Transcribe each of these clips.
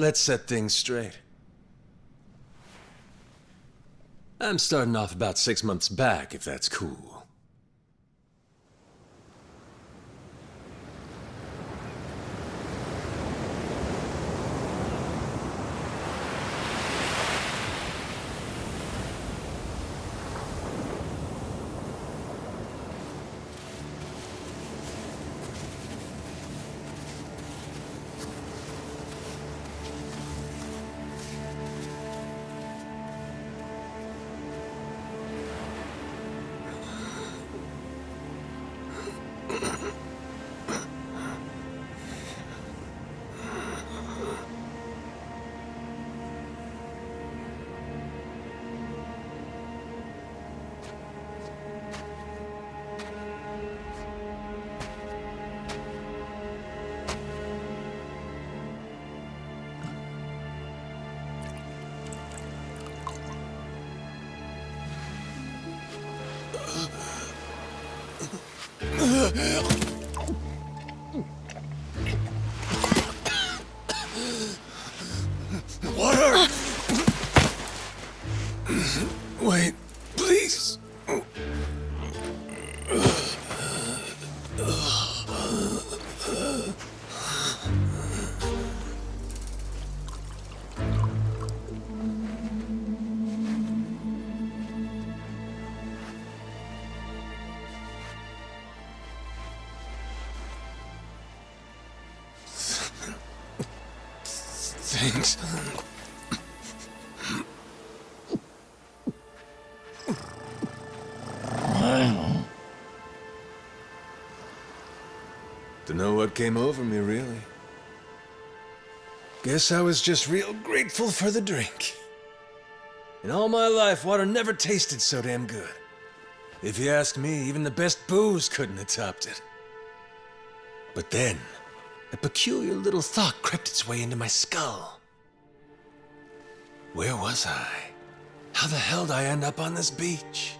let's set things straight. I'm starting off about 6 months back, if that's cool. Water! Wait, please. Thanks. Dunno what came over me, really. Guess I was just real grateful for the drink. In all my life, water never tasted so damn good. If you ask me, even the best booze couldn't have topped it. But then, a peculiar little thought crept its way into my skull. Where was I? How the hell did I end up on this beach?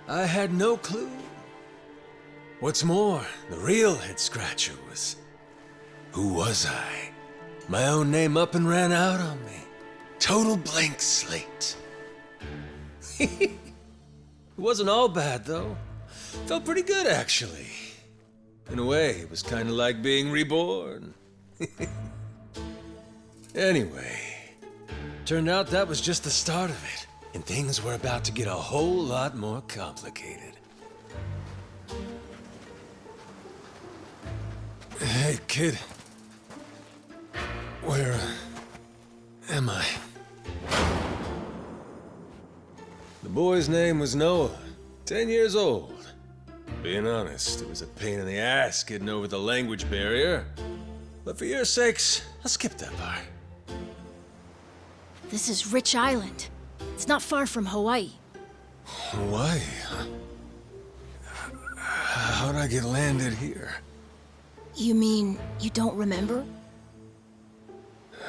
I had no clue. What's more, the real head-scratcher was... who was I? My own name up and ran out on me. Total blank slate. It wasn't all bad, though. Felt pretty good, actually. In a way, it was kind of like being reborn. Anyway, turned out that was just the start of it, and things were about to get a whole lot more complicated. Hey, kid. Where am I? The boy's name was Noah, 10 years old. Being honest, it was a pain in the ass getting over the language barrier. But for your sakes, I'll skip that part. This is Rich Island. It's not far from Hawaii. Hawaii, huh? How'd I get landed here? You mean you don't remember?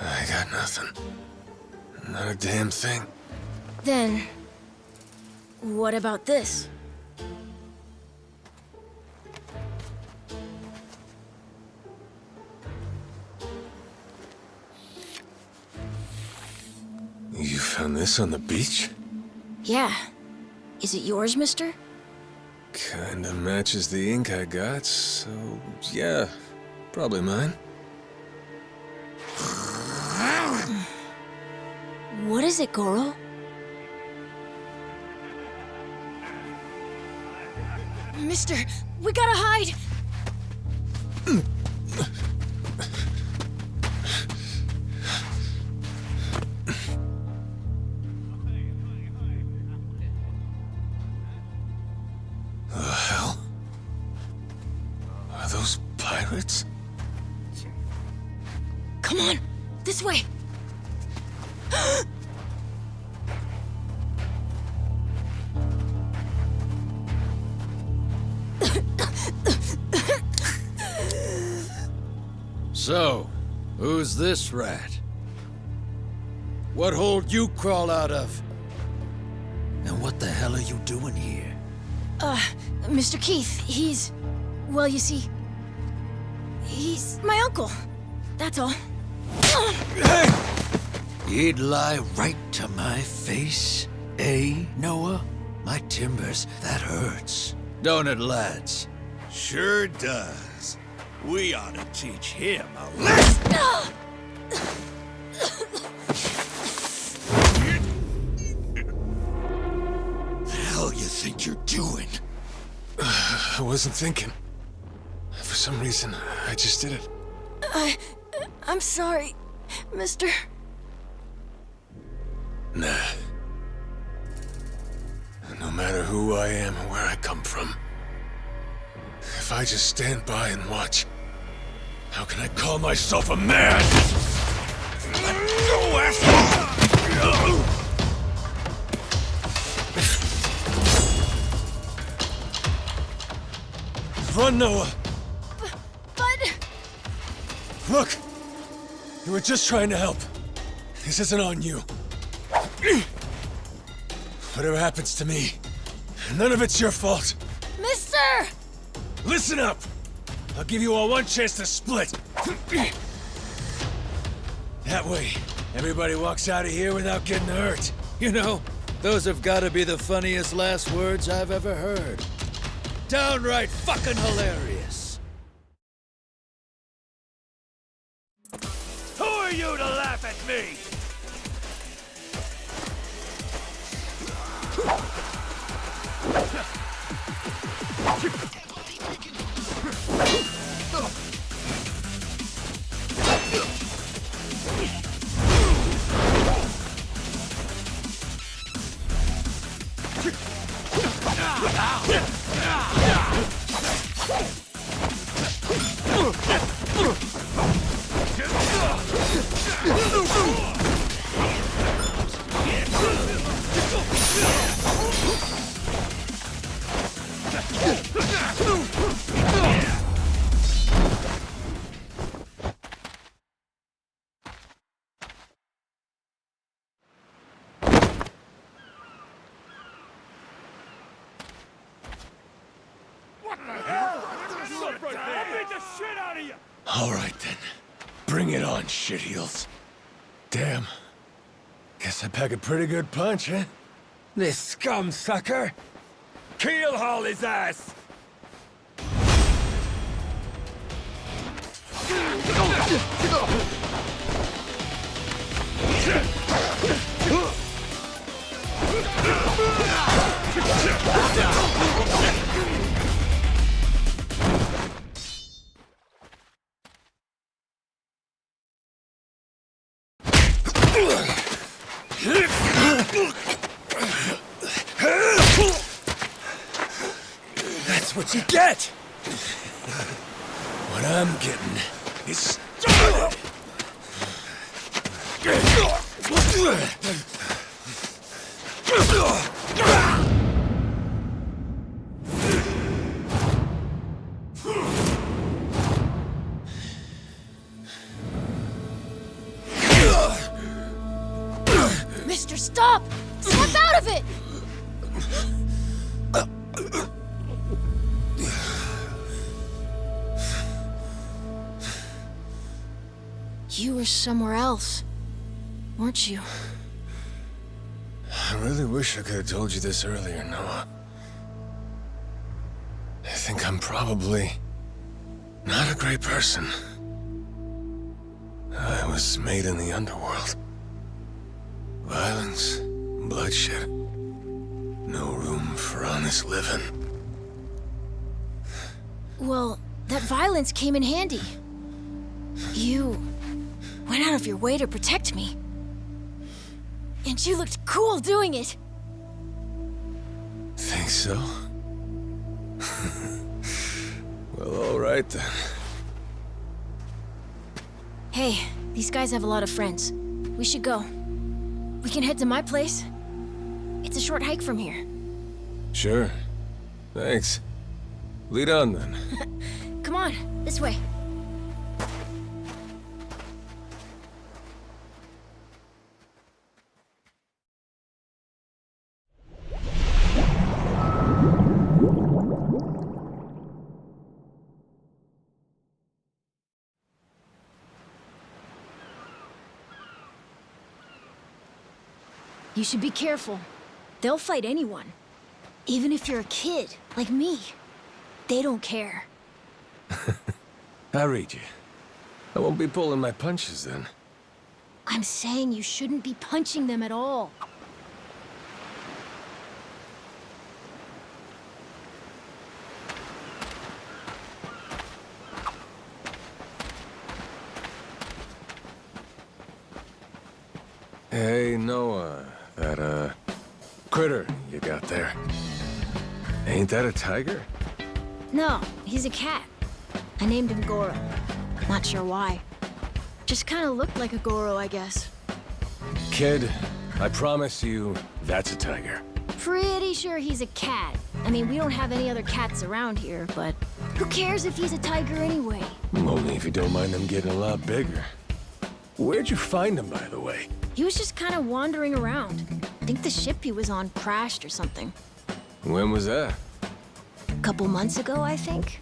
I got nothing. Not a damn thing. Then, what about this? You found this on the beach? Yeah. Is it yours, mister? Kinda matches the ink I got, so yeah, probably mine. What is it, Goro? Mister, we gotta hide! The hell? Are those pirates? Come on, this way! So, who's this rat? What hole you crawl out of? And what the hell are you doing here? Mr. Keith, well, you see, he's my uncle. That's all. Hey! You'd lie right to my face, eh, Noah? My timbers, that hurts. Don't it, lads? Sure does. We ought to teach him a lesson. The hell you think you're doing? I wasn't thinking. For some reason, I just did it. I'm sorry, mister. Nah. No matter who I am or where I come from, if I just stand by and watch, how can I call myself a man? Let go, asshole! Run, Noah! But... Look! You were just trying to help. This isn't on you. Whatever happens to me, none of it's your fault. Mister! Listen up! I'll give you all one chance to split. That way, everybody walks out of here without getting hurt. You know, those have got to be the funniest last words I've ever heard. Downright fucking hilarious. Who are you to laugh at me? All right then. Bring it on, shitheels. Damn. Guess I pack a pretty good punch, huh? This scum sucker! Keelhaul his ass! That's what you get! What I'm getting is started! Mister, stop! Snap out of it! You were somewhere else, weren't you? I really wish I could have told you this earlier, Noah. I think I'm probably not a great person. I was made in the underworld. Violence, bloodshed. No room for honest living. Well, that violence came in handy. You went out of your way to protect me. And you looked cool doing it. Think so? Well, all right then. Hey, these guys have a lot of friends. We should go. We can head to my place. It's a short hike from here. Sure. Thanks. Lead on then. Come on, this way. You should be careful. They'll fight anyone. Even if you're a kid, like me. They don't care. I read you. I won't be pulling my punches then. I'm saying you shouldn't be punching them at all. Hey, Noah, that, critter you got there. Ain't that a tiger? No, he's a cat. I named him Goro. Not sure why. Just kind of looked like a Goro, I guess. Kid, I promise you, that's a tiger. Pretty sure he's a cat. I mean, we don't have any other cats around here, but who cares if he's a tiger anyway? Only if you don't mind them getting a lot bigger. Where'd you find him, by the way? He was just kind of wandering around. I think the ship he was on crashed or something. When was that? A couple months ago, I think.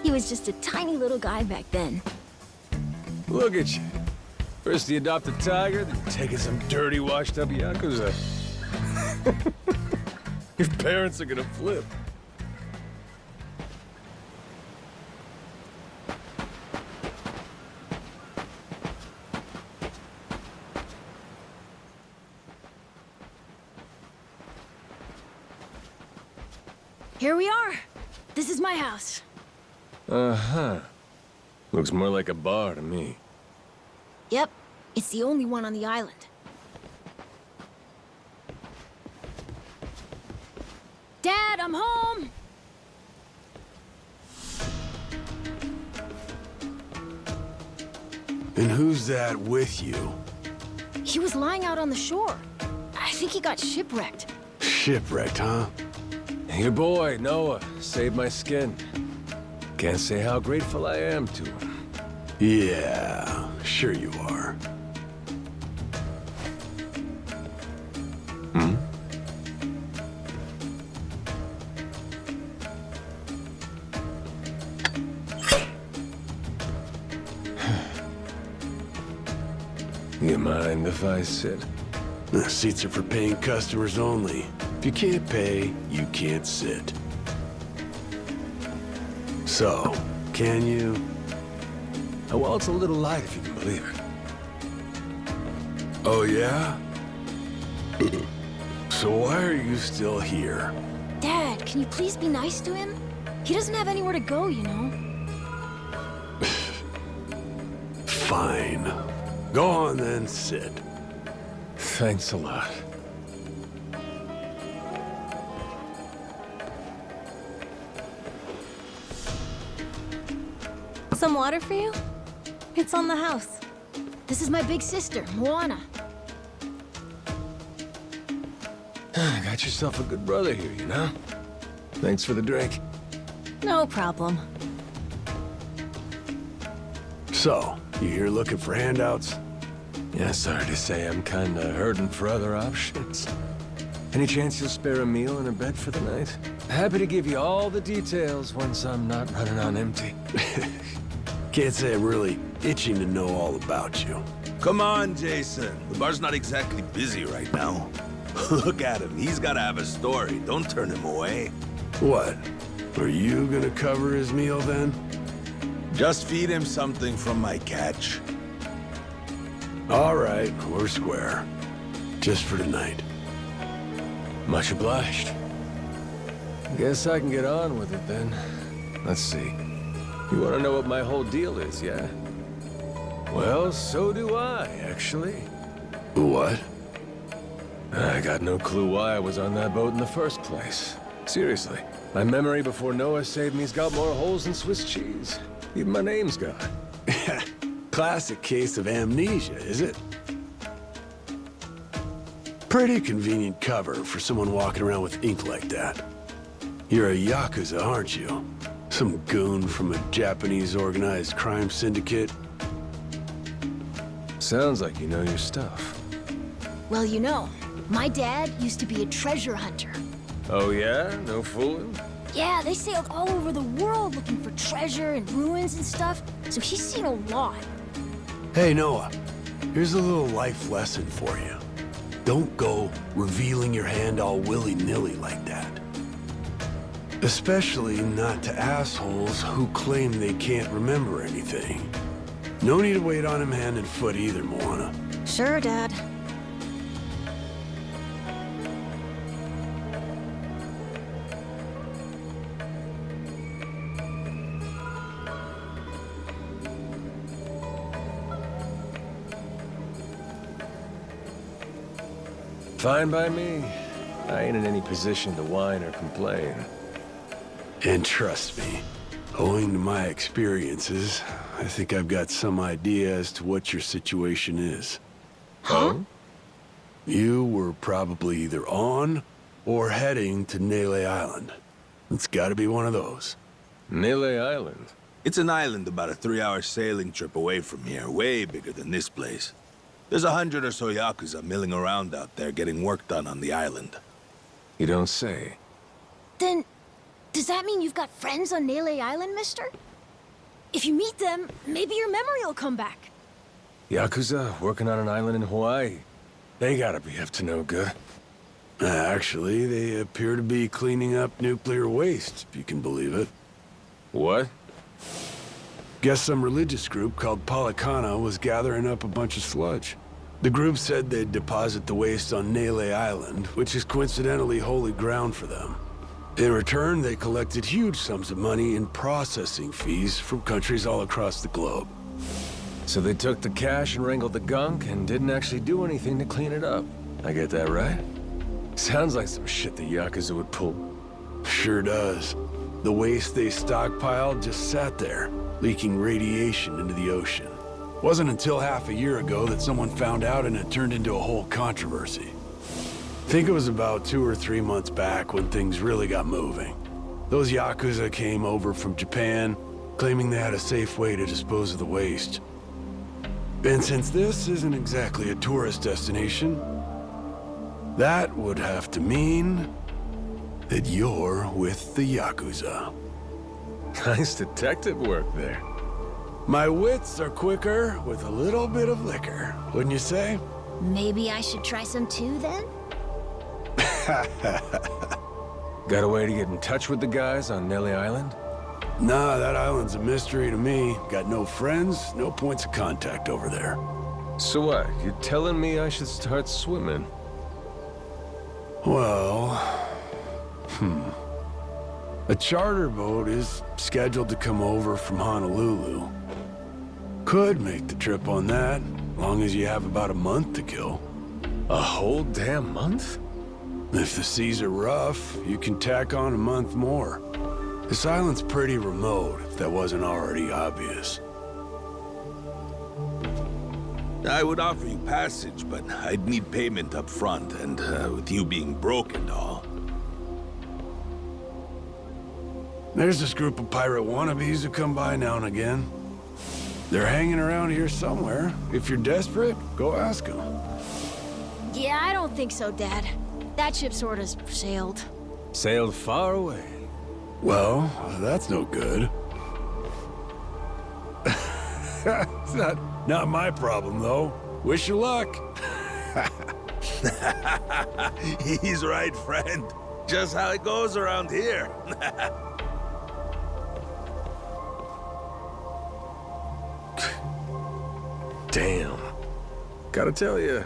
He was just a tiny little guy back then. Look at you. First you adopt a tiger, then you're taking some dirty, washed-up YAKUZA. Your parents are gonna flip. Here we are. This is my house. Uh-huh. Looks more like a bar to me. Yep, it's the only one on the island. Dad, I'm home! And who's that with you? He was lying out on the shore. I think he got shipwrecked. Shipwrecked, huh? Your boy, Noah, saved my skin. Can't say how grateful I am to him. Yeah, sure you are. Hmm? You mind if I sit? The seats are for paying customers only. If you can't pay, you can't sit. So, can you? Well, it's a little light if you can believe it. Oh, yeah? So why are you still here? Dad, can you please be nice to him? He doesn't have anywhere to go, you know? Fine. Go on then, sit. Thanks a lot. Some water for you? It's on the house. This is my big sister, Moana. Got yourself a good brother here, you know? Thanks for the drink. No problem. So, you here looking for handouts? Yeah, sorry to say I'm kinda hurting for other options. Any chance you'll spare a meal and a bed for the night? Happy to give you all the details once I'm not running on empty. Can't say I'm really itching to know all about you. Come on, Jason. The bar's not exactly busy right now. Look at him. He's gotta have a story. Don't turn him away. What? Are you gonna cover his meal then? Just feed him something from my catch. All right, we're square. Just for tonight. Much obliged. Guess I can get on with it then. Let's see. You want to know what my whole deal is, yeah? Well, so do I, actually. What? I got no clue why I was on that boat in the first place. Seriously, my memory before Noah saved me's got more holes than Swiss cheese. Even my name's gone. Classic case of amnesia, is it? Pretty convenient cover for someone walking around with ink like that. You're a YAKUZA, aren't you? Some goon from a Japanese organized crime syndicate? Sounds like you know your stuff. Well, you know, my dad used to be a treasure hunter. Oh yeah? No fooling? Yeah, they sailed all over the world looking for treasure and ruins and stuff, so he's seen a lot. Hey, Noah. Here's a little life lesson for you. Don't go revealing your hand all willy-nilly like that. Especially not to assholes who claim they can't remember anything. No need to wait on him hand and foot either, Moana. Sure, Dad. Fine by me. I ain't in any position to whine or complain. And trust me, owing to my experiences, I think I've got some idea as to what your situation is. Huh? You were probably either on or heading to Nele Island. It's gotta be one of those. Nele Island? It's an island about a 3-hour sailing trip away from here, way bigger than this place. There's 100 or so Yakuza milling around out there getting work done on the island. You don't say. Then, does that mean you've got friends on Nele Island, mister? If you meet them, maybe your memory will come back. Yakuza working on an island in Hawaii. They gotta be up to no good. Actually, they appear to be cleaning up nuclear waste, if you can believe it. What? Guess some religious group called Policana was gathering up a bunch of sludge. The group said they'd deposit the waste on Nele Island, which is coincidentally holy ground for them. In return, they collected huge sums of money in processing fees from countries all across the globe. So they took the cash and wrangled the gunk and didn't actually do anything to clean it up. I get that right? Sounds like some shit the Yakuza would pull. Sure does. The waste they stockpiled just sat there, leaking radiation into the ocean. Wasn't until half a year ago that someone found out and it turned into a whole controversy. Think it was about 2 or 3 months back when things really got moving. Those Yakuza came over from Japan, claiming they had a safe way to dispose of the waste. And since this isn't exactly a tourist destination, that would have to mean that you're with the Yakuza. Nice detective work there. My wits are quicker with a little bit of liquor, wouldn't you say? Maybe I should try some too, then? Got a way to get in touch with the guys on Nele Island? Nah, that island's a mystery to me. Got no friends, no points of contact over there. So what? You're telling me I should start swimming? Well... A charter boat is scheduled to come over from Honolulu. Could make the trip on that, long as you have about a month to kill. A whole damn month? If the seas are rough, you can tack on a month more. This island's pretty remote, if that wasn't already obvious. I would offer you passage, but I'd need payment up front, and with you being broke and all. There's this group of pirate wannabes who come by now and again. They're hanging around here somewhere. If you're desperate, go ask them. Yeah, I don't think so, Dad. That ship sort of sailed. Sailed far away. Well, that's no good. It's not my problem, though. Wish you luck. He's right, friend. Just how it goes around here. Damn. Gotta tell you,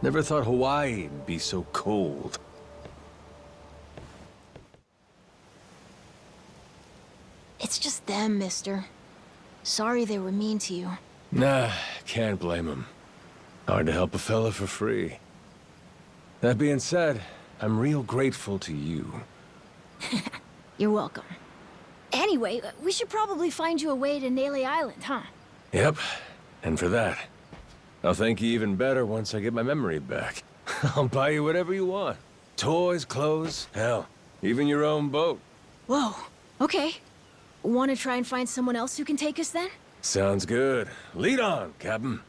never thought Hawaii'd be so cold. It's just them, mister. Sorry they were mean to you. Nah, can't blame him. Hard to help a fella for free. That being said, I'm real grateful to you. You're welcome. Anyway, we should probably find you a way to Nele Island, huh? Yep, and for that, I'll thank you even better once I get my memory back. I'll buy you whatever you want. Toys, clothes, hell, even your own boat. Whoa, okay. Want to try and find someone else who can take us then? Sounds good. Lead on, Captain.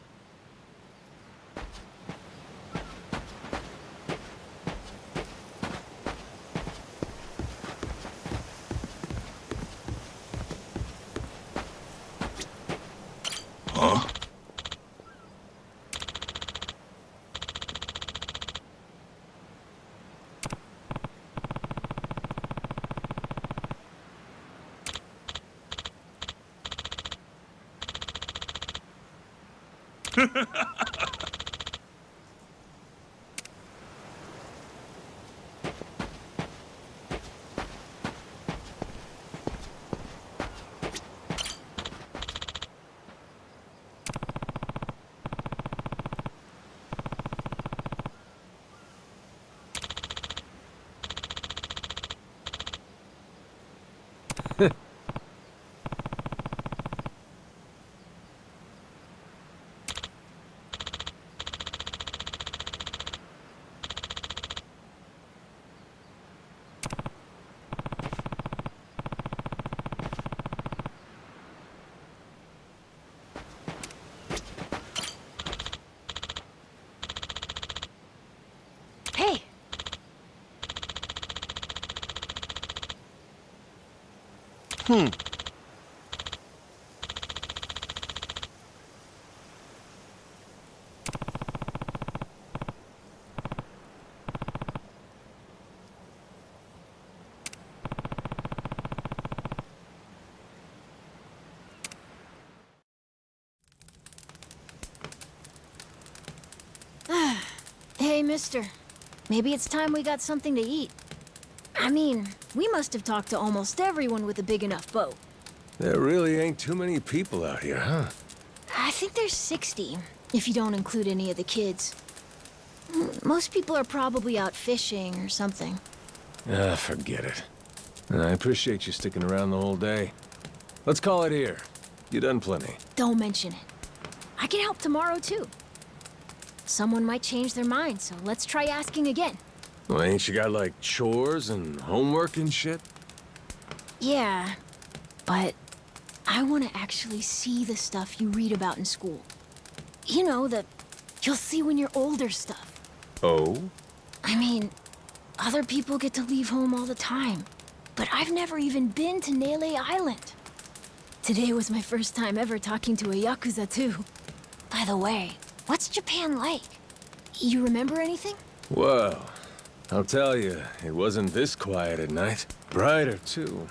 Hey! Hey, mister. Maybe it's time we got something to eat. I mean, we must have talked to almost everyone with a big enough boat. There really ain't too many people out here, huh? I think there's 60, if you don't include any of the kids. Most people are probably out fishing or something. Ah, forget it. I appreciate you sticking around the whole day. Let's call it here. You done plenty. Don't mention it. I can help tomorrow, too. Someone might change their mind, so let's try asking again. Well, ain't you got, like, chores and homework and shit? Yeah, but I want to actually see the stuff you read about in school. You know, the you'll see when you're older stuff. Oh? I mean, other people get to leave home all the time, but I've never even been to Nele Island. Today was my first time ever talking to a Yakuza, too. By the way, what's Japan like? You remember anything? Well, I'll tell you, it wasn't this quiet at night. Brighter, too.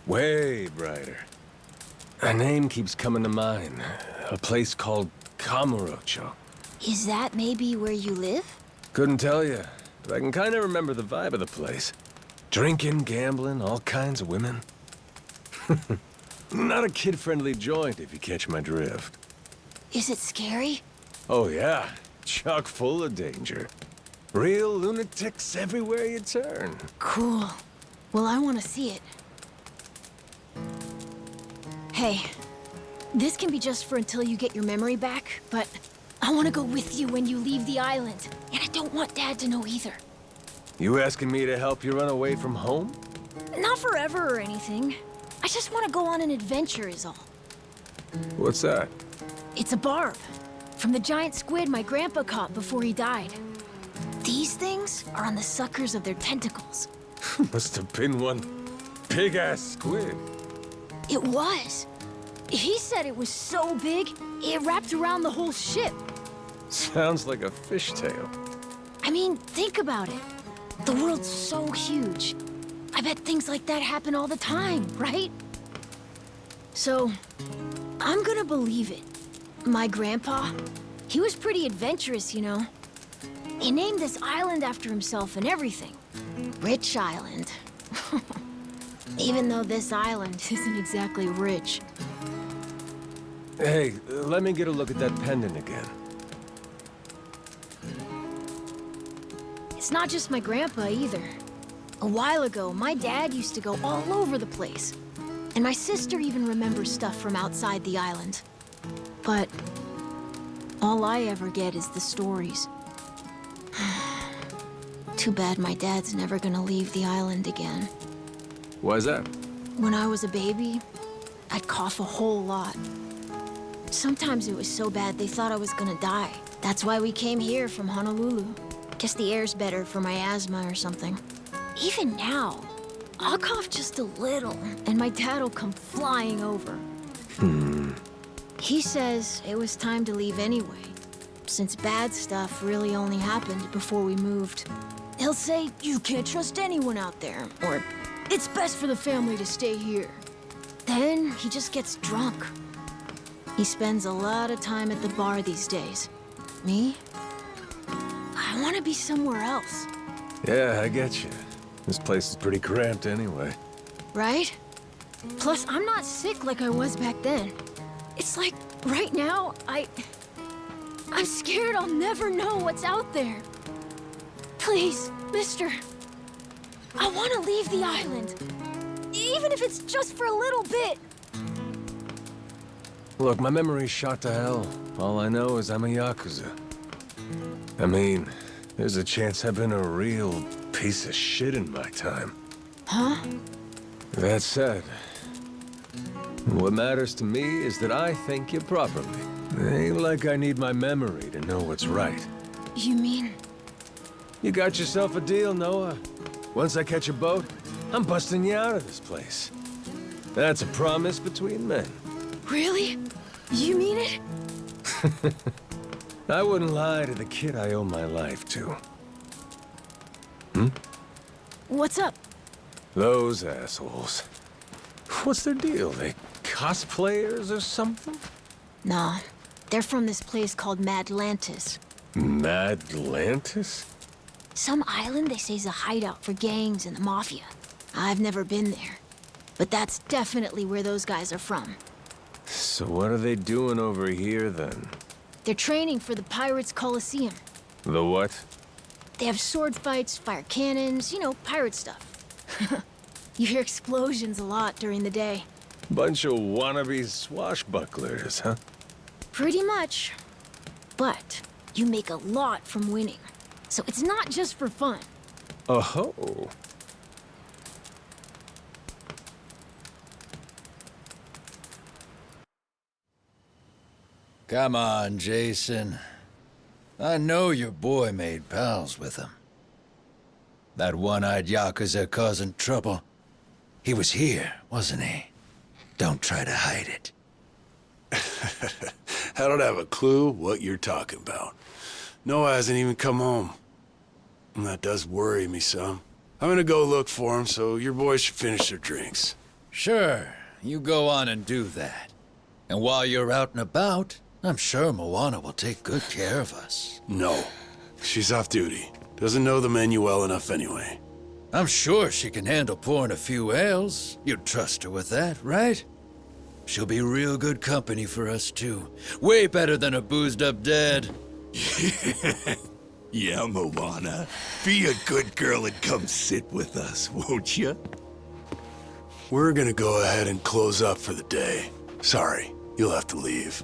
Way brighter. A name keeps coming to mind. A place called Kamurocho. Is that maybe where you live? Couldn't tell you, but I can kind of remember the vibe of the place. Drinking, gambling, all kinds of women. Not a kid-friendly joint, if you catch my drift. Is it scary? Oh yeah, chock full of danger. Real lunatics everywhere you turn. Cool. Well, I want to see it. Hey, this can be just for until you get your memory back, but I want to go with you when you leave the island. And I don't want Dad to know either. You asking me to help you run away from home? Not forever or anything. I just want to go on an adventure is all. What's that? It's a barb. From the giant squid my grandpa caught before he died. These things are on the suckers of their tentacles. Must have been one big-ass squid. It was. He said it was so big, it wrapped around the whole ship. Sounds like a fishtail. I mean, think about it. The world's so huge. I bet things like that happen all the time, right? So, I'm gonna believe it. My grandpa, he was pretty adventurous, you know. He named this island after himself and everything. Rich Island. Even though this island isn't exactly rich. Hey, let me get a look at that pendant again. It's not just my grandpa either. A while ago, my dad used to go all over the place. And my sister even remembers stuff from outside the island. But all I ever get is the stories. Too bad my dad's never gonna leave the island again. Why's that? When I was a baby, I'd cough a whole lot. Sometimes it was so bad they thought I was gonna die. That's why we came here from Honolulu. Guess the air's better for my asthma or something. Even now, I'll cough just a little, and my dad'll come flying over. He says it was time to leave anyway, since bad stuff really only happened before we moved. He'll say, you can't trust anyone out there, or it's best for the family to stay here. Then he just gets drunk. He spends a lot of time at the bar these days. Me? I want to be somewhere else. Yeah, I get you. This place is pretty cramped anyway. Right? Plus, I'm not sick like I was back then. It's like, right now, I'm scared I'll never know what's out there. Please, mister. I want to leave the island. Even if it's just for a little bit. Look, my memory's shot to hell. All I know is I'm a YAKUZA. I mean, there's a chance I've been a real piece of shit in my time. Huh? That said, what matters to me is that I think you properly. It ain't like I need my memory to know what's right. You mean? You got yourself a deal, Noah. Once I catch a boat, I'm busting you out of this place. That's a promise between men. Really? You mean it? I wouldn't lie to the kid I owe my life to. What's up? Those assholes. What's their deal? They cosplayers or something? Nah, they're from this place called Madlantis. Madlantis? Some island they say's a hideout for gangs and the mafia. I've never been there, but that's definitely where those guys are from. So what are they doing over here, then? They're training for the Pirates Coliseum. The what? They have sword fights, fire cannons, you know, pirate stuff. You hear explosions a lot during the day. Bunch of wannabe swashbucklers, huh? Pretty much. But you make a lot from winning. So it's not just for fun. Oh. Come on, Jason. I know your boy made pals with him. That one-eyed Yakuza causing trouble. He was here, wasn't he? Don't try to hide it. I don't have a clue what you're talking about. Noah hasn't even come home. And that does worry me some. I'm gonna go look for him, so your boys should finish their drinks. Sure, you go on and do that. And while you're out and about, I'm sure Moana will take good care of us. No. She's off duty. Doesn't know the menu well enough anyway. I'm sure she can handle pouring a few ales. You'd trust her with that, right? She'll be real good company for us, too. Way better than a boozed-up dad. Yeah, Moana. Be a good girl and come sit with us, won't you? We're gonna go ahead and close up for the day. Sorry, you'll have to leave.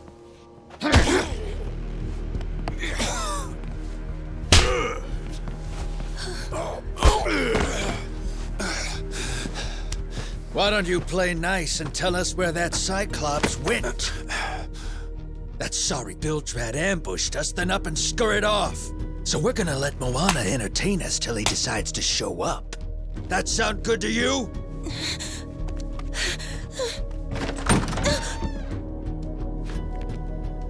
Why don't you play nice and tell us where that Cyclops went? That sorry Biltrat ambushed us, then up and scurried off. So we're gonna let Moana entertain us till he decides to show up. That sound good to you?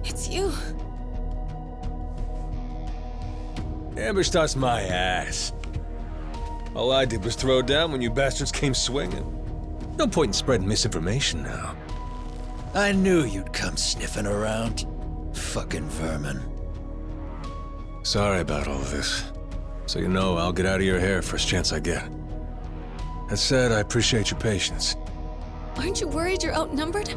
It's you. Ambushed us my ass. All I did was throw down when you bastards came swinging. No point in spreading misinformation now. I knew you'd come sniffing around. Fucking vermin. Sorry about all of this. So you know, I'll get out of your hair first chance I get. That said, I appreciate your patience. Aren't you worried you're outnumbered?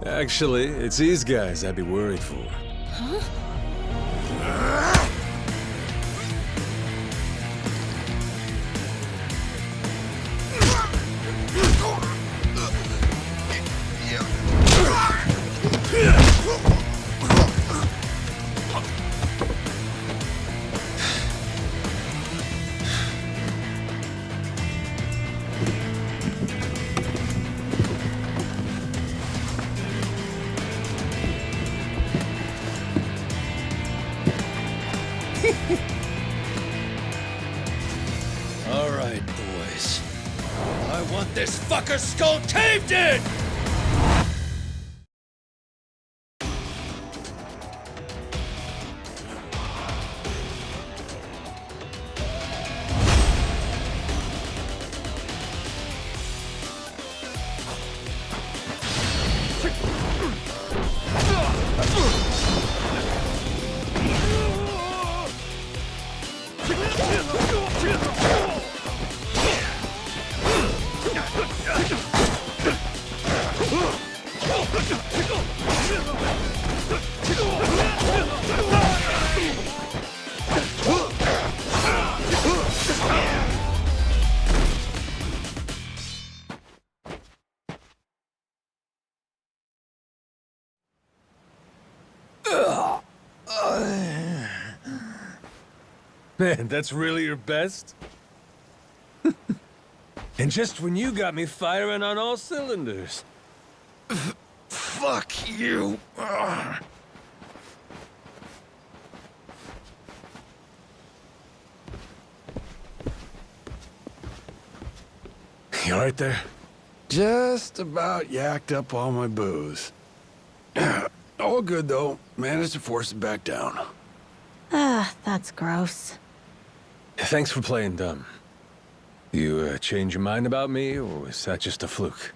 Actually, it's these guys I'd be worried for. Huh? All right, boys. I want this fucker's skull caved in! Man, that's really your best? And just when you got me firing on all cylinders. Fuck you. Ugh. You alright there? Just about yacked up all my booze. All good, though. Managed to force it back down. That's gross. Thanks for playing dumb. You change your mind about me, or was that just a fluke?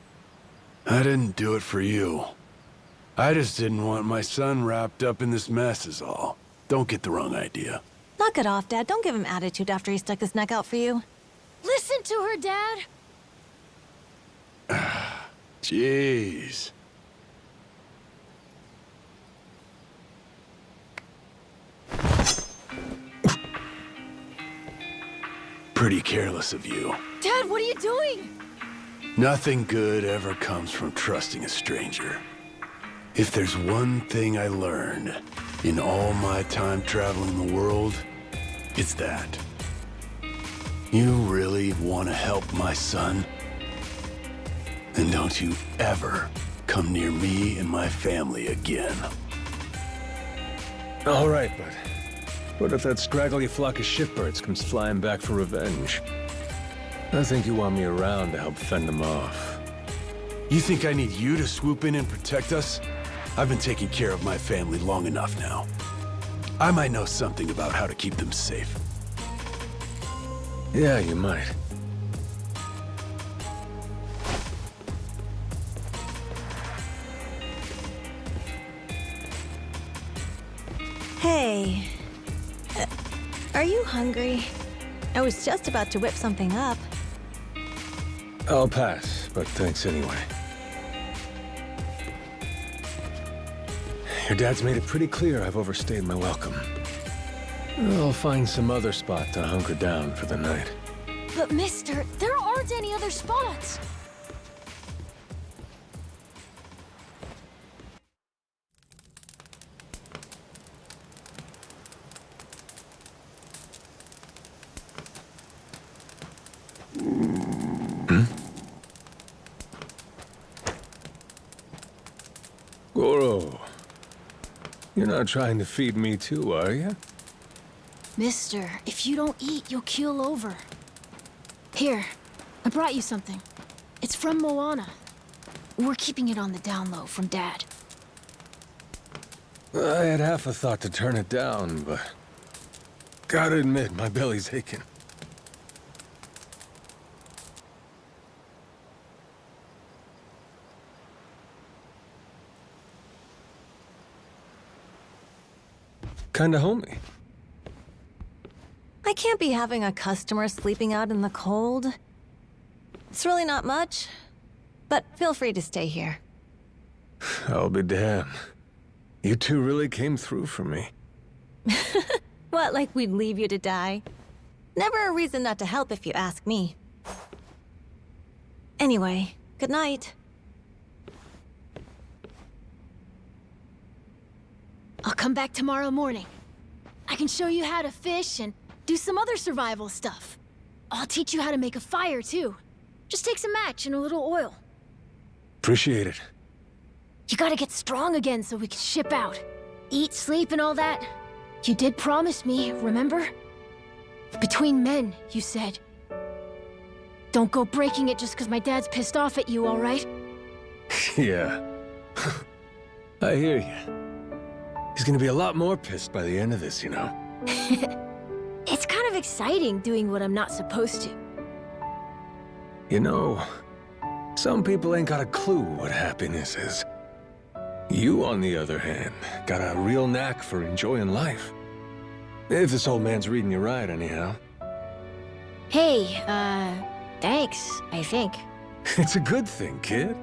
I didn't do it for you. I just didn't want my son wrapped up in this mess is all. Don't get the wrong idea. Knock it off, Dad. Don't give him attitude after he stuck his neck out for you. Listen to her, Dad. Jeez. Pretty careless of you. Dad, what are you doing? Nothing good ever comes from trusting a stranger. If there's one thing I learned in all my time traveling the world, it's that. You really want to help my son? Then don't you ever come near me and my family again. All right, but what if that scraggly flock of shitbirds comes flying back for revenge? I think you want me around to help fend them off. You think I need you to swoop in and protect us? I've been taking care of my family long enough now. I might know something about how to keep them safe. Yeah, you might. Hey. Are you hungry? I was just about to whip something up. I'll pass, but thanks anyway. Your dad's made it pretty clear I've overstayed my welcome. I'll find some other spot to hunker down for the night. But mister, there aren't any other spots. Goro, you're not trying to feed me too, are you? Mister, if you don't eat, you'll keel over. Here, I brought you something. It's from Moana. We're keeping it on the down low from Dad. I had half a thought to turn it down, but gotta admit, my belly's aching. Kinda homey. I can't be having a customer sleeping out in the cold. It's really not much, but feel free to stay here. I'll be damned. You two really came through for me. What, like we'd leave you to die? Never a reason not to help if you ask me. Anyway, good night. I'll come back tomorrow morning. I can show you how to fish and do some other survival stuff. I'll teach you how to make a fire, too. Just takes a match and a little oil. Appreciate it. You gotta get strong again so we can ship out. Eat, sleep, and all that. You did promise me, remember? Between men, you said. Don't go breaking it just because my dad's pissed off at you, all right? Yeah. I hear you. He's gonna be a lot more pissed by the end of this, you know. It's kind of exciting doing what I'm not supposed to. You know, some people ain't got a clue what happiness is. You, on the other hand, got a real knack for enjoying life. If this old man's reading you right, anyhow. Hey, thanks, I think. It's a good thing, kid.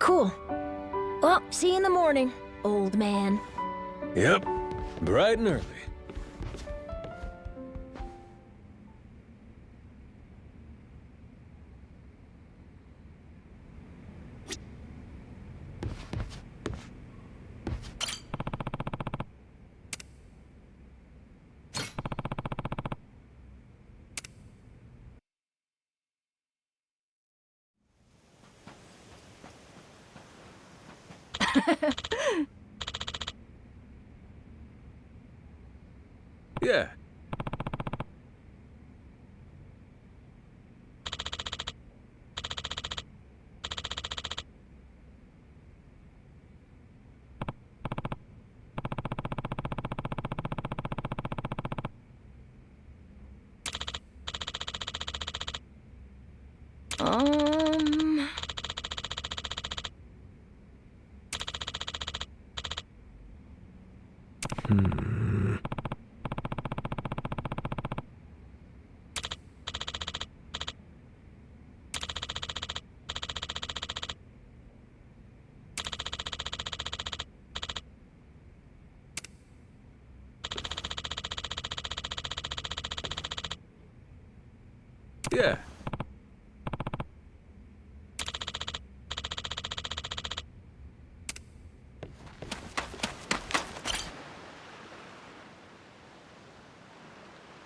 Cool. Well, see you in the morning, old man. Yep, bright and early. Yeah. Um... Yeah.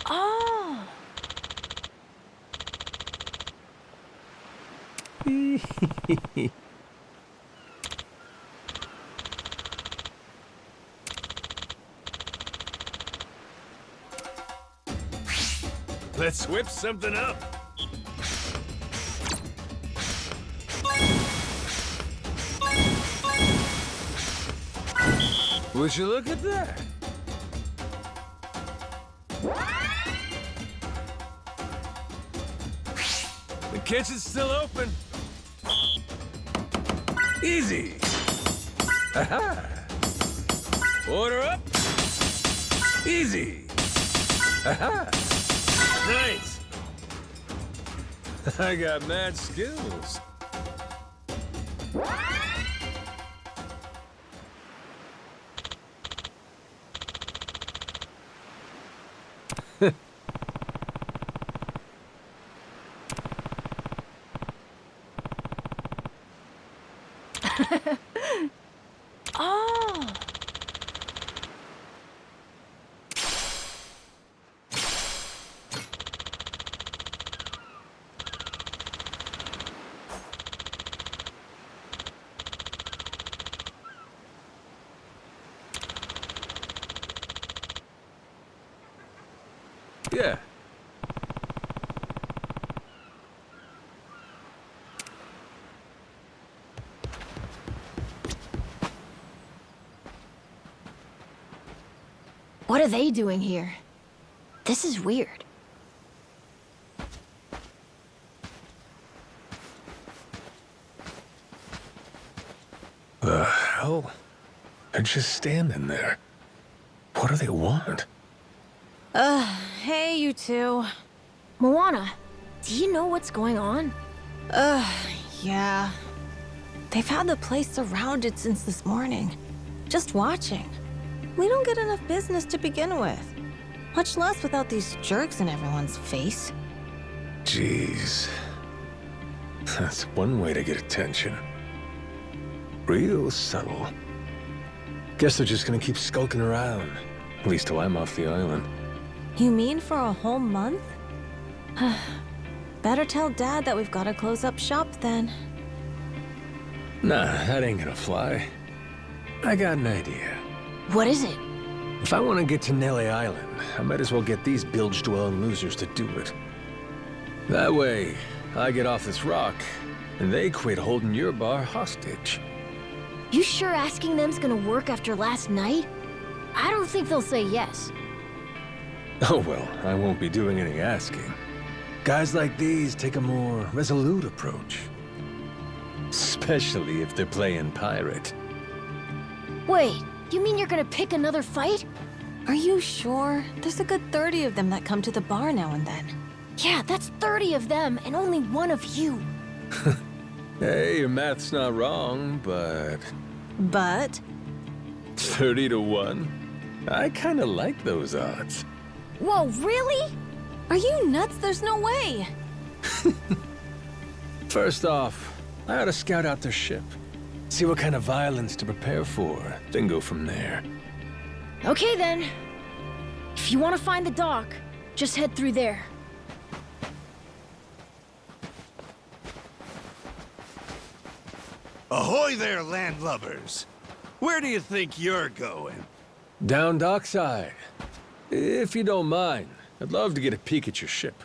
Oh! Let's whip something up. Would you look at that? The kitchen's still open. Easy. Aha. Order up. Easy. Aha. Nice. I got mad skills. Oh! Yeah. What are they doing here? This is weird. The hell? They're just standing there. What do they want? Hey, you two. Moana, do you know what's going on? Yeah. They've had the place surrounded since this morning. Just watching. We don't get enough business to begin with. Much less without these jerks in everyone's face. Jeez. That's one way to get attention. Real subtle. Guess they're just gonna keep skulking around. At least till I'm off the island. You mean for a whole month? Better tell Dad that we've got to close up shop then. Nah, that ain't gonna fly. I got an idea. What is it? If I want to get to Nelly Island, I might as well get these bilge-dwelling losers to do it. That way, I get off this rock, and they quit holding your bar hostage. You sure asking them's gonna work after last night? I don't think they'll say yes. Oh well, I won't be doing any asking. Guys like these take a more resolute approach. Especially if they're playing pirate. Wait, you mean you're gonna pick another fight? Are you sure? There's a good 30 of them that come to the bar now and then. Yeah, that's 30 of them and only one of you. Hey, your math's not wrong, but... But? 30 to 1? I kinda like those odds. Whoa, really? Are you nuts? There's no way. First off, I ought to scout out their ship. See what kind of violence to prepare for, then go from there. Okay then. If you want to find the dock, just head through there. Ahoy there, landlubbers! Where do you think you're going? Down dockside. If you don't mind, I'd love to get a peek at your ship.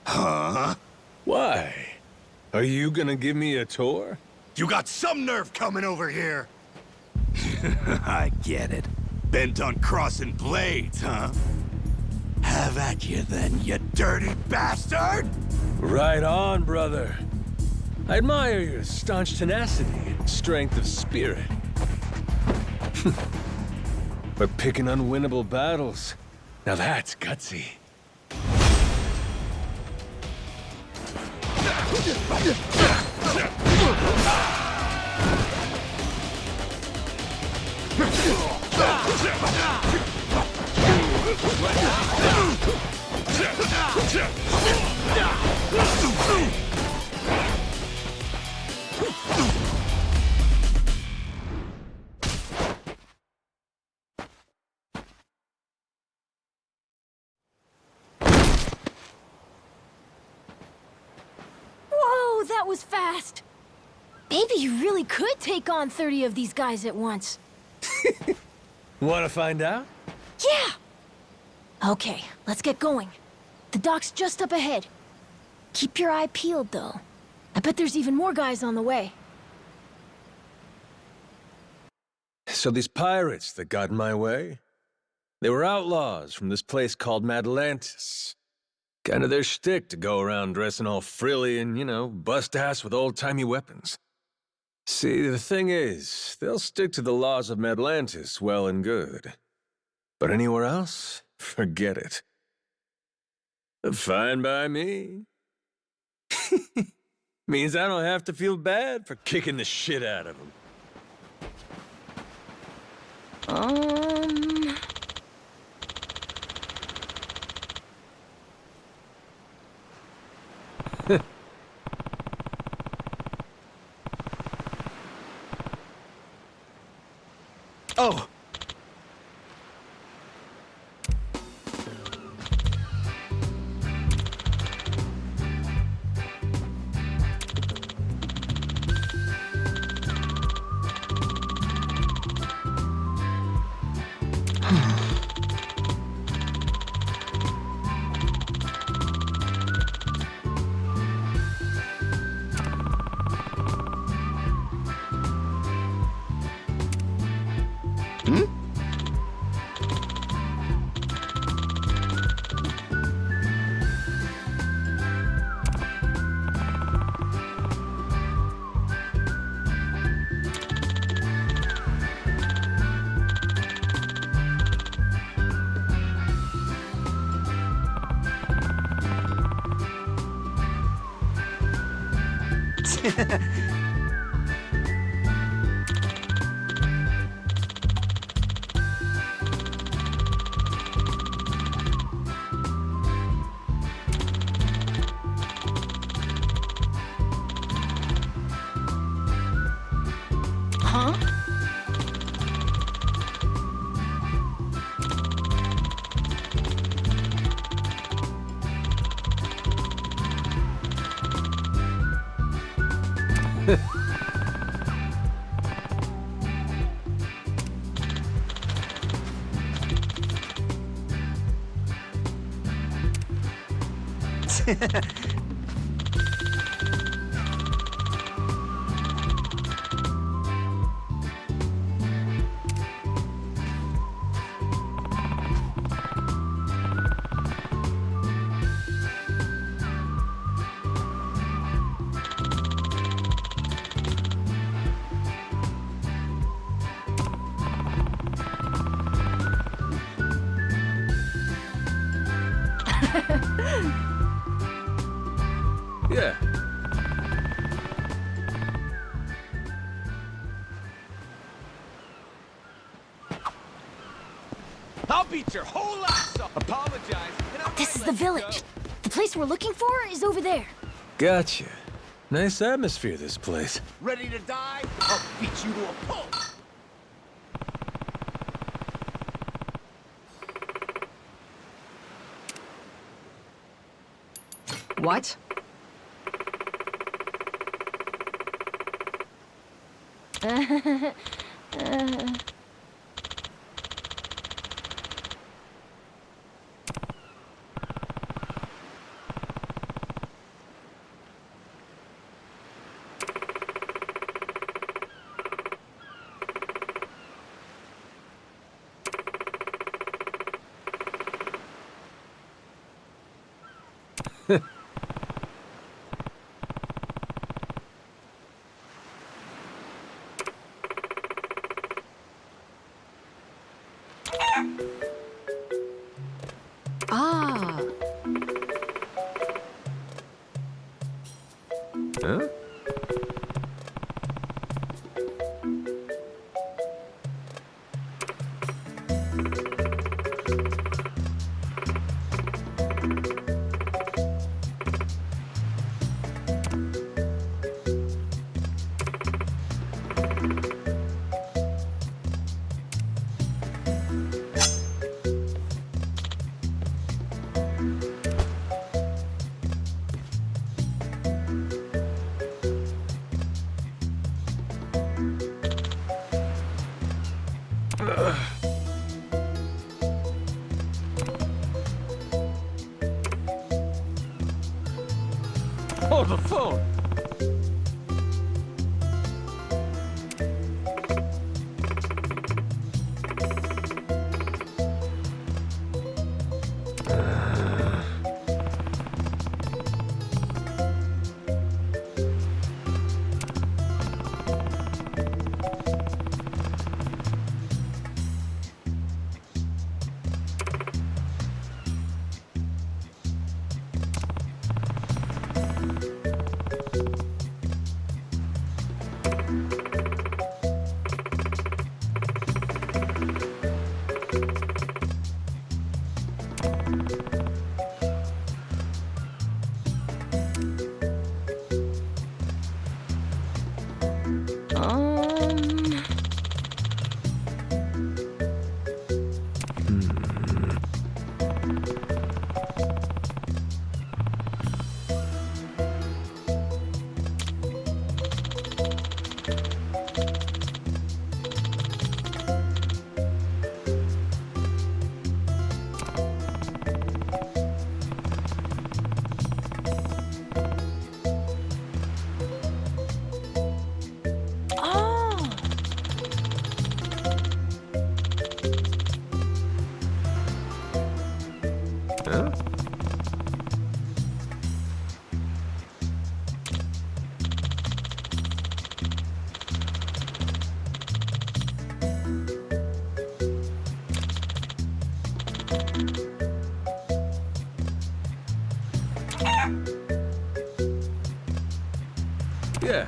Huh? Why? Are you gonna give me a tour? You got some nerve coming over here! I get it. Bent on crossing blades, huh? Have at you then, you dirty bastard! Right on, brother. I admire your staunch tenacity and strength of spirit. But picking unwinnable battles, now that's gutsy. Whoa, that was fast! Maybe you really could take on 30 of these guys at once. Want to find out? Yeah! Okay, let's get going. The dock's just up ahead. Keep your eye peeled, though. I bet there's even more guys on the way. So these pirates that got in my way, they were outlaws from this place called Madlantis. Kind of their shtick to go around dressing all frilly and, you know, bust ass with old-timey weapons. See, the thing is, they'll stick to the laws of Madlantis well and good. But anywhere else, forget it. Fine by me. Means I don't have to feel bad for kicking the shit out of them. Oh! Huh? Yeah. I'll beat your whole ass up. Apologize. And I'm This is gonna the let you village. The place we're looking for is over there. Gotcha. Nice atmosphere, this place. go. Ready to die? I'll beat you to a pulp. What? Ah. Huh? Oh, the phone! Huh? Yeah.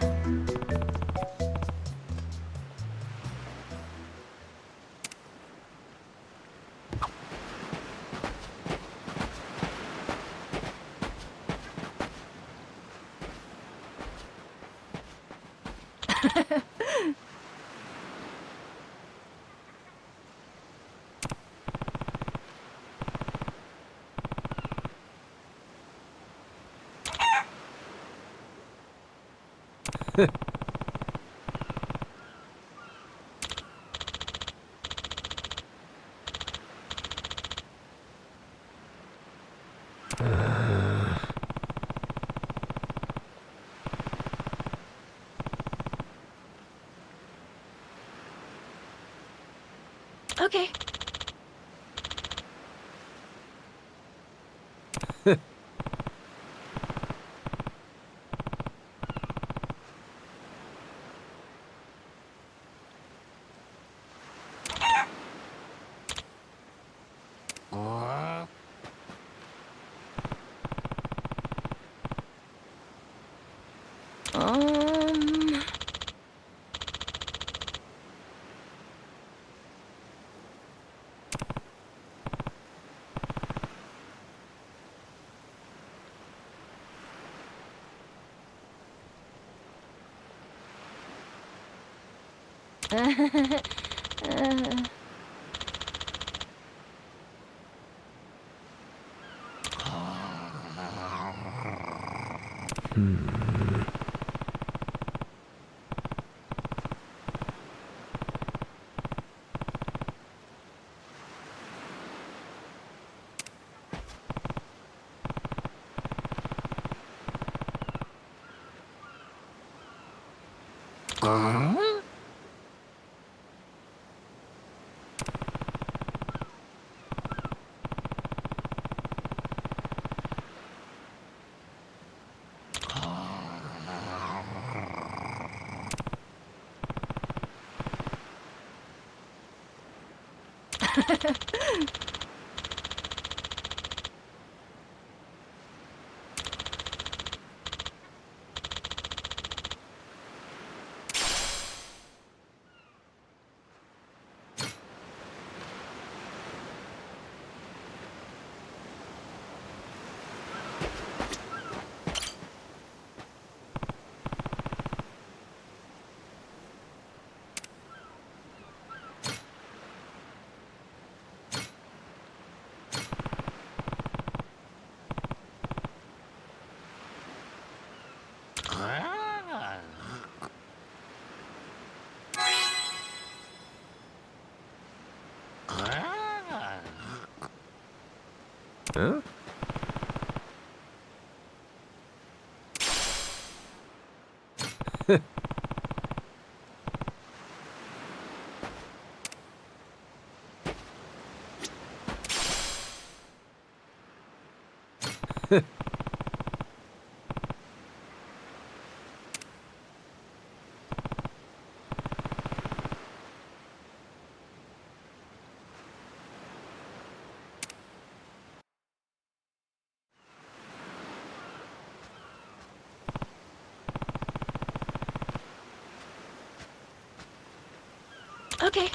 Okay. Um... Huh? Okay.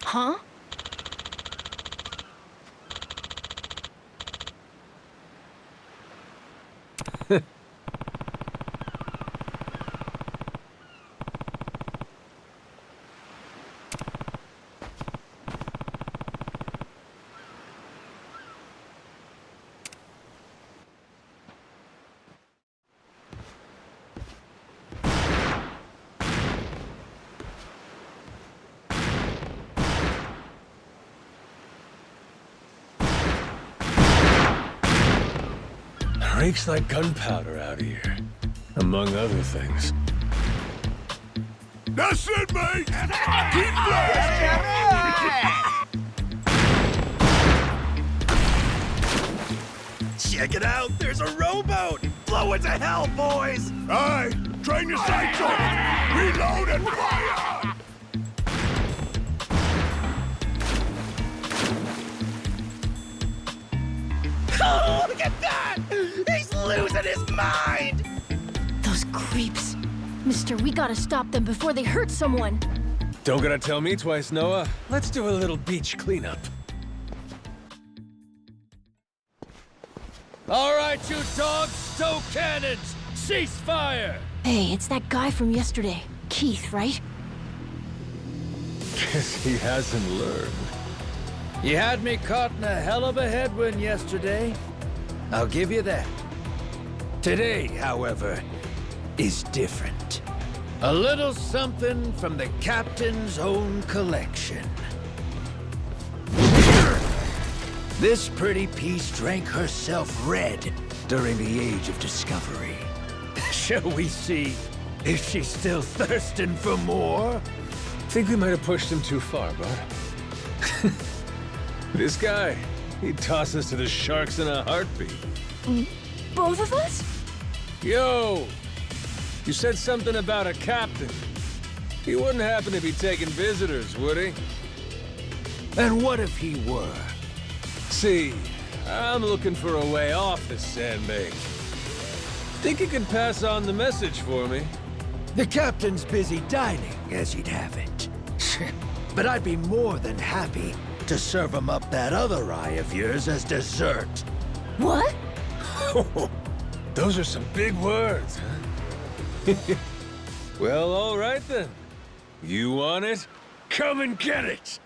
Huh? Reeks like gunpowder out here, among other things. That's it, mate! Keep blasting! Check it out! There's a rowboat! Blow it to hell, boys! Aye, train your sights on! Reload and fire! Oh, look at that! He's losing his mind! Those creeps. Mister, we gotta stop them before they hurt someone. Don't gotta tell me twice, Noah. Let's do a little beach cleanup. All right, you dogs, stow cannons! Cease fire! Hey, it's that guy from yesterday. Keith, right? Guess he hasn't learned. You had me caught in a hell of a headwind yesterday. I'll give you that. Today, however, is different. A little something from the captain's own collection. This pretty piece drank herself red during the Age of Discovery. Shall we see if she's still thirsting for more? Think we might have pushed him too far, bud. This guy, he'd toss us to the sharks in a heartbeat. Both of us? Yo! You said something about a captain. He wouldn't happen to be taking visitors, would he? And what if he were? See, I'm looking for a way off this sandbank. Think you could pass on the message for me? The captain's busy dining, as he'd have it. But I'd be more than happy to serve him up that other eye of yours as dessert. What? Those are some big words, huh? Well, all right then. You want it? Come and get it!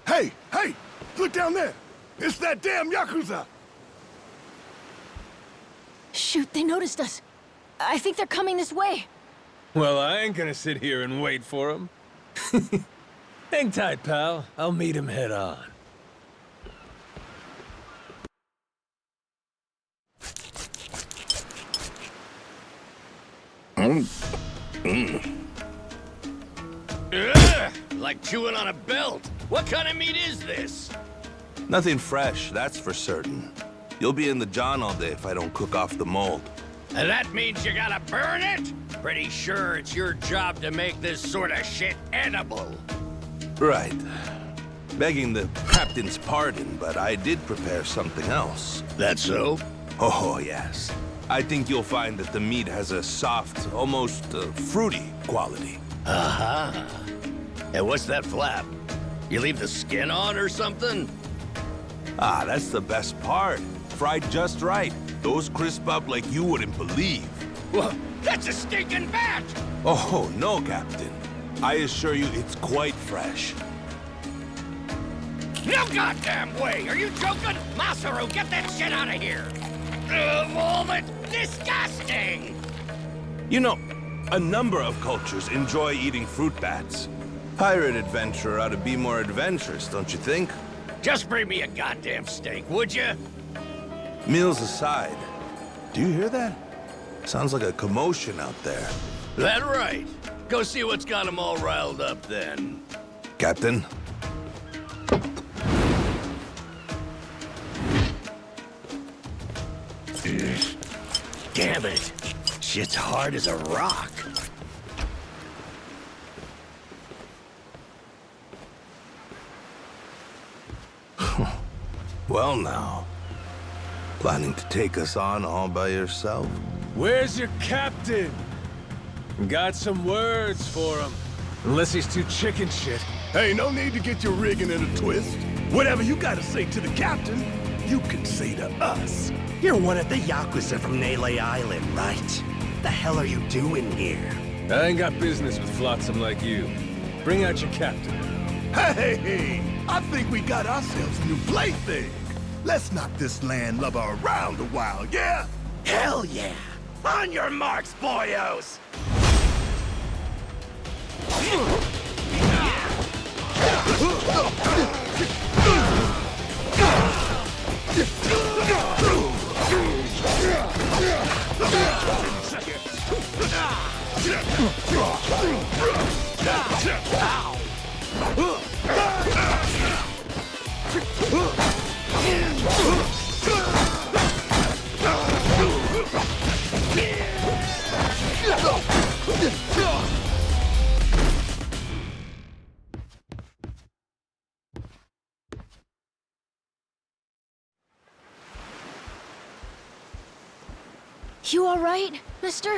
Hey, hey! Look down there! It's that damn YAKUZA! Shoot, they noticed us. I think they're coming this way. Well, I ain't gonna sit here and wait for him. Hang tight, pal. I'll meet him head on. Ugh, like chewing on a belt. What kind of meat is this? Nothing fresh, that's for certain. You'll be in the John all day if I don't cook off the mold. And that means you gotta burn it? Pretty sure it's your job to make this sort of shit edible. Right. Begging the captain's pardon, but I did prepare something else. That so? Oh, yes. I think you'll find that the meat has a soft, almost fruity quality. Uh-huh. And what's that flap? You leave the skin on or something? Ah, that's the best part. Fried just right. Those crisp up like you wouldn't believe. Well, that's a stinking bat! Oh, no, Captain. I assure you it's quite fresh. No goddamn way! Are you joking? Masaru, get that shit out of here! All that's disgusting! You know, a number of cultures enjoy eating fruit bats. Pirate adventurer ought to be more adventurous, don't you think? Just bring me a goddamn steak, would you? Meals aside, do you hear that? Sounds like a commotion out there. That right. Go see what's got them all riled up then. Captain? Damn it. Shit's hard as a rock. Well now. Planning to take us on all by yourself? Where's your captain? Got some words for him. Unless he's too chicken shit. Hey, no need to get your rigging in a twist. Whatever you gotta say to the captain, you can say to us. You're one of the YAKUZA from Nele Island, right? The hell are you doing here? I ain't got business with flotsam like you. Bring out your captain. Hey, I think we got ourselves a new plaything. Let's knock this landlubber around a while, yeah? Hell yeah! On your marks, boyos! You all right, mister?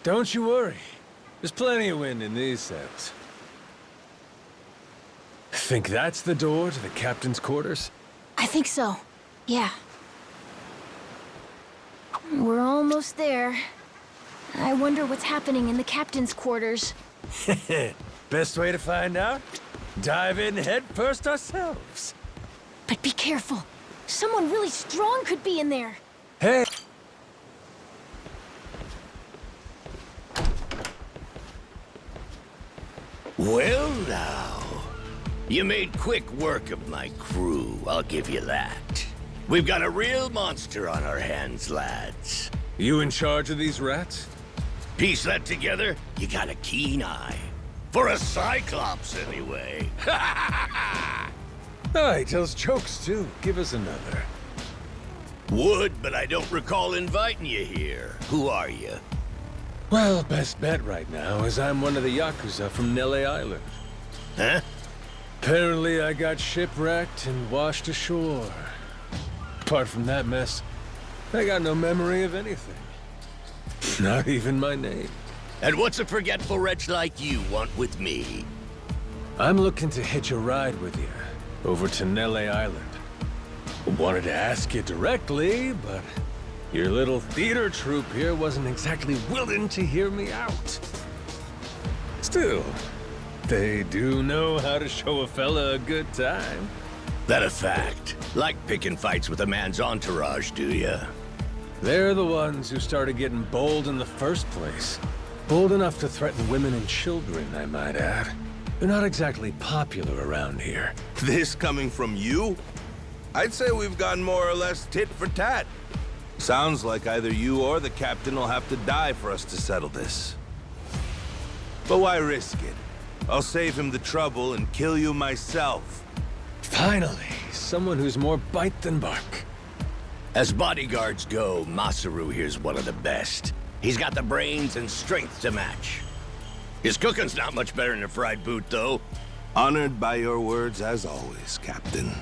Don't you worry. There's plenty of wind in these sails. Think that's the door to the captain's quarters? I think so. Yeah. We're almost there. I wonder what's happening in the captain's quarters. Best way to find out? Dive in head first ourselves. But be careful. Someone really strong could be in there. Hey! Well now, you made quick work of my crew, I'll give you that. We've got a real monster on our hands, lads. You in charge of these rats? Piece that together, you got a keen eye. For a Cyclops, anyway. Oh, he tells jokes, too. Give us another. Would, but I don't recall inviting you here. Who are you? Well, best bet right now is I'm one of the YAKUZA from Nele Island. Huh? Apparently I got shipwrecked and washed ashore. Apart from that mess, I got no memory of anything. Not even my name. And what's a forgetful wretch like you want with me? I'm looking to hitch a ride with you over to Nele Island. Wanted to ask you directly, but your little theater troupe here wasn't exactly willing to hear me out. Still, they do know how to show a fella a good time. That a fact? Like picking fights with a man's entourage, do ya? They're the ones who started getting bold in the first place. Bold enough to threaten women and children, I might add. They're not exactly popular around here. This coming from you? I'd say we've gone more or less tit for tat. Sounds like either you or the captain will have to die for us to settle this. But why risk it? I'll save him the trouble and kill you myself. Finally, someone who's more bite than bark. As bodyguards go, Masaru here's one of the best. He's got the brains and strength to match. His cooking's not much better than a fried boot, though. Honored by your words as always, Captain.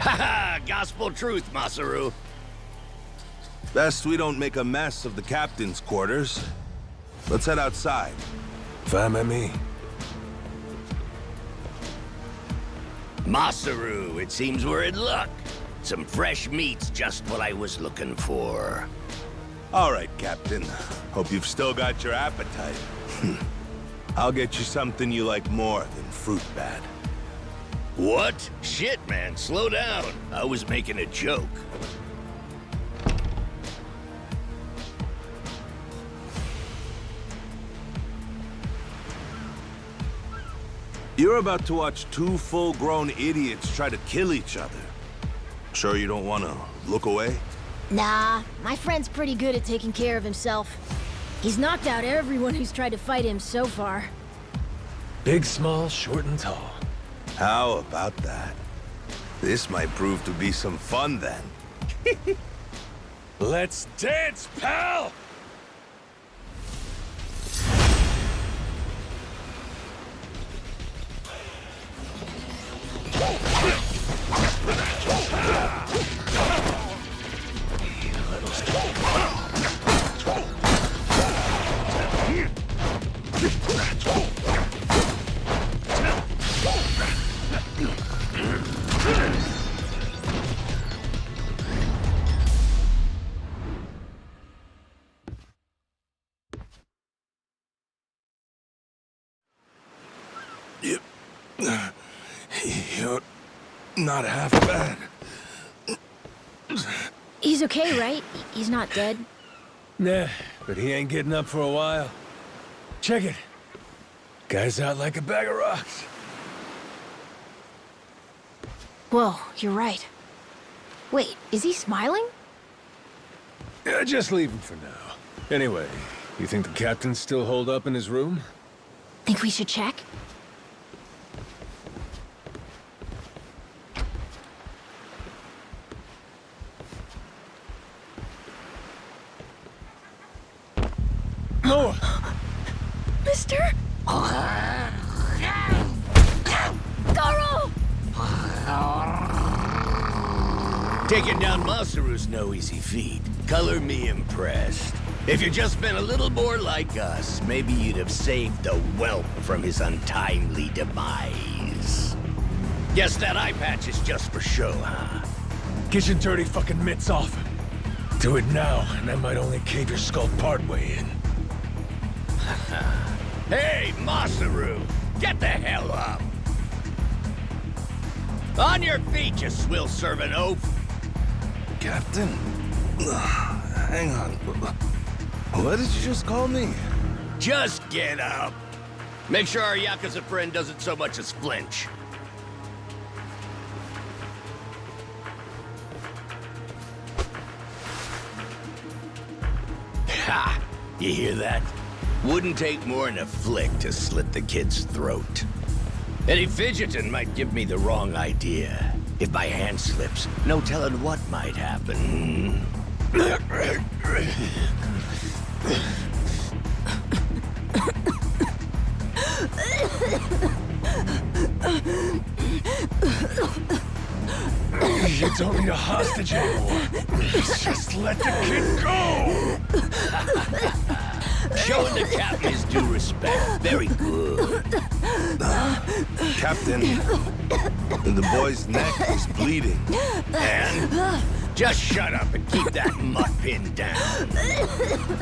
Haha, gospel truth, Masaru. Best we don't make a mess of the captain's quarters. Let's head outside. Fine by me. Masaru, it seems we're in luck. Some fresh meat's just what I was looking for. All right, Captain. Hope you've still got your appetite. I'll get you something you like more than fruit bat. What? Shit, man, slow down. I was making a joke. You're about to watch two full-grown idiots try to kill each other. Sure you don't want to look away? Nah, my friend's pretty good at taking care of himself. He's knocked out everyone who's tried to fight him so far. Big, small, short, and tall. How about that? This might prove to be some fun then. Let's dance, pal! You're not half bad. He's okay, right? He's not dead? Nah, but he ain't getting up for a while. Check it. Guy's out like a bag of rocks. Whoa, you're right. Wait, is he smiling? Yeah, just leave him for now. Anyway, you think the captain's still holed up in his room? Think we should check? No! Mister? Goro! Taking down Masaru's no easy feat. Color me impressed. If you'd just been a little more like us, maybe you'd have saved the whelp from his untimely demise. Guess that eye patch is just for show, huh? Get your dirty fucking mitts off him. Do it now, and I might only cave your skull partway in. Hey, Masaru! Get the hell up! On your feet, you swill-serving oaf! Captain? Hang on. What did you just call me? Just get up! Make sure our YAKUZA friend doesn't so much as flinch. Ha! You hear that? Wouldn't take more than a flick to slit the kid's throat. Any fidgeting might give me the wrong idea. If my hand slips, no telling what might happen. You don't need a hostage anymore. Just let the kid go! Showing the captain his due respect. Very good. Captain, the boy's neck is bleeding. And just shut up and keep that mutt pinned down.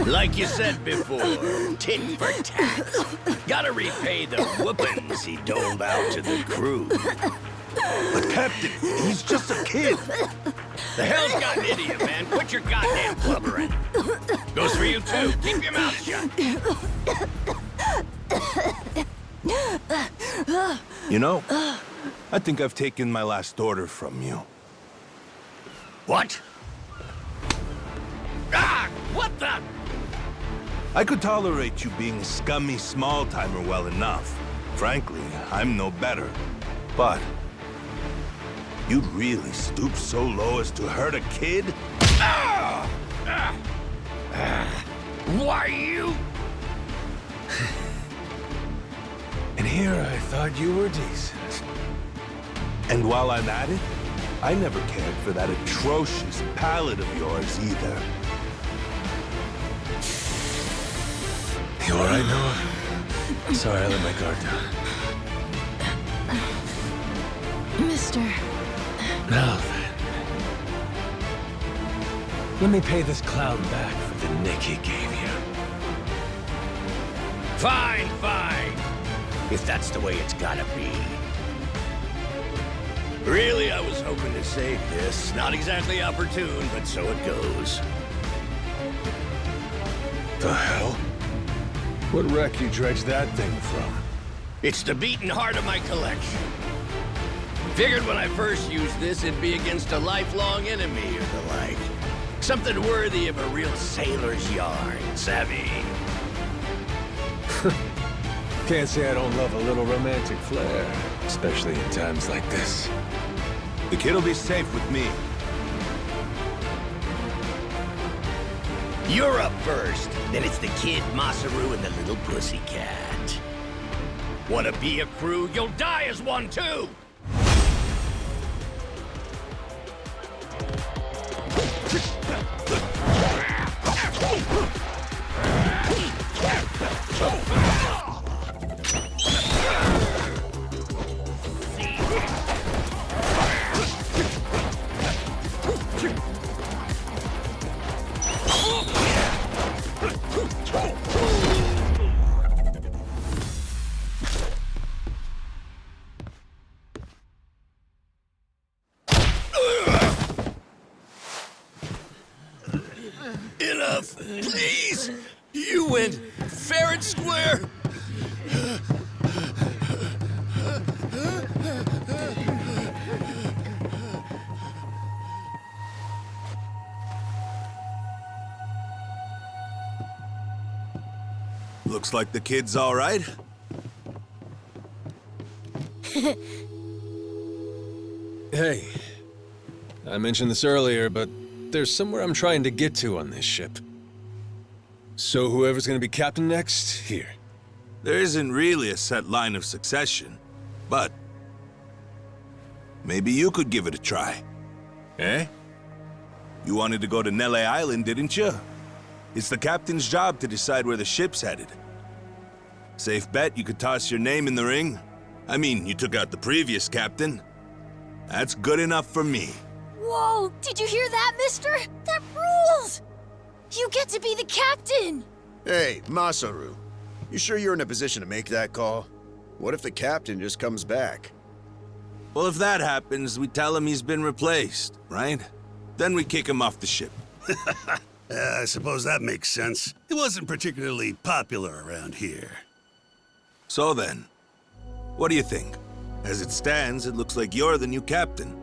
Like you said before, tit for tat. Gotta repay the whoopings he doled out to the crew. But Captain, he's just a kid. The hell's gotten into you, man? Quit your goddamn blubbering. Goes for you too. Keep your mouth shut. You know, I think I've taken my last order from you. What? Ah! What the? I could tolerate you being a scummy small-timer well enough. Frankly, I'm no better. But you'd really stoop so low as to hurt a kid? Why you? And here I thought you were decent. And while I'm at it, I never cared for that atrocious palate of yours either. You all right, Noah? Sorry, I let my guard down. Mister. Now then. Let me pay this clown back for the nick he gave you. Fine, fine. If that's the way it's gotta be. Really, I was hoping to save this. Not exactly opportune, but so it goes. The hell? What wreck you dredged that thing from? It's the beating heart of my collection. Figured when I first used this, it'd be against a lifelong enemy or the like. Something worthy of a real sailor's yarn, savvy? Can't say I don't love a little romantic flair, especially in times like this. The kid'll be safe with me. You're up first, then it's the kid, Masaru, and the little pussycat. Wanna be a crew? You'll die as one, too! Enough, please! You went fair and square! Looks like the kid's all right. Hey, I mentioned this earlier, but there's somewhere I'm trying to get to on this ship. So whoever's gonna be captain next, here. There isn't really a set line of succession, but maybe you could give it a try. Eh? You wanted to go to Nele Island, didn't you? It's the captain's job to decide where the ship's headed. Safe bet you could toss your name in the ring. I mean, you took out the previous captain. That's good enough for me. Whoa, did you hear that, mister? That rules! You get to be the captain! Hey, Masaru. You sure you're in a position to make that call? What if the captain just comes back? Well, if that happens, we tell him he's been replaced, right? Then we kick him off the ship. I suppose that makes sense. He wasn't particularly popular around here. So then, what do you think? As it stands, it looks like you're the new captain.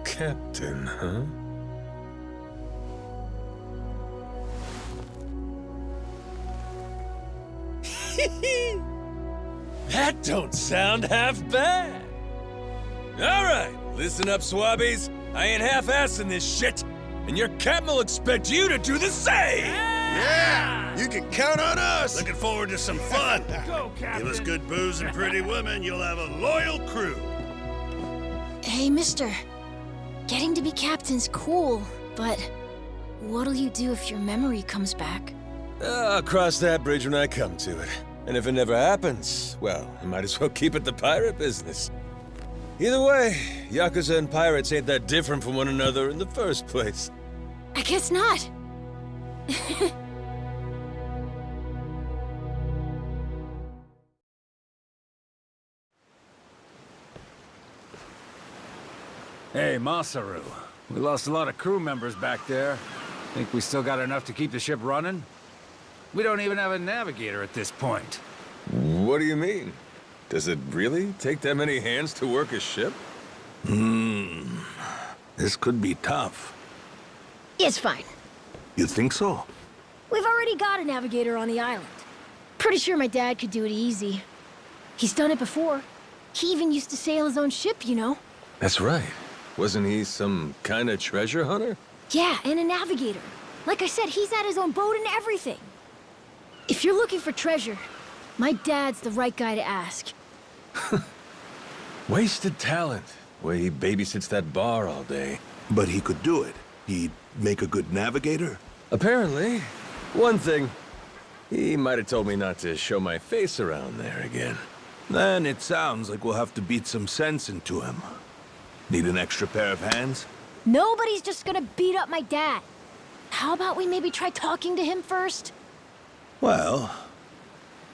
Captain, huh? That don't sound half bad. All right, listen up, swabbies. I ain't half-assing this shit, and your captain will expect you to do the same! Yeah! You can count on us! Looking forward to some fun. Go, Captain. Give us good booze and pretty women, you'll have a loyal crew. Hey, mister. Getting to be captain's cool, but what'll you do if your memory comes back? I'll cross that bridge when I come to it. And if it never happens, well, I might as well keep it the pirate business. Either way, Yakuza and pirates ain't that different from one another in the first place. I guess not. Hey, Masaru. We lost a lot of crew members back there. Think we still got enough to keep the ship running? We don't even have a navigator at this point. What do you mean? Does it really take that many hands to work a ship? This could be tough. It's fine. You think so? We've already got a navigator on the island. Pretty sure my dad could do it easy. He's done it before. He even used to sail his own ship, you know? That's right. Wasn't he some kind of treasure hunter? Yeah, and a navigator. Like I said, he's had his own boat and everything. If you're looking for treasure, my dad's the right guy to ask. Wasted talent. Way he babysits that bar all day. But he could do it. He'd make a good navigator. Apparently. One thing. He might have told me not to show my face around there again. Then it sounds like we'll have to beat some sense into him. Need an extra pair of hands? Nobody's just gonna beat up my dad. How about we maybe try talking to him first? Well,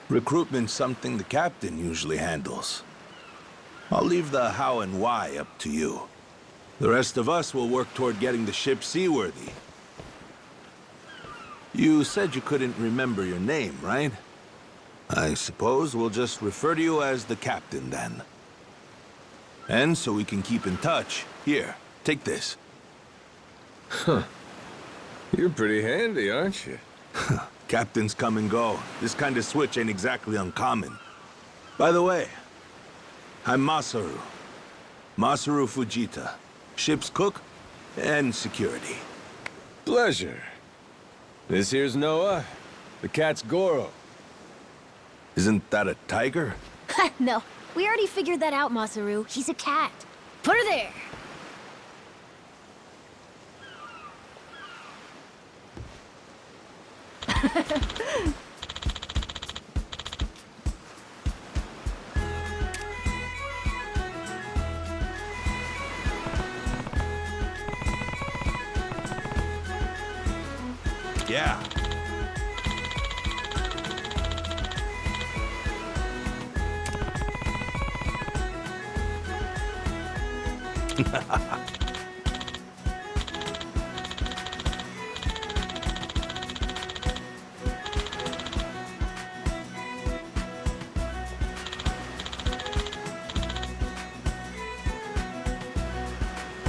recruitment's something the captain usually handles. I'll leave the how and why up to you. The rest of us will work toward getting the ship seaworthy. You said you couldn't remember your name, right? I suppose we'll just refer to you as the captain, then. And so we can keep in touch, here, take this. Huh. You're pretty handy, aren't you? Captains come and go. This kind of switch ain't exactly uncommon. By the way, I'm Masaru. Masaru Fujita. Ship's cook and security. Pleasure. This here's Noah. The cat's Goro. Isn't that a tiger? No, we already figured that out, Masaru. He's a cat. Put her there. Yeah.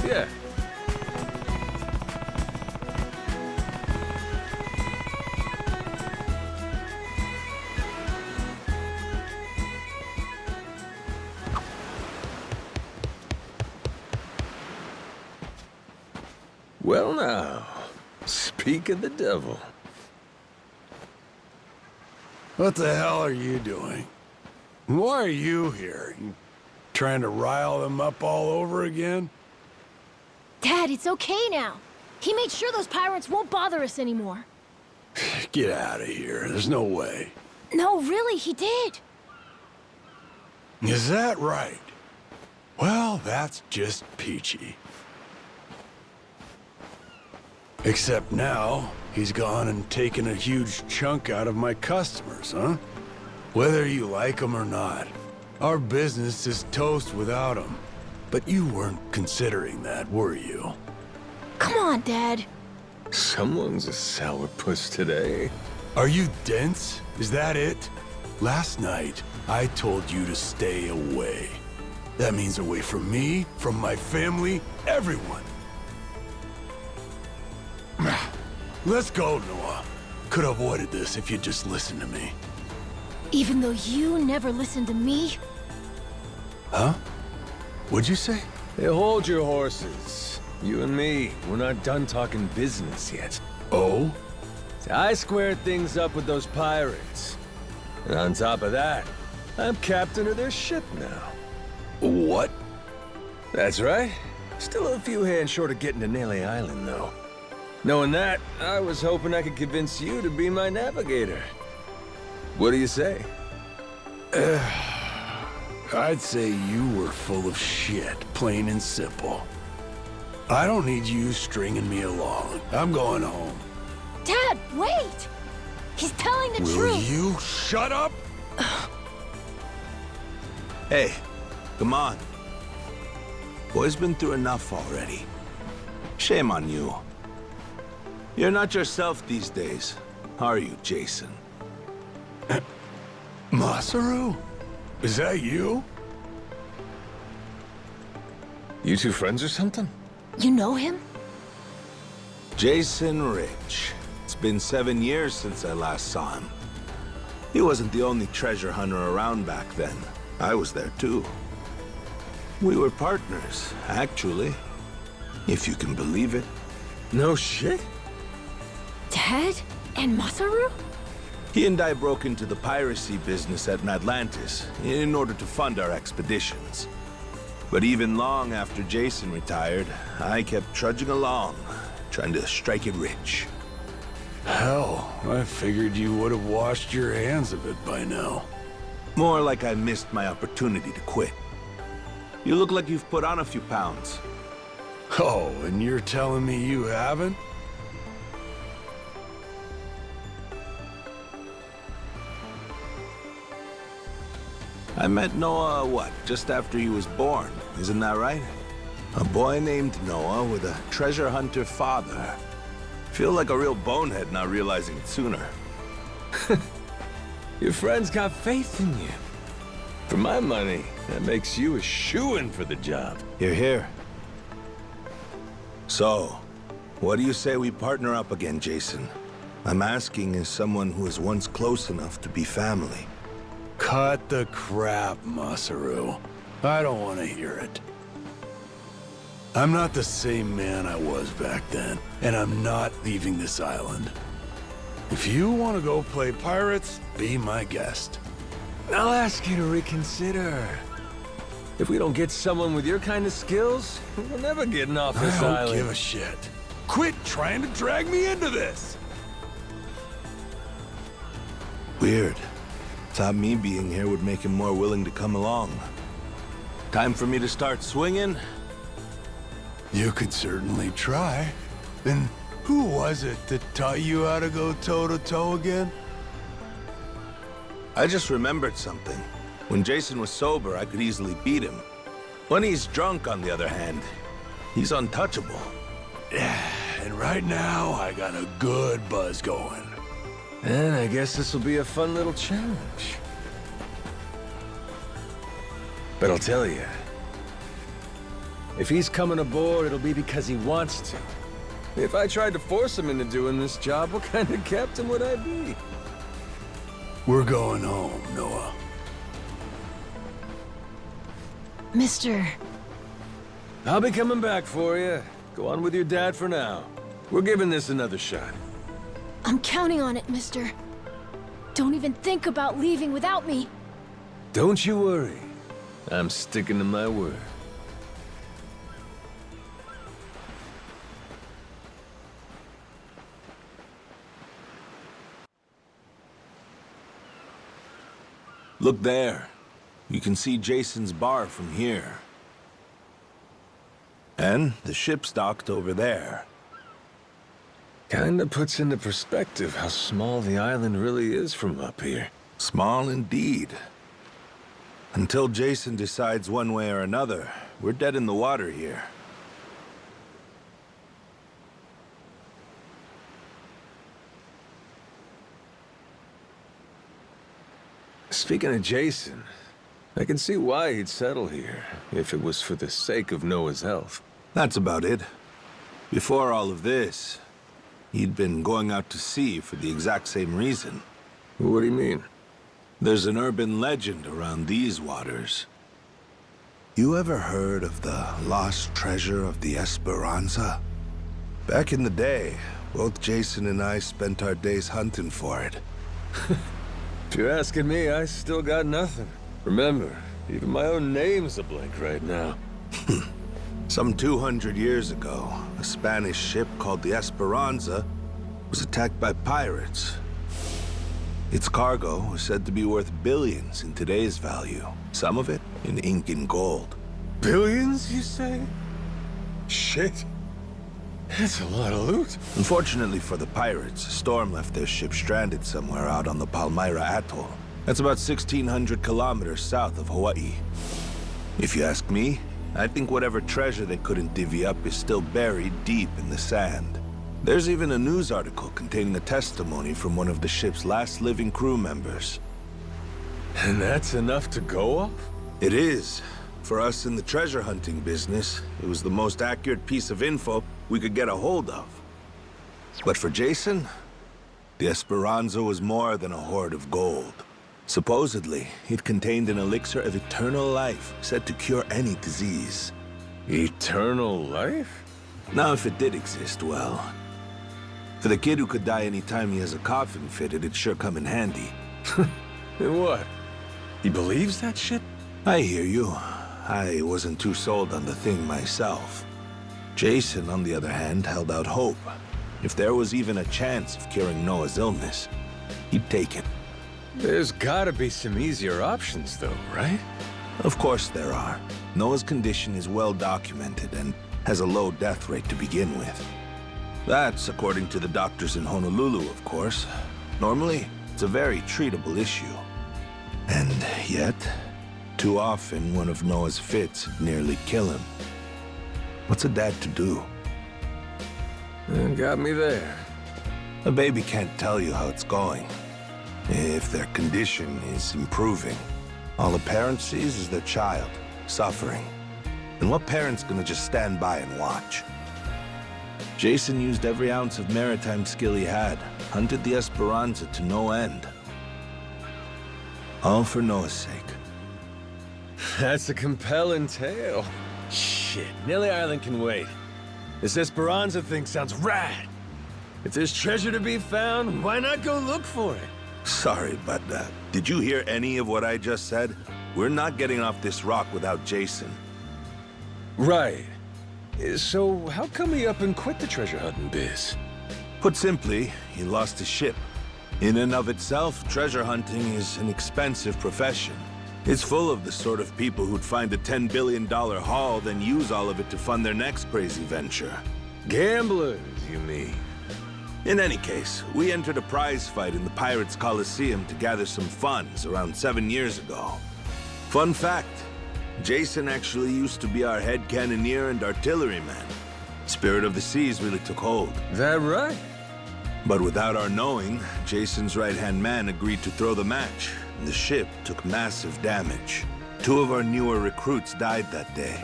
Yeah. Well now, speak of the devil. What the hell are you doing? Why are you here? You trying to rile them up all over again? Dad, it's okay now. He made sure those pirates won't bother us anymore. Get out of here. There's no way. No, really, he did. Is that right? Well, that's just peachy. Except now, he's gone and taken a huge chunk out of my customers, huh? Whether you like them or not, our business is toast without him. But you weren't considering that, were you? Come on, Dad. Someone's a sourpuss today. Are you dense? Is that it? Last night, I told you to stay away. That means away from me, from my family, everyone. Let's go, Noah. Could have avoided this if you'd just listened to me. Even though you never listened to me? Huh? What'd you say? Hey, hold your horses. You and me, we're not done talking business yet. Oh? See, I squared things up with those pirates. And on top of that, I'm captain of their ship now. What? That's right. Still a few hands short of getting to Nele Island, though. Knowing that, I was hoping I could convince you to be my navigator. What do you say? I'd say you were full of shit, plain and simple. I don't need you stringing me along. I'm going home. Dad, wait! He's telling the Will truth! you shut up? Hey, come on. Boy's been through enough already. Shame on you. You're not yourself these days, are you, Jason? Masaru? Is that you? You two friends or something? You know him? Jason Rich. It's been 7 years since I last saw him. He wasn't the only treasure hunter around back then. I was there too. We were partners, actually. If you can believe it. No shit? Dad? And Masaru? He and I broke into the piracy business at Atlantis in order to fund our expeditions. But even long after Jason retired, I kept trudging along, trying to strike it rich. Hell, I figured you would have washed your hands of it by now. More like I missed my opportunity to quit. You look like you've put on a few pounds. Oh, and you're telling me you haven't? I met Noah, what, just after he was born, isn't that right? A boy named Noah with a treasure hunter father. Feel like a real bonehead not realizing it sooner. Your friends got faith in you. For my money, that makes you a shoo-in for the job. You're here. So, what do you say we partner up again, Jason? I'm asking as someone who was once close enough to be family. Cut the crap, Masaru. I don't want to hear it. I'm not the same man I was back then, and I'm not leaving this island. If you want to go play pirates, be my guest. I'll ask you to reconsider. If we don't get someone with your kind of skills, we're never getting off this I don't island. give a shit. Quit trying to drag me into this! Weird. Thought me being here would make him more willing to come along. Time for me to start swinging? You could certainly try. And who was it that taught you how to go toe-to-toe again? I just remembered something. When Jason was sober, I could easily beat him. When he's drunk, on the other hand, he's untouchable. Yeah, and right now, I got a good buzz going. And I guess this will be a fun little challenge. But I'll tell you, if he's coming aboard, it'll be because he wants to. If I tried to force him into doing this job, what kind of captain would I be? We're going home, Noah. Mister... I'll be coming back for you. Go on with your dad for now. We're giving this another shot. I'm counting on it, mister. Don't even think about leaving without me. Don't you worry. I'm sticking to my word. Look there. You can see Jason's bar from here. And the ship's docked over there. Kinda puts into perspective how small the island really is from up here. Small indeed. Until Jason decides one way or another, we're dead in the water here. Speaking of Jason, I can see why he'd settle here, if it was for the sake of Noah's health. That's about it. Before all of this, he'd been going out to sea for the exact same reason. What do you mean? There's an urban legend around these waters. You ever heard of the lost treasure of the Esperanza? Back in the day, both Jason and I spent our days hunting for it. If you're asking me, I still got nothing. Remember, even my own name's a blank right now. Some 200 years ago, a Spanish ship called the Esperanza was attacked by pirates. Its cargo was said to be worth billions in today's value, some of it in ink and gold. Billions, you say? Shit. That's a lot of loot. Unfortunately for the pirates, a storm left their ship stranded somewhere out on the Palmyra Atoll. That's about 1,600 kilometers south of Hawaii. If you ask me, I think whatever treasure they couldn't divvy up is still buried deep in the sand. There's even a news article containing a testimony from one of the ship's last living crew members. And that's enough to go off? It is. For us in the treasure hunting business, it was the most accurate piece of info we could get a hold of. But for Jason, the Esperanza was more than a hoard of gold. Supposedly, it contained an elixir of eternal life, said to cure any disease. Eternal life? Now, if it did exist, well... For the kid who could die any time he has a coffin fitted, it'd sure come in handy. And what? He believes that shit? I hear you. I wasn't too sold on the thing myself. Jason, on the other hand, held out hope. If there was even a chance of curing Noah's illness, he'd take it. There's gotta be some easier options, though, right? Of course there are. Noah's condition is well documented and has a low death rate to begin with. That's according to the doctors in Honolulu, of course. Normally, it's a very treatable issue. And yet, too often one of Noah's fits nearly kill him. What's a dad to do? Got me there. A baby can't tell you how it's going. If their condition is improving, all a parent sees is their child suffering. And what parent's gonna just stand by and watch? Jason used every ounce of maritime skill he had, hunted the Esperanza to no end. All for Noah's sake. That's a compelling tale. Shit, Nelly Island can wait. This Esperanza thing sounds rad. If there's treasure to be found, why not go look for it? Sorry, but did you hear any of what I just said? We're not getting off this rock without Jason. Right. So how come he up and quit the treasure hunting biz? Put simply, he lost his ship. In and of itself, treasure hunting is an expensive profession. It's full of the sort of people who'd find a $10 billion haul, then use all of it to fund their next crazy venture. Gamblers, you mean? In any case, we entered a prize fight in the Pirates Coliseum to gather some funds around 7 years ago. Fun fact, Jason actually used to be our head cannoneer and artilleryman. Spirit of the Seas really took hold. That right? But without our knowing, Jason's right-hand man agreed to throw the match, and the ship took massive damage. 2 of our newer recruits died that day.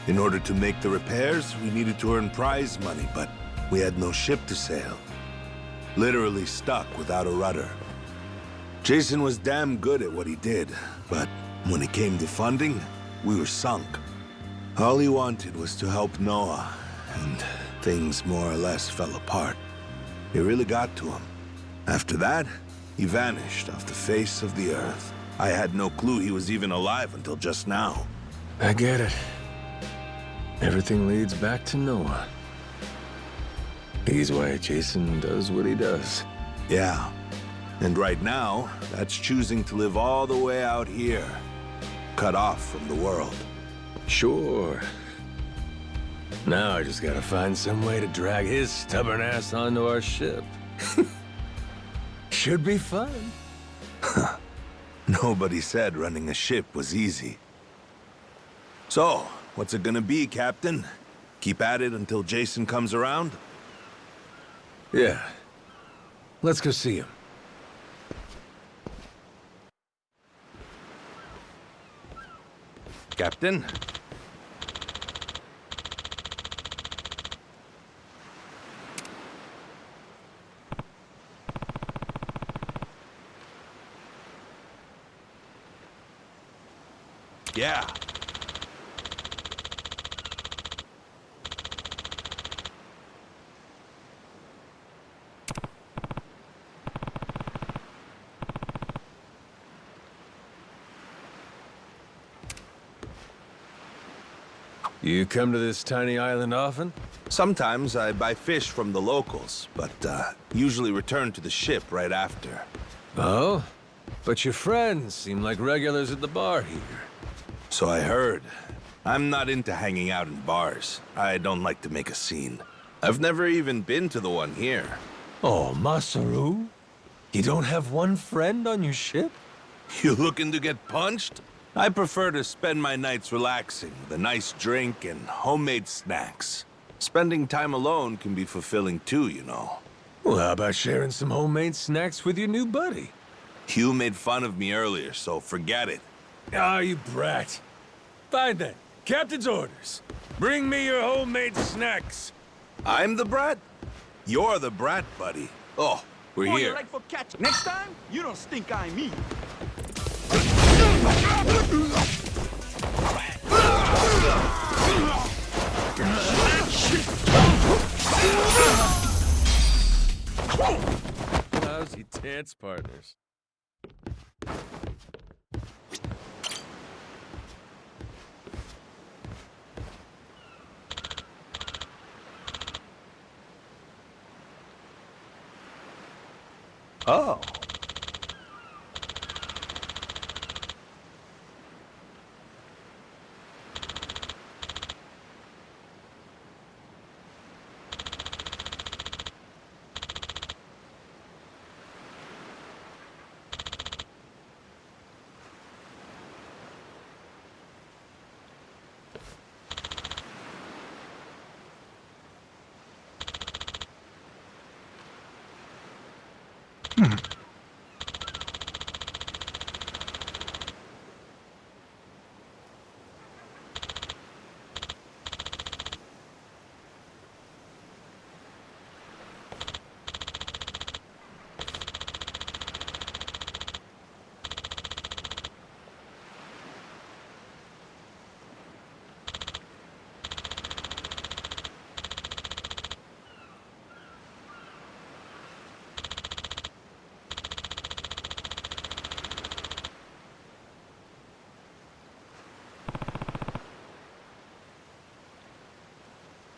In order to make the repairs, we needed to earn prize money, but we had no ship to sail. Literally stuck without a rudder. Jason was damn good at what he did, but when it came to funding, we were sunk. All he wanted was to help Noah, and things more or less fell apart. It really got to him. After that, he vanished off the face of the earth. I had no clue he was even alive until just now. I get it. Everything leads back to Noah. He's why Jason does what he does. Yeah. And right now, that's choosing to live all the way out here, cut off from the world. Sure. Now I just gotta find some way to drag his stubborn ass onto our ship. Should be fun. Nobody said running a ship was easy. So, what's it gonna be, Captain? Keep at it until Jason comes around? Yeah. Let's go see him. Captain? Yeah. You come to this tiny island often? Sometimes I buy fish from the locals, but usually return to the ship right after. Oh? But your friends seem like regulars at the bar here. So I heard. I'm not into hanging out in bars. I don't like to make a scene. I've never even been to the one here. Oh, Masaru? You don't have one friend on your ship? You looking to get punched? I prefer to spend my nights relaxing with a nice drink and homemade snacks. Spending time alone can be fulfilling too, you know. Well, how about sharing some homemade snacks with your new buddy? You made fun of me earlier, so forget it. Ah, you brat. Fine then. Captain's orders. Bring me your homemade snacks. I'm the brat? You're the brat, buddy. Oh, we're Boy, here. you like for catch. Next time, you don't stink eye me. Lousy dance partners. Oh.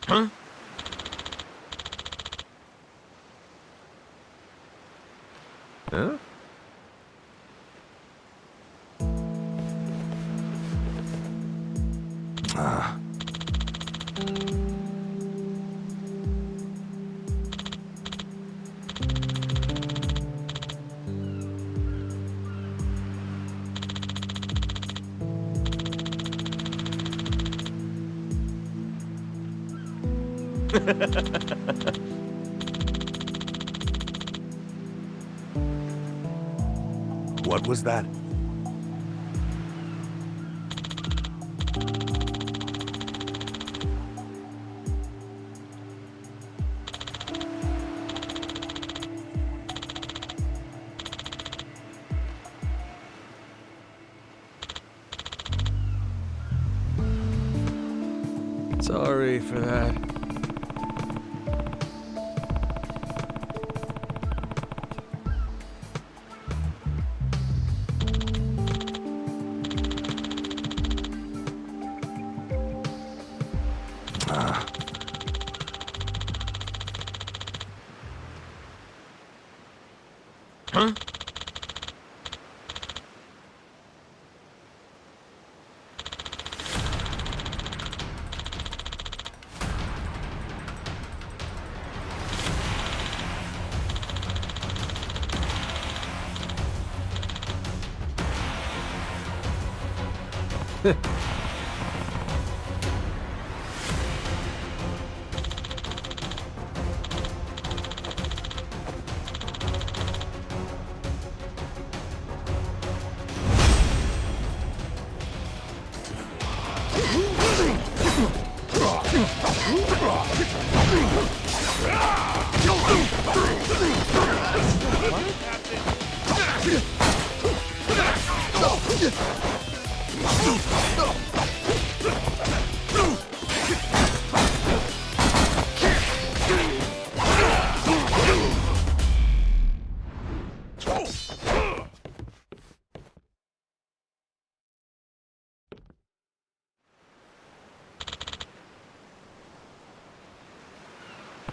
Huh? Huh? Ah. What was that? Sorry for that. Huh?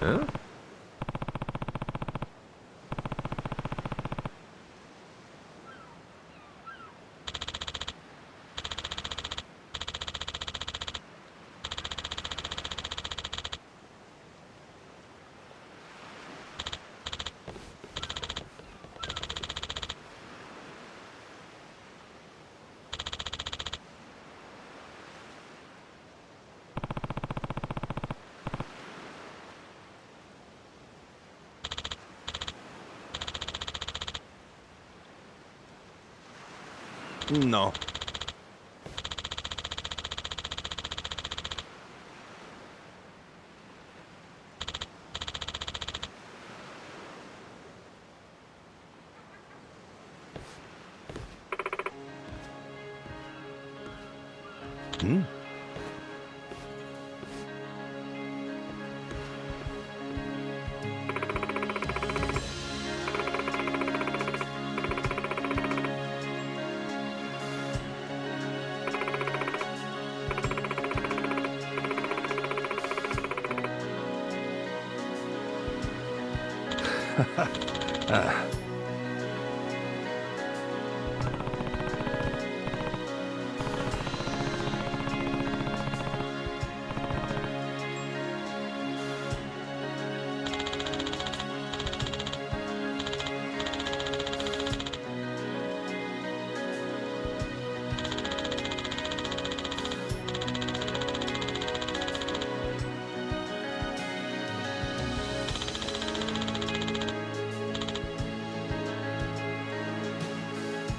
Huh? No. Hmm?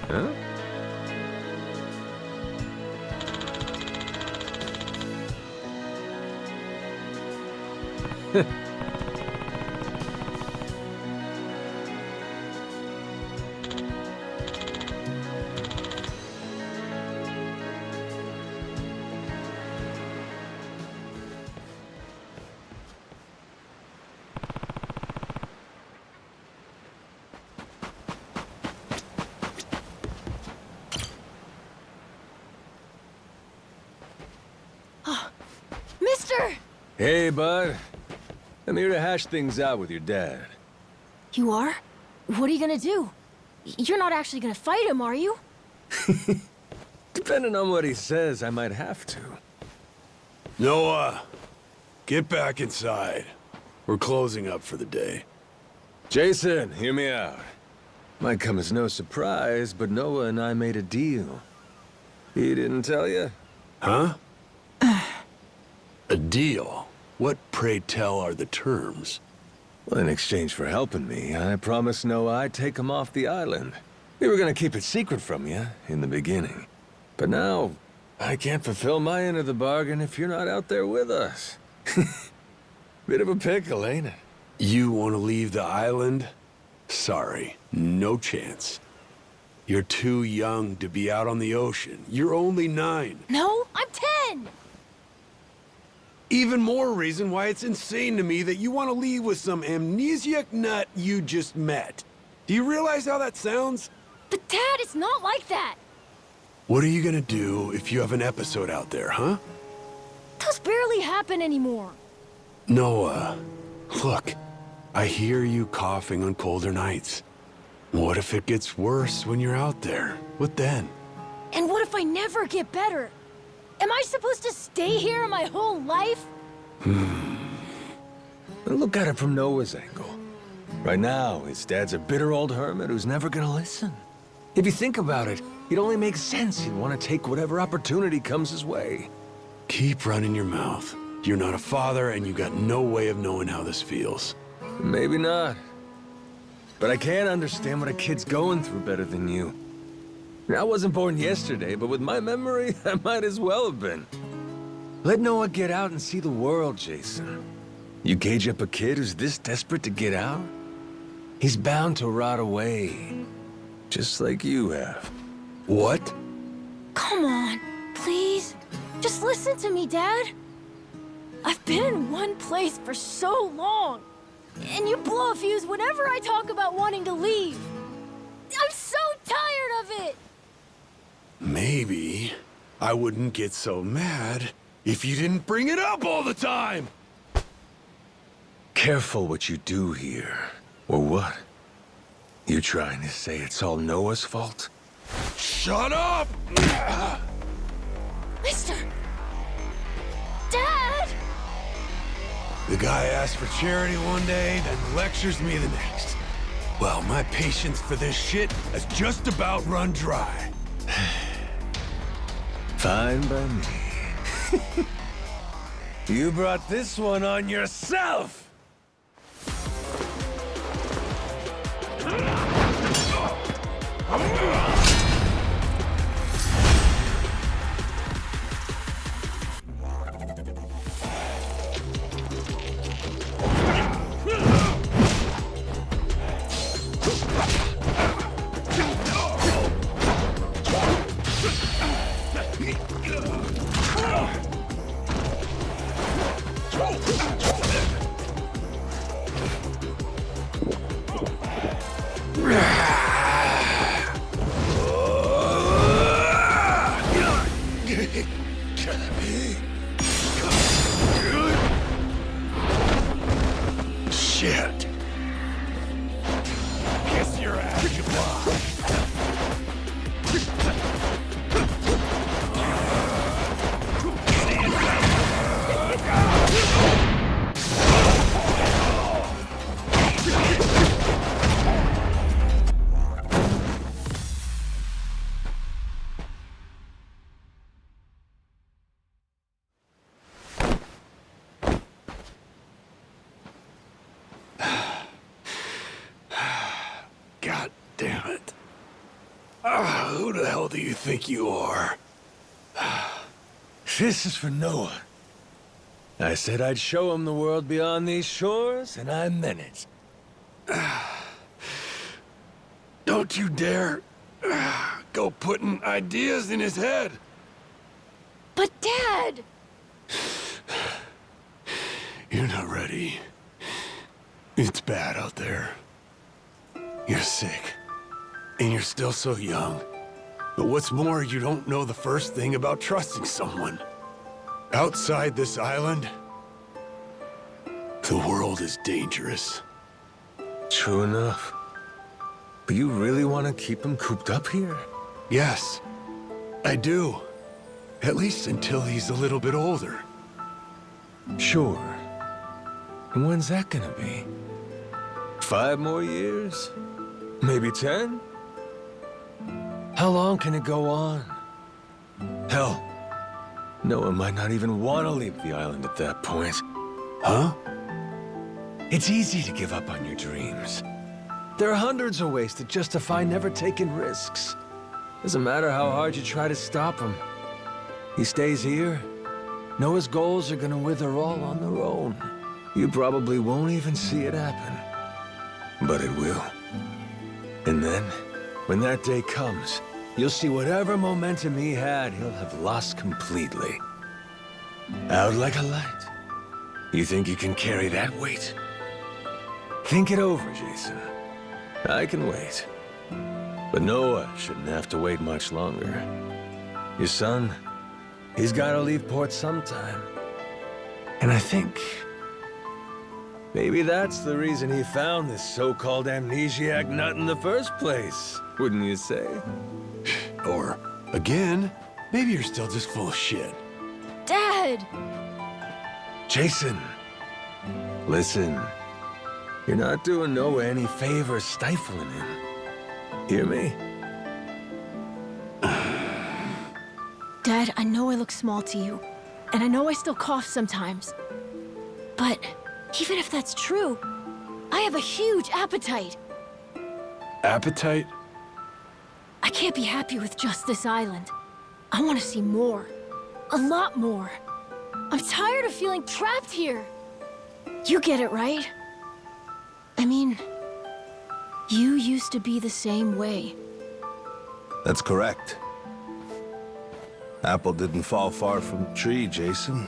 Huh? Mister! Hey, bud. I'm here to hash things out with your dad. You are? What are you gonna do? You're not actually gonna fight him, are you? Depending on what he says, I might have to. Noah, get back inside. We're closing up for the day. Jason, hear me out. Might come as no surprise, but Noah and I made a deal. He didn't tell you? Huh? A deal? What, pray tell, are the terms? Well, in exchange for helping me, I promised Noah I'd take him off the island. We were gonna keep it secret from you in the beginning. But now, I can't fulfill my end of the bargain if you're not out there with us. Bit of a pickle, ain't it? You want to leave the island? Sorry, no chance. You're too young to be out on the ocean. You're only 9. No, I'm 10! Even more reason why it's insane to me that you want to leave with some amnesiac nut you just met. Do you realize how that sounds? But Dad, it's not like that! What are you gonna do if you have an episode out there, huh? Those barely happen anymore. Noah, look, I hear you coughing on colder nights. What if it gets worse when you're out there? What then? And what if I never get better? Am I supposed to stay here my whole life? Look at it from Noah's angle. Right now, his dad's a bitter old hermit who's never gonna listen. If you think about it, it only makes sense he'd want to take whatever opportunity comes his way. Keep running your mouth. You're not a father, and you got no way of knowing how this feels. Maybe not. But I can't understand what a kid's going through better than you. I wasn't born yesterday, but with my memory, I might as well have been. Let Noah get out and see the world, Jason. You cage up a kid who's this desperate to get out? He's bound to rot away. Just like you have. What? Come on, please. Just listen to me, Dad. I've been in one place for so long. And you blow a fuse whenever I talk about wanting to leave. I'm so tired of it! Maybe I wouldn't get so mad if you didn't bring it up all the time! careful what you do here. Or what? You trying to say it's all Noah's fault? Shut up! Mister! Dad! The guy asked for charity one day, then lectures me the next. Well, my patience for this shit has just about run dry. Fine by me. You brought this one on yourself! Shit. Kiss your ass, you block. God damn it. Who the hell do you think you are? This is for Noah. I said I'd show him the world beyond these shores, and I meant it. Don't you dare go putting ideas in his head. But Dad! You're not ready. It's bad out there. You're sick. And you're still so young. But what's more, you don't know the first thing about trusting someone. Outside this island, the world is dangerous. True enough. But you really want to keep him cooped up here? Yes, I do. At least until he's a little bit older. Sure. And when's that gonna be? 5 more years? Maybe 10? How long can it go on? Hell, Noah might not even want to leave the island at that point. Huh? It's easy to give up on your dreams. There are hundreds of ways to justify never taking risks. Doesn't matter how hard you try to stop him. He stays here, Noah's goals are gonna wither all on their own. You probably won't even see it happen. But it will. And then, when that day comes, you'll see whatever momentum he had, he'll have lost completely. Out like a light. You think you can carry that weight? Think it over, Jason. I can wait. But Noah shouldn't have to wait much longer. Your son, he's gotta leave port sometime. And I think maybe that's the reason he found this so-called amnesiac nut in the first place, wouldn't you say? Or, again, maybe you're still just full of shit. Dad! Jason, listen. You're not doing Noah any favors stifling him. Hear me? Dad, I know I look small to you, and I know I still cough sometimes. But even if that's true, I have a huge appetite. Appetite? I can't be happy with just this island. I want to see more. A lot more. I'm tired of feeling trapped here. You get it, right? I mean, you used to be the same way. That's correct. Apple didn't fall far from the tree, Jason.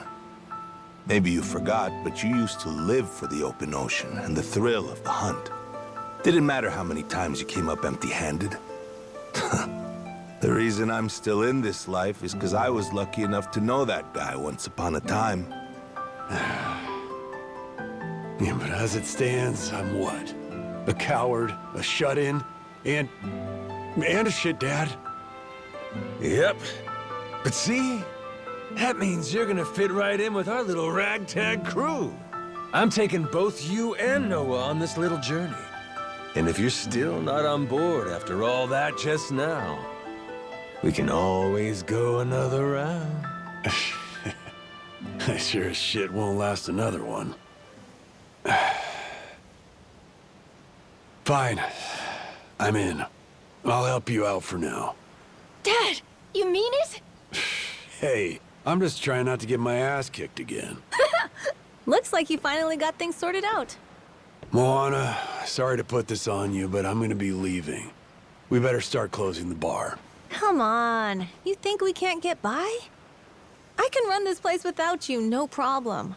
Maybe you forgot, but you used to live for the open ocean and the thrill of the hunt. Didn't matter how many times you came up empty-handed. The reason I'm still in this life is because I was lucky enough to know that guy once upon a time. Yeah, but as it stands, I'm what? A coward, a shut-in, and a shit dad? Yep. But see? That means you're gonna fit right in with our little ragtag crew. I'm taking both you and Noah on this little journey. And if you're still not on board after all that just now, we can always go another round. I sure as shit won't last another one. Fine. I'm in. I'll help you out for now. Dad, you mean it? Hey, I'm just trying not to get my ass kicked again. Looks like you finally got things sorted out. Moana, sorry to put this on you, but I'm gonna be leaving. We better start closing the bar. Come on. You think we can't get by? I can run this place without you, no problem.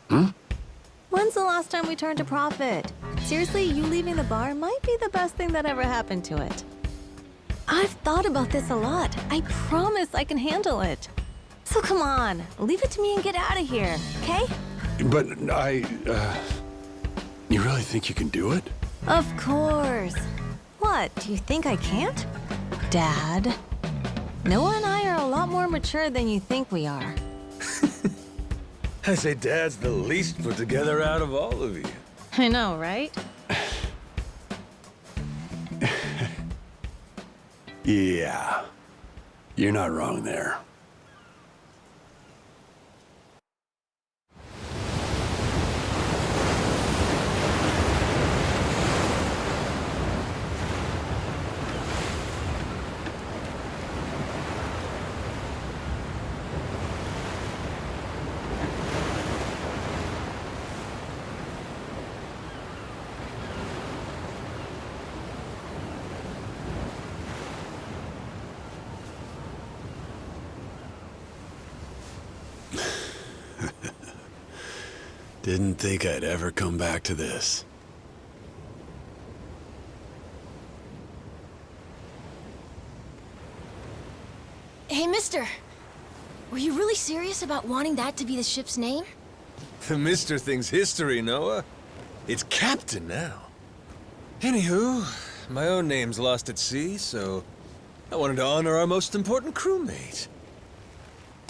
When's the last time we turned a profit? Seriously, you leaving the bar might be the best thing that ever happened to it. I've thought about this a lot. I promise I can handle it. So come on, leave it to me and get out of here, okay? But you really think you can do it? Of course. What, do you think I can't? Dad, Noah and I are a lot more mature than you think we are. I say Dad's the least put together out of all of you. I know, right? Yeah. You're not wrong there. Didn't think I'd ever come back to this. Hey, mister. Were you really serious about wanting that to be the ship's name? The Mister thing's history, Noah. It's Captain now. Anywho, my own name's lost at sea, so I wanted to honor our most important crewmate.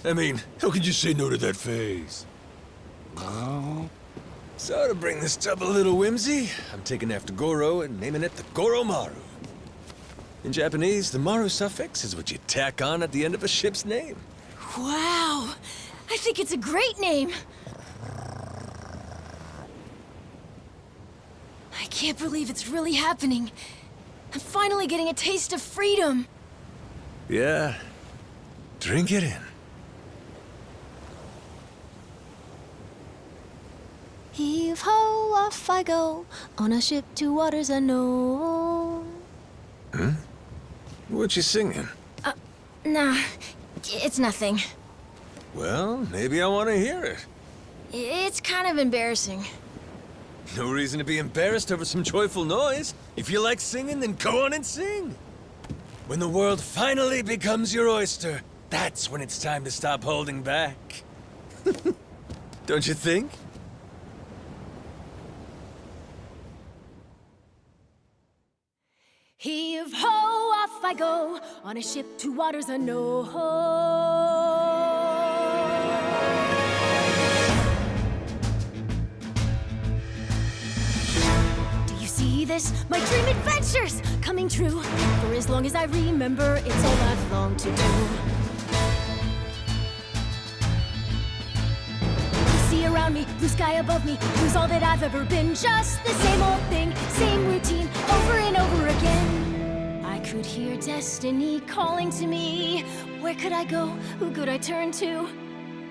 I mean, how could you say no to that phase? Oh. So to bring this tub a little whimsy, I'm taking after Goro and naming it the Goro Maru. In Japanese, the Maru suffix is what you tack on at the end of a ship's name. Wow! I think it's a great name! I can't believe it's really happening. I'm finally getting a taste of freedom. Yeah. Drink it in. Heave ho, off I go, on a ship to waters unknown. Huh? What you singing? Nah, it's nothing. Well, maybe I want to hear it. It's kind of embarrassing. No reason to be embarrassed over some joyful noise. If you like singing, then go on and sing. When the world finally becomes your oyster, that's when it's time to stop holding back. Don't you think? Heave ho, off I go, on a ship to waters unknown. Do you see this? My dream adventures coming true. For as long as I remember, it's all I've longed to do. Sea around me, blue sky above me, lose all that I've ever been. Just the same old thing, same routine, over and over again. I could hear destiny calling to me. Where could I go? Who could I turn to?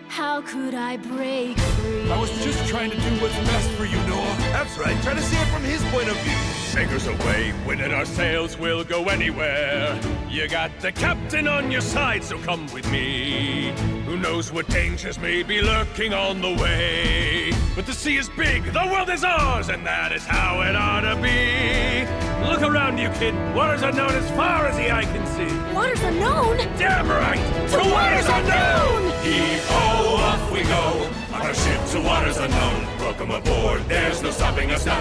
How could I break free? I was just trying to do what's best for you, Noah. That's right, try to see it from his point of view. Anchors away, winning our sails, we'll go anywhere. You got the captain on your side, so come with me. Who knows what dangers may be lurking on the way. But the sea is big, the world is ours, and that is how it ought to be. Look around you, kid. Waters unknown as far as the eye can see. Waters unknown? Damn right! To waters unknown! Heave ho, off we go. On our ship to waters unknown. Welcome aboard, there's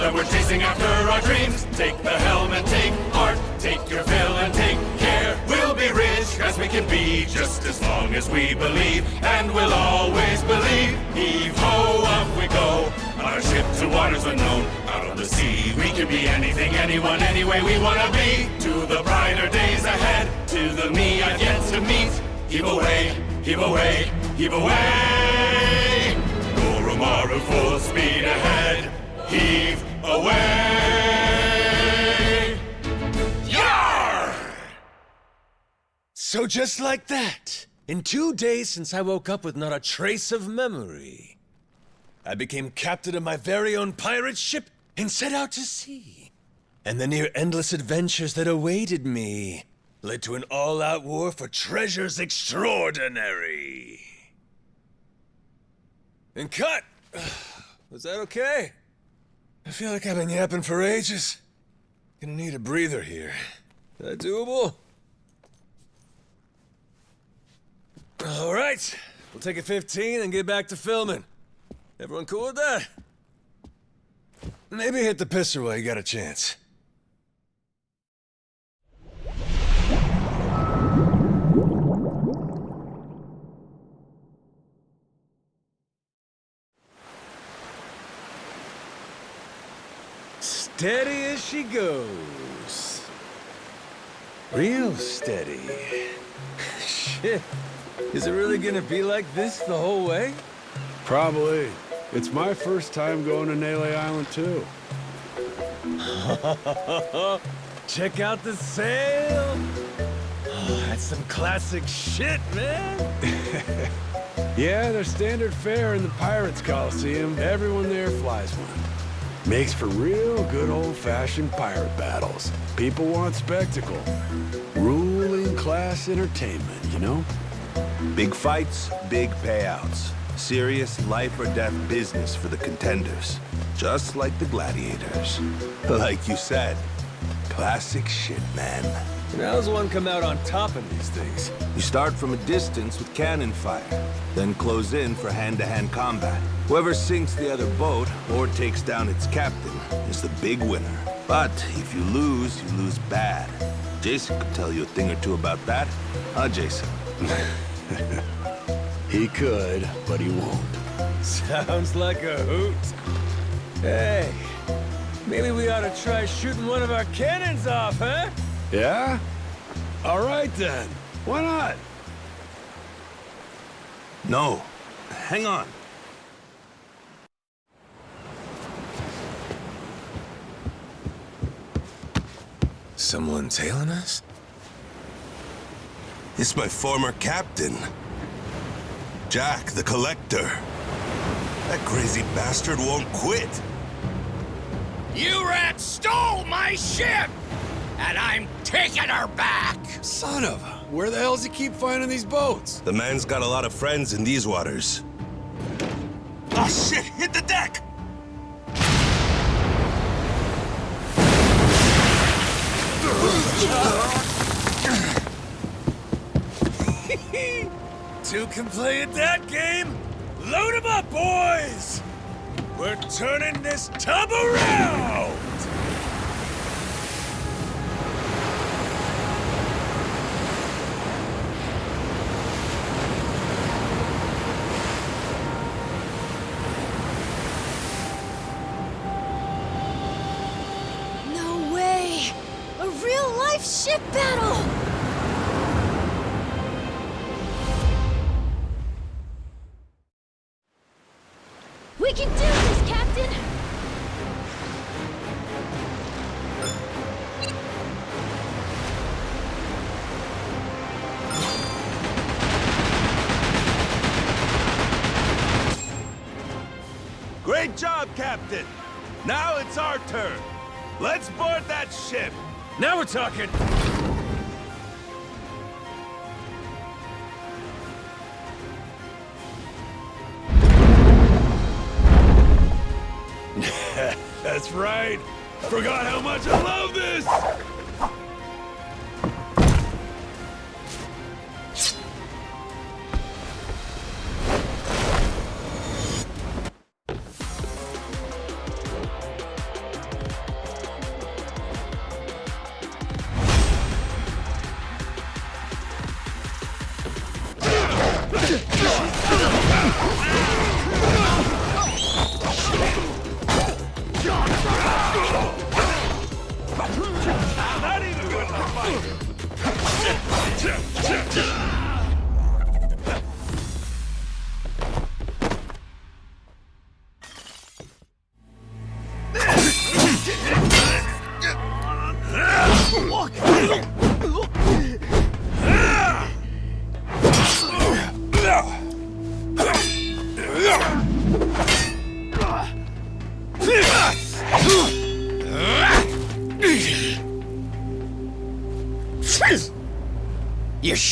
that we're chasing after our dreams. Take the helm and take heart, take your fill and take care. We'll be rich as we can be, just as long as we believe, and we'll always believe. Heave ho, up we go, on our ship to waters unknown. Out on the sea, we can be anything, anyone, any way we wanna be. To the brighter days ahead, to the me I've yet to meet. Heave away, heave away, heave away. Goro Maru, full speed ahead. Heave away. Yar! So just like that, in 2 days since I woke up with not a trace of memory, I became captain of my very own pirate ship and set out to sea. And the near endless adventures that awaited me led to an all-out war for treasures extraordinary. And cut! Was that okay? I feel like I've been yapping for ages. Gonna need a breather here. Is that doable? All right, we'll take a 15 and get back to filming. Everyone cool with that? Maybe hit the pisser while you got a chance. Steady as she goes. Real steady. Shit. Is it really gonna be like this the whole way? Probably. It's my first time going to Nele Island, too. Check out the sail! Oh, that's some classic shit, man! Yeah, their standard fare in the Pirates Coliseum. Everyone there flies one. Makes for real good old-fashioned pirate battles. People want spectacle. Ruling class entertainment, you know? Big fights, big payouts. Serious life or death business for the contenders. Just like the gladiators. Like you said, classic shit, man. And how's one come out on top of these things? You start from a distance with cannon fire, then close in for hand-to-hand combat. Whoever sinks the other boat or takes down its captain is the big winner. But if you lose bad. Jason could tell you a thing or two about that. Huh, Jason? He could, but he won't. Sounds like a hoot. Hey, maybe we ought to try shooting one of our cannons off, huh? Yeah? All right, then. Why not? No. Hang on. Someone tailing us? It's my former captain. Jack, the Collector. That crazy bastard won't quit. You rats stole my ship! And I'm taking her back! Son of a... Where the hell does he keep finding these boats? The man's got a lot of friends in these waters. Oh shit! Hit the deck! Two can play at that game? Load 'em up, boys! We're turning this tub around! No way! A real-life ship battle! We can do this, Captain! Great job, Captain! Now it's our turn. Let's board that ship! Now we're talking! That's right. Forgot how much I love this!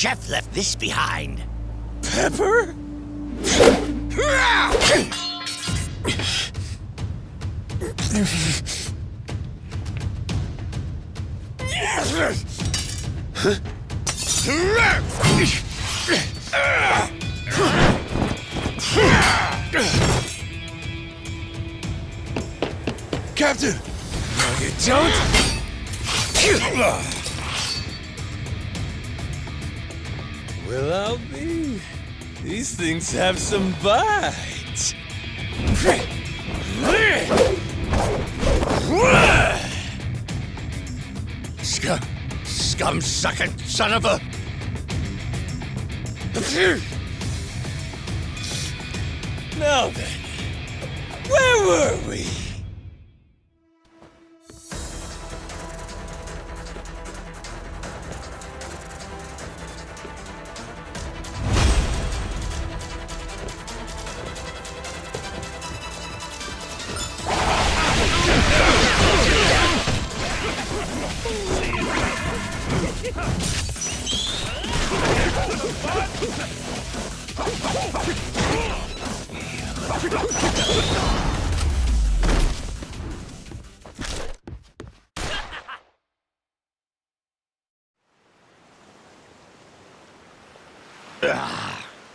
chef left this behind. Pepper? Captain! No, you don't! Well, I'll be. These things have some bite. Scum-sucking son of a... Now then, where were we?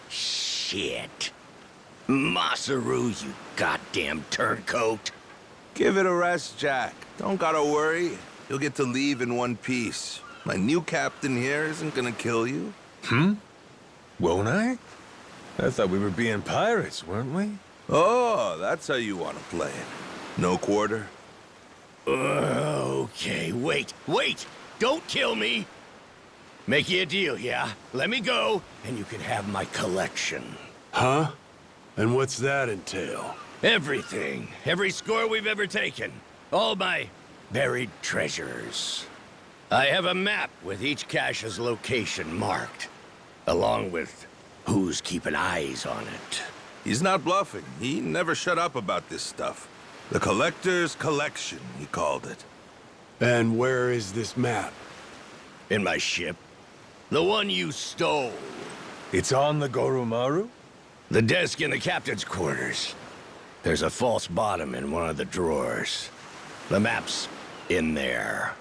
Shit. Masaru, you goddamn turncoat. Give it a rest, Jack. Don't gotta worry. You'll get to leave in one piece. My new captain here isn't gonna kill you. Won't I? I thought we were being pirates, weren't we? Oh, that's how you want to play it. No quarter? Okay, wait. Don't kill me. Make you a deal, yeah? Let me go, and you can have my collection. Huh? And what's that entail? Everything. Every score we've ever taken. All my buried treasures. I have a map with each cache's location marked, along with who's keeping eyes on it. He's not bluffing. He never shut up about this stuff. The Collector's Collection, he called it. And where is this map? In my ship. The one you stole. It's on the Goromaru? The desk in the captain's quarters. There's a false bottom in one of the drawers. The map's in there.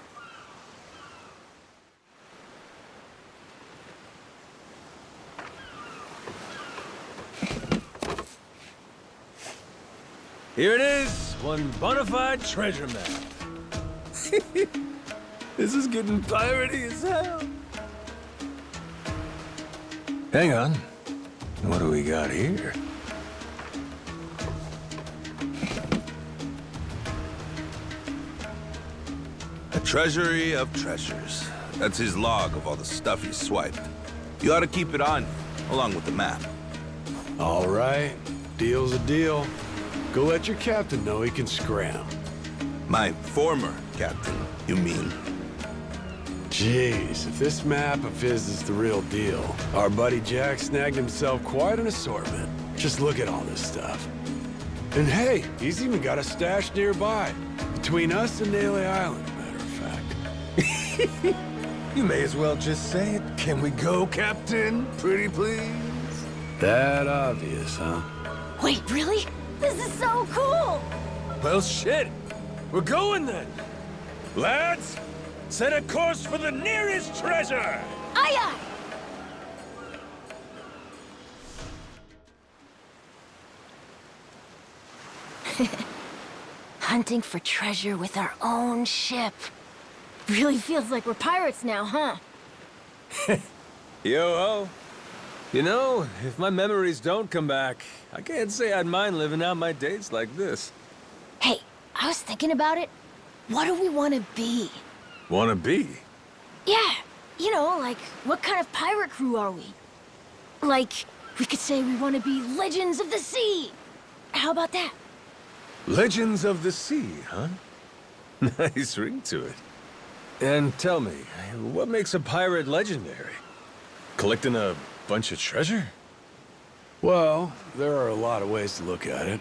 Here it is, one bona fide treasure map. This is getting piratey as hell. Hang on. What do we got here? A treasury of treasures. That's his log of all the stuff he swiped. You ought to keep it on you, along with the map. All right. Deal's a deal. Go let your captain know he can scram. My former captain, you mean? Jeez, if this map of his is the real deal, our buddy Jack snagged himself quite an assortment. Just look at all this stuff. And hey, he's even got a stash nearby. Between us and Nele Island, matter of fact. You may as well just say it. Can we go, Captain? Pretty please? That obvious, huh? Wait, really? This is so cool! Well, shit. We're going then. Lads, set a course for the nearest treasure! Aye, aye! Hunting for treasure with our own ship. Really feels like we're pirates now, huh? Yo-ho. You know, if my memories don't come back, I can't say I'd mind living out my days like this. Hey, I was thinking about it. What do we want to be? Wanna be? Yeah, you know, like, what kind of pirate crew are we? Like, we could say we want to be Legends of the Sea. How about that? Legends of the Sea, huh? Nice ring to it. And tell me, what makes a pirate legendary? Collecting a bunch of treasure? Well, there are a lot of ways to look at it.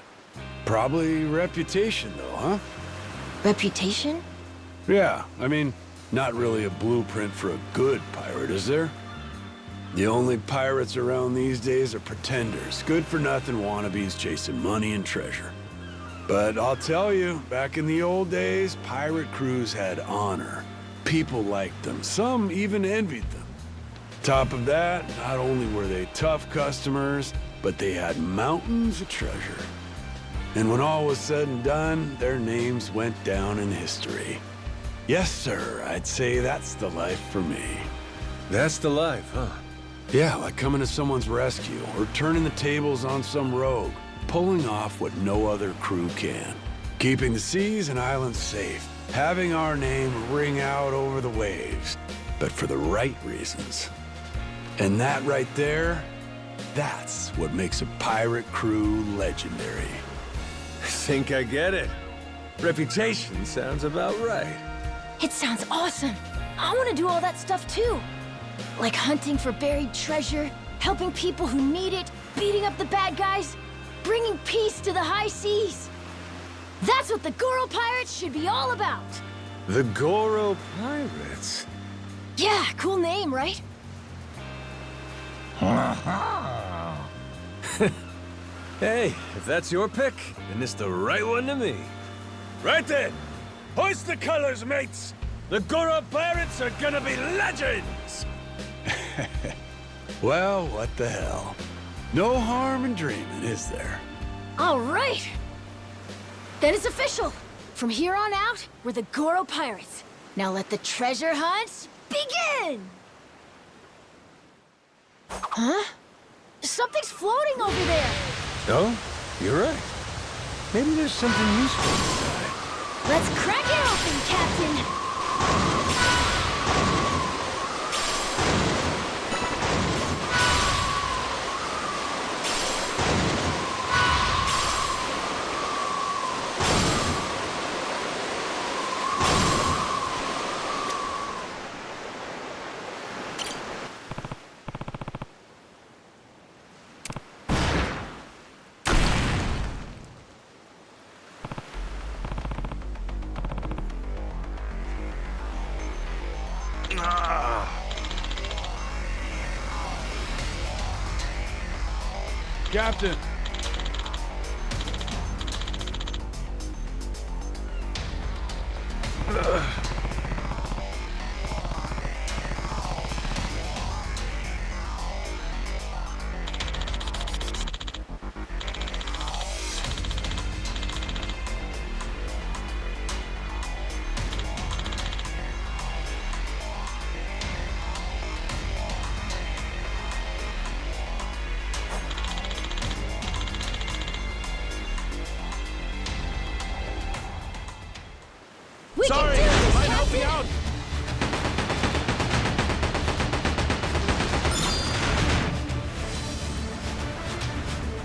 Probably reputation, though, huh? Reputation? Yeah, I mean, not really a blueprint for a good pirate, is there? The only pirates around these days are pretenders, good-for-nothing wannabes chasing money and treasure. But I'll tell you, back in the old days, pirate crews had honor. People liked them. Some even envied them. Top of that, not only were they tough customers, but they had mountains of treasure. And when all was said and done, their names went down in history. Yes, sir, I'd say that's the life for me. That's the life, huh? Yeah, like coming to someone's rescue, or turning the tables on some rogue, pulling off what no other crew can. Keeping the seas and islands safe, having our name ring out over the waves, but for the right reasons. And that right there, that's what makes a pirate crew legendary. I think I get it. Reputation sounds about right. It sounds awesome. I want to do all that stuff too. Like hunting for buried treasure, helping people who need it, beating up the bad guys, bringing peace to the high seas. That's what the Goro Pirates should be all about. The Goro Pirates? Yeah, cool name, right? Hey, if that's your pick, then it's the right one to me. Right then! Hoist the colors, mates! The Goro Pirates are gonna be legends! Well, what the hell? No harm in dreaming, is there? All right. Then it's official. From here on out, we're the Goro Pirates. Now let the treasure hunt begin! Huh? Something's floating over there. Oh, you're right. Maybe there's something useful inside. Let's crack it open, Captain! Captain! Sorry, might help me out!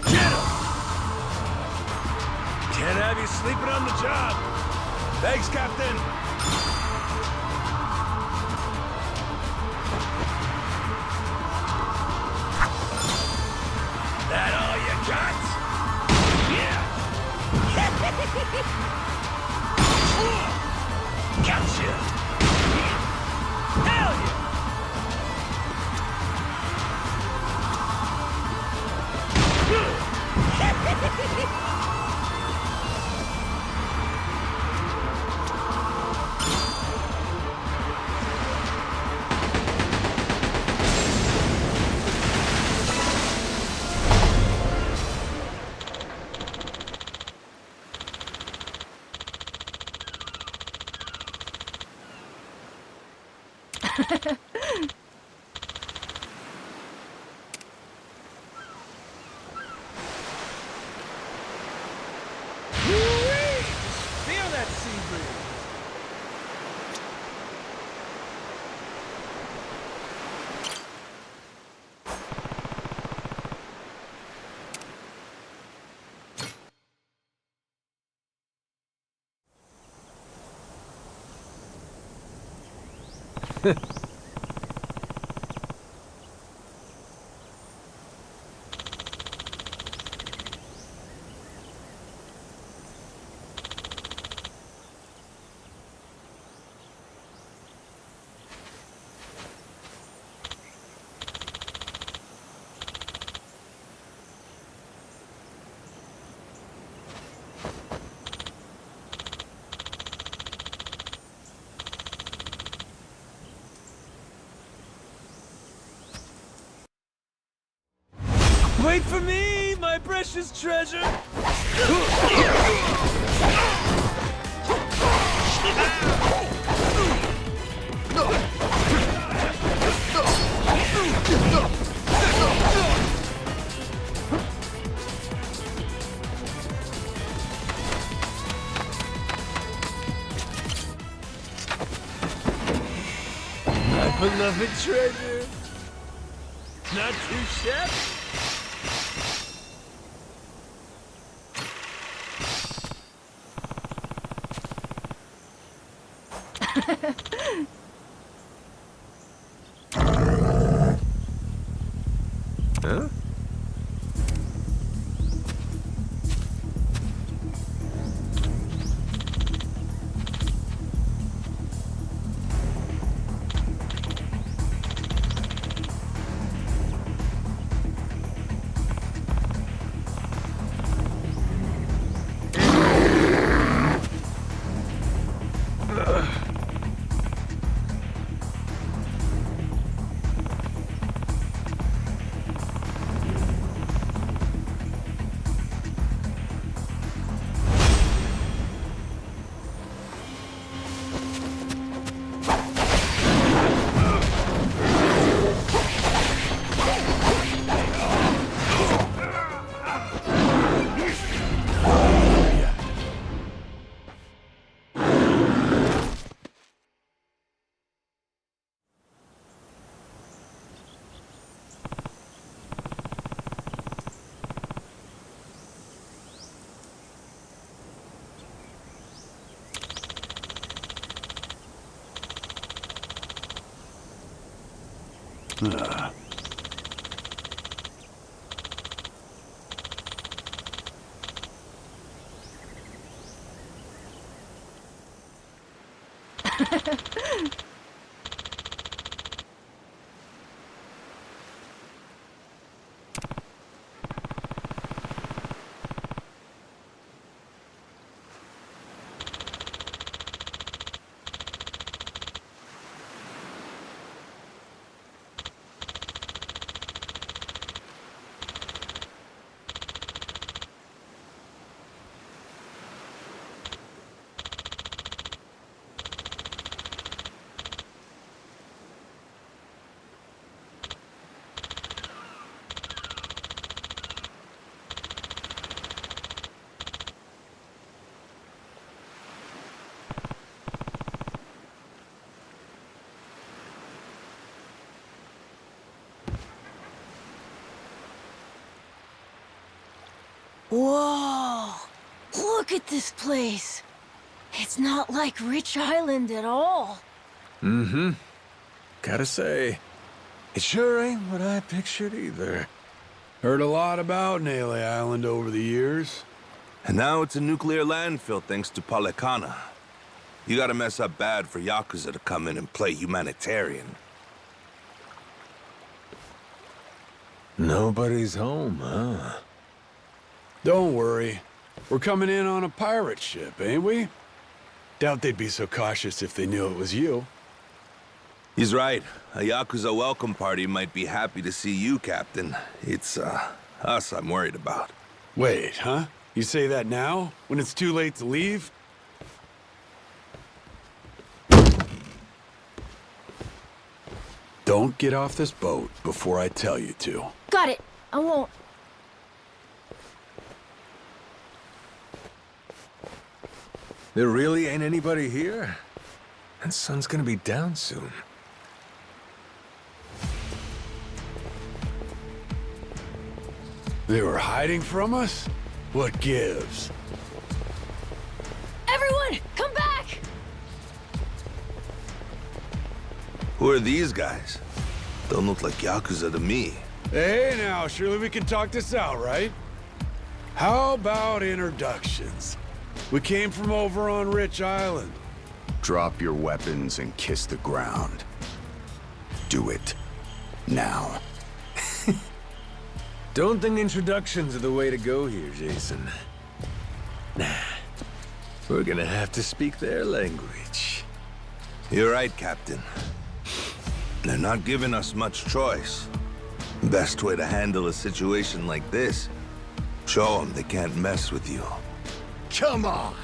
Get him! Can't have you sleeping on the job. Thanks, Captain. That all you got? Yeah! Gotcha! Hell yeah! Feel that sea breeze! Wait for me, my precious treasure! My beloved treasure! Not too shabby. Huh? Whoa! Look at this place! It's not like Rich Island at all. Mm-hmm. Gotta say, it sure ain't what I pictured either. Heard a lot about Nele Island over the years. And now it's a nuclear landfill thanks to Polecana. You gotta mess up bad for YAKUZA to come in and play humanitarian. Nobody's home, huh? Don't worry. We're coming in on a pirate ship, ain't we? Doubt they'd be so cautious if they knew it was you. He's right. A YAKUZA welcome party might be happy to see you, Captain. It's, us I'm worried about. Wait, huh? You say that now? When it's too late to leave? Don't get off this boat before I tell you to. Got it. I won't. There really ain't anybody here? And sun's gonna be down soon. They were hiding from us? What gives? Everyone, come back! Who are these guys? Don't look like YAKUZA to me. Hey now, surely we can talk this out, right? How about introductions? We came from over on Rich Island. Drop your weapons and kiss the ground. Do it. Now. Don't think introductions are the way to go here, Jason. Nah. We're gonna have to speak their language. You're right, Captain. They're not giving us much choice. Best way to handle a situation like this, show them they can't mess with you. Come on!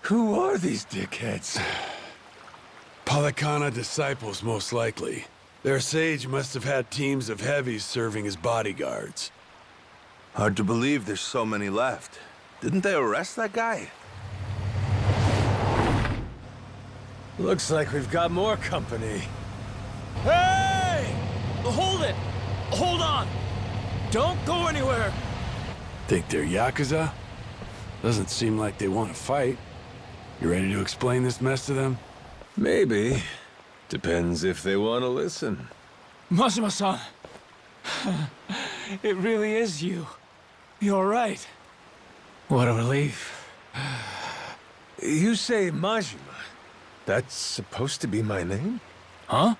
Who are these dickheads? Palakana disciples, most likely. Their sage must have had teams of heavies serving as bodyguards. Hard to believe there's so many left. Didn't they arrest that guy? Looks like we've got more company. Hey! Hold it! Hold on! Don't go anywhere! Think they're YAKUZA? Doesn't seem like they want to fight. You ready to explain this mess to them? Maybe. Depends if they want to listen. Majima-san! It really is you. You're right. What a relief. You say Majima. That's supposed to be my name? Huh?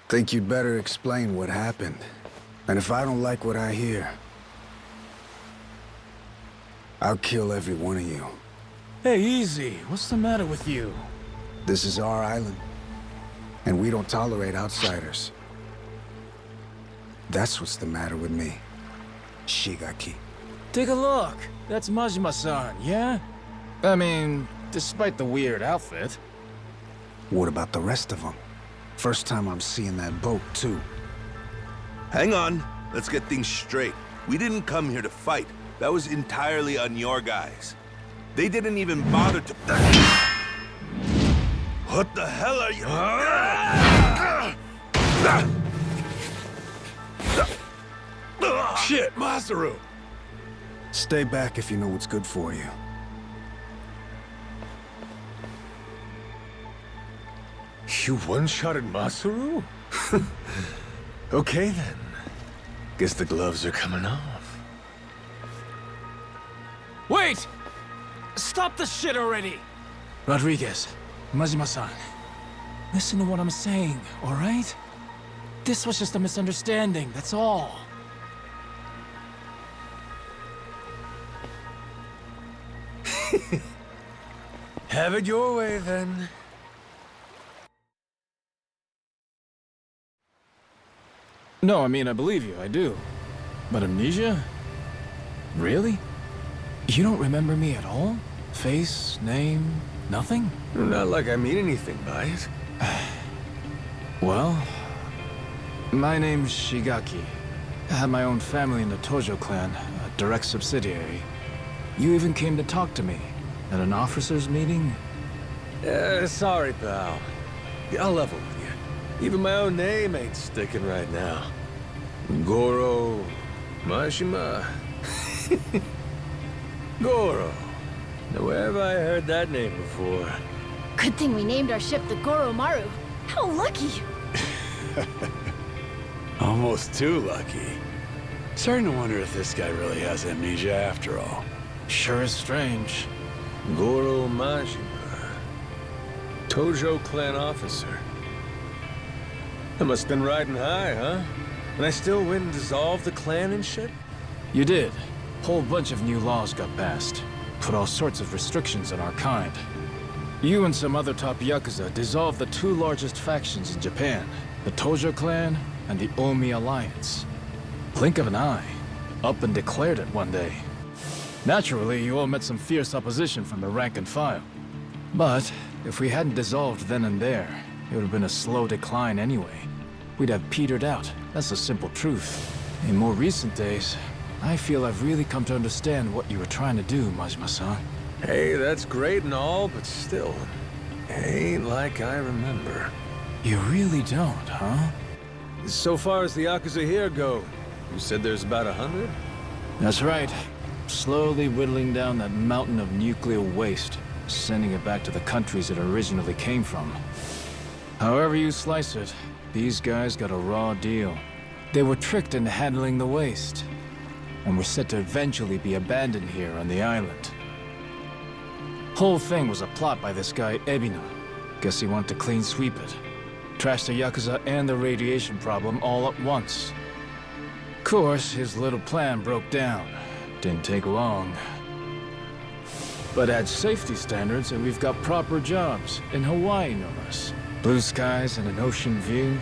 Think you'd better explain what happened. And if I don't like what I hear, I'll kill every one of you. Hey, easy. What's the matter with you? This is our island, and we don't tolerate outsiders. That's what's the matter with me, Shigaki. Take a look. That's Majima-san, yeah? I mean, despite the weird outfit. What about the rest of them? First time I'm seeing that boat, too. Hang on. Let's get things straight. We didn't come here to fight. That was entirely on your guys. They didn't even bother to... What the hell are you... Shit, Masaru! Stay back if you know what's good for you. You one-shotted Masaru? Okay then. Guess the gloves are coming off. Wait! Stop the shit already! Rodriguez, Majima-san, listen to what I'm saying, all right? This was just a misunderstanding, that's all. Have it your way then. No, I mean, I believe you, I do. But amnesia? Really? You don't remember me at all? Face, name, nothing? Not like I mean anything by it. Well, my name's Shigaki. I had my own family in the Tojo clan, a direct subsidiary. You even came to talk to me at an officers' meeting? Sorry, pal. I'll level with you. Even my own name ain't sticking right now. Goro Majima. Goro. Now, where have I heard that name before? Good thing we named our ship the Goro Maru. How lucky! Almost too lucky. Starting to wonder if this guy really has amnesia after all. Sure is strange. Goro Majima. Tojo clan officer. I must have been riding high, huh? And I still win and dissolve the clan and shit? You did. Whole bunch of new laws got passed. Put all sorts of restrictions on our kind. You and some other top Yakuza dissolved the two largest factions in Japan, the Tojo clan and the Omi Alliance. Blink of an eye. Up and declared it one day. Naturally, you all met some fierce opposition from the rank and file. But if we hadn't dissolved then and there, it would have been a slow decline anyway. We'd have petered out. That's the simple truth. In more recent days, I feel I've really come to understand what you were trying to do, Majima-san. Hey, that's great and all, but still, ain't like I remember. You really don't, huh? So far as the YAKUZA here go, you said there's about 100? That's right. Slowly whittling down that mountain of nuclear waste, sending it back to the countries it originally came from. However you slice it, these guys got a raw deal. They were tricked into handling the waste, and were set to eventually be abandoned here on the island. Whole thing was a plot by this guy, Ebina. Guess he wanted to clean sweep it. Trash the YAKUZA and the radiation problem all at once. Of course, his little plan broke down. Didn't take long. But add safety standards and we've got proper jobs, in Hawaii no less. Blue skies and an ocean view.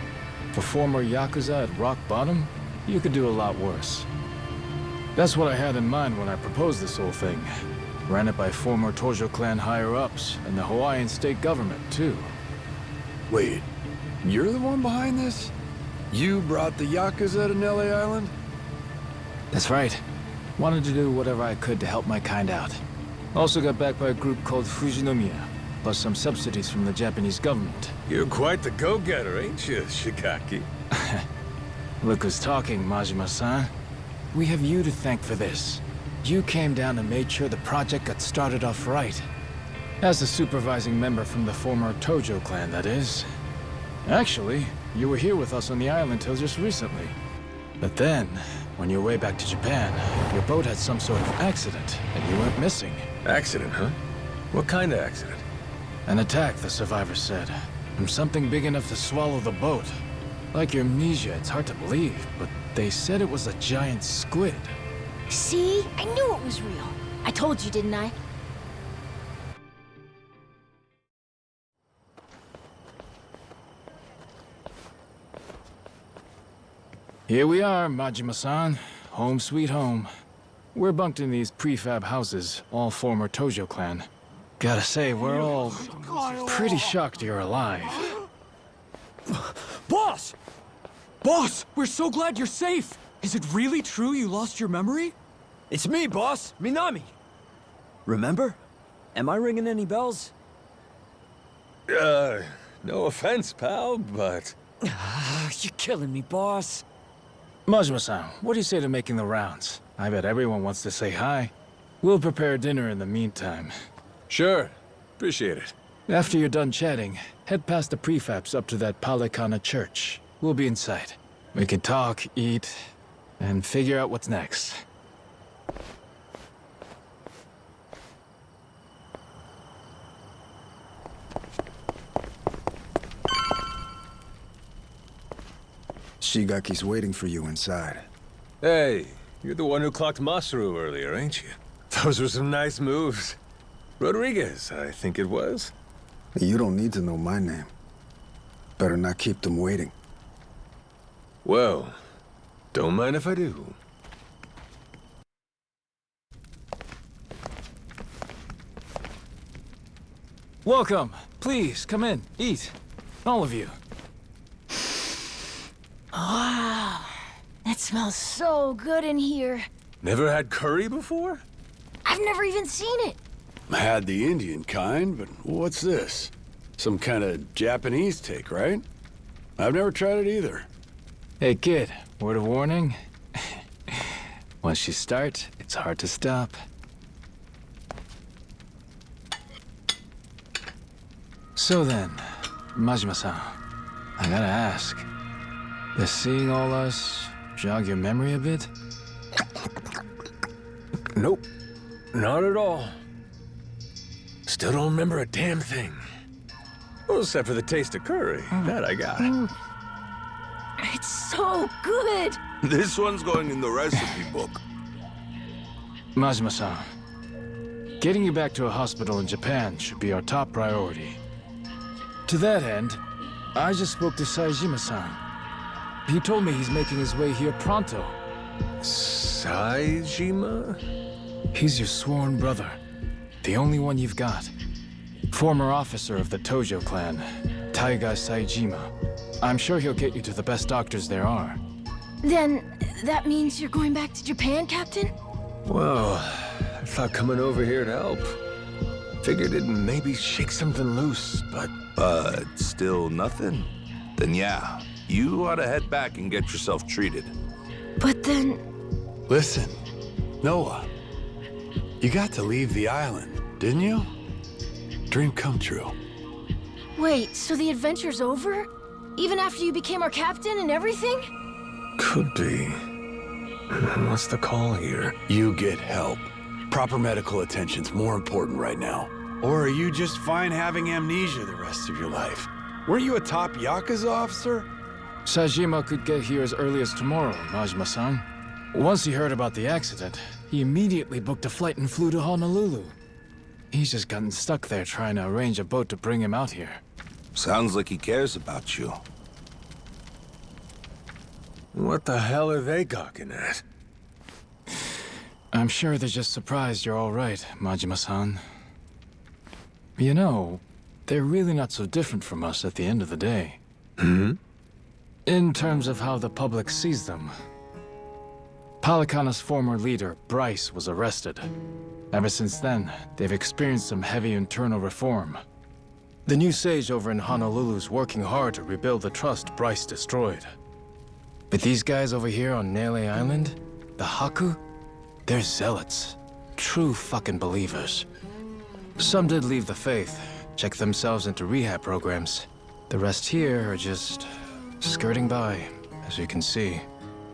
For former YAKUZA at rock bottom, you could do a lot worse. That's what I had in mind when I proposed this whole thing. Ran it by former Tojo clan higher-ups, and the Hawaiian state government, too. Wait, you're the one behind this? You brought the YAKUZA to Nelly Island? That's right. Wanted to do whatever I could to help my kind out. Also got backed by a group called Fujinomiya, plus some subsidies from the Japanese government. You're quite the go-getter, ain't you, Shigaki? Look who's talking, Majima-san. We have you to thank for this. You came down and made sure the project got started off right. As a supervising member from the former Tojo clan, that is. Actually, you were here with us on the island till just recently. But then, on your way back to Japan, your boat had some sort of accident, and you went missing. Accident, huh? What kind of accident? An attack, the survivors said. From something big enough to swallow the boat. Like your amnesia, it's hard to believe, but they said it was a giant squid. See? I knew it was real. I told you, didn't I? Here we are, Majima-san. Home sweet home. We're bunked in these prefab houses, all former Tojo clan. Gotta say, we're all pretty shocked you're alive. Boss! Boss, we're so glad you're safe! Is it really true you lost your memory? It's me, boss! Minami! Remember? Am I ringing any bells? No offense, pal, but... You're killing me, boss. Majima-san, what do you say to making the rounds? I bet everyone wants to say hi. We'll prepare dinner in the meantime. Sure. Appreciate it. After you're done chatting, head past the prefabs up to that Palekana church. We'll be inside. We can talk, eat, and figure out what's next. Shigaki's waiting for you inside. Hey, you're the one who clocked Masaru earlier, ain't you? Those were some nice moves. Rodriguez, I think it was. You don't need to know my name. Better not keep them waiting. Well, don't mind if I do. Welcome. Please, come in. Eat. All of you. Wow. That smells so good in here. Never had curry before? I've never even seen it. I had the Indian kind, but what's this? Some kind of Japanese take, right? I've never tried it either. Hey kid, word of warning. Once you start, it's hard to stop. So then, Majima-san, I gotta ask, does seeing all us jog your memory a bit? Nope. Not at all. Still don't remember a damn thing. Well, except for the taste of curry. That I got. It's so good. This one's going in the recipe book. Majima-san, getting you back to a hospital in Japan should be our top priority. To that end, I just spoke to Saejima-san. He told me he's making his way here pronto. Saejima? He's your sworn brother. The only one you've got. Former officer of the Tojo clan, Taiga Saejima. I'm sure he'll get you to the best doctors there are. Then, that means you're going back to Japan, Captain? Well, I thought coming over here to help. Figured it'd maybe shake something loose, but... Still nothing? then yeah, you ought to head back and get yourself treated. But then... Listen, Noah, you got to leave the island, didn't you? Dream come true. Wait, so the adventure's over? Even after you became our captain and everything? Could be. What's the call here? You get help. Proper medical attention's more important right now. Or are you just fine having amnesia the rest of your life? Weren't you a top YAKUZA officer? Sajima could get here as early as tomorrow, Majima-san. Once he heard about the accident, he immediately booked a flight and flew to Honolulu. He's just gotten stuck there trying to arrange a boat to bring him out here. Sounds like he cares about you. What the hell are they gawking at? I'm sure they're just surprised you're all right, Majima-san. You know, they're really not so different from us at the end of the day. Hmm? In terms of how the public sees them. Palikana's former leader, Bryce, was arrested. Ever since then, they've experienced some heavy internal reform. The new sage over in Honolulu's working hard to rebuild the trust Bryce destroyed. But these guys over here on Nele Island, the Haku, they're zealots. True fucking believers. Some did leave the faith, check themselves into rehab programs. The rest here are just skirting by, as you can see.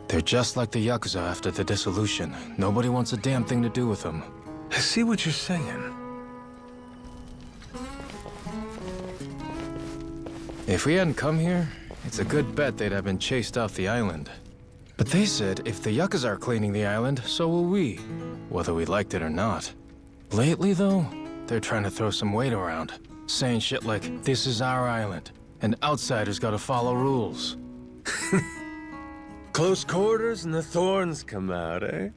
They're just like the YAKUZA after the dissolution. Nobody wants a damn thing to do with them. I see what you're saying. If we hadn't come here, it's a good bet they'd have been chased off the island. But they said if the YAKUZA are cleaning the island, so will we, whether we liked it or not. Lately, though, they're trying to throw some weight around, saying shit like, this is our island, and outsiders gotta follow rules. Close quarters and the thorns come out, eh?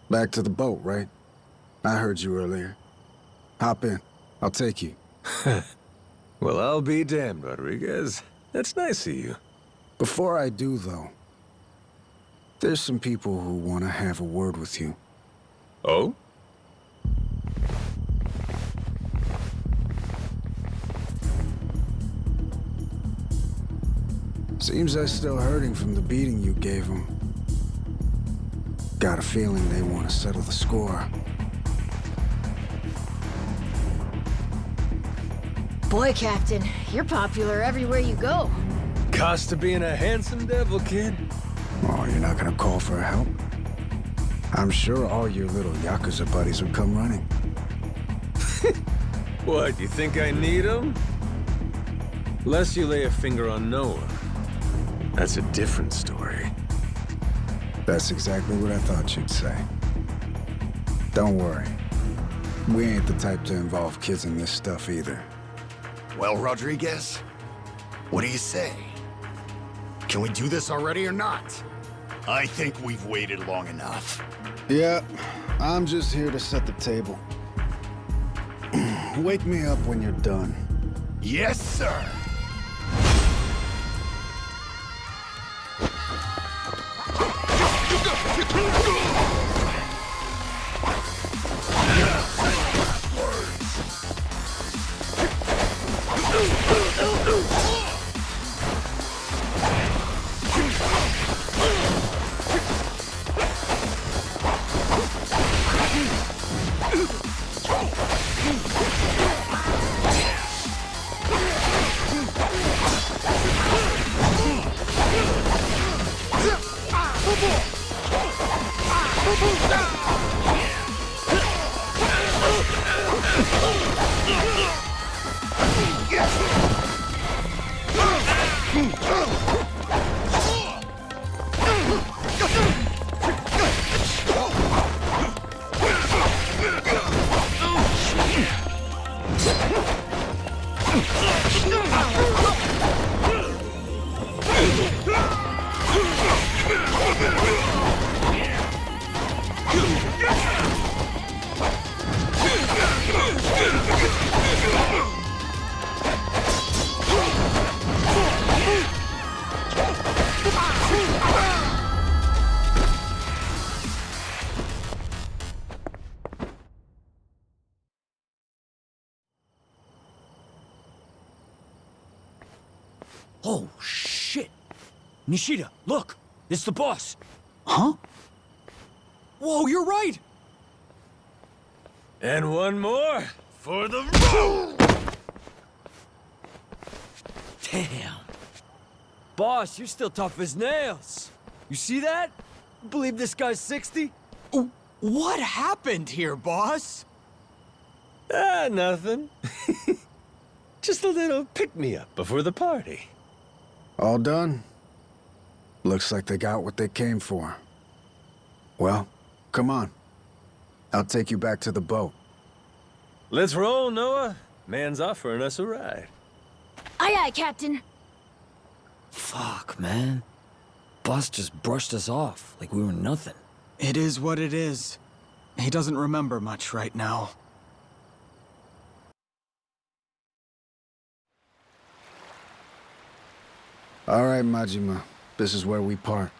Back to the boat, right? I heard you earlier. Hop in. I'll take you. Well, I'll be damned, Rodriguez. That's nice of you. Before I do, though, there's some people who want to have a word with you. Oh? Seems they're still hurting from the beating you gave them. Got a feeling they want to settle the score. Boy, Captain, you're popular everywhere you go. Cost of being a handsome devil, kid. Oh, you're not gonna call for help? I'm sure all your little YAKUZA buddies would come running. What, you think I need them? Lest you lay a finger on Noah. That's a different story. That's exactly what I thought you'd say. Don't worry. We ain't the type to involve kids in this stuff either. Well, Rodriguez, what do you say? Can we do this already or not? I think we've waited long enough. Yeah, I'm just here to set the table. Wake me up when you're done. Yes, sir! Oh, shit! Nishida, look! It's the boss! Huh? Whoa, you're right! And one more for the road! Damn! Boss, you're still tough as nails! You see that? Believe this guy's 60? What happened here, boss? Nothing. Just a little pick-me-up before the party. All done? Looks like they got what they came for. Well, come on. I'll take you back to the boat. Let's roll, Noah. Man's offering us a ride. Aye, aye, Captain. Fuck, man. Boss just brushed us off like we were nothing. It is what it is. He doesn't remember much right now. All right, Majima. This is where we part.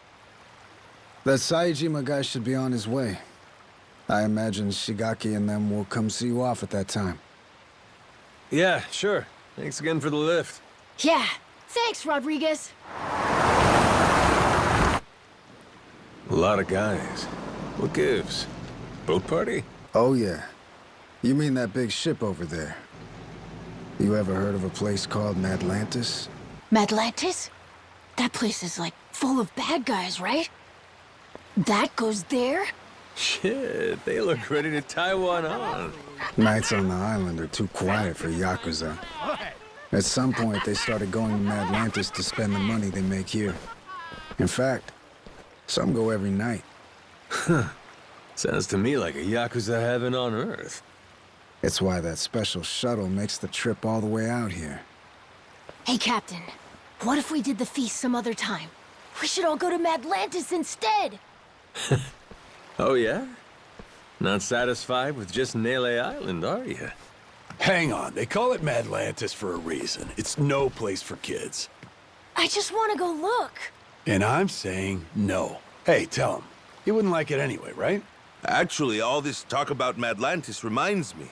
That Saejima guy should be on his way. I imagine Shigaki and them will come see you off at that time. Yeah, sure. Thanks again for the lift. Yeah, thanks, Rodriguez. A lot of guys. What gives? Boat party? Oh, yeah. You mean that big ship over there? You ever heard of a place called Madlantis? Madlantis? That place is like full of bad guys, right? That goes there? Shit, they look ready to tie one on. Nights on the island are too quiet for YAKUZA. At some point, they started going to Madlantis to spend the money they make here. In fact, some go every night. Sounds to me like a YAKUZA heaven on Earth. It's why that special shuttle makes the trip all the way out here. Hey, Captain. What if we did the feast some other time? We should all go to Madlantis instead! Oh, yeah? Not satisfied with just Nele Island, are you? Hang on, they call it Madlantis for a reason. It's no place for kids. I just want to go look. And I'm saying no. Hey, tell him. He wouldn't like it anyway, right? Actually, all this talk about Madlantis reminds me.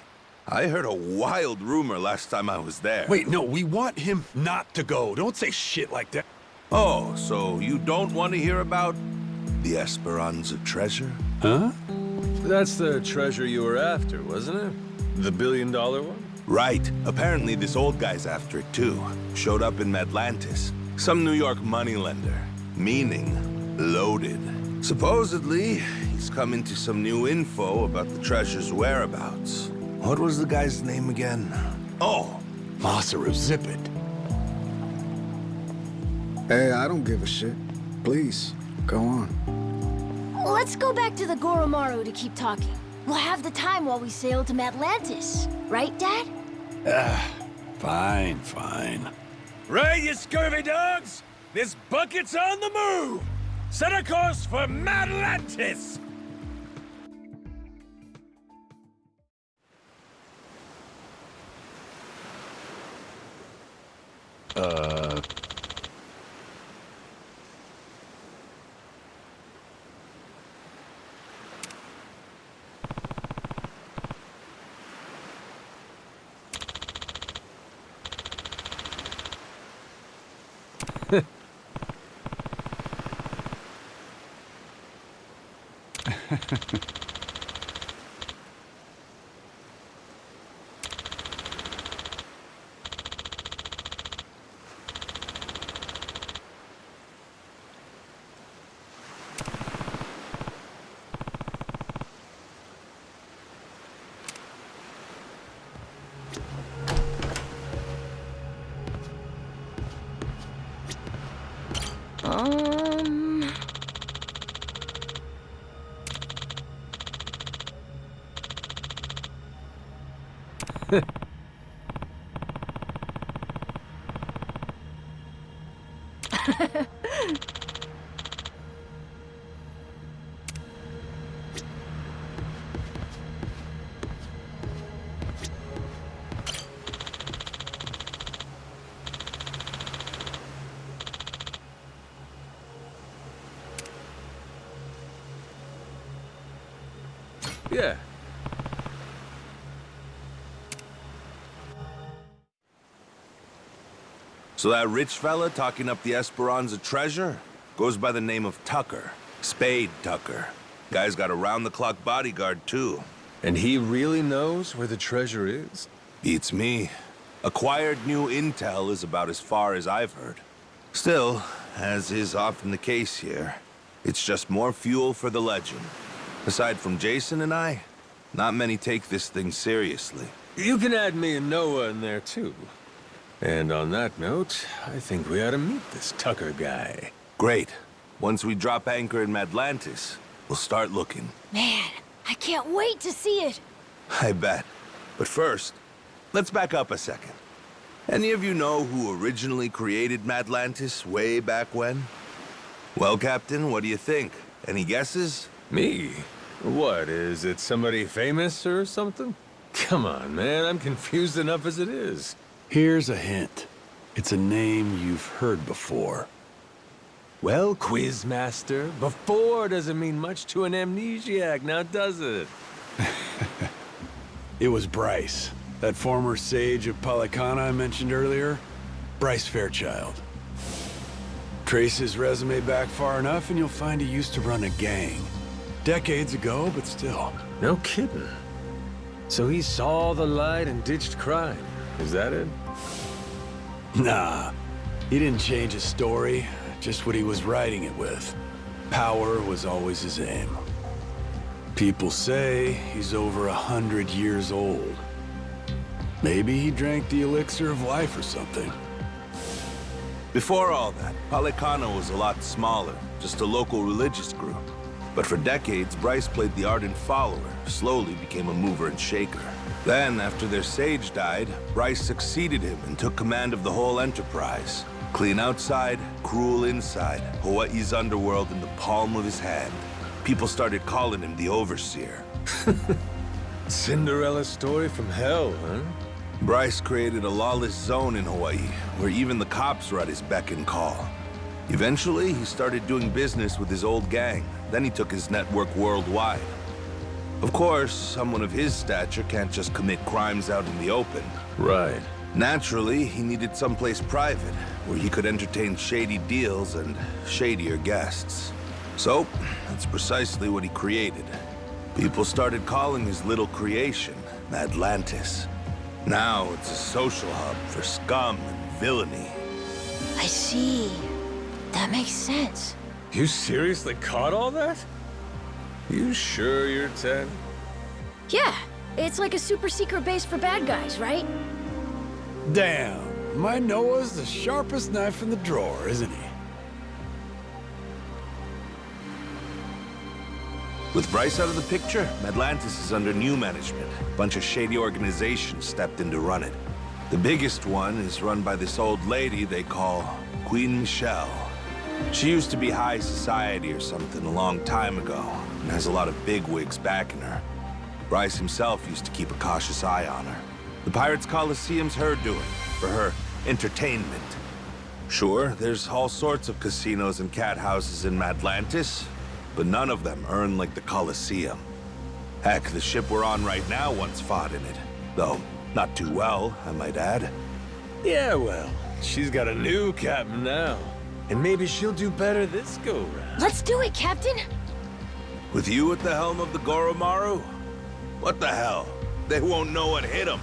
I heard a wild rumor last time I was there. Wait, no, we want him not to go. Don't say shit like that. Oh, so you don't want to hear about the Esperanza treasure? Huh? That's the treasure you were after, wasn't it? The $1 billion one? Right. Apparently this old guy's after it too. Showed up in Madlantis. Some New York moneylender. Meaning, loaded. Supposedly, he's come into some new info about the treasure's whereabouts. What was the guy's name again? Oh, Masaru, zip it. Hey, I don't give a shit. Please, go on. Let's go back to the Goromaru to keep talking. We'll have the time while we sail to Madlantis. Right, Dad? Fine, fine. Right, you scurvy dogs! This bucket's on the move! Set a course for Madlantis! Yeah. So that rich fella talking up the Esperanza treasure goes by the name of Tucker. Spade Tucker. Guy's got a round-the-clock bodyguard, too. And he really knows where the treasure is? Beats me. Acquired new intel is about as far as I've heard. Still, as is often the case here, it's just more fuel for the legend. Aside from Jason and I, not many take this thing seriously. You can add me and Noah in there, too. And on that note, I think we ought to meet this Tucker guy. Great. Once we drop anchor in Madlantis, we'll start looking. Man, I can't wait to see it. I bet. But first, let's back up a second. Any of you know who originally created Madlantis way back when? Well, Captain, what do you think? Any guesses? Me? What, is it somebody famous or something? Come on, man, I'm confused enough as it is. Here's a hint. It's a name you've heard before. Well, Quizmaster, before doesn't mean much to an amnesiac, now does it? It was Bryce, that former sage of Palicana I mentioned earlier. Bryce Fairchild. Trace his resume back far enough and you'll find he used to run a gang. Decades ago, but still. No kidding. So he saw the light and ditched crime. Is that it? Nah, he didn't change his story, just what he was writing it with. Power was always his aim. People say he's over 100 years old. Maybe he drank the elixir of life or something. Before all that, Palicana was a lot smaller, just a local religious group. But for decades, Bryce played the ardent follower, slowly became a mover and shaker. Then, after their sage died, Bryce succeeded him and took command of the whole enterprise. Clean outside, cruel inside, Hawaii's underworld in the palm of his hand. People started calling him the Overseer. Cinderella story from hell, huh? Bryce created a lawless zone in Hawaii, where even the cops were at his beck and call. Eventually, he started doing business with his old gang. Then he took his network worldwide. Of course, someone of his stature can't just commit crimes out in the open. Right. Naturally, he needed someplace private, where he could entertain shady deals and shadier guests. So, that's precisely what he created. People started calling his little creation Madlantis. Now it's a social hub for scum and villainy. I see. That makes sense. You seriously caught all that? You sure you're 10? Yeah, it's like a super secret base for bad guys, right? Damn, my Noah's the sharpest knife in the drawer, isn't he? With Bryce out of the picture, Madlantis is under new management. A bunch of shady organizations stepped in to run it. The biggest one is run by this old lady they call Queen Michelle. She used to be high society or something a long time ago, and has a lot of bigwigs backing her. Bryce himself used to keep a cautious eye on her. The Pirates Coliseum's her doing, for her entertainment. Sure, there's all sorts of casinos and cat houses in Madlantis, but none of them earn like the Coliseum. Heck, the ship we're on right now once fought in it. Though, not too well, I might add. Yeah, well, she's got a new captain now. And maybe she'll do better this go-round. Let's do it, Captain! With you at the helm of the Goro Maru? What the hell? They won't know what hit them.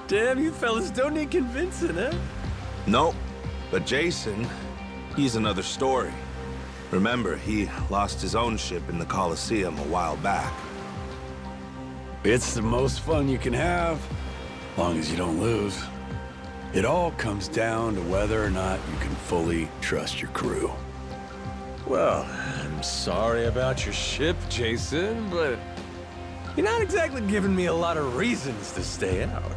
Damn, you fellas don't need convincing, huh? Nope. But Jason, he's another story. Remember, he lost his own ship in the Coliseum a while back. It's the most fun you can have, as long as you don't lose. It all comes down to whether or not you can fully trust your crew. Well, I'm sorry about your ship, Jason, but you're not exactly giving me a lot of reasons to stay out.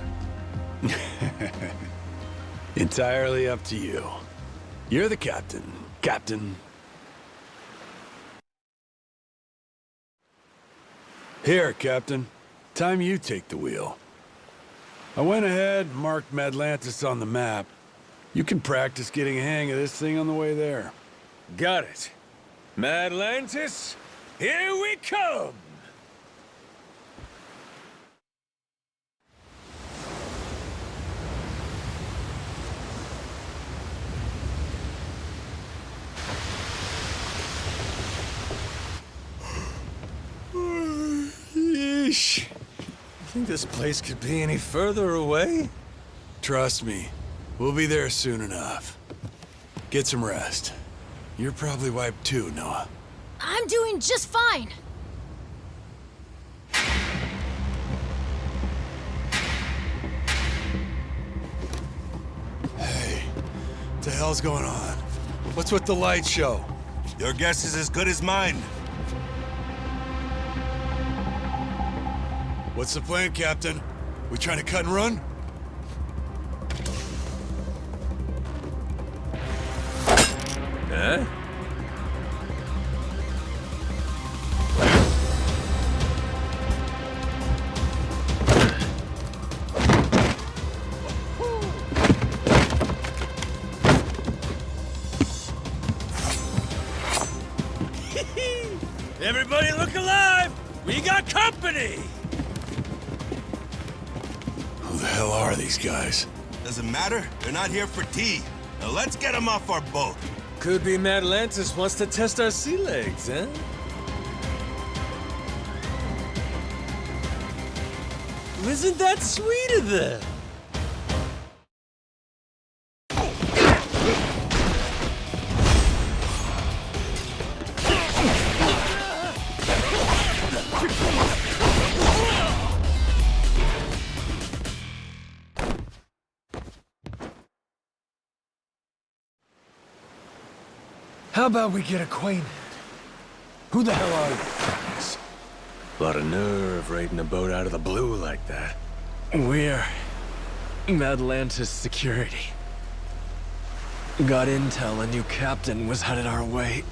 Entirely up to you. You're the captain, Captain. Here, Captain. Time you take the wheel. I went ahead and marked Madlantis on the map. You can practice getting a hang of this thing on the way there. Got it. Madlantis, here we come! Yeesh. You think this place could be any further away? Trust me, we'll be there soon enough. Get some rest. You're probably wiped too, Noah. I'm doing just fine. Hey, what the hell's going on? What's with the light show? Your guess is as good as mine. What's the plan, Captain? We trying to cut and run? Huh? Everybody look alive! We got company! Who the hell are these guys? Doesn't matter. They're not here for tea. Now let's get them off our boat. Could be Madlantis wants to test our sea legs, huh? Isn't that sweet of them? How about we get acquainted? Who the hell are you guys? A lot of nerve raiding a boat out of the blue like that. We're Madlantis security. Got intel a new captain was headed our way.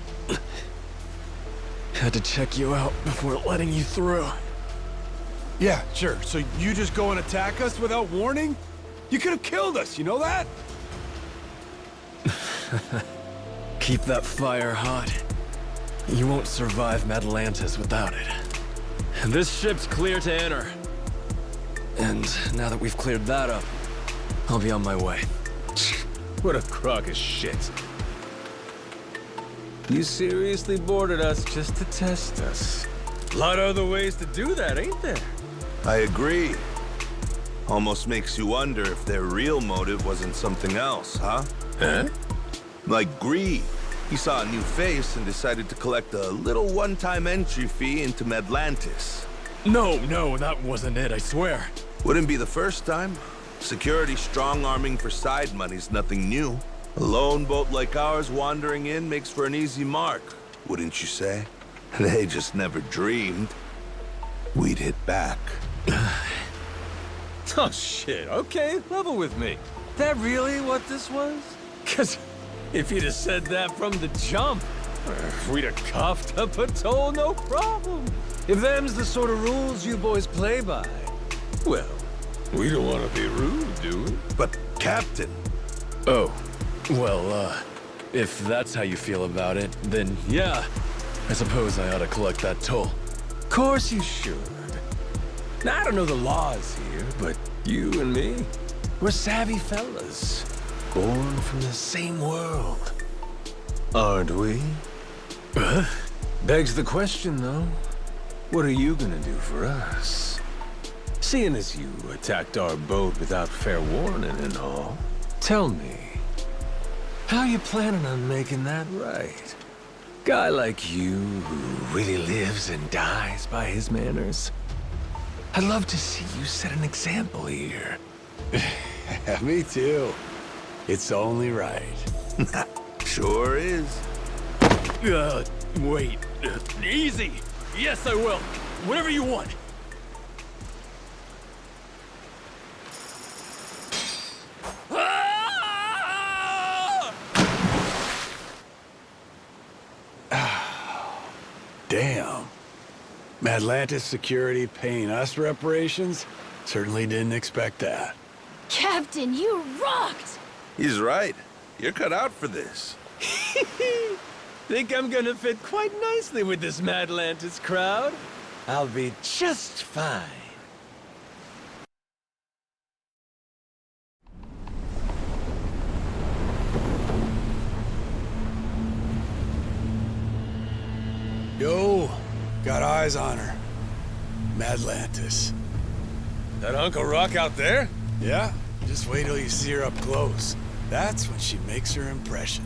Had to check you out before letting you through. Yeah, sure. So you just go and attack us without warning? You could have killed us, you know that? Keep that fire hot. You won't survive Madlantis without it. This ship's clear to enter. And now that we've cleared that up, I'll be on my way. What a crock of shit. You seriously boarded us just to test us. A lot of other ways to do that, ain't there? I agree. Almost makes you wonder if their real motive wasn't something else, huh? Huh? Like greed. He saw a new face and decided to collect a little one-time entry fee into Madlantis. No, that wasn't it, I swear. Wouldn't be the first time. Security strong-arming for side money's nothing new. A lone boat like ours wandering in makes for an easy mark, wouldn't you say? They just never dreamed we'd hit back. Oh shit, okay, level with me. That really what this was? 'Cause if you'd have said that from the jump, we'd have coughed up a toll, no problem. If them's the sort of rules you boys play by, well, we don't want to be rude, do we? But, Captain... Oh, well, if that's how you feel about it, then yeah, I suppose I ought to collect that toll. Course you should. Now, I don't know the laws here, but you and me, we're savvy fellas. Born from the same world. Aren't we? Begs the question, though. What are you gonna do for us? Seeing as you attacked our boat without fair warning and all, tell me, how you planning on making that right? Guy like you who really lives and dies by his manners. I'd love to see you set an example here. Me too. It's only right. Sure is. Wait. Easy! Yes, I will. Whatever you want. Atlantis security paying us reparations? Certainly didn't expect that. Captain, you rocked! He's right. You're cut out for this. Think I'm gonna fit quite nicely with this Madlantis crowd? I'll be just fine. Yo, got eyes on her. Madlantis. That Uncle Rock out there? Yeah, just wait till you see her up close. That's when she makes her impression.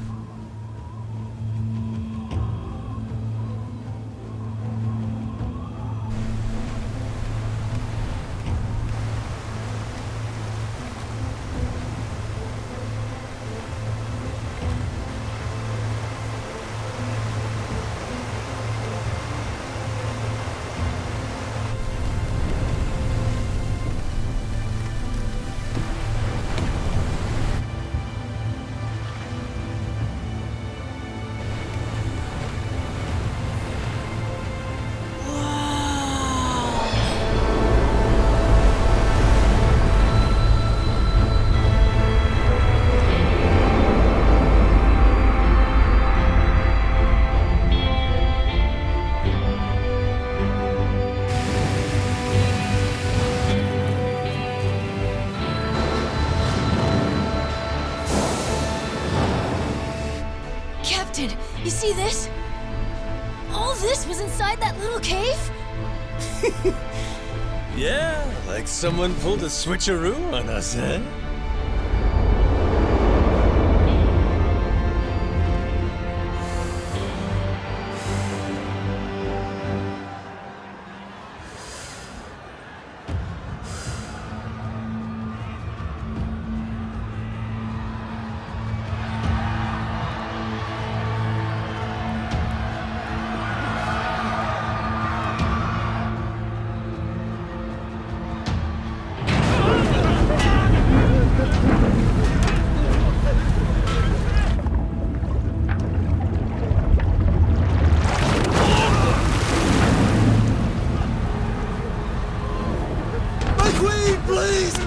You see this? All this was inside that little cave? Yeah, like someone pulled a switcheroo on us, eh?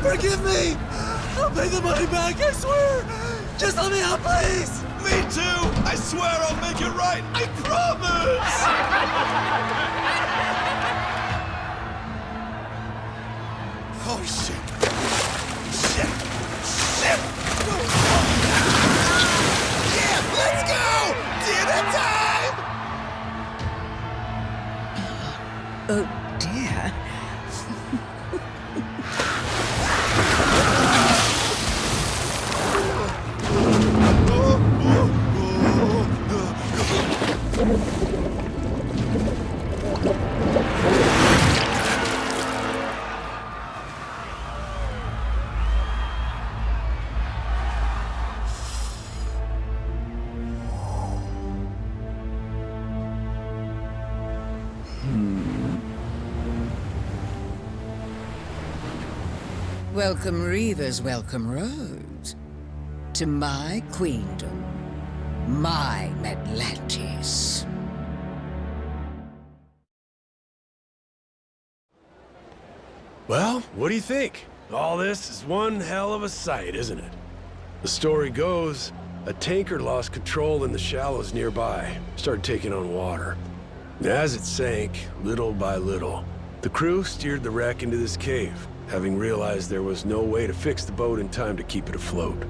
Forgive me! I'll pay the money back, I swear! Just let me out, please! Me too! I swear I'll make it right! I promise! Oh, shit. Shit! Shit! Yeah, let's go! Dinner time! Oh, dear. Welcome Reavers, welcome Roads. To my queendom, my Atlantis. Well, what do you think? All this is one hell of a sight, isn't it? The story goes, a tanker lost control in the shallows nearby, started taking on water. As it sank, little by little, the crew steered the wreck into this cave, having realized there was no way to fix the boat in time to keep it afloat.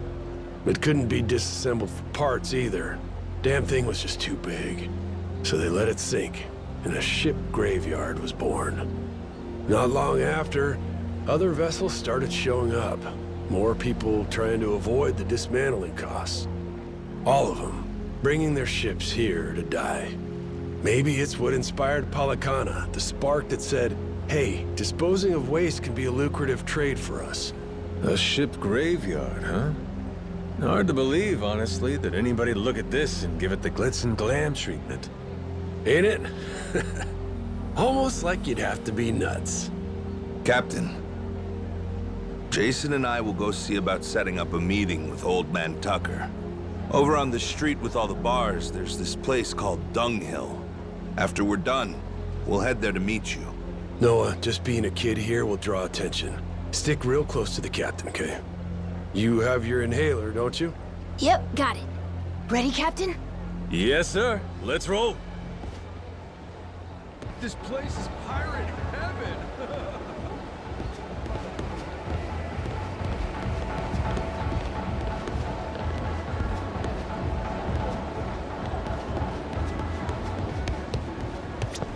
It couldn't be disassembled for parts either. Damn thing was just too big. So they let it sink, and a ship graveyard was born. Not long after, other vessels started showing up. More people trying to avoid the dismantling costs. All of them bringing their ships here to die. Maybe it's what inspired Palakana, the spark that said, hey, disposing of waste can be a lucrative trade for us. A ship graveyard, huh? Hard to believe, honestly, that anybody'd look at this and give it the glitz and glam treatment. Ain't it? Almost like you'd have to be nuts. Captain, Jason and I will go see about setting up a meeting with Old Man Tucker. Over on the street with all the bars, there's this place called Dunghill. After we're done, We'll head there to meet you. Noah, just being a kid here will draw attention. Stick real close to the captain, okay? You have your inhaler, don't you? Yep, got it. Ready, Captain? Yes, sir. Let's roll. This place is pirate heaven!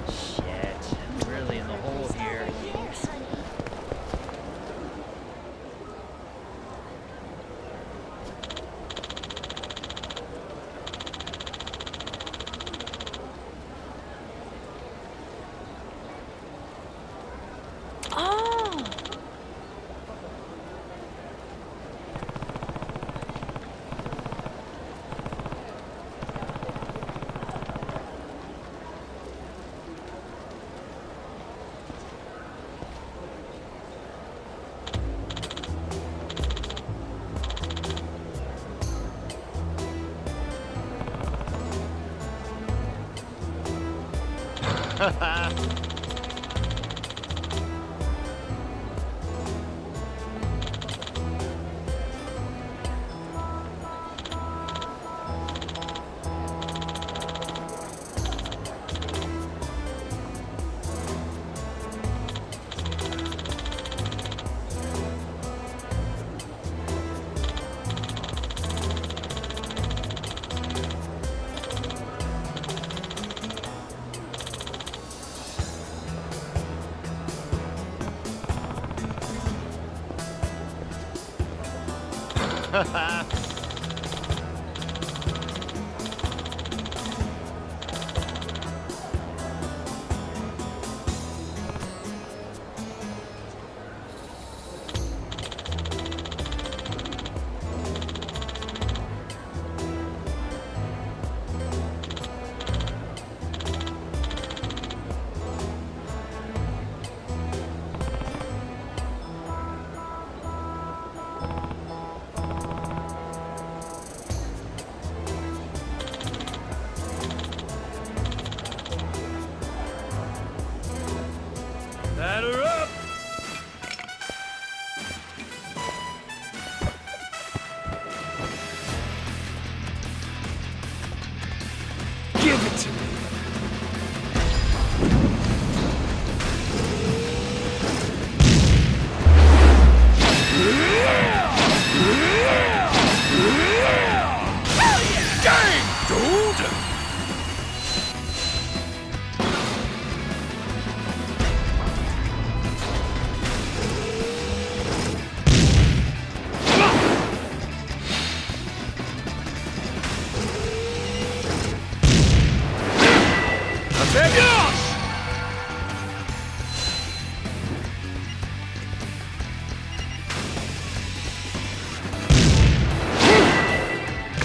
Shit, I'm really in the hole here. Oh! Batter up! Give it to me! Dang, dude!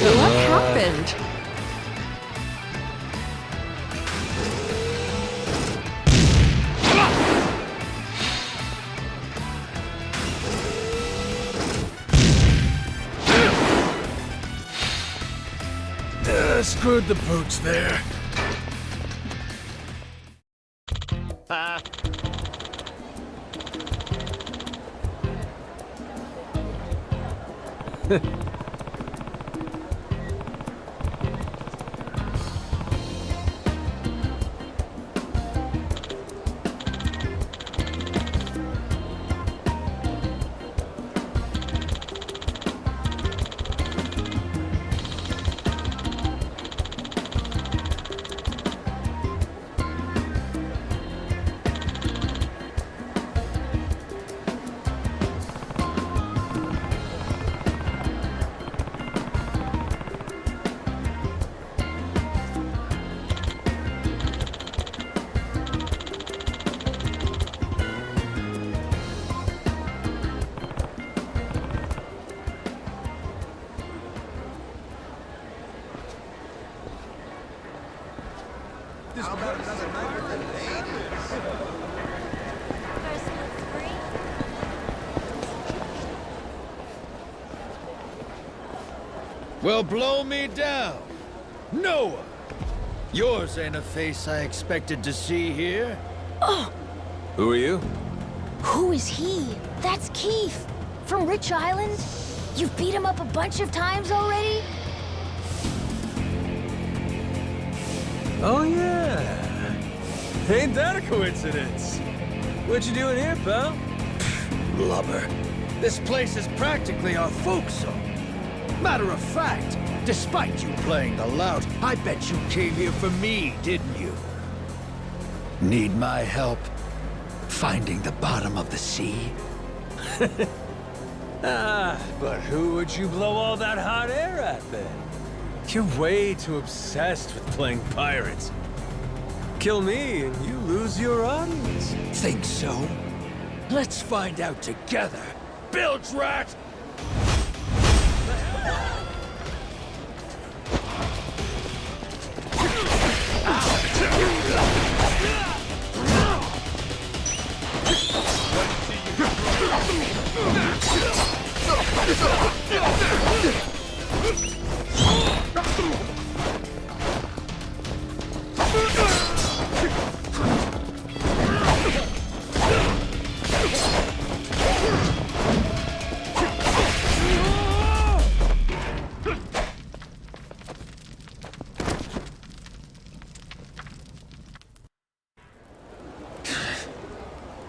What happened? Screwed the boots there. Well, blow me down. Noah! Yours ain't a face I expected to see here. Oh, Who are you? who is he? That's Keith, from Rich Island. You've beat him up a bunch of times already? Oh, yeah. Ain't that a coincidence? What you doing here, pal? Blubber. This place is practically our folksome. Matter of fact, despite you playing the lout, I bet you came here for me, didn't you? Need my help finding the bottom of the sea? But who would you blow all that hot air at, then? You're way too obsessed with playing pirates. Kill me and you lose your audience. Think so? Let's find out together. Bilge rat!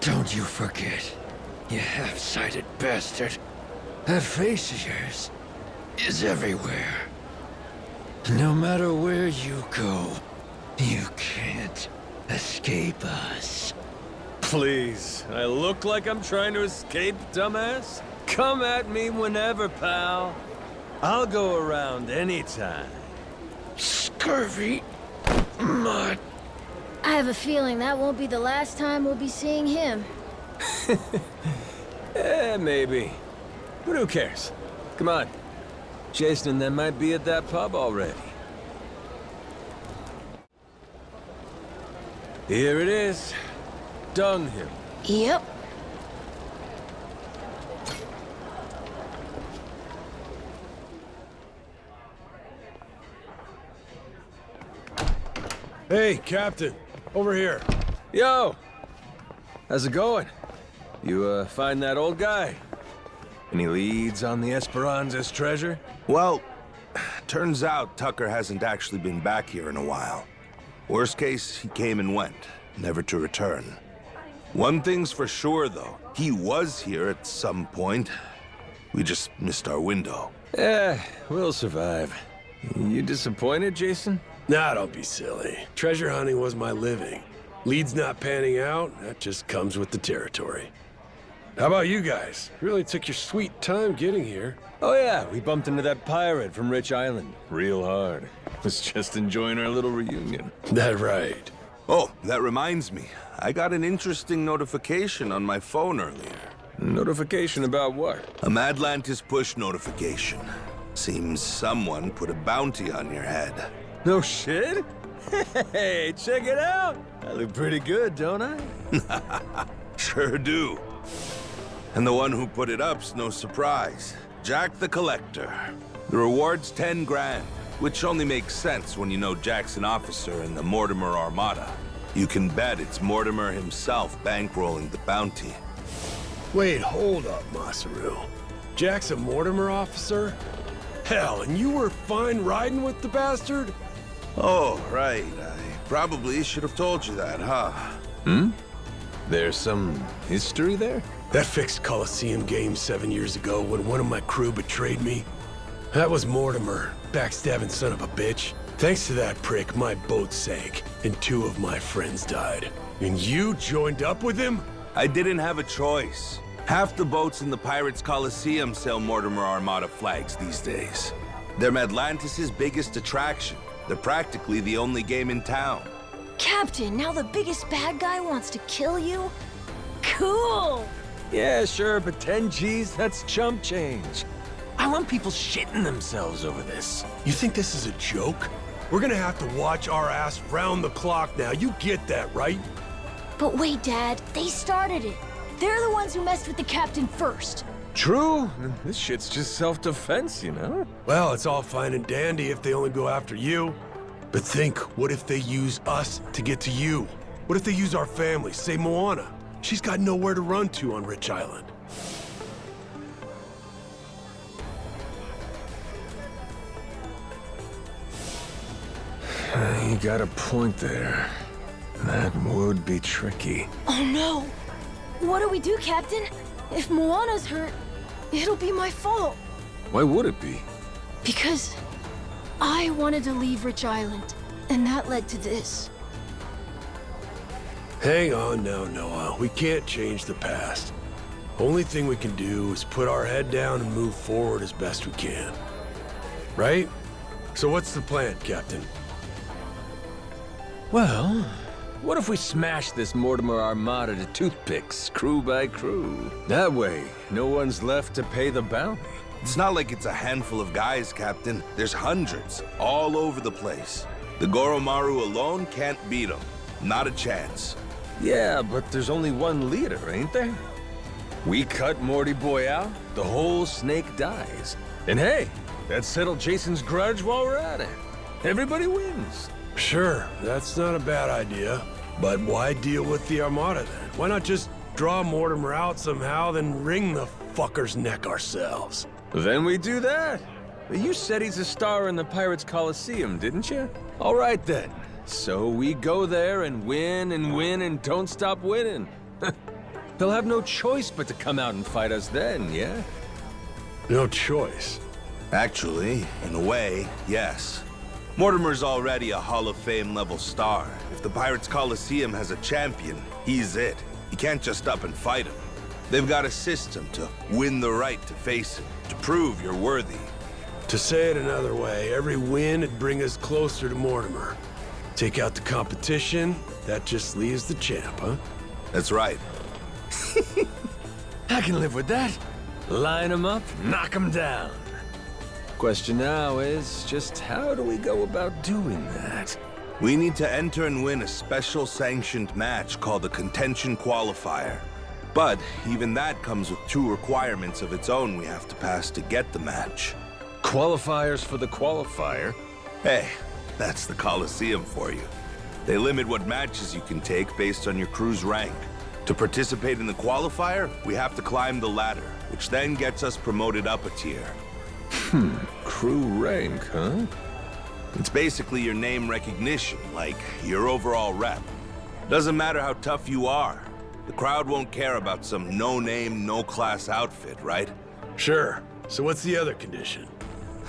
Don't you forget, you half-sighted bastard. That face of yours is everywhere. No matter where you go, you can't escape us. Please, I look like I'm trying to escape, dumbass? Come at me whenever, pal. I'll go around anytime. Scurvy mud. I have a feeling that won't be the last time we'll be seeing him. Maybe. But who cares? Come on. Jason and them might be at that pub already. Here it is. Dunghill. Yep. Hey, Captain. Over here. Yo! How's it going? You, find that old guy? Any leads on the Esperanza's treasure? Well, turns out Tucker hasn't actually been back here in a while. Worst case, he came and went, never to return. One thing's for sure, though. He was here at some point. We just missed our window. We'll survive. You disappointed, Jason? Nah, don't be silly. Treasure hunting was my living. Leads not panning out, that just comes with the territory. How about you guys? Really took your sweet time getting here. Oh yeah, we bumped into that pirate from Rich Island. Real hard. Was just enjoying our little reunion. That right. Oh, that reminds me. I got an interesting notification on my phone earlier. Notification about what? A Madlantis push notification. Seems someone put a bounty on your head. No shit? Hey, check it out! I look pretty good, don't I? Sure do. And the one who put it up's no surprise. Jack the Collector. The reward's 10 grand, which only makes sense when you know Jack's an officer in the Mortimer Armada. You can bet it's Mortimer himself bankrolling the bounty. Wait, hold up, Masaru. Jack's a Mortimer officer? Hell, and you were fine riding with the bastard? Oh, right. I probably should have told you that, huh? There's some history there? That fixed Coliseum game 7 years ago when one of my crew betrayed me. That was Mortimer, backstabbing son of a bitch. Thanks to that prick, my boat sank, and 2 of my friends died. And you joined up with him? I didn't have a choice. Half the boats in the Pirates Coliseum sail Mortimer Armada flags these days. They're Madlantis' biggest attraction. They're practically the only game in town. Captain, now the biggest bad guy wants to kill you? Cool! Yeah, sure, but 10 G's, that's chump change. I want people shitting themselves over this. You think this is a joke? We're gonna have to watch our ass round the clock now. You get that, right? But wait, Dad, they started it. They're the ones who messed with the captain first. True. This shit's just self-defense, you know? Well, it's all fine and dandy if they only go after you. But think, what if they use us to get to you? What if they use our family, say Moana? She's got nowhere to run to on Rich Island. You got a point there. That would be tricky. Oh no! What do we do, Captain? If Moana's hurt, it'll be my fault. Why would it be? Because I wanted to leave Rich Island, and that led to this. Hang on now, Noah. We can't change the past. Only thing we can do is put our head down and move forward as best we can. Right? So what's the plan, Captain? Well, what if we smash this Mortimer Armada to toothpicks, crew by crew? That way, no one's left to pay the bounty. It's not like it's a handful of guys, Captain. There's hundreds, all over the place. The Goromaru alone can't beat them. Not a chance. Yeah, but there's only one leader, ain't there? We cut Morty Boy out, the whole snake dies. And hey, that settled Jason's grudge while we're at it. Everybody wins. Sure, that's not a bad idea. But why deal with the Armada then? Why not just draw Mortimer out somehow, then wring the fucker's neck ourselves? Then we do that. You said he's a star in the Pirates Coliseum, didn't you? All right then. So we go there and win and don't stop winning. They'll have no choice but to come out and fight us then, yeah? No choice. Actually, in a way, yes. Mortimer's already a Hall of Fame level star. If the Pirates Coliseum has a champion, he's it. You can't just up and fight him. They've got a system to win the right to face him, to prove you're worthy. To say it another way, every win would bring us closer to Mortimer. Take out the competition, that just leaves the champ, huh? That's right. I can live with that. Line them up, knock them down. Question now is just how do we go about doing that? We need to enter and win a special sanctioned match called the Contention Qualifier. But even that comes with 2 requirements of its own we have to pass to get the match. Qualifiers for the qualifier? Hey, that's the Coliseum for you. They limit what matches you can take based on your crew's rank. To participate in the qualifier, we have to climb the ladder, which then gets us promoted up a tier. Crew rank, huh? It's basically your name recognition, like your overall rep. Doesn't matter how tough you are. The crowd won't care about some no-name, no-class outfit, right? Sure. So what's the other condition?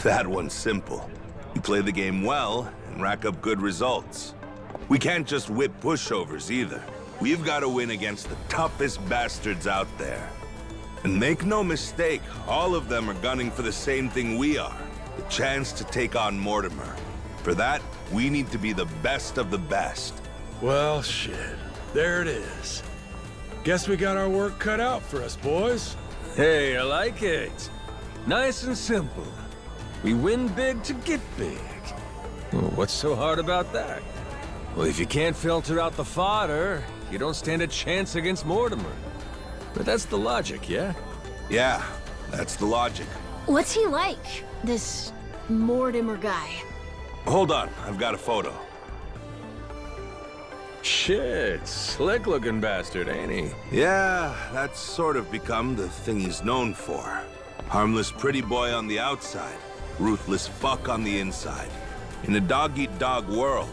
That one's simple. You play the game well and rack up good results. We can't just whip pushovers either. We've got to win against the toughest bastards out there. And make no mistake, all of them are gunning for the same thing we are. The chance to take on Mortimer. For that, we need to be the best of the best. Well, shit. There it is. Guess we got our work cut out for us, boys. Hey, I like it. Nice and simple. We win big to get big. Well, what's so hard about that? Well, if you can't filter out the fodder, you don't stand a chance against Mortimer. But that's the logic, yeah? Yeah, that's the logic. What's he like, this Mortimer guy? Hold on, I've got a photo. Shit, slick-looking bastard, ain't he? Yeah, that's sort of become the thing he's known for. Harmless pretty boy on the outside, ruthless fuck on the inside. In a dog-eat-dog world,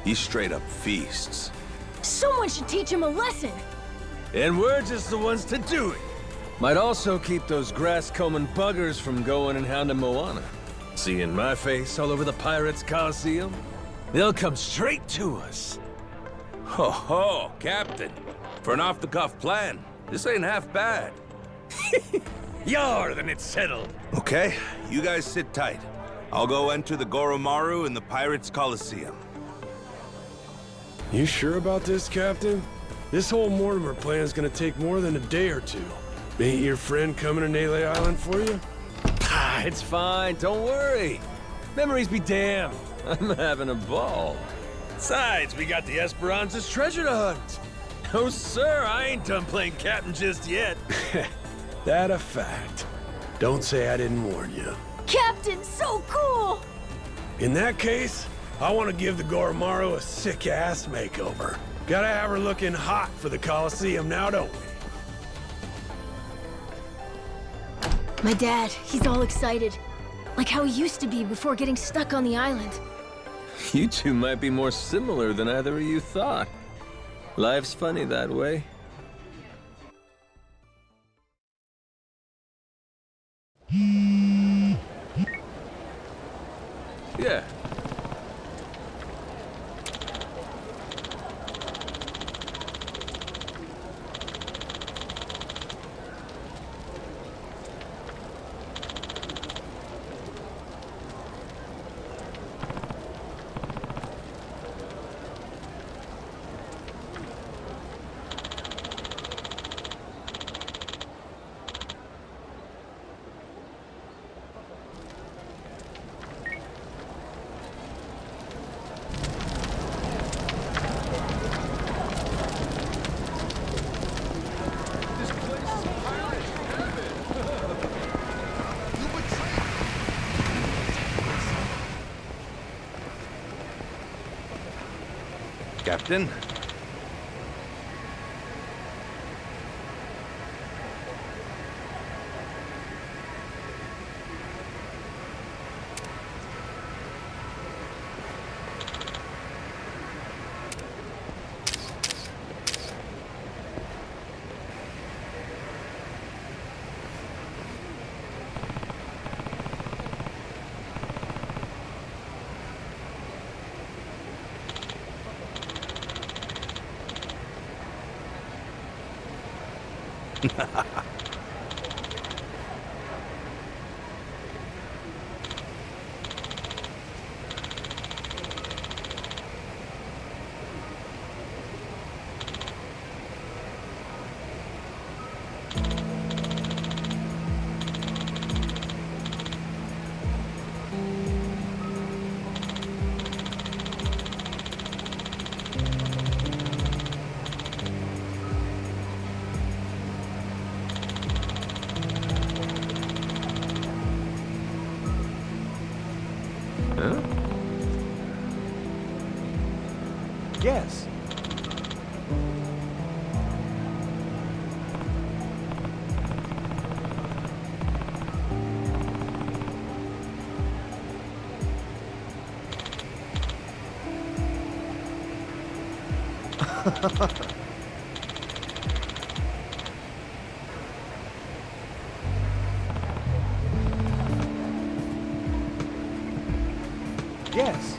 he straight up feasts. Someone should teach him a lesson! And we're just the ones to do it. Might also keep those grass-combing buggers from going and hounding Moana. Seeing my face all over the Pirates Coliseum, they'll come straight to us. Ho ho, Captain. For an off-the-cuff plan, this ain't half bad. Yar, then it's settled. Okay, you guys sit tight. I'll go enter the Goromaru in the Pirates Coliseum. You sure about this, Captain? This whole Mortimer plan's gonna take more than a day or two. Ain't your friend coming to Nele Island for you? It's fine, don't worry. Memories be damned. I'm having a ball. Besides, we got the Esperanza's treasure to hunt. No, sir, I ain't done playing captain just yet. That a fact. Don't say I didn't warn you. Captain, so cool! In that case, I want to give the Goromaru a sick-ass makeover. Gotta have her looking hot for the Coliseum now, don't we? My dad, he's all excited. Like how he used to be before getting stuck on the island. You two might be more similar than either of you thought. Life's funny that way. Yeah. Captain? Huh? Yes. Yes.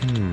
Huh?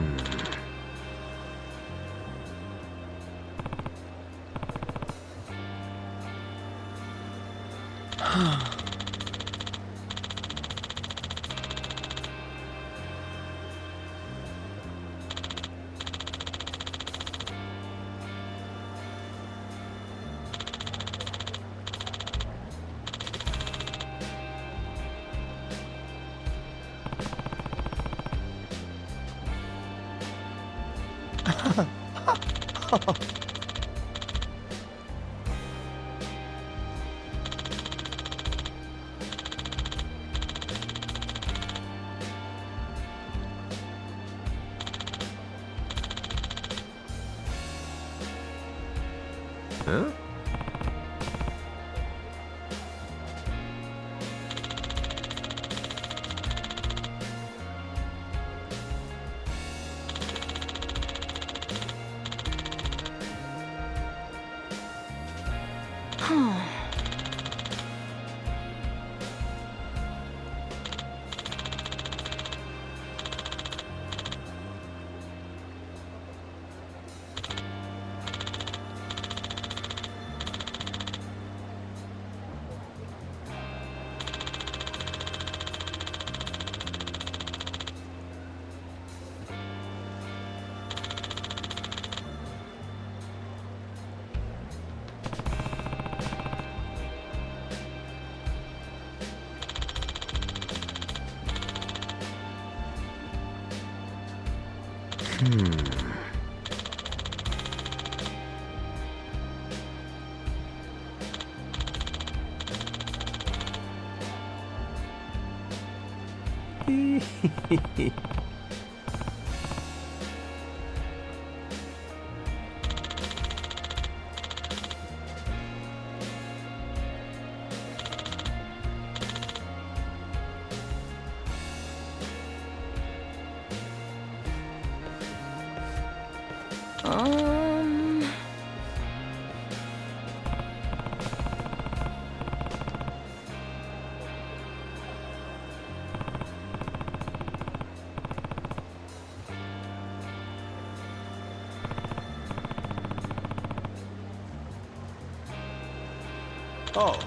Oh.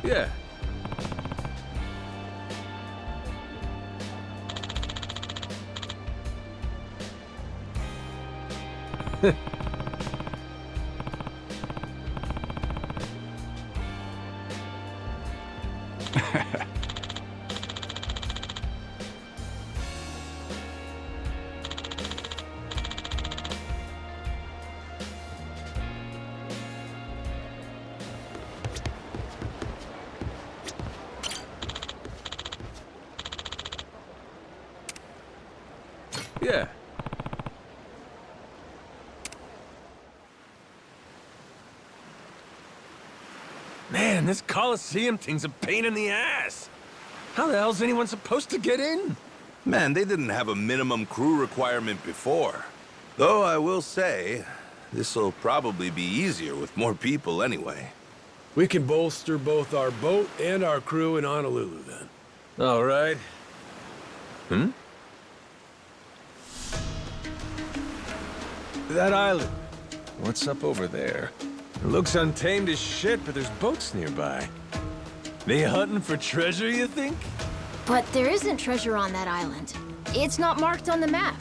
Yeah. Yeah. Man, this Coliseum thing's a pain in the ass. How the hell's anyone supposed to get in? Man, they didn't have a minimum crew requirement before. Though I will say, this'll probably be easier with more people anyway. We can bolster both our boat and our crew in Honolulu, then. All right. Hmm? That island. What's up over there? It looks untamed as shit, but there's boats nearby. They hunting for treasure, you think? But there isn't treasure on that island. It's not marked on the map.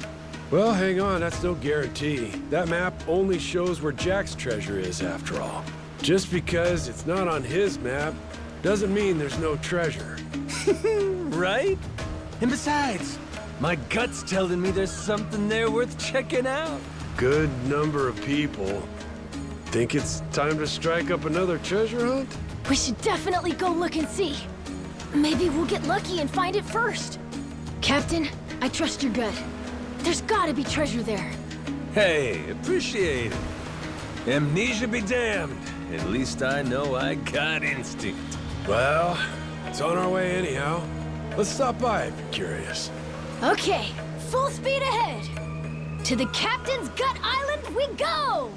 Well, hang on, that's no guarantee. That map only shows where Jack's treasure is, after all. Just because it's not on his map doesn't mean there's no treasure. Right? And besides, my gut's telling me there's something there worth checking out. Good number of people. Think it's time to strike up another treasure hunt? We should definitely go look and see. Maybe we'll get lucky and find it first. Captain, I trust your gut. There's gotta be treasure there. Hey, appreciate it. Amnesia be damned. At least I know I got instinct. Well, it's on our way anyhow. Let's stop by if you're curious. Okay, full speed ahead. To the Captain's Gut Island we go!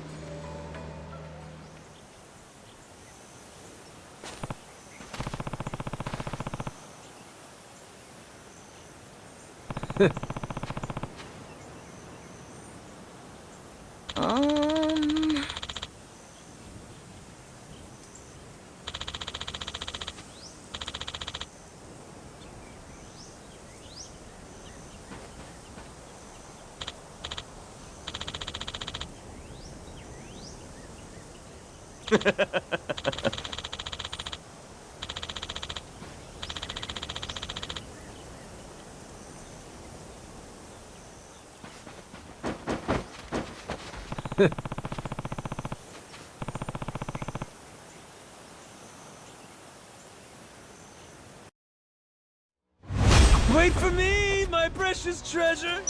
Wait for me, my precious treasure!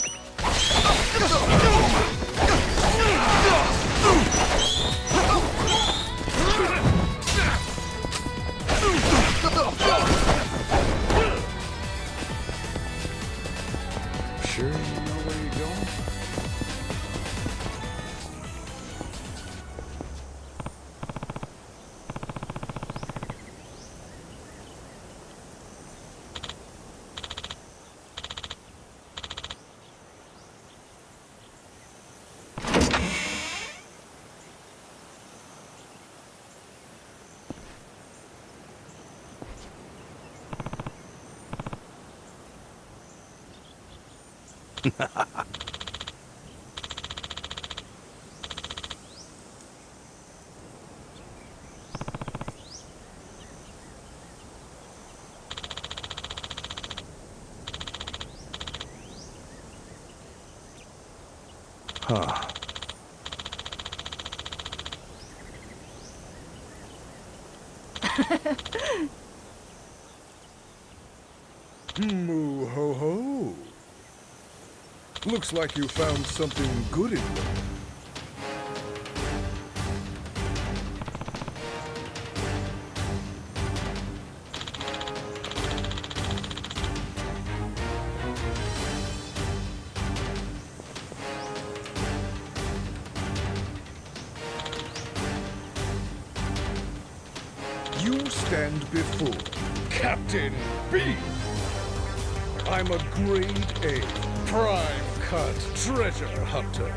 Sure you know where you're going? Huh. Moo ho ho. Looks like you found something good in there. You stand before Captain B. I'm a grade A, prime cut treasure hunter.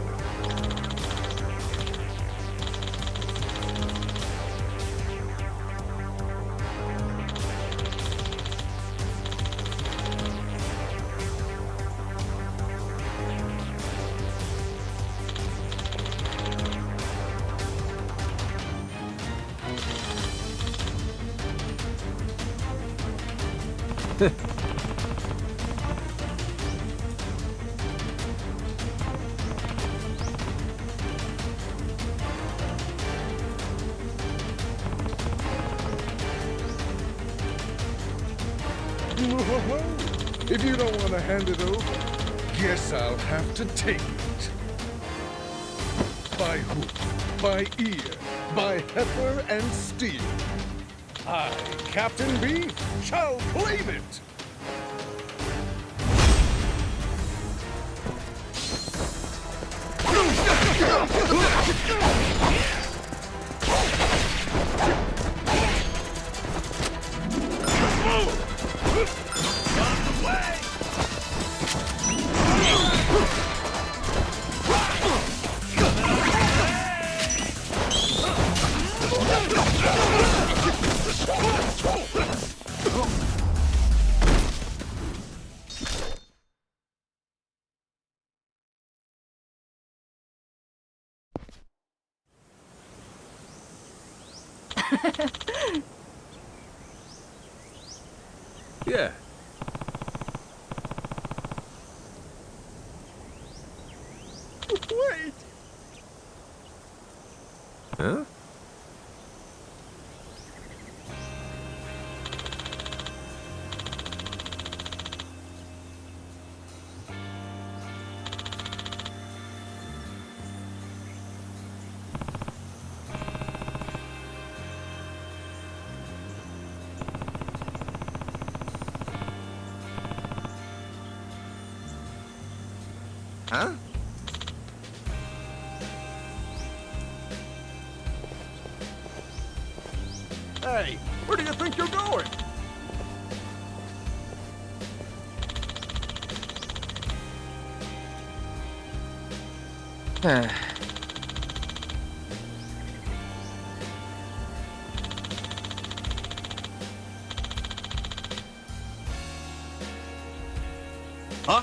If you don't want to hand it over, guess I'll have to take it. By hoof, by ear, by heifer and steel. I, Captain B, shall claim it! Yeah. Wait! Huh? Huh? Hey, where do you think you're going? Huh? Huh?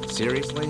Seriously?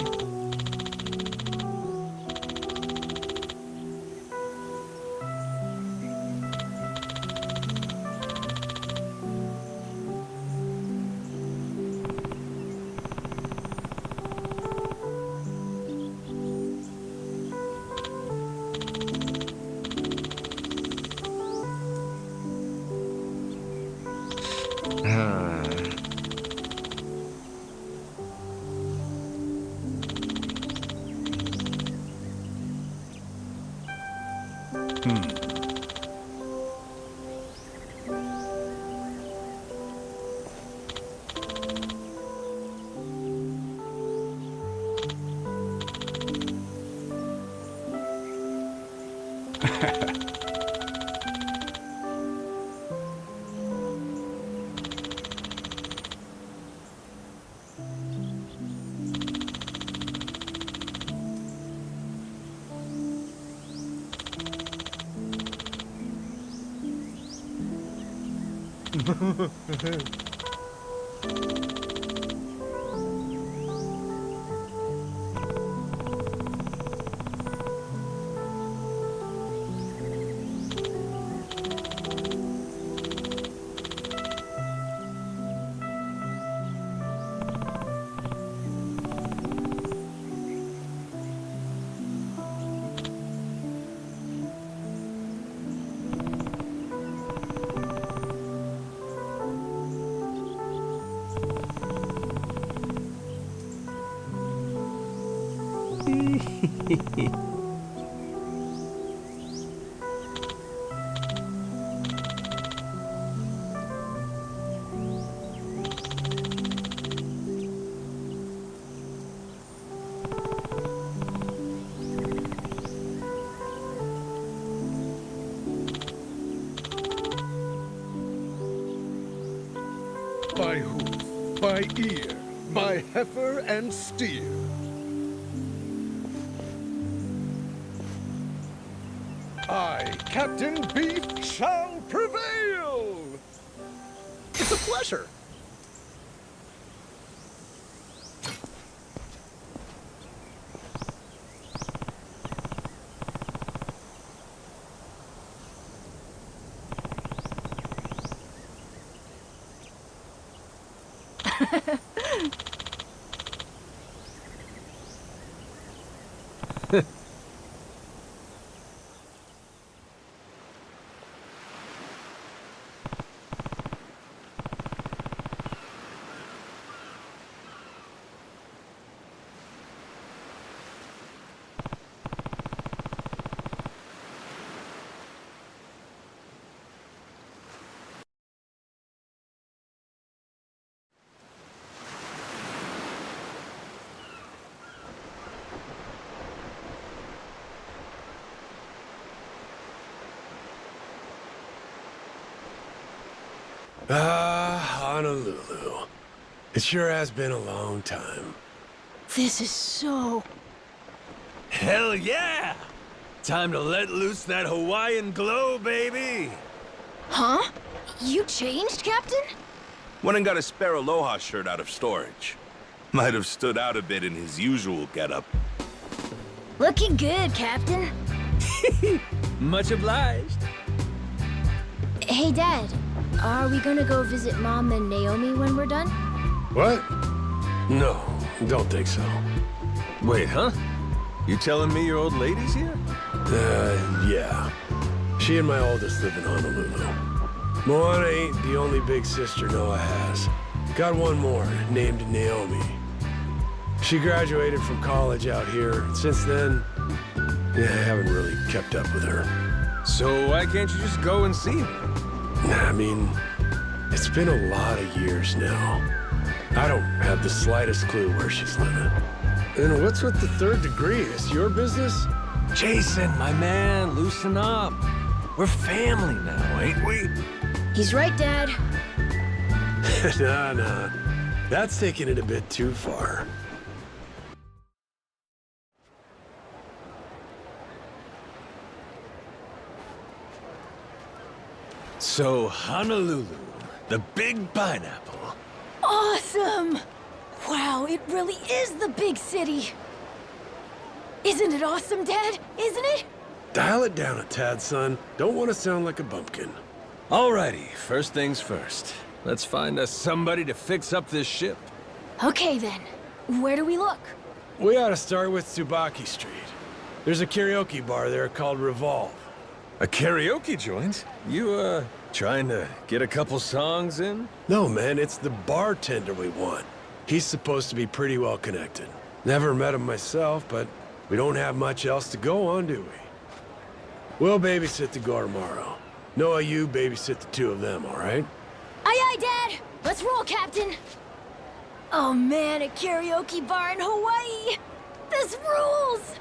By hoof, by ear, by heifer and steer. I, Captain Beef, shall prevail! It's a pleasure. Honolulu. It sure has been a long time. This is so... Hell yeah! Time to let loose that Hawaiian glow, baby! Huh? You changed, Captain? Went and got a Spare Aloha shirt out of storage. Might have stood out a bit in his usual getup. Looking good, Captain. Much obliged. Hey, Dad. Are we gonna go visit Mom and Naomi when we're done? What? No, don't think so. Wait, huh? You telling me your old lady's here? Yeah. She and my oldest live in Honolulu. Moana ain't the only big sister Noah has. Got one more, named Naomi. She graduated from college out here, and since then, I haven't really kept up with her. So why can't you just go and see her? I mean, it's been a lot of years now. I don't have the slightest clue where she's living. And what's with the third degree? Is your business? Jason, my man, loosen up. We're family now, ain't we? He's right, Dad. Nah. That's taking it a bit too far. So, Honolulu, the big pineapple. Awesome! Wow, it really is the big city. Isn't it awesome, Dad? Isn't it? Dial it down a tad, son. Don't want to sound like a bumpkin. Alrighty, first things first. Let's find us somebody to fix up this ship. Okay, then. Where do we look? We ought to start with Tsubaki Street. There's a karaoke bar there called Revolve. A karaoke joint? You, trying to get a couple songs in? No, man, it's the bartender we want. He's supposed to be pretty well connected. Never met him myself, but we don't have much else to go on, do we? We'll babysit the Goromaro. Noah, you babysit the two of them, all right? Aye, Dad! Let's roll, Captain! Oh man, a karaoke bar in Hawaii! This rules!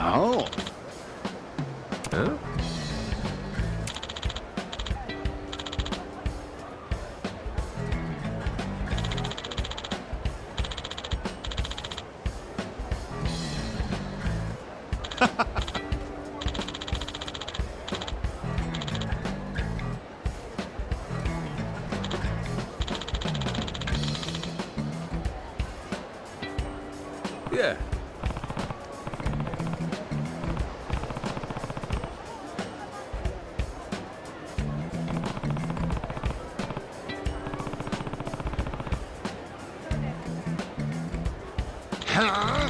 Oh. Huh? Yeah. Huh?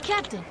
Captain.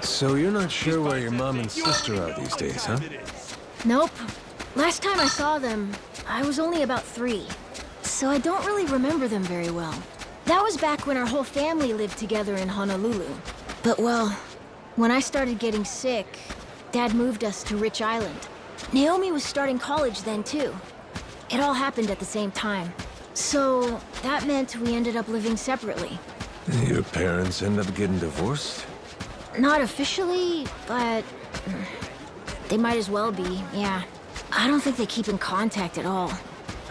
So you're not sure where your mom and sister are these days, huh? Nope. Last time I saw them, I was only about 3. So I don't really remember them very well. That was back when our whole family lived together in Honolulu. But well, when I started getting sick, Dad moved us to Rich Island. Naomi was starting college then too. It all happened at the same time. So that meant we ended up living separately. Your parents end up getting divorced? Not officially, but they might as well be, yeah. I don't think they keep in contact at all.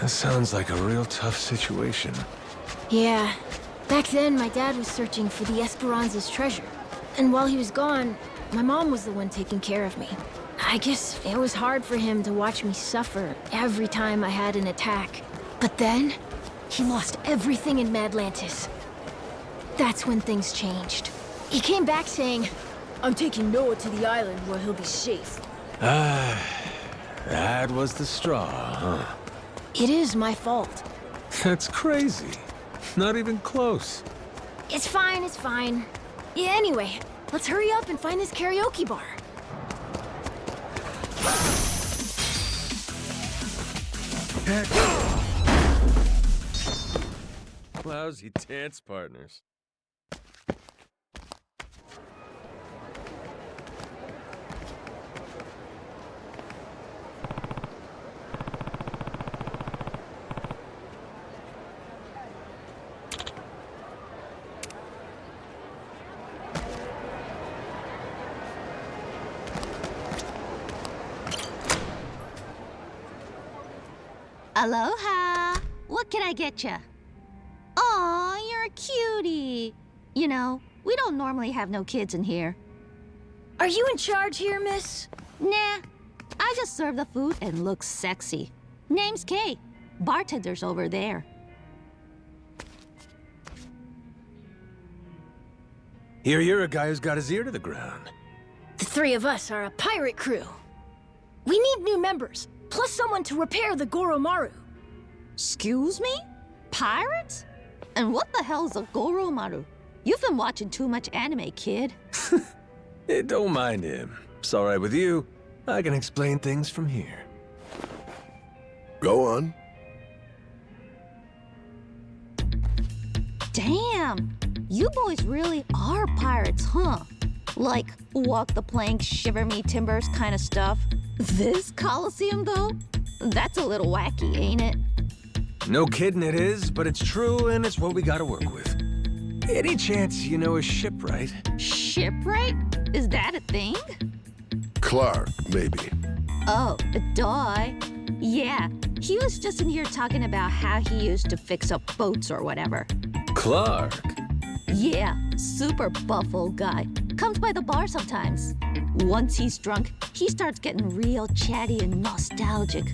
That sounds like a real tough situation. Yeah. Back then, my dad was searching for the Esperanza's treasure. And while he was gone, my mom was the one taking care of me. I guess it was hard for him to watch me suffer every time I had an attack. But then, he lost everything in Madlantis. That's when things changed. He came back saying, "I'm taking Noah to the island where he'll be safe." Ah, that was the straw, huh? It is my fault. That's crazy. Not even close. It's fine, it's fine. Yeah, anyway, let's hurry up and find this karaoke bar. Lousy dance partners. Aloha! What can I get ya? Aw, you're a cutie. You know, we don't normally have no kids in here. Are you in charge here, miss? Nah, I just serve the food and look sexy. Name's Kay. Bartender's over there. Here you're a guy who's got his ear to the ground. The three of us are a pirate crew. We need new members, plus someone to repair the Goro Maru. Excuse me? Pirates? And what the hell's a Goro Maru? You've been watching too much anime, kid. Hey, don't mind him. It's all right with you. I can explain things from here. Go on. Damn! You boys really are pirates, huh? Like, walk the plank, shiver me timbers kind of stuff. This Coliseum, though? That's a little wacky, ain't it? No kidding it is, but it's true and it's what we gotta work with. Any chance you know a shipwright? Shipwright? Is that a thing? Clark, maybe. Oh, duh. Yeah, he was just in here talking about how he used to fix up boats or whatever. Clark? Yeah, super buff old guy. Comes by the bar sometimes. Once he's drunk, he starts getting real chatty and nostalgic.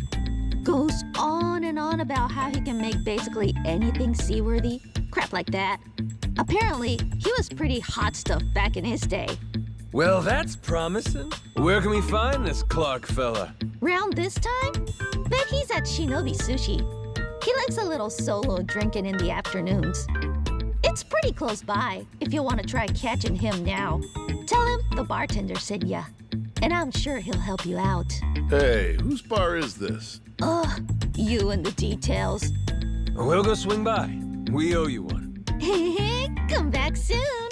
Goes on and on about how he can make basically anything seaworthy. Crap like that. Apparently, he was pretty hot stuff back in his day. Well, that's promising. Where can we find this Clark fella? Round this time? Bet he's at Shinobi Sushi. He likes a little solo drinking in the afternoons. It's pretty close by, if you want to try catching him now. Tell him the bartender said ya, and I'm sure he'll help you out. Hey, whose bar is this? Ugh, you and the details. We'll go swing by. We owe you one. Come back soon.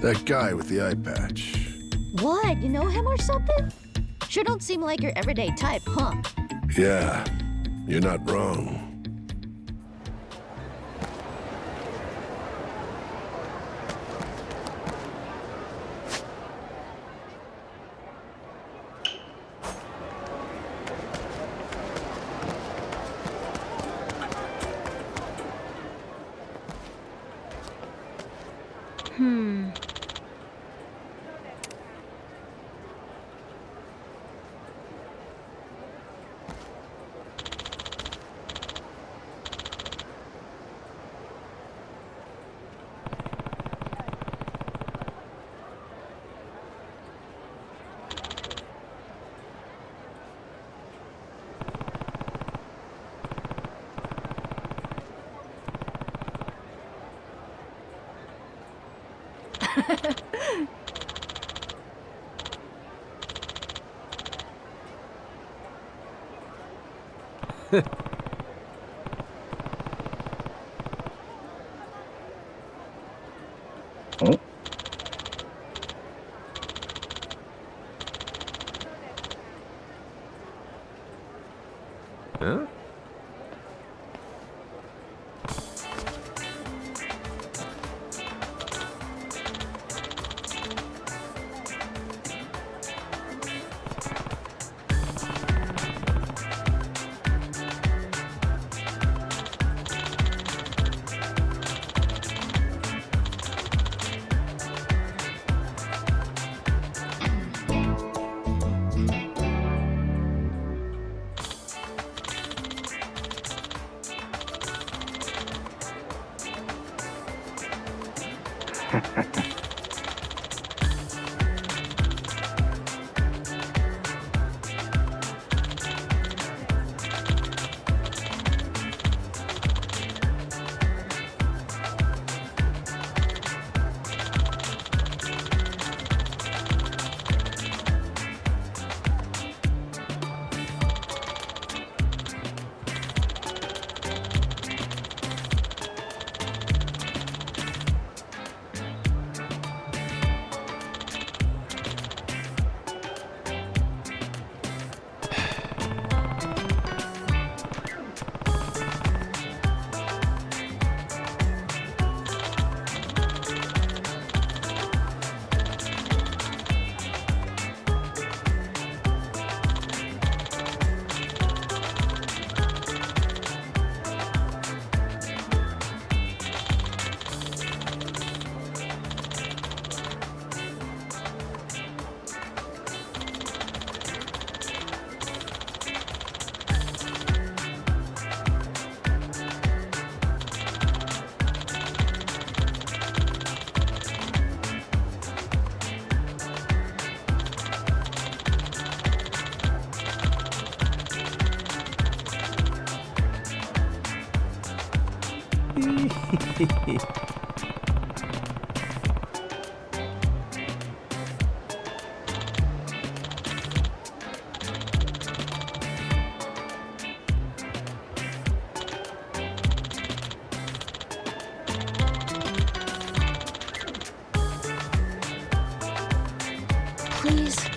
That guy with the eye patch. What, you know him or something? Sure don't seem like your everyday type, huh? Yeah, you're not wrong. Huh? Please.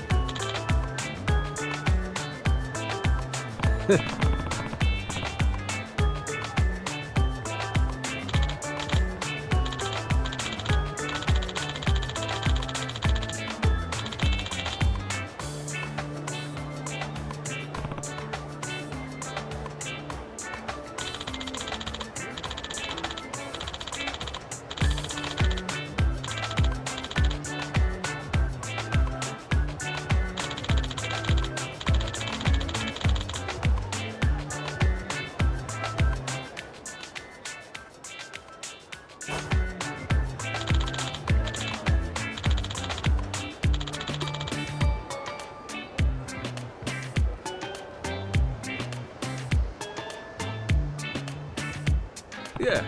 Yeah.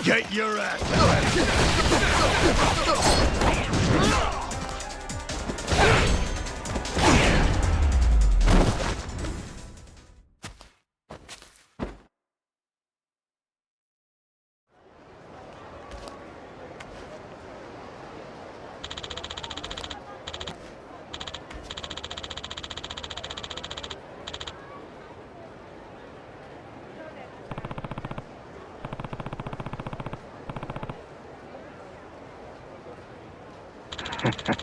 Get your ass Huh?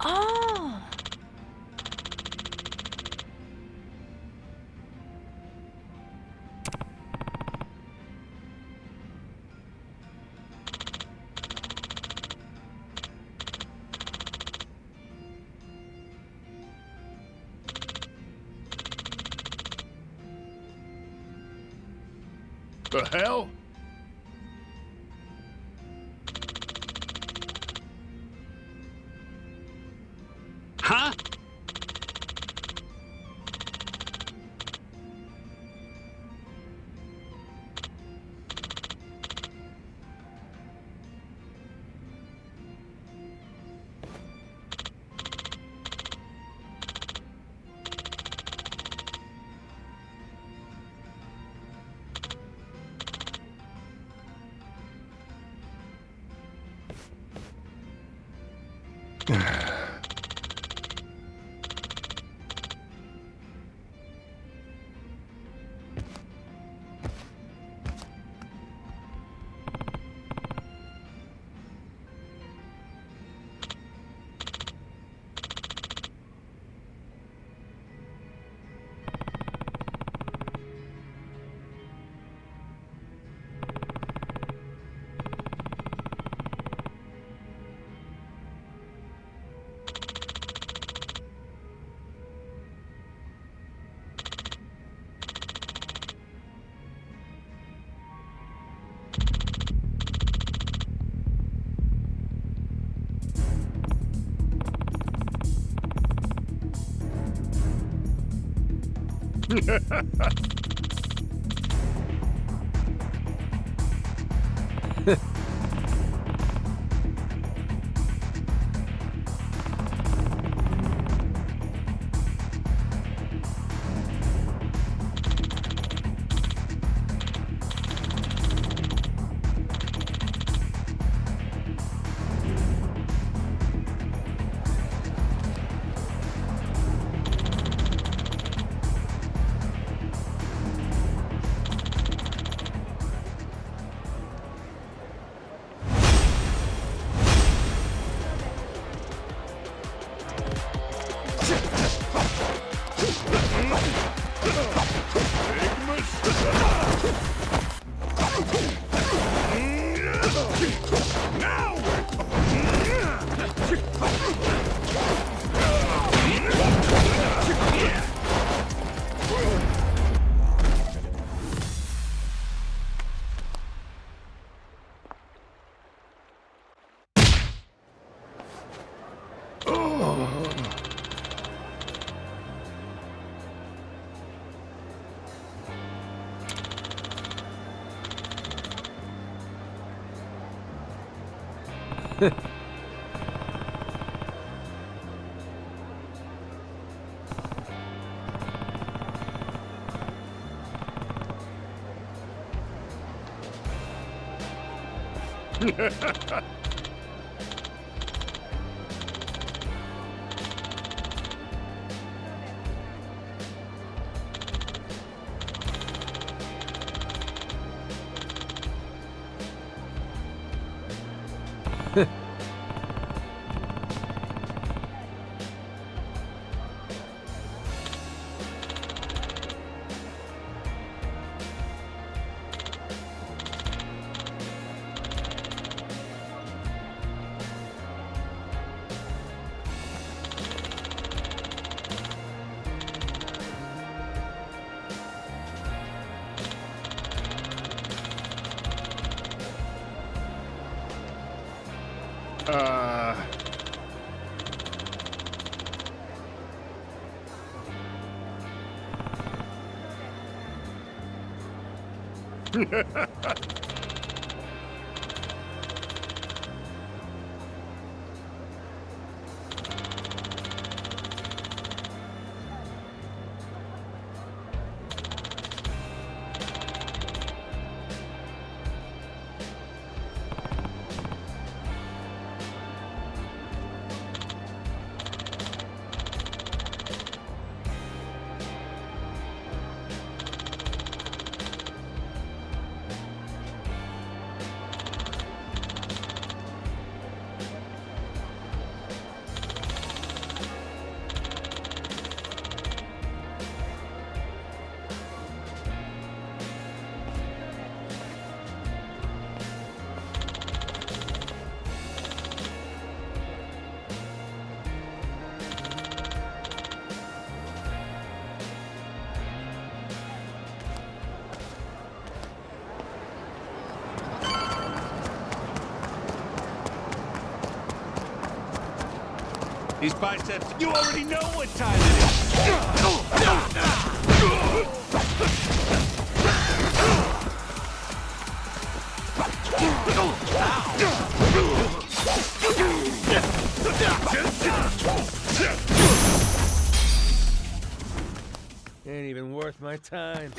Oh. The hell? Huh? These biceps, you already know what time it Ain't even worth my time.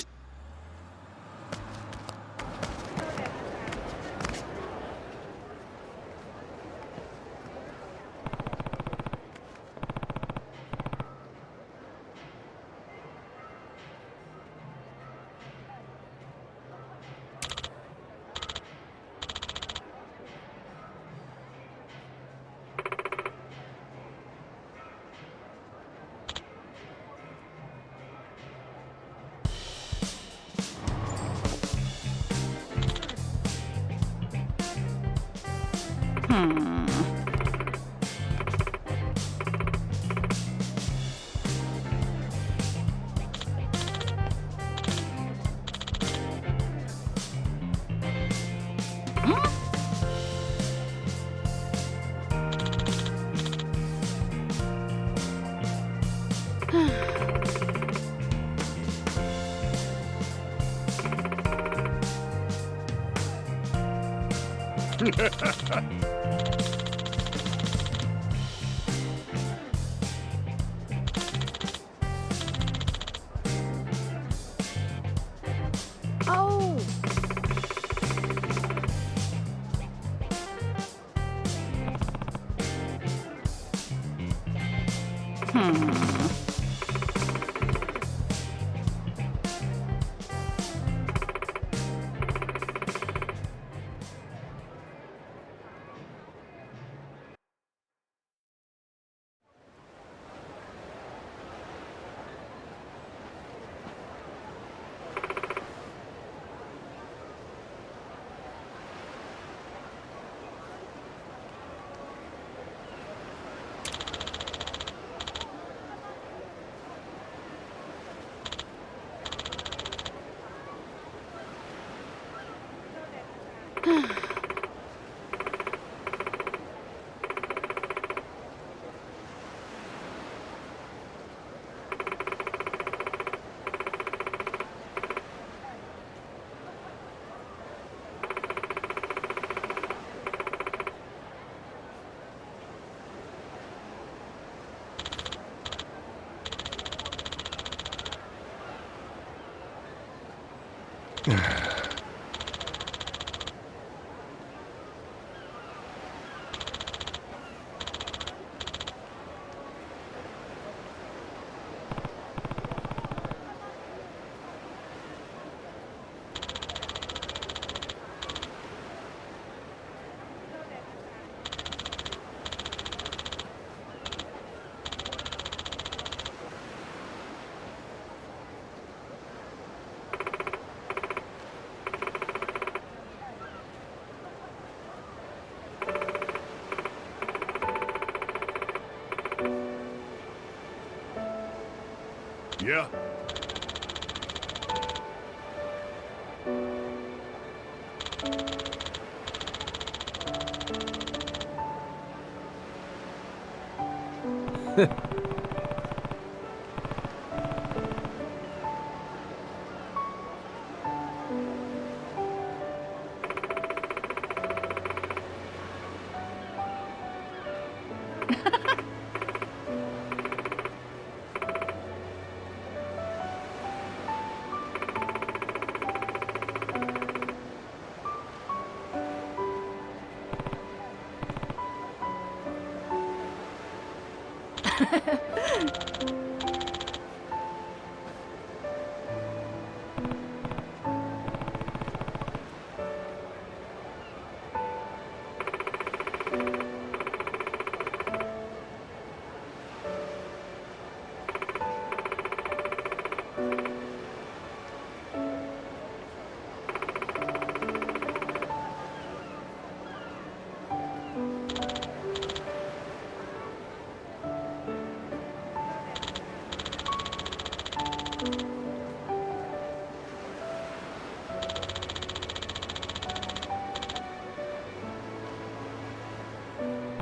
Oh! Yeah.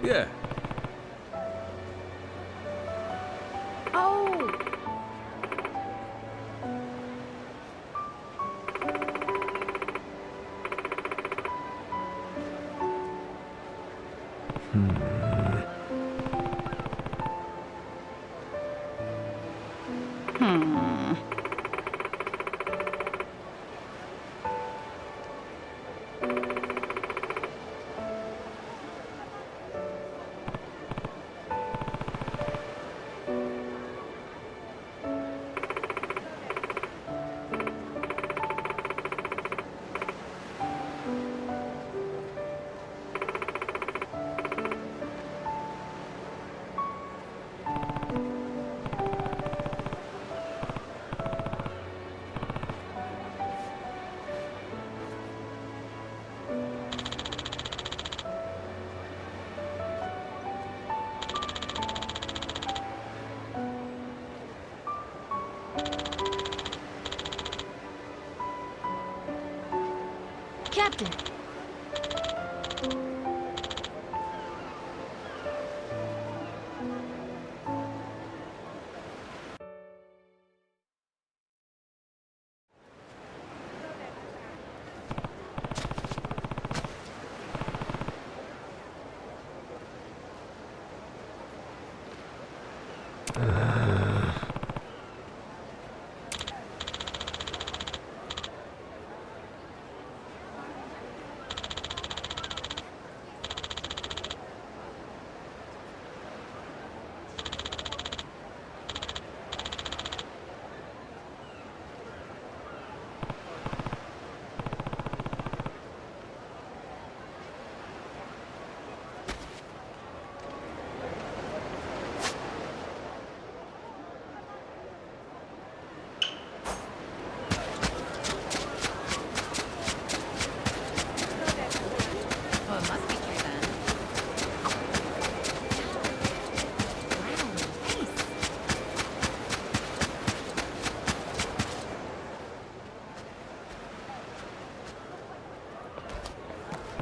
Yeah. Oh! Captain!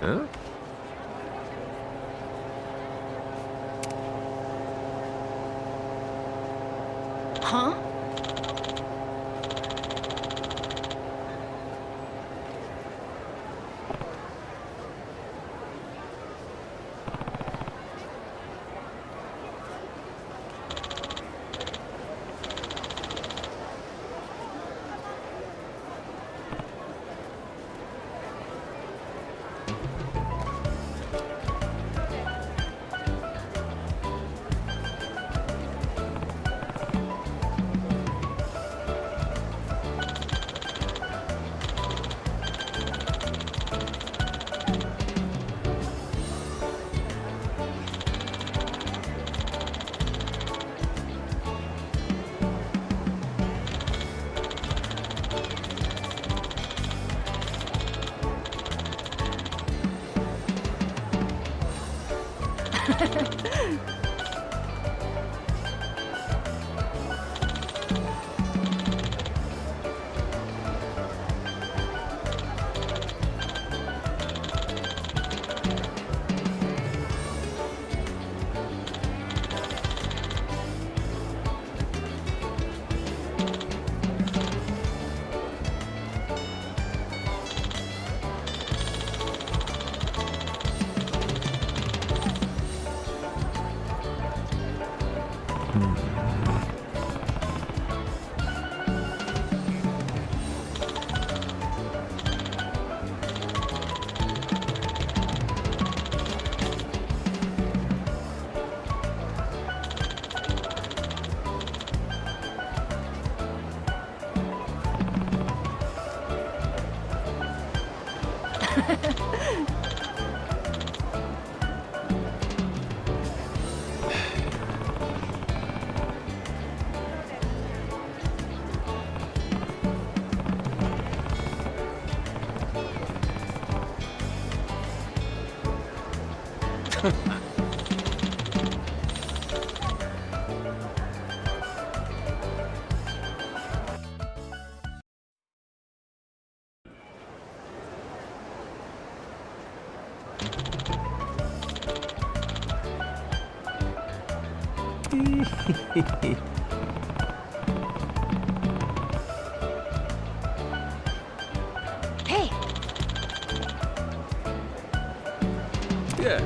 Huh? Huh? Hey! Yeah.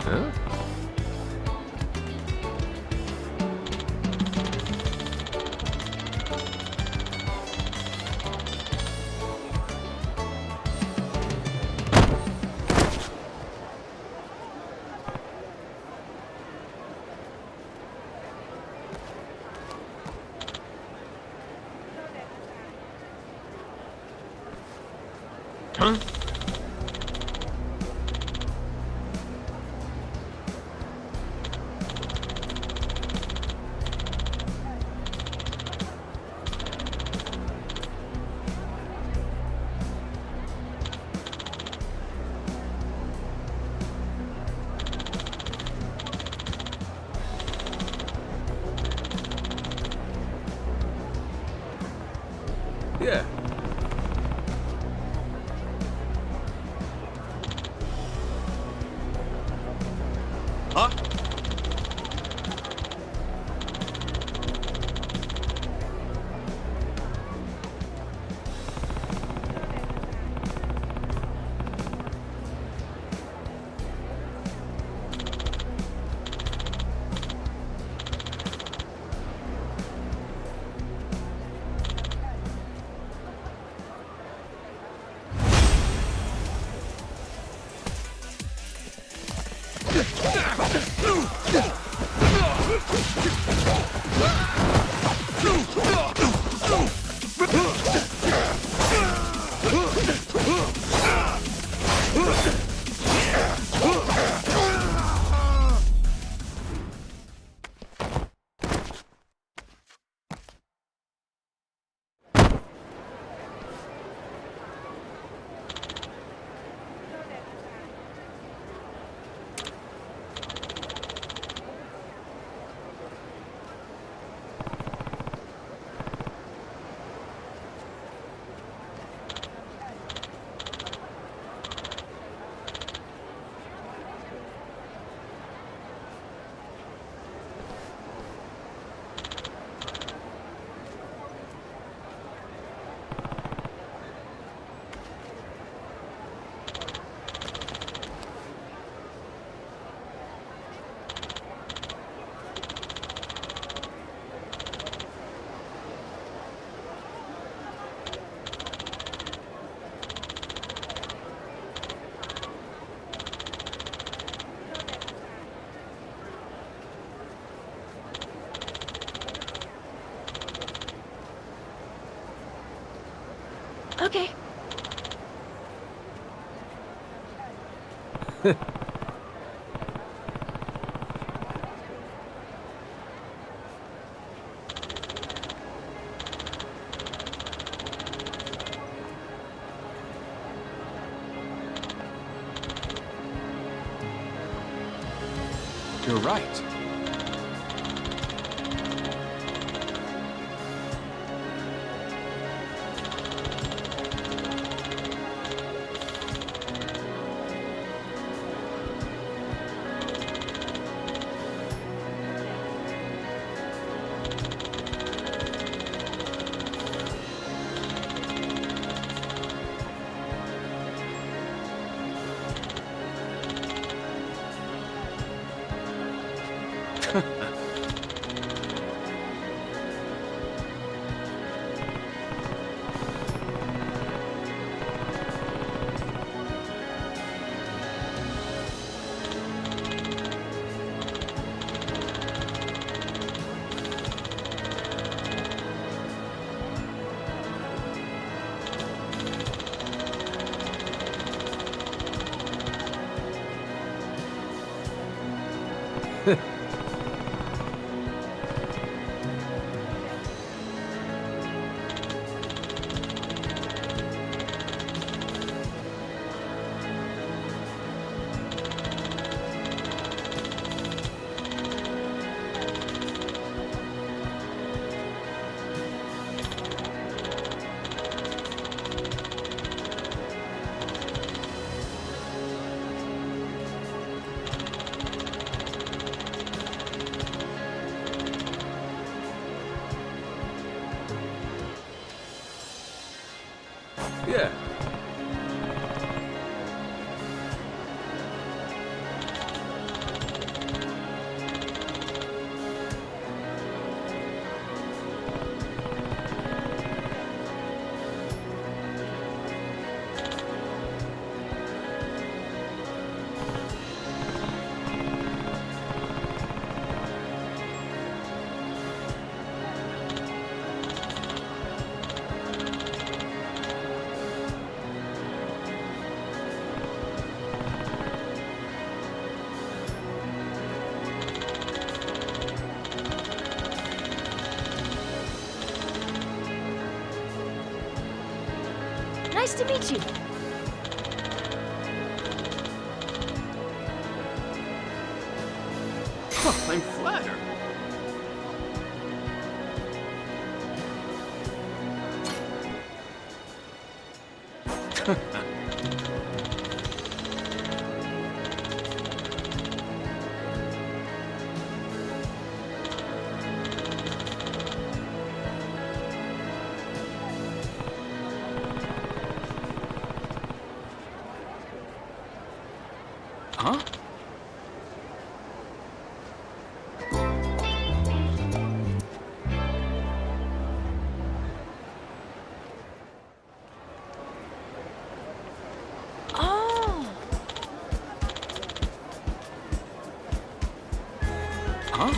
Huh? Huh? Yeah. Huh? Okay. You're right. Yeah. Nice to meet you. I'm flattered. Huh? Oh. Huh?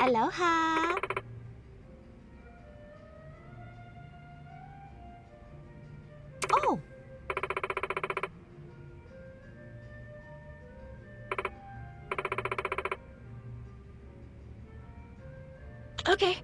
Aloha. Oh. Okay.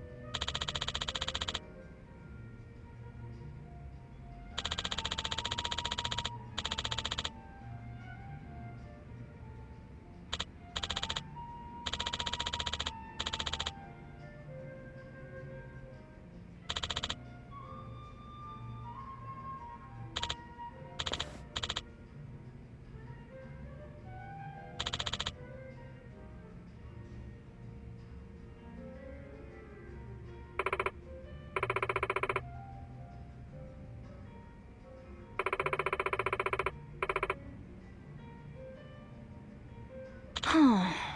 Huh.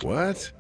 What?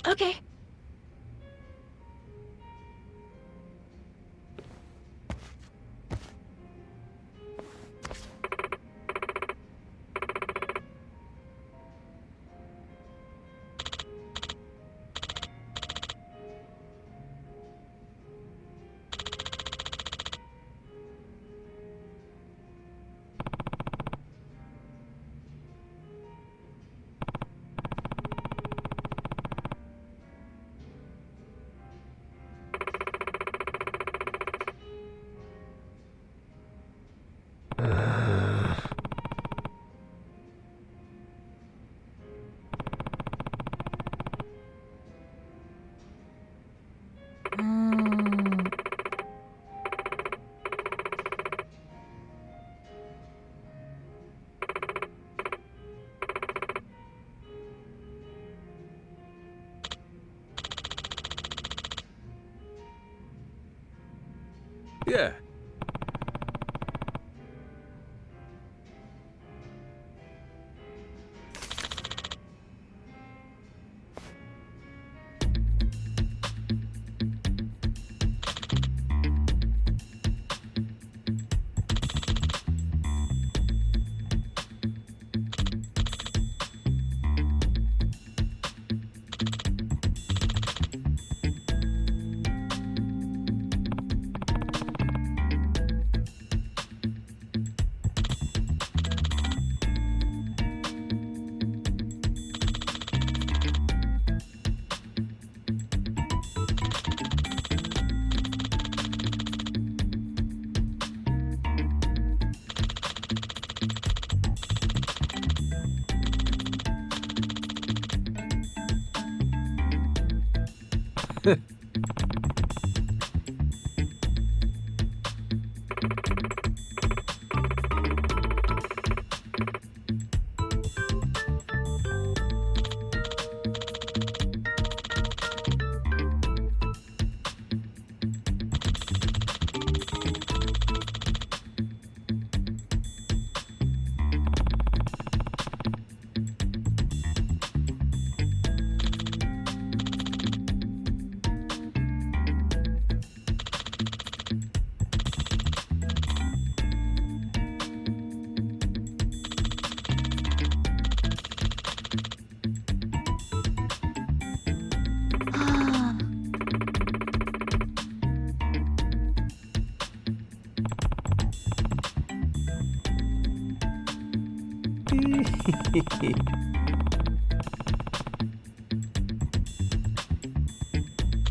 Okay. Yeah.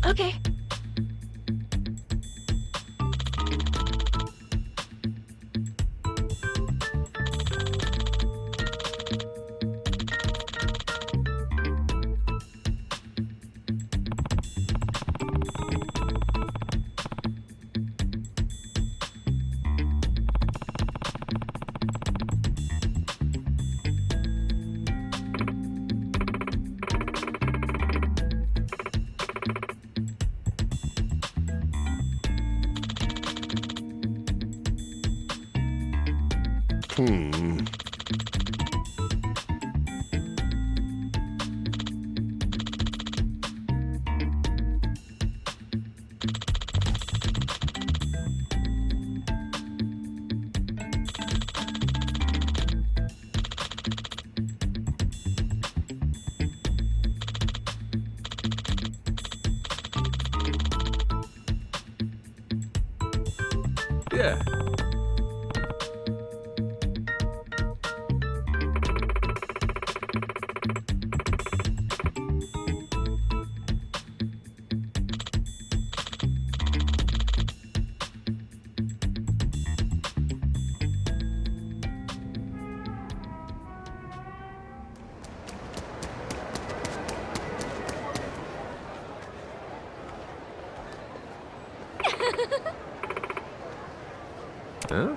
Okay. Yeah. Huh?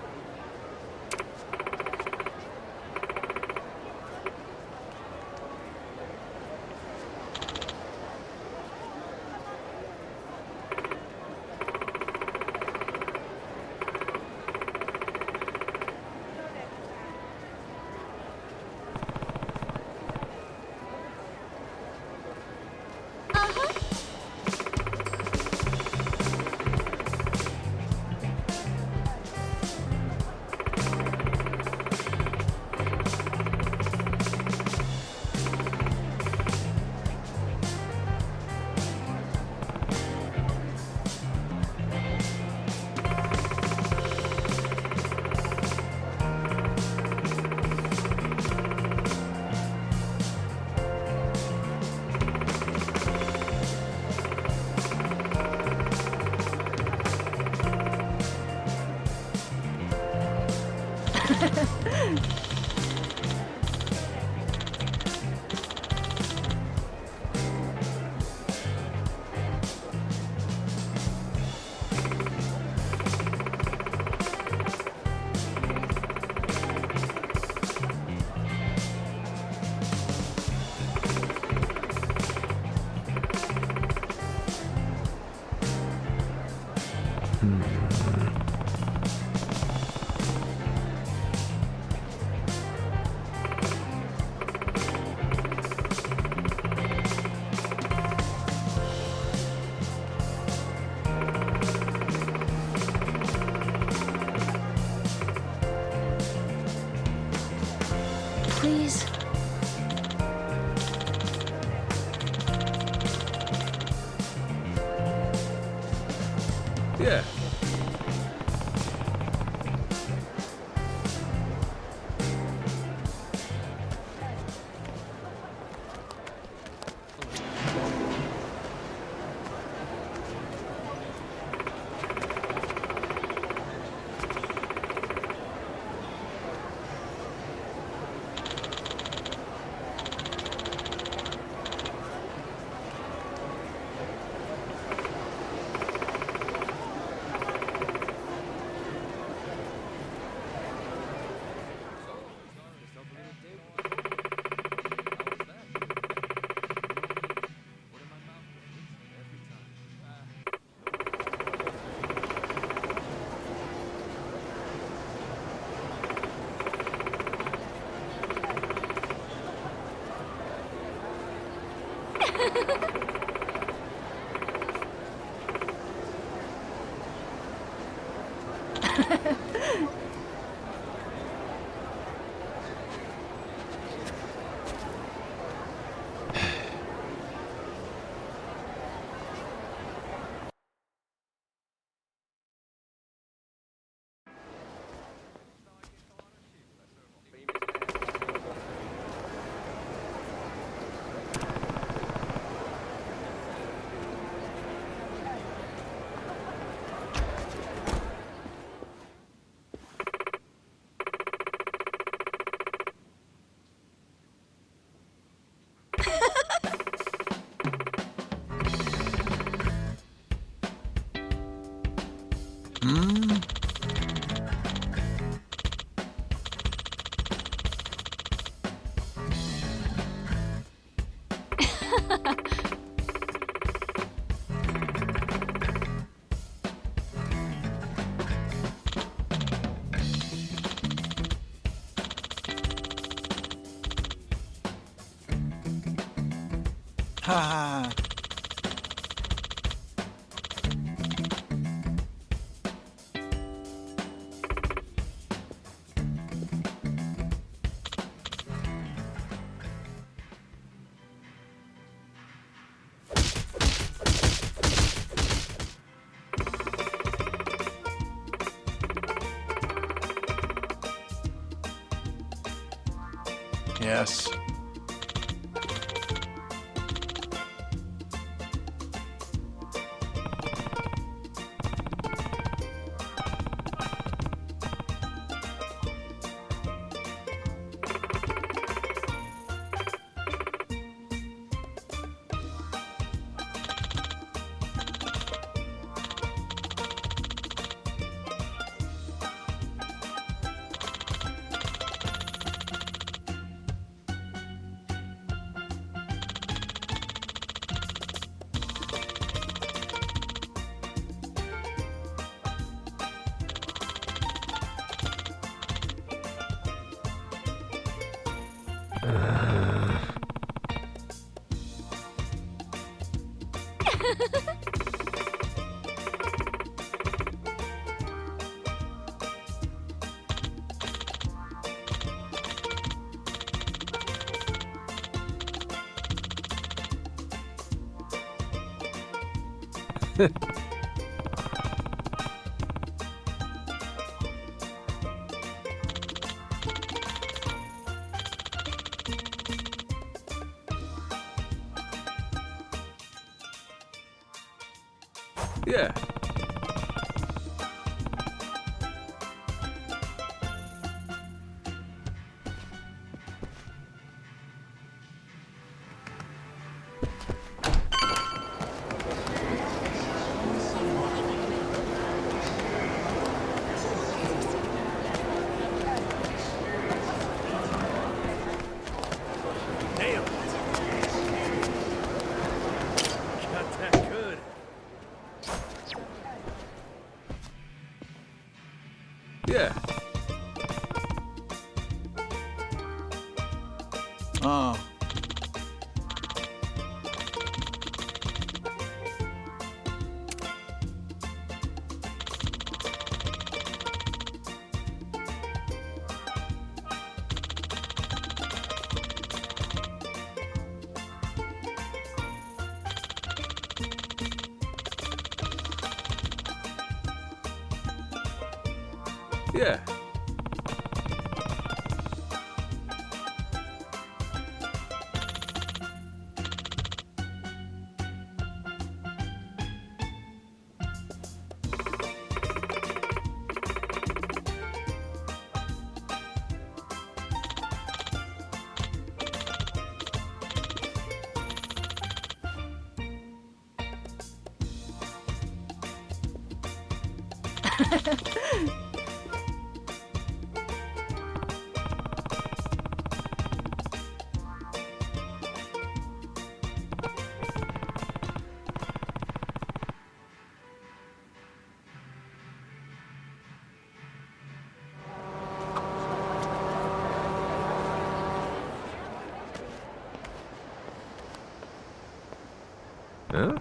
Please. Yeah. Ha! Yes. Yeah. Yeah. Oh. Yeah. Huh?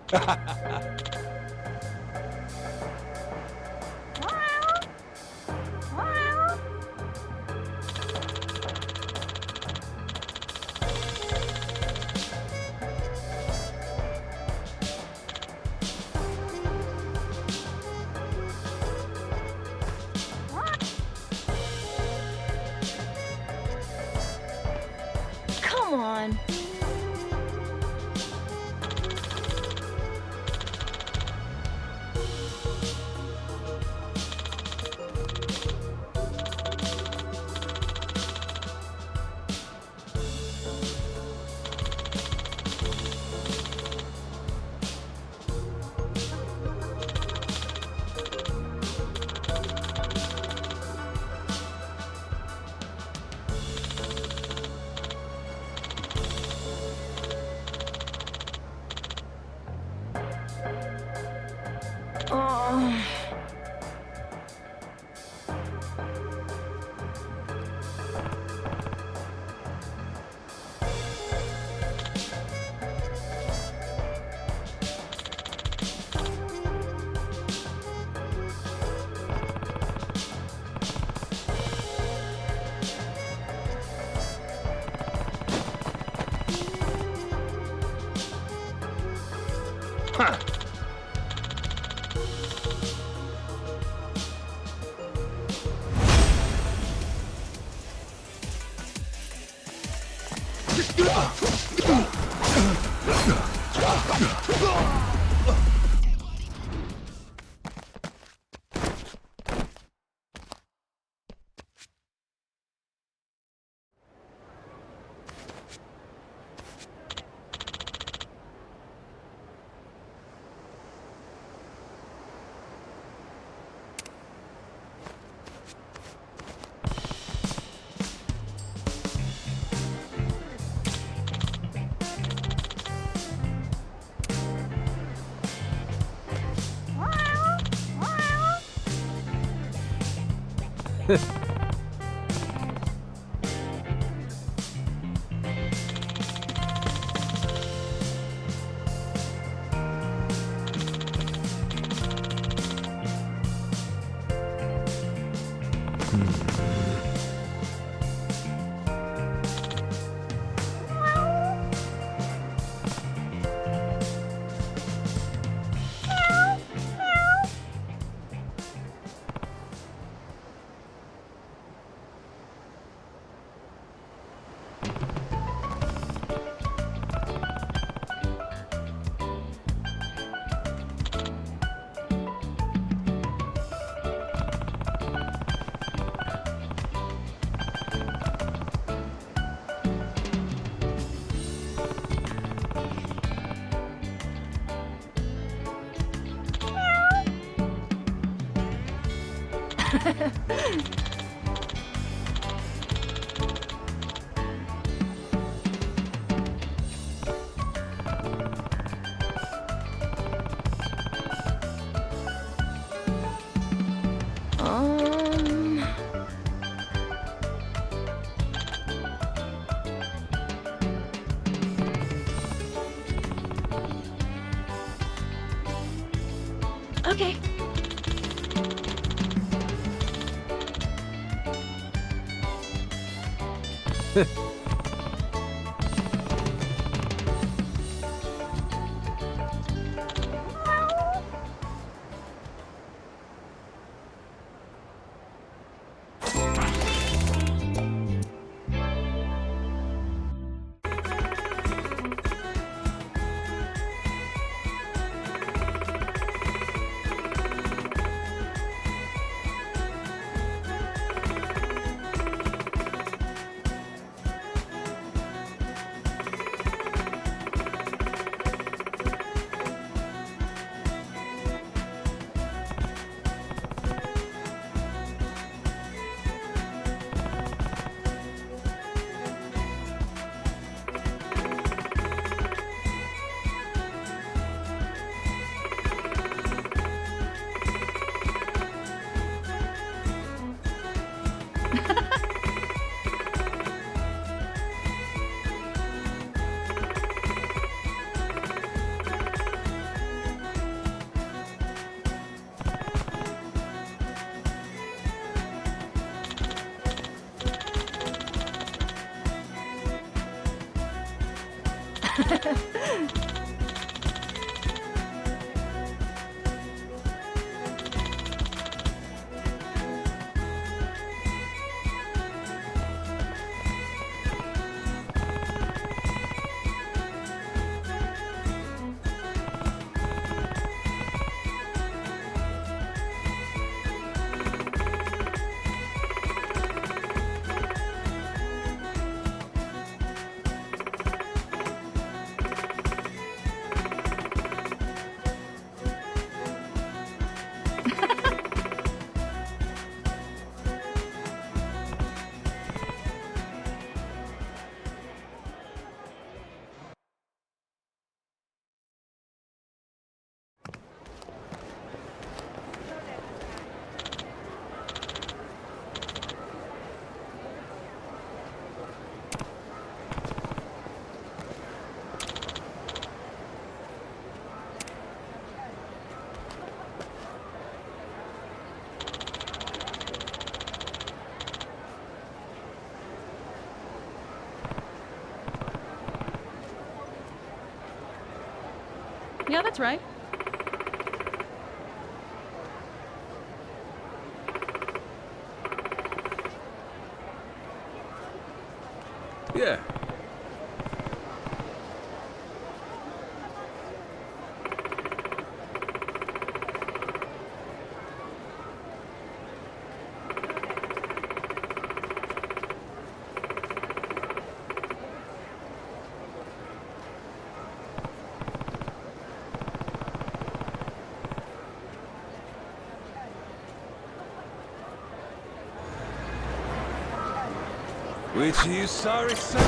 Come on. Oh. Huh. Okay. Yeah, that's right. Yeah. Which are you sorry, son?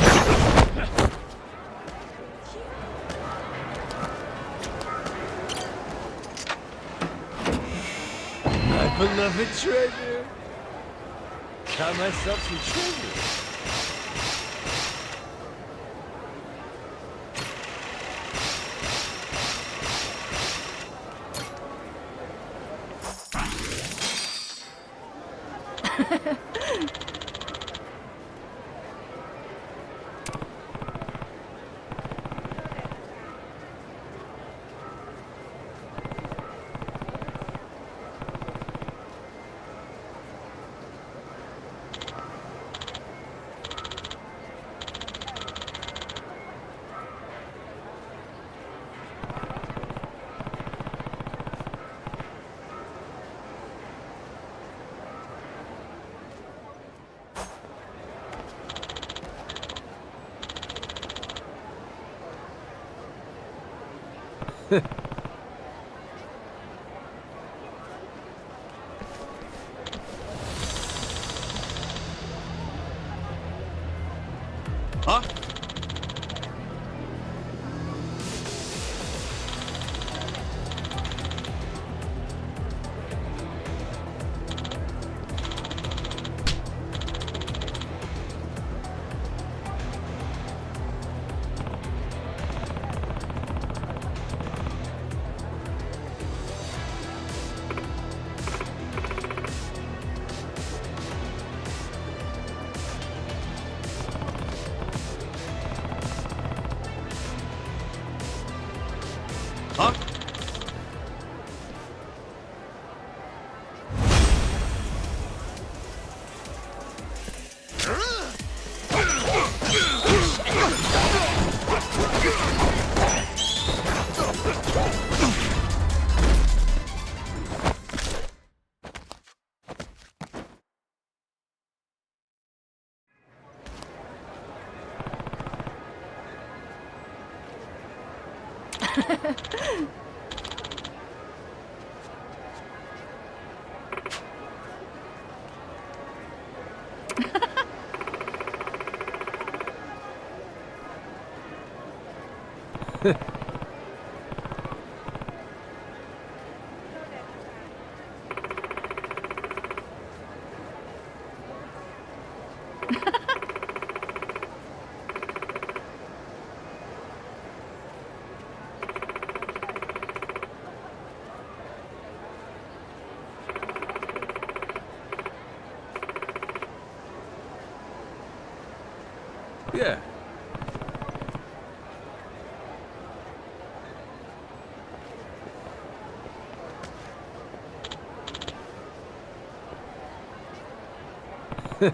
My beloved treasure. Got myself some treasure. Huh? Huh? Yeah. Okay.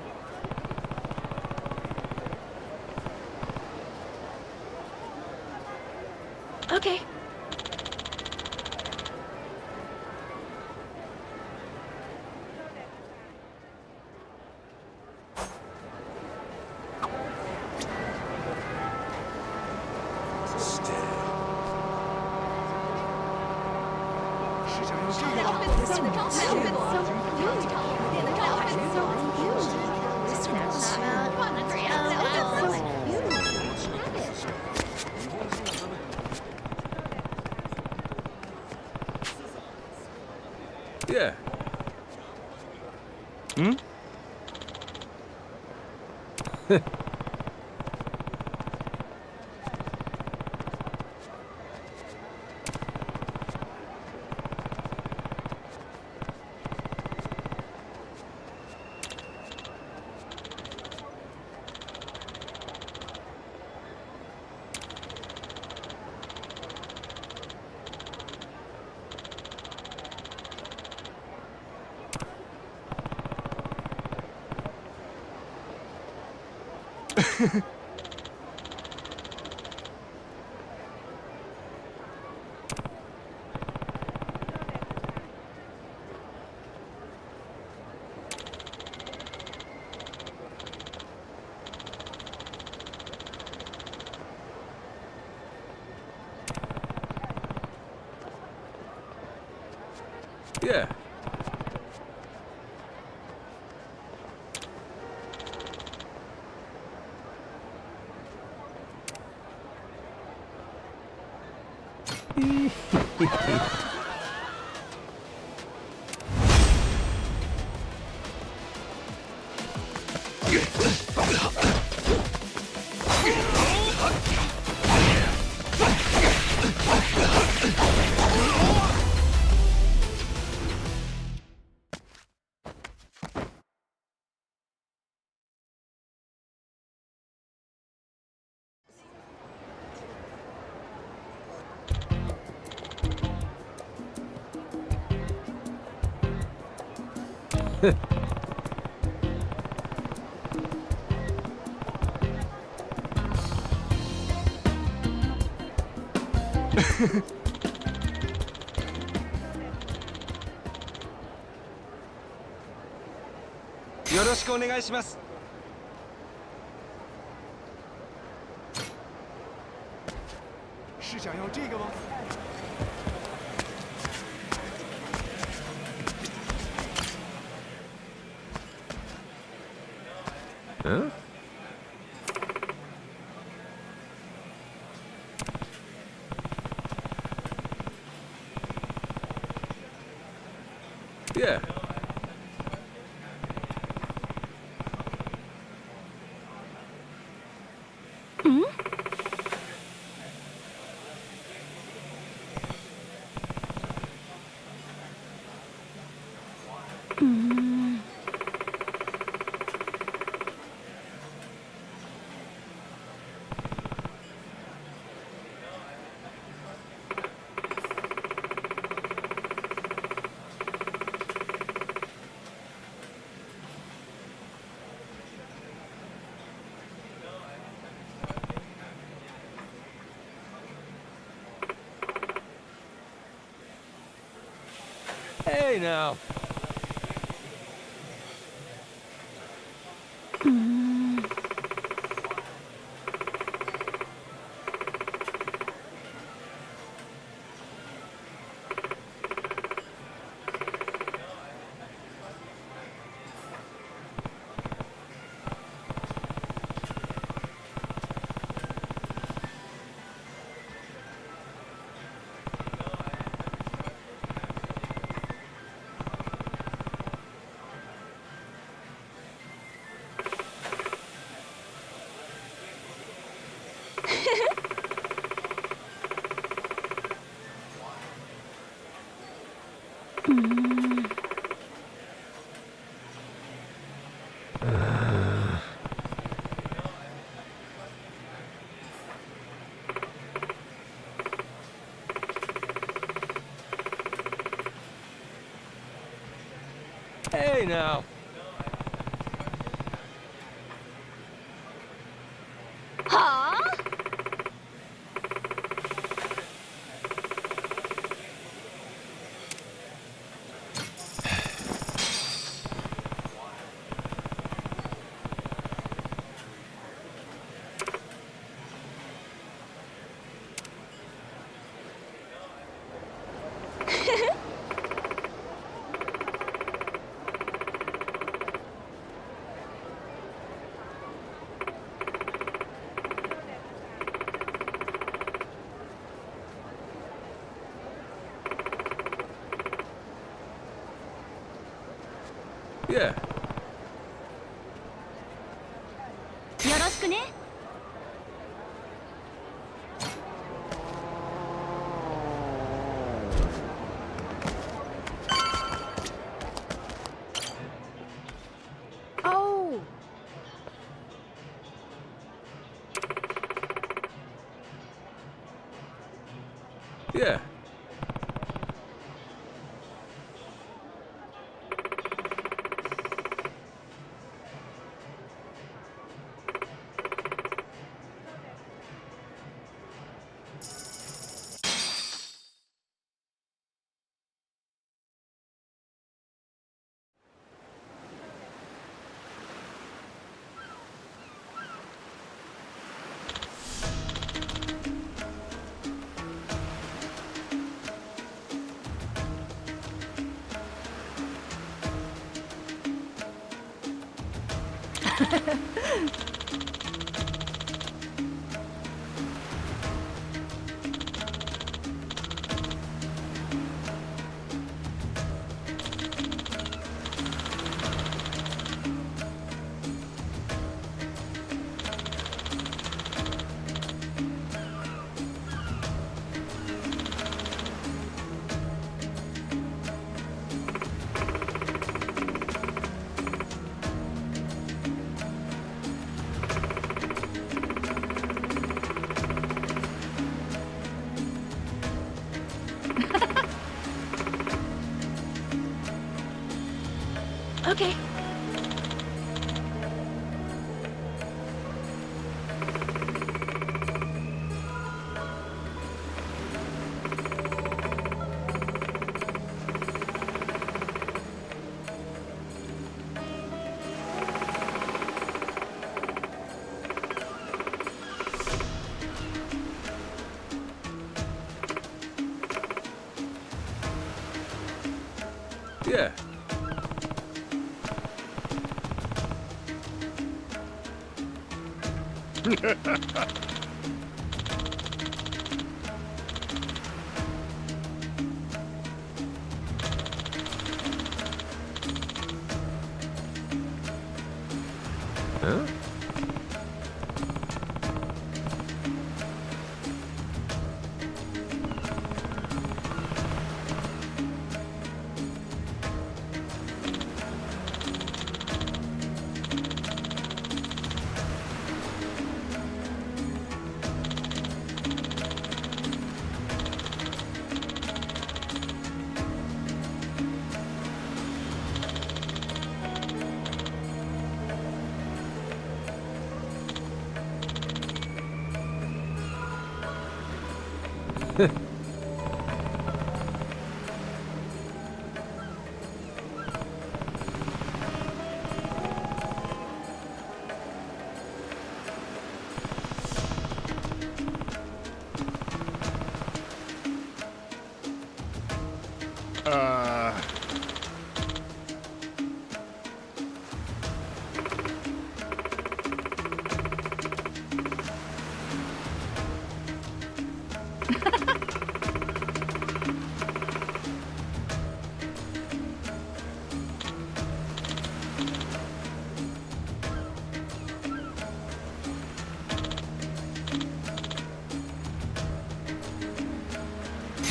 Yeah. Hmm? Yeah. Huh? Yeah. Hey now. Hey now. Yeah. よろしくね。Oh! Yeah. Okay. Yeah. Huh?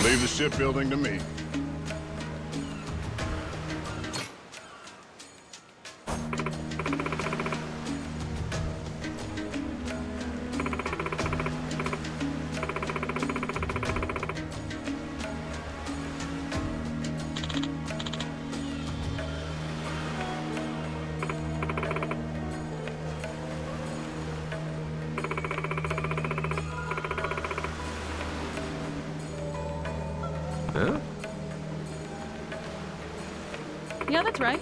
Leave the shipbuilding to me. Huh? Yeah, that's right.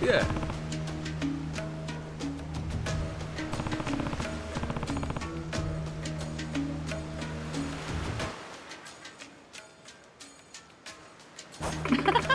Yeah. Huh?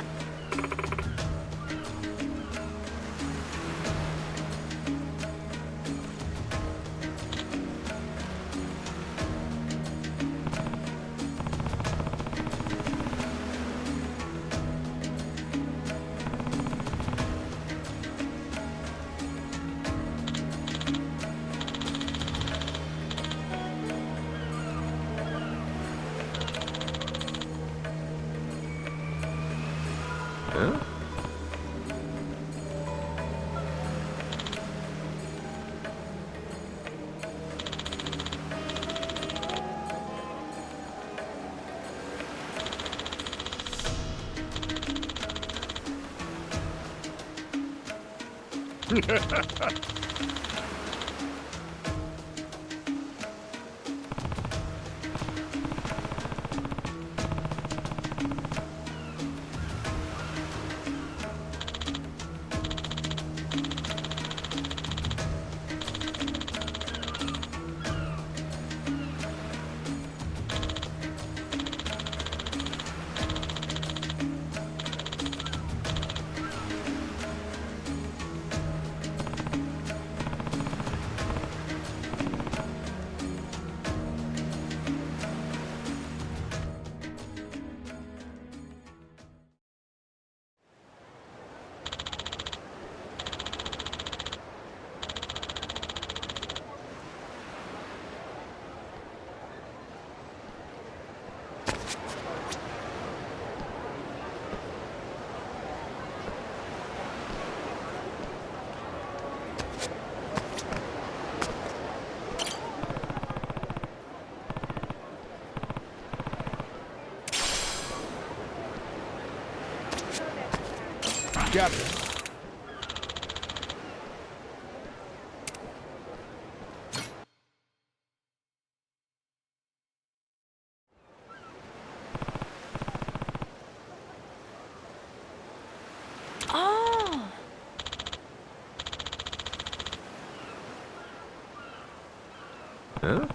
Captain. Oh! Huh?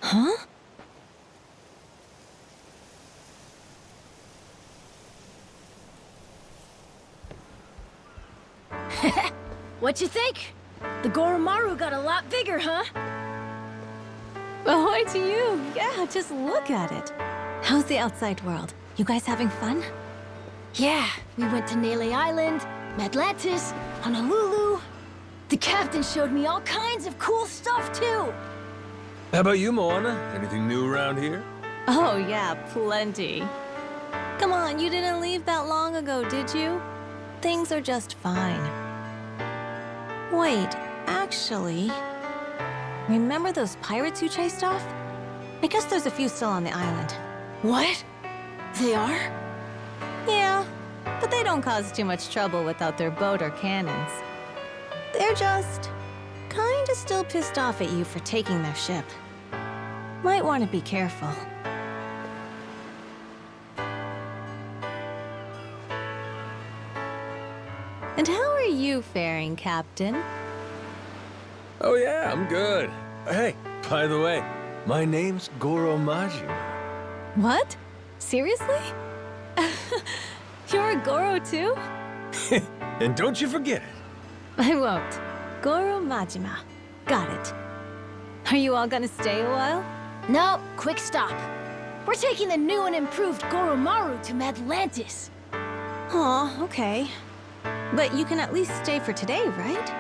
Huh? What you think? The Goromaru got a lot bigger, huh? Ahoy to you! Yeah, just look at it. How's the outside world? You guys having fun? Yeah, we went to Nele Island, Atlantis, Honolulu. The captain showed me all kinds of cool stuff, too. How about you, Moana? Anything new around here? Oh yeah, plenty. Come on, you didn't leave that long ago, did you? Things are just fine. Wait, actually... Remember those pirates you chased off? I guess there's a few still on the island. What? They are? Yeah, but they don't cause too much trouble without their boat or cannons. They're just... kinda still pissed off at you for taking their ship. Might want to be careful. And how are you faring, Captain? Oh yeah, I'm good. Hey, By the way, my name's Goro Majima. What? Seriously? You're a Goro too? And don't you forget it. I won't. Goro Majima. Got it. Are you all gonna stay a while? No, quick stop. We're taking the new and improved Goromaru to Madlantis. Aw, okay. But you can at least stay for today, right?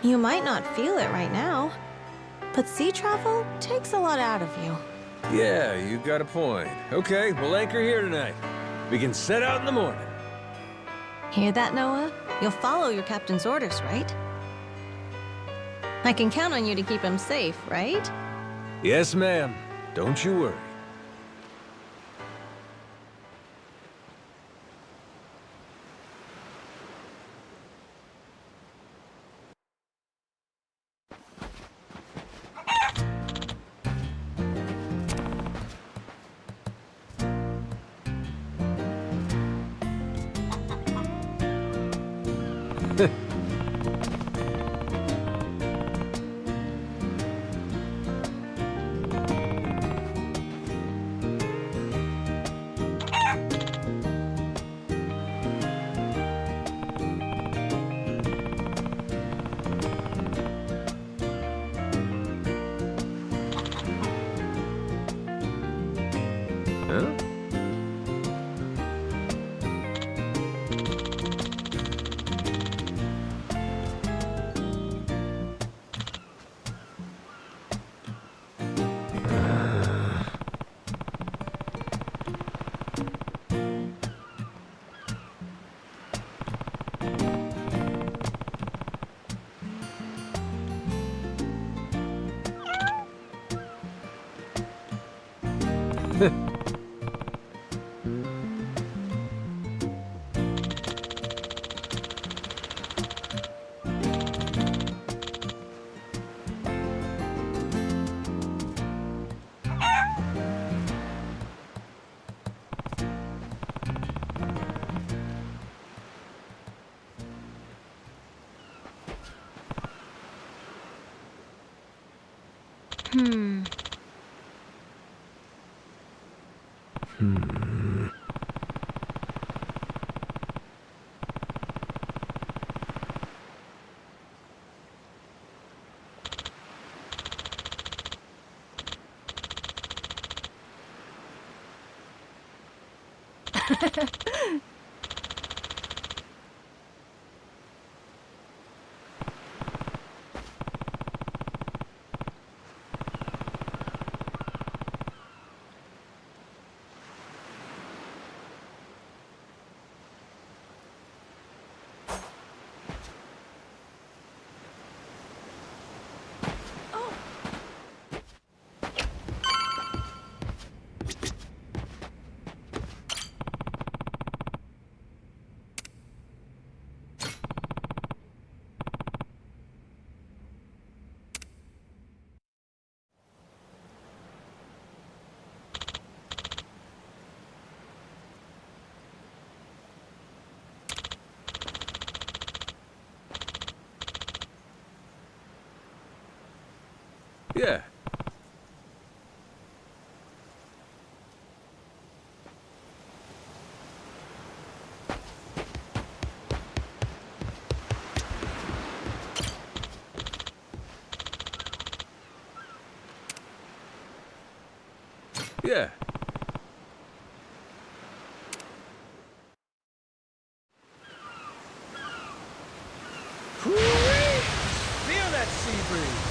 You might not feel it right now, but sea travel takes a lot out of you. Yeah, you got a point. Okay, we'll anchor here tonight. We can set out in the morning. Hear that, Noah? You'll follow your captain's orders, right? I can count on you to keep him safe, right? Yes, ma'am. Don't you worry. Yeah. Yeah. Feel that sea breeze.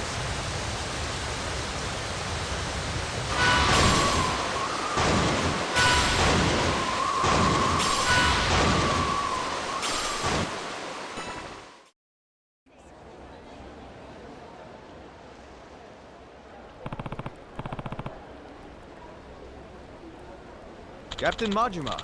Captain Majima.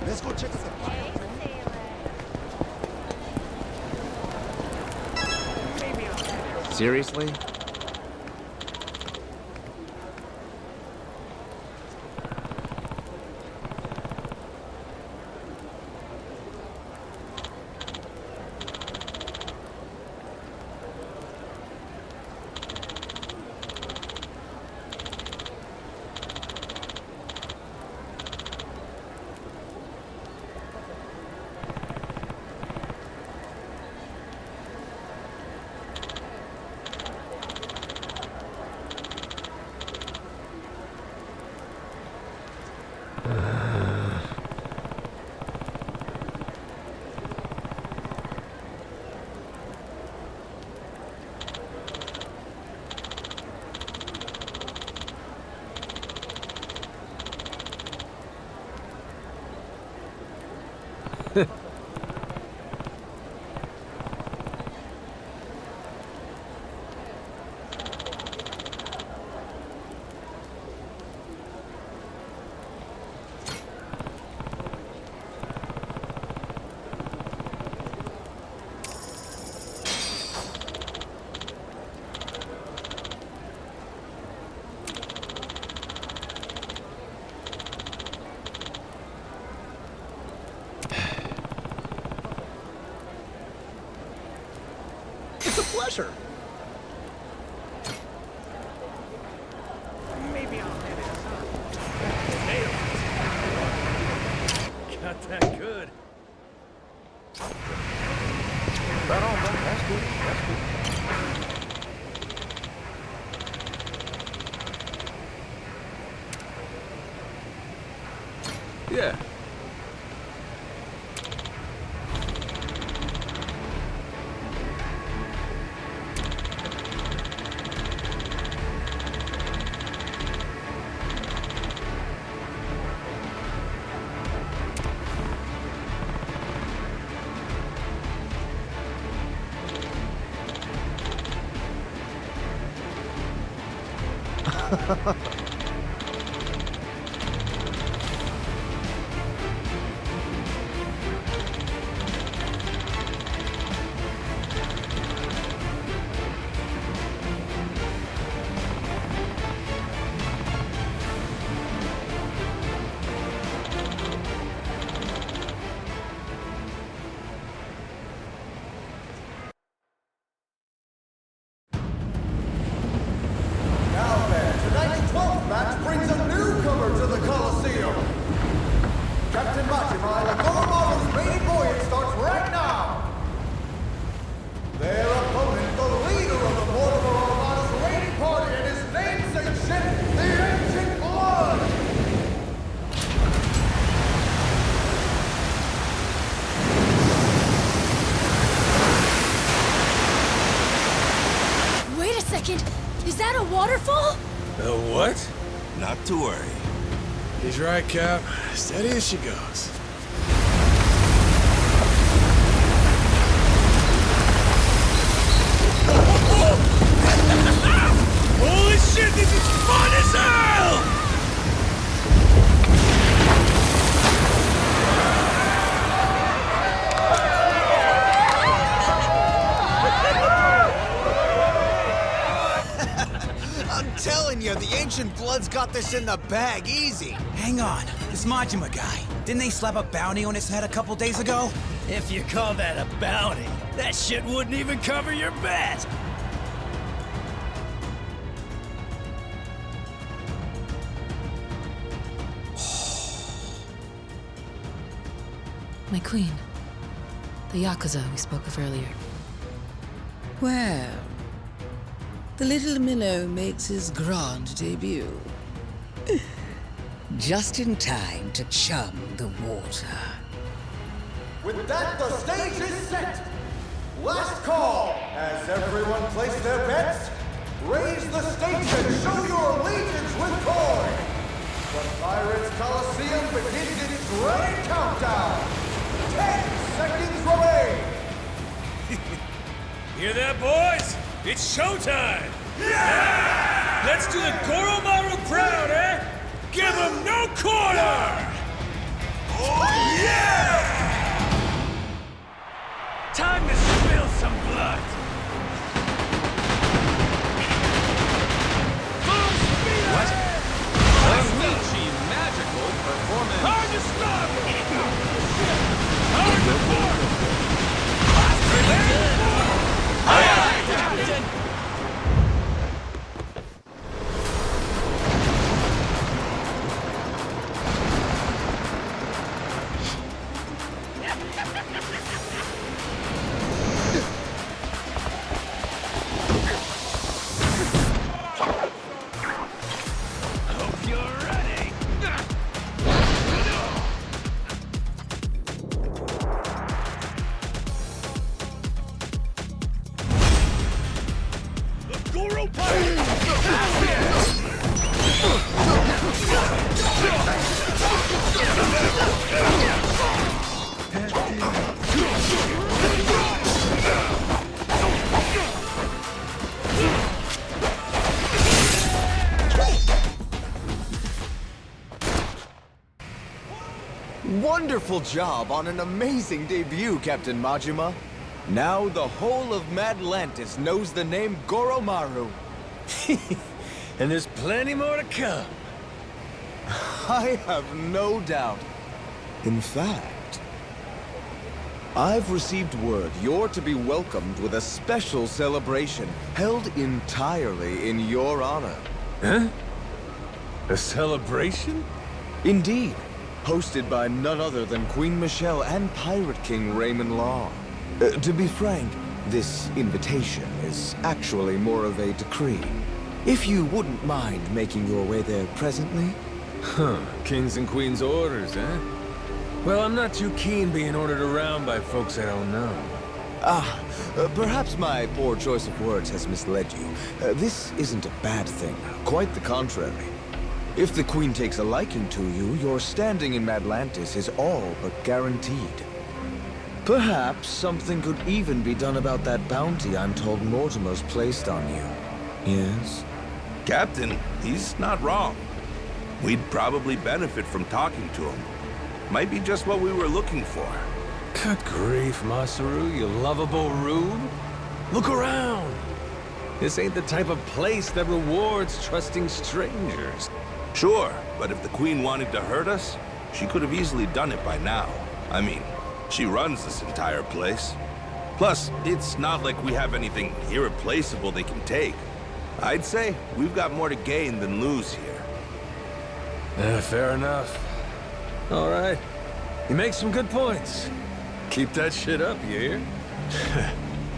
Let's go check this out. Seriously? It's a pleasure. Maybe I'll hit it, huh? Got that good. Right on, bro. That's good. That's good. Yeah. Now then, tonight's 12th match brings a newcomer to the Coliseum. Captain Majima and the Goro Majima's maiden voyage starts right now. Their opponent, the leader of the Mortimer Armada's raiding party and his namesake ship, the Ancient Blood. Wait a second! Is that a waterfall? The what? Not to worry. He's right, Cap. Steady as she goes. Holy shit, this is fun as hell! I'm telling you, the Ancient Blood's got this in the bag, easy. Hang on, this Majima guy, didn't they slap a bounty on his head a couple days ago? If you call that a bounty, that shit wouldn't even cover your bet. My queen. The YAKUZA we spoke of earlier. Well, the little minnow makes his grand debut. Just in time to chum the water. With that, the stage is set! Last call! As everyone place their bets, raise the stakes and show your allegiance with coin! The Pirates Coliseum begins its grand countdown! 10 seconds remain! Hear that, boys? It's showtime! Yeah! Let's do the Goro Maru crowd, eh? Give them no quarter! Oh, yeah! Time to spill some blood! Full speed What? ahead! Amici magical performance. Hard to stop! Hard to board! Aye, aye, Captain! Hope you're ready! The Goro Wonderful job on an amazing debut, Captain Majima. Now the whole of Madlantis knows the name Goro Maru. And there's plenty more to come. I have no doubt. In fact, I've received word you're to be welcomed with a special celebration held entirely in your honor. Huh? A celebration? Indeed. Hosted by none other than Queen Michelle and Pirate King Raymond Law. To be frank, this invitation is actually more of a decree. If you wouldn't mind making your way there presently. Huh. Kings and Queens orders, eh? Well, I'm not too keen being ordered around by folks I don't know. Perhaps my poor choice of words has misled you. This isn't a bad thing. Quite the contrary. If the Queen takes a liking to you, your standing in Madlantis is all but guaranteed. Perhaps something could even be done about that bounty I'm told Mortimer's placed on you. Yes? Captain, he's not wrong. We'd probably benefit from talking to him. Might be just what we were looking for. Good grief, Masaru, you lovable rube. Look around. This ain't the type of place that rewards trusting strangers. Sure, but if the Queen wanted to hurt us, she could have easily done it by now. I mean, she runs this entire place. Plus, it's not like we have anything irreplaceable they can take. I'd say we've got more to gain than lose here. Fair enough. All right. You make some good points. Keep that shit up, you hear?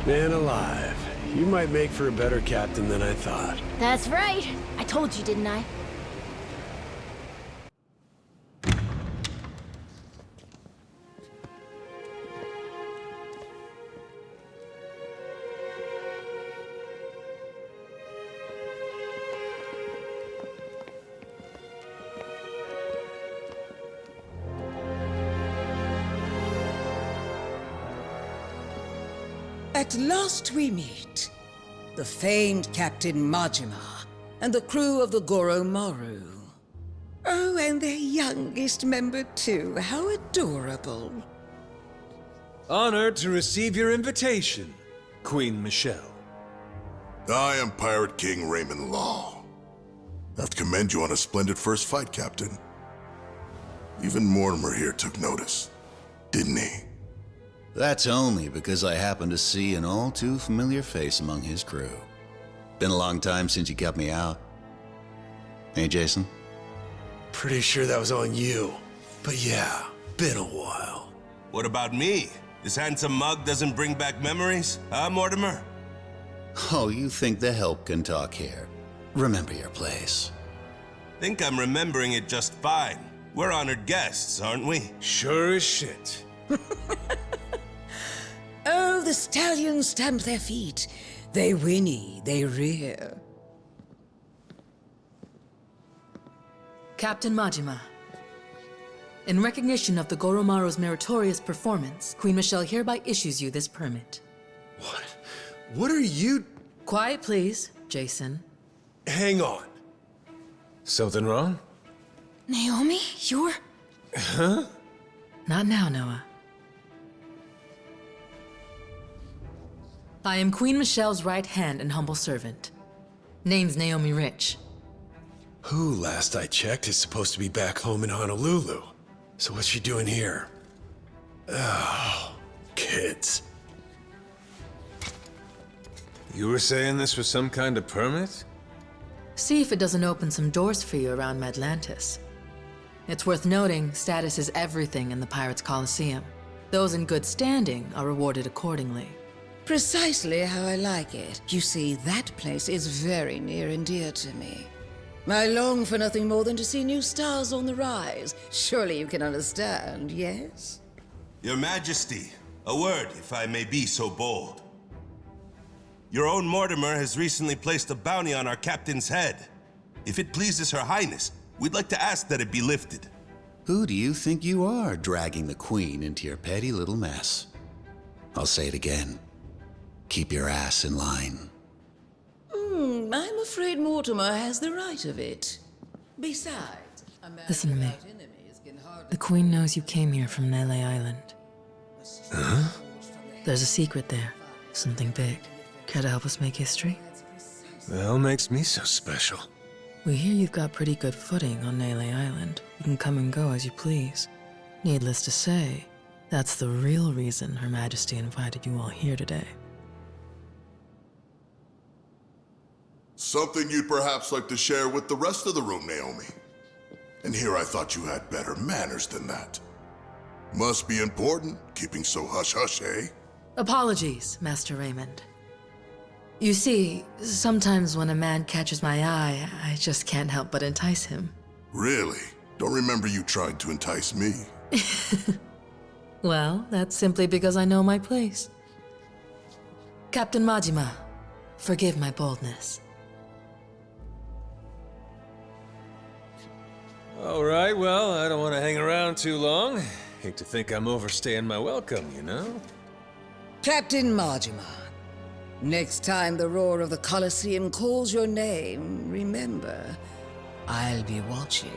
Man alive. You might make for a better captain than I thought. That's right. I told you, didn't I? At last we meet. The famed Captain Majima and the crew of the Goro Maru. Oh, and their youngest member too. How adorable. Honored to receive your invitation, Queen Michelle. I am Pirate King Raymond Law. I have to commend you on a splendid first fight, Captain. Even Mortimer here took notice, didn't he? That's only because I happened to see an all too familiar face among his crew. Been a long time since you got me out. Hey, Jason? Pretty sure that was on you. But yeah, been a while. What about me? This handsome mug doesn't bring back memories, huh, Mortimer? Oh, you think the help can talk here. Remember your place. Think I'm remembering it just fine. We're honored guests, aren't we? Sure as shit. Oh, the stallions stamp their feet. They whinny, they rear. Captain Majima. In recognition of the Goromaru's meritorious performance, Queen Michelle hereby issues you this permit. What? What are you... Quiet, please, Jason. Hang on. Something wrong? Naomi, you're... Huh? Not now, Noah. I am Queen Michelle's right hand and humble servant. Name's Naomi Rich. Who, last I checked, is supposed to be back home in Honolulu. So what's she doing here? Oh, kids. You were saying this was some kind of permit? See if it doesn't open some doors for you around Madlantis. It's worth noting, status is everything in the Pirates' Coliseum. Those in good standing are rewarded accordingly. Precisely how I like it. You see, that place is very near and dear to me. I long for nothing more than to see new stars on the rise. Surely you can understand, yes? Your Majesty, a word, if I may be so bold. Your own Mortimer has recently placed a bounty on our captain's head. If it pleases Her Highness, we'd like to ask that it be lifted. Who do you think you are, dragging the Queen into your petty little mess? I'll say it again. Keep your ass in line. I'm afraid Mortimer has the right of it. Besides, a man Listen to me. without enemies can hardly... The Queen knows you came here from Nele Island. Huh? There's a secret there. Something big. Care to help us make history? The hell makes me so special? We hear you've got pretty good footing on Nele Island. You can come and go as you please. Needless to say, that's the real reason Her Majesty invited you all here today. Something you'd perhaps like to share with the rest of the room, Naomi. And here I thought you had better manners than that. Must be important, keeping so hush-hush, eh? Apologies, Master Raymond. You see, sometimes when a man catches my eye, I just can't help but entice him. Really? Don't remember you trying to entice me. Well, that's simply because I know my place. Captain Majima, forgive my boldness. All right, well, I don't want to hang around too long. Hate to think I'm overstaying my welcome, you know? Captain Majima, next time the roar of the Coliseum calls your name, remember, I'll be watching.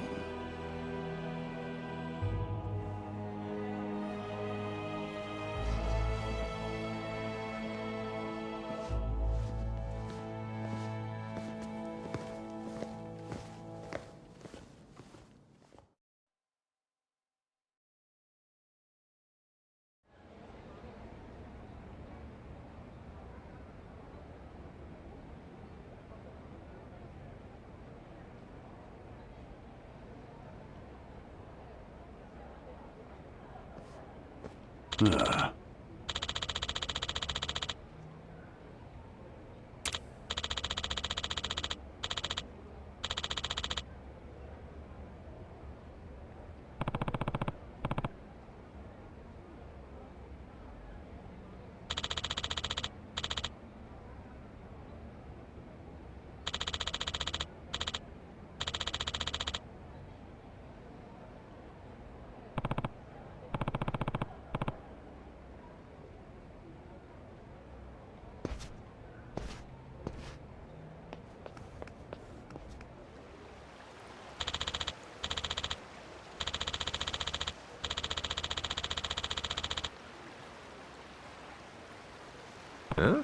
Huh?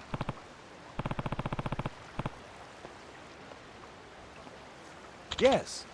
Yes.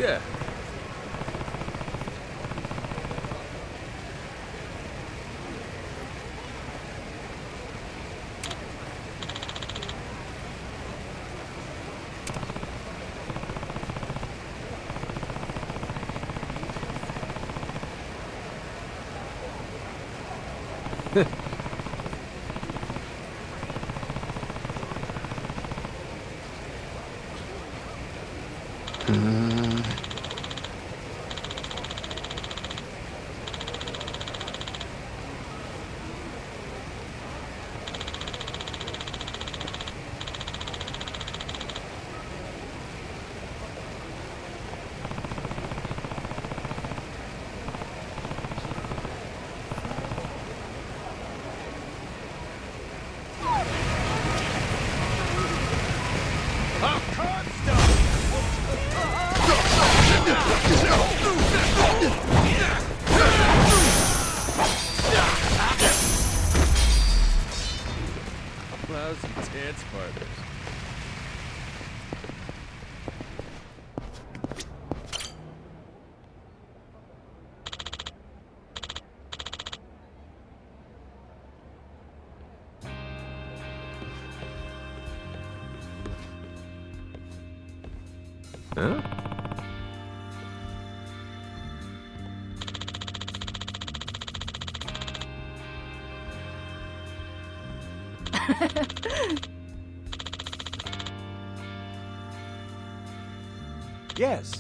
Yeah. Lousy dance partners. Huh? Yes.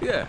Yeah.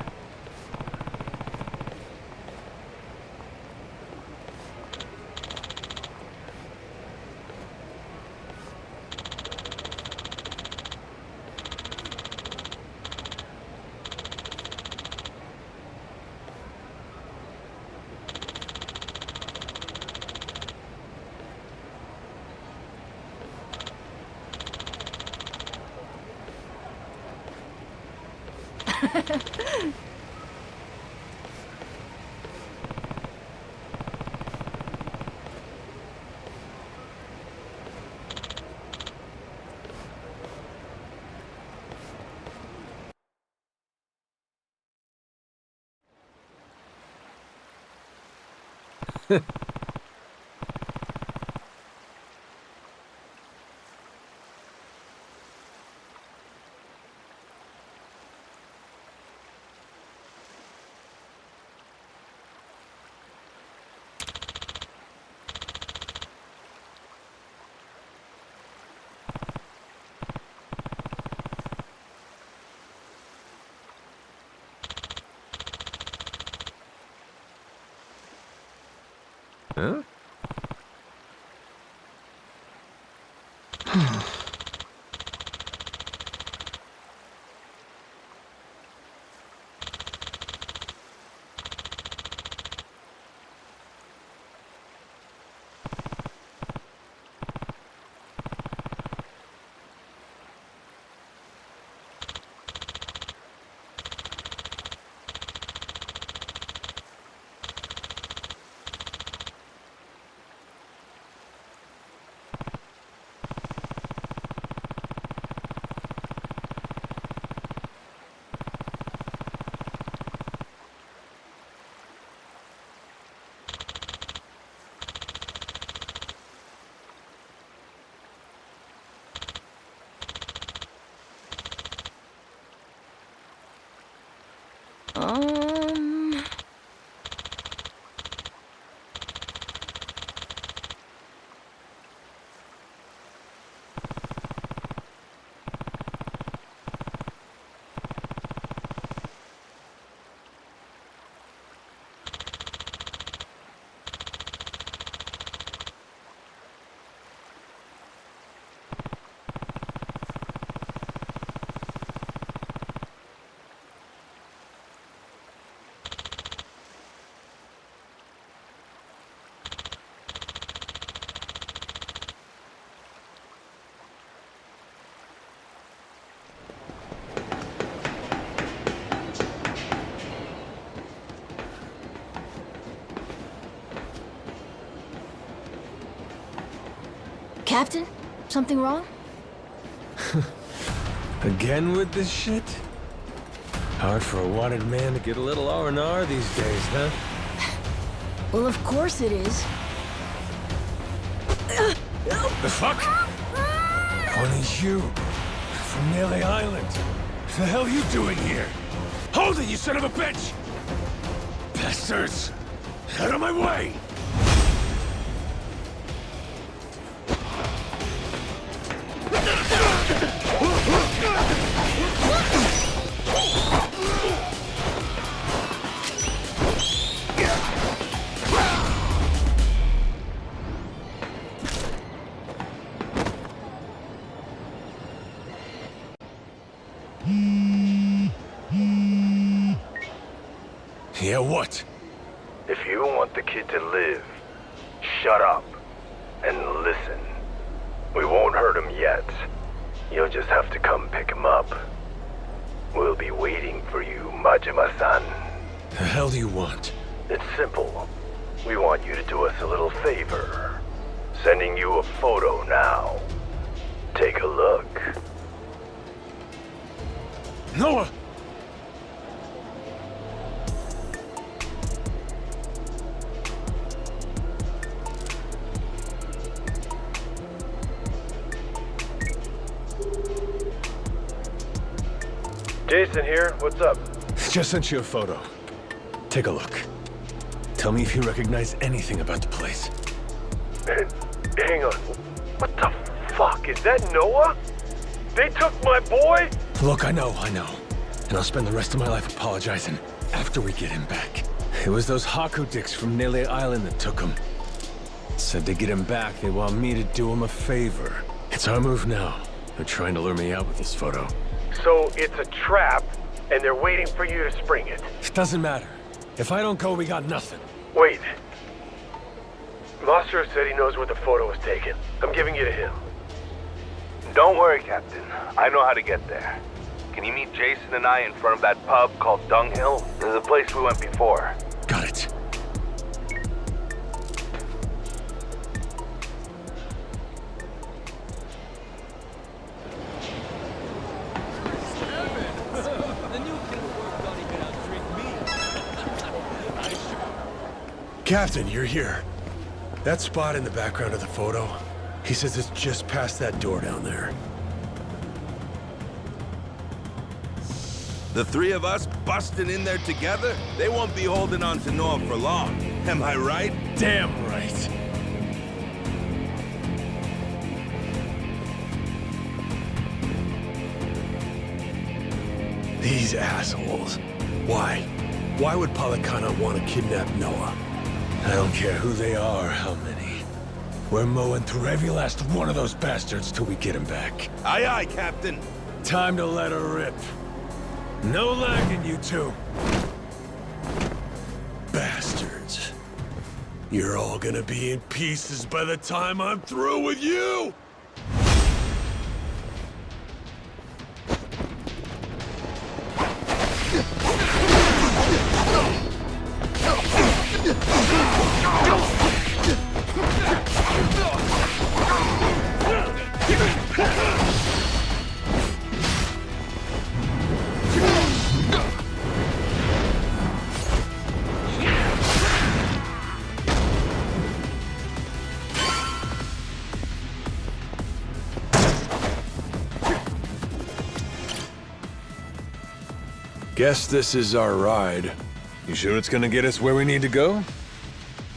Huh? Captain? Something wrong? Again with this shit? Hard for a wanted man to get a little R&R these days, huh? Well, of course it is. The fuck? One is you. From Melee Island. The hell are you doing here? Hold it, you son of a bitch! Bastards! Out of my way! Yeah, what? If you want the kid to live, shut up and listen. We won't hurt him yet. You'll just have to come pick him up. We'll be waiting for you, Majima-san. The hell do you want? It's simple. We want you to do us a little favor. Sending you a photo now. Take a look. Noah! Jason here, what's up? Just sent you a photo. Take a look. Tell me if you recognize anything about the place. Hang on. What the fuck? Is that Noah? They took my boy? Look, I know. And I'll spend the rest of my life apologizing after we get him back. It was those Haku dicks from Nele Island that took him. Said to get him back, they want me to do him a favor. It's our move now. They're trying to lure me out with this photo. So it's a trap, and they're waiting for you to spring it. It doesn't matter. If I don't go, we got nothing. Wait. Master said he knows where the photo was taken. I'm giving you to him. Don't worry, Captain. I know how to get there. Can you meet Jason and I in front of that pub called Dunghill? This is the place we went before. Got it. Captain, you're here. That spot in the background of the photo, he says it's just past that door down there. The three of us busting in there together? They won't be holding on to Noah for long. Am I right? Damn right. These assholes. Why? Why would Palakana want to kidnap Noah? I don't care who they are or how many. We're mowing through every last one of those bastards till we get him back. Aye, aye, Captain. Time to let her rip. No lagging, you two. Bastards. You're all gonna be in pieces by the time I'm through with you! Guess this is our ride. You sure it's gonna get us where we need to go?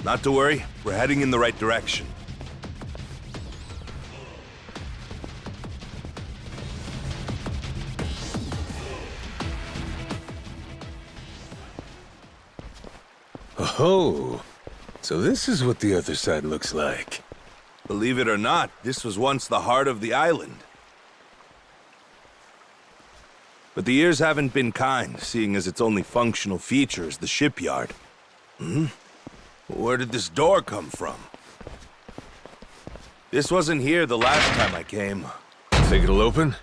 Not to worry, we're heading in the right direction. Oh, so this is what the other side looks like. Believe it or not, this was once the heart of the island. But the years haven't been kind, seeing as its only functional feature is the shipyard. Where did this door come from? This wasn't here the last time I came. Think it'll open?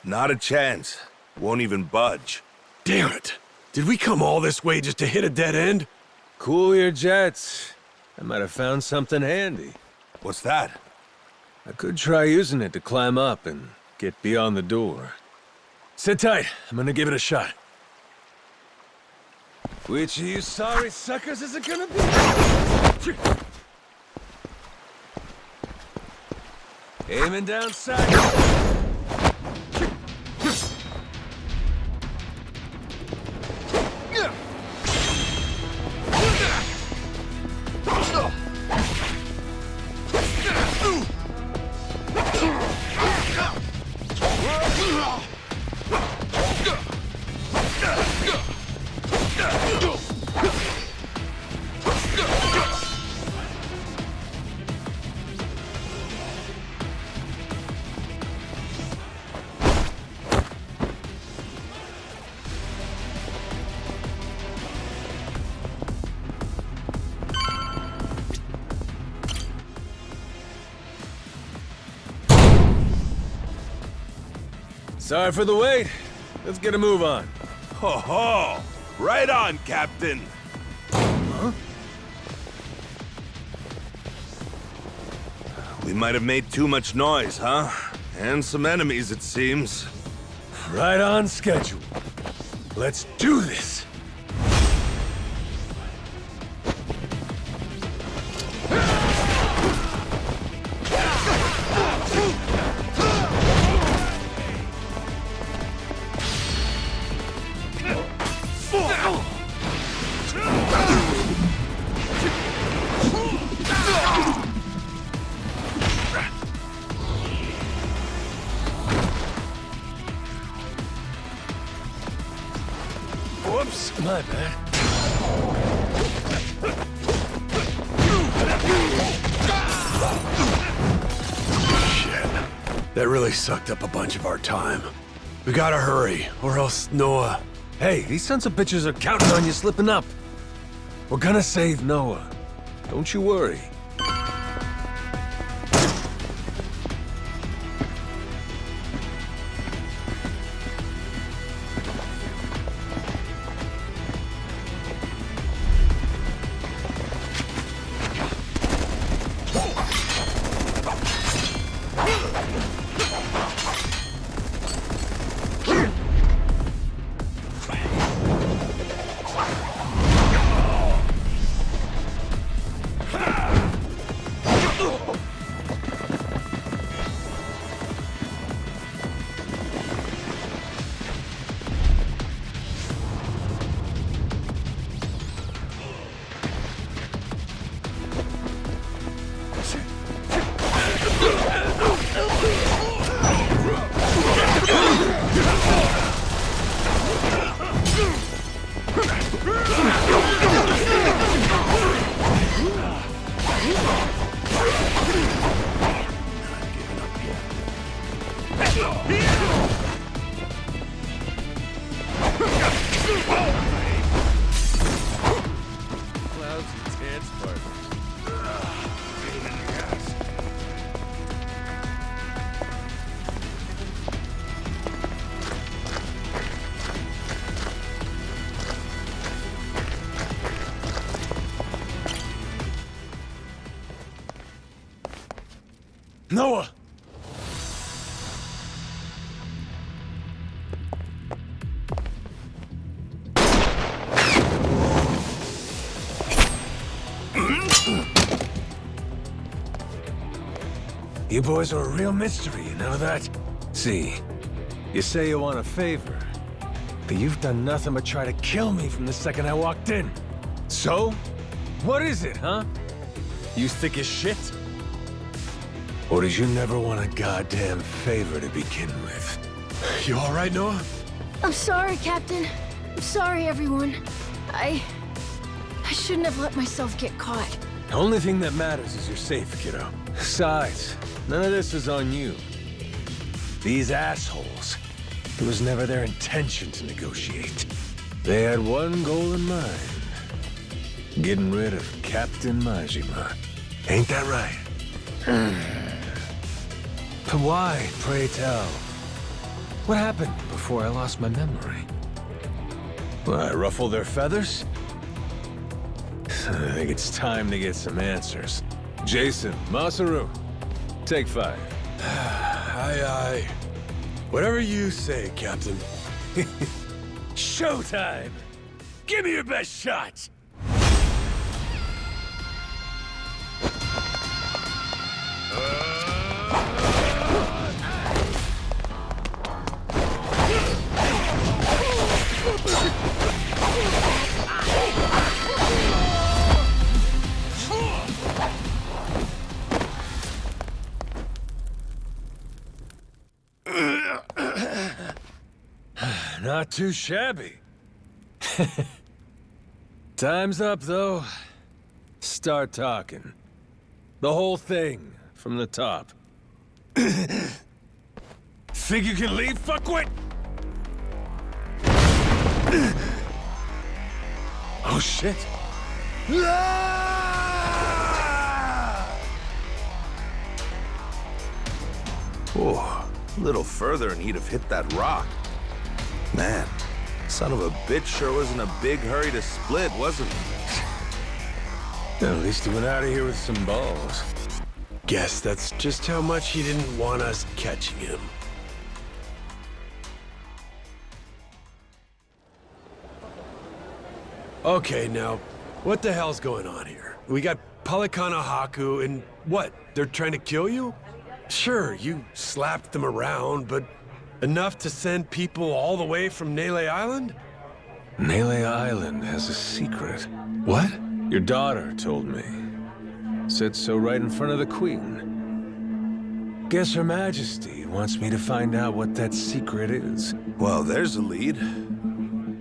Not a chance. Won't even budge. Damn it! Did we come all this way just to hit a dead end? Cool your jets. I might have found something handy. What's that? I could try using it to climb up and get beyond the door. Sit tight. I'm gonna give it a shot. Which of you sorry suckers is it gonna be? Aiming down sight. Sorry for the wait. Let's get a move on. Ho ho! Right on, Captain! Huh? We might have made too much noise, huh? And some enemies, it seems. Right on schedule. Let's do this! Whoops, my bad. Shit. That really sucked up a bunch of our time. We gotta hurry, or else Noah... Hey, these sons of bitches are counting on you slipping up. We're gonna save Noah. Don't you worry. Noah! You boys are a real mystery, you know that? See, you say you want a favor, but you've done nothing but try to kill me from the second I walked in. So? What is it, huh? You thick as shit? Or did you never want a goddamn favor to begin with? You all right, Noah? I'm sorry, Captain. I'm sorry, everyone. I shouldn't have let myself get caught. The only thing that matters is you're safe, kiddo. Besides, none of this is on you. These assholes, it was never their intention to negotiate. They had one goal in mind. Getting rid of Captain Majima. Ain't that right? But why, pray tell? What happened before I lost my memory? Well, I ruffled their feathers? I think it's time to get some answers. Jason, Masaru, take 5. Aye. Whatever you say, Captain. Showtime! Give me your best shot! Not too shabby. Time's up, though. Start talking. The whole thing, from the top. Think you can leave, fuckwit? Oh, shit. Oh, a little further and he'd have hit that rock. Man, son of a bitch sure was in a big hurry to split, wasn't he? At least he went out of here with some balls. Guess that's just how much he didn't want us catching him. Okay, now, what the hell's going on here? We got Palikana Haku, and what? They're trying to kill you? Sure, you slapped them around, but enough to send people all the way from Nele Island? Nele Island has a secret. What? Your daughter told me. Said so right in front of the Queen. Guess Her Majesty wants me to find out what that secret is. Well, there's a lead.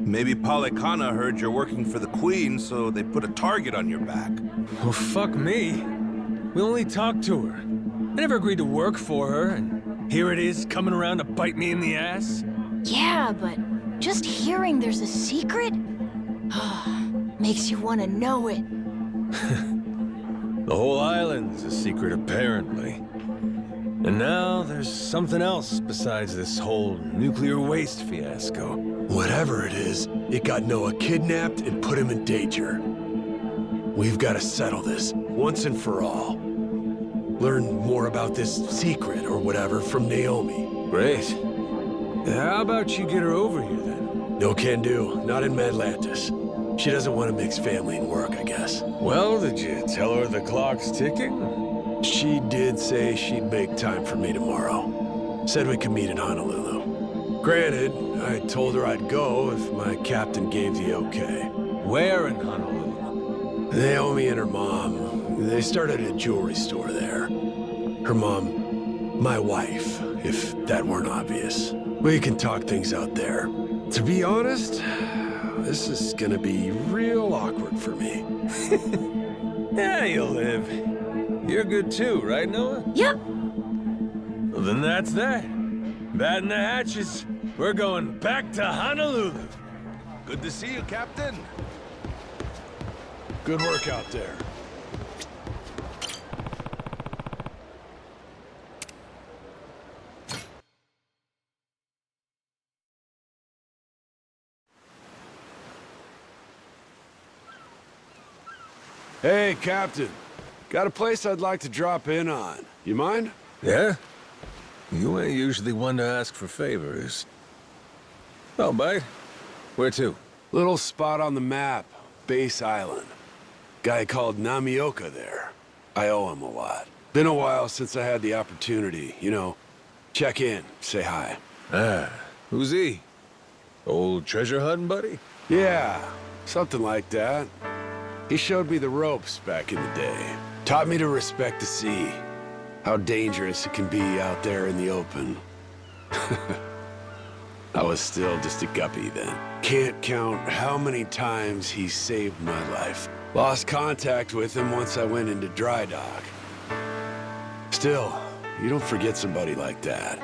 Maybe Palikana heard you're working for the Queen, so they put a target on your back. Well, fuck me. We only talked to her. I never agreed to work for her, and here it is coming around to bite me in the ass. Yeah, but just hearing there's a secret makes you want to know it. The whole island's a secret, apparently. And now there's something else besides this whole nuclear waste fiasco. Whatever it is, it got Noah kidnapped and put him in danger. We've got to settle this, once and for all. Learn more about this secret or whatever from Naomi. Great. How about you get her over here, then? No can do. Not in Madlantis. She doesn't want to mix family and work, I guess. Well, did you tell her the clock's ticking? She did say she'd make time for me tomorrow. Said we could meet in Honolulu. Granted, I told her I'd go if my captain gave the okay. Where in Honolulu? Naomi and her mom. They started a jewelry store there. Her mom, my wife, if that weren't obvious. We can talk things out there. To be honest, this is gonna be real awkward for me. Yeah, you'll live. You're good too, right, Noah? Yep. Well, then that's that. Batting the hatches. We're going back to Honolulu. Good to see you, Captain. Good work out there. Hey, Captain. Got a place I'd like to drop in on. You mind? Yeah? You ain't usually one to ask for favors. Oh, bite. Where to? Little spot on the map. Base Island. Guy called Namioka there. I owe him a lot. Been a while since I had the opportunity, you know. Check in, say hi. Ah, who's he? Old treasure hunting buddy? Yeah, something like that. He showed me the ropes back in the day. Taught me to respect the sea. How dangerous it can be out there in the open. I was still just a guppy then. Can't count how many times he saved my life. Lost contact with him once I went into dry dock. Still, you don't forget somebody like that.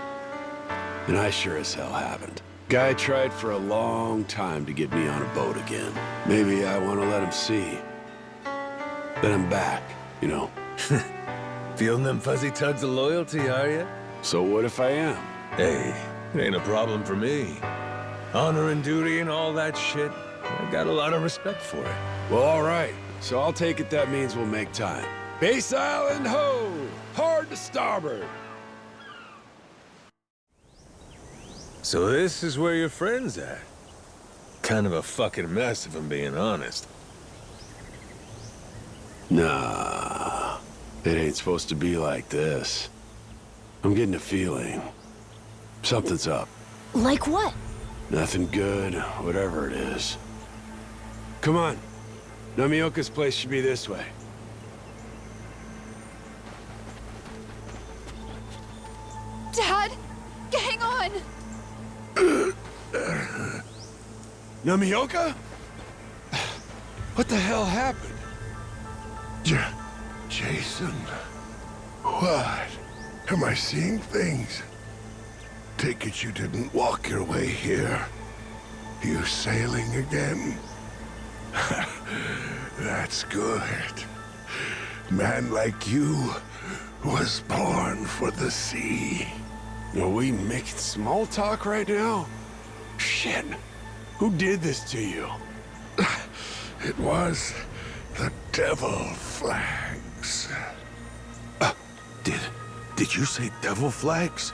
And I sure as hell haven't. Guy tried for a long time to get me on a boat again. Maybe I want to let him see. Then I'm back, you know. Feeling them fuzzy tugs of loyalty, are you? So what if I am? Hey, it ain't a problem for me. Honor and duty and all that shit. I got a lot of respect for it. Well, all right. So I'll take it that means we'll make time. Base Island, ho! Hard to starboard! So this is where your friend's at? Kind of a fucking mess, if I'm being honest. Nah, it ain't supposed to be like this. I'm getting a feeling. Something's up. Like what? Nothing good, whatever it is. Come on. Namioka's place should be this way. Dad, hang on. Namioka? What the hell happened? Jason, what? Am I seeing things? Take it you didn't walk your way here. You sailing again? That's good. Man like you was born for the sea. Are we making small talk right now? Shit. Who did this to you? It was the devil flags. Did you say devil flags?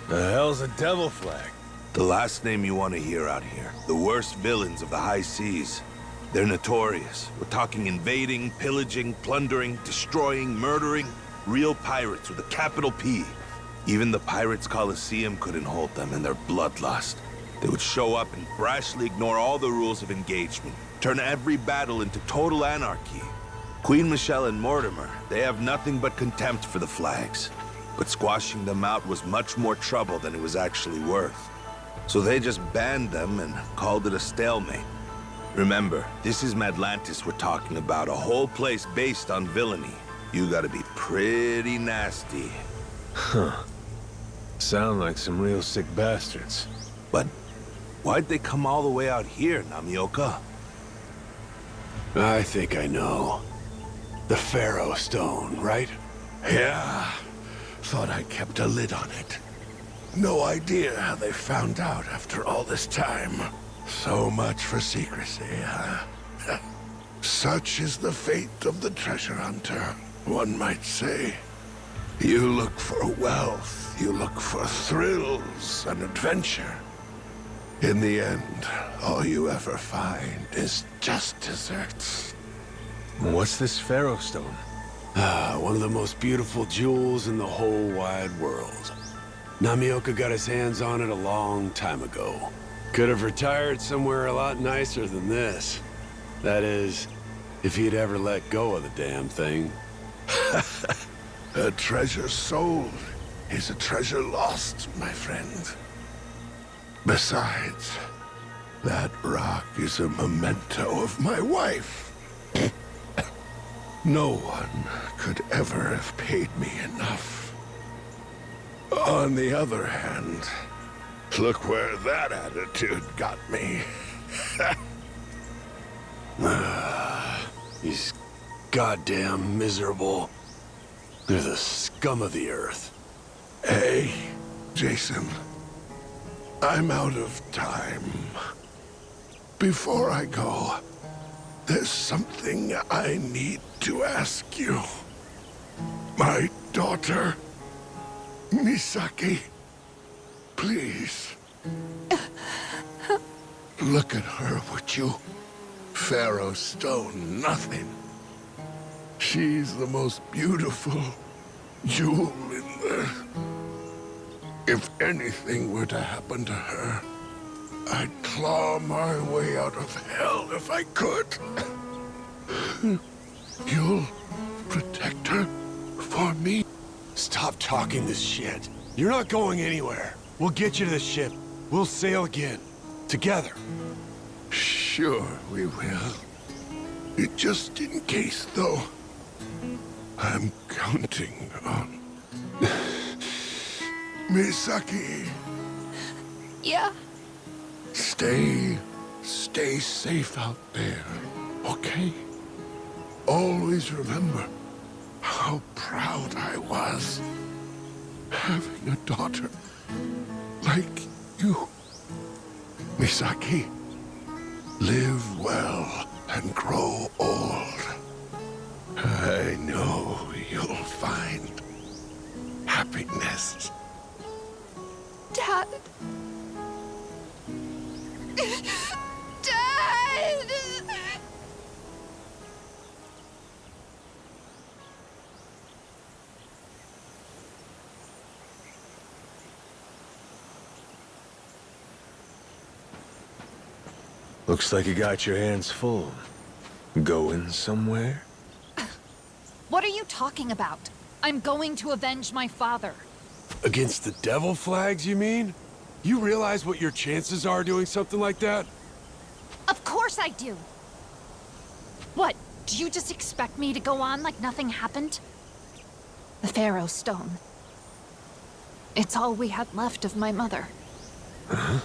The hell's a devil flag? The last name you want to hear out here. The worst villains of the high seas. They're notorious. We're talking invading, pillaging, plundering, destroying, murdering. Real pirates with a capital P. Even the Pirates Coliseum couldn't hold them in their bloodlust. They would show up and brashly ignore all the rules of engagement. Turn every battle into total anarchy. Queen Michelle and Mortimer, they have nothing but contempt for the flags. But squashing them out was much more trouble than it was actually worth. So they just banned them and called it a stalemate. Remember, this is Madlantis we're talking about, a whole place based on villainy. You gotta be pretty nasty. Huh. Sound like some real sick bastards. But why'd they come all the way out here, Namioka? I think I know. The Pharaoh Stone, right? Yeah. Thought I kept a lid on it. No idea how they found out after all this time. So much for secrecy, huh? Such is the fate of the treasure hunter, one might say. You look for wealth, you look for thrills and adventure. In the end, all you ever find is just deserts. What's this Pharaoh Stone? One of the most beautiful jewels in the whole wide world. Namioka got his hands on it a long time ago. Could have retired somewhere a lot nicer than this. That is, if he'd ever let go of the damn thing. A treasure sold is a treasure lost, my friend. Besides, that rock is a memento of my wife. No one could ever have paid me enough. On the other hand, look where that attitude got me. These goddamn miserable... They're the scum of the earth. Hey, Jason. I'm out of time. Before I go, there's something I need to ask you. My daughter, Misaki, please. Look at her, would you? Pharaoh stone, nothing. She's the most beautiful jewel in there. If anything were to happen to her, I'd claw my way out of hell if I could. You'll protect her for me? Stop talking this shit. You're not going anywhere. We'll get you to the ship. We'll sail again. Together. Sure we will. Just in case, though. I'm counting on... Misaki. Yeah? Stay safe out there, okay? Always remember how proud I was having a daughter like you. Misaki, live well and grow old. I know you'll find happiness. Dad. Dad! Looks like you got your hands full. Going somewhere? What are you talking about? I'm going to avenge my father. Against the devil flags, you mean? You realize what your chances are doing something like that? Of course I do. What, do you just expect me to go on like nothing happened? The Pharaoh Stone. It's all we had left of my mother. Huh?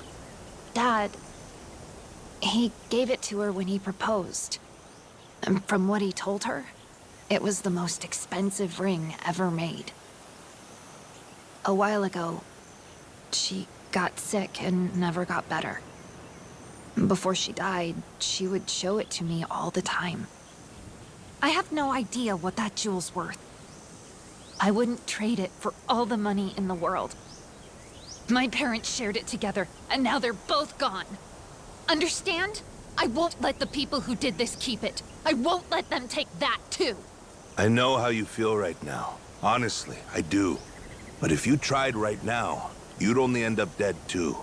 Dad, he gave it to her when he proposed. And from what he told her, it was the most expensive ring ever made. A while ago, she got sick and never got better. Before she died, she would show it to me all the time. I have no idea what that jewel's worth. I wouldn't trade it for all the money in the world. My parents shared it together, and now they're both gone. Understand? I won't let the people who did this keep it. I won't let them take that, too. I know how you feel right now. Honestly, I do. But if you tried right now, you'd only end up dead, too.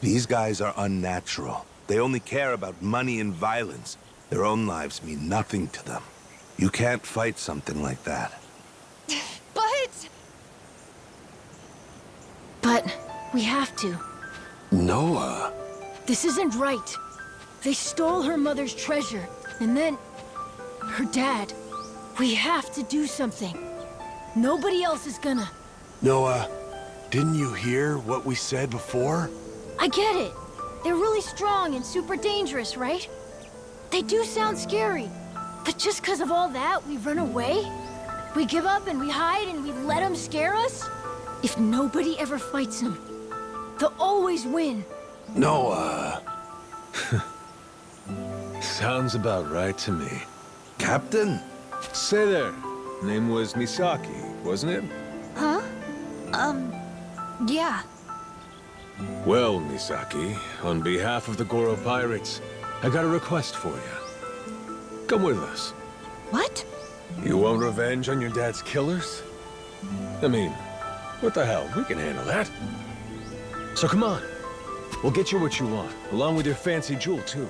These guys are unnatural. They only care about money and violence. Their own lives mean nothing to them. You can't fight something like that. But we have to. Noah. This isn't right. They stole her mother's treasure, and then... her dad. We have to do something. Nobody else is gonna. Noah, didn't you hear what we said before? I get it. They're really strong and super dangerous, right? They do sound scary. But just because of all that, we run away? We give up and we hide and we let them scare us? If nobody ever fights them, they'll always win. Noah. Sounds about right to me. Captain? Say there. Name was Misaki, wasn't it? Huh? Yeah. Well, Misaki, on behalf of the Goro pirates, I got a request for you. Come with us. What? You want revenge on your dad's killers? I mean, what the hell? We can handle that. So come on. We'll get you what you want, along with your fancy jewel, too.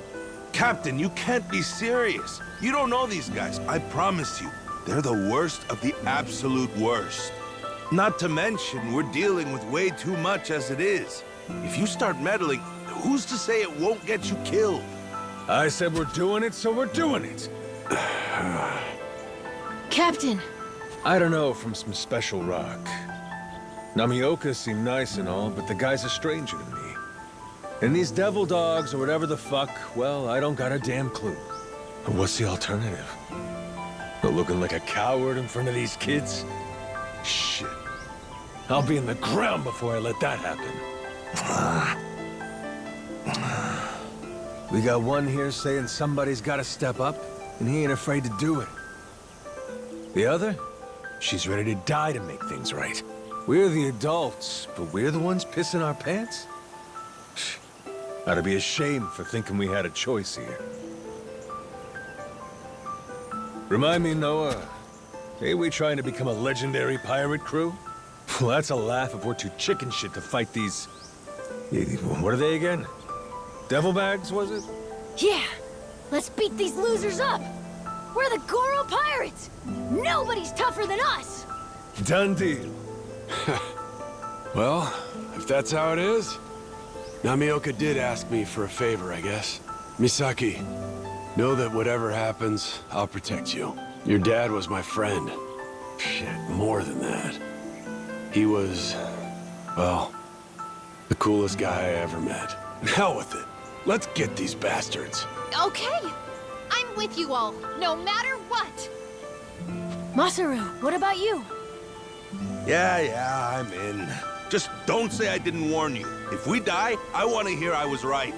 Captain, you can't be serious. You don't know these guys, I promise you. They're the worst of the absolute worst. Not to mention, we're dealing with way too much as it is. If you start meddling, who's to say it won't get you killed? I said we're doing it, so we're doing it. Captain! I don't know from some special rock. Namioka seemed nice and all, but the guy's a stranger to me. And these devil dogs, or whatever the fuck, well, I don't got a damn clue. But what's the alternative? Not looking like a coward in front of these kids? Shit. I'll be in the ground before I let that happen. We got one here saying somebody's gotta step up, and he ain't afraid to do it. The other? She's ready to die to make things right. We're the adults, but we're the ones pissing our pants? Ought to be ashamed for thinking we had a choice here. Remind me, Noah, ain't we trying to become a legendary pirate crew? Well, that's a laugh if we're too chicken shit to fight these... What are they again? Devil bags, was it? Yeah, let's beat these losers up. We're the Goro Pirates. Nobody's tougher than us. Done deal. Well, if that's how it is, Namioka did ask me for a favor, I guess. Misaki, know that whatever happens, I'll protect you. Your dad was my friend. Shit, more than that. He was, well, the coolest guy I ever met. Hell with it. Let's get these bastards. Okay. I'm with you all, no matter what. Masaru, what about you? Yeah, I'm in. Just don't say I didn't warn you. If we die, I want to hear I was right.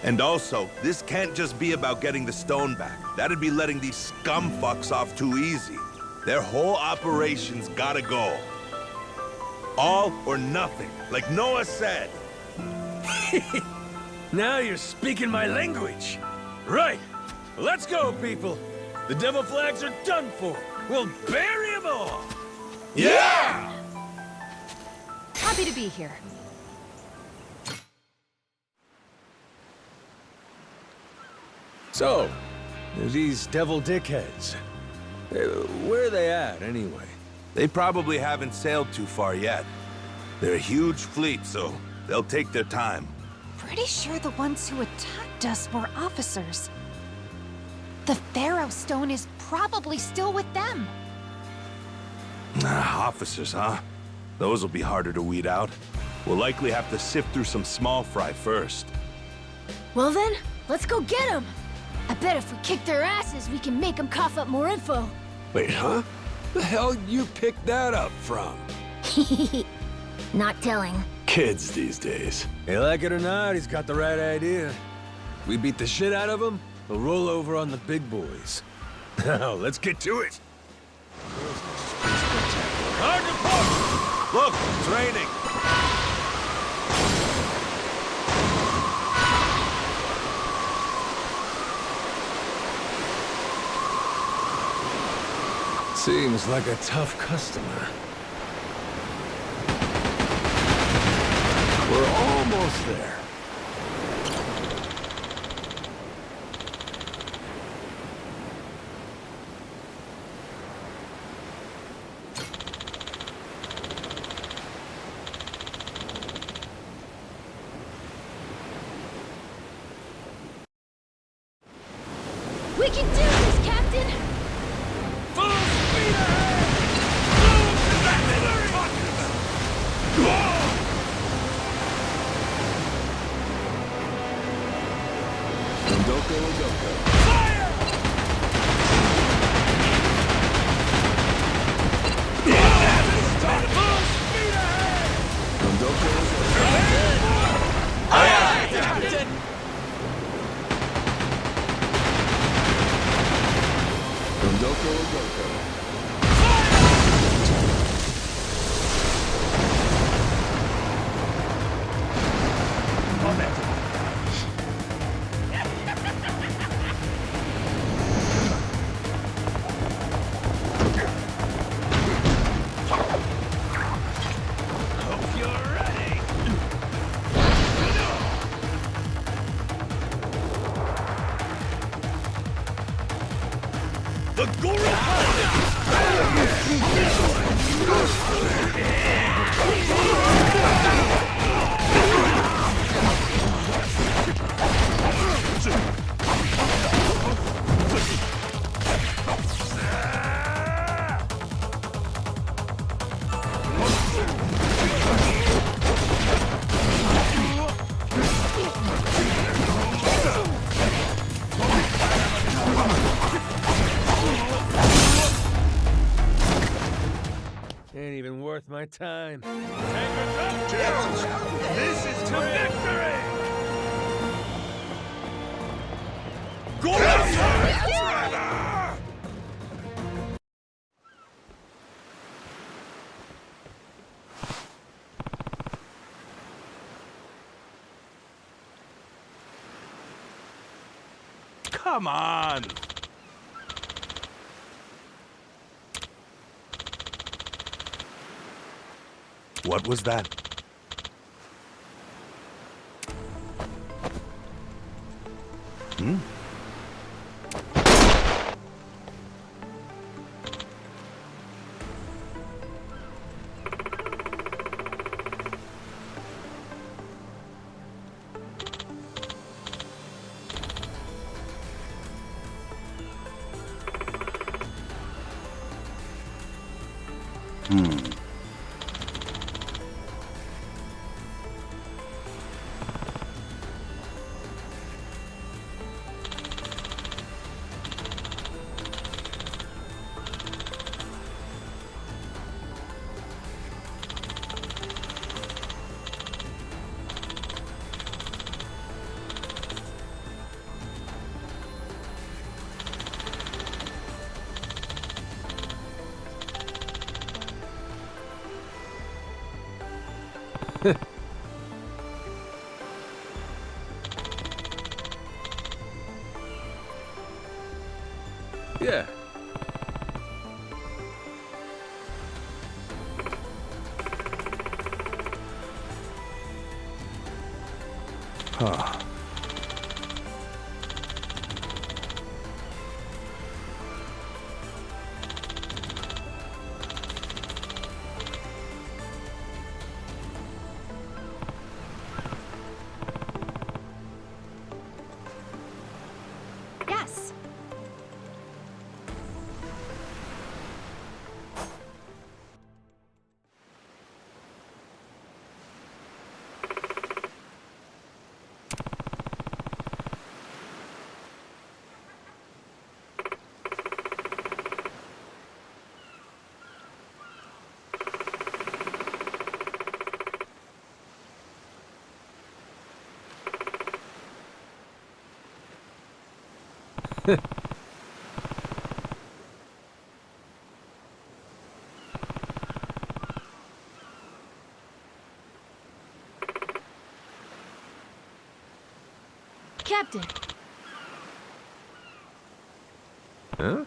And also, this can't just be about getting the stone back. That'd be letting these scumfucks off too easy. Their whole operation's gotta go. All or nothing, like Noah said. Now you're speaking my language. Right. Let's go, people. The devil flags are done for. We'll bury them all. Yeah! Happy to be here. So, these devil dickheads. Where are they at, anyway? They probably haven't sailed too far yet. They're a huge fleet, so they'll take their time. Pretty sure the ones who attacked us were officers. The Pharaoh Stone is probably still with them. Officers, huh? Those will be harder to weed out. We'll likely have to sift through some small fry first. Well then, let's go get them. I bet if we kick their asses, we can make them cough up more info. Wait, huh? The hell you picked that up from? Not telling. Kids these days. Hey, like it or not, he's got the right idea. We beat the shit out of him, we'll roll over on the big boys. Now, let's get to it. Hard to port! Look, it's raining. Seems like a tough customer. We're almost there. We can do this, Captain! Full speed ahead! Exactly what I'm talking about! Doko. Fire! Full speed ahead! Doko. Aye, Captain! Doko. Hope you're ready! The Goro Ain't even worth my time. This is to victory! Come on! What was that? Hmm? Yeah. Huh. Yes. Captain. Huh?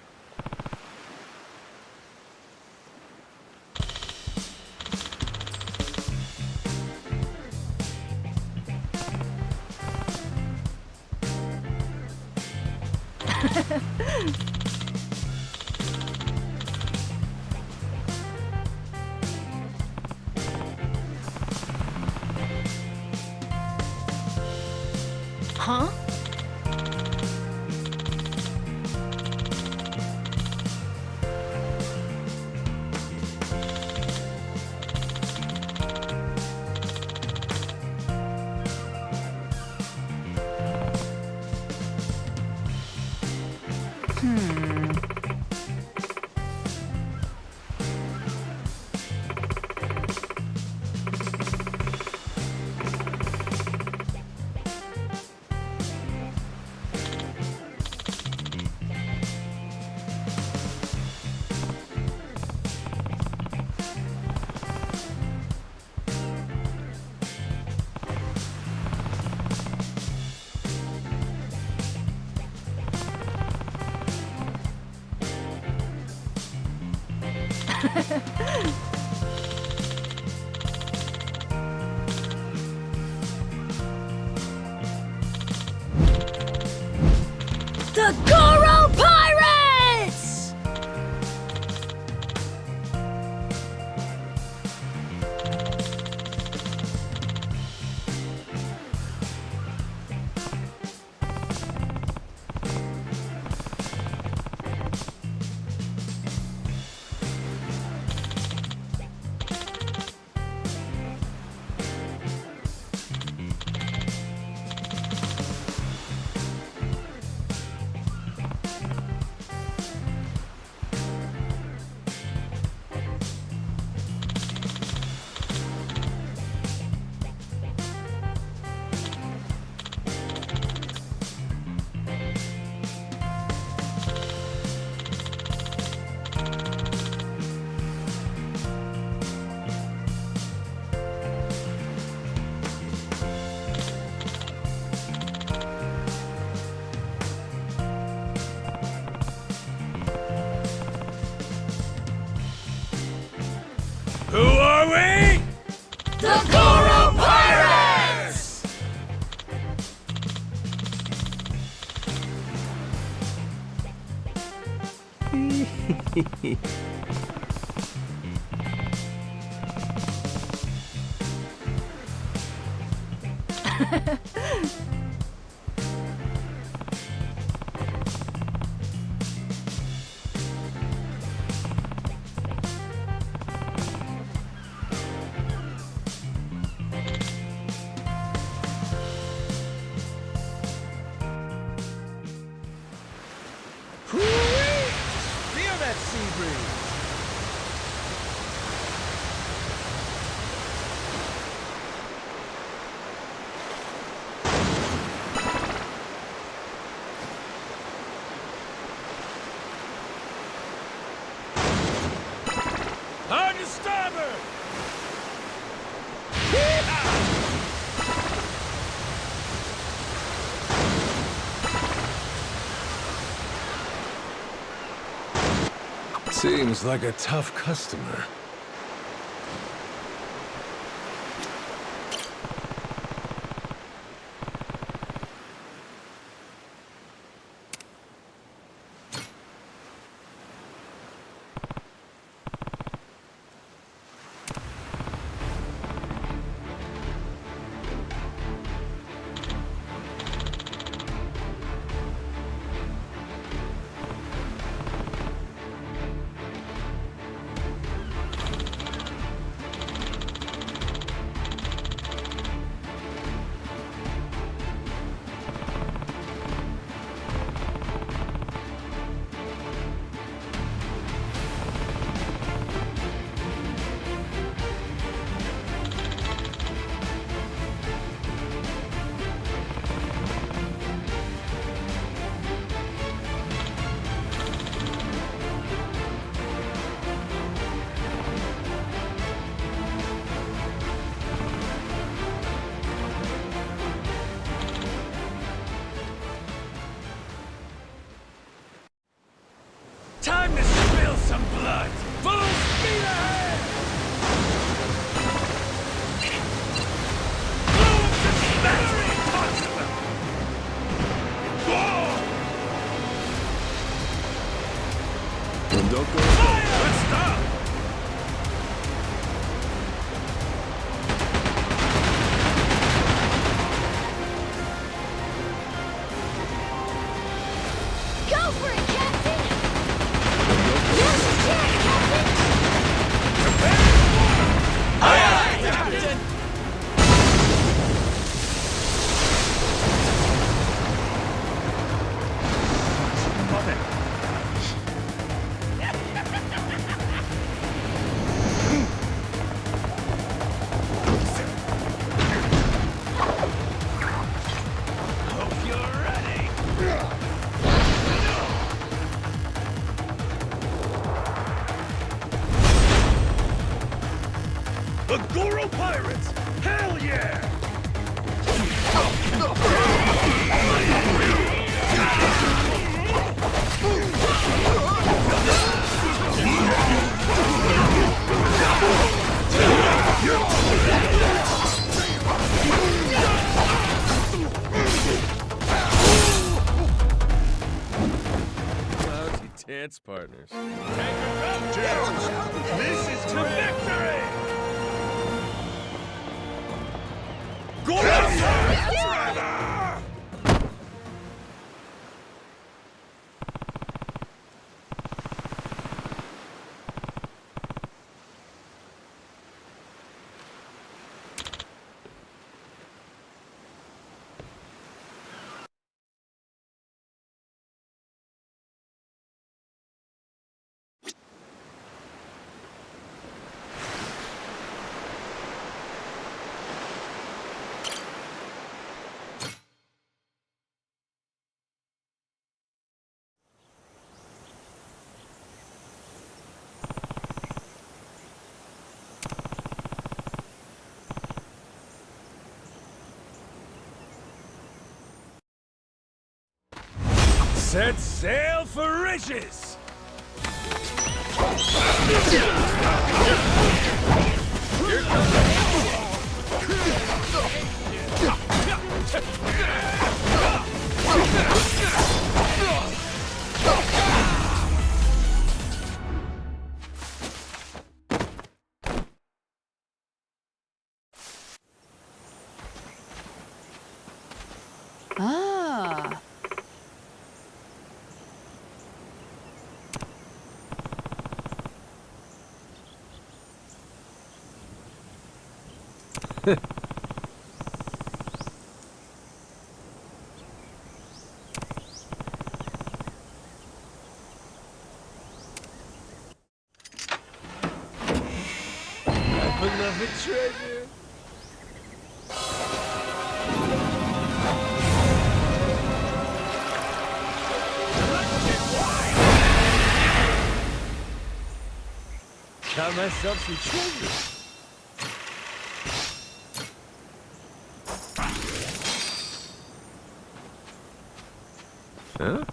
Huh? Feel that sea breeze! Hard to starboard! Seems like a tough customer. Time to spill some blood! Full speed ahead! Blow up the smattering possible! Whoa! Don't go. Fire! Let's stop! Go for it, Captain! Here's your chance, Captain! Aye, aye, Captain! Hope you're ready! The Goro Pirates! Hell yeah! Lousy dance partners. This is to victory! Goro forever! Set sail for riches! Here comes Ah. Beloved treasure. Got myself some treasure. Huh?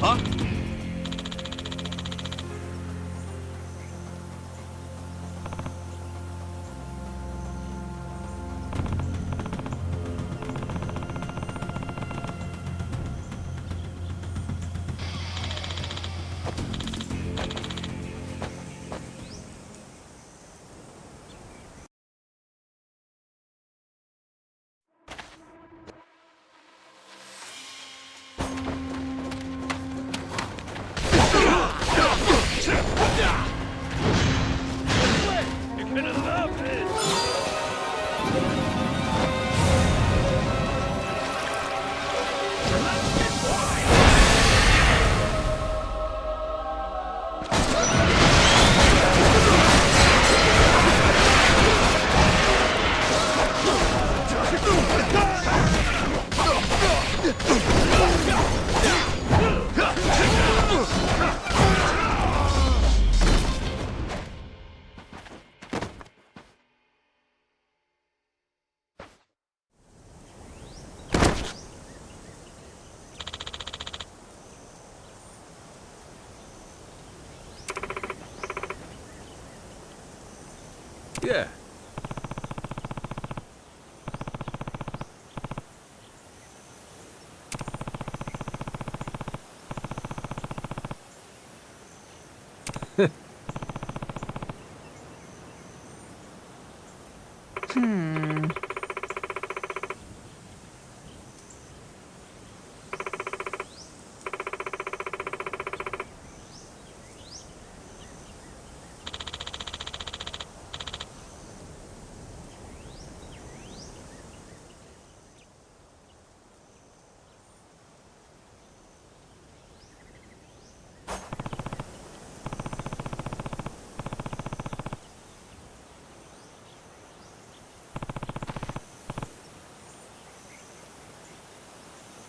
Huh? You're gonna love this! Yeah. Hmm.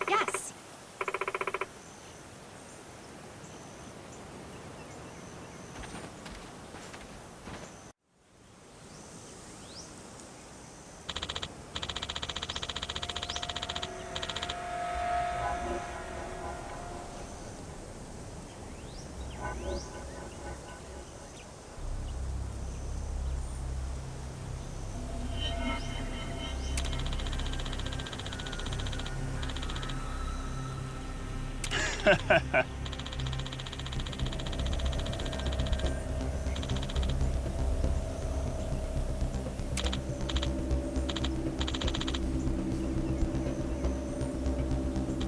Yes.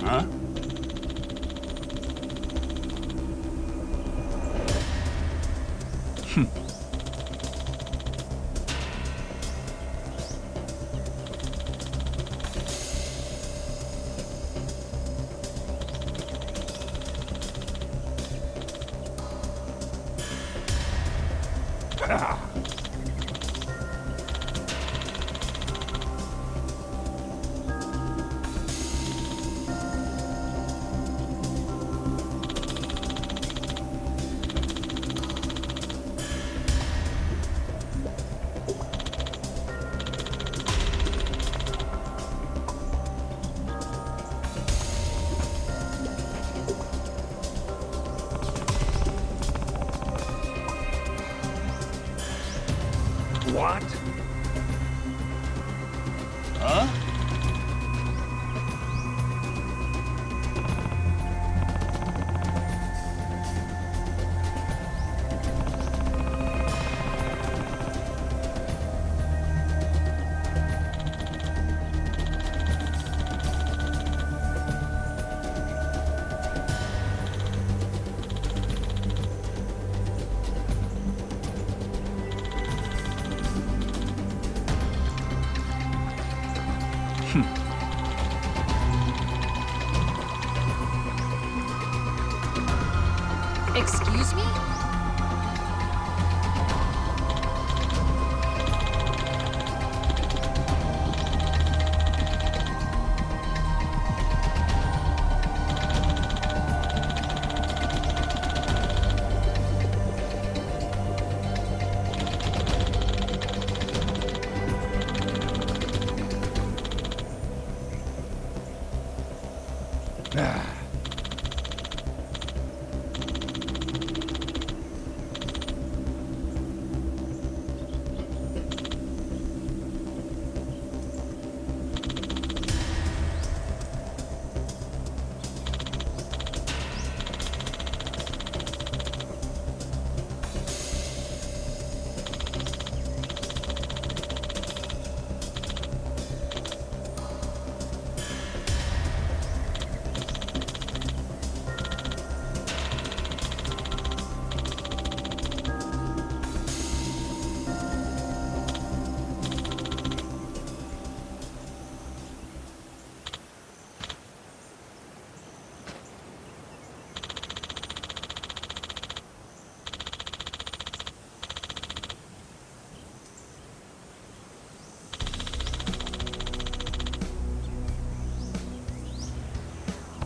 Huh? What? Huh? Excuse me?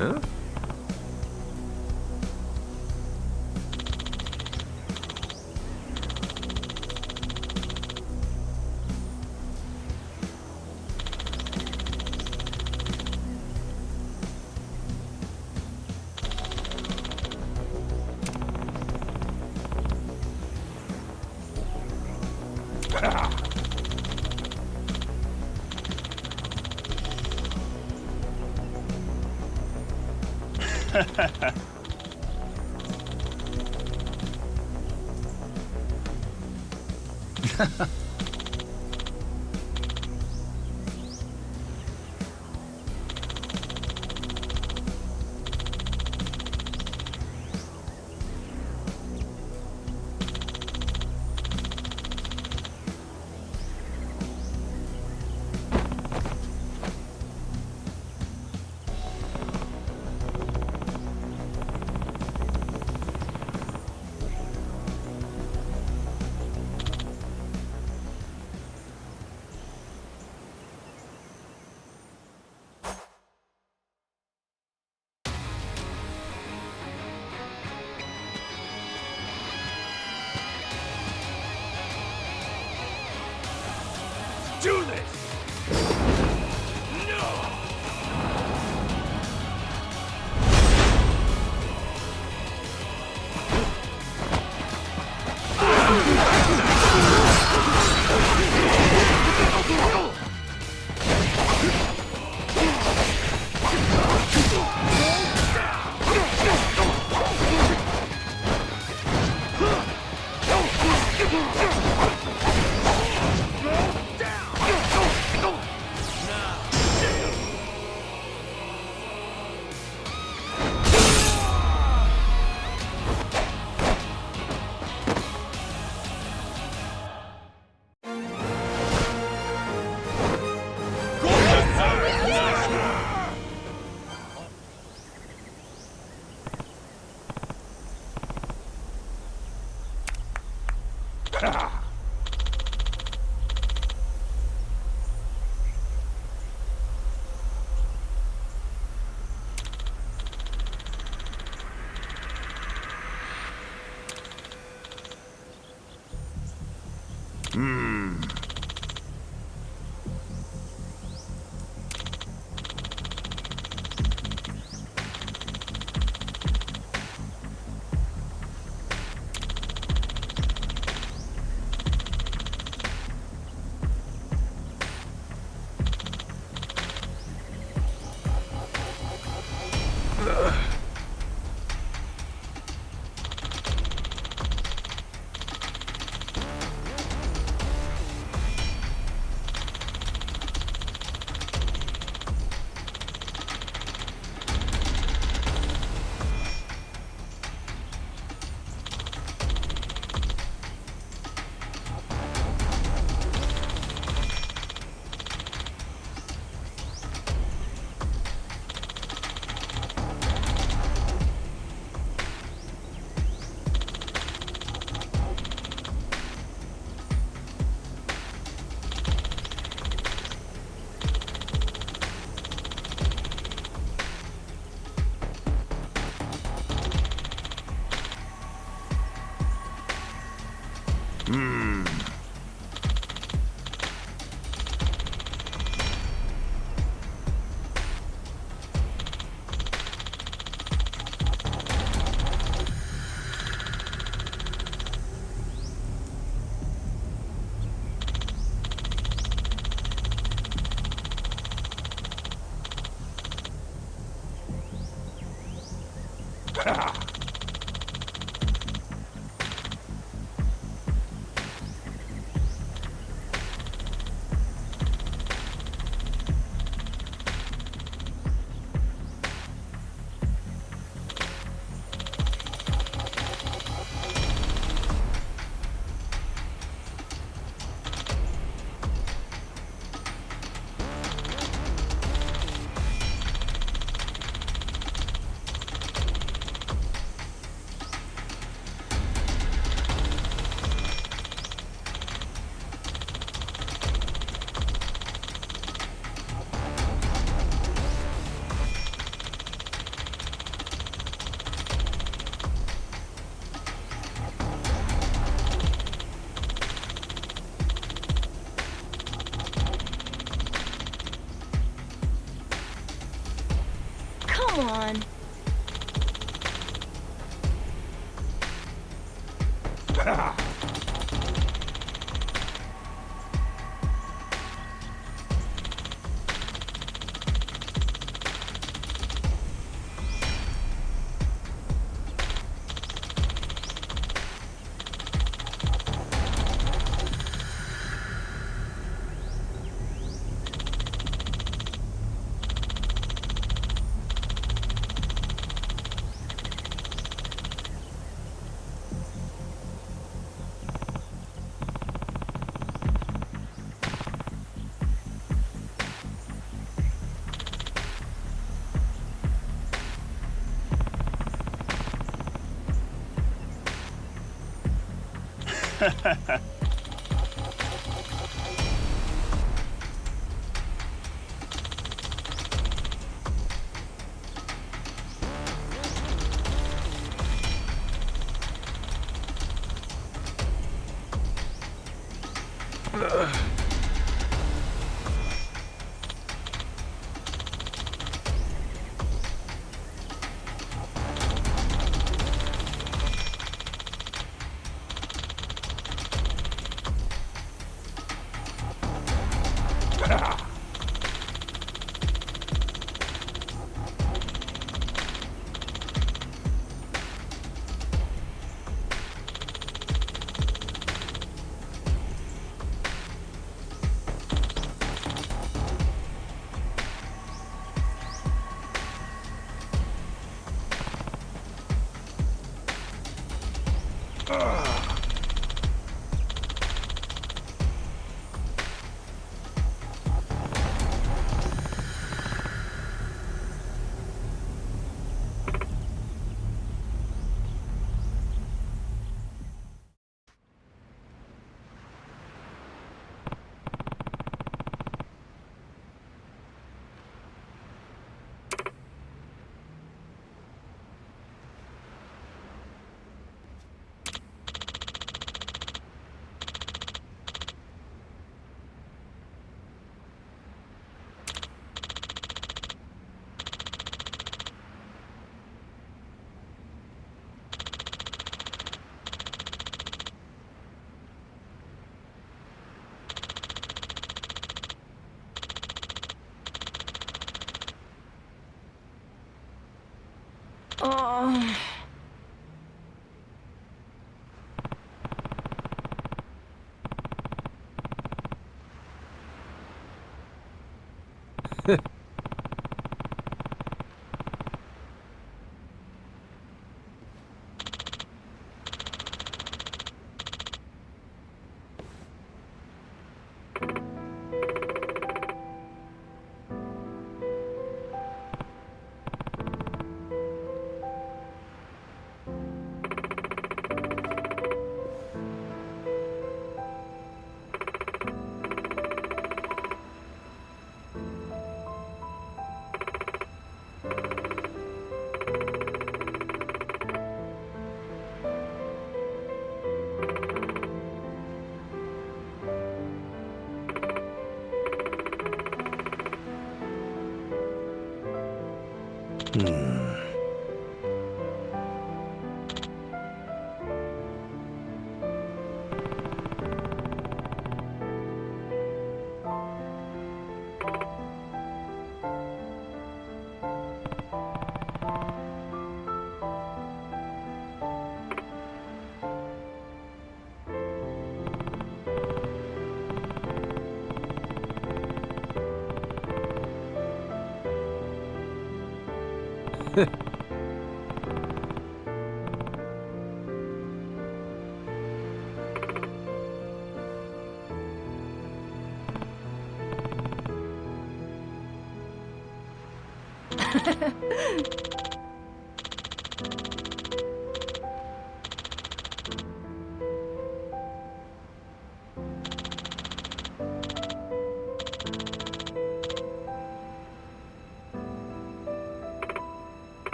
Huh? Come on.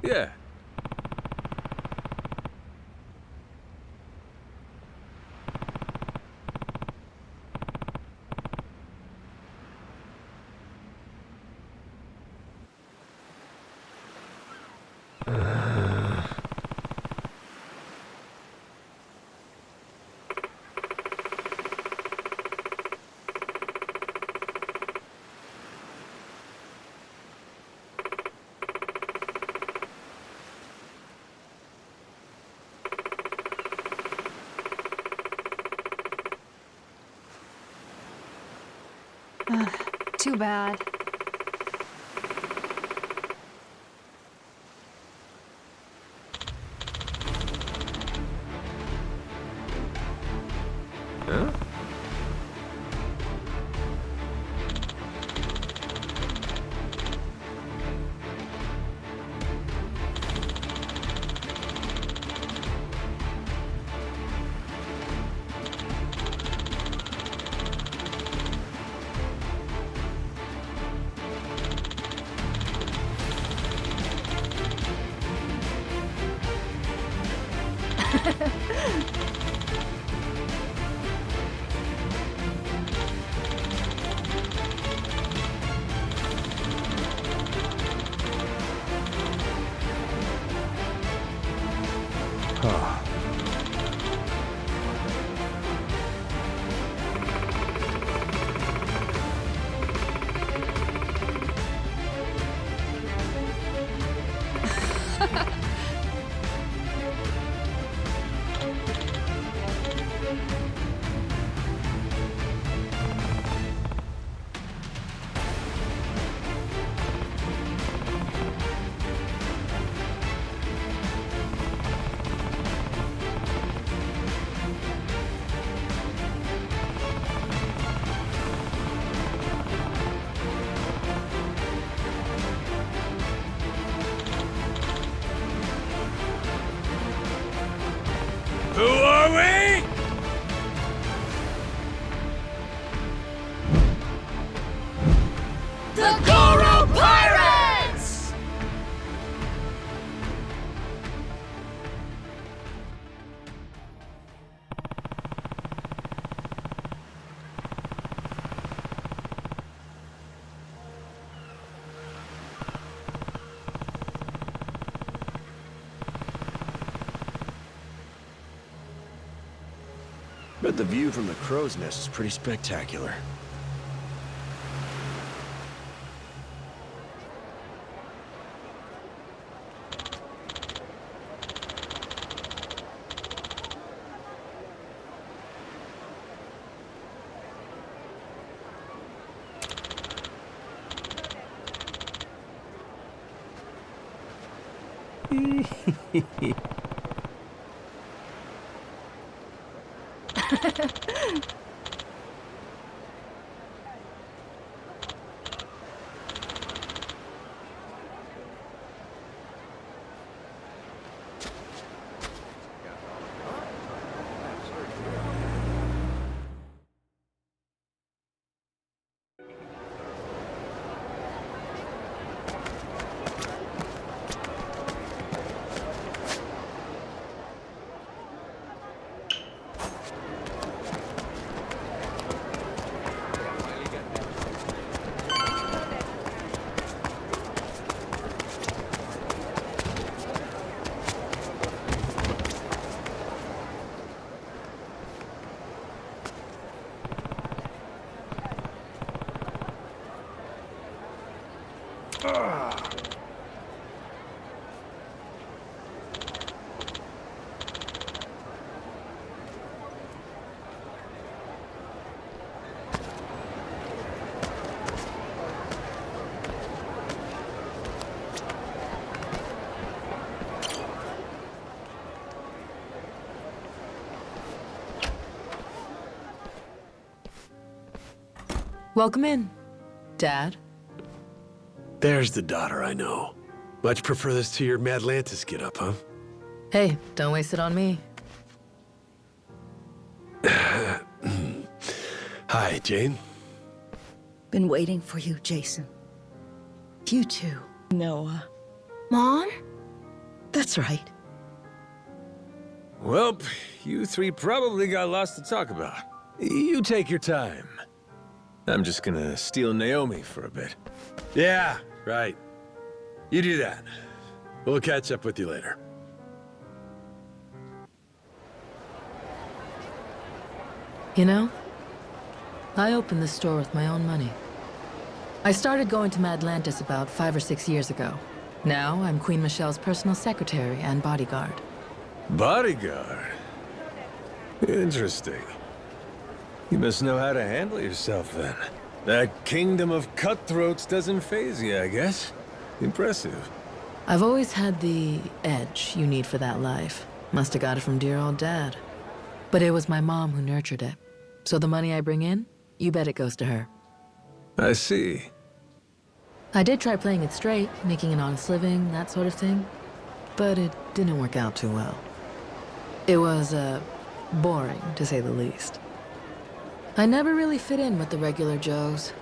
Yeah. Too bad. Huh? Who are we? The Goro Pirates! Bet the view from the crow's nest is pretty spectacular. Welcome in, Dad. There's the daughter I know. Much prefer this to your Madlantis get-up, huh? Hey, don't waste it on me. Hi, Jane. Been waiting for you, Jason. You too, Noah. Mom? That's right. Well, you three probably got lots to talk about. You take your time. I'm just gonna steal Naomi for a bit. Yeah, right. You do that. We'll catch up with you later. You know, I opened this store with my own money. I started going to Madlantis about 5 or 6 years ago. Now, I'm Queen Michelle's personal secretary and bodyguard. Bodyguard? Interesting. You must know how to handle yourself, then. That kingdom of cutthroats doesn't faze you, I guess. Impressive. I've always had the edge you need for that life. Must have got it from dear old Dad. But it was my mom who nurtured it. So the money I bring in, you bet it goes to her. I see. I did try playing it straight, making an honest living, that sort of thing. But it didn't work out too well. It was, boring, to say the least. I never really fit in with the regular Joes.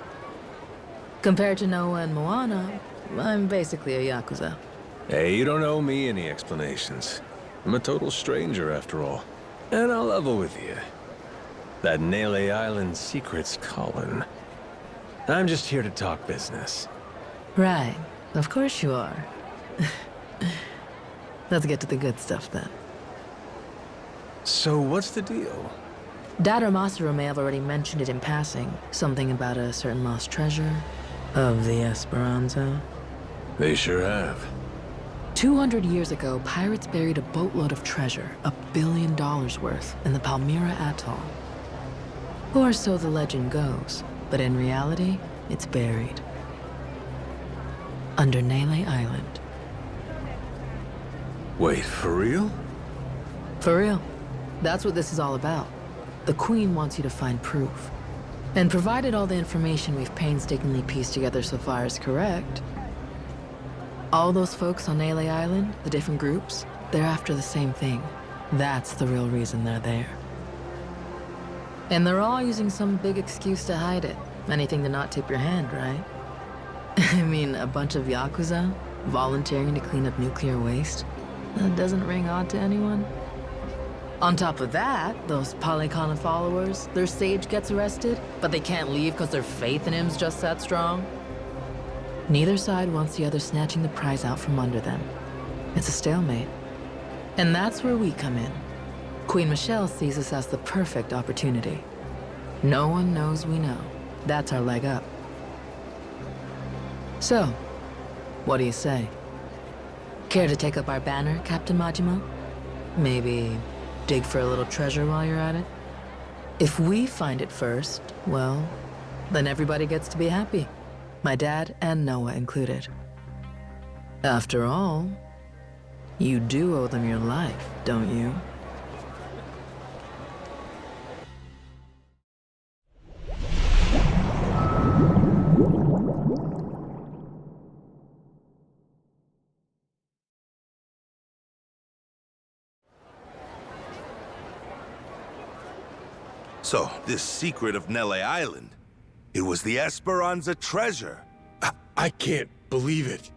Compared to Noah and Moana, I'm basically a Yakuza. Hey, you don't owe me any explanations. I'm a total stranger, after all. And I'll level with you. That Nele Island secret's calling. I'm just here to talk business. Right. Of course you are. Let's get to the good stuff, then. So what's the deal? Dad or Masaru may have already mentioned it in passing. Something about a certain lost treasure of the Esperanza. They sure have. 200 years ago, pirates buried a boatload of treasure, $1 billion worth, in the Palmyra Atoll. Or so the legend goes, but in reality, it's buried. Under Nele Island. Wait, for real? For real. That's what this is all about. The Queen wants you to find proof. And provided all the information we've painstakingly pieced together so far is correct, all those folks on Nele Island, the different groups, they're after the same thing. That's the real reason they're there. And they're all using some big excuse to hide it. Anything to not tip your hand, right? I mean, a bunch of Yakuza volunteering to clean up nuclear waste? That doesn't ring odd to anyone. On top of that, those Polycana followers, their sage gets arrested, but they can't leave because their faith in him's just that strong. Neither side wants the other snatching the prize out from under them. It's a stalemate. And that's where we come in. Queen Michelle sees us as the perfect opportunity. No one knows we know. That's our leg up. So, what do you say? Care to take up our banner, Captain Majima? Maybe dig for a little treasure while you're at it? If we find it first, well, then everybody gets to be happy. My dad and Noah included. After all, you do owe them your life, don't you? So, this secret of Nele Island, it was the Esperanza treasure. I can't believe it.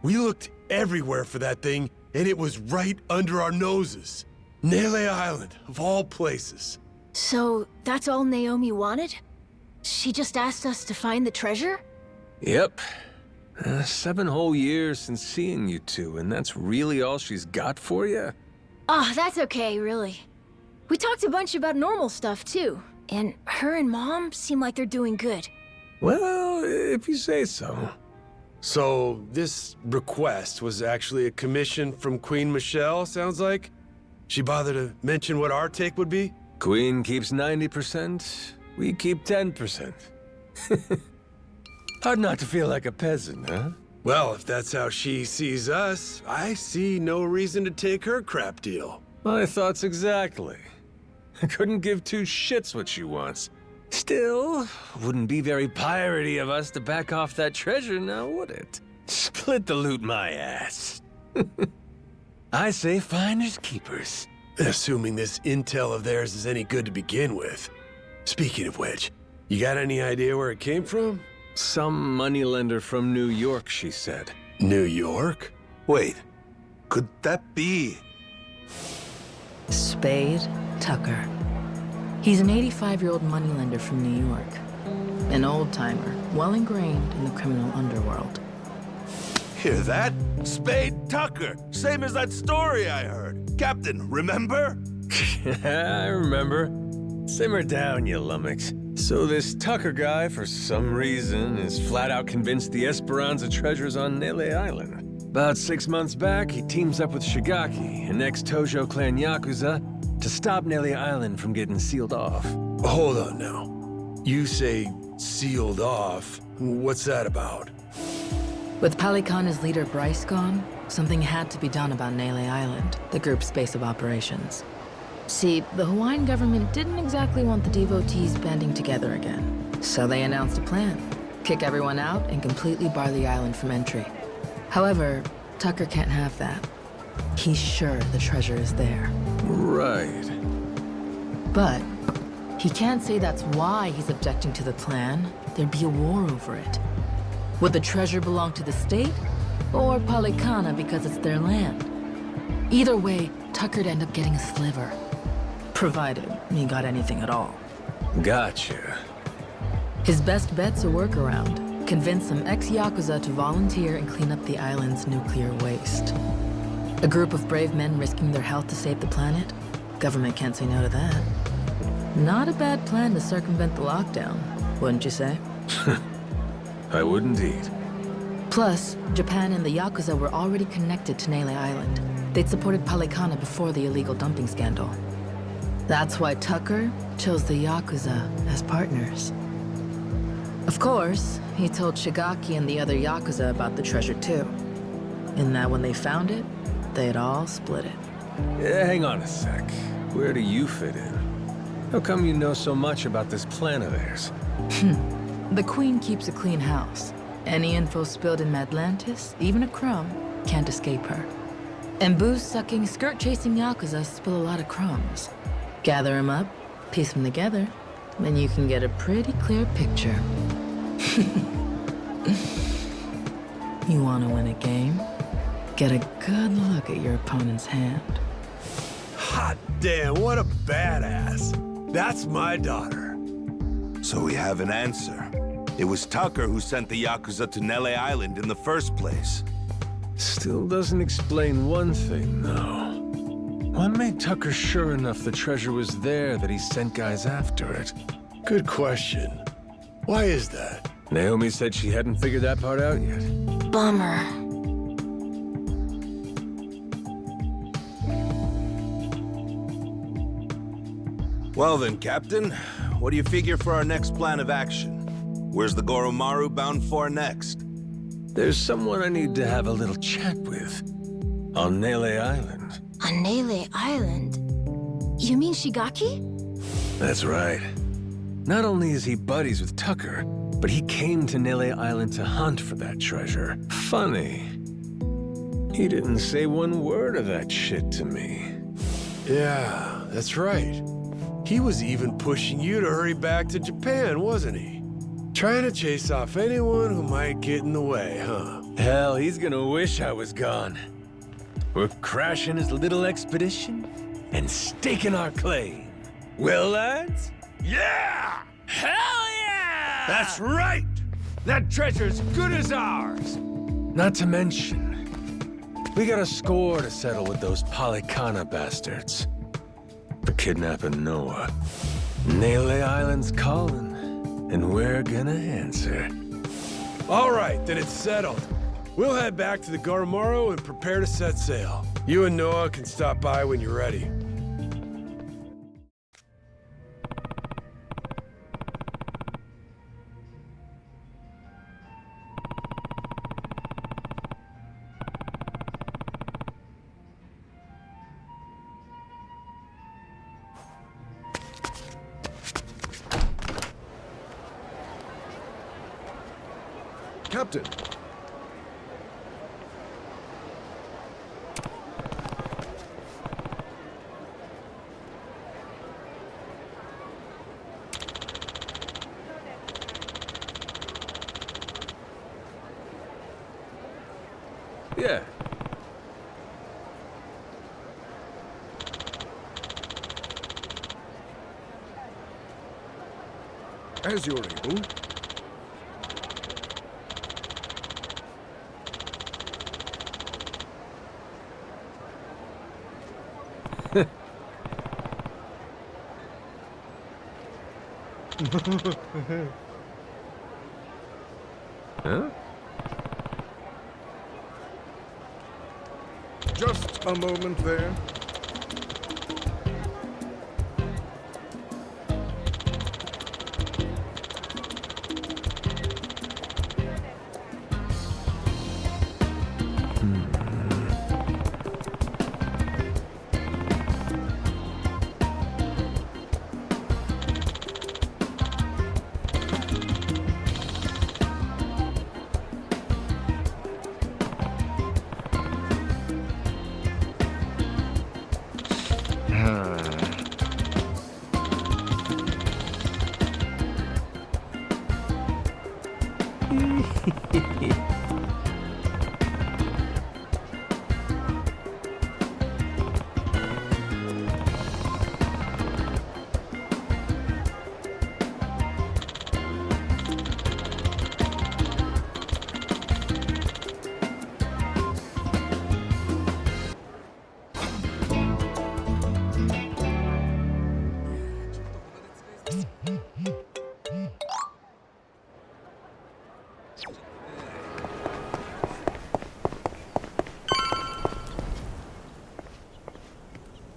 We looked everywhere for that thing, and it was right under our noses. Nele Island, of all places. So, that's all Naomi wanted? She just asked us to find the treasure? Yep. 7 whole years since seeing you two, and that's really all she's got for you? Oh, that's okay, really. We talked a bunch about normal stuff, too. And her and Mom seem like they're doing good. Well, if you say so. So, this request was actually a commission from Queen Michelle, sounds like? She bothered to mention what our take would be? Queen keeps 90%, we keep 10%. Hard not to feel like a peasant, huh? Well, if that's how she sees us, I see no reason to take her crap deal. My thoughts exactly. I couldn't give two shits what she wants. Still, wouldn't be very piratey of us to back off that treasure now, would it? Split the loot my ass. I say finders keepers. Assuming this intel of theirs is any good to begin with. Speaking of which, you got any idea where it came from? Some moneylender from New York, she said. New York? Wait, could that be? Spade Tucker. He's an 85-year-old moneylender from New York. An old-timer, well ingrained in the criminal underworld. Hear that? Spade Tucker, same as that story I heard. Captain, remember? I remember. Simmer down, you lummox. So this Tucker guy, for some reason, is flat out convinced the Esperanza treasure's on Nele Island. About 6 months back, he teams up with Shigaki, an ex-Tojo clan YAKUZA, to stop Nele Island from getting sealed off. Hold on now. You say sealed off. What's that about? With Pelican as leader Bryce gone, something had to be done about Nele Island, the group's base of operations. See, the Hawaiian government didn't exactly want the devotees banding together again. So they announced a plan. Kick everyone out and completely bar the island from entry. However, Tucker can't have that. He's sure the treasure is there. Right. But he can't say that's why he's objecting to the plan. There'd be a war over it. Would the treasure belong to the state? Or Polycana because it's their land? Either way, Tucker'd end up getting a sliver. Provided he got anything at all. Gotcha. His best bet's a workaround. Convince some ex-Yakuza to volunteer and clean up the island's nuclear waste. A group of brave men risking their health to save the planet? Government can't say no to that. Not a bad plan to circumvent the lockdown, wouldn't you say? I would indeed. Plus, Japan and the Yakuza were already connected to Nele Island. They'd supported Polycana before the illegal dumping scandal. That's why Tucker chose the Yakuza as partners. Of course, he told Shigaki and the other Yakuza about the treasure too. And that when they found it, they'd all split it. Yeah, hang on a sec. Where do you fit in? How come you know so much about this plan of theirs? The Queen keeps a clean house. Any info spilled in Madlantis, even a crumb, can't escape her. And booze-sucking, skirt-chasing Yakuza spill a lot of crumbs. Gather them up, piece them together, then you can get a pretty clear picture. You want to win a game? Get a good look at your opponent's hand. Hot damn, what a badass. That's my daughter. So we have an answer. It was Tucker who sent the Yakuza to Nele Island in the first place. Still doesn't explain one thing, though. What made Tucker sure enough the treasure was there that he sent guys after it? Good question. Why is that? Naomi said she hadn't figured that part out yet. Bummer. Well then, Captain, what do you figure for our next plan of action? Where's the Goro Maru bound for next? There's someone I need to have a little chat with. On Nele Island. On Nele Island? You mean Shigaki? That's right. Not only is he buddies with Tucker, but he came to Nele Island to hunt for that treasure. Funny. He didn't say one word of that shit to me. Yeah, that's right. He was even pushing you to hurry back to Japan, wasn't he? Trying to chase off anyone who might get in the way, huh? Hell, he's gonna wish I was gone. We're crashing his little expedition and staking our claim. Well, lads? Yeah! Hell yeah! That's right! That treasure's good as ours! Not to mention, we got a score to settle with those Polycana bastards for kidnapping Noah. Nele Island's calling, and we're gonna answer. All right, then it's settled. We'll head back to the Goro and prepare to set sail. You and Noah can stop by when you're ready. Captain. Yeah. As you're able. Huh? Just a moment there.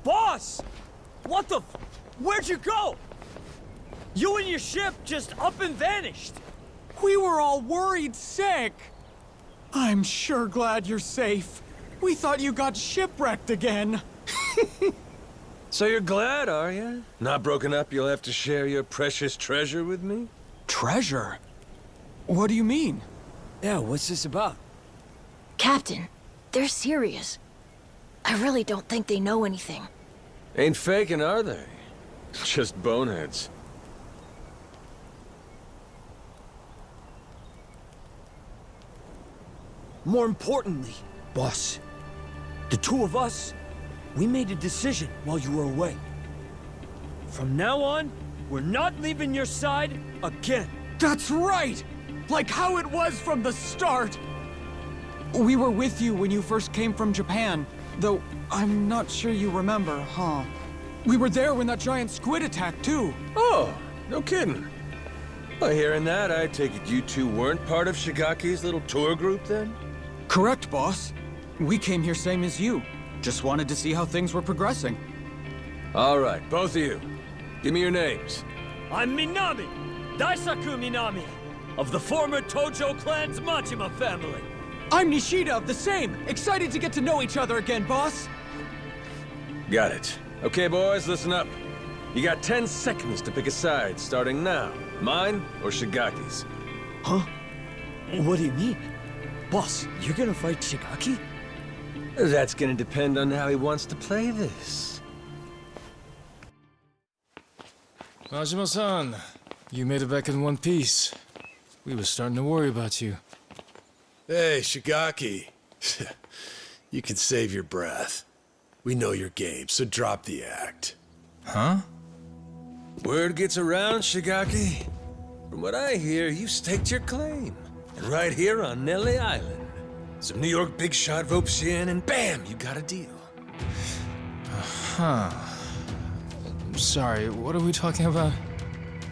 Boss! What the Where'd you go? You and your ship just up and vanished. We were all worried sick. I'm sure glad you're safe. We thought you got shipwrecked again. So you're glad, are you? Not broken up, you'll have to share your precious treasure with me? Treasure? What do you mean? Yeah, what's this about? Captain, they're serious. I really don't think they know anything. Ain't faking, are they? Just boneheads. More importantly, boss, the two of us, we made a decision while you were away. From now on, we're not leaving your side again. That's right! Like how it was from the start! We were with you when you first came from Japan, though I'm not sure you remember, huh? We were there when that giant squid attacked, too. Oh, no kidding. Well, hearing that, I take it you two weren't part of Shigaki's little tour group, then? Correct, boss. We came here same as you. Just wanted to see how things were progressing. All right, both of you. Give me your names. I'm Minami, Daisaku Minami, of the former Tojo clan's Majima family. I'm Nishida of the same. Excited to get to know each other again, boss. Got it. Okay, boys, listen up. You got 10 seconds to pick a side, starting now. Mine or Shigaki's? Huh? What do you mean? Boss, you're gonna fight Shigaki? That's gonna depend on how he wants to play this. Majima-san, you made it back in one piece. We were starting to worry about you. Hey, Shigaki. You can save your breath. We know your game, so drop the act. Huh? Word gets around, Shigaki. From what I hear, you staked your claim. And right here on Nelly Island. Some New York big shot ropes you in, and bam, you got a deal. Huh. Sorry, what are we talking about?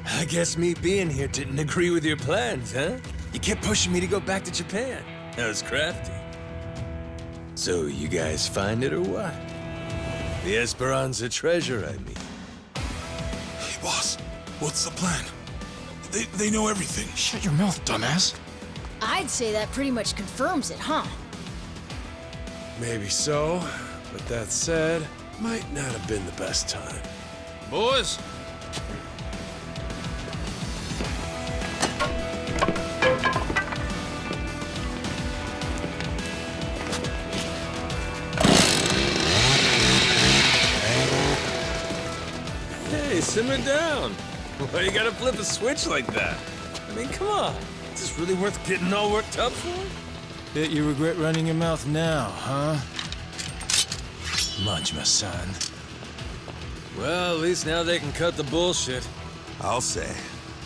I guess me being here didn't agree with your plans, huh? You kept pushing me to go back to Japan. That was crafty. So, you guys find it or what? The Esperanza treasure, I mean. Hey, boss. What's the plan? They know everything. Shut your mouth, dumbass. I'd say that pretty much confirms it, huh? Maybe so, but that said, might not have been the best time. Boys. Hey, simmer down. Why you gotta flip a switch like that? I mean, come on. Is this really worth getting all worked up for? Bet you regret running your mouth now, huh? Majima-san. Well, at least now they can cut the bullshit. I'll say.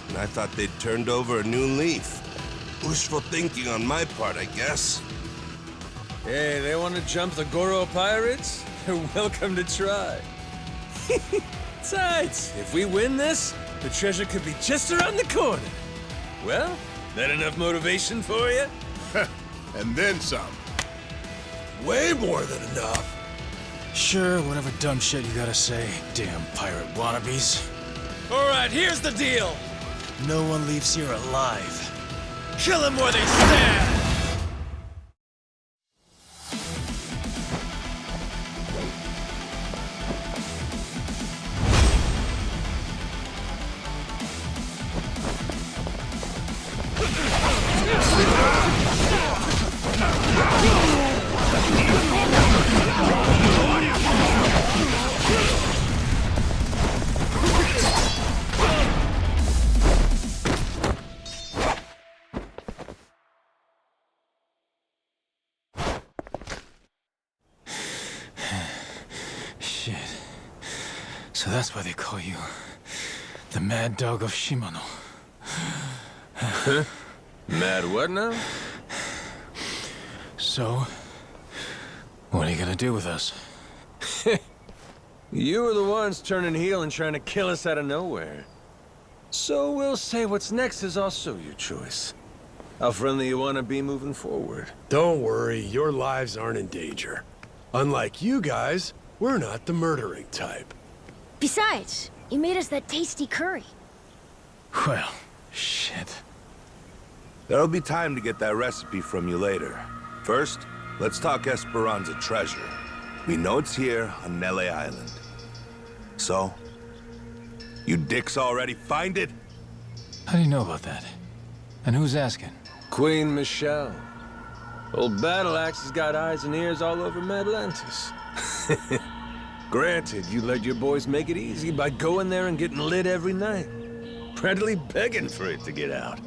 And I thought they'd turned over a new leaf. Wishful thinking on my part, I guess. Hey, they want to jump the Goro pirates? They're welcome to try. Besides, if we win this, the treasure could be just around the corner. Well, that enough motivation for you? And then some. Way more than enough. Sure, whatever dumb shit you gotta say, damn pirate wannabes. All right, here's the deal. No one leaves here alive. Kill them where they stand! Shit. So that's why they call you the Mad Dog of Shimano. Mad what now? So, what are you gonna do with us? You were the ones turning heel and trying to kill us out of nowhere. So we'll say what's next is also your choice. How friendly you want to be moving forward. Don't worry, your lives aren't in danger. Unlike you guys, we're not the murdering type. Besides, you made us that tasty curry. Well, shit. There'll be time to get that recipe from you later. First, let's talk Esperanza treasure. We know it's here on Nele Island. So, you dicks already find it? How do you know about that? And who's asking? Queen Michelle. Old Battle Axe has got eyes and ears all over Madlantis. Granted, you let your boys make it easy by going there and getting lit every night. Practically begging for it to get out.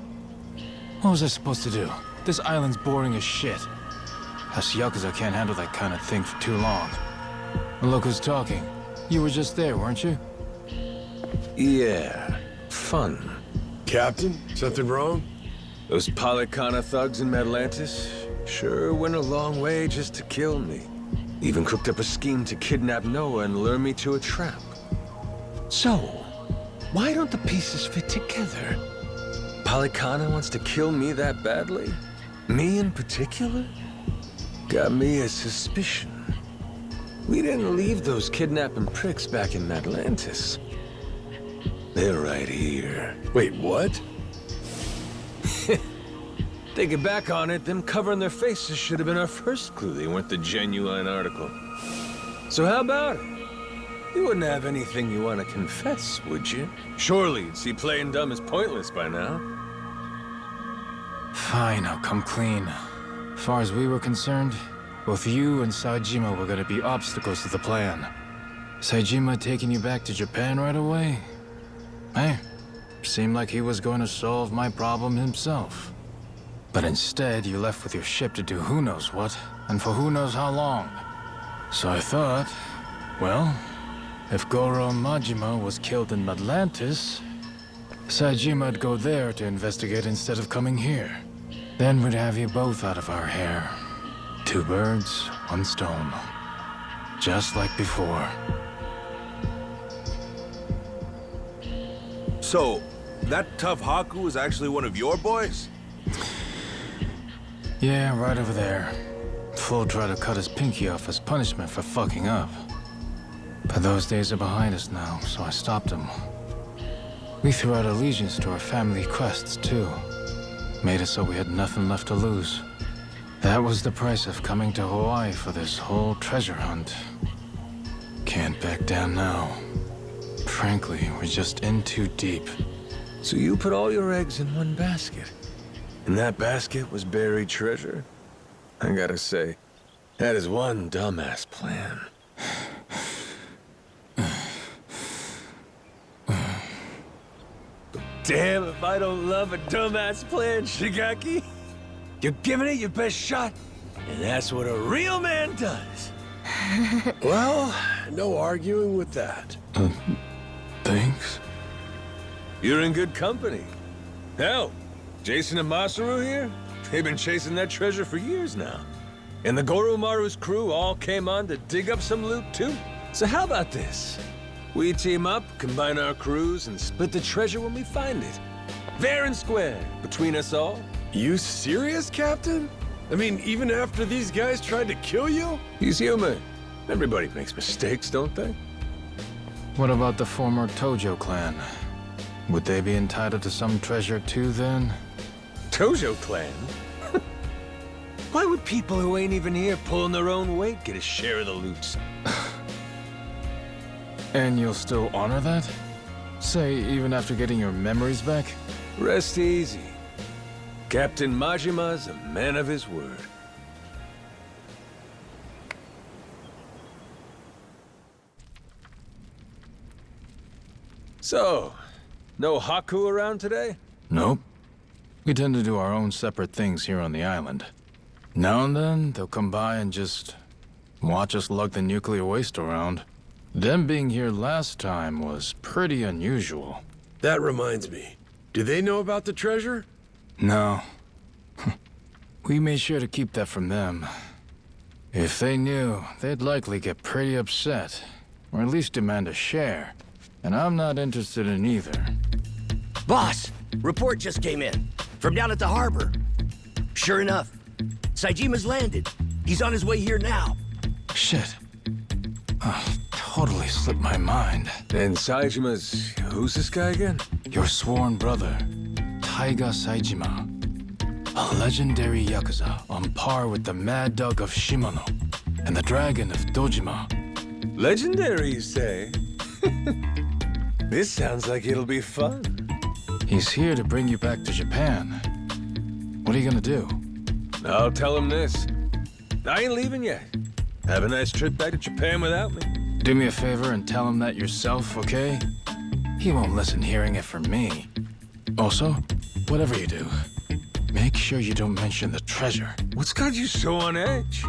What was I supposed to do? This island's boring as shit. Us YAKUZA can't handle that kind of thing for too long. And look who's talking. You were just there, weren't you? Yeah, fun. Captain, something wrong? Those Polycana thugs in Madlantis sure went a long way just to kill me. Even cooked up a scheme to kidnap Noah and lure me to a trap. So, why don't the pieces fit together? Polycana wants to kill me that badly? Me in particular? Got me a suspicion. We didn't leave those kidnapping pricks back in Madlantis. They're right here. Wait, what? Thinking back on it, them covering their faces should have been our first clue they weren't the genuine article. So how about it? You wouldn't have anything you want to confess, would you? Surely you'd see playing dumb is pointless by now. Fine, I'll come clean. As far as we were concerned, both you and Saejima were gonna be obstacles to the plan. Saejima taking you back to Japan right away? Hey, seemed like he was going to solve my problem himself. But instead, you left with your ship to do who knows what, and for who knows how long. So I thought, well, if Goro Majima was killed in Madlantis, Saejima'd go there to investigate instead of coming here. Then we'd have you both out of our hair. 2 birds, 1 stone. Just like before. So, that tough Haku is actually one of your boys? Yeah, right over there. Fool tried to cut his pinky off as punishment for fucking up. But those days are behind us now, so I stopped him. We threw out allegiance to our family crests, too. Made it so we had nothing left to lose. That was the price of coming to Hawaii for this whole treasure hunt. Can't back down now. Frankly, we're just in too deep. So you put all your eggs in one basket? And that basket was buried treasure? I gotta say, that is one dumbass plan. Damn if I don't love a dumbass plan, Shigaki. You're giving it your best shot, and that's what a real man does. Well, no arguing with that. Thanks. You're in good company. Hell, Jason and Masaru here, they've been chasing that treasure for years now. And the Goro Maru's crew all came on to dig up some loot too. So how about this? We team up, combine our crews, and split the treasure when we find it. Fair and square, between us all. You serious, Captain? I mean, even after these guys tried to kill you? He's human. Everybody makes mistakes, don't they? What about the former Tojo clan? Would they be entitled to some treasure too, then? Tojo clan? Why would people who ain't even here pulling their own weight get a share of the loot? And you'll still honor that? Say, even after getting your memories back? Rest easy. Captain Majima's a man of his word. So, no Haku around today? Nope. We tend to do our own separate things here on the island. Now and then, they'll come by and just watch us lug the nuclear waste around. Them being here last time was pretty unusual. That reminds me. Do they know about the treasure? No. We made sure to keep that from them. If they knew, they'd likely get pretty upset, or at least demand a share. And I'm not interested in either. Boss, report just came in. From down at the harbor. Sure enough, Saijima's landed. He's on his way here now. Shit. Totally slipped my mind. And Saijima's... who's this guy again? Your sworn brother, Taiga Saijima. A legendary Yakuza on par with the Mad Dog of Shimano and the Dragon of Dojima. Legendary, you say? This sounds like it'll be fun. He's here to bring you back to Japan. What are you gonna do? I'll tell him this. I ain't leaving yet. Have a nice trip back to Japan without me. Do me a favor and tell him that yourself, okay? He won't listen hearing it from me. Also, whatever you do, make sure you don't mention the treasure. What's got you so on edge?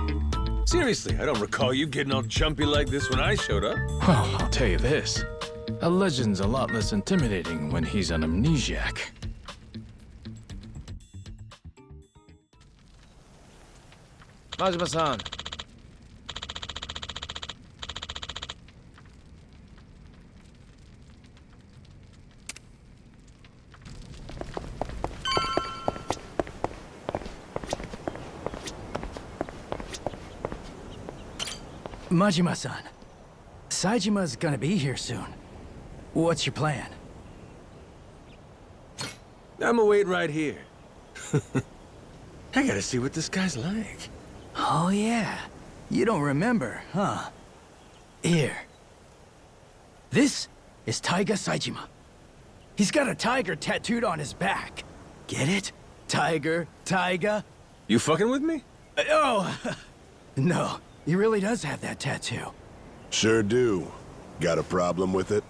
Seriously, I don't recall you getting all jumpy like this when I showed up. Well, I'll tell you this. A legend's a lot less intimidating when he's an amnesiac. Majima-san. Majima-san, Saijima's gonna be here soon. What's your plan? I'ma wait right here. I gotta see what this guy's like. Oh yeah, you don't remember, huh? Here. This is Taiga Saijima. He's got a tiger tattooed on his back. Get it? Tiger, Taiga. You fucking with me? Oh, no. He really does have that tattoo. Sure do. Got a problem with it?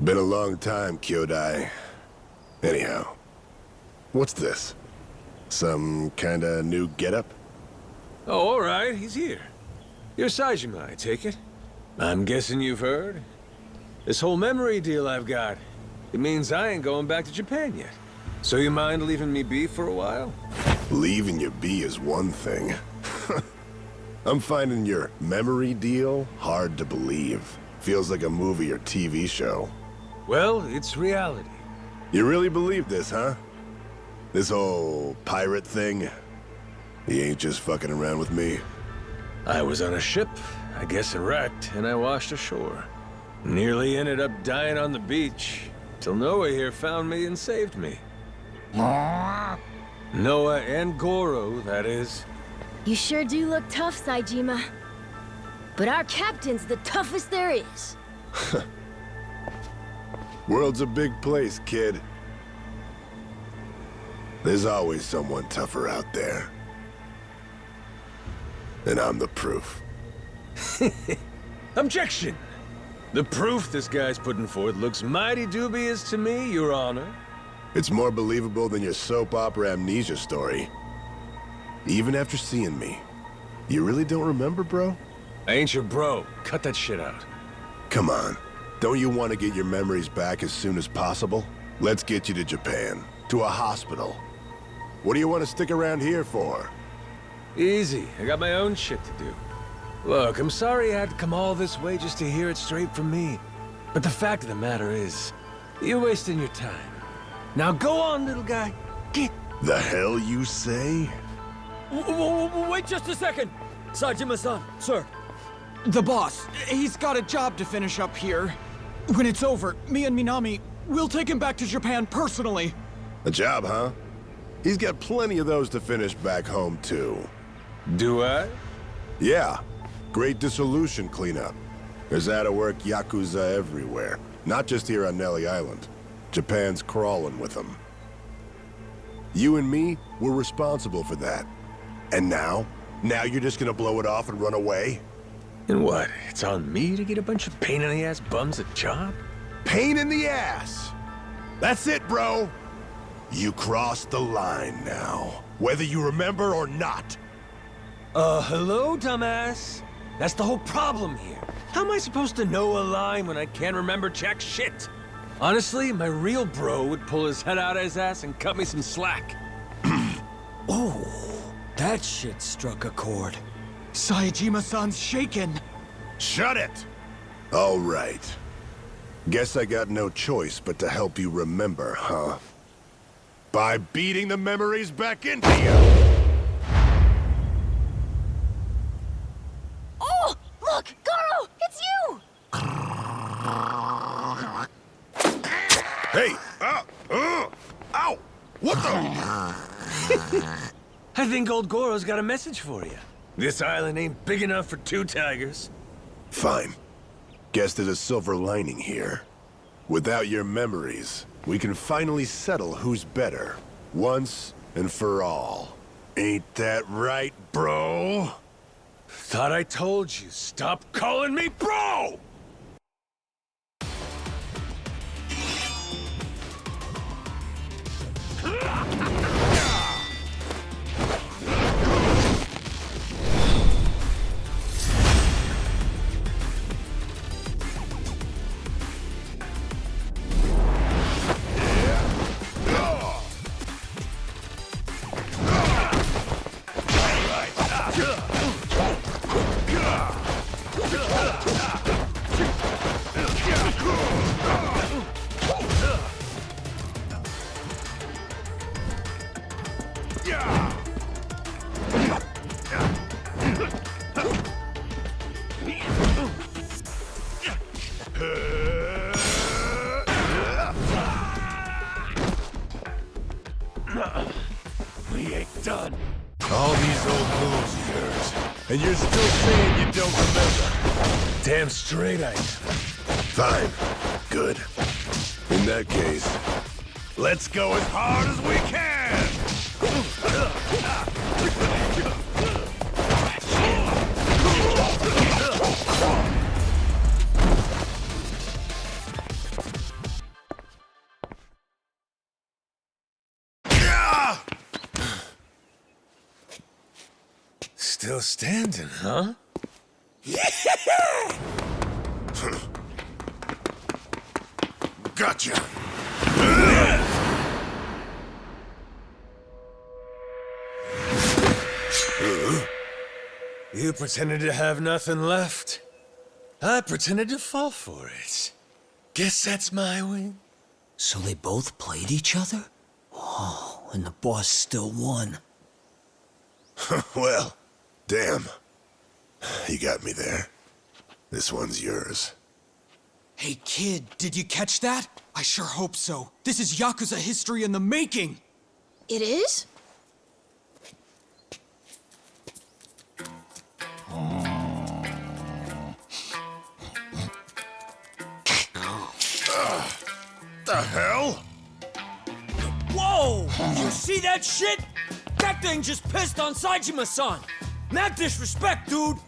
Been a long time, Kyodai. Anyhow, what's this? Some kinda new getup? Oh, all right, he's here. You're Saijima, I take it. I'm guessing you've heard. This whole memory deal I've got, it means I ain't going back to Japan yet. So you mind leaving me be for a while? Leaving you be is one thing. I'm finding your memory deal hard to believe. Feels like a movie or TV show. Well, it's reality. You really believe this, huh? This whole pirate thing? He ain't just fucking around with me. I was on a ship, I guess it wrecked, and I washed ashore. Nearly ended up dying on the beach, till Noah here found me and saved me. Noah and Goro, that is. You sure do look tough, Saejima. But our captain's the toughest there is. World's a big place, kid. There's always someone tougher out there. And I'm the proof. Objection! The proof this guy's putting forth looks mighty dubious to me, Your Honor. It's more believable than your soap opera amnesia story. Even after seeing me. You really don't remember, bro? I ain't your bro. Cut that shit out. Come on. Don't you want to get your memories back as soon as possible? Let's get you to Japan. To a hospital. What do you want to stick around here for? Easy. I got my own shit to do. Look, I'm sorry I had to come all this way just to hear it straight from me. But the fact of the matter is, you're wasting your time. Now go on, little guy. Get... The hell you say? Wait just a second! Saejima-san, sir. The boss, he's got a job to finish up here. When it's over, me and Minami, we'll take him back to Japan personally. A job, huh? He's got plenty of those to finish back home, too. Do I? Yeah. Great dissolution cleanup. There's out-of-work YAKUZA everywhere. Not just here on Nelly Island. Japan's crawling with them. You and me, we're responsible for that. And now? Now you're just gonna blow it off and run away? And what? It's on me to get a bunch of pain-in-the-ass bums a job? Pain in the ass! That's it, bro! You crossed the line now. Whether you remember or not. Hello, dumbass? That's the whole problem here. How am I supposed to know a line when I can't remember jack shit? Honestly, my real bro would pull his head out of his ass and cut me some slack. Oh, that shit struck a chord. Saejima-san's shaken. Shut it! All right. Guess I got no choice but to help you remember, huh? By beating the memories back into you! Oh! Look! Goro! It's you! Hey! Ow! What the? I think old Goro's got a message for you. This island ain't big enough for 2 tigers. Fine. Guess there's a silver lining here. Without your memories, we can finally settle who's better. Once and for all. Ain't that right, bro? Thought I told you, stop calling me bro! We ain't done. All these old moves of yours, and you're still saying you don't remember. Damn straight I am. Fine. Good. In that case, let's go as hard as we can! Still standing, huh? Gotcha! You pretended to have nothing left. I pretended to fall for it. Guess that's my win. So they both played each other? Oh, and the boss still won. Well, damn. You got me there. This one's yours. Hey kid, did you catch that? I sure hope so. This is YAKUZA history in the making! It is? The hell? Whoa! You see that shit? That thing just pissed on Saejima-san! Mad disrespect, dude!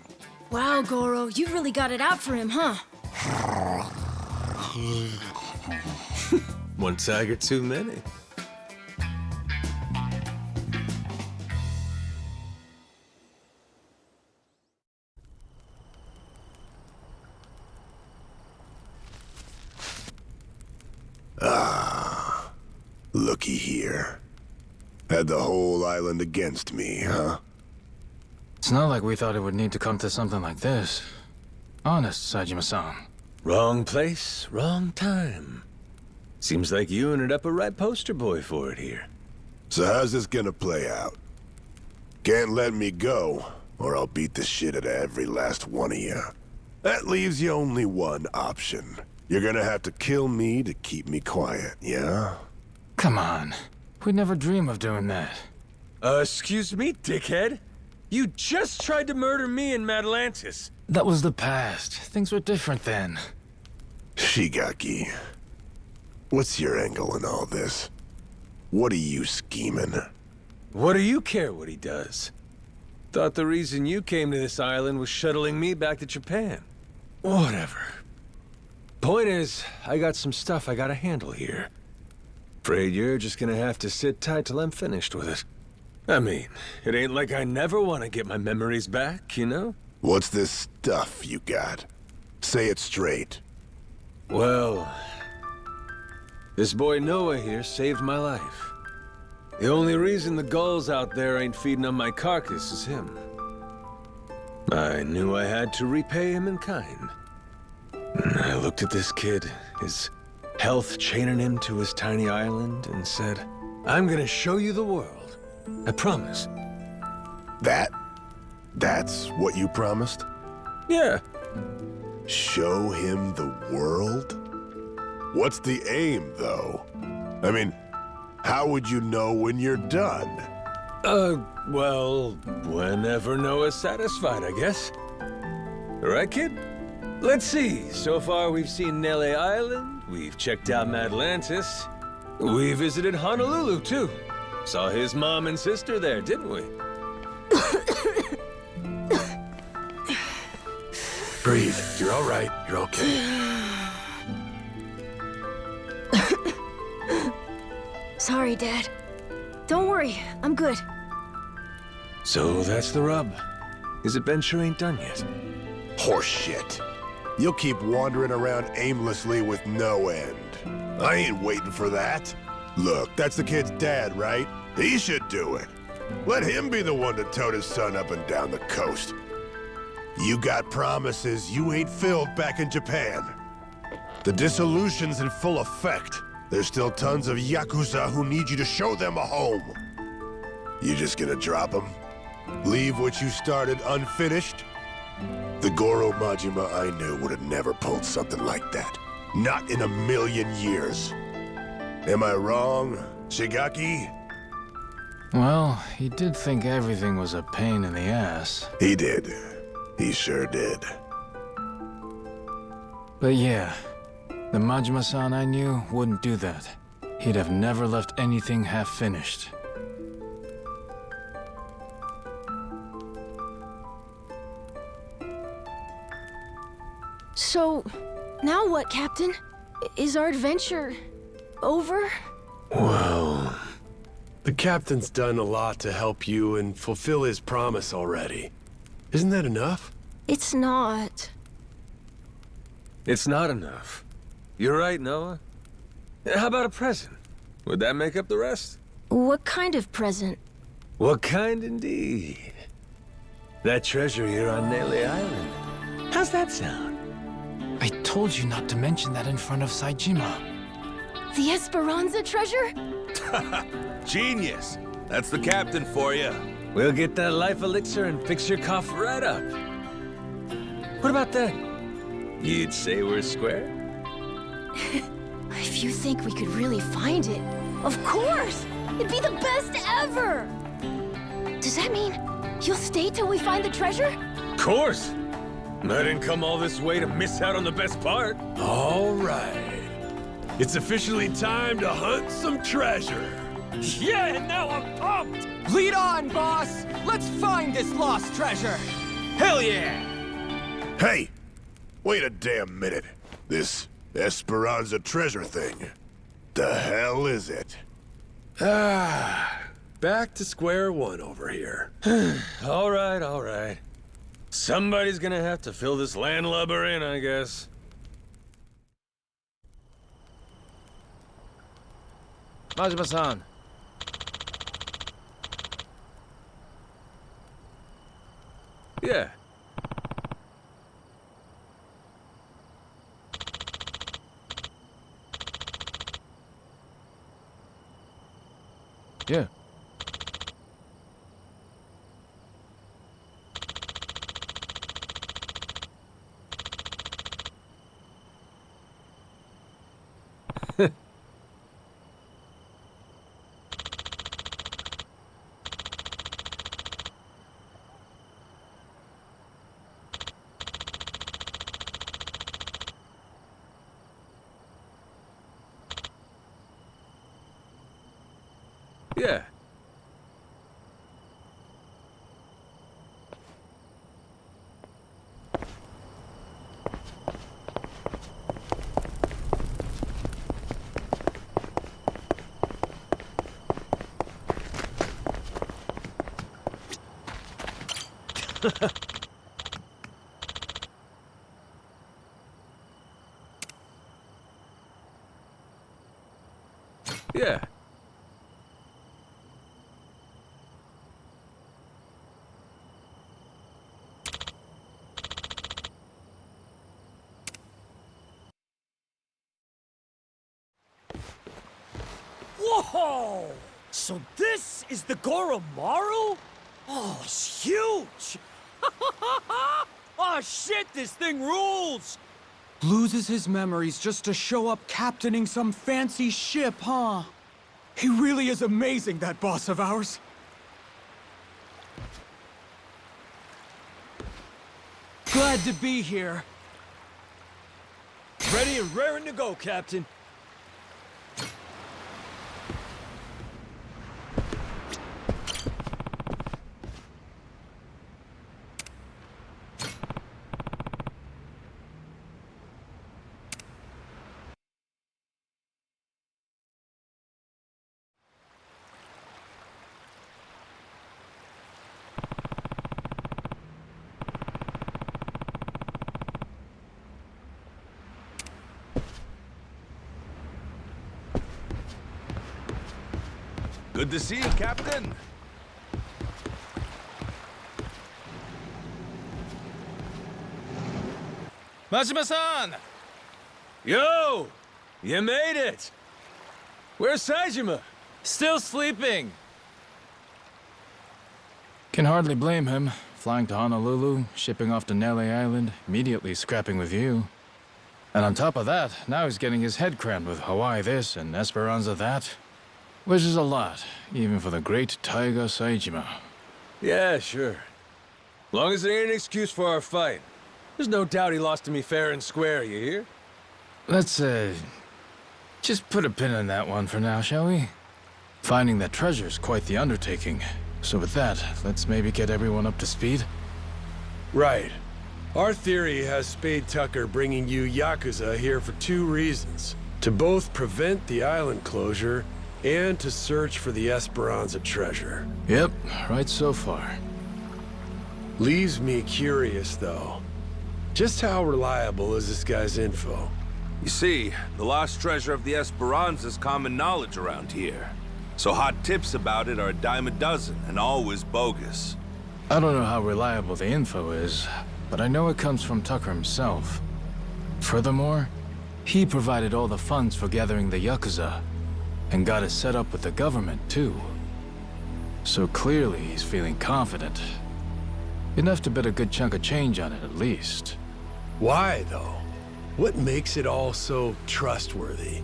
Wow, Goro, you really got it out for him, huh? One tiger too many. Looky here. Had the whole island against me, huh? It's not like we thought it would need to come to something like this. Honest, Saejima-san. Wrong place, wrong time. Seems like you ended up a right poster boy for it here. So how's this gonna play out? Can't let me go, or I'll beat the shit out of every last one of you. That leaves you only one option. You're gonna have to kill me to keep me quiet, yeah? Come on. We'd never dream of doing that. Excuse me, dickhead? You just tried to murder me in Atlantis. That was the past. Things were different then. Shigaki, what's your angle in all this? What are you scheming? What do you care what he does? Thought the reason you came to this island was shuttling me back to Japan. Whatever. Point is, I got some stuff I gotta handle here. Afraid you're just gonna have to sit tight till I'm finished with it. I mean, it ain't like I never want to get my memories back, you know? What's this stuff you got? Say it straight. Well, this boy Noah here saved my life. The only reason the gulls out there ain't feeding on my carcass is him. I knew I had to repay him in kind. I looked at this kid, his health chaining him to his tiny island, and said, I'm gonna show you the world. I promise. That's what you promised? Yeah. Show him the world? What's the aim, though? I mean, how would you know when you're done? Well, whenever Noah's satisfied, I guess. Right, kid? Let's see. So far, we've seen Nele Island, we've checked out Atlantis, we visited Honolulu, too. Saw his mom and sister there, didn't we? Breathe. You're all right. You're okay. Sorry, Dad. Don't worry, I'm good. So that's the rub. His adventure ain't done yet. Horseshit. You'll keep wandering around aimlessly with no end. I ain't waiting for that. Look, that's the kid's dad, right? He should do it. Let him be the one to tote his son up and down the coast. You got promises you ain't filled back in Japan. The dissolution's in full effect. There's still tons of YAKUZA who need you to show them a home. You just gonna drop them? Leave what you started unfinished? The Goro Majima I knew would have never pulled something like that. Not in a million years. Am I wrong, Shigaki? Well, he did think everything was a pain in the ass. He did. He sure did. But yeah, the Majima-san I knew wouldn't do that. He'd have never left anything half-finished. So, now what, Captain? Is our adventure over? Well, the captain's done a lot to help you and fulfill his promise already. Isn't that enough? It's not. It's not enough. You're right, Noah. How about a present? Would that make up the rest? What kind of present? What kind indeed? That treasure here on Nele Island. How's that sound? I told you not to mention that in front of Saejima. The Esperanza treasure? Genius! That's the captain for you. We'll get that life elixir and fix your cough right up. What about that? You'd say we're square? If you think we could really find it, of course! It'd be the best ever! Does that mean you'll stay till we find the treasure? Of course! I didn't come all this way to miss out on the best part. All right. It's officially time to hunt some treasure. Yeah, and now I'm pumped! Lead on, boss! Let's find this lost treasure! Hell yeah! Hey! Wait a damn minute. This Esperanza treasure thing. The hell is it? Back to square one over here. All right. Somebody's gonna have to fill this landlubber in, I guess. Majima-san. Yeah. Yeah. Yeah. Yeah. Whoa! So this is the Goro Maru? Oh, it's huge! Oh shit, this thing rules! Loses his memories just to show up captaining some fancy ship, huh? He really is amazing, that boss of ours. Glad to be here. Ready and raring to go, Captain. Good to see you, Captain. Majima-san! Yo! You made it! Where's Saejima? Still sleeping. Can hardly blame him. Flying to Honolulu, shipping off to Nele Island, immediately scrapping with you. And on top of that, now he's getting his head crammed with Hawaii this and Esperanza that. Which is a lot, even for the great Taiga Saejima. Yeah, sure. Long as it ain't an excuse for our fight. There's no doubt he lost to me fair and square, you hear? Let's, just put a pin in that one for now, shall we? Finding that treasure's quite the undertaking. So with that, let's maybe get everyone up to speed? Right. Our theory has Spade Tucker bringing you YAKUZA here for two reasons. To both prevent the island closure, and to search for the Esperanza treasure. Yep, right so far. Leaves me curious, though. Just how reliable is this guy's info? You see, the lost treasure of the Esperanza's common knowledge around here. So hot tips about it are a dime a dozen, and always bogus. I don't know how reliable the info is, but I know it comes from Tucker himself. Furthermore, He provided all the funds for gathering the YAKUZA, and got us set up with the government, too. So clearly he's feeling confident. Enough to bet a good chunk of change on it, at least. Why, though? What makes it all so trustworthy?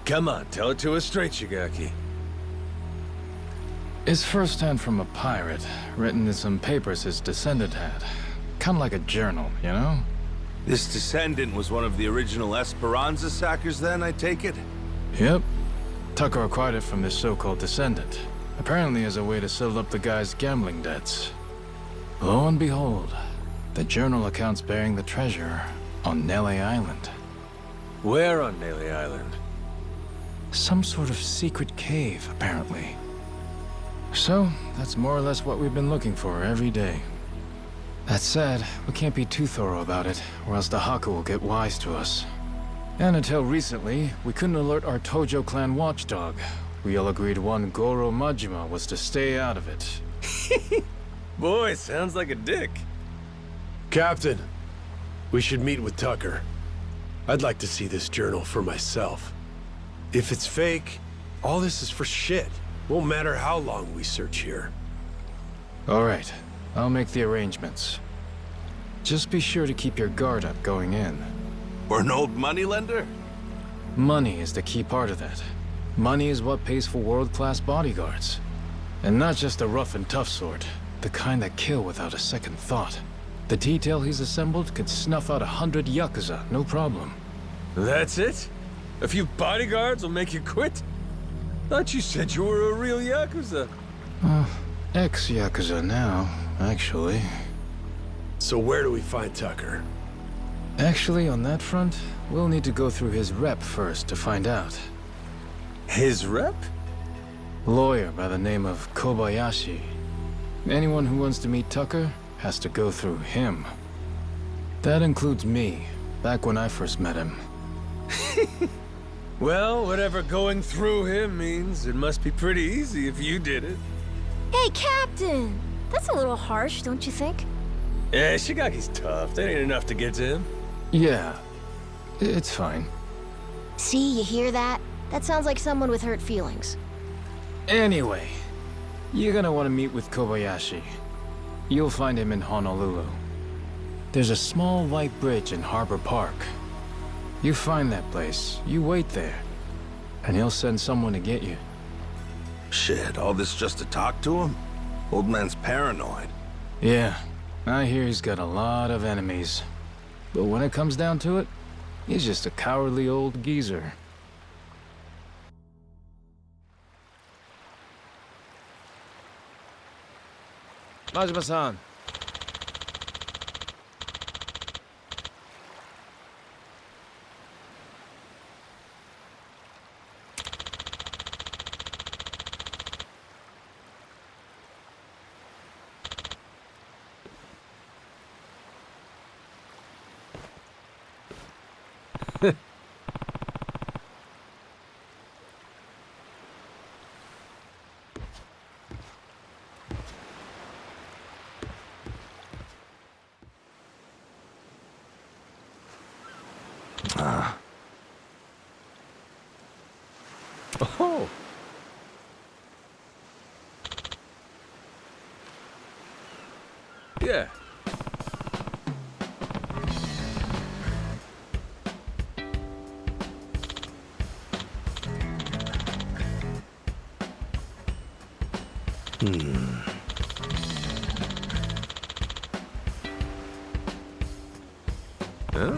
Come on, tell it to us straight, Shigaki. It's firsthand from a pirate, written in some papers his descendant had. Kinda like a journal, you know? This descendant was one of the original Esperanza sackers then, I take it? Yep. Tucker acquired it from this so-called descendant. Apparently as a way to settle up the guy's gambling debts. Lo and behold, the journal accounts bearing the treasure on Nele Island. Where on Nele Island? Some sort of secret cave, apparently. So, that's more or less what we've been looking for every day. That said, we can't be too thorough about it, or else the Haku will get wise to us. And until recently, we couldn't alert our Tojo clan watchdog. We all agreed one Goro Majima was to stay out of it. Boy, sounds like a dick. Captain, we should meet with Tucker. I'd like to see this journal for myself. If it's fake, all this is for shit. Won't matter how long we search here. All right, I'll make the arrangements. Just be sure to keep your guard up going in. We're an old moneylender? Money is the key part of that. Money is what pays for world-class bodyguards. And not just the rough and tough sort, the kind that kill without a second thought. The detail he's assembled could snuff out 100 YAKUZA, no problem. That's it? A few bodyguards will make you quit? Thought you said you were a real YAKUZA. Ex-YAKUZA now, actually. So where do we find Tucker? Actually, on that front, we'll need to go through his rep first to find out. His rep? Lawyer by the name of Kobayashi. Anyone who wants to meet Tucker has to go through him. That includes me, back when I first met him. Well, whatever going through him means, it must be pretty easy if you did it. Hey, Captain! That's a little harsh, don't you think? Yeah, Shigaki's tough. That ain't enough to get to him. Yeah, it's fine. See, you hear that? That sounds like someone with hurt feelings. Anyway, you're gonna want to meet with Kobayashi. You'll find him in Honolulu. There's a small white bridge in Harbor Park. You find that place, you wait there, and he'll send someone to get you. Shit, all this just to talk to him? Old man's paranoid. Yeah, I hear he's got a lot of enemies. But when it comes down to it, he's just a cowardly old geezer. Majima-san. Oh. Yeah. Huh?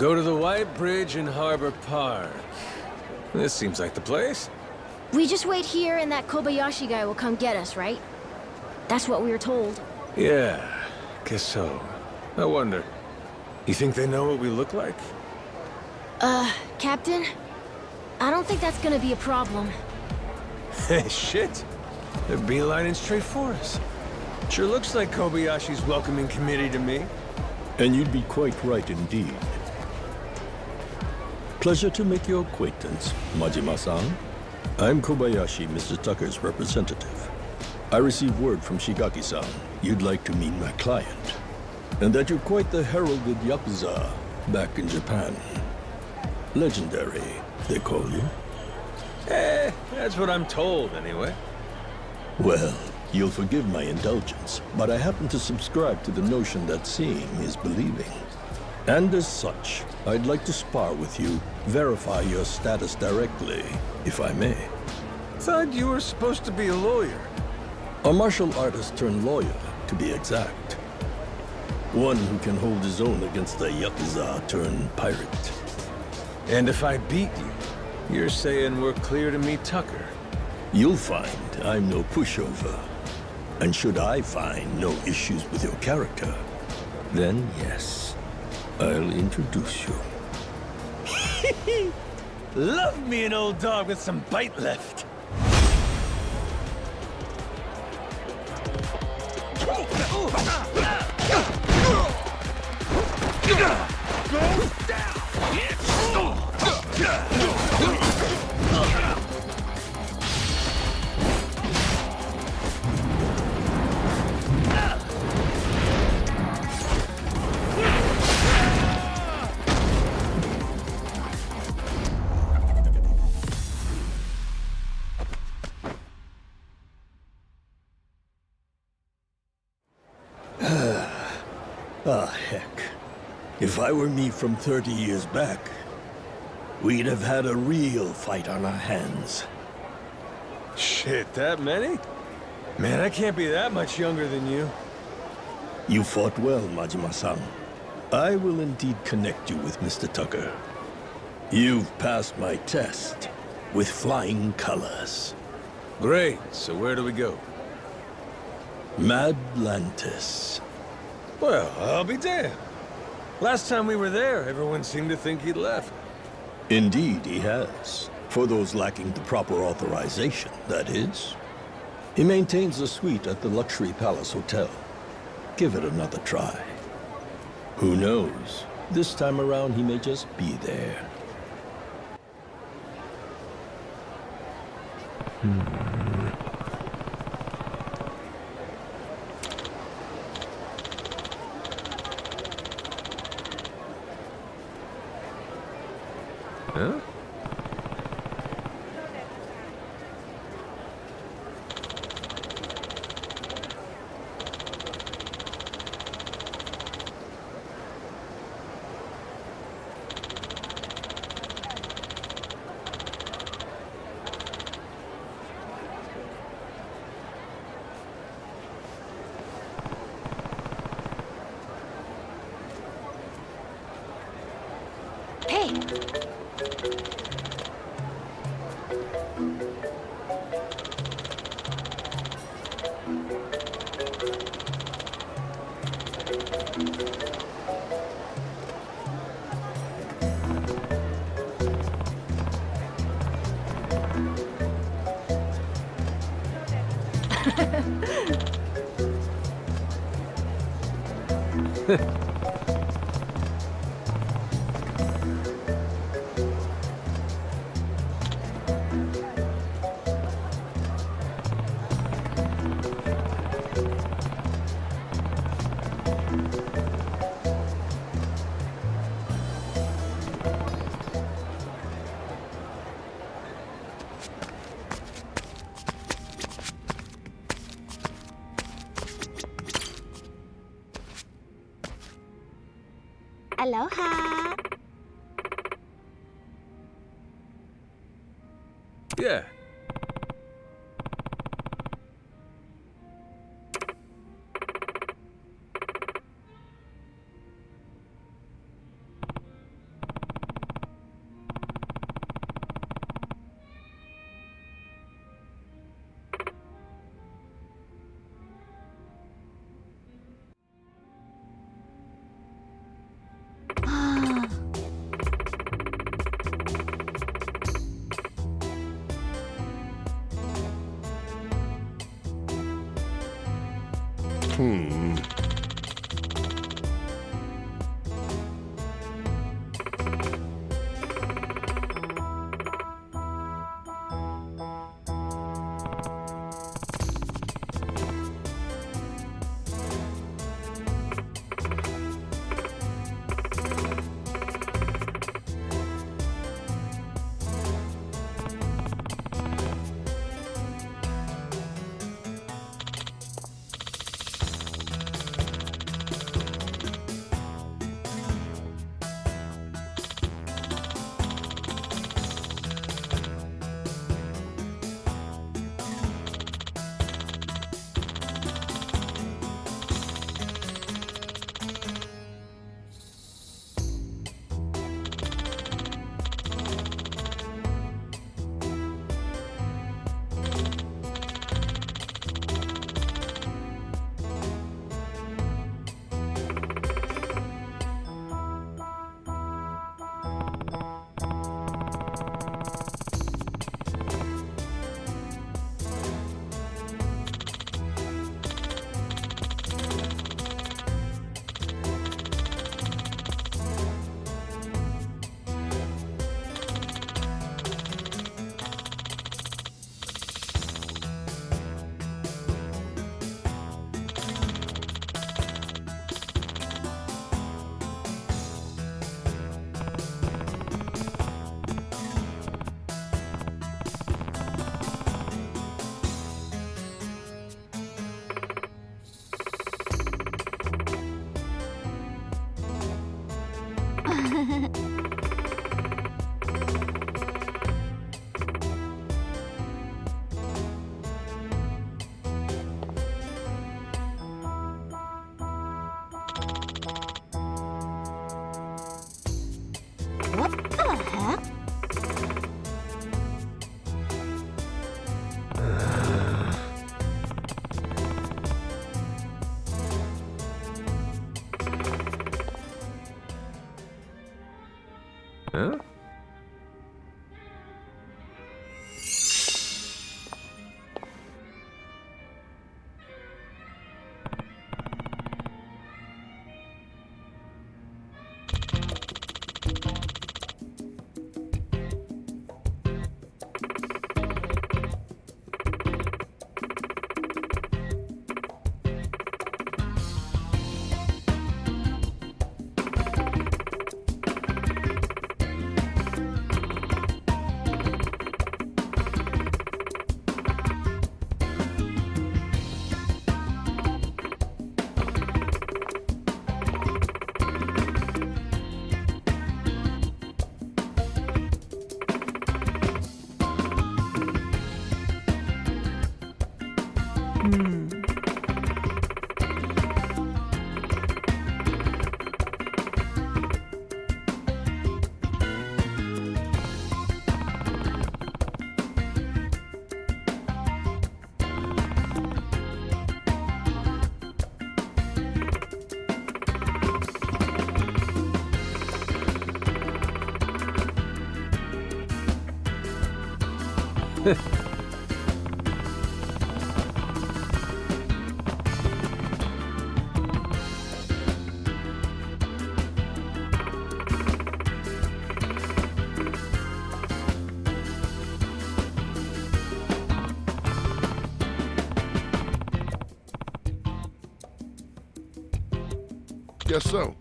go to the White Bridge in Harbor Park. This seems like the place. We just wait here and that Kobayashi guy will come get us, right? That's what we were told. Yeah, guess so. I wonder, you think they know what we look like? Captain? I don't think that's gonna be a problem. Hey, shit. They're beelining straight for us. Sure looks like Kobayashi's welcoming committee to me. And you'd be quite right indeed. Pleasure to make your acquaintance, Majima-san. I'm Kobayashi, Mr. Tucker's representative. I received word from Shigaki-san you'd like to meet my client, and that you're quite the heralded YAKUZA back in Japan. Legendary, they call you. That's what I'm told, anyway. Well, you'll forgive my indulgence, but I happen to subscribe to the notion that seeing is believing. And as such, I'd like to spar with you, verify your status directly, if I may. Thought you were supposed to be a lawyer. A martial artist turned lawyer, to be exact. One who can hold his own against a Yakuza turned pirate. And if I beat you, you're saying we're clear to meet Tucker? You'll find I'm no pushover. And should I find no issues with your character, then yes, I'll introduce you. Love me an old dog with some bite left. Ah, heck. If I were me from 30 years back, we'd have had a real fight on our hands. Shit, that many? Man, I can't be that much younger than you. You fought well, Majima-san. I will indeed connect you with Mr. Tucker. You've passed my test with flying colors. Great, so where do we go? Madlantis. Well, I'll be damned. Last time we were there, everyone seemed to think he'd left. Indeed, he has. For those lacking the proper authorization, that is. He maintains a suite at the Luxury Palace Hotel. Give it another try. Who knows? This time around, he may just be there. Huh? Aloha. Yeah. What the heck? Huh? Guess so.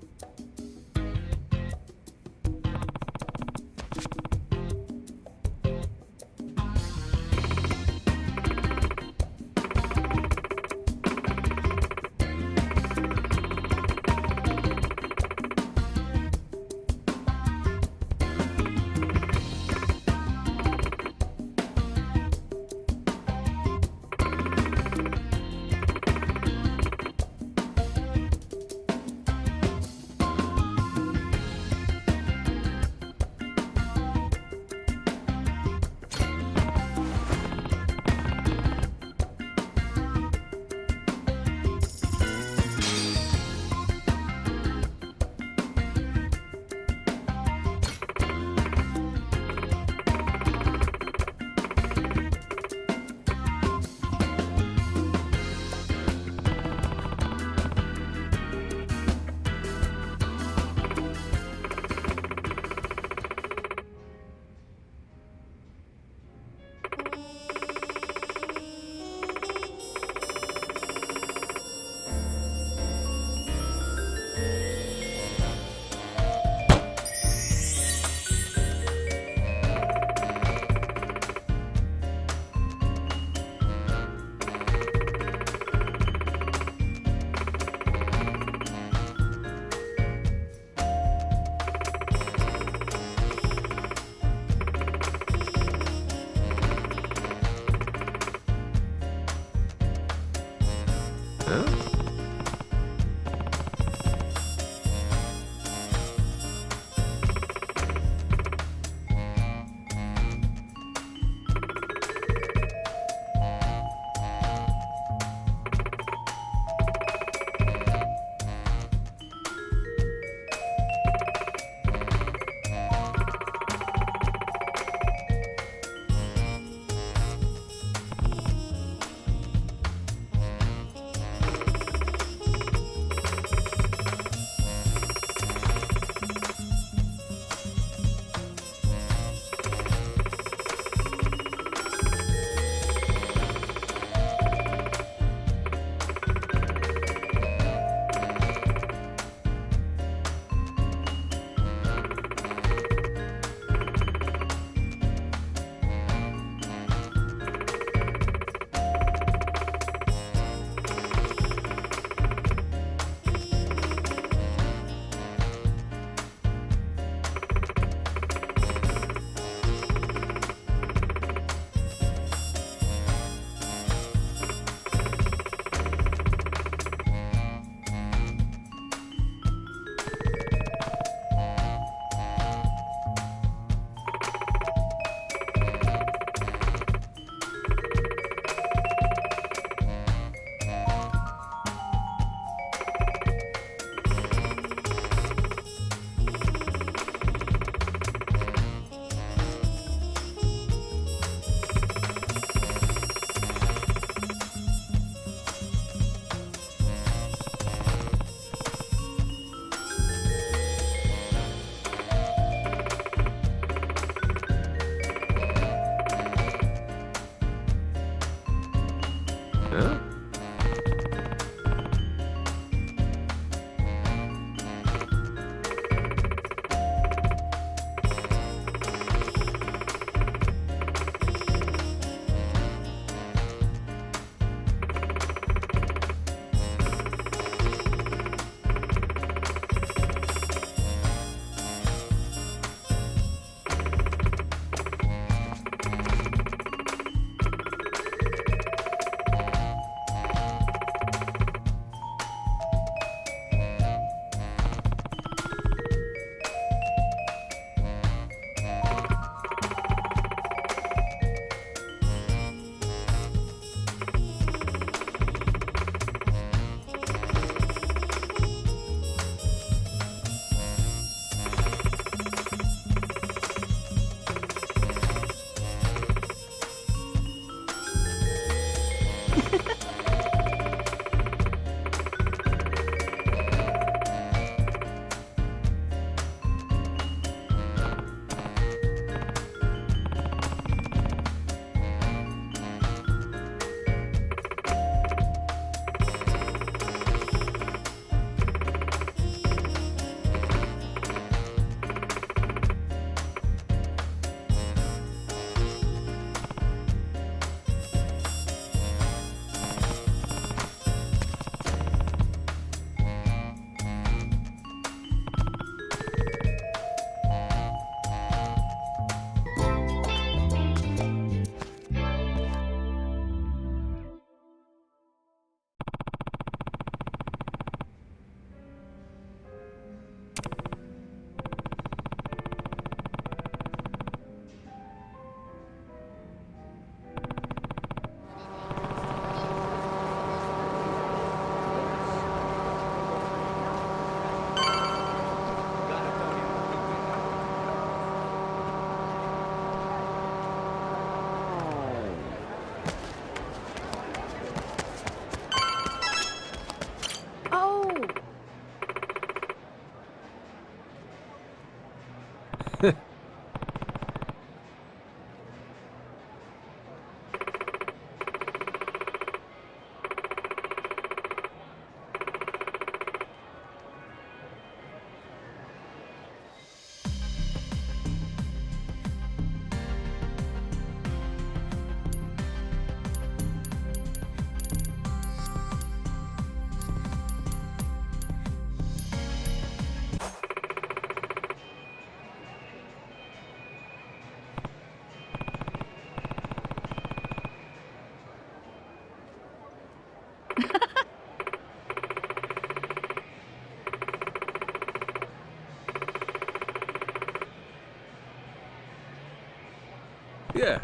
Yeah.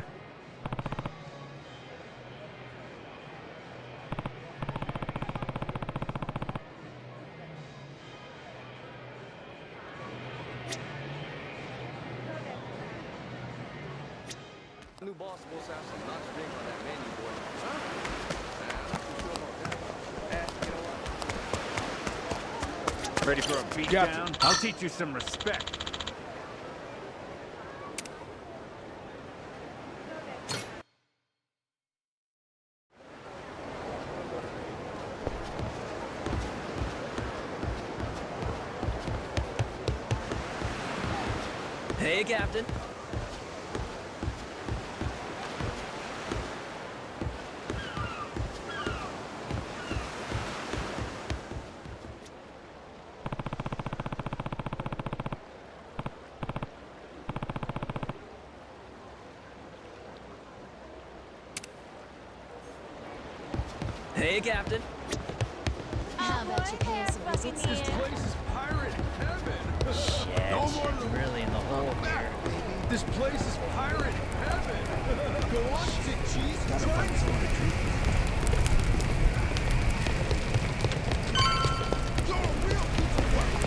New boss supposed to have some nuts drink on that menu, boy. Huh? Nah, I'm not too sure about that. You know what? Ready for a beatdown? I'll teach you some respect. Hey, Captain. Hey, Captain. How about you pay us a visit, This sister? place is pirate heaven. Shit, No more than really in the hole here. This place is pirate heaven. Go on, stick cheese. Try it. You're a real piece of work.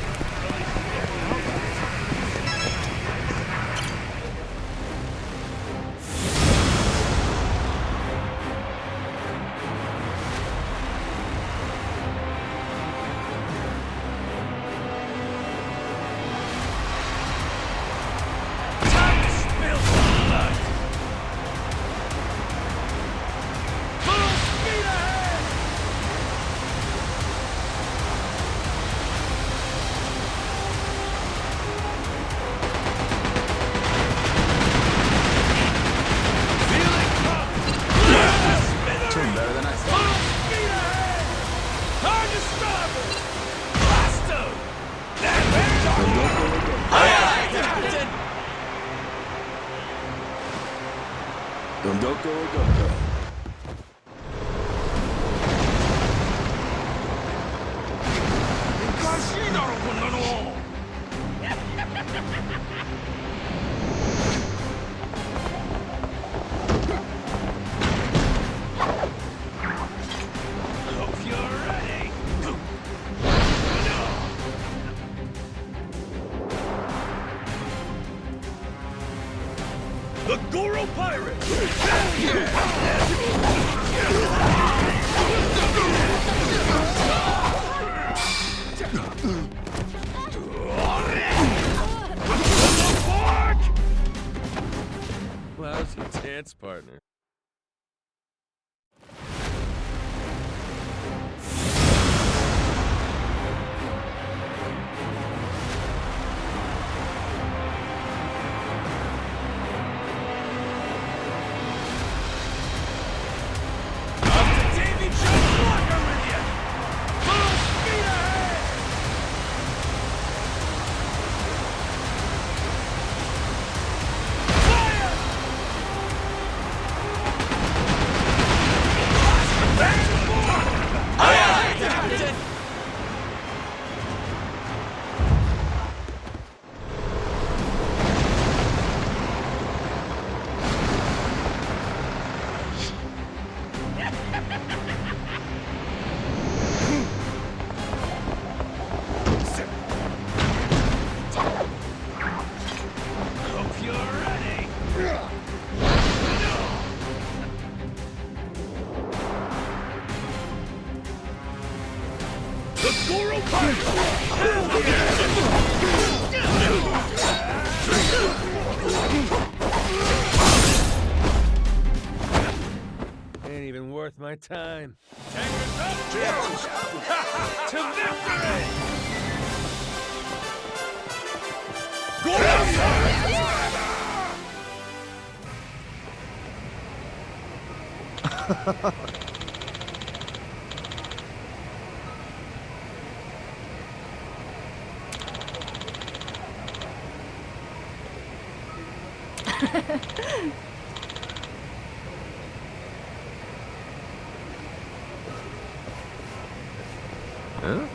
Dondoko, Dondoko. Hope you're ready. The Goro Pirates! Lousy dance partner. Hope you're ready. The Goro Ain't even worth my time. Take us up to victory! Huh?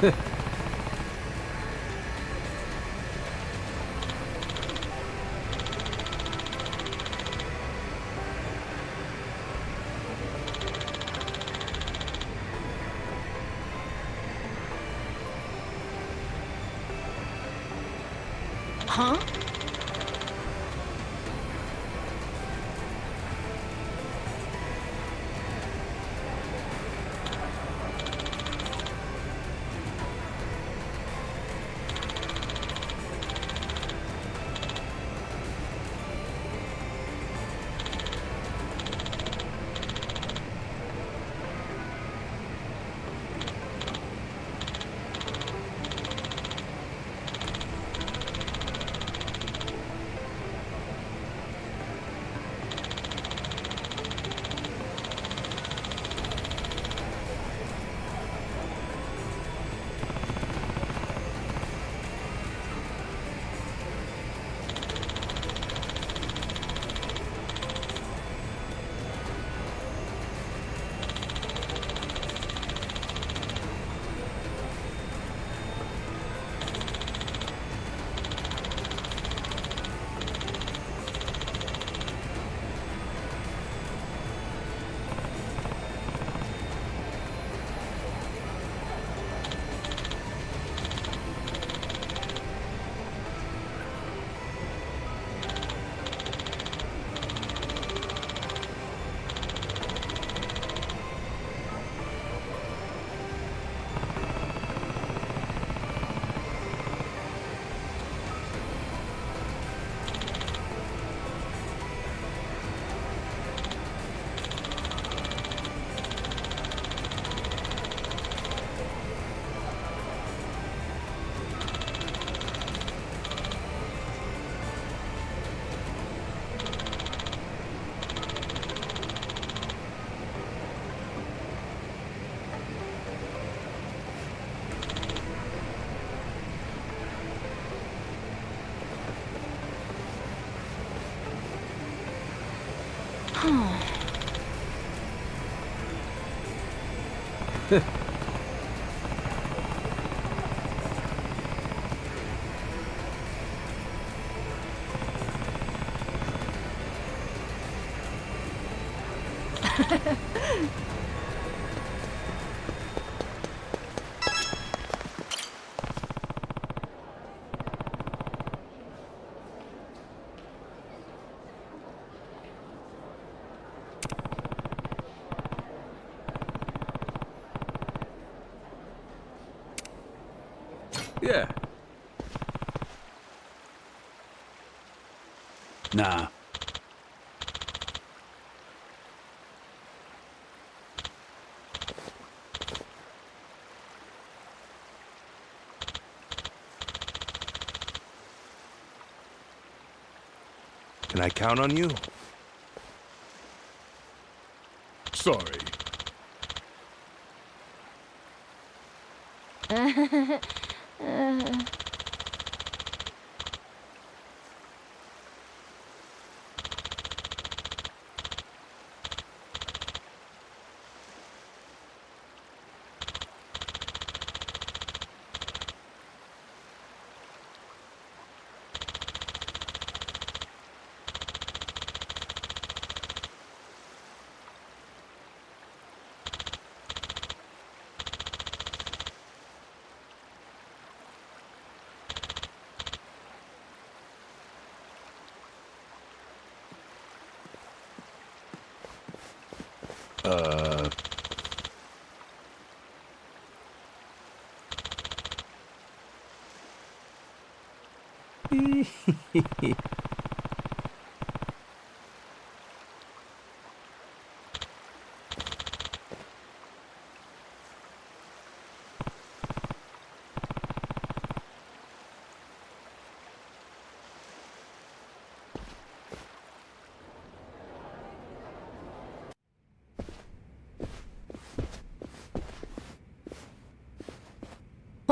Huh? Yeah. Nah. Can I count on you? Sorry.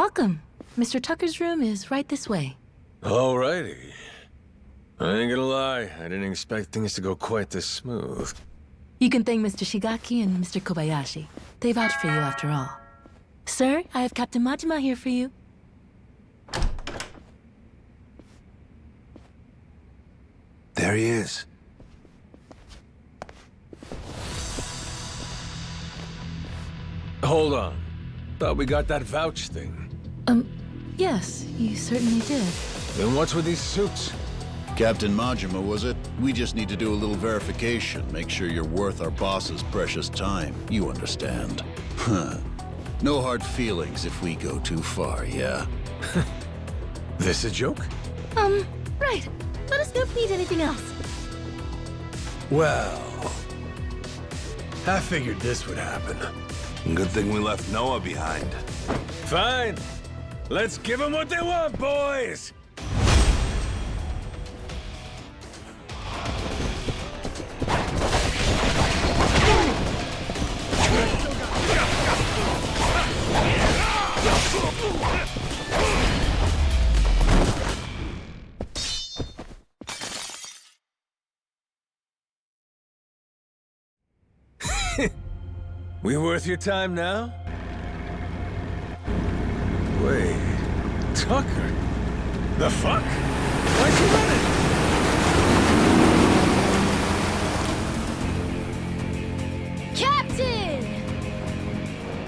Welcome. Mr. Tucker's room is right this way. Alrighty. I ain't gonna lie, I didn't expect things to go quite this smooth. You can thank Mr. Shigaki and Mr. Kobayashi. They vouched for you after all. Sir, I have Captain Majima here for you. There he is. Hold on. Thought we got that vouch thing. Yes, you certainly did. Then what's with these suits? Captain Majima, was it? We just need to do a little verification, make sure you're worth our boss's precious time. You understand. Huh. No hard feelings if we go too far, yeah? This a joke? Right. Let us know if you need anything else. Well, I figured this would happen. Good thing we left Noah behind. Fine. Let's give them what they want, boys! We worth your time now? Wait, Tucker? The fuck? Why'd you run it? Captain!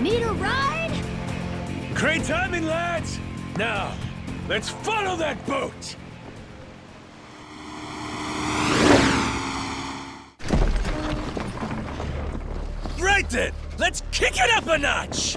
Need a ride? Great timing, lads! Now, let's follow that boat! Right then! Let's kick it up a notch!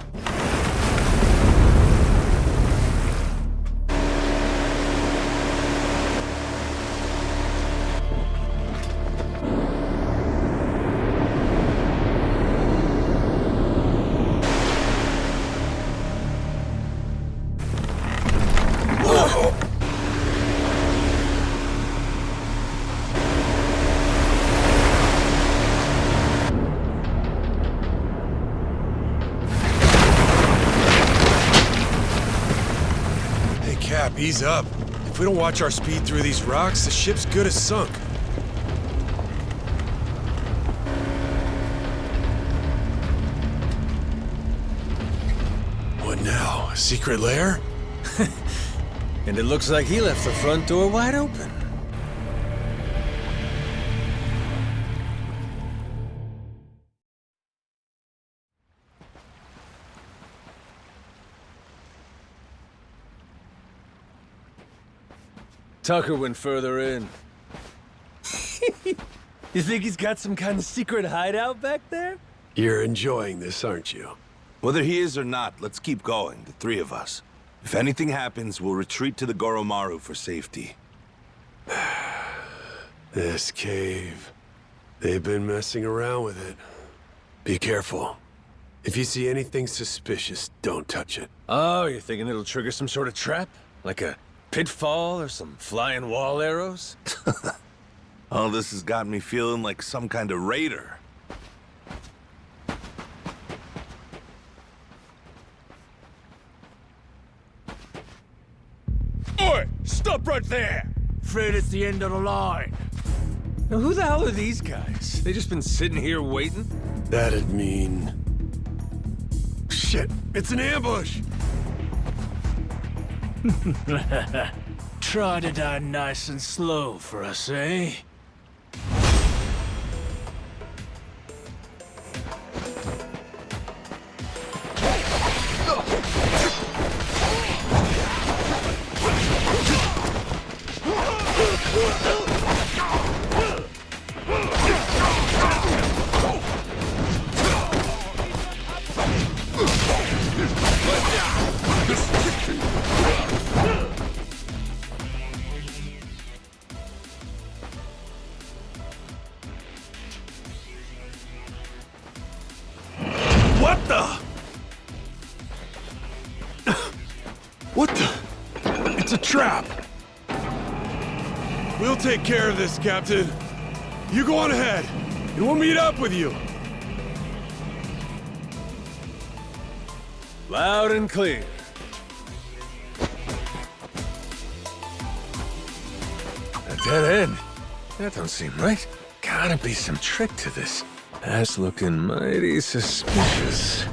Ease up. If we don't watch our speed through these rocks, the ship's good as sunk. What now? A secret lair? And it looks like he left the front door wide open. Tucker went further in. You think he's got some kind of secret hideout back there? You're enjoying this, aren't you? Whether he is or not, let's keep going, the three of us. If anything happens, we'll retreat to the Goro Maru for safety. This cave. They've been messing around with it. Be careful. If you see anything suspicious, don't touch it. Oh, you're thinking it'll trigger some sort of trap? Like a pitfall or some flying wall arrows? Oh, this has got me feeling like some kind of raider. Oi! Stop right there! Afraid it's the end of the line. Now, who the hell are these guys? They just been sitting here waiting? That'd mean... Shit! It's an ambush! Try to die nice and slow for us, eh? What the? What the? It's a trap! We'll take care of this, Captain. You go on ahead, and we'll meet up with you. Loud and clear. A dead end? That don't seem right. Gotta be some trick to this. That's looking mighty suspicious.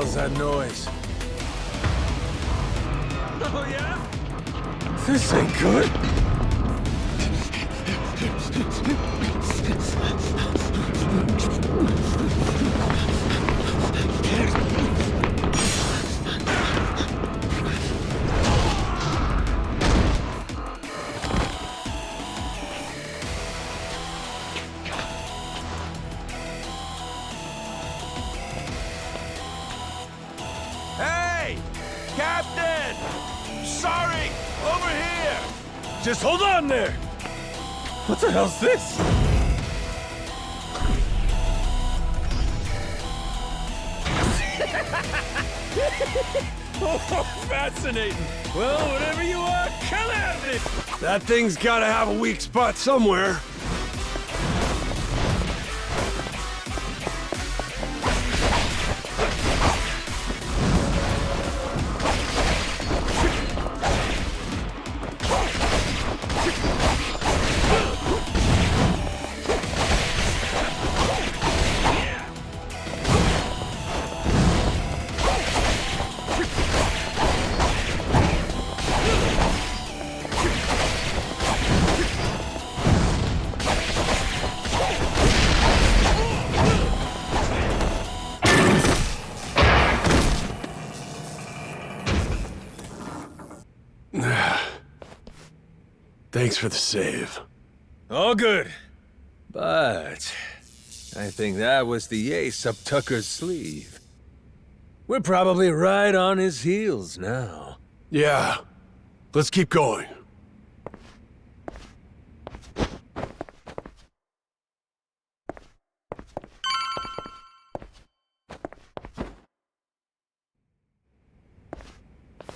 hell's that noise? Oh, yeah? This ain't good. Hey! Captain! Sorry! Over here! Just hold on there! What the hell's this? Oh, fascinating. Well, whatever you are, come at me! That thing's gotta have a weak spot somewhere. Thanks for the save. All good. But I think that was the ace up Tucker's sleeve. We're probably right on his heels now. Yeah. Let's keep going.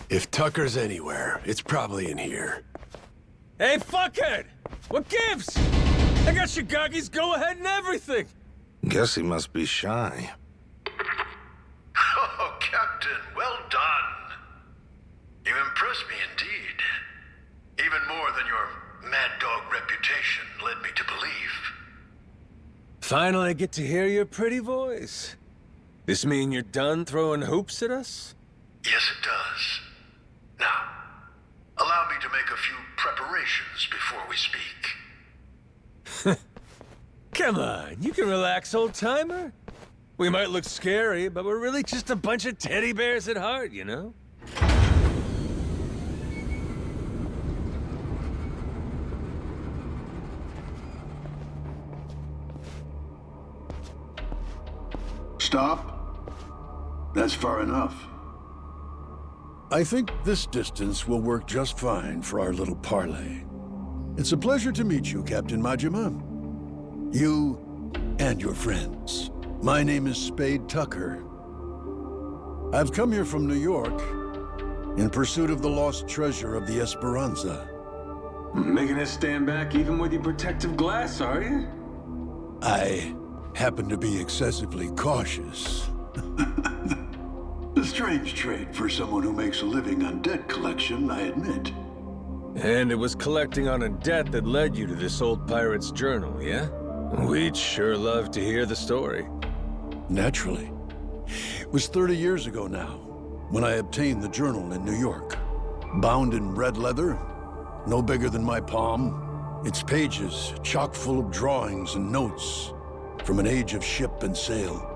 If Tucker's anywhere, it's probably in here. Hey, fuckhead! What gives? I got Shigaki's go-ahead and everything! Guess he must be shy. Oh, Captain, well done. You impressed me indeed. Even more than your mad dog reputation led me to believe. Finally get to hear your pretty voice. This mean you're done throwing hoops at us? Yes, it does. Now, allow me to make a few preparations before we speak. Come on, you can relax, old-timer. We might look scary, but we're really just a bunch of teddy bears at heart, you know? Stop. That's far enough. I think this distance will work just fine for our little parley. It's a pleasure to meet you, Captain Majima. You and your friends. My name is Spade Tucker. I've come here from New York in pursuit of the lost treasure of the Esperanza. Making us stand back even with your protective glass, are you? I happen to be excessively cautious. A strange trait for someone who makes a living on debt collection, I admit. And it was collecting on a debt that led you to this old pirate's journal, yeah? We'd sure love to hear the story. Naturally. It was 30 years ago now, when I obtained the journal in New York. Bound in red leather, no bigger than my palm, its pages chock full of drawings and notes from an age of ship and sail.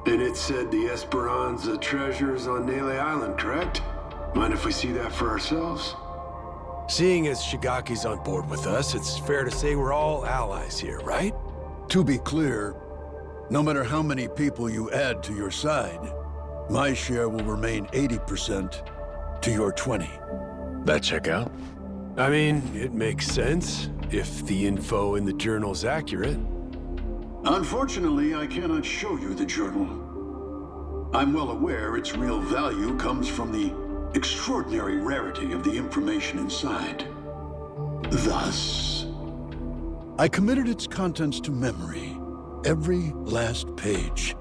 And it said the Esperanza treasure's on Nele Island, correct? Mind if we see that for ourselves? Seeing as Shigaki's on board with us, it's fair to say we're all allies here, right? To be clear, no matter how many people you add to your side, my share will remain 80% to your 20. That check out? I mean, it makes sense, if the info in the journal's accurate. Unfortunately, I cannot show you the journal. I'm well aware its real value comes from the extraordinary rarity of the information inside. Thus, I committed its contents to memory, every last page,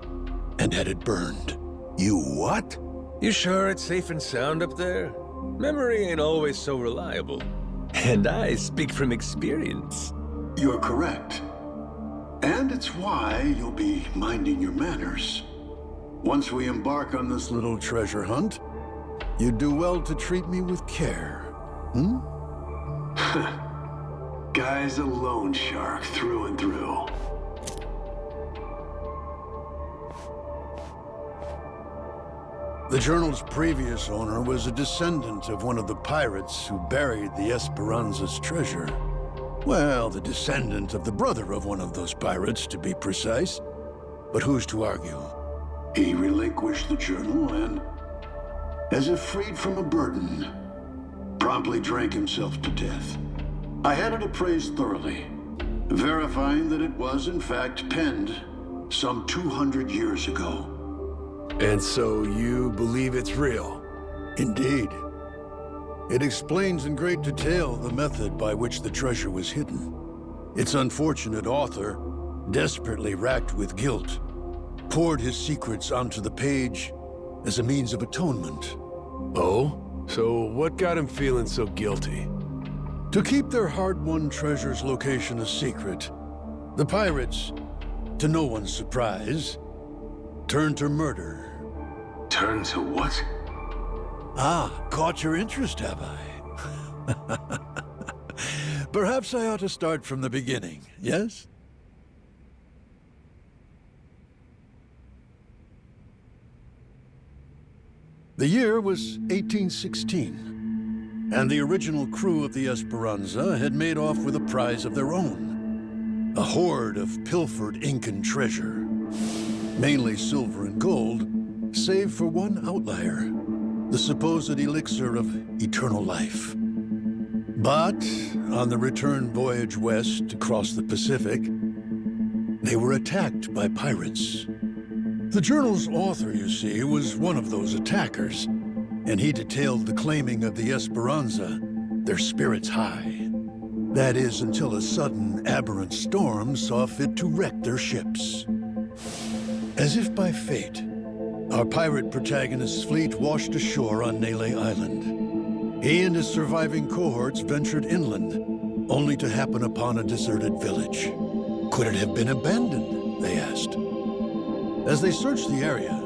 and had it burned. You what? You sure it's safe and sound up there? Memory ain't always so reliable. And I speak from experience. You're correct. And it's why you'll be minding your manners. once we embark on this little treasure hunt, you'd do well to treat me with care. Hmm? Guy's a loan shark through and through. The journal's previous owner was a descendant of one of the pirates who buried the Esperanza's treasure. Well, the descendant of the brother of one of those pirates, to be precise. But who's to argue? He relinquished the journal and, as if freed from a burden, promptly drank himself to death. I had it appraised thoroughly, verifying that it was in fact penned some 200 years ago. And so you believe it's real? Indeed. It explains in great detail the method by which the treasure was hidden. Its unfortunate author, desperately racked with guilt, poured his secrets onto the page as a means of atonement. Oh? So what got him feeling so guilty? To keep their hard-won treasure's location a secret, the pirates, to no one's surprise, turned to murder. Turn to what? Ah, caught your interest, have I? Perhaps I ought to start from the beginning, yes? The year was 1816, and the original crew of the Esperanza had made off with a prize of their own. A hoard of pilfered Incan treasure, mainly silver and gold, save for one outlier, the supposed elixir of eternal life. But on the return voyage west across the Pacific, they were attacked by pirates. The journal's author, you see, was one of those attackers, and he detailed the claiming of the Esperanza, their spirits high. That is, until a sudden, aberrant storm saw fit to wreck their ships. As if by fate, our pirate protagonist's fleet washed ashore on Nele Island. He and his surviving cohorts ventured inland, only to happen upon a deserted village. Could it have been abandoned, they asked. As they searched the area,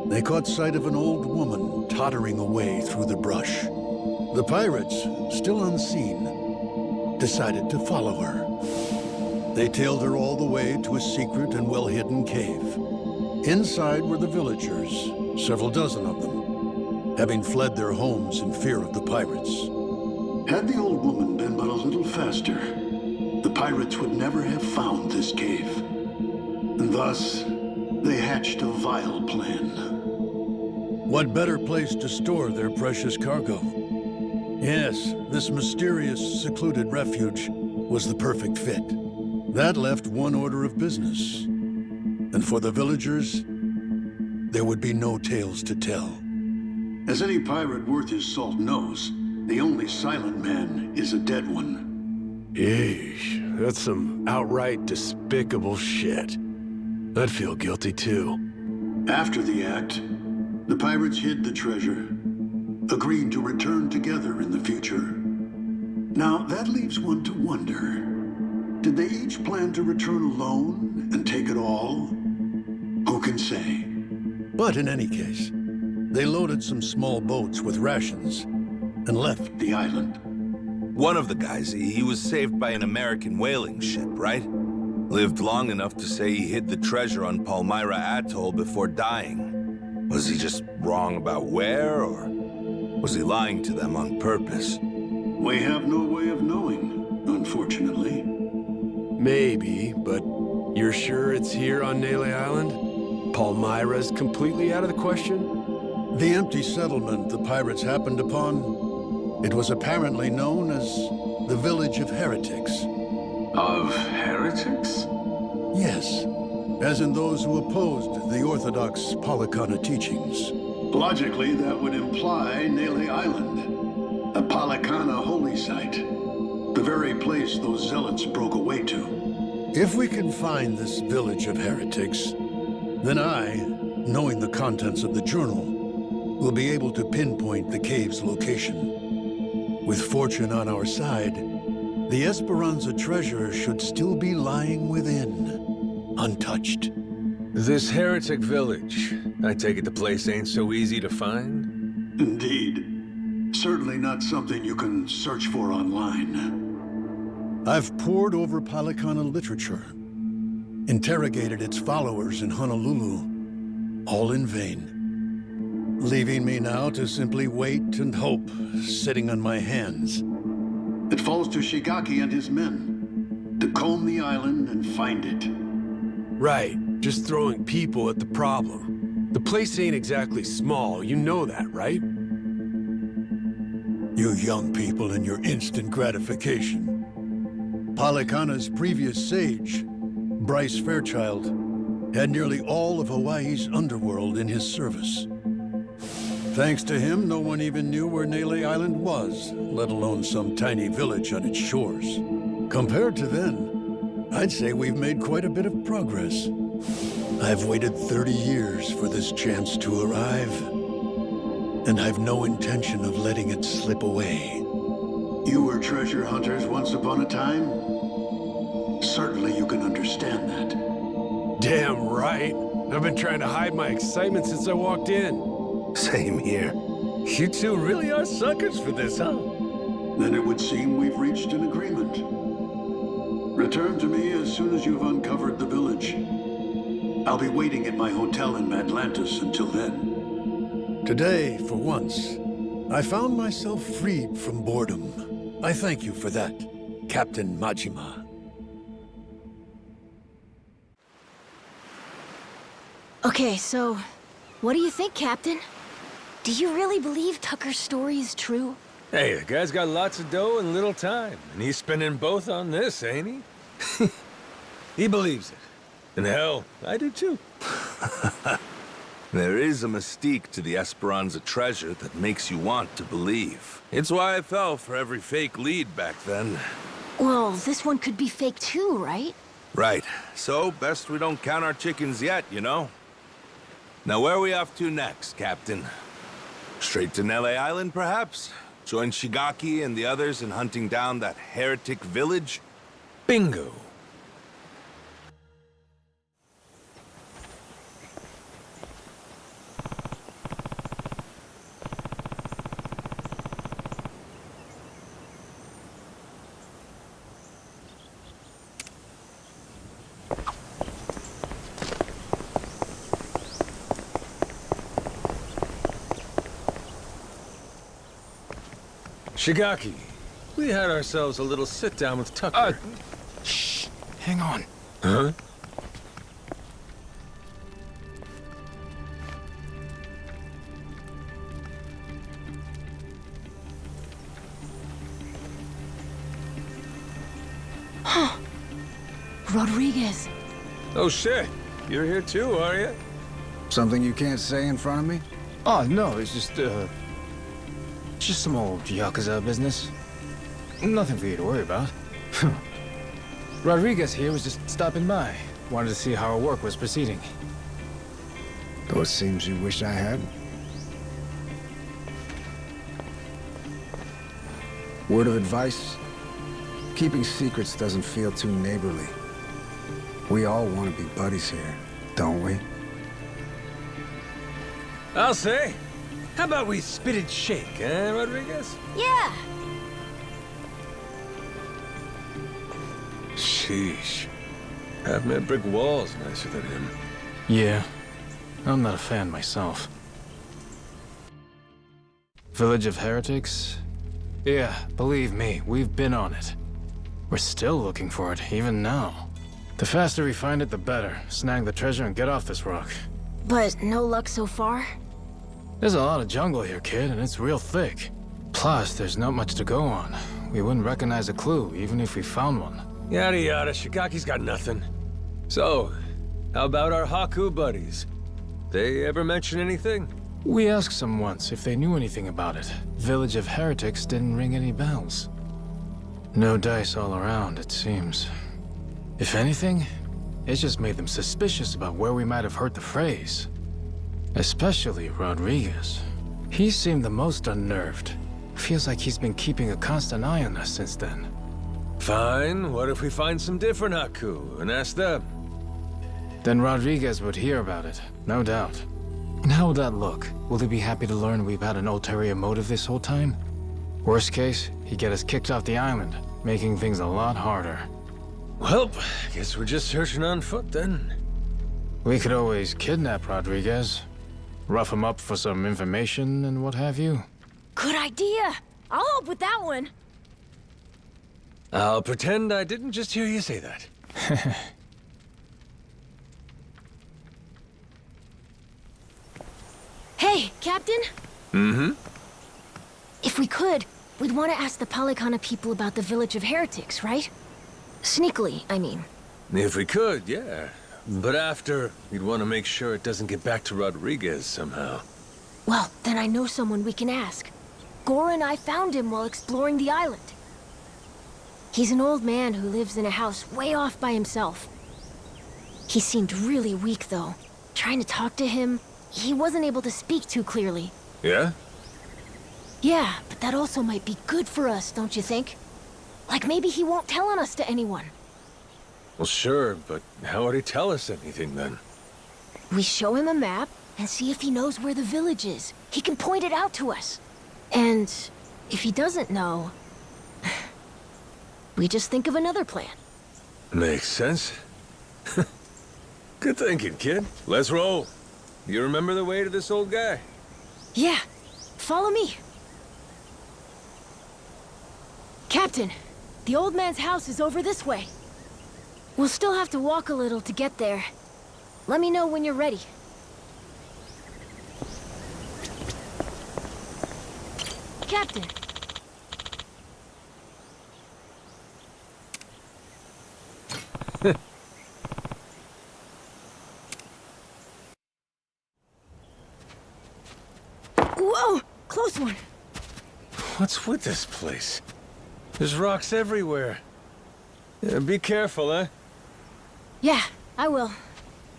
they caught sight of an old woman tottering away through the brush. The pirates, still unseen, decided to follow her. They tailed her all the way to a secret and well-hidden cave. Inside were the villagers, several dozen of them, having fled their homes in fear of the pirates. Had the old woman been but a little faster, the pirates would never have found this cave. And thus, they hatched a vile plan. What better place to store their precious cargo? Yes, this mysterious, secluded refuge was the perfect fit. That left one order of business. And for the villagers, there would be no tales to tell. As any pirate worth his salt knows, the only silent man is a dead one. Eesh, that's some outright despicable shit. I'd feel guilty too. After the act, the pirates hid the treasure, agreeing to return together in the future. Now, that leaves one to wonder. Did they each plan to return alone and take it all? Who can say? But in any case, they loaded some small boats with rations and left the island. One of the guys, he was saved by an American whaling ship, right? Lived long enough to say he hid the treasure on Palmyra Atoll before dying. Was he just wrong about where, or was he lying to them on purpose? We have no way of knowing, unfortunately. Maybe, but you're sure it's here on Nele Island? Palmyra's completely out of the question? The empty settlement the pirates happened upon, it was apparently known as the Village of Heretics. Of heretics? Yes, as in those who opposed the orthodox Polycana teachings. Logically, that would imply Nele Island, a Polycana holy site. The very place those zealots broke away to. If we can find this Village of Heretics, then I, knowing the contents of the journal, will be able to pinpoint the cave's location. With fortune on our side, the Esperanza treasure should still be lying within, untouched. This heretic village, I take it the place ain't so easy to find? Indeed. Certainly not something you can search for online. I've pored over Palikana literature, interrogated its followers in Honolulu, all in vain. Leaving me now to simply wait and hope, sitting on my hands. It falls to Shigaki and his men to comb the island and find it. Right, just throwing people at the problem. The place ain't exactly small, you know that, right? You young people and your instant gratification. Palikana's previous sage, Bryce Fairchild, had nearly all of Hawaii's underworld in his service. Thanks to him, no one even knew where Nele Island was, let alone some tiny village on its shores. Compared to then, I'd say we've made quite a bit of progress. I've waited 30 years for this chance to arrive, and I've no intention of letting it slip away. You were treasure hunters once upon a time? Certainly you can understand that. Damn right. I've been trying to hide my excitement since I walked in. Same here. You two really are suckers for this, huh? Then it would seem we've reached an agreement. Return to me as soon as you've uncovered the village. I'll be waiting at my hotel in Atlantis until then. Today, for once, I found myself freed from boredom. I thank you for that, Captain Majima. Okay, so what do you think, Captain? Do you really believe Tucker's story is true? Hey, the guy's got lots of dough and little time, and he's spending both on this, ain't he? He believes it. And hell, I do too. There is a mystique to the Esperanza treasure that makes you want to believe. It's why I fell for every fake lead back then. Well, this one could be fake too, right? Right. So, best we don't count our chickens yet, you know? Now, where are we off to next, Captain? Straight to Nele Island, perhaps? Join Shigaki and the others in hunting down that heretic village? Bingo. Shigaki, we had ourselves a little sit-down with Tucker. Shh, hang on. Huh? Huh. Rodriguez. Oh shit, you're here too, are you? Something you can't say in front of me? Oh, no, it's just some old YAKUZA business. Nothing for you to worry about. Rodriguez here was just stopping by. Wanted to see how our work was proceeding. Those seems you wish I had. Word of advice? Keeping secrets doesn't feel too neighborly. We all want to be buddies here, don't we? I'll say. How about we spit and shake, eh, Rodriguez? Yeah. Sheesh. Half-man brick walls nicer than him. Yeah, I'm not a fan myself. Village of Heretics? Yeah, believe me, we've been on it. We're still looking for it, even now. The faster we find it, the better. Snag the treasure and get off this rock. But no luck so far? There's a lot of jungle here, kid, and it's real thick. Plus, there's not much to go on. We wouldn't recognize a clue, even if we found one. Yada yada, Shigaki's got nothing. So, how about our Haku buddies? They ever mention anything? We asked some once if they knew anything about it. Village of Heretics didn't ring any bells. No dice all around, it seems. If anything, it just made them suspicious about where we might have heard the phrase. Especially Rodriguez. He seemed the most unnerved. Feels like he's been keeping a constant eye on us since then. Fine, what if we find some different Haku and ask them? then Rodriguez would hear about it, no doubt. And how would that look? Will he be happy to learn we've had an ulterior motive this whole time? Worst case, he'd get us kicked off the island, making things a lot harder. Well, guess we're just searching on foot then. We could always kidnap Rodriguez, rough him up for some information and what have you. Good idea! I'll help with that one. I'll pretend I didn't just hear you say that. Hey, Captain? Mm-hmm? If we could, we'd want to ask the Palikana people about the village of heretics, right? Sneakily, I mean. If we could, yeah. But after, we'd want to make sure it doesn't get back to Rodriguez somehow. Well, then I know someone we can ask. Goro and I found him while exploring the island. He's an old man who lives in a house way off by himself. He seemed really weak, though. Trying to talk to him, he wasn't able to speak too clearly. Yeah? Yeah, but that also might be good for us, don't you think? Like maybe he won't tell on us to anyone. Well, sure, but how would he tell us anything then? We show him a map and see if he knows where the village is. He can point it out to us. And if he doesn't know, we just think of another plan. Makes sense. Good thinking, kid. Let's roll. You remember the way to this old guy? Yeah, follow me. Captain, the old man's house is over this way. We'll still have to walk a little to get there. Let me know when you're ready. Captain. Whoa! Close one! What's with this place? There's rocks everywhere. Yeah, be careful, eh? Yeah, I will.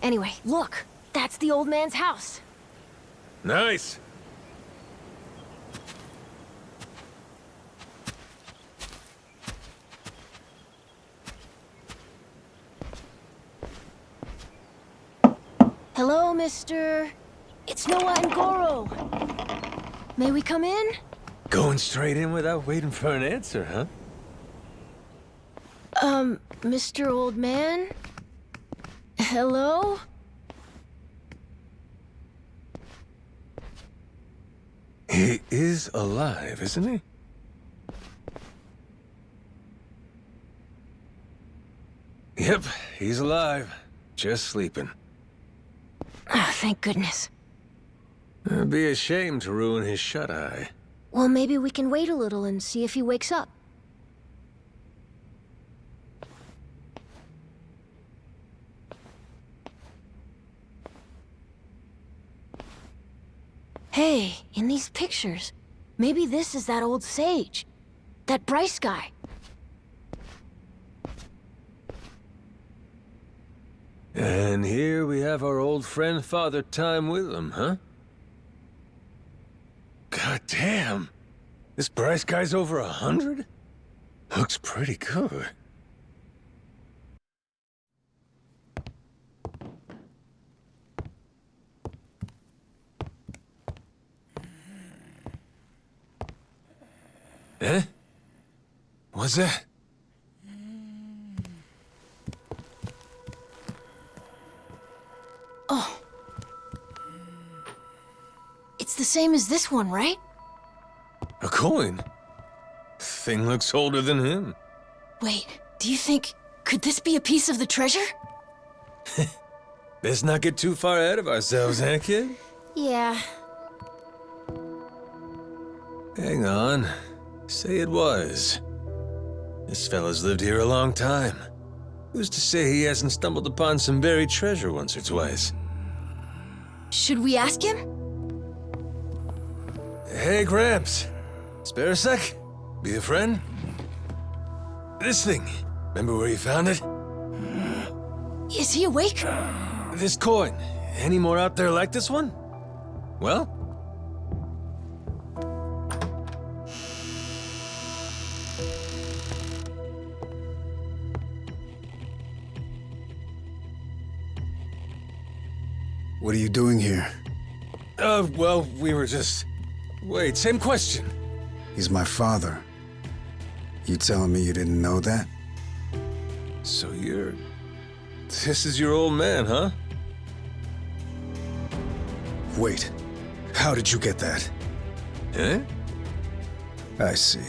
Anyway, look. That's the old man's house. Nice! Hello, mister. It's Noah and Goro. May we come in? Going straight in without waiting for an answer, huh? Mr. Old Man? Hello? He is alive, isn't he? Yep, he's alive. Just sleeping. Ah, thank goodness. It'd be a shame to ruin his shut-eye. Well, maybe we can wait a little and see if he wakes up. Hey, in these pictures, maybe this is that old sage. That Bryce guy. And here we have our old friend Father Time with him, huh? God damn! This Bryce guy's over 100? Looks pretty good. Eh? What's that? Oh. It's the same as this one, right? A coin? Thing looks older than him. Wait, do you think... could this be a piece of the treasure? Let's not get too far ahead of ourselves, eh, kid? Yeah. Hang on. Say it was. This fella's lived here a long time. Who's to say he hasn't stumbled upon some buried treasure once or twice? Should we ask him? Hey, Gramps. Spare a sec? Be a friend? This thing. Remember where you found it? Is he awake? This coin. Any more out there like this one? Well? What are you doing here? Well, we were just... Wait, same question. He's my father. You telling me you didn't know that? So you're... This is your old man, huh? Wait. How did you get that? Eh? I see.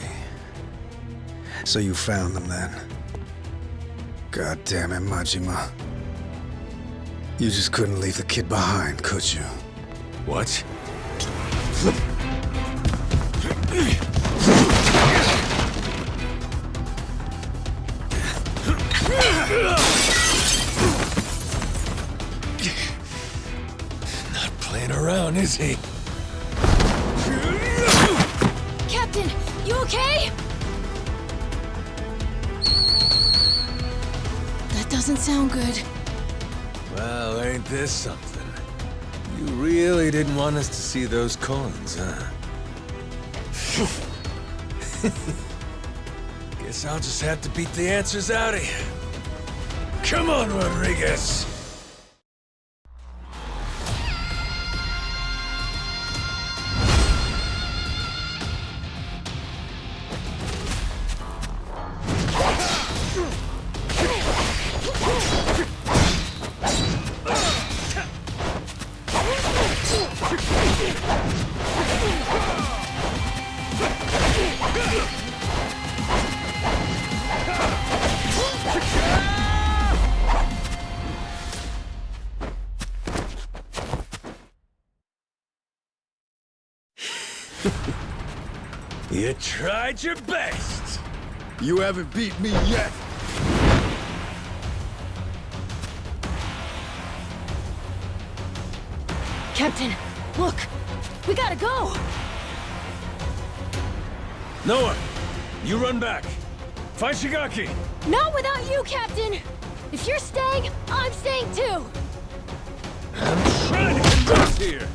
So you found them then. God damn it, Majima. You just couldn't leave the kid behind, could you? What? Not playing around, is he? Captain, you okay? That doesn't sound good. Well, ain't this something? You really didn't want us to see those coins, huh? Guess I'll just have to beat the answers out of you. Come on, Rodriguez! You tried your best! You haven't beat me yet! Captain, look! We gotta go! Noah, you run back. Find Shigaki. Not without you, Captain! If you're staying, I'm staying too! I'm trying to convince here.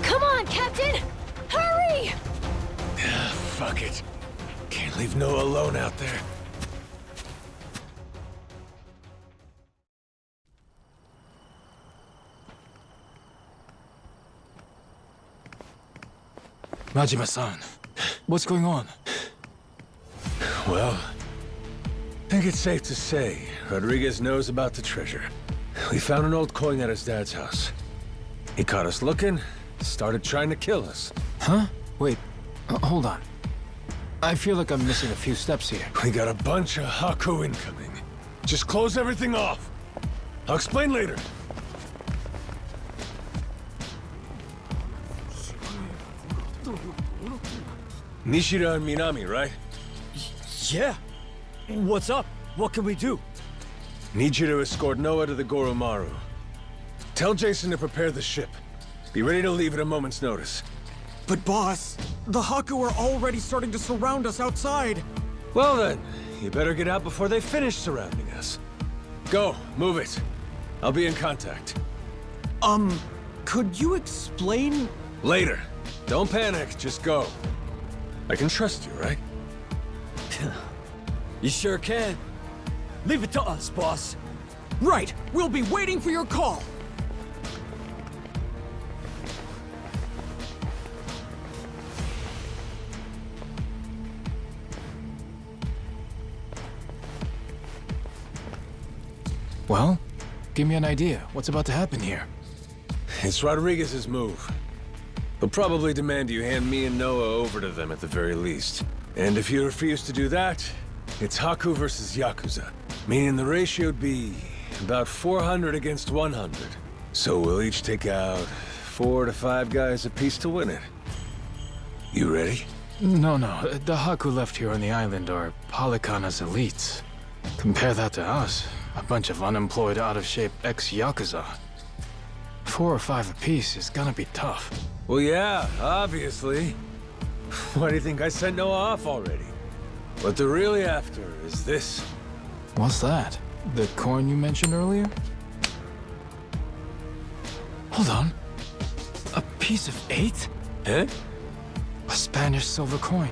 Come on, Captain! Hurry! Fuck it. Can't leave Noah alone out there. Majima-san, what's going on? Well, I think it's safe to say Rodriguez knows about the treasure. We found an old coin at his dad's house. He caught us looking, started trying to kill us. Huh? Wait, hold on. I feel like I'm missing a few steps here. We got a bunch of Haku incoming. Just close everything off. I'll explain later. Nishida and Minami, right? Yeah. What's up? What can we do? Need you to escort Noah to the Goro Maru. Tell Jason to prepare the ship. Be ready to leave at a moment's notice. But boss, the Haku are already starting to surround us outside. Well then, you better get out before they finish surrounding us. Go, move it. I'll be in contact. Could you explain? Later. Don't panic, just go. I can trust you, right? You sure can. Leave it to us, boss. Right, we'll be waiting for your call. Well, give me an idea. What's about to happen here? It's Rodriguez's move. He'll probably demand you hand me and Noah over to them at the very least. And if you refuse to do that, it's Haku versus Yakuza. Meaning the ratio'd be about 400 against 100. So we'll each take out 4 to 5 guys apiece to win it. You ready? No. The Haku left here on the island are Polycana's elites. Compare that to us. A bunch of unemployed, out-of-shape ex-Yakuza. 4 or 5 apiece is gonna be tough. Well, yeah, obviously. Why do you think I sent Noah off already? What they're really after is this. What's that? The coin you mentioned earlier? Hold on. A piece of 8? Eh? A Spanish silver coin.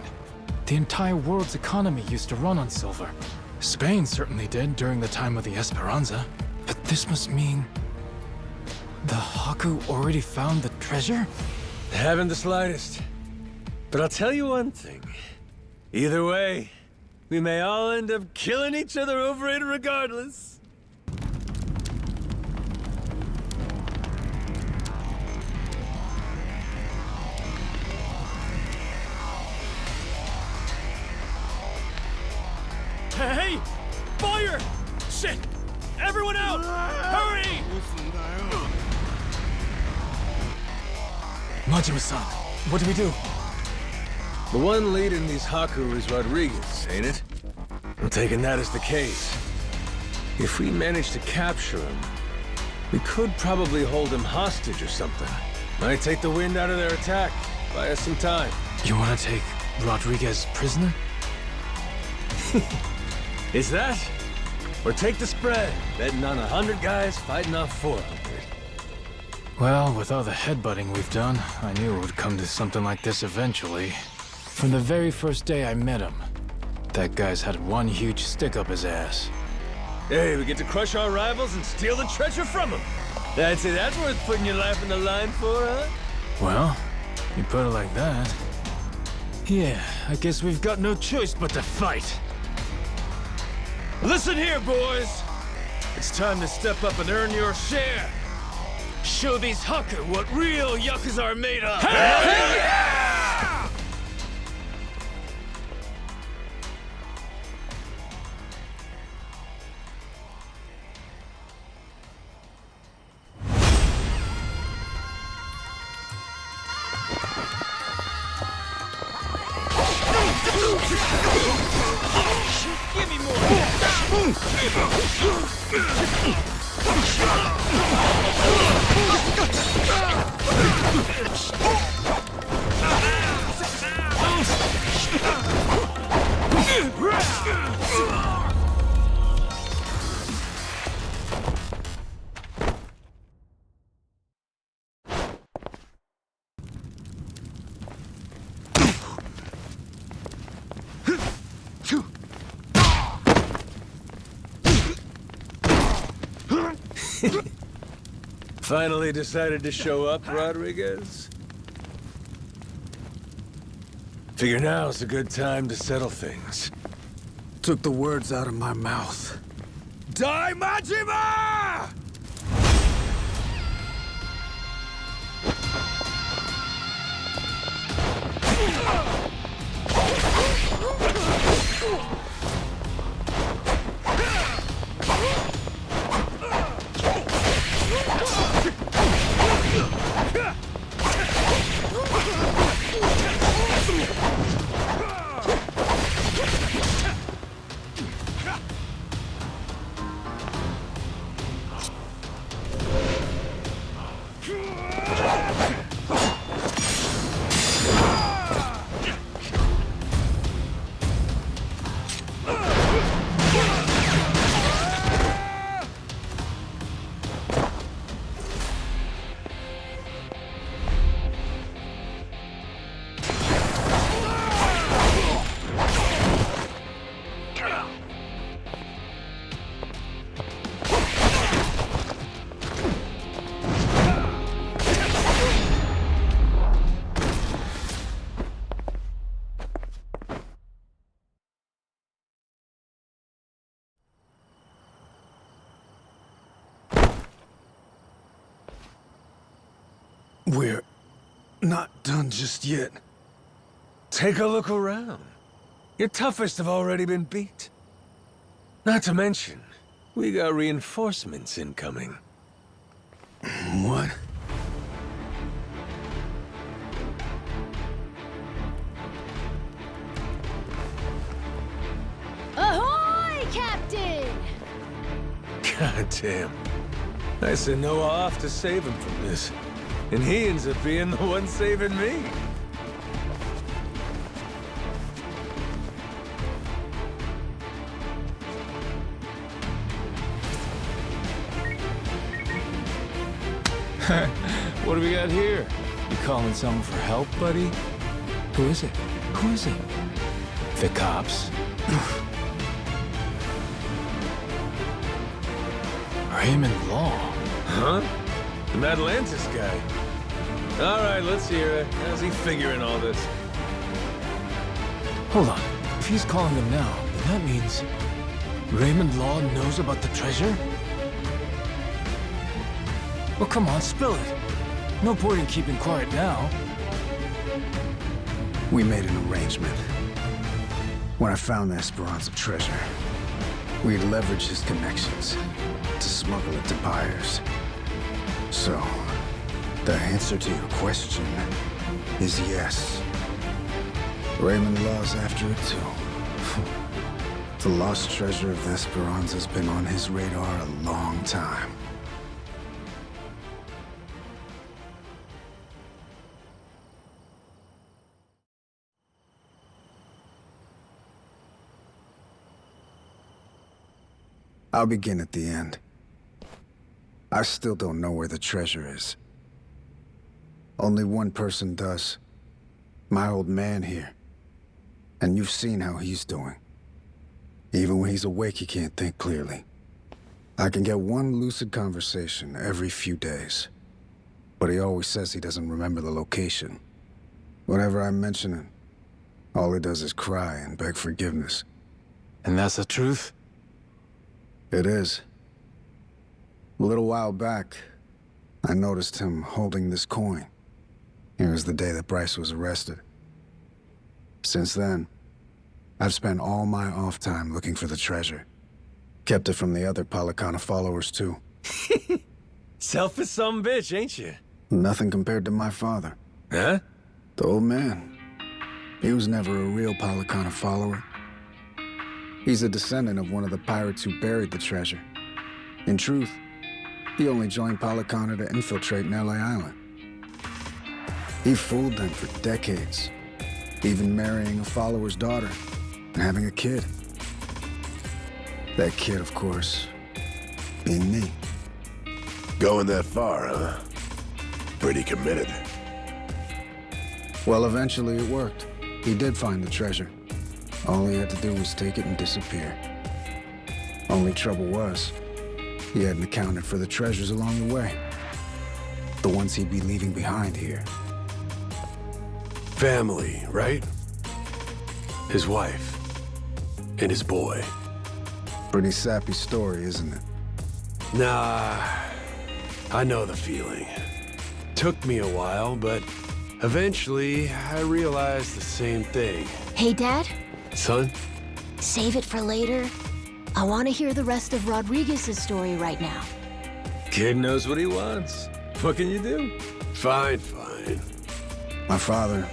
The entire world's economy used to run on silver. Spain certainly did during the time of the Esperanza. But this must mean... The Haku already found the treasure? Haven't the slightest. But I'll tell you one thing. Either way, we may all end up killing each other over it regardless. Hey! Fire! Shit! Everyone out! Hurry! Majima-san, what do we do? The one leading these Haku is Rodriguez, ain't it? I'm taking that as the case. If we manage to capture him, we could probably hold him hostage or something. Might take the wind out of their attack, buy us some time. You want to take Rodriguez prisoner? Is that? Or take the spread, betting on 100 guys fighting off 400. Well, with all the headbutting we've done, I knew it would come to something like this eventually. From the very first day I met him, that guy's had one huge stick up his ass. Hey, we get to crush our rivals and steal the treasure from them. That's it. That's worth putting your life in the line for, huh? Well, you put it like that. Yeah, I guess we've got no choice but to fight. Listen here, boys! It's time to step up and earn your share! Show these Haku what real YAKUZA are made of! Hell yeah! Give me more! Finally decided to show up, Rodriguez? Figure now's a good time to settle things. Took the words out of my mouth. Die, Majima! We're not done just yet. Take a look around. Your toughest have already been beat. Not to mention, we got reinforcements incoming. What? Ahoy, Captain! God damn. I sent Noah off to save him from this. And he ends up being the one saving me. What do we got here? You calling someone for help, buddy? Who is it? Who is it? The cops? Raymond Law? Huh? The Atlantis guy. All right, let's hear it. How's he figuring all this? Hold on. If he's calling them now, then that means Raymond Law knows about the treasure? Well, come on, spill it. No point in keeping quiet now. We made an arrangement. When I found the Esperanza treasure, we'd leverage his connections to smuggle it to buyers. So, the answer to your question is yes. Raymond Law's after it too. The lost treasure of the Esperanza's been on his radar a long time. I'll begin at the end. I still don't know where the treasure is. Only one person does. My old man here. And you've seen how he's doing. Even when he's awake, he can't think clearly. I can get one lucid conversation every few days. But he always says he doesn't remember the location. Whenever I mention it, all he does is cry and beg forgiveness. And that's the truth? It is. A little while back, I noticed him holding this coin. It was the day that Bryce was arrested. Since then, I've spent all my off time looking for the treasure. Kept it from the other Palicana followers, too. Selfish some bitch, ain't you? Nothing compared to my father. Huh? The old man. He was never a real Palicana follower. He's a descendant of one of the pirates who buried the treasure. In truth, he only joined Palicana to infiltrate Nelly Island. He fooled them for decades, even marrying a follower's daughter and having a kid. That kid, of course, being me. Going that far, huh? Pretty committed. Well, eventually it worked. He did find the treasure. All he had to do was take it and disappear. Only trouble was, he hadn't accounted for the treasures along the way. The ones he'd be leaving behind here. Family, right? His wife. And his boy. Pretty sappy story, isn't it? Nah, I know the feeling. Took me a while, but eventually I realized the same thing. Hey, Dad? Son? Save it for later. I want to hear the rest of Rodriguez's story right now. Kid knows what he wants. What can you do? Fine, fine. My father,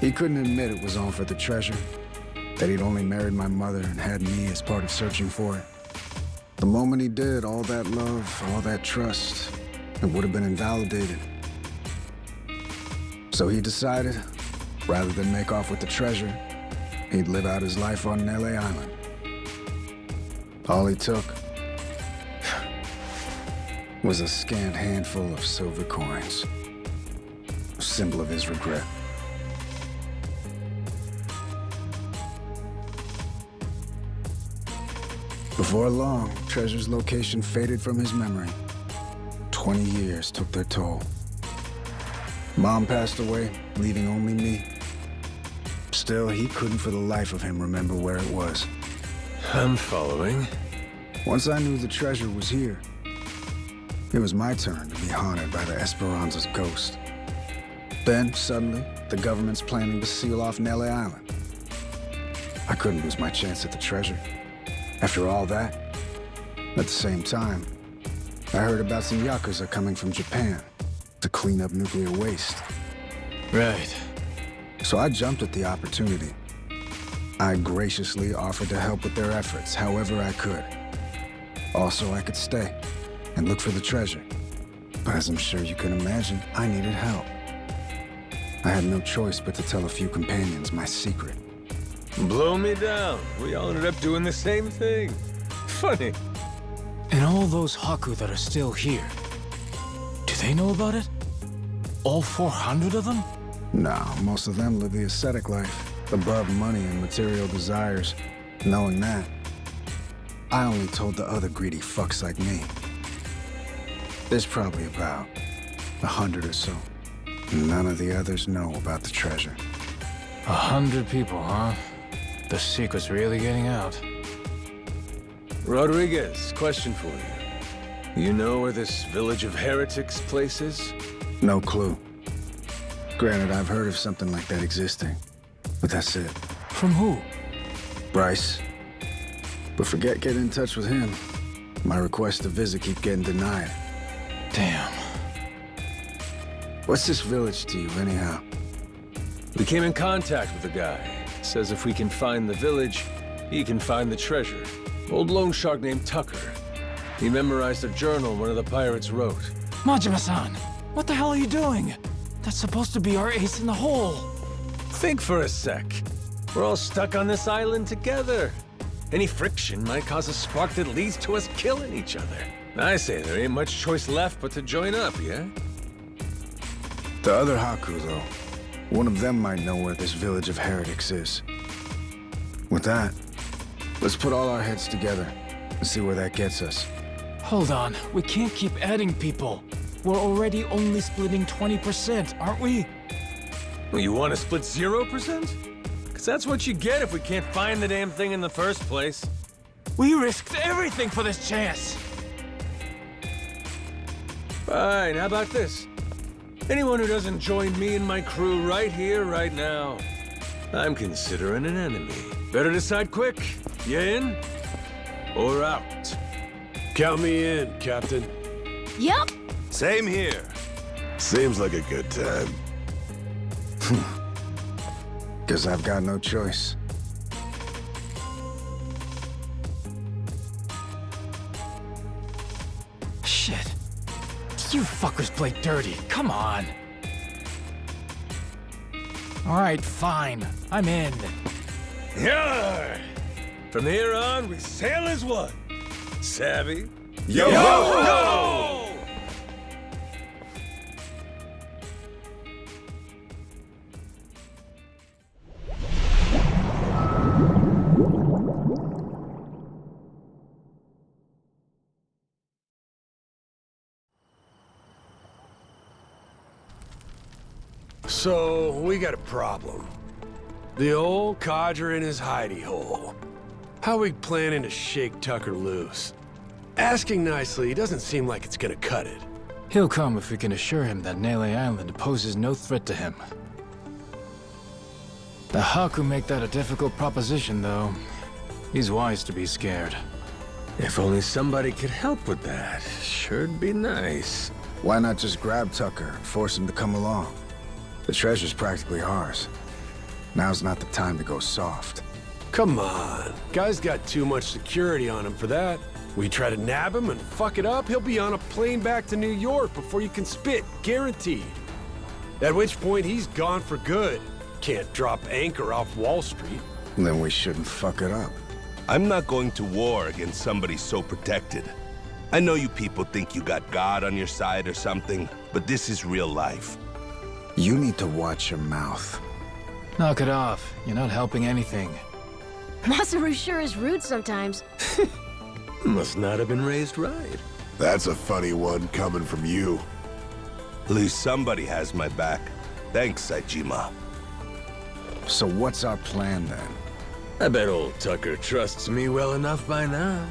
he couldn't admit it was all for the treasure. That he'd only married my mother and had me as part of searching for it. The moment he did, all that love, all that trust, it would have been invalidated. So he decided, rather than make off with the treasure, he'd live out his life on Nelly Island. All he took was a scant handful of silver coins, a symbol of his regret. Before long, treasure's location faded from his memory. 20 years took their toll. Mom passed away, leaving only me. Still, he couldn't for the life of him remember where it was. I'm following. Once I knew the treasure was here, it was my turn to be haunted by the Esperanza's ghost. Then, suddenly, the government's planning to seal off Nelly Island. I couldn't lose my chance at the treasure. After all that, at the same time, I heard about some YAKUZA coming from Japan to clean up nuclear waste. Right. So I jumped at the opportunity. I graciously offered to help with their efforts however I could. Also, I could stay and look for the treasure. But as I'm sure you can imagine, I needed help. I had no choice but to tell a few companions my secret. Blow me down. We all ended up doing the same thing. Funny. And all those Haku that are still here, do they know about it? All 400 of them? No, most of them live the ascetic life, above money and material desires. Knowing that, I only told the other greedy fucks like me. There's probably about 100 or so. None of the others know about the treasure. 100 people, huh? The secret's really getting out. Rodriguez, question for you. You know where this village of heretics place is? No clue. Granted, I've heard of something like that existing, but that's it. From who? Bryce. But forget getting in touch with him. My requests to visit keep getting denied. Damn. What's this village to you, anyhow? We came in contact with a guy. Says if we can find the village, he can find the treasure. Old loan shark named Tucker. He memorized a journal one of the pirates wrote. Majima-san, what the hell are you doing? That's supposed to be our ace in the hole. Think for a sec. We're all stuck on this island together. Any friction might cause a spark that leads to us killing each other. I say there ain't much choice left but to join up, yeah? The other Haku, though. One of them might know where this village of heretics is. With that, let's put all our heads together and see where that gets us. Hold on, we can't keep adding people. We're already only splitting 20%, aren't we? Well, you want to split 0%? Because that's what you get if we can't find the damn thing in the first place. We risked everything for this chance. Fine, how about this? Anyone who doesn't join me and my crew right here, right now, I'm considering an enemy. Better decide quick. You in? Or out? Count me in, Captain. Yep. Same here. Seems like a good time. Guess I've got no choice. Shit. You fuckers play dirty. Come on. All right, fine. I'm in. Yarr! From here on, we sail as one. Savvy? Yo! Yo! So, we got a problem. The old codger in his hidey hole. How we planning to shake Tucker loose? Asking nicely, he doesn't seem like it's gonna cut it. He'll come if we can assure him that Nele Island poses no threat to him. The Haku make that a difficult proposition, though. He's wise to be scared. If only somebody could help with that. Sure'd be nice. Why not just grab Tucker and force him to come along? The treasure's practically ours. Now's not the time to go soft. Come on. Guy's got too much security on him for that. We try to nab him and fuck it up, he'll be on a plane back to New York before you can spit, guaranteed. At which point, he's gone for good. Can't drop anchor off Wall Street. Then we shouldn't fuck it up. I'm not going to war against somebody so protected. I know you people think you got God on your side or something, but this is real life. You need to watch your mouth. Knock it off. You're not helping anything. Masaru sure is rude sometimes. Must not have been raised right. That's a funny one coming from you. At least somebody has my back. Thanks, Saijima. So what's our plan then? I bet old Tucker trusts me well enough by now.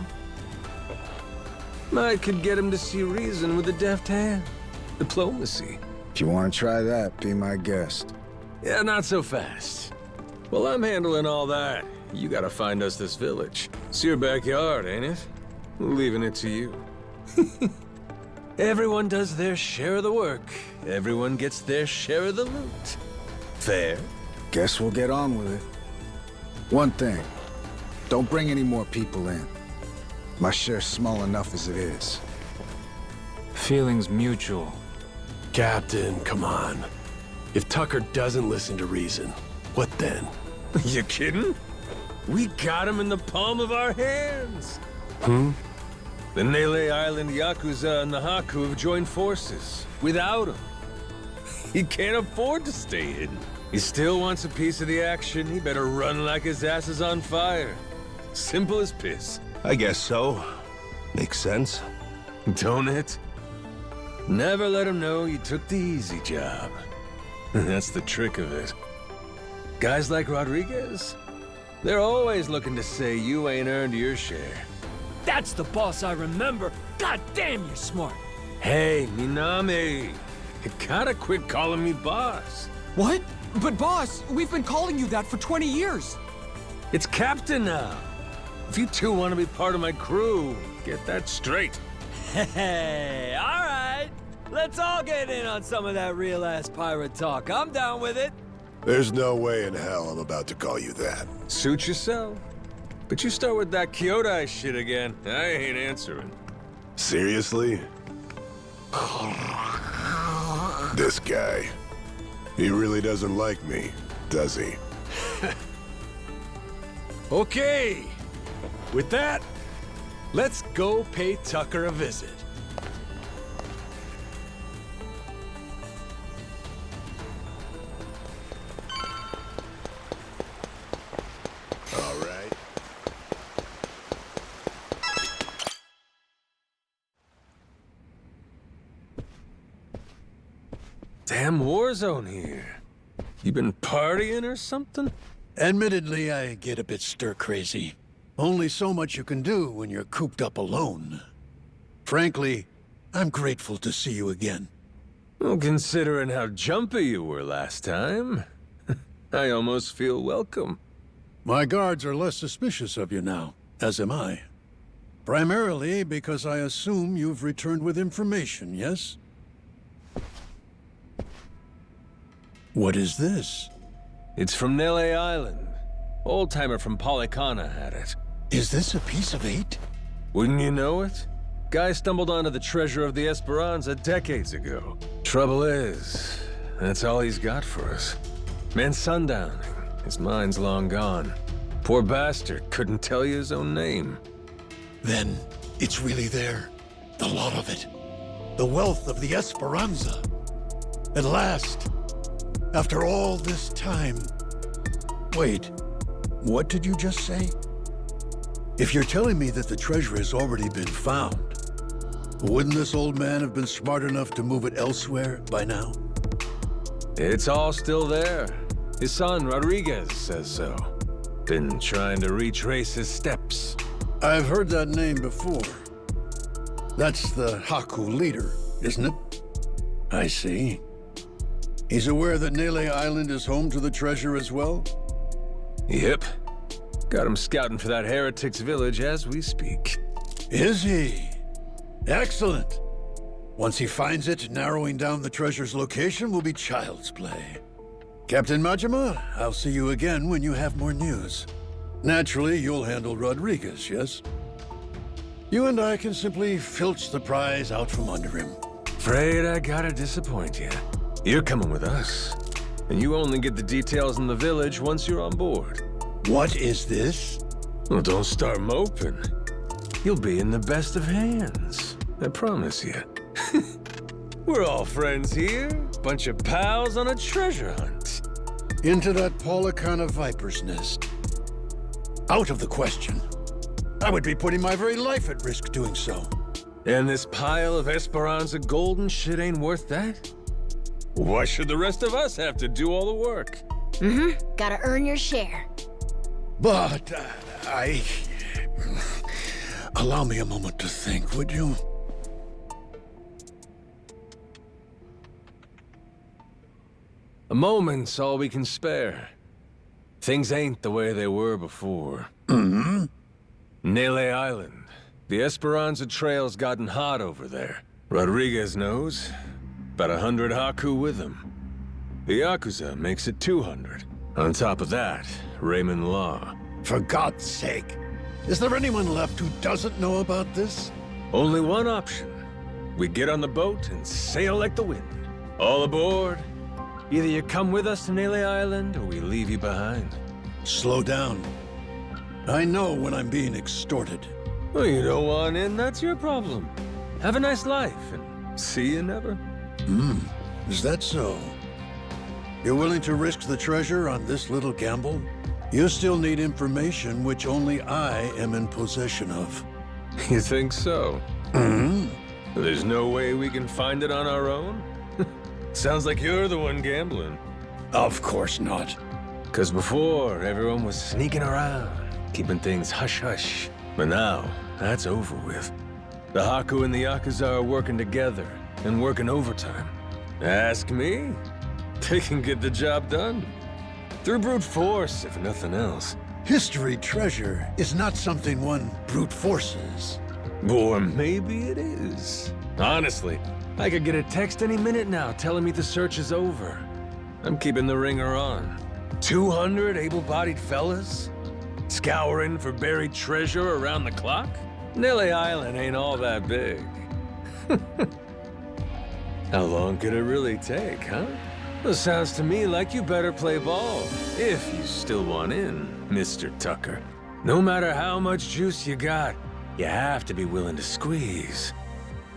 I could get him to see reason with a deft hand. Diplomacy. If you want to try that, be my guest. Yeah, not so fast. Well, I'm handling all that. You gotta find us this village. It's your backyard, ain't it? Leaving it to you. Everyone does their share of the work. Everyone gets their share of the loot. Fair? Guess we'll get on with it. One thing. Don't bring any more people in. My share's small enough as it is. Feelings mutual. Captain, come on. If Tucker doesn't listen to reason, what then? You kidding? We got him in the palm of our hands. Hmm? The Nele Island YAKUZA and the Haku have joined forces. Without him, he can't afford to stay hidden. He still wants a piece of the action. He better run like his ass is on fire. Simple as piss. I guess so. Makes sense. Don't it? Never let him know you took the easy job. That's the trick of it. Guys like Rodriguez, they're always looking to say you ain't earned your share. That's the boss I remember. God damn, you're smart. Hey, Minami, you gotta quit calling me boss. What? But boss, we've been calling you that for 20 years. It's Captain now. If you two want to be part of my crew, get that straight. Hey, all right. Let's all get in on some of that real-ass pirate talk. I'm down with it. There's no way in hell I'm about to call you that. Suit yourself. But you start with that Kyodai shit again, I ain't answering. Seriously? This guy. He really doesn't like me, does he? Okay. With that, let's go pay Tucker a visit. All right. Damn war zone here. You been partying or something? Admittedly, I get a bit stir-crazy. Only so much you can do when you're cooped up alone. Frankly, I'm grateful to see you again. Well, considering how jumpy you were last time, I almost feel welcome. My guards are less suspicious of you now, as am I. Primarily because I assume you've returned with information, yes? What is this? It's from Nele Island. Old-timer from Polycana had it. Is this a piece of 8? Wouldn't you know it? Guy stumbled onto the treasure of the Esperanza decades ago. Trouble is, that's all he's got for us. Man sundowning. His mind's long gone. Poor bastard couldn't tell you his own name. Then, it's really there. The lot of it. The wealth of the Esperanza. At last, after all this time. Wait, what did you just say? If you're telling me that the treasure has already been found, wouldn't this old man have been smart enough to move it elsewhere by now? It's all still there. His son, Rodriguez, says so. Been trying to retrace his steps. I've heard that name before. That's the Haku leader, isn't it? I see. He's aware that Nele Island is home to the treasure as well? Yep. Got him scouting for that heretic's village as we speak. Is he? Excellent. Once he finds it, narrowing down the treasure's location will be child's play. Captain Majima, I'll see you again when you have more news. Naturally, you'll handle Rodriguez, yes? You and I can simply filch the prize out from under him. Afraid I gotta disappoint you. You're coming with us. And you only get the details in the village once you're on board. What is this? Well, don't start moping. You'll be in the best of hands. I promise you. We're all friends here. Bunch of pals on a treasure hunt. Into that Polycana viper's nest. Out of the question. I would be putting my very life at risk doing so. And this pile of Esperanza gold and shit ain't worth that? Why should the rest of us have to do all the work? Mm-hmm. Gotta earn your share. But, allow me a moment to think, would you? A moment's all we can spare. Things ain't the way they were before. Mm-hmm. Nele Island. The Esperanza trail's gotten hot over there. Rodriguez knows. About 100 Haku with him. The YAKUZA makes it 200. On top of that, Raymond Law. For God's sake, is there anyone left who doesn't know about this? Only one option. We get on the boat and sail like the wind. All aboard. Either you come with us to Nele Island, or we leave you behind. Slow down. I know when I'm being extorted. Well, you don't want in, that's your problem. Have a nice life, and see you never. Is that so? You're willing to risk the treasure on this little gamble? You still need information which only I am in possession of. You think so? There's no way we can find it on our own? Sounds like you're the one gambling. Of course not. 'Cause before, everyone was sneaking around, keeping things hush-hush. But now, that's over with. The Haku and the Yakuza are working together, and working overtime. Ask me, they can get the job done. Through brute force, if nothing else. History treasure is not something one brute forces. Or maybe it is. Honestly, I could get a text any minute now telling me the search is over. I'm keeping the ringer on. 200 able-bodied fellas? Scouring for buried treasure around the clock? Nele Island ain't all that big. How long could it really take, huh? Well, sounds to me like you better play ball, if you still want in, Mr. Tucker. No matter how much juice you got, you have to be willing to squeeze.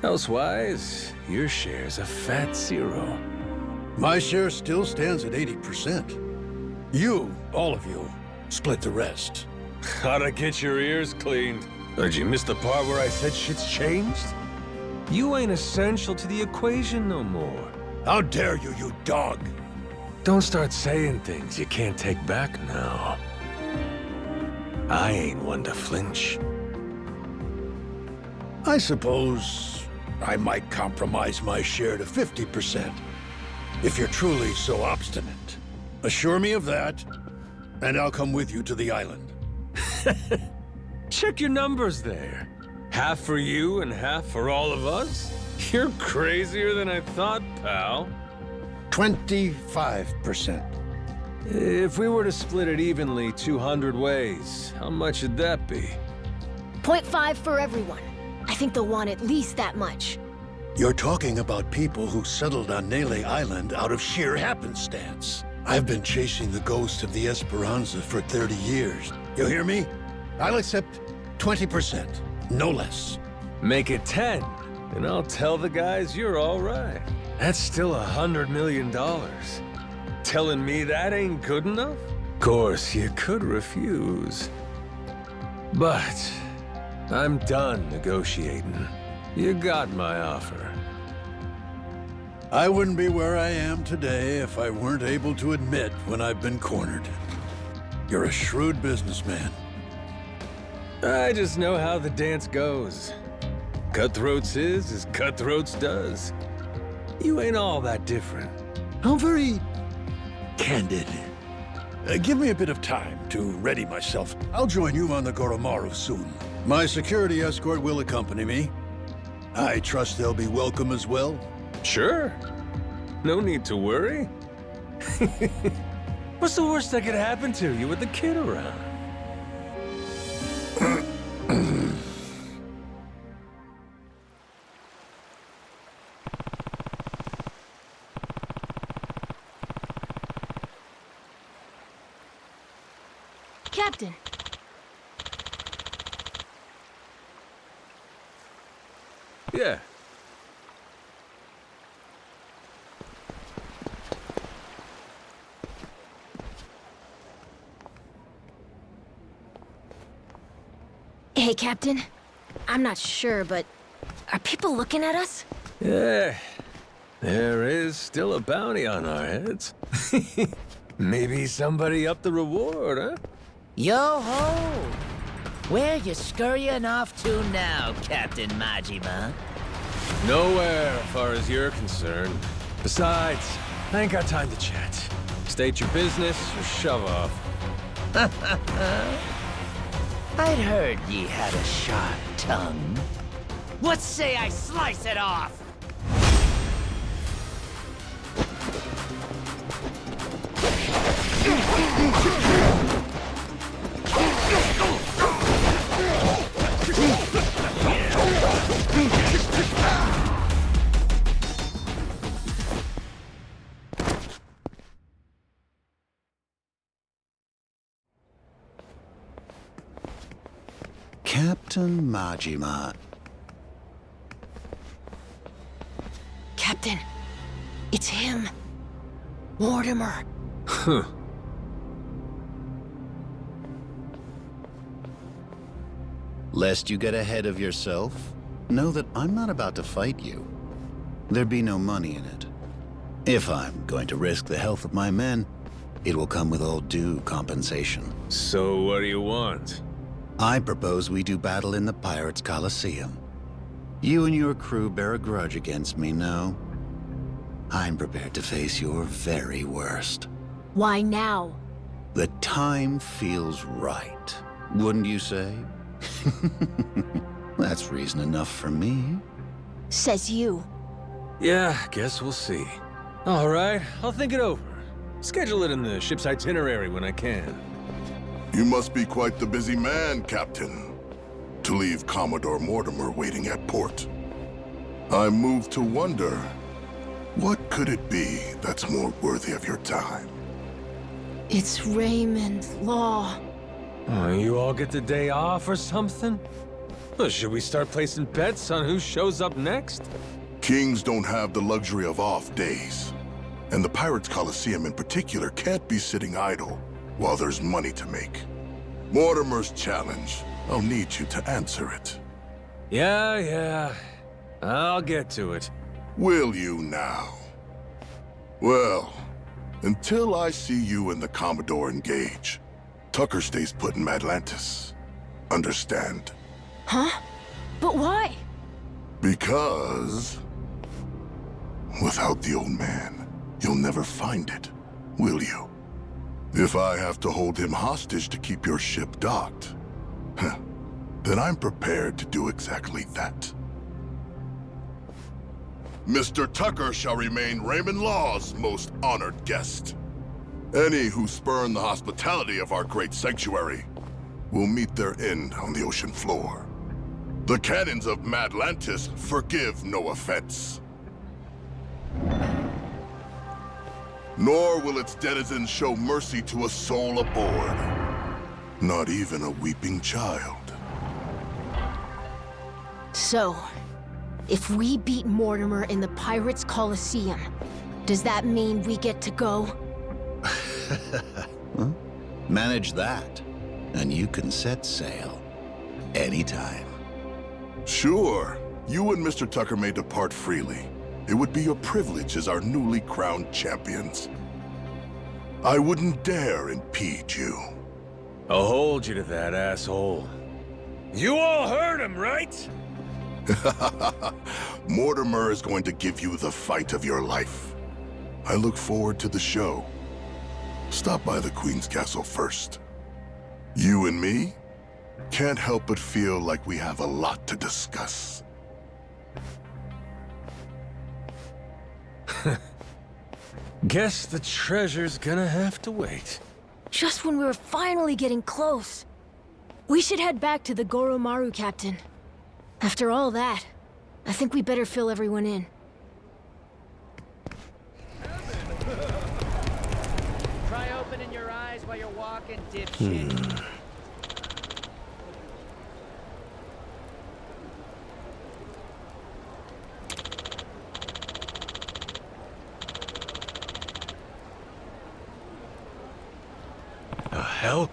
Elsewise, your share's a fat zero. My share still stands at 80%. You, all of you, split the rest. How'd I get your ears cleaned? Did you miss the part where I said shit's changed? You ain't essential to the equation no more. How dare you, you dog! Don't start saying things you can't take back now. I ain't one to flinch. I suppose I might compromise my share to 50%, if you're truly so obstinate. Assure me of that, and I'll come with you to the island. Check your numbers there. Half for you and half for all of us? You're crazier than I thought, pal. 25%. If we were to split it evenly 200 ways, how much would that be? 0.5 for everyone. I think they'll want at least that much. You're talking about people who settled on Nele Island out of sheer happenstance. I've been chasing the ghost of the Esperanza for 30 years. You hear me? I'll accept 20%, no less. Make it 10, and I'll tell the guys you're all right. That's still $100 million. Telling me that ain't good enough? Of course, you could refuse. But I'm done negotiating. You got my offer. I wouldn't be where I am today if I weren't able to admit when I've been cornered. You're a shrewd businessman. I just know how the dance goes. Cutthroats is as cutthroats does. You ain't all that different. How very candid. Give me a bit of time to ready myself. I'll join you on the Goromaru soon. My security escort will accompany me. I trust they'll be welcome as well. Sure. No need to worry. What's the worst that could happen to you with the kid around? Captain. Yeah. Hey, Captain. I'm not sure, but are people looking at us? Yeah. There is still a bounty on our heads. Maybe somebody upped the reward, huh? Yo-ho! Where you scurrying off to now, Captain Majima? Nowhere, as far as you're concerned. Besides, I ain't got time to chat. State your business or shove off. I'd heard ye had a sharp tongue. What say I slice it off? Captain Majima. Captain, it's him. Mortimer. Huh. Lest you get ahead of yourself, know that I'm not about to fight you. There'd be no money in it. If I'm going to risk the health of my men, it will come with all due compensation. So what do you want? I propose we do battle in the Pirates' Coliseum. You and your crew bear a grudge against me, no? I'm prepared to face your very worst. Why now? The time feels right, wouldn't you say? That's reason enough for me. Says you. Yeah, guess we'll see. All right, I'll think it over. Schedule it in the ship's itinerary when I can. You must be quite the busy man, Captain, to leave Commodore Mortimer waiting at port. I'm moved to wonder, what could it be that's more worthy of your time? It's Raymond Law. Oh, you all get the day off or something? Well, should we start placing bets on who shows up next? Kings don't have the luxury of off days. And the Pirates Coliseum in particular can't be sitting idle while there's money to make. Mortimer's challenge, I'll need you to answer it. Yeah. I'll get to it. Will you now? Well, until I see you and the Commodore engage, Tucker stays put in Madlantis. Understand? Huh? But why? Because without the old man, you'll never find it, will you? If I have to hold him hostage to keep your ship docked, then I'm prepared to do exactly that. Mr. Tucker shall remain Raymond Law's most honored guest. Any who spurn the hospitality of our great sanctuary will meet their end on the ocean floor. The cannons of Madlantis forgive no offense. Nor will its denizens show mercy to a soul aboard. Not even a weeping child. So, if we beat Mortimer in the Pirates' Coliseum, does that mean we get to go? Well, manage that, and you can set sail anytime. Sure, you and Mr. Tucker may depart freely. It would be your privilege as our newly crowned champions. I wouldn't dare impede you. I'll hold you to that, asshole. You all heard him, right? Mortimer is going to give you the fight of your life. I look forward to the show. Stop by the Queen's Castle first. You and me can't help but feel like we have a lot to discuss. Guess the treasure's gonna have to wait. Just when we were finally getting close. We should head back to the Goro Maru, Captain. After all that, I think we better fill everyone in. Try opening your eyes while you're walking, dipshit. The hell?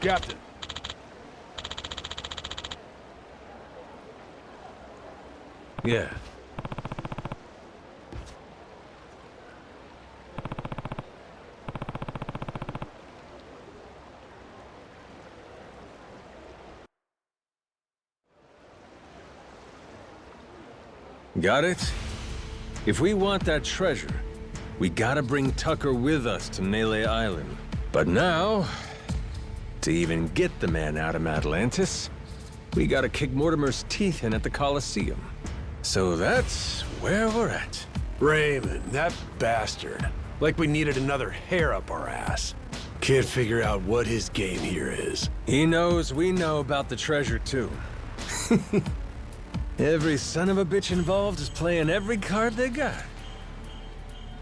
Captain. Yeah. Got it? If we want that treasure, we gotta bring Tucker with us to Melee Island. But now, to even get the man out of Atlantis, we gotta kick Mortimer's teeth in at the Coliseum. So that's where we're at. Raymond, that bastard. Like we needed another hair up our ass. Can't figure out what his game here is. He knows we know about the treasure, too. Every son of a bitch involved is playing every card they got.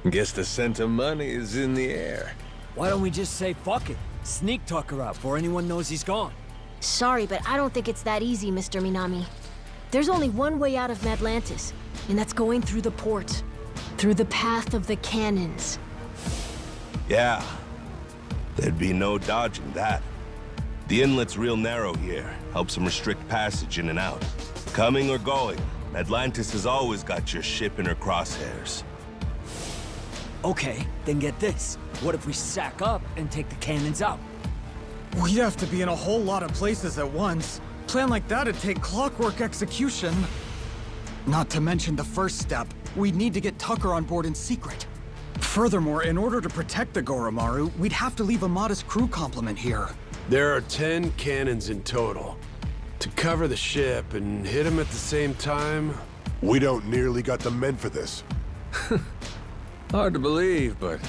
Guess the scent of money is in the air. Why don't we just say fuck it? Sneak Tucker out before anyone knows he's gone. Sorry, but I don't think it's that easy, Mr. Minami. There's only one way out of Madlantis, and that's going through the port. Through the path of the cannons. Yeah. There'd be no dodging that. The inlet's real narrow here. Helps them restrict passage in and out. Coming or going, Atlantis has always got your ship in her crosshairs. Okay, then get this. What if we sack up and take the cannons out? We'd have to be in a whole lot of places at once. Plan like that'd take clockwork execution. Not to mention the first step, we'd need to get Tucker on board in secret. Furthermore, in order to protect the Goromaru, we'd have to leave a modest crew complement here. There are 10 cannons in total. To cover the ship and hit them at the same time... We don't nearly got the men for this. Hard to believe, but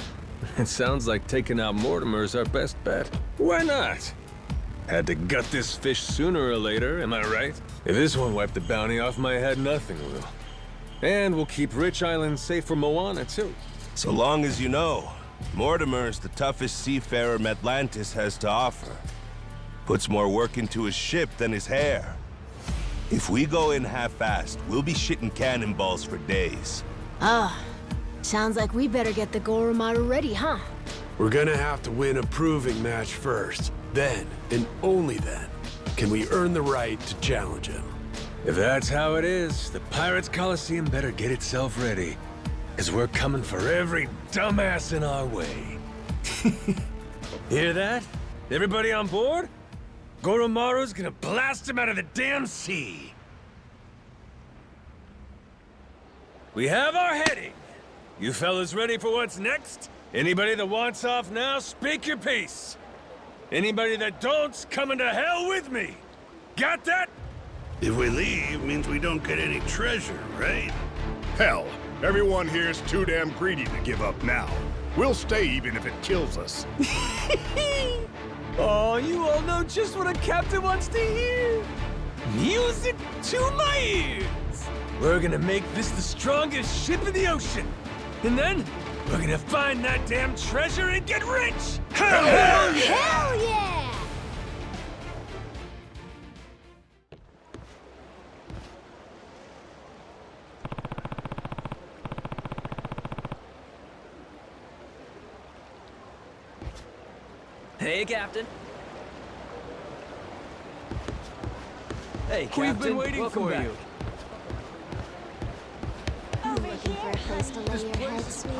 it sounds like taking out Mortimer's our best bet. Why not? Had to gut this fish sooner or later, am I right? If this won't wipe the bounty off my head, nothing will. And we'll keep Rich Island safe for Moana, too. So long as you know, Mortimer's the toughest seafarer Atlantis has to offer. Puts more work into his ship than his hair. If we go in half-assed, we'll be shitting cannonballs for days. Sounds like we better get the Goromaru ready, huh? We're gonna have to win a proving match first. Then, and only then, can we earn the right to challenge him. If that's how it is, the Pirates Coliseum better get itself ready. Cause we're coming for every dumbass in our way. Hear that? Everybody on board? Goromaru's gonna blast him out of the damn sea. We have our heading. You fellas ready for what's next? Anybody that wants off now, speak your piece. Anybody that don't's coming to hell with me. Got that? If we leave, means we don't get any treasure, right? Hell, everyone here's too damn greedy to give up now. We'll stay even if it kills us. Oh, you all know just what a captain wants to hear. Music to my ears. We're gonna make this the strongest ship in the ocean. And then, we're gonna find that damn treasure and get rich! Hell yeah! Hell yeah! Hey, Captain. Hey, Captain. We've been waiting Welcome for back. you. Looking for a place to lay your head, sweetie?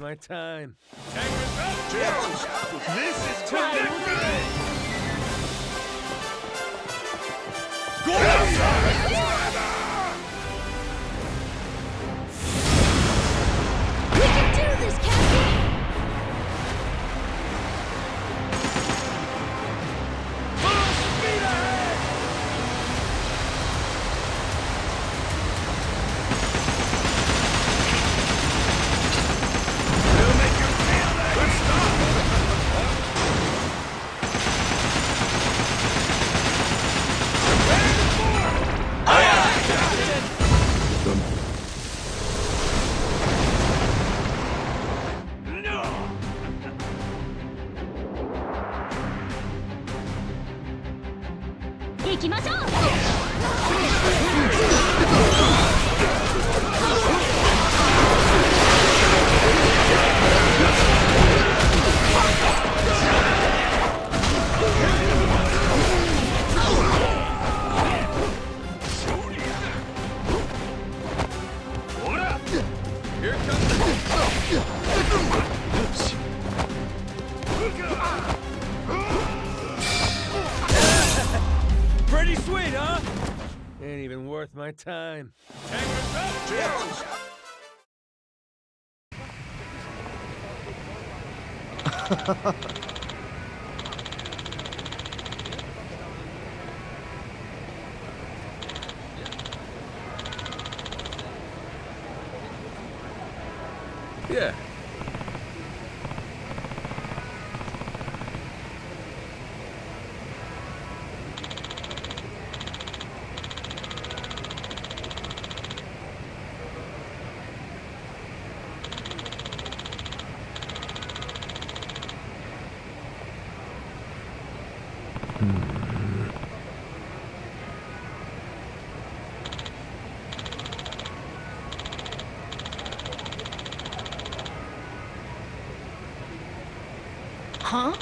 My time. This is time! We can do this, Captain! Full speed ahead! We'll make you feel that! Good Pretty sweet, huh? Ain't even worth my time. Yeah. Huh?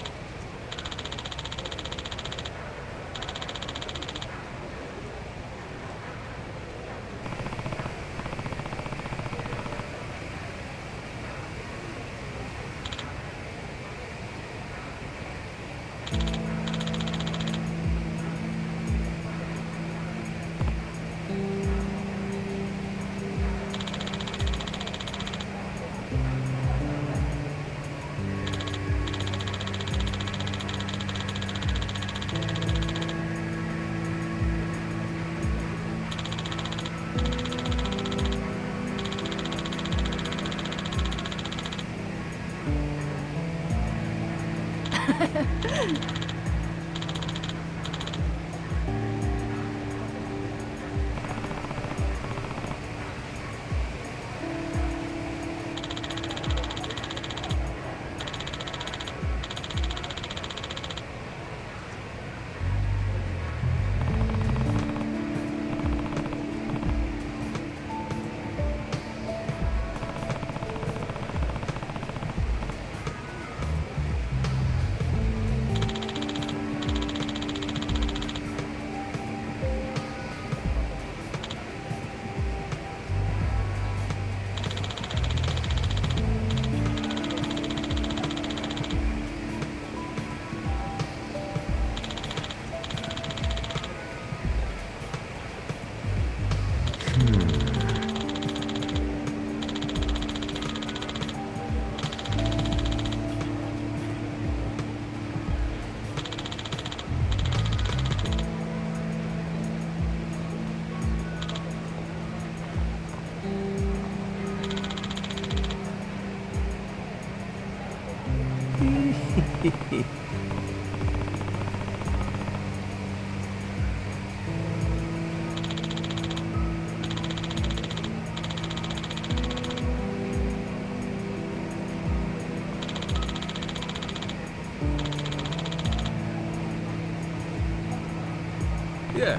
Yeah.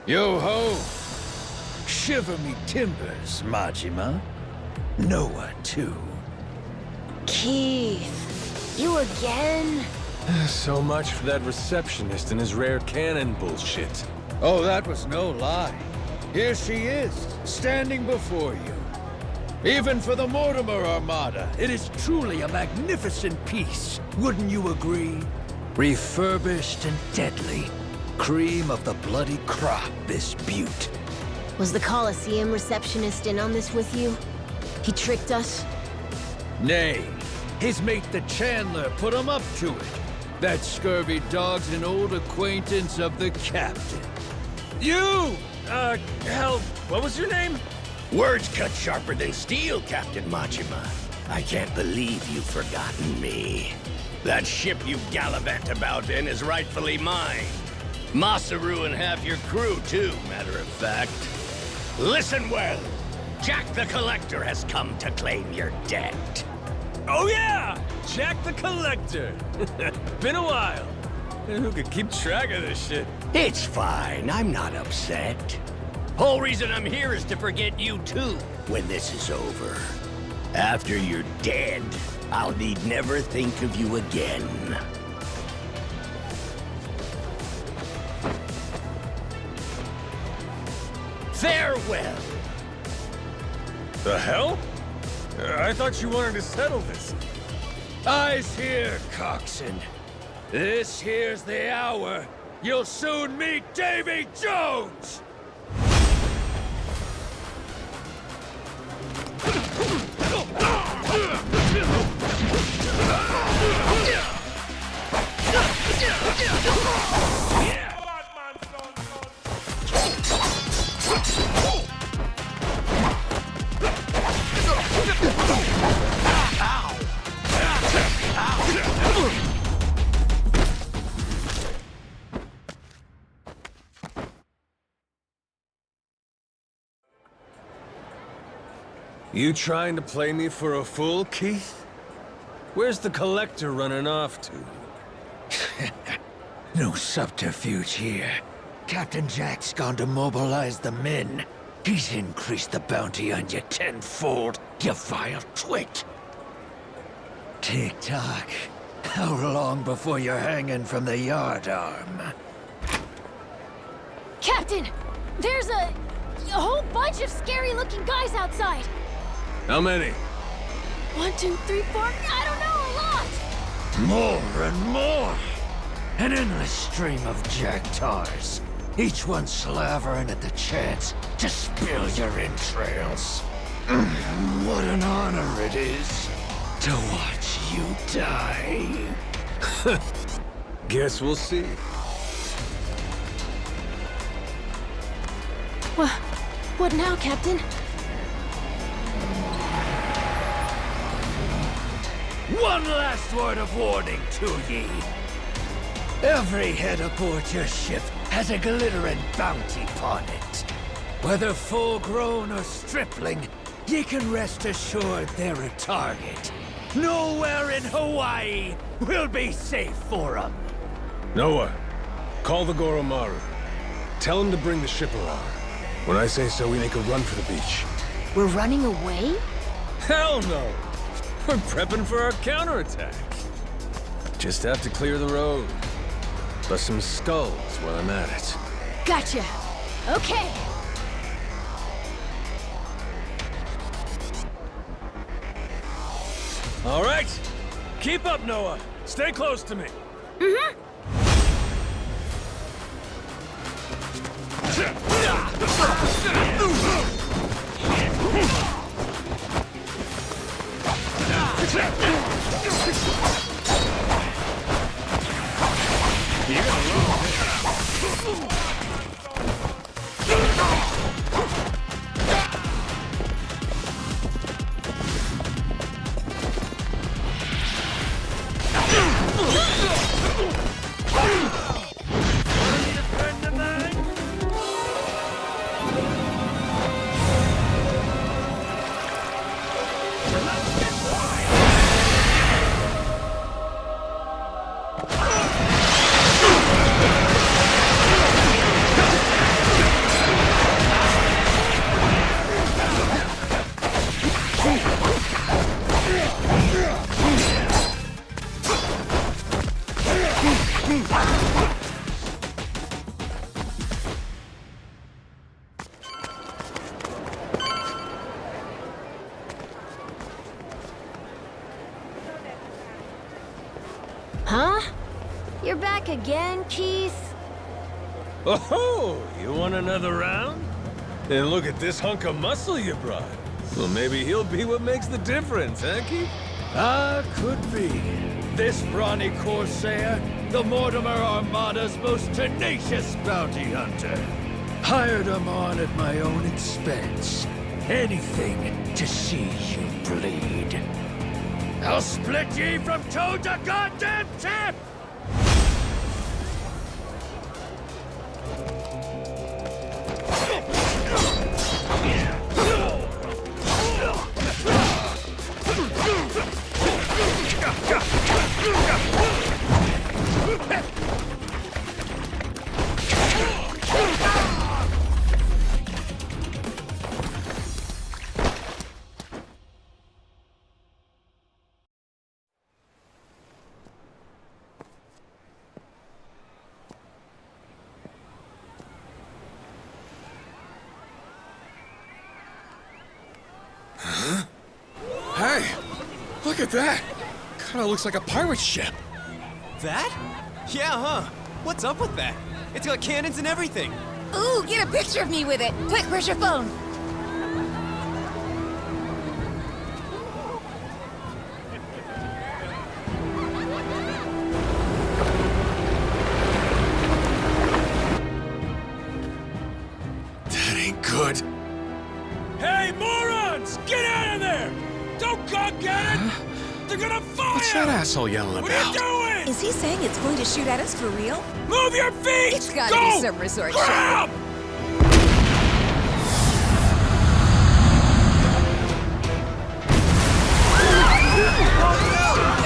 Yo-ho! Shiver me timbers, Majima. Noah, too. Keith, you again? So much for that receptionist and his rare cannon bullshit. Oh, that was no lie. Here she is, standing before you. Even for the Mortimer Armada, it is truly a magnificent piece. Wouldn't you agree? Refurbished and deadly. Cream of the bloody crop, this beaut. Was the Colosseum receptionist in on this with you? He tricked us? Nay, His mate the Chandler put him up to it. That scurvy dog's an old acquaintance of the captain. You! Hell, what was your name? Words cut sharper than steel, Captain Majima. I can't believe you've forgotten me. That ship you gallivant about in is rightfully mine. Masaru and half your crew, too, matter of fact. Listen well. Jack the Collector has come to claim your debt. Oh yeah! Jack the Collector. Been a while. Who could keep track of this shit? It's fine. I'm not upset. Whole reason I'm here is to forget you too when this is over. After you're dead, I'll need never think of you again. Farewell. The hell? I thought you wanted to settle this. Eyes here, coxswain. This here's the hour. You'll soon meet Davy Jones! You trying to play me for a fool, Keith? Where's the Collector running off to? No subterfuge here. Captain Jack's gone to mobilize the men. He's increased the bounty on you tenfold, you vile twit. Tick-tock. How long before you're hanging from the yardarm? Captain! There's a whole bunch of scary-looking guys outside! How many? 1, 2, 3, 4, I don't know, a lot! More and more! An endless stream of jacktars. Each one slavering at the chance to spill your entrails. What an honor it is to watch you die. Guess we'll see. What now, Captain? One last word of warning to ye. Every head aboard your ship has a glittering bounty upon it. Whether full-grown or stripling, ye can rest assured they're a target. Nowhere in Hawaii will be safe for 'em. Noah, call the Goro Maru. Tell him to bring the ship around. When I say so, we make a run for the beach. We're running away? Hell no! We're prepping for our counterattack. Just have to clear the road. Bust some skulls while I'm at it. Gotcha. Okay. All right. Keep up, Noah. Stay close to me. Mm-hmm. Huh? You're back again, Keith? Oh, you want another round? And look at this hunk of muscle you brought. Well, maybe he'll be what makes the difference, huh, Keith? Could be. This brawny corsair, the Mortimer Armada's most tenacious bounty hunter. Hired him on at my own expense. Anything to see you bleed. I'll split ye from toe to goddamn tip! Hey, look at that! Kinda looks like a pirate ship. That? Yeah, huh? What's up with that? It's got cannons and everything. Ooh, get a picture of me with it. Quick, where's your phone? That ain't good. Hey, morons! Get out of there! Don't cock at it! They're gonna fire! What's that asshole yelling about? What are you doing? Is he saying it's going to shoot at us for real? Move your feet! It's gotta Go! be some resort Grab! show.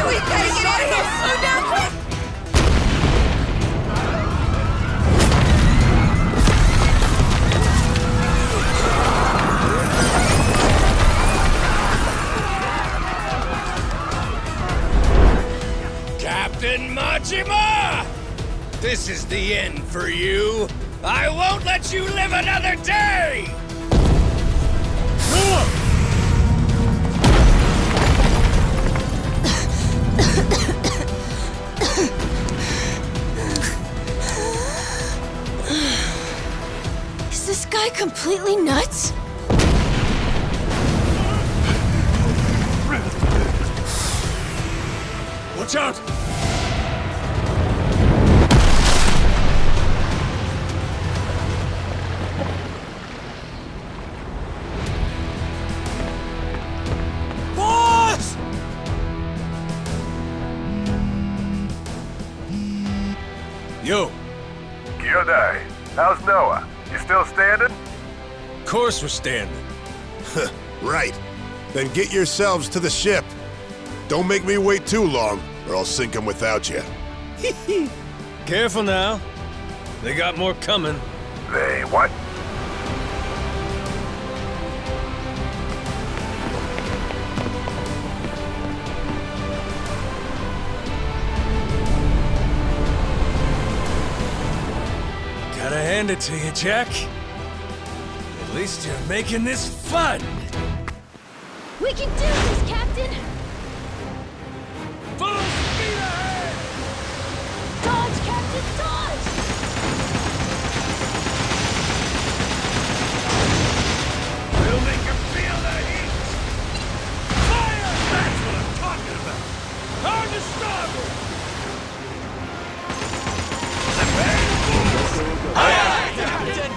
We gotta get out of here! Slow down, quick! Captain Majima! This is the end for you. I won't let you live another day! Is this guy completely nuts? Watch out! Boss! Yo! Kyodai, how's Noah? You still standing? Of course we're standing. Right. Then get yourselves to the ship. Don't make me wait too long, or I'll sink them without you. Careful now. They got more coming. They what? Gotta hand it to you, Jack. At least you're making this fun! We can do this, Captain! Full speed ahead! Dodge, Captain, dodge! We'll make you feel the heat! Fire! That's what I'm talking about! Hard to starboard! Aye, Captain!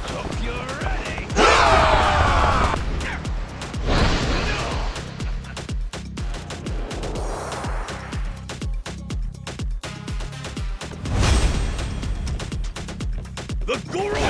Hope you're ready! The Goro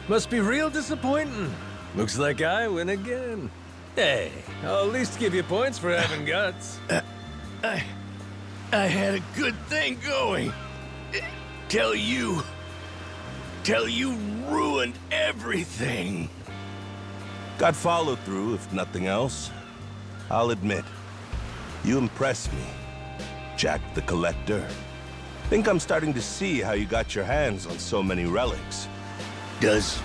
Must be real disappointing. Looks like I win again. Hey, I'll at least give you points for having guts. I had a good thing going. Till you ruined everything. Got follow through, if nothing else. I'll admit, you impress me, Jack the Collector. Think I'm starting to see how you got your hands on so many relics. Does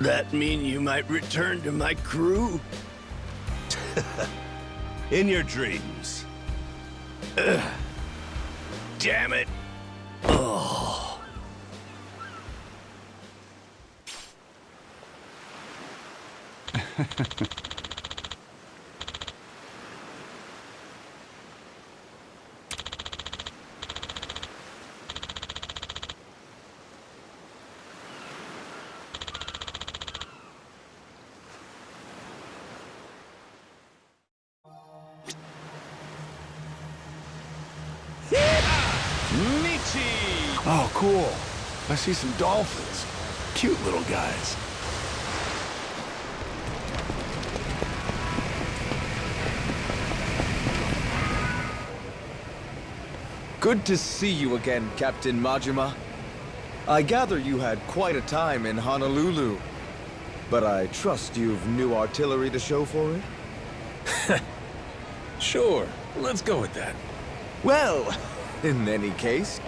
that mean you might return to my crew? In your dreams. Damn it. Oh. Oh, cool. I see some dolphins. Cute little guys. Good to see you again, Captain Majima. I gather you had quite a time in Honolulu, but I trust you've new artillery to show for it? Sure, let's go with that. Well, in any case,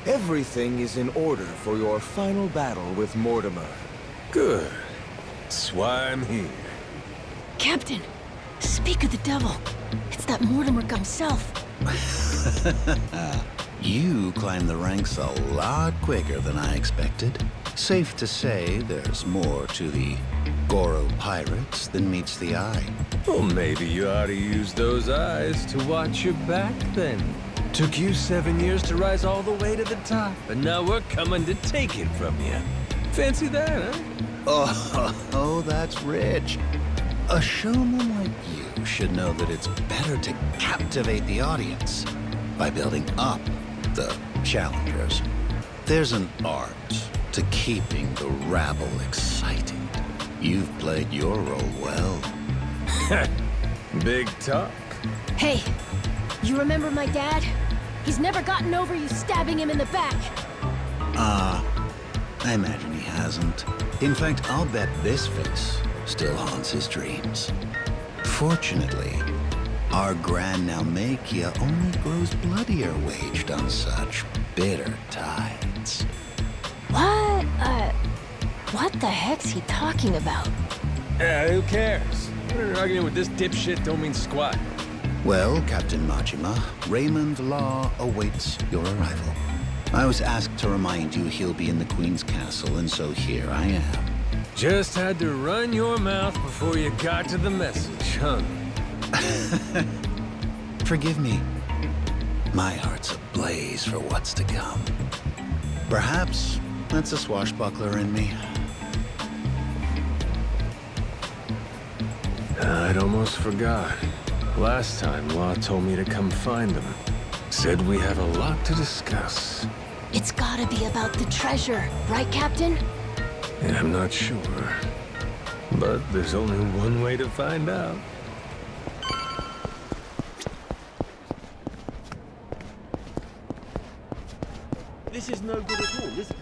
everything is in order for your final battle with Mortimer. Good. That's why I'm here. Captain, speak of the devil. It's that Mortimer himself. You climbed the ranks a lot quicker than I expected. Safe to say there's more to the Goro pirates than meets the eye. Well, maybe you ought to use those eyes to watch your back then. Took you 7 years to rise all the way to the top, and now we're coming to take it from you. Fancy that, huh? Oh, that's rich. A showman like you should know that it's better to captivate the audience by building up the challengers. There's an art to keeping the rabble excited. You've played your role well. Big talk. Hey, you remember my dad? He's never gotten over you stabbing him in the back. I imagine he hasn't. In fact, I'll bet this face still haunts his dreams. Fortunately, our Grand Naumachia only grows bloodier waged on such bitter tides. What the heck's he talking about? Who cares? Arguing with this dipshit don't mean squat. Well, Captain Majima, Raymond Law awaits your arrival. I was asked to remind you he'll be in the Queen's castle, and so here I am. Just had to run your mouth before you got to the message, huh? Forgive me. My heart's ablaze for what's to come. Perhaps that's a swashbuckler in me. I'd almost forgot. Last time, Law told me to come find him. Said we have a lot to discuss. It's gotta be about the treasure, right, Captain? Yeah, I'm not sure. But there's only one way to find out. This is no good at all, is it?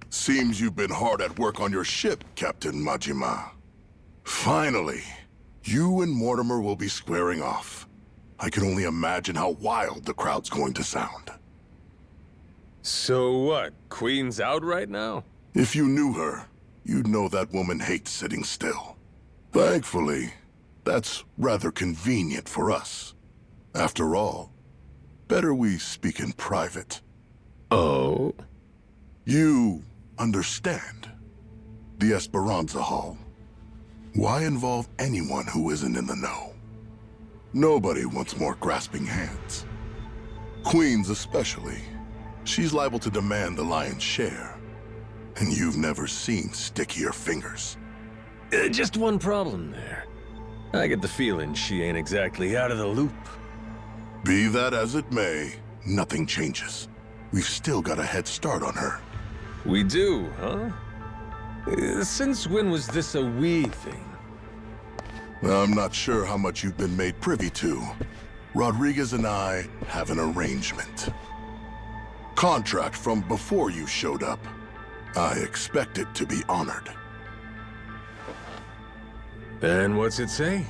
Seems you've been hard at work on your ship, Captain Majima. Finally, you and Mortimer will be squaring off. I can only imagine how wild the crowd's going to sound. So what? Queen's out right now? If you knew her, you'd know that woman hates sitting still. Thankfully, that's rather convenient for us. After all, better we speak in private. Oh? You understand. The Esperanza Hall. Why involve anyone who isn't in the know? Nobody wants more grasping hands. Queens especially. She's liable to demand the lion's share. And you've never seen stickier fingers. Just one problem there. I get the feeling she ain't exactly out of the loop. Be that as it may, nothing changes. we've still got a head start on her. We do, huh? Since when was this a we thing? I'm not sure how much you've been made privy to. Rodriguez and I have an arrangement. Contract from before you showed up. I expect it to be honored. And what's it say?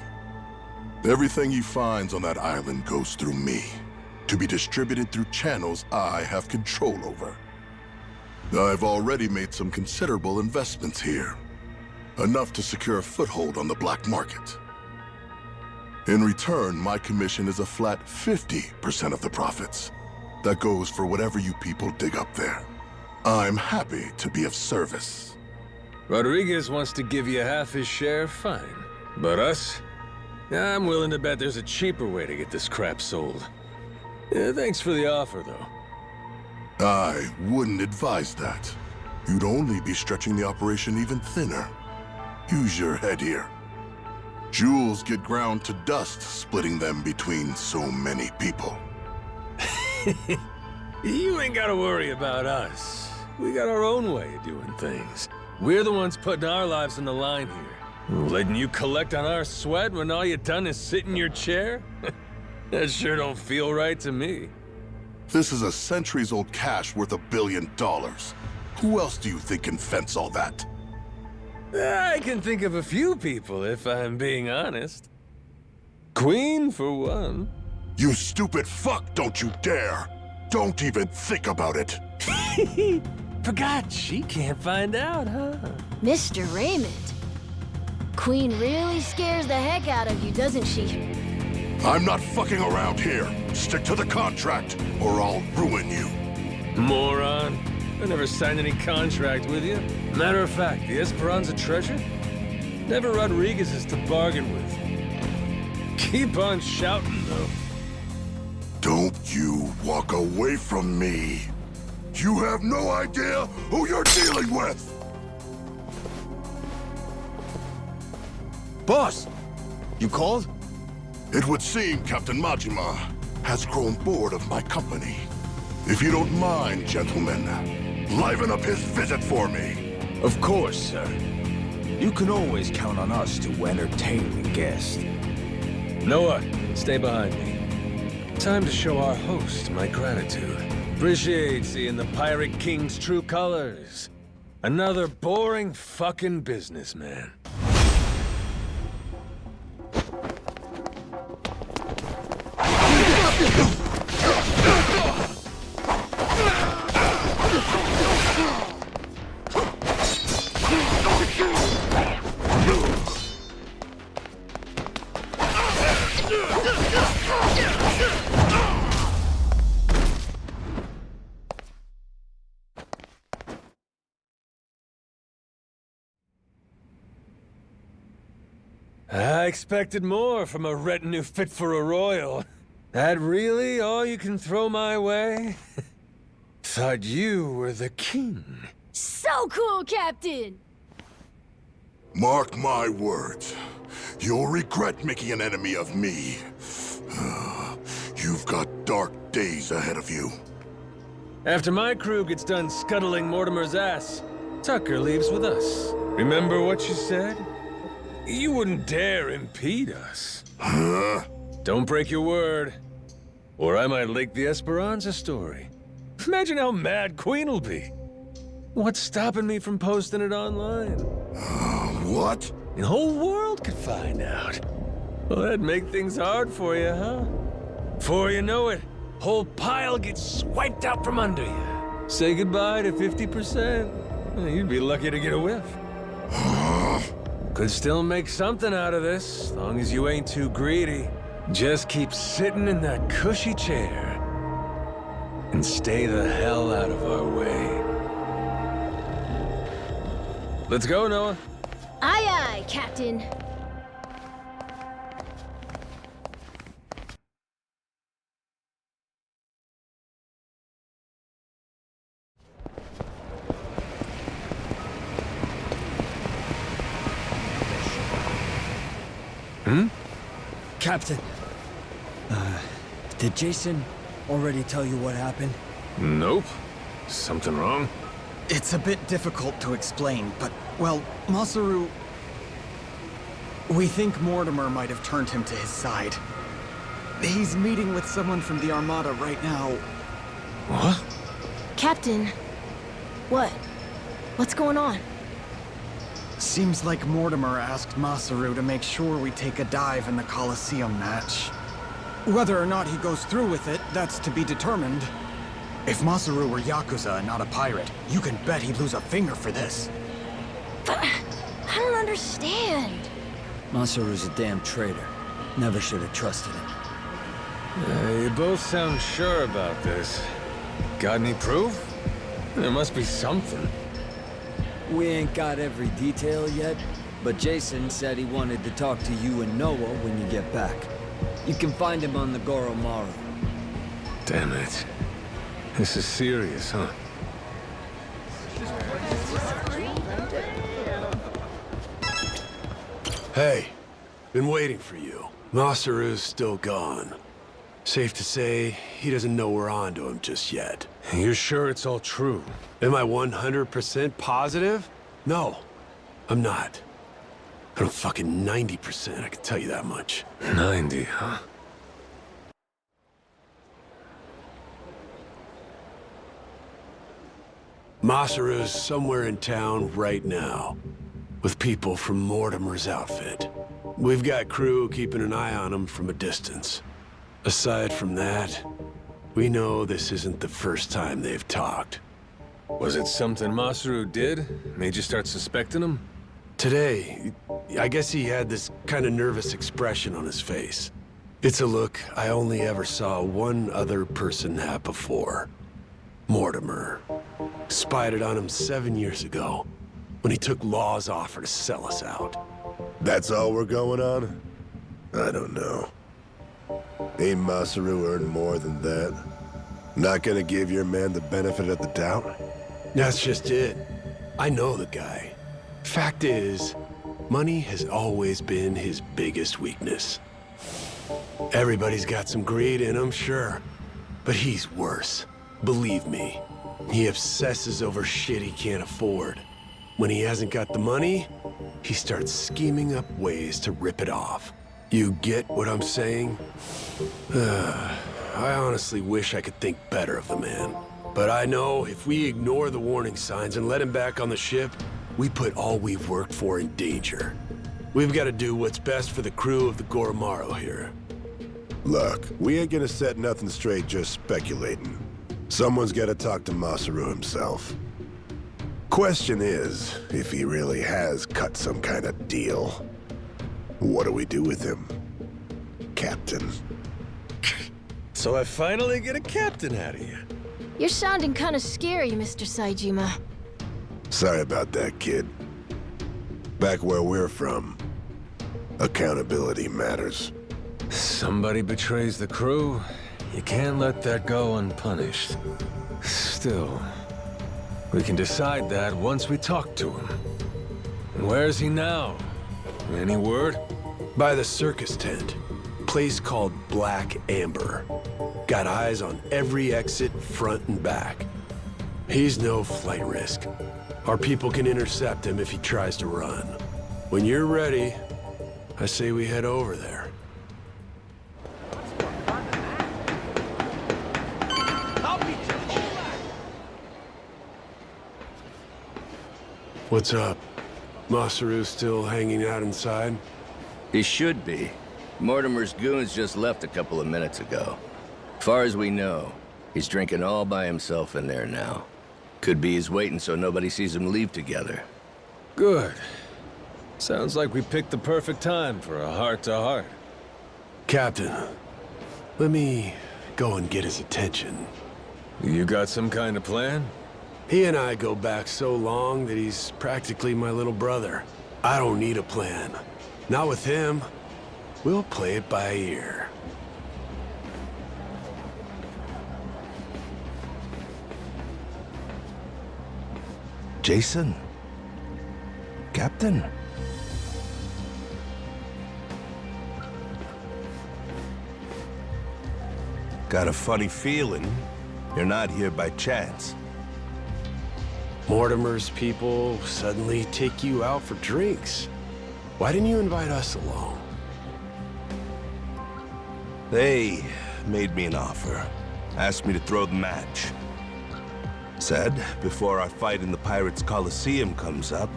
Everything he finds on that island goes through me, to be distributed through channels I have control over. I've already made some considerable investments here, enough to secure a foothold on the black market. In return, my commission is a flat 50% of the profits. That goes for whatever you people dig up there. I'm happy to be of service. Rodriguez wants to give you half his share, fine. But us? I'm willing to bet there's a cheaper way to get this crap sold. Thanks for the offer, though. I wouldn't advise that. You'd only be stretching the operation even thinner. Use your head here. Jewels get ground to dust splitting them between so many people. You ain't gotta worry about us. We got our own way of doing things. We're the ones putting our lives on the line here. Letting you collect on our sweat when all you done is sit in your chair? That sure don't feel right to me. This is a centuries-old cache worth $1 billion. Who else do you think can fence all that? I can think of a few people, if I'm being honest. Queen, for one. You stupid fuck, don't you dare! Don't even think about it! Forgot she can't find out, huh? Mr. Raymond. Queen really scares the heck out of you, doesn't she? I'm not fucking around here. Stick to the contract, or I'll ruin you. Moron. I never signed any contract with you. Matter of fact, the Esperanza treasure? Never Rodriguez's to bargain with. Keep on shouting, though. Don't you walk away from me. You have no idea who you're dealing with! Boss! You called? It would seem Captain Majima has grown bored of my company. If you don't mind, gentlemen, liven up his visit for me. Of course, sir. You can always count on us to entertain the guest. Noah, stay behind me. Time to show our host my gratitude. Appreciate seeing the Pirate King's true colors. Another boring fucking businessman. I expected more from a retinue fit for a royal. That really all you can throw my way? Thought you were the king. So cool, Captain! Mark my words. You'll regret making an enemy of me. You've got dark days ahead of you. After my crew gets done scuttling Mortimer's ass, Tucker leaves with us. Remember what you said? You wouldn't dare impede us. Huh? Don't break your word, or I might leak the Esperanza story. Imagine how mad Queen'll be. What's stopping me from posting it online? What? The whole world could find out. Well, that'd make things hard for you, huh? Before you know it, whole pile gets swiped out from under you. Say goodbye to 50%. You'd be lucky to get a whiff. Could still make something out of this, as long as you ain't too greedy. Just keep sitting in that cushy chair and stay the hell out of our way. Let's go, Noah. Aye, aye, Captain. Captain, did Jason already tell you what happened? Nope. Something wrong? It's a bit difficult to explain, but, well, Masaru... We think Mortimer might have turned him to his side. He's meeting with someone from the Armada right now. What? Captain. What? What's going on? Seems like Mortimer asked Masaru to make sure we take a dive in the Colosseum match. Whether or not he goes through with it, that's to be determined. If Masaru were Yakuza and not a pirate, you can bet he'd lose a finger for this. But I don't understand. Masaru's a damn traitor. Never should have trusted him. You both sound sure about this. Got any proof? There must be something. We ain't got every detail yet, but Jason said he wanted to talk to you and Noah when you get back. You can find him on the Goro Majima. Damn it. This is serious, huh? Hey, been waiting for you. Masaru's still gone. Safe to say, he doesn't know we're on to him just yet. You're sure it's all true? Am I 100% positive? No, I'm not. I'm fucking 90%, I can tell you that much. 90, huh? Masaru's somewhere in town right now, with people from Mortimer's outfit. We've got crew keeping an eye on him from a distance. Aside from that, we know this isn't the first time they've talked. Was it something Masaru did? Made you start suspecting him? Today, I guess he had this kind of nervous expression on his face. It's a look I only ever saw one other person have before. Mortimer. Spied it on him 7 years ago, when he took Law's offer to sell us out. That's all we're going on? I don't know. Ain't Masaru earned more than that? Not gonna give your man the benefit of the doubt? That's just it. I know the guy. Fact is, money has always been his biggest weakness. Everybody's got some greed in him, sure. But he's worse. Believe me. He obsesses over shit he can't afford. When he hasn't got the money, he starts scheming up ways to rip it off. You get what I'm saying? I honestly wish I could think better of the man. But I know if we ignore the warning signs and let him back on the ship, we put all we've worked for in danger. We've got to do what's best for the crew of the Goro Majima here. Look, we ain't gonna set nothing straight just speculating. Someone's gotta talk to Masaru himself. Question is, if he really has cut some kind of deal, what do we do with him, Captain? So I finally get a captain out of you. You're sounding kind of scary, Mr. Saejima. Sorry about that, kid. Back where we're from, accountability matters. Somebody betrays the crew. You can't let that go unpunished. Still, we can decide that once we talk to him. Where's he now? Any word? By the circus tent. Place called Black Amber. Got eyes on every exit, front and back. He's no flight risk. Our people can intercept him if he tries to run. When you're ready, I say we head over there. What's up? Masaru still hanging out inside? He should be. Mortimer's goons just left a couple of minutes ago. Far as we know, he's drinking all by himself in there now. Could be he's waiting so nobody sees him leave together. Good. Sounds like we picked the perfect time for a heart-to-heart. Captain, let me go and get his attention. You got some kind of plan? He and I go back so long that he's practically my little brother. I don't need a plan. Not with him. We'll play it by ear. Jason? Captain? Got a funny feeling You're not here by chance. Mortimer's people suddenly take you out for drinks. Why didn't you invite us along? They made me an offer. Asked me to throw the match. Said, before our fight in the Pirates' Coliseum comes up,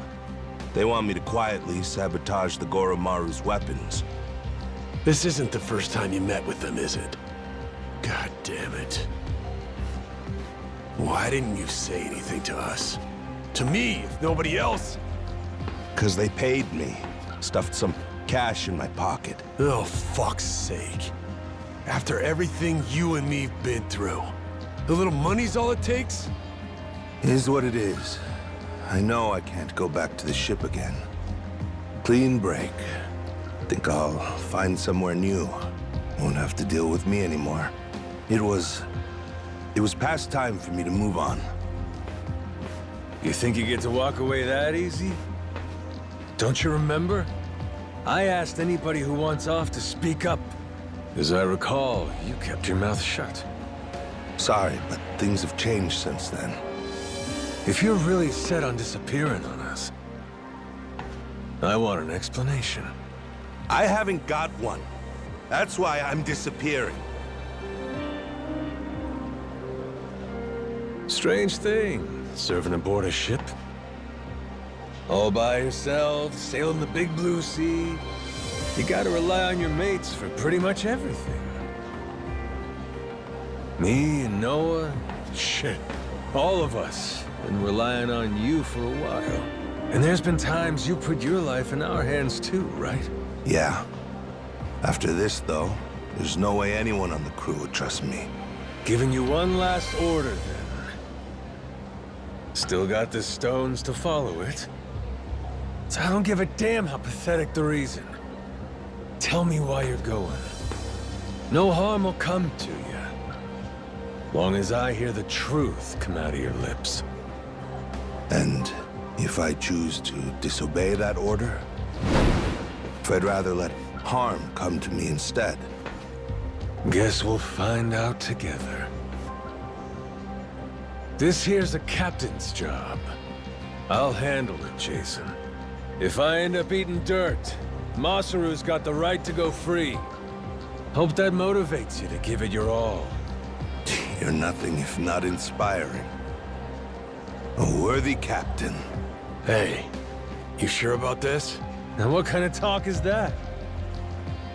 they want me to quietly sabotage the Goromaru's weapons. This isn't the first time you met with them, is it? God damn it. Why didn't you say anything to us? To me, if nobody else? 'Cause they paid me. Stuffed some cash in my pocket. Oh, fuck's sake. After everything you and me've been through, the little money's all it takes? Is what it is. I know I can't go back to the ship again. Clean break. Think I'll find somewhere new. Won't have to deal with me anymore. It was past time for me to move on. You think you get to walk away that easy? Don't you remember? I asked anybody who wants off to speak up. As I recall, you kept your mouth shut. Sorry, but things have changed since then. If you're really set on disappearing on us, I want an explanation. I haven't got one. That's why I'm disappearing. Strange thing, serving aboard a ship. All by yourself, sailing the big blue sea. You gotta rely on your mates for pretty much everything. Me and Noah, shit, all of us been relying on you for a while. And there's been times you put your life in our hands too, right? Yeah. After this, though, there's no way anyone on the crew would trust me. Giving you one last order, then. Still got the stones to follow it. So I don't give a damn how pathetic the reason. Tell me why you're going. No harm will come to you. Long as I hear the truth come out of your lips. And if I choose to disobey that order, if I'd rather let harm come to me instead. Guess we'll find out together. This here's a captain's job. I'll handle it, Jason. If I end up eating dirt, Masaru's got the right to go free. Hope that motivates you to give it your all. You're nothing if not inspiring. A worthy captain. Hey, you sure about this? Now what kind of talk is that?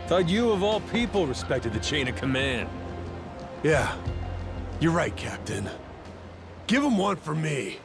Thought you of all people respected the chain of command. Yeah, you're right, Captain. Give him one for me.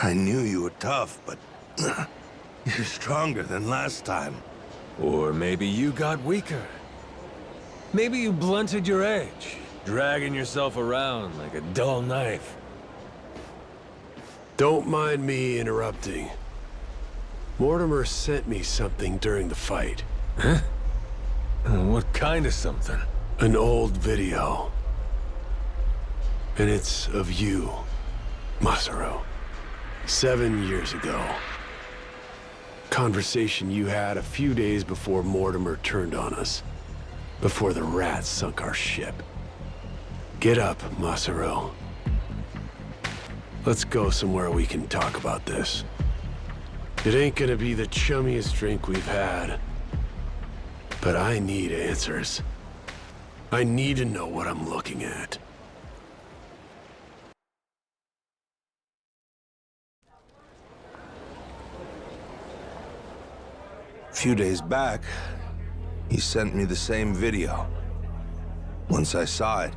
I knew you were tough, but you're stronger than last time. Or maybe you got weaker. Maybe you blunted your edge, dragging yourself around like a dull knife. Don't mind me interrupting. Mortimer sent me something during the fight. Huh? What kind of something? An old video. And it's of you, Masaru. 7 years ago. Conversation you had a few days before Mortimer turned on us. Before the rats sunk our ship. Get up, Masaru. Let's go somewhere we can talk about this. It ain't gonna be the chummiest drink we've had. But I need answers. I need to know what I'm looking at. A few days back, he sent me the same video. Once I saw it,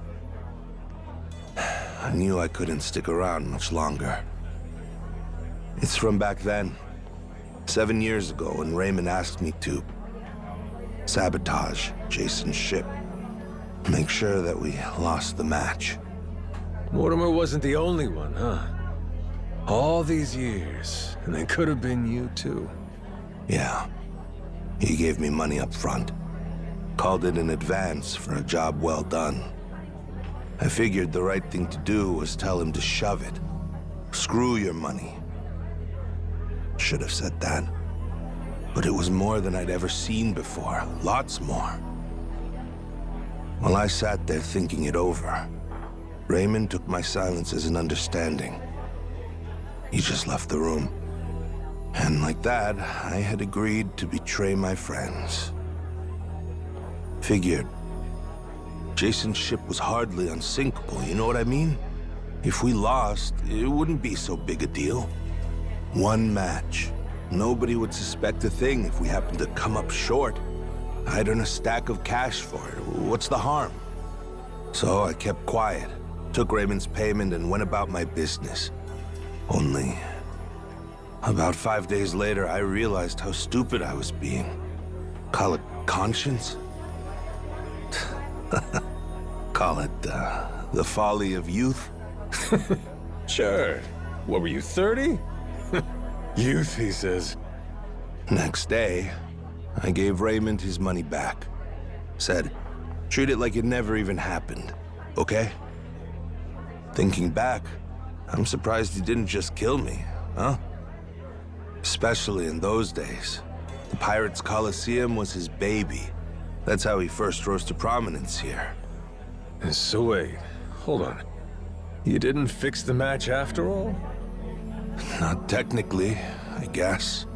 I knew I couldn't stick around much longer. It's from back then, 7 years ago, when Raymond asked me to sabotage Jason's ship. Make sure that we lost the match. Mortimer wasn't the only one, huh? All these years, and they could have been you too. Yeah. He gave me money up front. Called it an advance for a job well done. I figured the right thing to do was tell him to shove it. Screw your money. Should have said that. But it was more than I'd ever seen before. Lots more. While I sat there thinking it over, Raymond took my silence as an understanding. He just left the room. And like that, I had agreed to betray my friends. Figured. Jason's ship was hardly unsinkable, you know what I mean? If we lost, it wouldn't be so big a deal. One match. Nobody would suspect a thing if we happened to come up short. I'd earn a stack of cash for it. What's the harm? So I kept quiet, took Raymond's payment, and went about my business. Only, about 5 days later, I realized how stupid I was being. Call it conscience? Call it, the folly of youth? Sure. What were you, 30? Youth, he says. Next day, I gave Raymond his money back. Said, treat it like it never even happened, okay? Thinking back, I'm surprised he didn't just kill me, huh? Especially in those days. The Pirates Coliseum was his baby. That's how he first rose to prominence here. So wait, hold on. You didn't fix the match after all? Not technically, I guess.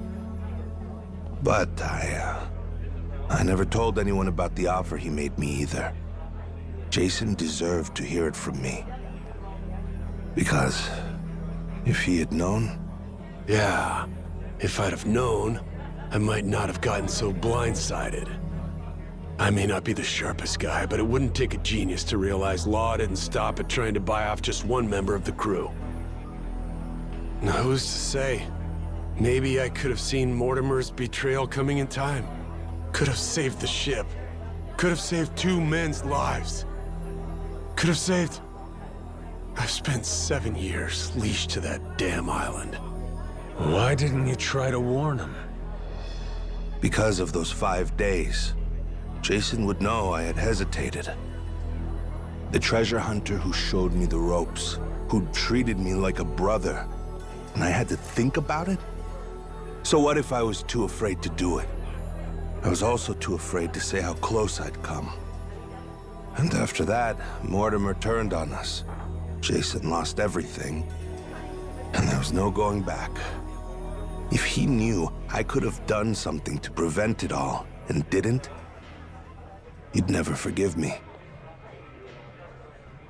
But I never told anyone about the offer he made me either. Jason deserved to hear it from me. Because if he had known... Yeah, if I'd have known, I might not have gotten so blindsided. I may not be the sharpest guy, but it wouldn't take a genius to realize Law didn't stop at trying to buy off just one member of the crew. Now, who's to say? Maybe I could have seen Mortimer's betrayal coming in time. Could have saved the ship. Could have saved 2 men's lives. Could have saved... I've spent 7 years leashed to that damn island. Why didn't you try to warn him? Because of those 5 days. Jason would know I had hesitated. The treasure hunter who showed me the ropes, who'd treated me like a brother, and I had to think about it? So what if I was too afraid to do it? I was also too afraid to say how close I'd come. And after that, Mortimer turned on us. Jason lost everything, and there was no going back. If he knew I could have done something to prevent it all, and didn't, he'd never forgive me.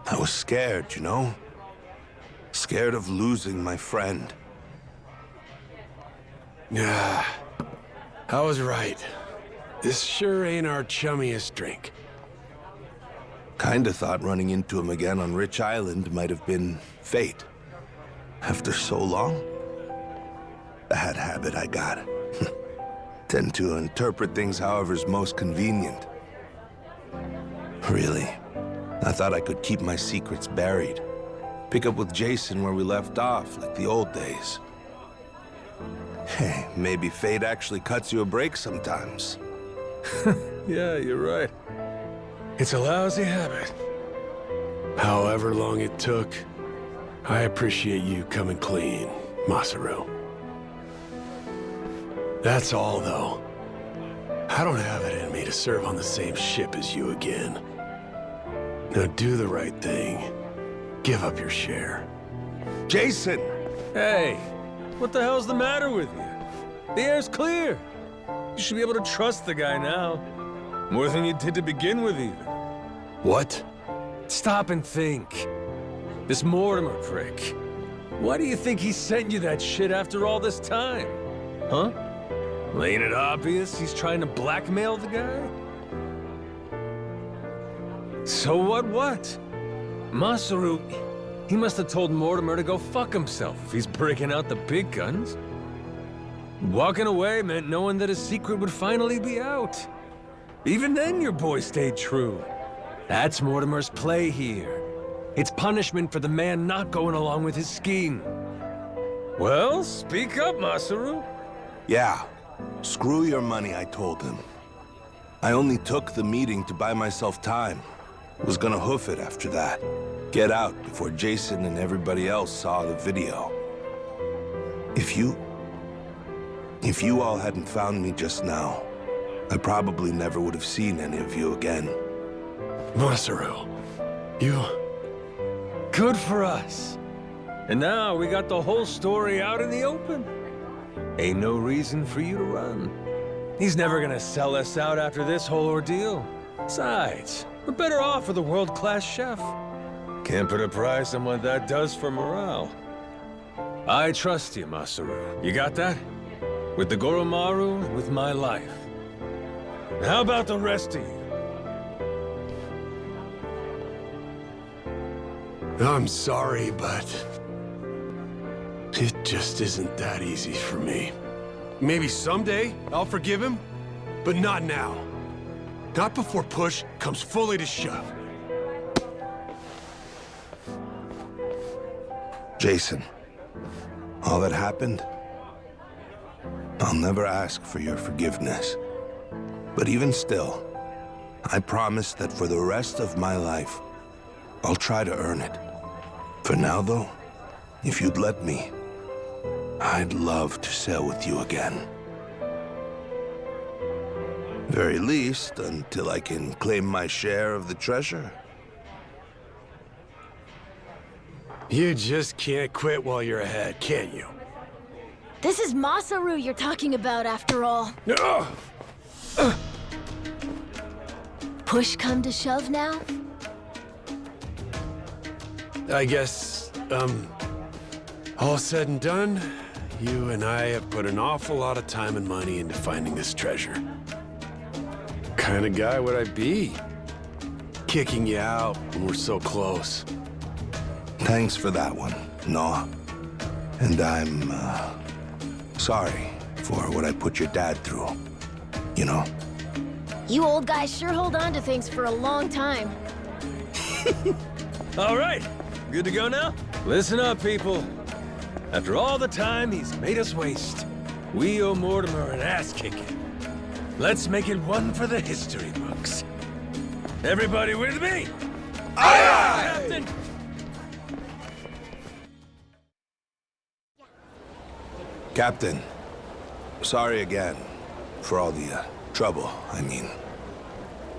I was scared, you know? Scared of losing my friend. Yeah, I was right. This sure ain't our chummiest drink. Kinda thought running into him again on Rich Island might have been fate. After so long? Bad habit I got. Tend to interpret things however's most convenient. Really, I thought I could keep my secrets buried. Pick up with Jason where we left off, like the old days. Hey, maybe fate actually cuts you a break sometimes. Yeah, you're right. It's a lousy habit. However long it took, I appreciate you coming clean, Masaru. That's all, though. I don't have it in me to serve on the same ship as you again. Now do the right thing. Give up your share. Jason! Hey, what the hell's the matter with you? The air's clear. You should be able to trust the guy now. More than you did to begin with, even. What? Stop and think. This Mortimer prick. Why do you think he sent you that shit after all this time? Huh? Well, ain't it obvious he's trying to blackmail the guy? So what? Masaru, he must have told Mortimer to go fuck himself if he's breaking out the big guns. Walking away meant knowing that his secret would finally be out. Even then, your boy stayed true. That's Mortimer's play here. It's punishment for the man not going along with his scheme. Well, speak up, Masaru. Yeah, screw your money, I told him. I only took the meeting to buy myself time. Was gonna hoof it after that. Get out before Jason and everybody else saw the video. If you all hadn't found me just now, I probably never would have seen any of you again. Masaru, you... Good for us. And now we got the whole story out in the open. Ain't no reason for you to run. He's never gonna sell us out after this whole ordeal. Besides, we're better off with a world-class chef. Can't put a price on what that does for morale. I trust you, Masaru. You got that? With the Goromaru, with my life. How about the rest of you? I'm sorry, but... it just isn't that easy for me. Maybe someday I'll forgive him, but not now. Not before push comes fully to shove. Jason, all that happened, I'll never ask for your forgiveness. But even still, I promise that for the rest of my life, I'll try to earn it. For now, though, if you'd let me, I'd love to sail with you again. Very least, until I can claim my share of the treasure. You just can't quit while you're ahead, can you? This is Masaru you're talking about, after all. Push come to shove now? I guess, all said and done, you and I have put an awful lot of time and money into finding this treasure. Kind of guy would I be? Kicking you out when we're so close. Thanks for that one, Noah. And I'm, sorry for what I put your dad through. You know? You old guys sure hold on to things for a long time. All right, good to go now? Listen up, people. After all the time he's made us waste, we owe Mortimer an ass-kicking. Let's make it one for the history books. Everybody with me? Aye, aye! Captain! Captain, sorry again for all the trouble, I mean.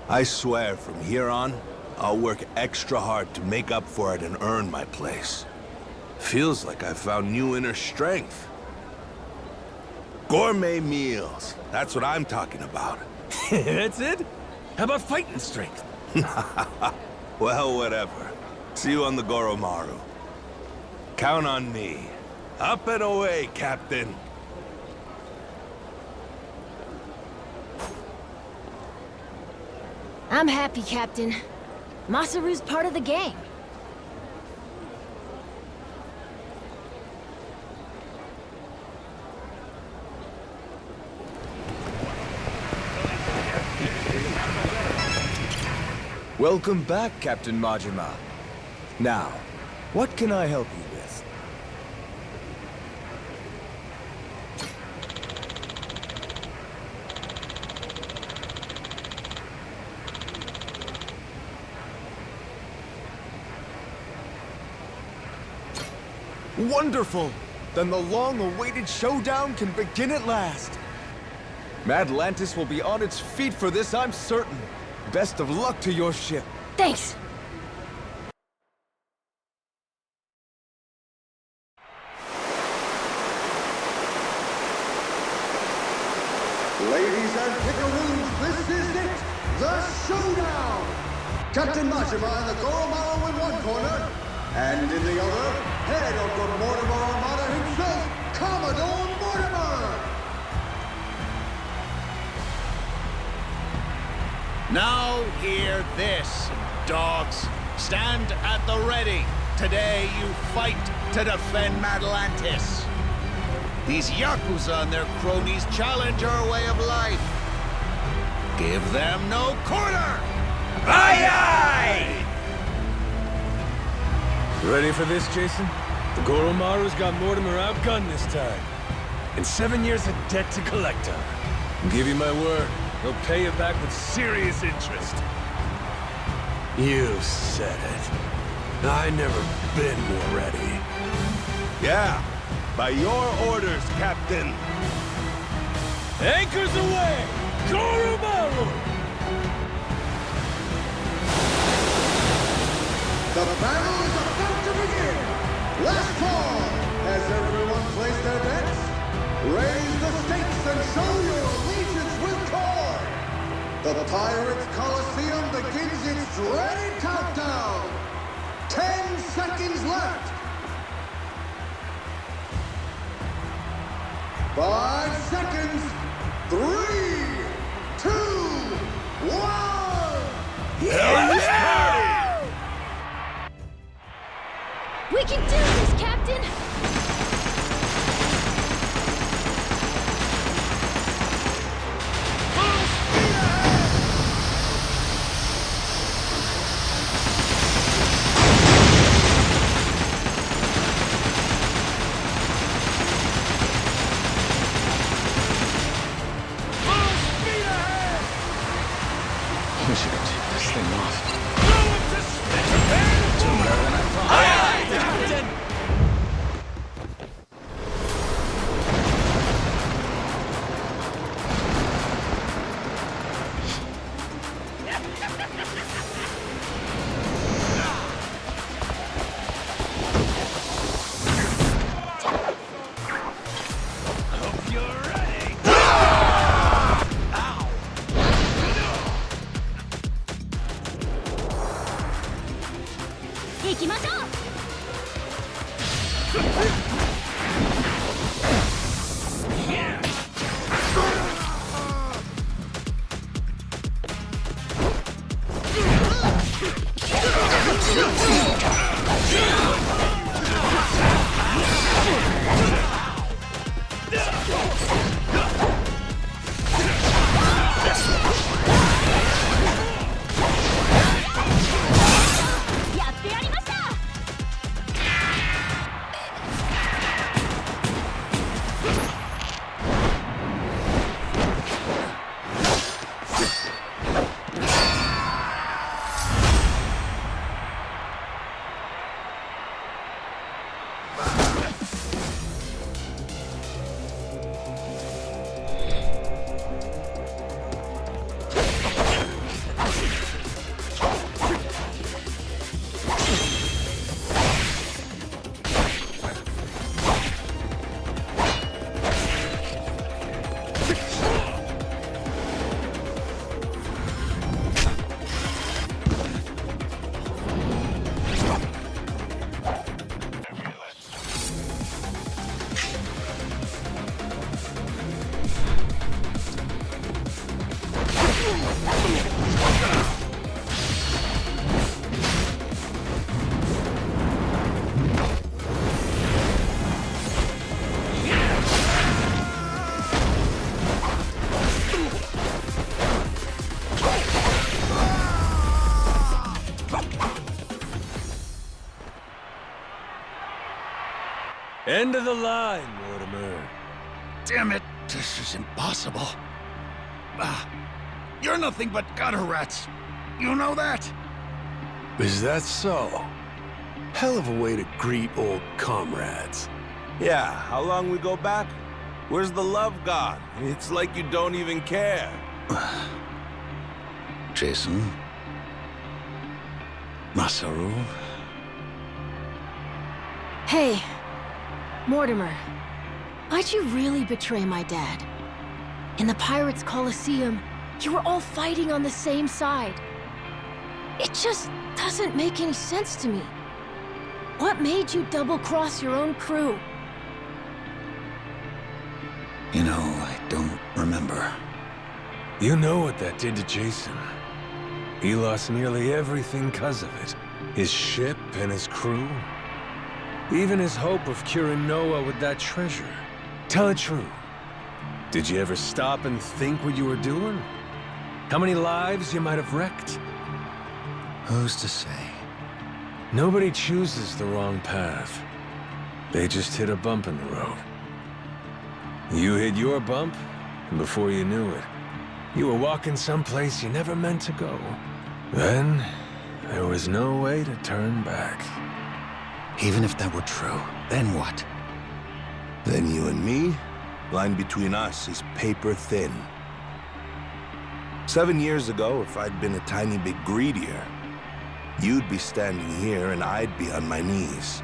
I swear from here on, I'll work extra hard to make up for it and earn my place. Feels like I've found new inner strength. Gourmet meals, that's what I'm talking about. That's it? How about fighting strength? Well, whatever. See you on the Goromaru. Count on me. Up and away, Captain. I'm happy, Captain. Masaru's part of the gang. Welcome back, Captain Majima. Now, what can I help you with? Wonderful! Then the long-awaited showdown can begin at last. Madlantis will be on its feet for this, I'm certain. Best of luck to your ship. Thanks. Ladies and pickaroos, this is it! The showdown! Captain Majima and the Goro Majima in one corner, and in the other, head of the Mortimer Armada himself, Commodore Mortimer! Now hear this, dogs. Stand at the ready. Today you fight to defend Atlantis. These YAKUZA and their cronies challenge our way of life. Give them no quarter! Aye, aye! Ready for this, Jason? The Goro Maru's got Mortimer outgunned this time. And 7 years of debt to collect on. I'll give you my word, he'll pay you back with serious interest. You said it. I never been more ready. Yeah, by your orders, Captain. Anchors away! Goro Maru! The battle is about to begin! Last call! Has everyone placed their bets? Raise the stakes and show your allegiance with Core! The Pirates Coliseum begins its dreaded countdown! 10 seconds left! 5 seconds! 3, 2, 1! We can do this, Captain! We should have taken this thing off. End of the line, Mortimer. Damn it, this is impossible. You're nothing but gutter rats. You know that? Is that so? Hell of a way to greet old comrades. Yeah, how long we go back? Where's the love god? It's like you don't even care. Jason? Masaru? Hey, Mortimer. Why'd you really betray my dad? In the Pirates' Colosseum, you were all fighting on the same side. It just doesn't make any sense to me. What made you double-cross your own crew? You know, I don't remember. You know what that did to Jason. He lost nearly everything because of it. His ship and his crew. Even his hope of curing Noah with that treasure. Tell it true. Did you ever stop and think what you were doing? How many lives you might have wrecked? Who's to say? Nobody chooses the wrong path. They just hit a bump in the road. You hit your bump, and before you knew it, you were walking someplace you never meant to go. Then, there was no way to turn back. Even if that were true, then what? Then you and me, line between us is paper thin. 7 years ago, if I'd been a tiny bit greedier, you'd be standing here and I'd be on my knees.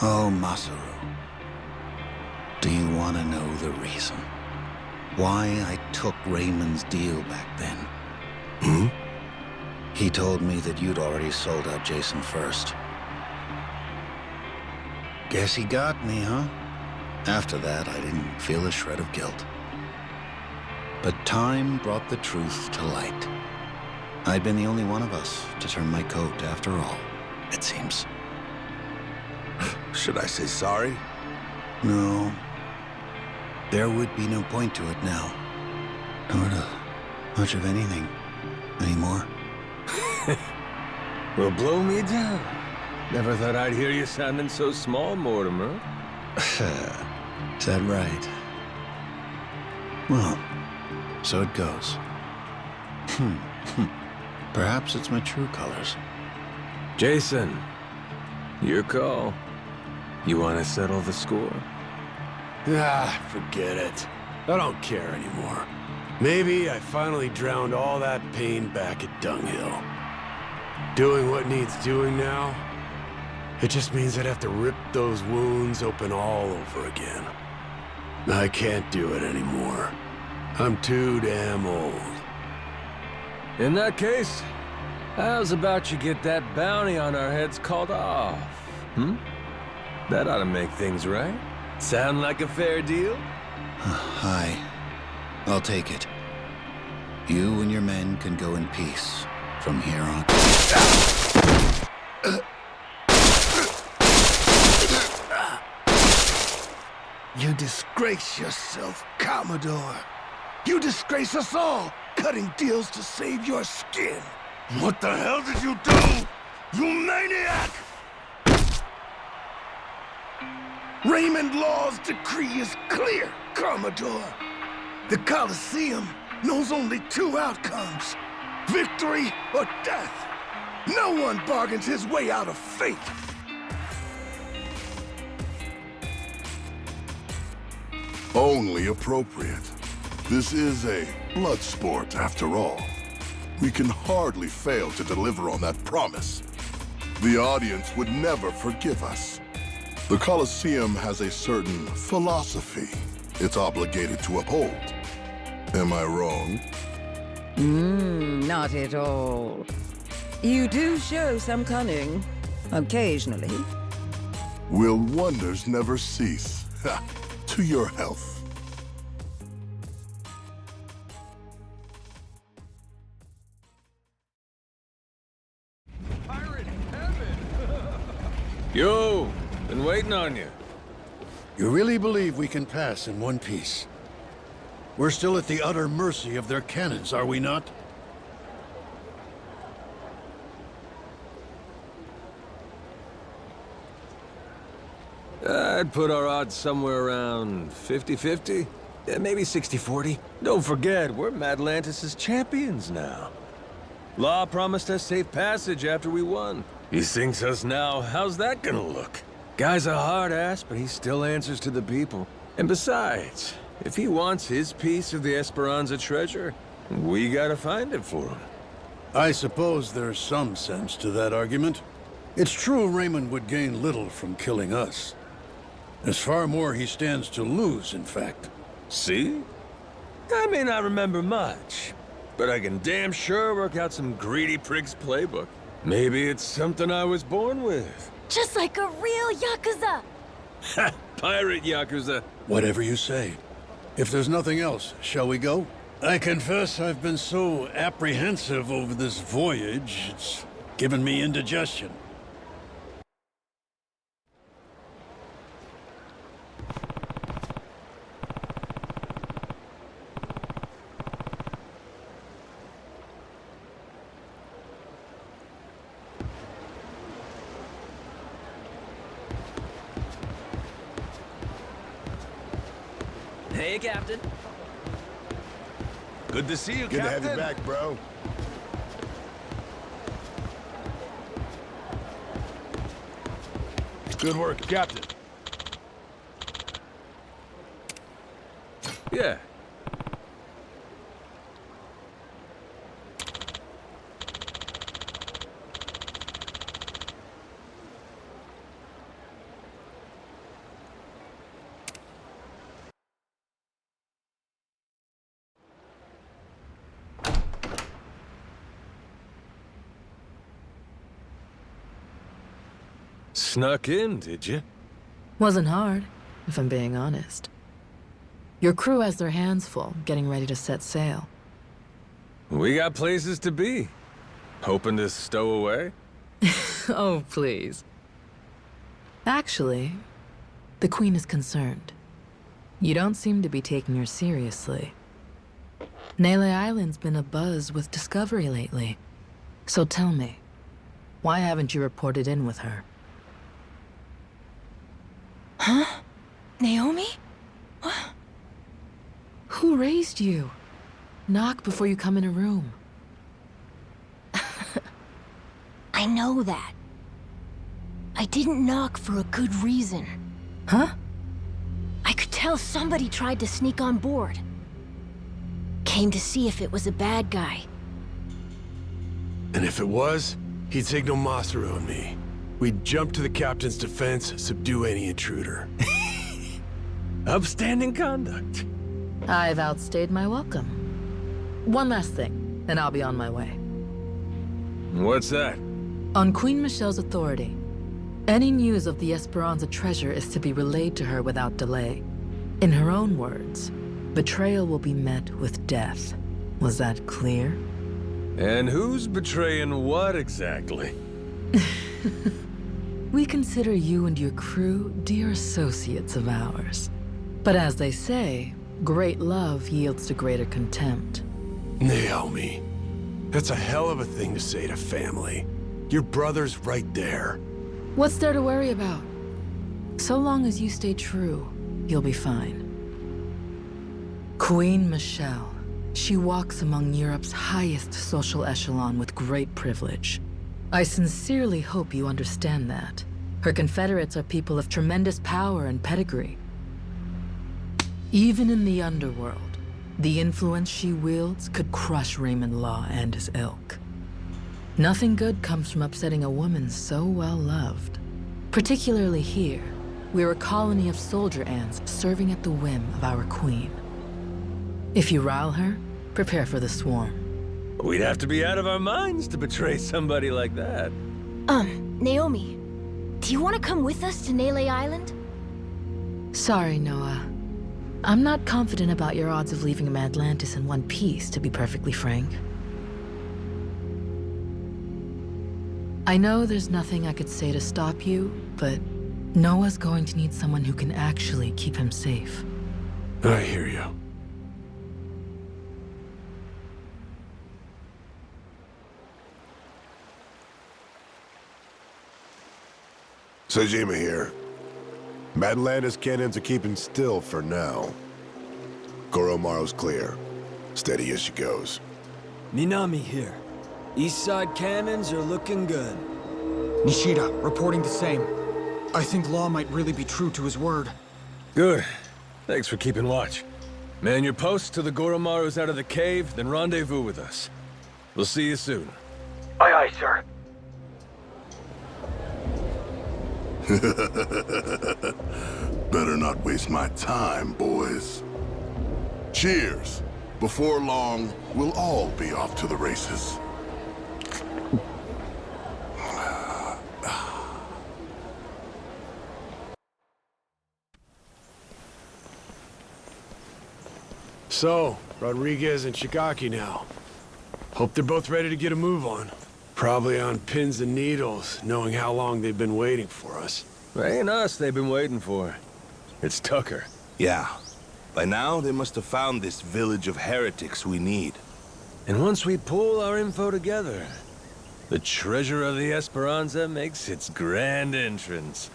Oh, Masaru. Do you want to know the reason? Why I took Raymond's deal back then? Hmm? He told me that you'd already sold out Jason first. Guess he got me, huh? After that, I didn't feel a shred of guilt. But time brought the truth to light. I'd been the only one of us to turn my coat after all, it seems. Should I say sorry? No. There would be no point to it now. Nor to much of anything anymore. Well, blow me down. Never thought I'd hear you sounding so small, Mortimer. Is that right? Well, so it goes. Perhaps it's my true colors. Jason, your call. You want to settle the score? Ah, forget it. I don't care anymore. Maybe I finally drowned all that pain back at Dunghill. Doing what needs doing now, it just means I'd have to rip those wounds open all over again. I can't do it anymore. I'm too damn old. In that case, how's about you get that bounty on our heads called off? That ought to make things right. Sound like a fair deal? Aye. I'll take it. You and your men can go in peace from here on. You disgrace yourself, Commodore. You disgrace us all, cutting deals to save your skin. What the hell did you do, you maniac? Raymond Law's decree is clear, Commodore. The Colosseum knows only two outcomes: victory or death. No one bargains his way out of fate. Only appropriate. This is a blood sport, after all. We can hardly fail to deliver on that promise. The audience would never forgive us. The Colosseum has a certain philosophy it's obligated to uphold. Am I wrong? Not at all. You do show some cunning, occasionally. Will wonders never cease? Ha! To your health. Yo, been waiting on you. You really believe we can pass in one piece? We're still at the utter mercy of their cannons, are we not? I'd put our odds somewhere around 50-50. Yeah, maybe 60-40. Don't forget, we're Madlantis' champions now. Law promised us safe passage after we won. He sinks us now, how's that gonna look? Guy's a hard ass, but he still answers to the people. And besides, if he wants his piece of the Esperanza treasure, we gotta find it for him. I suppose there's some sense to that argument. It's true Raymond would gain little from killing us. There's far more he stands to lose, in fact. See? I may not remember much, but I can damn sure work out some greedy prig's playbook. Maybe it's something I was born with. Just like a real Yakuza! Ha! Pirate Yakuza. Whatever you say. If there's nothing else, shall we go? I confess I've been so apprehensive over this voyage, it's given me indigestion. Hey, Captain. Good to see you, Good Captain. to have you back, bro. Good work, Captain. Yeah. Snuck in, did you? Wasn't hard, if I'm being honest. Your crew has their hands full, getting ready to set sail. We got places to be. Hoping to stow away? Oh, please. Actually, the Queen is concerned. You don't seem to be taking her seriously. Nele Island's been abuzz with discovery lately. So tell me, why haven't you reported in with her? Huh? Naomi? Who raised you? Knock before you come in a room. I know that. I didn't knock for a good reason. Huh? I could tell somebody tried to sneak on board. Came to see if it was a bad guy. And if it was, he'd signal Masaru and me. We'd jump to the captain's defense, subdue any intruder. Upstanding conduct. I've outstayed my welcome. One last thing, and I'll be on my way. What's that? On Queen Michelle's authority, any news of the Esperanza treasure is to be relayed to her without delay. In her own words, betrayal will be met with death. Was that clear? And who's betraying what exactly? We consider you and your crew dear associates of ours. But as they say, great love yields to greater contempt. Naomi, that's a hell of a thing to say to family. Your brother's right there. What's there to worry about? So long as you stay true, you'll be fine. Queen Michelle. She walks among Europe's highest social echelon with great privilege. I sincerely hope you understand that. Her confederates are people of tremendous power and pedigree. Even in the underworld, the influence she wields could crush Raymond Law and his ilk. Nothing good comes from upsetting a woman so well loved. Particularly here, we're a colony of soldier ants serving at the whim of our queen. If you rile her, prepare for the swarm. We'd have to be out of our minds to betray somebody like that. Naomi, do you want to come with us to Nele Island? Sorry, Noah. I'm not confident about your odds of leaving Atlantis in one piece, to be perfectly frank. I know there's nothing I could say to stop you, but Noah's going to need someone who can actually keep him safe. I hear you. Sajima here. Atlantis cannons are keeping still for now. Goromaru's clear. Steady as she goes. Minami here. East side cannons are looking good. Nishida, reporting the same. I think Law might really be true to his word. Good. Thanks for keeping watch. Man your posts till the Goromaru's out of the cave, then rendezvous with us. We'll see you soon. Aye, aye, sir. Better not waste my time, boys. Cheers. Before long, we'll all be off to the races. So, Rodriguez and Shigaki now. Hope they're both ready to get a move on. Probably on pins and needles, knowing how long they've been waiting for us. It ain't us they've been waiting for. It's Tucker. Yeah. By now, they must have found this village of heretics we need. And once we pull our info together, the treasure of the Esperanza makes its grand entrance.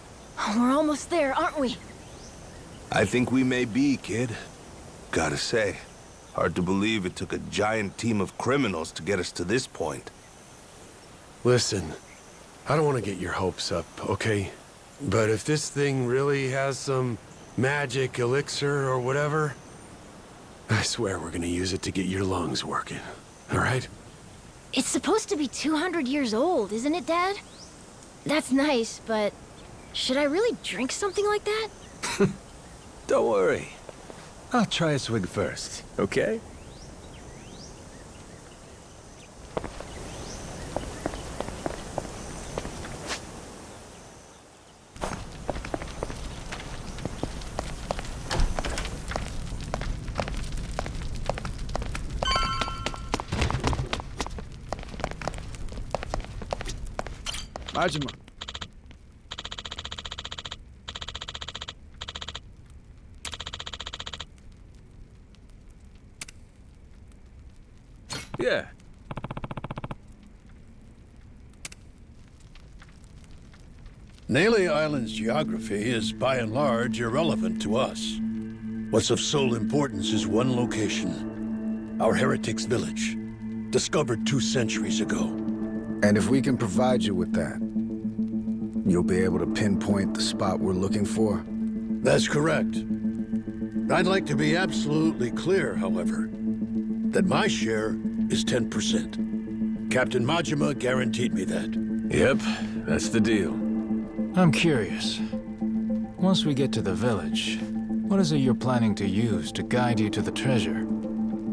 We're almost there, aren't we? I think we may be, kid. Gotta say, hard to believe it took a giant team of criminals to get us to this point. Listen, I don't want to get your hopes up, okay? But if this thing really has some magic elixir or whatever, I swear we're gonna use it to get your lungs working, all right? It's supposed to be 200 years old, isn't it, Dad? That's nice, but should I really drink something like that? Don't worry. I'll try a swig first, okay? Majima. Yeah. Nele Island's geography is by and large irrelevant to us. What's of sole importance is one location. Our heretics' village, discovered 2 centuries ago. And if we can provide you with that, you'll be able to pinpoint the spot we're looking for? That's correct. I'd like to be absolutely clear, however, that my share is 10%. Captain Majima guaranteed me that. Yep, that's the deal. I'm curious. Once we get to the village, what is it you're planning to use to guide you to the treasure?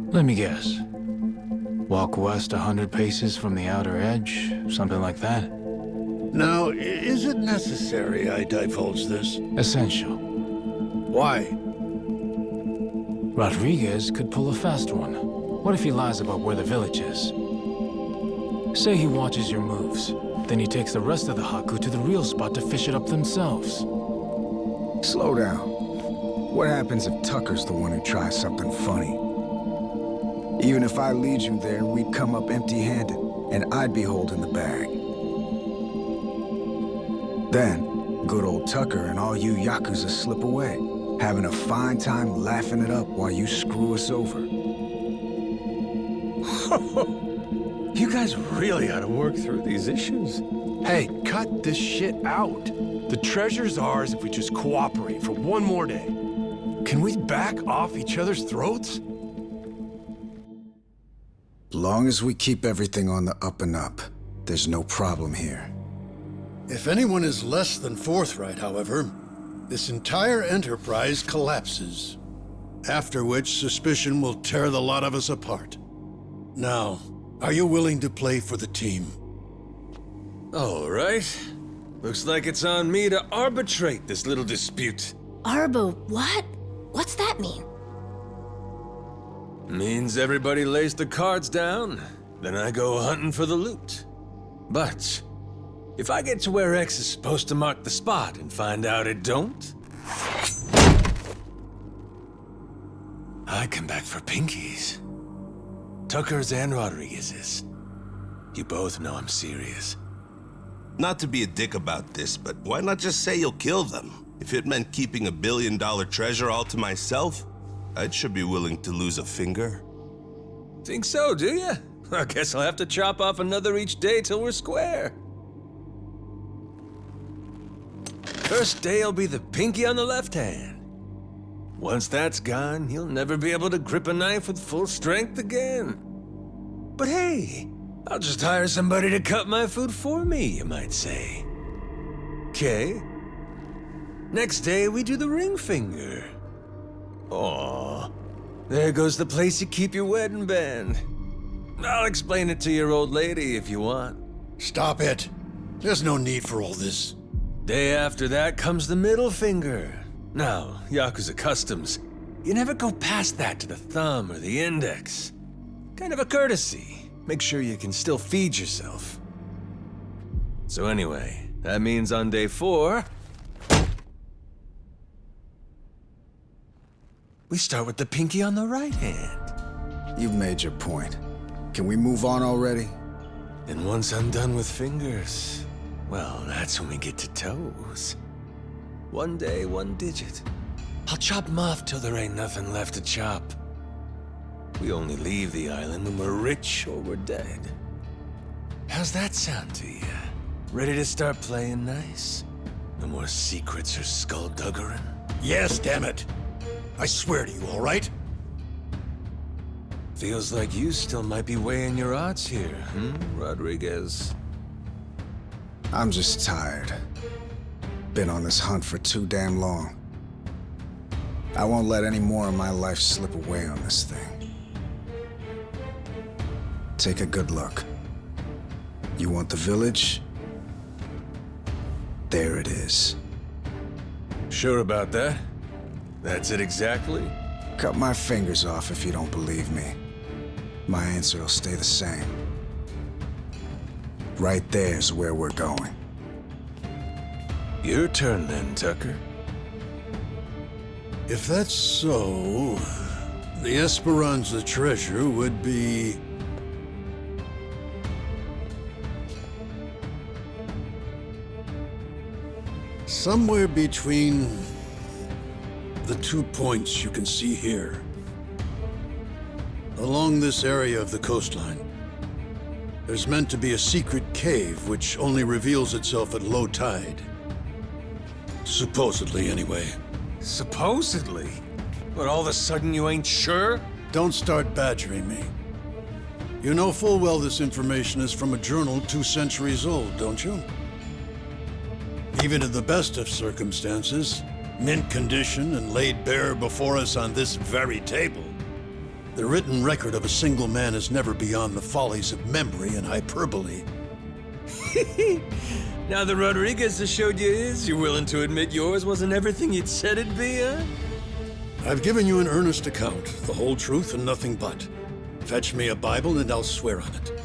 Let me guess. Walk west 100 paces from the outer edge, something like that? Now, is it necessary I divulge this? Essential. Why? Rodriguez could pull a fast one. What if he lies about where the village is? Say he watches your moves, then he takes the rest of the Haku to the real spot to fish it up themselves. Slow down. What happens if Tucker's the one who tries something funny? Even if I lead you there, we'd come up empty-handed, and I'd be holding the bag. Then, good old Tucker and all you Yakuza slip away, having a fine time laughing it up while you screw us over. You guys really ought to work through these issues. Hey, cut this shit out. The treasure's ours if we just cooperate for one more day. Can we back off each other's throats? Long as we keep everything on the up and up, there's no problem here. If anyone is less than forthright, however, this entire enterprise collapses. After which, suspicion will tear the lot of us apart. Now, are you willing to play for the team? All right. Looks like it's on me to arbitrate this little dispute. Arbo, what? What's that mean? Means everybody lays the cards down, then I go hunting for the loot. But if I get to where X is supposed to mark the spot and find out it don't, I come back for pinkies. Tucker's and Rodriguez's. You both know I'm serious. Not to be a dick about this, but why not just say you'll kill them? If it meant keeping $1 billion treasure all to myself, I should be willing to lose a finger. Think so, do ya? I guess I'll have to chop off another each day till we're square. First day'll be the pinky on the left hand. Once that's gone, he'll never be able to grip a knife with full strength again. But hey, I'll just hire somebody to cut my food for me, you might say. Okay. Next day, we do the ring finger. Aw. There goes the place you keep your wedding band. I'll explain it to your old lady if you want. Stop it. There's no need for all this. Day after that comes the middle finger. Now, YAKUZA customs, you never go past that to the thumb or the index. Kind of a courtesy. Make sure you can still feed yourself. So anyway, that means on day 4... we start with the pinky on the right hand. You've made your point. Can we move on already? And once I'm done with fingers, well, that's when we get to toes. One day, one digit. I'll chop them off till there ain't nothing left to chop. We only leave the island when we're rich or we're dead. How's that sound to you? Ready to start playing nice? No more secrets or skullduggerin'? Yes, damn it. I swear to you, all right? Feels like you still might be weighing your odds here, Rodriguez? I'm just tired. Been on this hunt for too damn long. I won't let any more of my life slip away on this thing. Take a good look. You want the village? There it is. Sure about that? That's it exactly? Cut my fingers off if you don't believe me. My answer will stay the same. Right there's where we're going. Your turn then, Tucker. If that's so, the Esperanza treasure would be... somewhere between the 2 points you can see here. Along this area of the coastline, there's meant to be a secret cave which only reveals itself at low tide. Supposedly, anyway. Supposedly? But all of a sudden you ain't sure? Don't start badgering me. You know full well this information is from a journal 2 centuries old, don't you? Even in the best of circumstances, mint condition and laid bare before us on this very table, the written record of a single man is never beyond the follies of memory and hyperbole. Now the Rodriguez that showed you his, you're willing to admit yours wasn't everything you'd said it'd be, huh? I've given you an earnest account, the whole truth and nothing but. Fetch me a Bible and I'll swear on it.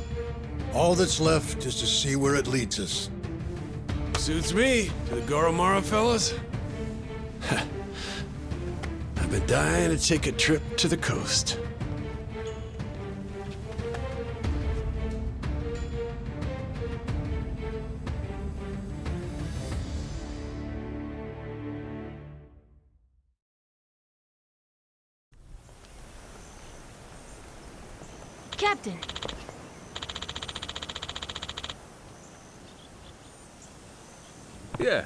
All that's left is to see where it leads us. Suits me. To the Goro Majima fellas? I've been dying to take a trip to the coast. Captain! Yeah.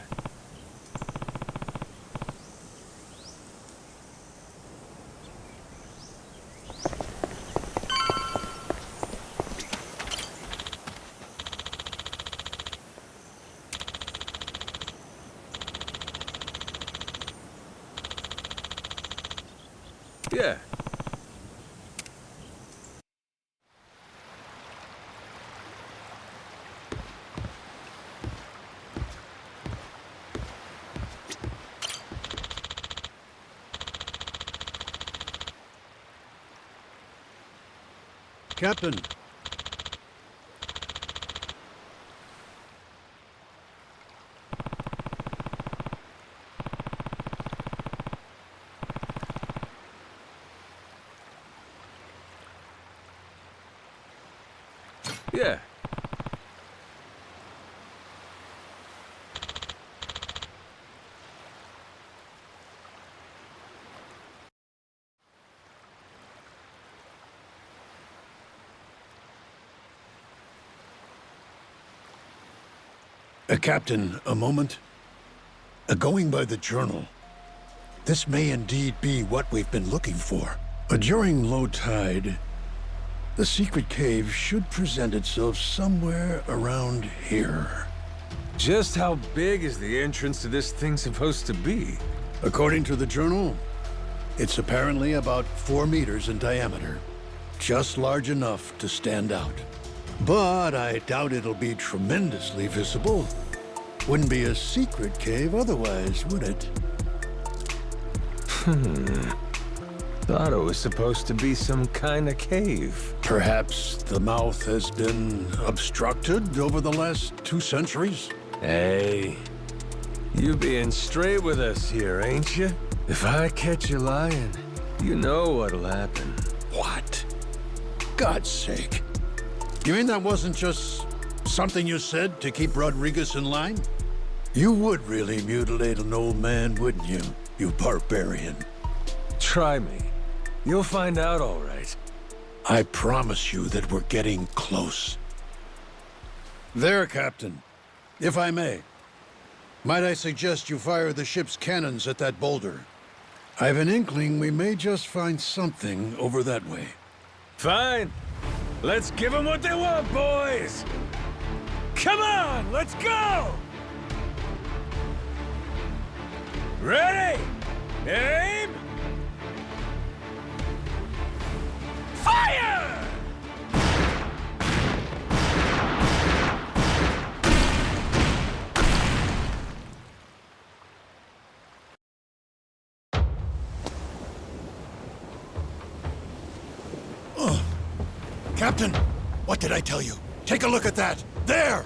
Yeah. Captain. Yeah. Captain, a moment. Going by the journal, this may indeed be what we've been looking for. During low tide, the secret cave should present itself somewhere around here. Just how big is the entrance to this thing supposed to be? According to the journal, It's apparently about 4 meters in diameter. Just large enough to stand out. But I doubt it'll be tremendously visible. Wouldn't be a secret cave otherwise, would it? Thought it was supposed to be some kind of cave. Perhaps the mouth has been obstructed over the last 2 centuries? Hey, you being straight with us here, ain't you? If I catch you lying, you know what'll happen. What? God's sake. You mean that wasn't just something you said to keep Rodriguez in line? You would really mutilate an old man, wouldn't you, you barbarian? Try me. You'll find out all right. I promise you that we're getting close. There, Captain. If I may. Might I suggest you fire the ship's cannons at that boulder? I've an inkling we may just find something over that way. Fine. Let's give them what they want, boys! Come on, let's go! Ready? Aim! Fire! Captain, what did I tell you? Take a look at that! There!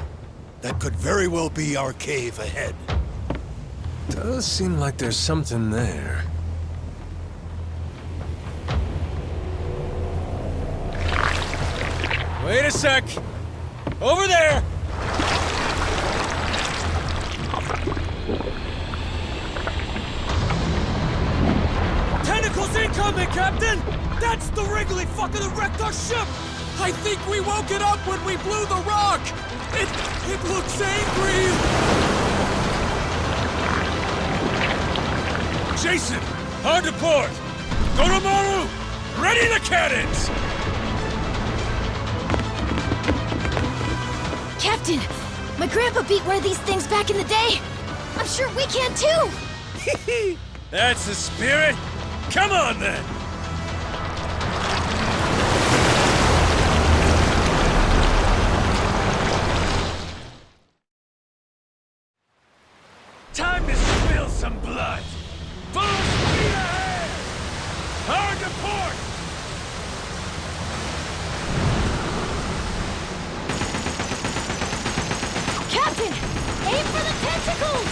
That could very well be our cave ahead. Does seem like there's something there. Wait a sec! Over there! Tentacles incoming, Captain! That's the Wrigley fucker that wrecked our ship! I think we woke it up when we blew the rock! It looks angry! Jason, hard to port! Goro Maru, ready the cannons! Captain, my grandpa beat one of these things back in the day. I'm sure we can too! That's the spirit! Come on then! Time to spill some blood! Full speed ahead! Hard to port! Captain, aim for the tentacles!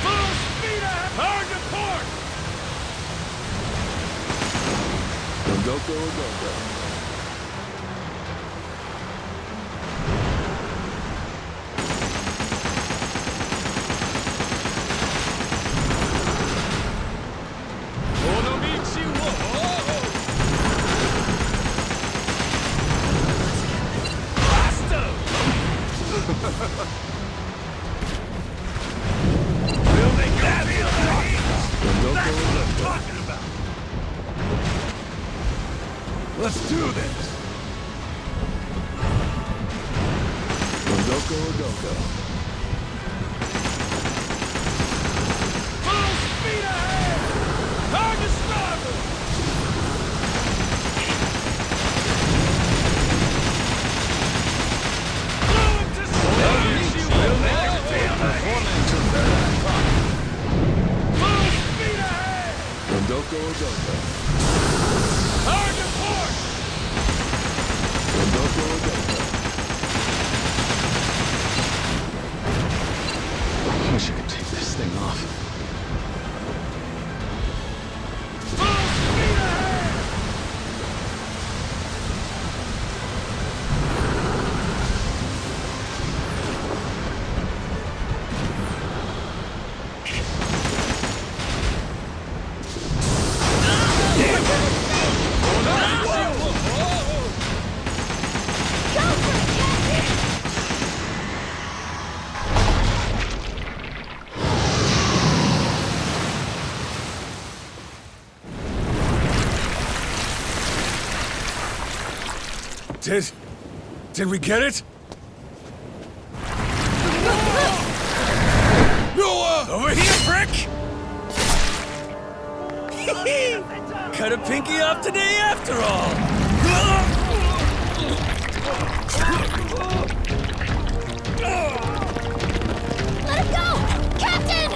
Full speed ahead! Hard to port! Go. Building that That's what I'm talking about! Let's do this! Go. Full speed ahead! Hard to starboard! Fluid to speed! Full speed ahead! Go. Hard to port! I wish I could take this thing off. Full speed ahead! Did we get it? Noah! Over here, prick! Cut a pinky off today after all! Let him go! Captain!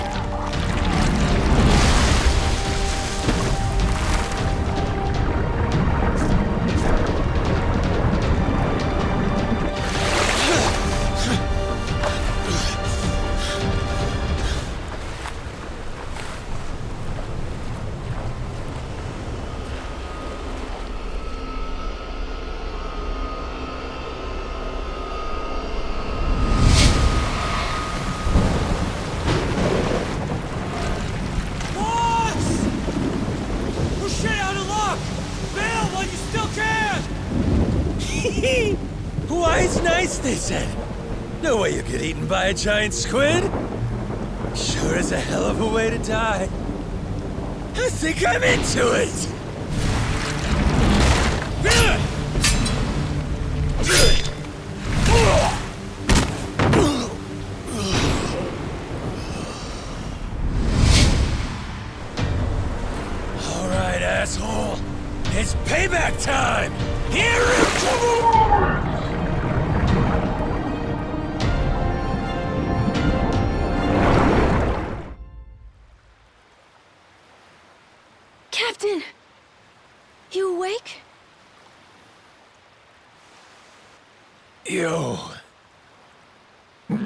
Why, it's nice, they said. No way you get eaten by a giant squid. Sure is a hell of a way to die. I think I'm into it. All right, asshole. It's payback time. Here it comes. Captain! You awake? Yo.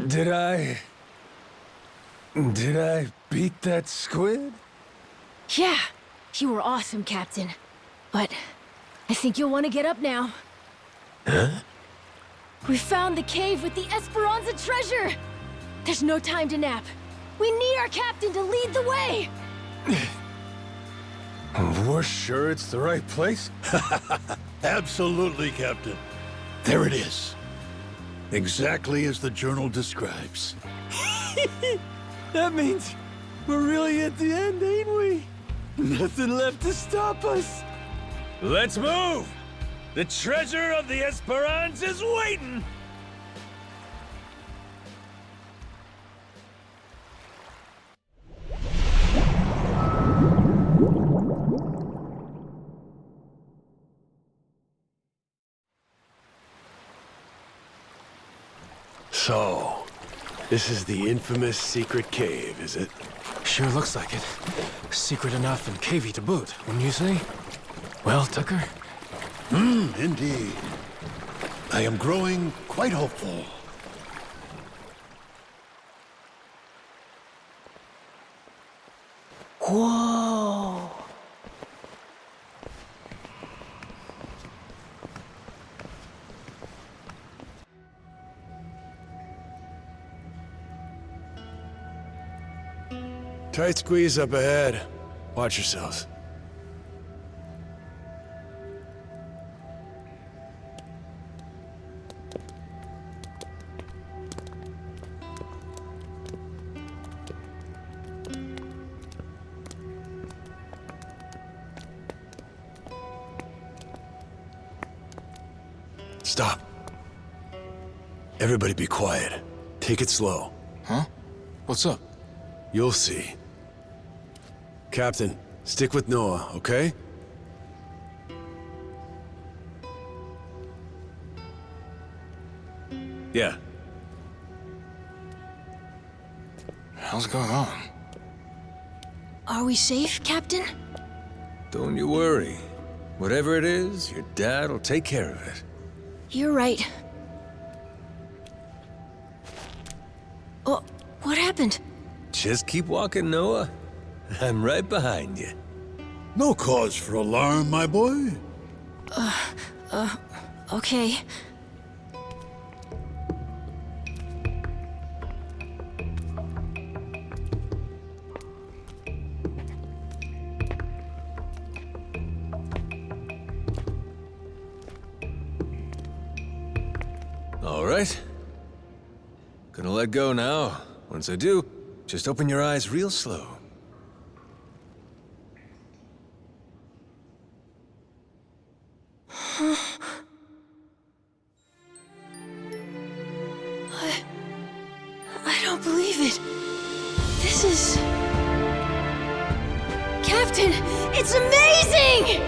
Did I beat that squid? Yeah, you were awesome, Captain. But I think you'll want to get up now. Huh? We found the cave with the Esperanza treasure! There's no time to nap. We need our captain to lead the way! We're sure it's the right place? Absolutely, Captain. There it is. Exactly as the journal describes. That means we're really at the end, ain't we? Nothing left to stop us. Let's move! The treasure of the Esperanza's waiting! So, this is the infamous secret cave, is it? Sure looks like it. Secret enough and cavey to boot, wouldn't you say? Well, Tucker? Indeed. I am growing quite hopeful. Whoa! Tight squeeze up ahead. Watch yourselves. Stop. Everybody be quiet. Take it slow. Huh? What's up? You'll see. Captain, stick with Noah, okay? Yeah. Hell's going on? Are we safe, Captain? Don't you worry. Whatever it is, your dad will take care of it. You're right. Oh, what happened? Just keep walking, Noah. I'm right behind you. No cause for alarm, my boy. Okay. All right. Gonna let go now. Once I do, just open your eyes real slow. Captain! It's amazing!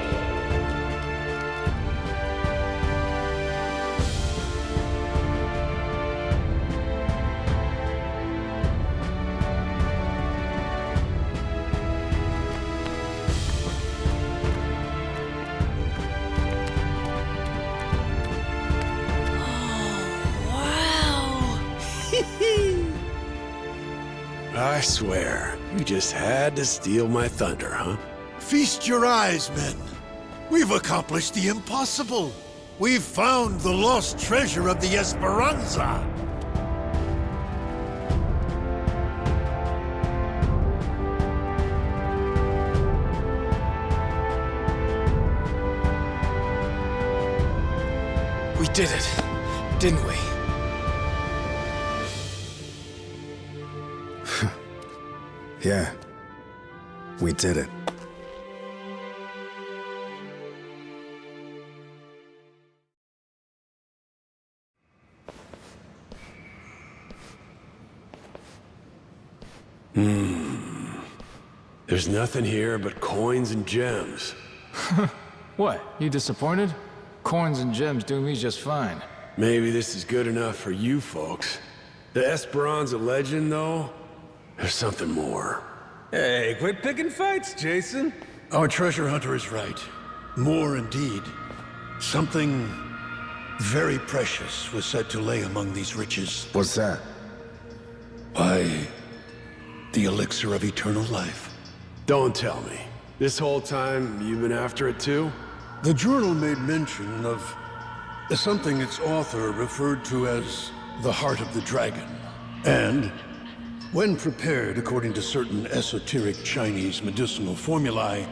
I swear, you just had to steal my thunder, huh? Feast your eyes, men. We've accomplished the impossible. We've found the lost treasure of the Esperanza. We did it, didn't we? Yeah, we did it. There's nothing here but coins and gems. What, you disappointed? Coins and gems do me just fine. Maybe this is good enough for you folks. The Esperanza legend, though, there's something more. Hey, quit picking fights, Jason. Our treasure hunter is right. More indeed. Something very precious was said to lay among these riches. What's that? Why, the elixir of eternal life. Don't tell me. This whole time, you've been after it too? The journal made mention of something its author referred to as the heart of the dragon. And when prepared according to certain esoteric Chinese medicinal formulae,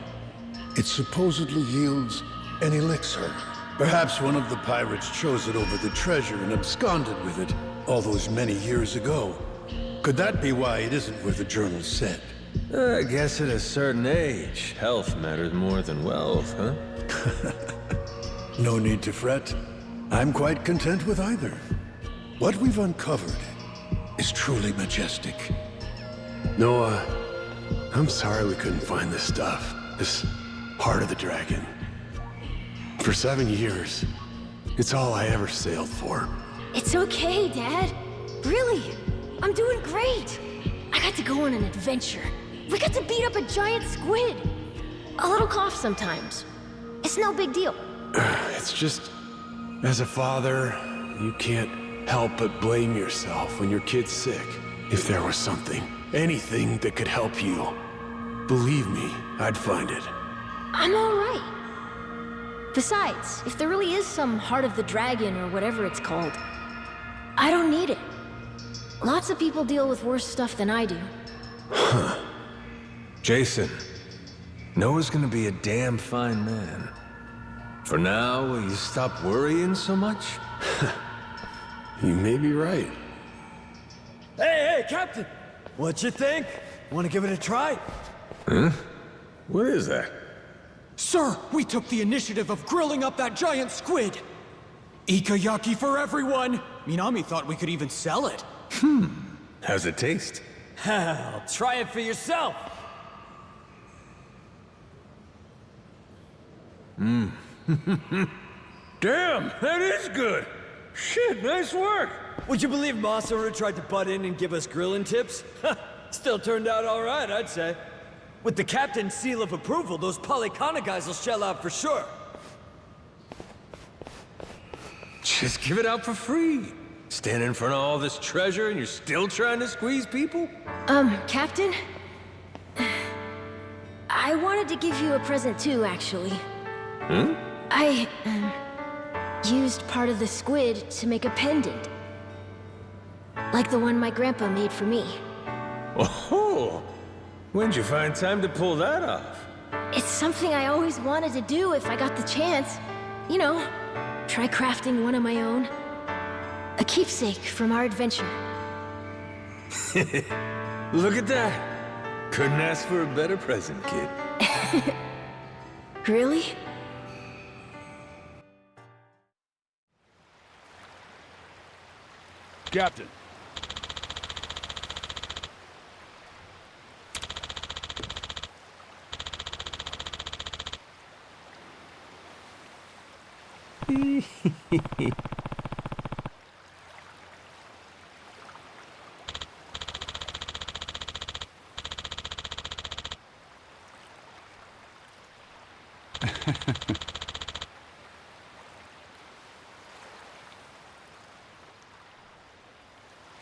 it supposedly yields an elixir. Perhaps one of the pirates chose it over the treasure and absconded with it all those many years ago. Could that be why it isn't where the journal said? I guess at a certain age, health matters more than wealth, huh? No need to fret. I'm quite content with either. What we've uncovered is truly majestic. Noah, I'm sorry we couldn't find this stuff. This heart of the dragon. For 7 years, it's all I ever sailed for. It's okay, Dad. Really, I'm doing great. I got to go on an adventure. We got to beat up a giant squid. A little cough sometimes. It's no big deal. It's just, as a father, you can't help but blame yourself when your kid's sick. If there was something, anything that could help you, believe me, I'd find it. I'm all right. Besides, if there really is some heart of the dragon or whatever it's called, I don't need it. Lots of people deal with worse stuff than I do. Huh. Jason, Noah's gonna be a damn fine man. For now, will you stop worrying so much? You may be right. Hey, Captain! What you think? Want to give it a try? Huh? What is that? Sir, we took the initiative of grilling up that giant squid. Ikayaki for everyone! Minami thought we could even sell it. How's it taste? Hell, try it for yourself! Damn, that is good! Shit, nice work! Would you believe Masaru tried to butt in and give us grilling tips? Still turned out all right, I'd say. With the captain's seal of approval, those Polycana guys will shell out for sure. Just give it out for free. Stand in front of all this treasure and you're still trying to squeeze people? Captain? I wanted to give you a present too, actually. Hmm? I, used part of the squid to make a pendant. Like the one my grandpa made for me. Oh! When'd you find time to pull that off? It's something I always wanted to do if I got the chance. You know, try crafting one of my own. A keepsake from our adventure. Look at that! Couldn't ask for a better present, kid. Really? Captain.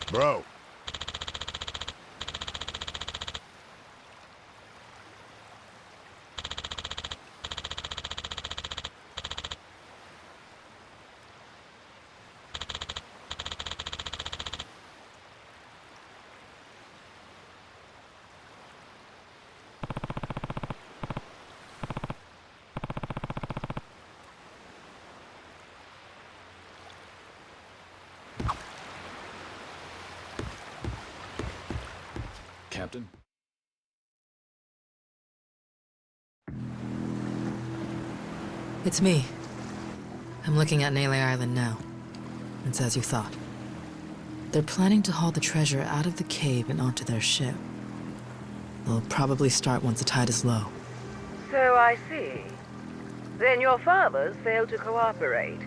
Bro. Captain? It's me. I'm looking at Nele Island now. It's as you thought. They're planning to haul the treasure out of the cave and onto their ship. They'll probably start once the tide is low. So I see. Then your fathers failed to cooperate,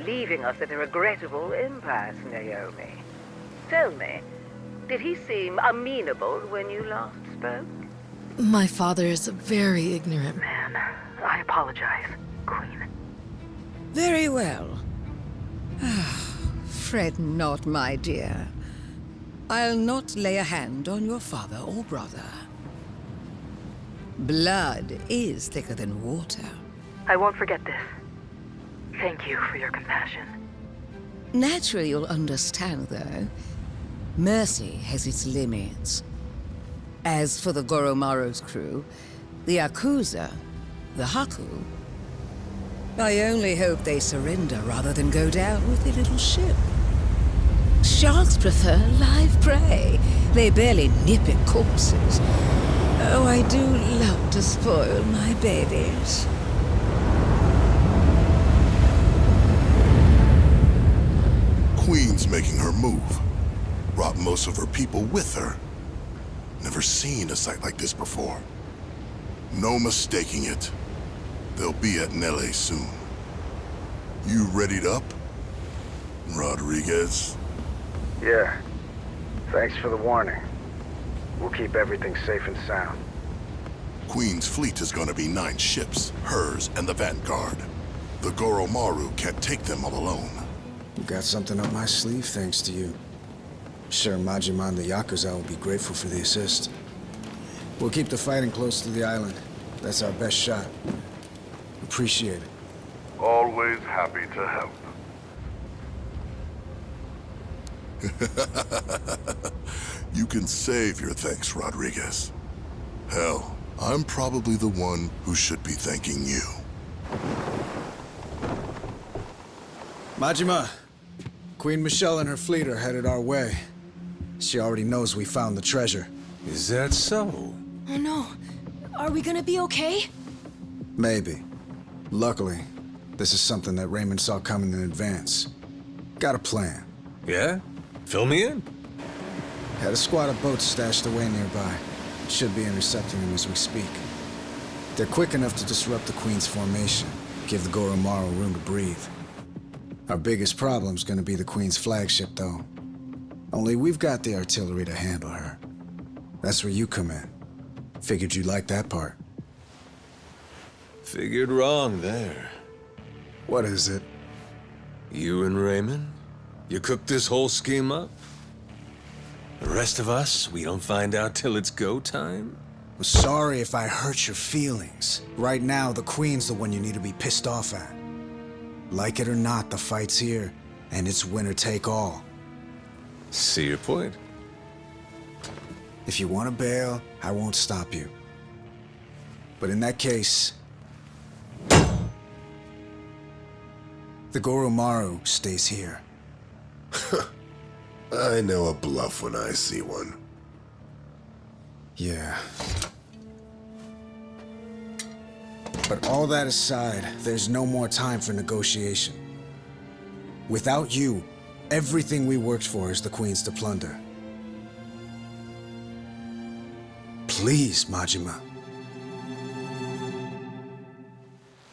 leaving us at a regrettable impasse, Naomi. Tell me, did he seem amenable when you last spoke? My father is a very ignorant man. I apologize, Queen. Very well. Fret not, my dear. I'll not lay a hand on your father or brother. Blood is thicker than water. I won't forget this. Thank you for your compassion. Naturally, you'll understand, though. Mercy has its limits. As for the Goromaru's crew, the YAKUZA, the Haku, I only hope they surrender rather than go down with their little ship. Sharks prefer live prey. They barely nip at corpses. Oh, I do love to spoil my babies. Queen's making her move. Brought most of her people with her. Never seen a sight like this before. No mistaking it. They'll be at Nele soon. You readied up, Rodriguez? Yeah. Thanks for the warning. We'll keep everything safe and sound. Queen's fleet is gonna be 9 ships, hers and the Vanguard. The Goromaru can't take them all alone. Got something up my sleeve thanks to you. Sure, Majima and the YAKUZA will be grateful for the assist. We'll keep the fighting close to the island. That's our best shot. Appreciate it. Always happy to help. You can save your thanks, Rodriguez. Hell, I'm probably the one who should be thanking you. Majima, Queen Michelle and her fleet are headed our way. She already knows we found the treasure. Is that so? Oh no. Are we gonna be okay? Maybe. Luckily, this is something that Raymond saw coming in advance. Got a plan. Yeah? Fill me in. Had a squad of boats stashed away nearby. Should be intercepting them as we speak. They're quick enough to disrupt the Queen's formation, give the Goromaru room to breathe. Our biggest problem's gonna be the Queen's flagship, though. Only we've got the artillery to handle her. That's where you come in. Figured you'd like that part. Figured wrong there. What is it? You and Raymond? You cooked this whole scheme up? The rest of us, we don't find out till it's go time? I'm sorry if I hurt your feelings. Right now, the Queen's the one you need to be pissed off at. Like it or not, the fight's here, and it's winner take all. See your point. If you want to bail, I won't stop you. But in that case, the Goromaru stays here. I know a bluff when I see one. Yeah. But all that aside, there's no more time for negotiation. Without you, everything we worked for is the Queen's to plunder. Please, Majima.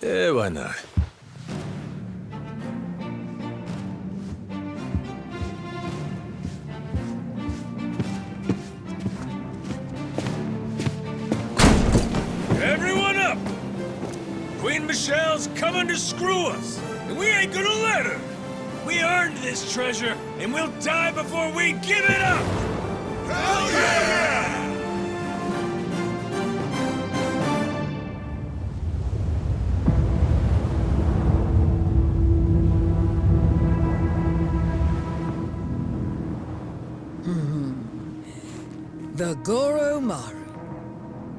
Yeah, why not? Saint Michelle's coming to screw us, and we ain't gonna let her. We earned this treasure, and we'll die before we give it up! Hell yeah! The Goro Maru.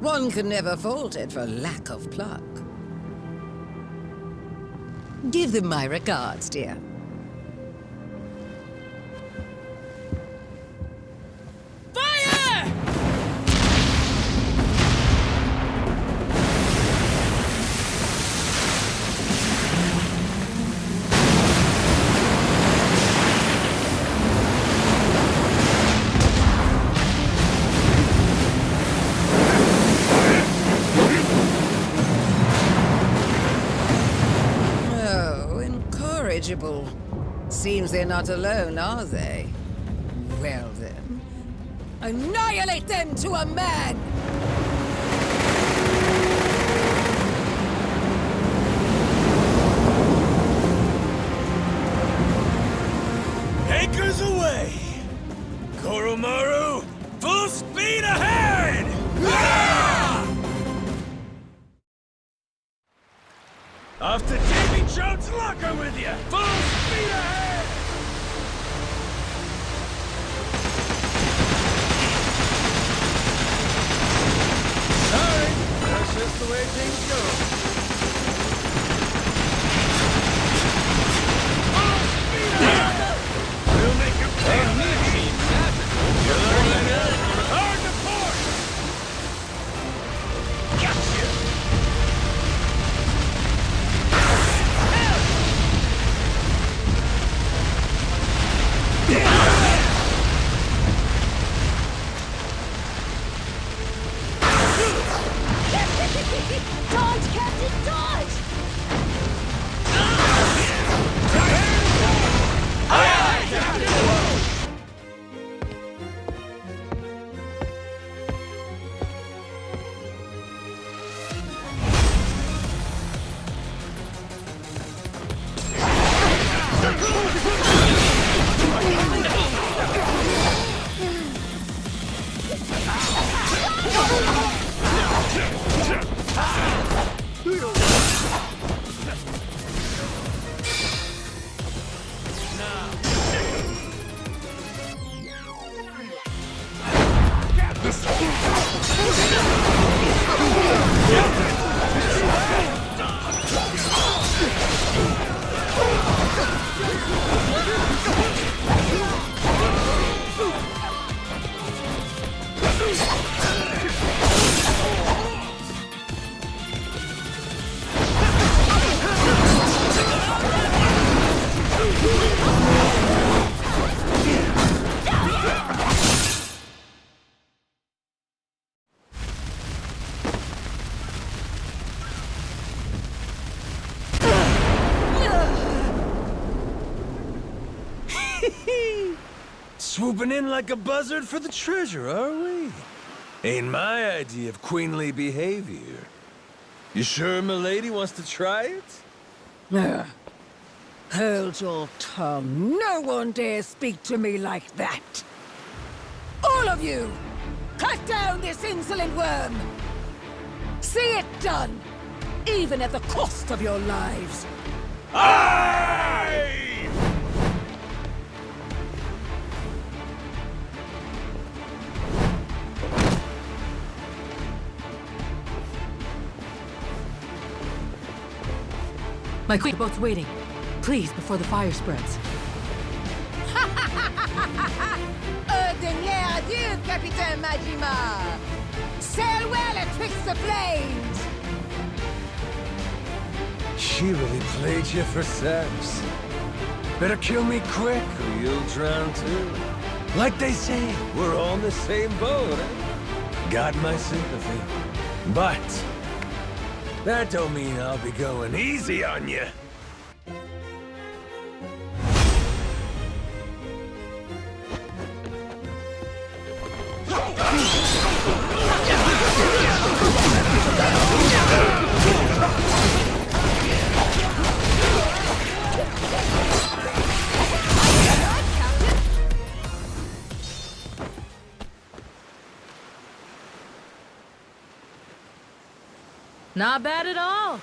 One can never fault it for lack of pluck. Give them my regards, dear. Seems they're not alone, are they? Well then, annihilate them to a man! Anchors away! Goro Maru, full speed ahead! Off to Davy Jones' locker with you! Full speed ahead! Sorry, that's just the way things go. Full speed ahead! We'll make you pay for that. You're learning it. Hard to port! Gotcha! Dodge, Captain, dodge! Aye, aye, Captain! Swooping in like a buzzard for the treasure, are we? Ain't my idea of queenly behavior. You sure milady wants to try it? Hold your tongue. No one dare speak to me like that. All of you, cut down this insolent worm. See it done, even at the cost of your lives. Aye! My queen boat's waiting. Please, before the fire spreads. Dernier adieu, Capitaine Majima. Sail well atwixt the flames. She really played you for saps. Better kill me quick, or you'll drown too. Like they say, we're all in the same boat, eh? Got my sympathy. But that don't mean I'll be going easy on you. Not bad at all.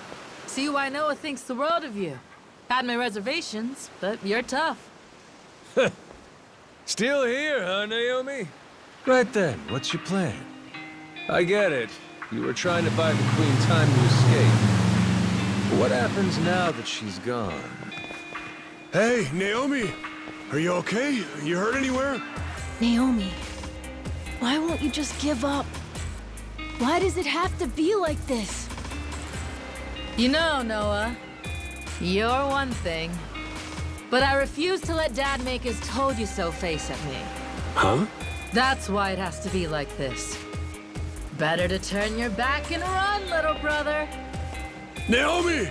See why Noah thinks the world of you. Had my reservations, but you're tough. Still here, huh, Naomi? Right then, what's your plan? I get it. You were trying to buy the Queen time to escape. But what happens now that she's gone? Hey, Naomi! Are you okay? You hurt anywhere? Naomi, why won't you just give up? Why does it have to be like this? You know, Noah, you're one thing. But I refuse to let Dad make his told-you-so face at me. Huh? That's why it has to be like this. Better to turn your back and run, little brother. Naomi!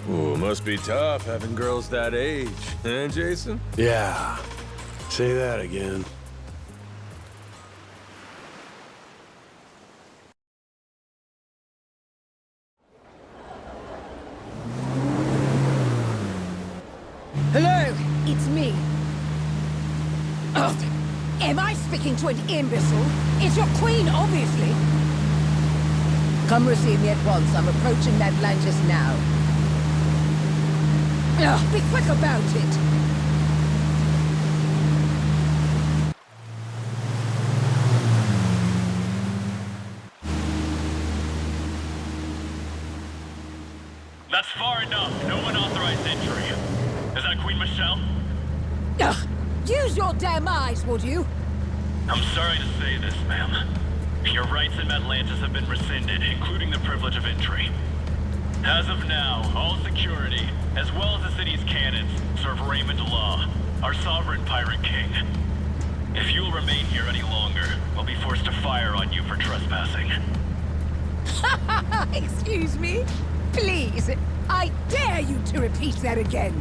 Ooh, must be tough having girls that age, huh, Jason? Yeah. Say that again. Hello, it's me. Ugh. Am I speaking to an imbecile? It's your queen, obviously. Come receive me at once. I'm approaching Atlantis now. Ugh, be quick about it. That's far enough. No unauthorized entry. Is that Queen Michelle? Ugh, use your damn eyes, would you? I'm sorry to say this, ma'am. Your rights in Atlantis have been rescinded, including the privilege of entry. As of now, all security, as well as the city's cannons, serve Raymond Law, our sovereign pirate king. If you will remain here any longer, we'll be forced to fire on you for trespassing. Excuse me? Please, I dare you to repeat that again.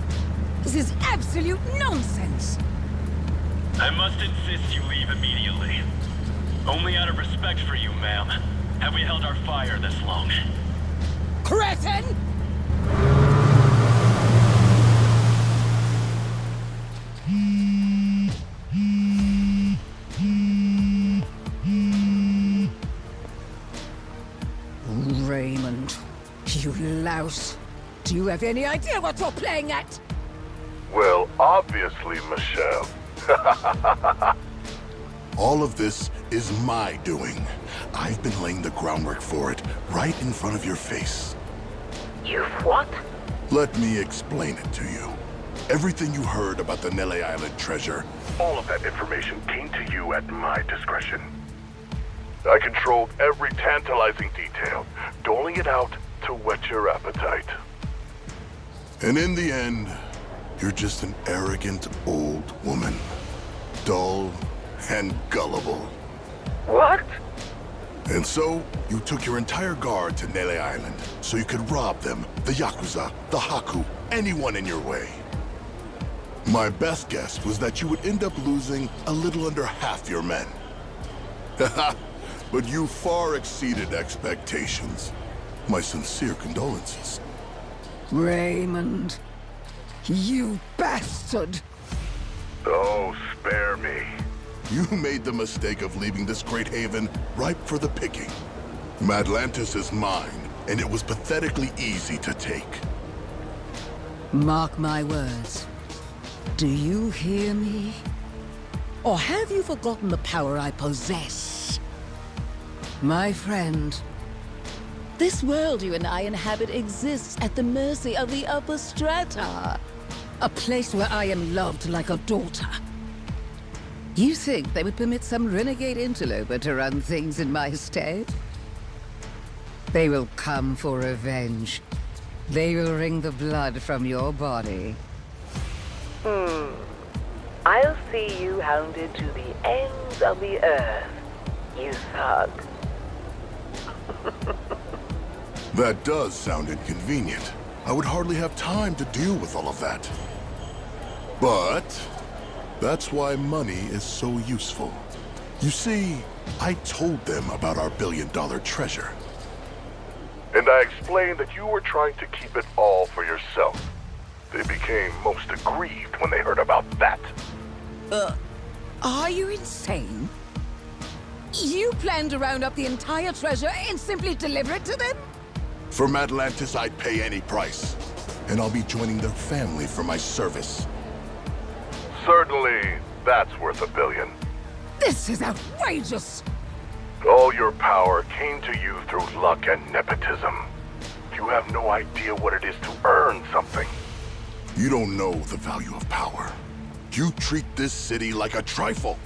This is absolute nonsense. I must insist you leave immediately. Only out of respect for you, ma'am, have we held our fire this long. Cretin! Raymond, you louse. Do you have any idea what you're playing at? Well, obviously, Michelle. All of this is my doing. I've been laying the groundwork for it, right in front of your face. You've what? Let me explain it to you. Everything you heard about the Nele Island treasure, all of that information came to you at my discretion. I controlled every tantalizing detail, doling it out to whet your appetite. And in the end, you're just an arrogant old woman. Dull and gullible. What? And so, you took your entire guard to Nele Island, so you could rob them, the YAKUZA, the Haku, anyone in your way. My best guess was that you would end up losing a little under half your men. But you far exceeded expectations. My sincere condolences. Raymond, you bastard! Oh, spare me. You made the mistake of leaving this great haven ripe for the picking. Madlantis is mine, and it was pathetically easy to take. Mark my words. Do you hear me? Or have you forgotten the power I possess? My friend, this world you and I inhabit exists at the mercy of the upper strata. A place where I am loved like a daughter. You think they would permit some renegade interloper to run things in my stead? They will come for revenge. They will wring the blood from your body. I'll see you hounded to the ends of the earth, you thug. That does sound inconvenient. I would hardly have time to deal with all of that. But that's why money is so useful. You see, I told them about our billion-dollar treasure. And I explained that you were trying to keep it all for yourself. They became most aggrieved when they heard about that. Are you insane? You plan to round up the entire treasure and simply deliver it to them? From Atlantis, I'd pay any price. And I'll be joining their family for my service. Certainly, that's worth $1 billion. This is outrageous! All your power came to you through luck and nepotism. You have no idea what it is to earn something. You don't know the value of power. You treat this city like a trifle,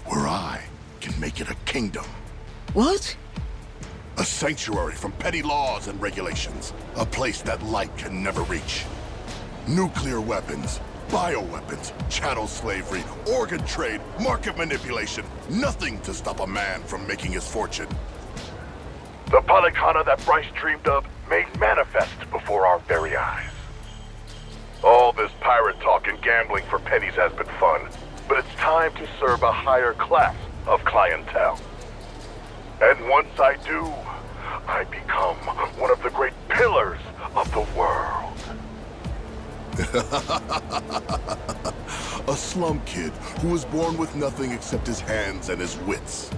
where I can make it a kingdom. What? A sanctuary from petty laws and regulations. A place that light can never reach. Nuclear weapons, bioweapons, chattel slavery, organ trade, market manipulation. Nothing to stop a man from making his fortune. The Polycana that Bryce dreamed of made manifest before our very eyes. All this pirate talk and gambling for pennies has been fun, but it's time to serve a higher class of clientele. And once I do, I become one of the great pillars of the world. A slum kid who was born with nothing except his hands and his wits.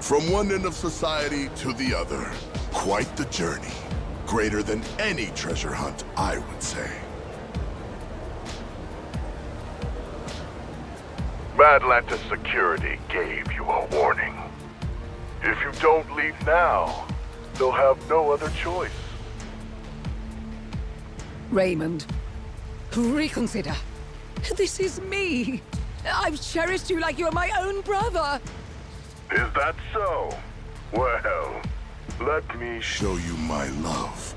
From one end of society to the other, quite the journey. Greater than any treasure hunt, I would say. Atlantis security gave you a warning. If you don't leave now, they'll have no other choice. Raymond, reconsider. This is me. I've cherished you like you're my own brother. Is that so? Well, let me show you my love,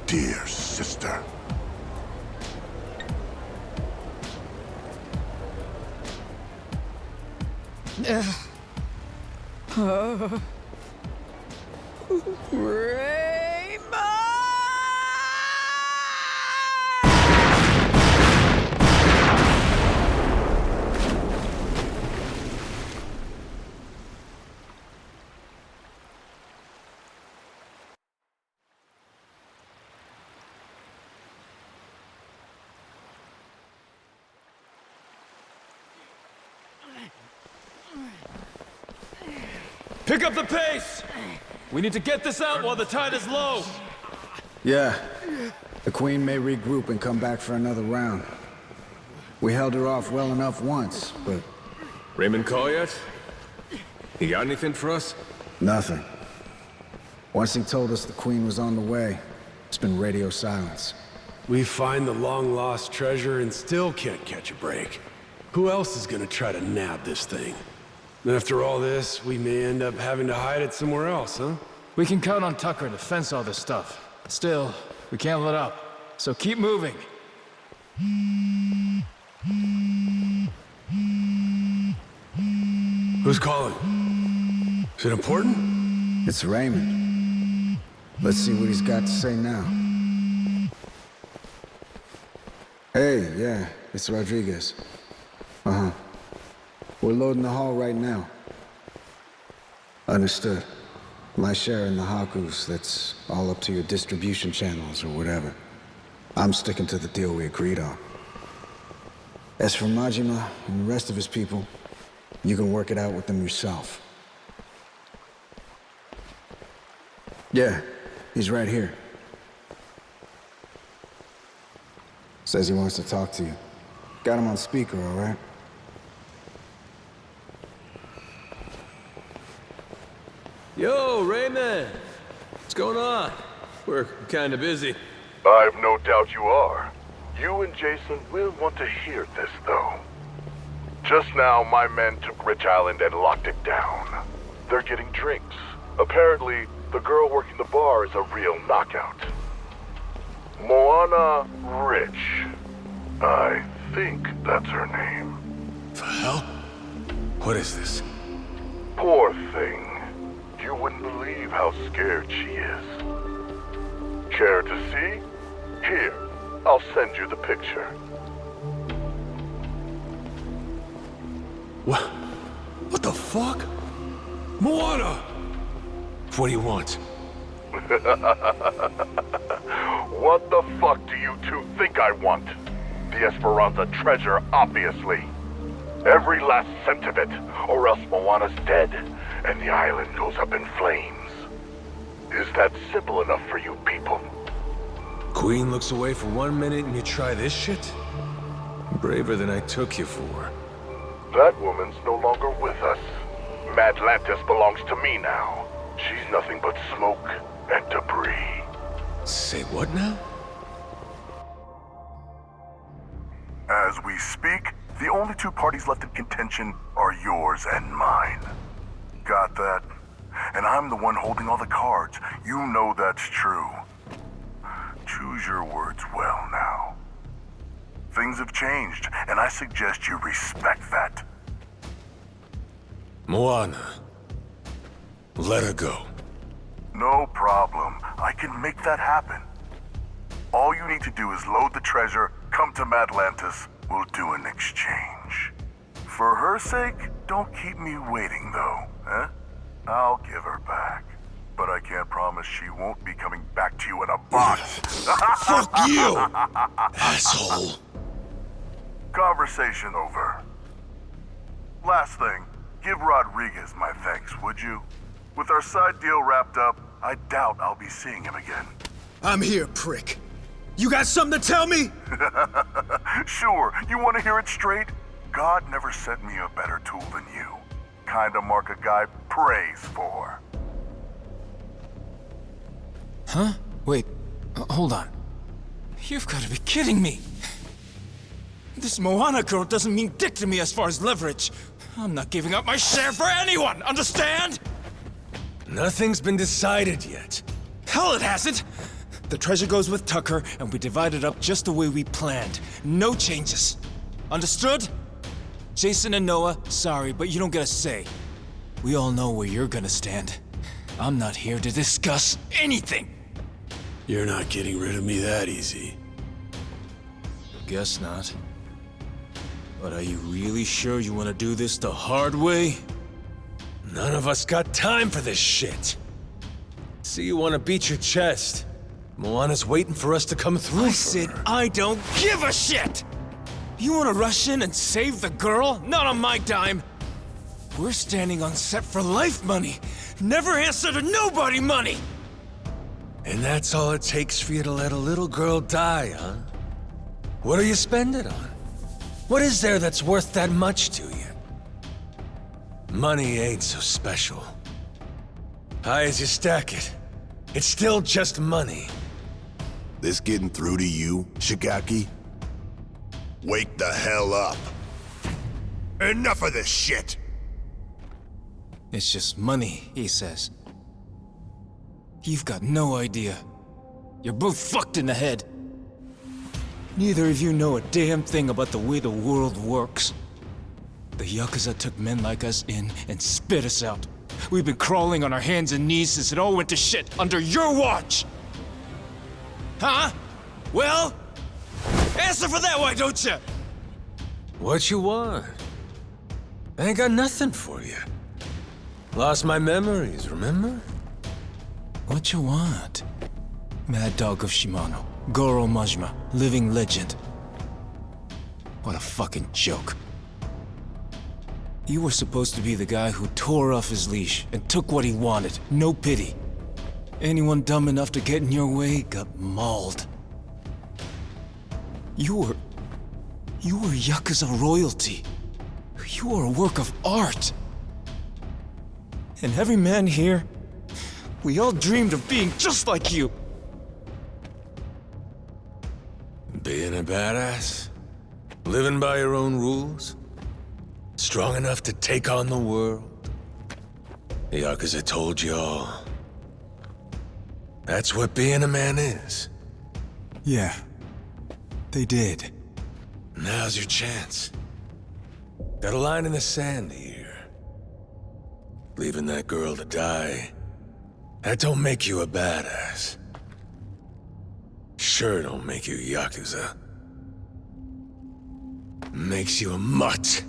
dear sister. Pick up the pace! We need to get this out while the tide is low! Yeah. The Queen may regroup and come back for another round. We held her off well enough once, but... Raymond call yet? He got anything for us? Nothing. Once he told us the Queen was on the way, it's been radio silence. We find the long-lost treasure and still can't catch a break. Who else is gonna try to nab this thing? And after all this, we may end up having to hide it somewhere else, huh? We can count on Tucker to fence all this stuff. Still, we can't let up. So keep moving. Who's calling? Is it important? It's Raymond. Let's see what he's got to say now. Hey, yeah, it's Rodriguez. Uh-huh. We're loading the hall right now. Understood. My share in the Hakus, that's all up to your distribution channels or whatever. I'm sticking to the deal we agreed on. As for Majima and the rest of his people, you can work it out with them yourself. Yeah, he's right here. Says he wants to talk to you. Got him on speaker, all right? Yo, Raymond! What's going on? We're kinda busy. I've no doubt you are. You and Jason will want to hear this, though. Just now, my men took Rich Island and locked it down. They're getting drinks. Apparently, the girl working the bar is a real knockout. Moana Rich. I think that's her name. The hell? What is this? Poor thing. You wouldn't believe how scared she is. Care to see? Here, I'll send you the picture. What the fuck? Moana! What do you want? What the fuck do you two think I want? The Esperanza treasure, obviously. Every last cent of it, or else Moana's dead, and the island goes up in flames. Is that simple enough for you people? Queen looks away for 1 minute and you try this shit? Braver than I took you for. That woman's no longer with us. Madlantis belongs to me now. She's nothing but smoke and debris. Say what now? As we speak, the only two parties left in contention are yours and mine. Got that? And I'm the one holding all the cards. You know that's true. Choose your words well now. Things have changed, and I suggest you respect that. Moana. Let her go. No problem. I can make that happen. All you need to do is load the treasure, come to Madlantis, we'll do an exchange. For her sake, don't keep me waiting though, eh? I'll give her back. But I can't promise she won't be coming back to you in a box. Fuck you! Asshole. Conversation over. Last thing, give Rodriguez my thanks, would you? With our side deal wrapped up, I doubt I'll be seeing him again. I'm here, prick. You got something to tell me? Sure, you want to hear it straight? God never sent me a better tool than you. Kinda mark a guy prays for. Huh? Wait, hold on. You've got to be kidding me. This Moana girl doesn't mean dick to me as far as leverage. I'm not giving up my share for anyone, understand? Nothing's been decided yet. Hell, it hasn't! The treasure goes with Tucker, and we divide it up just the way we planned. No changes. Understood? Jason and Noah, sorry, but you don't get a say. We all know where you're gonna stand. I'm not here to discuss anything! You're not getting rid of me that easy. Guess not. But are you really sure you want to do this the hard way? None of us got time for this shit. See, you want to beat your chest. Moana's waiting for us to come through. I said I don't give a shit! You want to rush in and save the girl? Not on my dime! We're standing on set for life money! Never answer to nobody money! And that's all it takes for you to let a little girl die, huh? What do you spend it on? What is there that's worth that much to you? Money ain't so special. High as you stack it, it's still just money. This getting through to you, Shigaki? Wake the hell up. Enough of this shit! It's just money, he says. You've got no idea. You're both fucked in the head. Neither of you know a damn thing about the way the world works. The YAKUZA took men like us in and spit us out. We've been crawling on our hands and knees since it all went to shit under your watch! Huh? Well? Answer for that, why don't you? What you want? I ain't got nothing for you. Lost my memories, remember? What you want? Mad Dog of Shimano, Goro Majima, living legend. What a fucking joke. You were supposed to be the guy who tore off his leash and took what he wanted, no pity. Anyone dumb enough to get in your way got mauled. You were YAKUZA royalty. You were a work of art. And every man here, we all dreamed of being just like you. Being a badass? Living by your own rules? Strong enough to take on the world? The YAKUZA told you all. That's what being a man is. Yeah, they did. Now's your chance. Got a line in the sand here. Leaving that girl to die, that don't make you a badass. Sure don't make you YAKUZA. Makes you a mutt.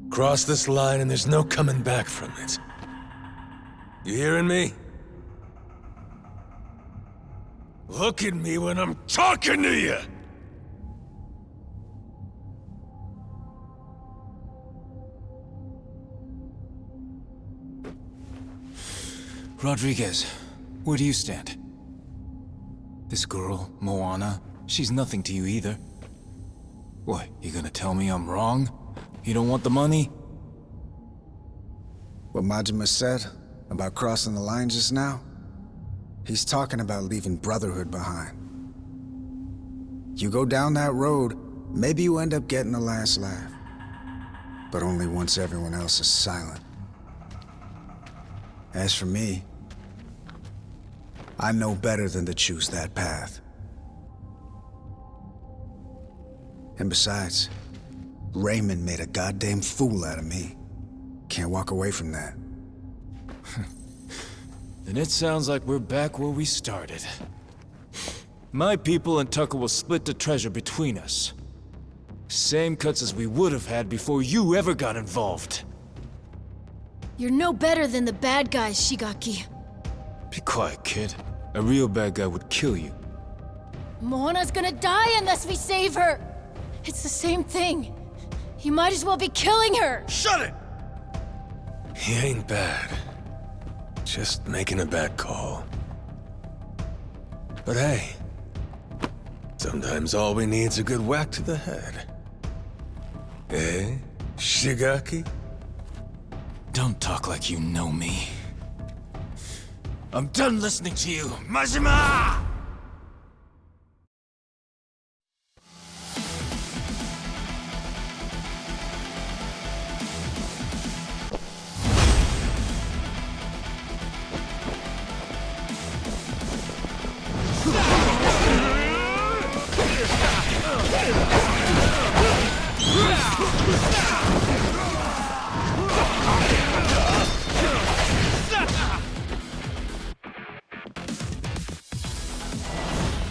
Cross this line and there's no coming back from it. You hearing me? Look at me when I'm talking to you! Rodriguez, where do you stand? This girl, Moana, she's nothing to you either. What, you gonna tell me I'm wrong? You don't want the money? What Majima said about crossing the line just now? He's talking about leaving Brotherhood behind. You go down that road, maybe you end up getting the last laugh. But only once everyone else is silent. As for me, I know better than to choose that path. And besides, Raymond made a goddamn fool out of me. Can't walk away from that. Then it sounds like we're back where we started. My people and Tucker will split the treasure between us. Same cuts as we would have had before you ever got involved. You're no better than the bad guys, Shigaki. Be quiet, kid. A real bad guy would kill you. Moana's gonna die unless we save her! It's the same thing. You might as well be killing her! Shut it! He ain't bad. Just making a bad call. But hey, sometimes all we need's a good whack to the head. Eh, Shigaki? Don't talk like you know me. I'm done listening to you, Majima!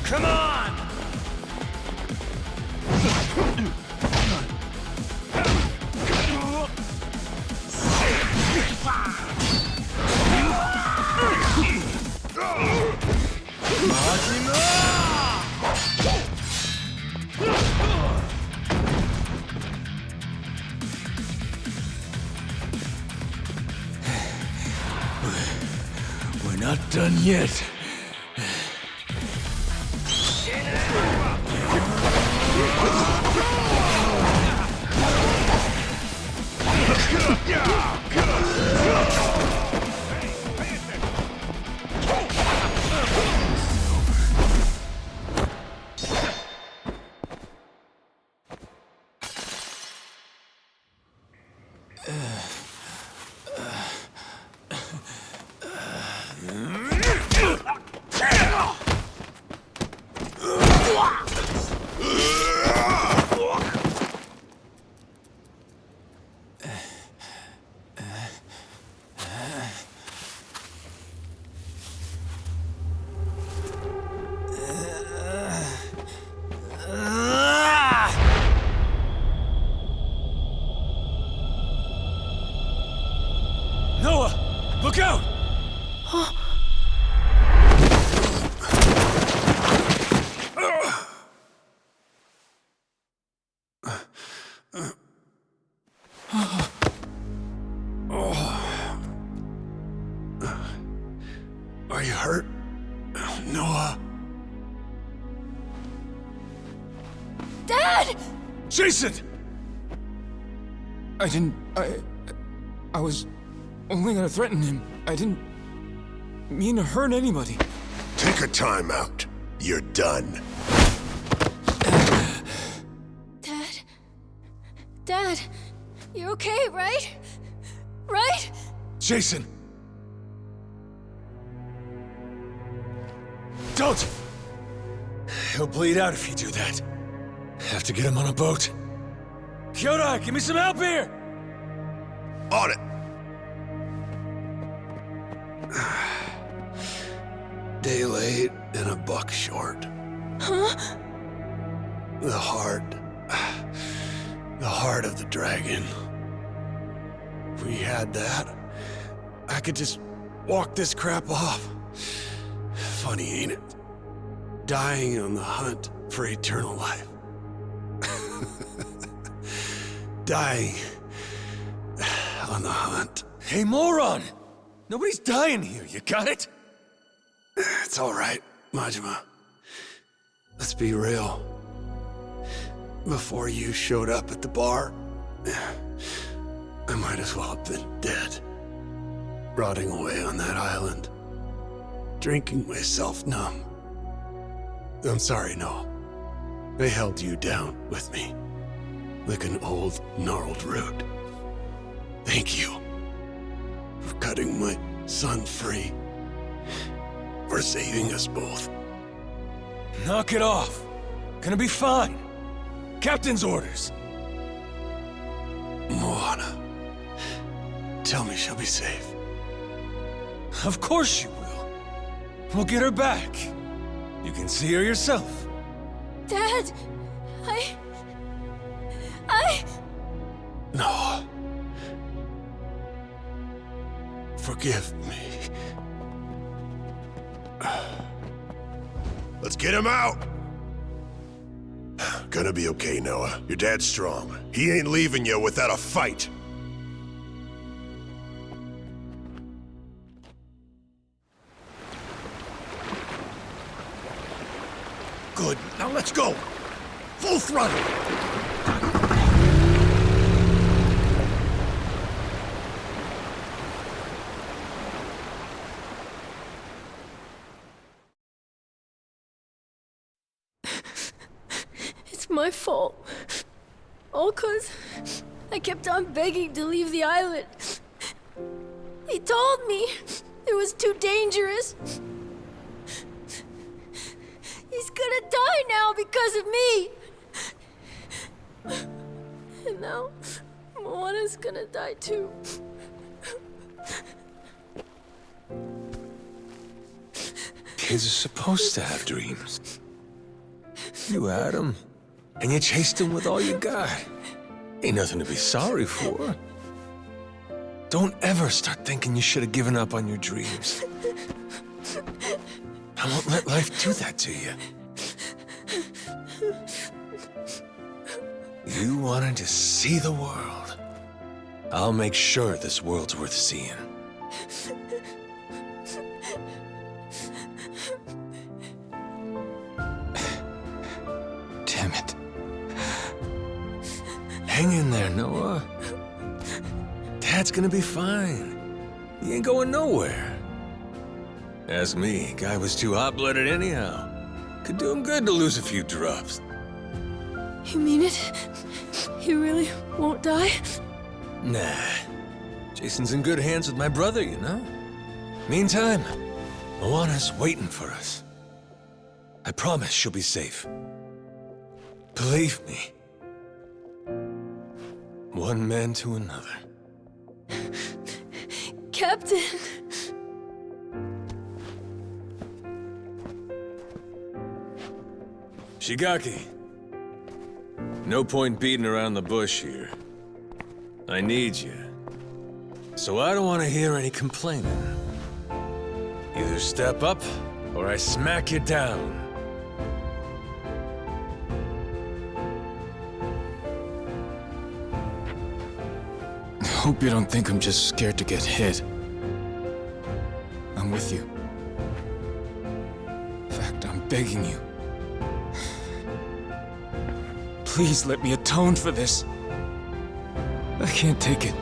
Come on! We're not done yet. Look out! Are you hurt, Noah? Dad! Jason! I was only gonna threaten him. I didn't mean to hurt anybody. Take a time out. You're done. Dad? Dad, you're okay, right? Right? Jason! Don't! He'll bleed out if you do that. Have to get him on a boat. Kyota, give me some help here! On it! Day late and a buck short. Huh? The heart of the dragon. If we had that, I could just walk this crap off. Funny, ain't it? Dying on the hunt for eternal life. Dying on the hunt. Hey, moron! Nobody's dying here, you got it? It's all right, Majima. Let's be real. Before you showed up at the bar, I might as well have been dead. Rotting away on that island. Drinking myself numb. I'm sorry, Noel. I held you down with me. Like an old, gnarled root. Thank you. For cutting my son free. For saving us both. Knock it off. Gonna be fine. Captain's orders. Moana. Tell me she'll be safe. Of course she will. We'll get her back. You can see her yourself. Dad, No. Forgive me. Let's get him out! Gonna be okay, Noah. Your dad's strong. He ain't leaving you without a fight. Good. Now let's go! Full throttle! It's my fault. All 'cause I kept on begging to leave the island. He told me it was too dangerous. He's gonna die now because of me. And now, Moana's gonna die too. Kids are supposed to have dreams. You had them, and you chased them with all you got. Ain't nothing to be sorry for. Don't ever start thinking you should have given up on your dreams. I won't let life do that to you. You wanted to see the world. I'll make sure this world's worth seeing. Damn it. Hang in there, Noah. Dad's gonna be fine. He ain't going nowhere. Ask me, guy was too hot-blooded anyhow. Could do him good to lose a few drops. You mean it? He really won't die? Nah. Jason's in good hands with my brother, you know? Meantime, Moana's waiting for us. I promise she'll be safe. Believe me. One man to another. Captain! Shigaki. No point beating around the bush here. I need you. So I don't want to hear any complaining. Either step up, or I smack you down. I hope you don't think I'm just scared to get hit. I'm with you. In fact, I'm begging you. Please let me atone for this. I can't take it.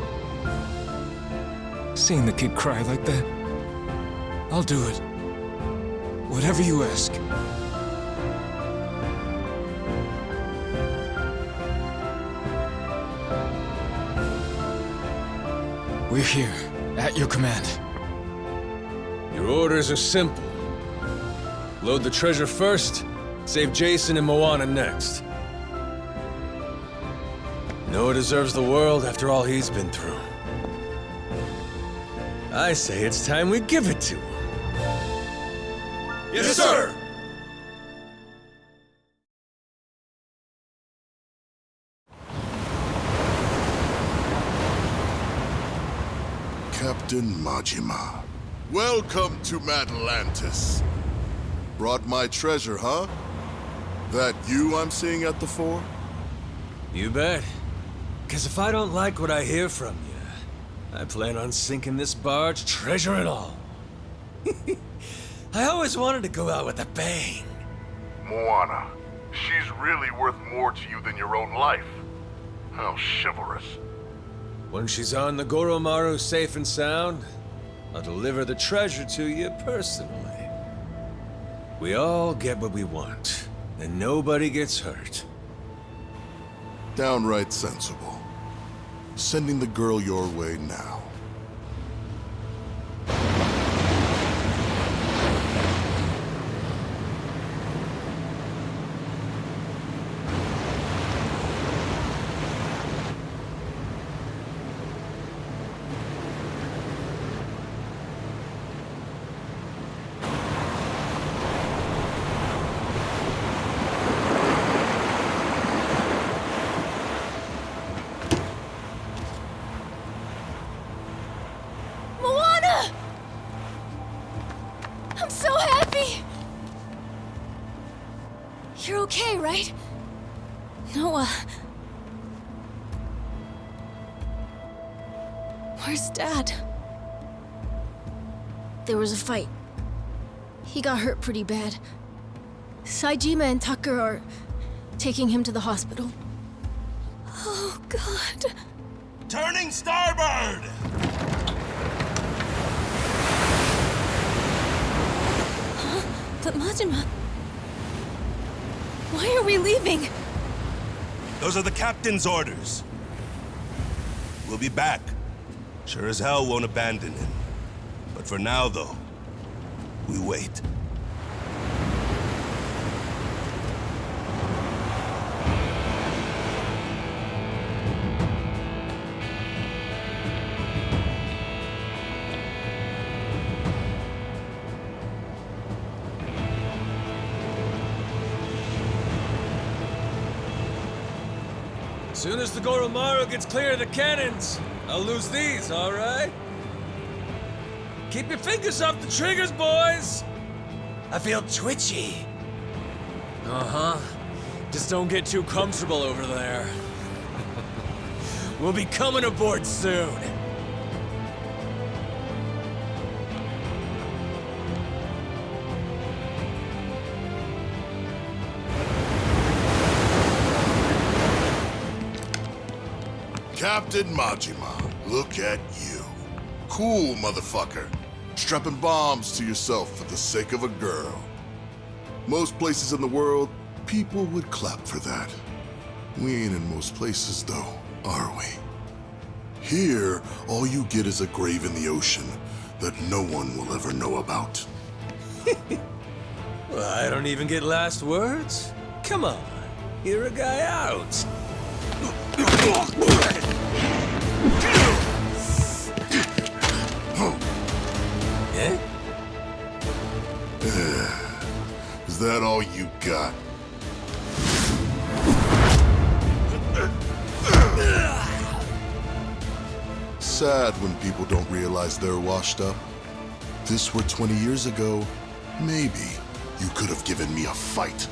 Seeing the kid cry like that. I'll do it. Whatever you ask. We're here, at your command. Your orders are simple. Load the treasure first, save Jason and Moana next. Noah deserves the world after all he's been through. I say it's time we give it to him. Yes, sir! Captain Majima. Welcome to Atlantis. Brought my treasure, huh? That you I'm seeing at the fore? You bet. Because if I don't like what I hear from you, I plan on sinking this barge, treasure and all. I always wanted to go out with a bang. Moana, she's really worth more to you than your own life. How chivalrous. When she's on the Goro Maru safe and sound, I'll deliver the treasure to you personally. We all get what we want, and nobody gets hurt. Downright sensible. Sending the girl your way now. I'm so happy! You're okay, right? Noah. Where's Dad? There was a fight. He got hurt pretty bad. Saejima and Tucker are taking him to the hospital. Oh, God. Turning starboard! But Majima... Why are we leaving? Those are the captain's orders. We'll be back. Sure as hell won't abandon him. But for now, though, we wait. As soon as the Goro Maru gets clear of the cannons, I'll lose these, all right? Keep your fingers off the triggers, boys! I feel twitchy. Uh-huh. Just don't get too comfortable over there. We'll be coming aboard soon. Captain Majima, look at you. Cool, motherfucker. Strapping bombs to yourself for the sake of a girl. Most places in the world, people would clap for that. We ain't in most places, though, are we? Here, all you get is a grave in the ocean that no one will ever know about. Well, I don't even get last words. Come on, hear a guy out. Eh? Is that all you got? Sad when people don't realize they're washed up. If this were 20 years ago, maybe you could have given me a fight.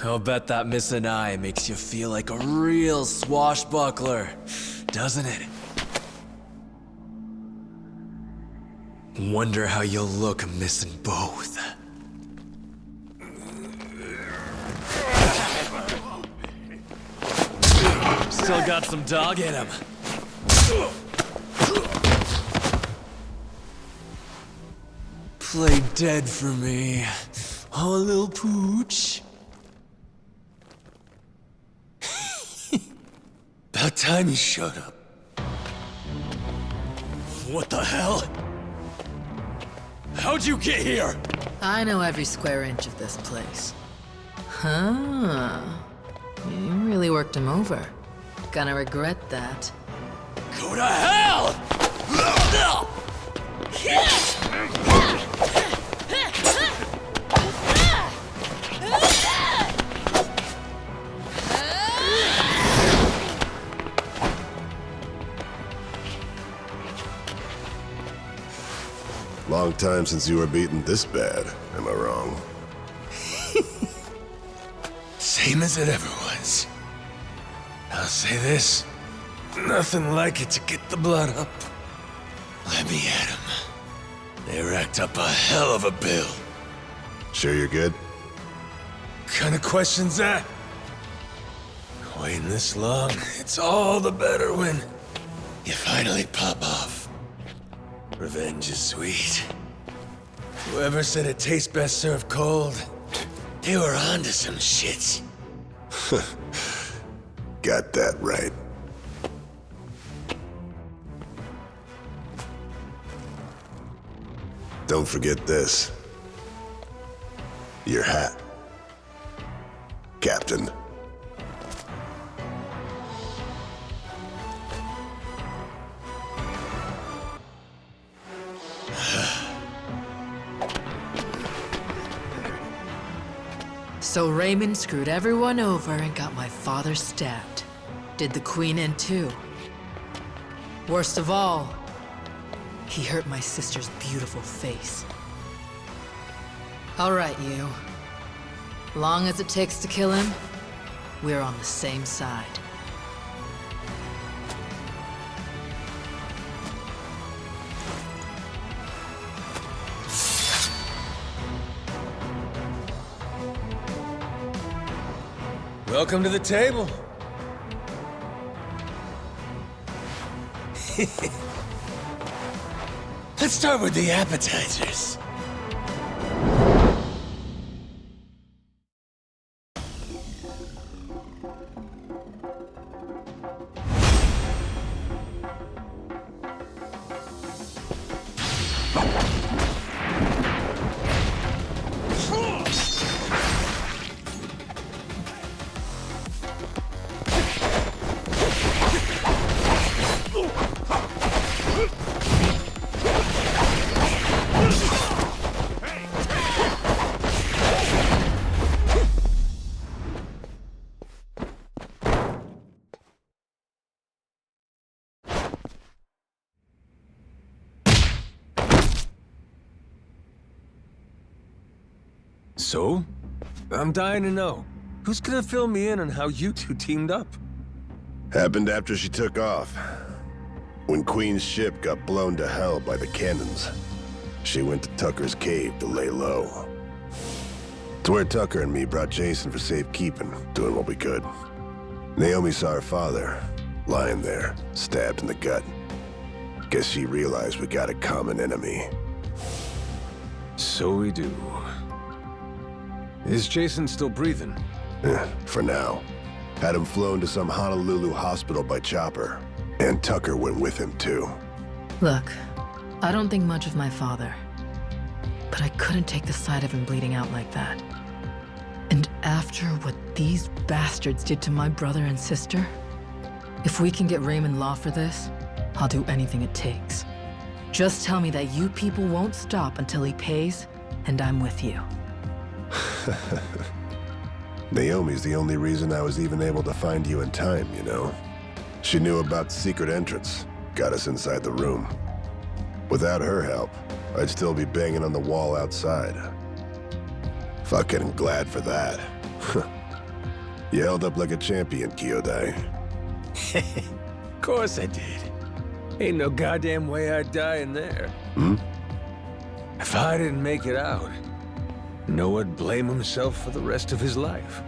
I'll bet that missing eye makes you feel like a real swashbuckler, doesn't it? Wonder how you'll look missing both. Still got some dog in him. Play dead for me, oh little pooch. About time you showed up. What the hell? How'd you get here? I know every square inch of this place. Huh. You really worked him over. Gonna regret that. Go to hell! Long time since you were beaten this bad, am I wrong? Same as it ever was. I'll say this, nothing like it to get the blood up. Let me at 'em. They racked up a hell of a bill. Sure you're good? Kind of question's that? Waiting this long, it's all the better when you finally pop off. Revenge is sweet. Whoever said it tastes best served cold, they were onto some shit. Got that right. Don't forget this. Your hat. Captain. So Raymond screwed everyone over and got my father stabbed. Did the Queen in too. Worst of all, he hurt my sister's beautiful face. All right, you. Long as it takes to kill him, we're on the same side. Welcome to the table. Let's start with the appetizers. So? I'm dying to know. Who's gonna fill me in on how you two teamed up? Happened after she took off. When Queen's ship got blown to hell by the cannons, she went to Tucker's cave to lay low. It's where Tucker and me brought Jason for safekeeping, doing what we could. Naomi saw her father, lying there, stabbed in the gut. Guess she realized we got a common enemy. So we do. Is Jason still breathing? For now. Had him flown to some Honolulu hospital by chopper. And Tucker went with him, too. Look, I don't think much of my father, but I couldn't take the sight of him bleeding out like that. And after what these bastards did to my brother and sister, if we can get Raymond Law for this, I'll do anything it takes. Just tell me that you people won't stop until he pays, and I'm with you. Naomi's the only reason I was even able to find you in time, you know? She knew about the secret entrance, got us inside the room. Without her help, I'd still be banging on the wall outside. Fucking glad for that. You held up like a champion, Kyodai. Of course I did. Ain't no goddamn way I'd die in there. If I didn't make it out, Noah'd blame himself for the rest of his life.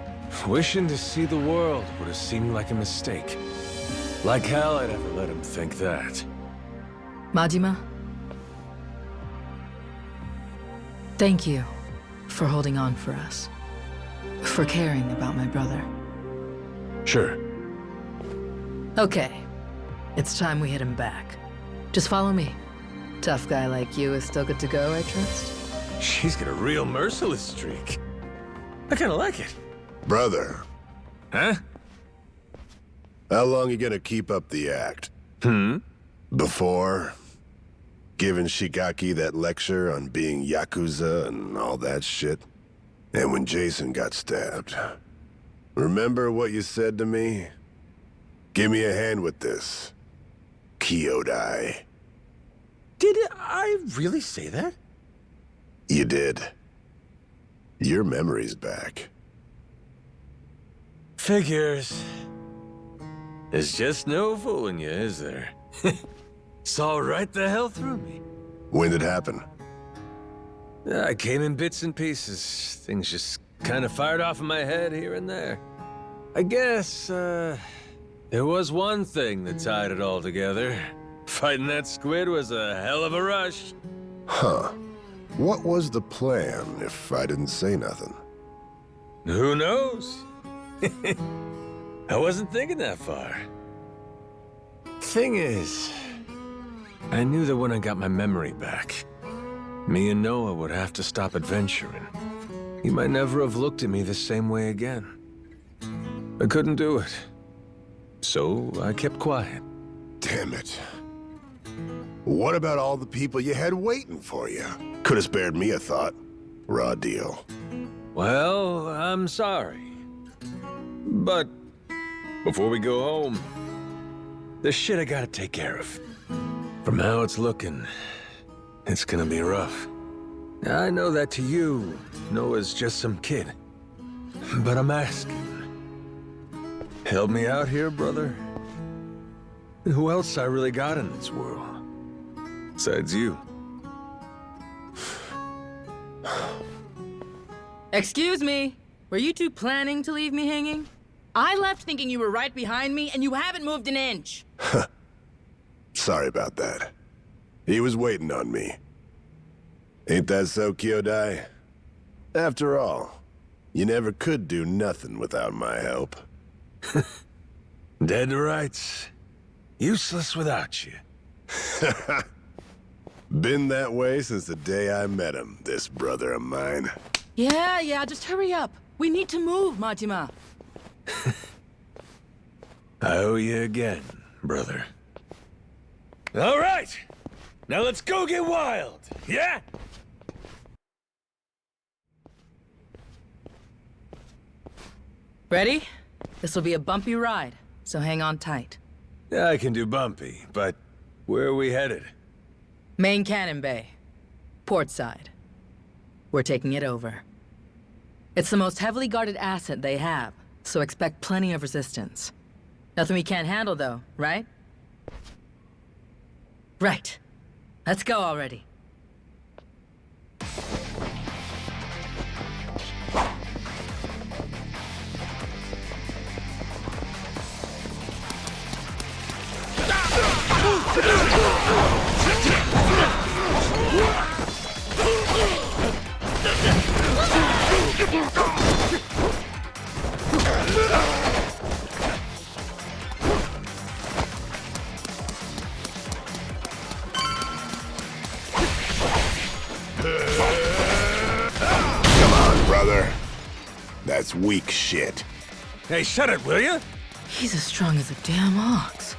Wishing to see the world would have seemed like a mistake. Like hell I'd ever let him think that. Majima? Thank you for holding on for us. For caring about my brother. Sure. Okay. It's time we hit him back. Just follow me. Tough guy like you is still good to go, I trust? She's got a real merciless streak. I kinda like it. Brother. Huh? How long you gonna keep up the act? Before giving Shigaki that lecture on being YAKUZA and all that shit? And when Jason got stabbed. Remember what you said to me? Give me a hand with this. Kyodai. Did I really say that? You did. Your memory's back. Figures. There's just no fooling you, is there? Saw right the hell through me. When did it happen? I came in bits and pieces. Things just kind of fired off in my head here and there. I guess, there was one thing that tied it all together. Fighting that squid was a hell of a rush. Huh. What was the plan, if I didn't say nothing? Who knows? I wasn't thinking that far. Thing is, I knew that when I got my memory back, me and Noah would have to stop adventuring. He might never have looked at me the same way again. I couldn't do it. So I kept quiet. Damn it. What about all the people you had waiting for you? Could have spared me a thought. Raw deal. Well, I'm sorry. But before we go home, there's shit I gotta take care of. From how it's looking, it's gonna be rough. I know that to you, Noah's just some kid. But I'm asking. Help me out here, brother. Who else I really got in this world? Besides you. Excuse me. Were you two planning to leave me hanging? I left thinking you were right behind me, and you haven't moved an inch. Sorry about that. He was waiting on me. Ain't that so, Kyodai? After all, you never could do nothing without my help. Dead to rights. Useless without you. Been that way since the day I met him, this brother of mine. Yeah, just hurry up. We need to move, Majima. I owe you again, brother. All right! Now let's go get wild, yeah? Ready? This will be a bumpy ride, so hang on tight. I can do bumpy, but where are we headed? Main Cannon Bay. Port side. We're taking it over. It's the most heavily guarded asset they have, so expect plenty of resistance. Nothing we can't handle, though, right? Right. Let's go already. Come on, brother. That's weak shit. Hey, shut it, will you? He's as strong as a damn ox.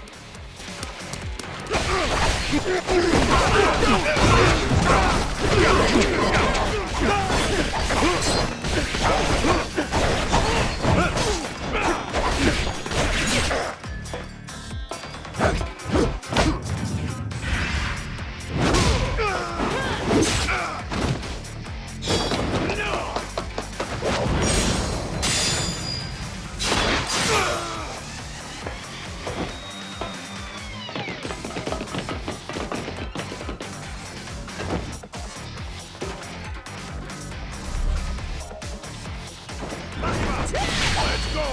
Let's go!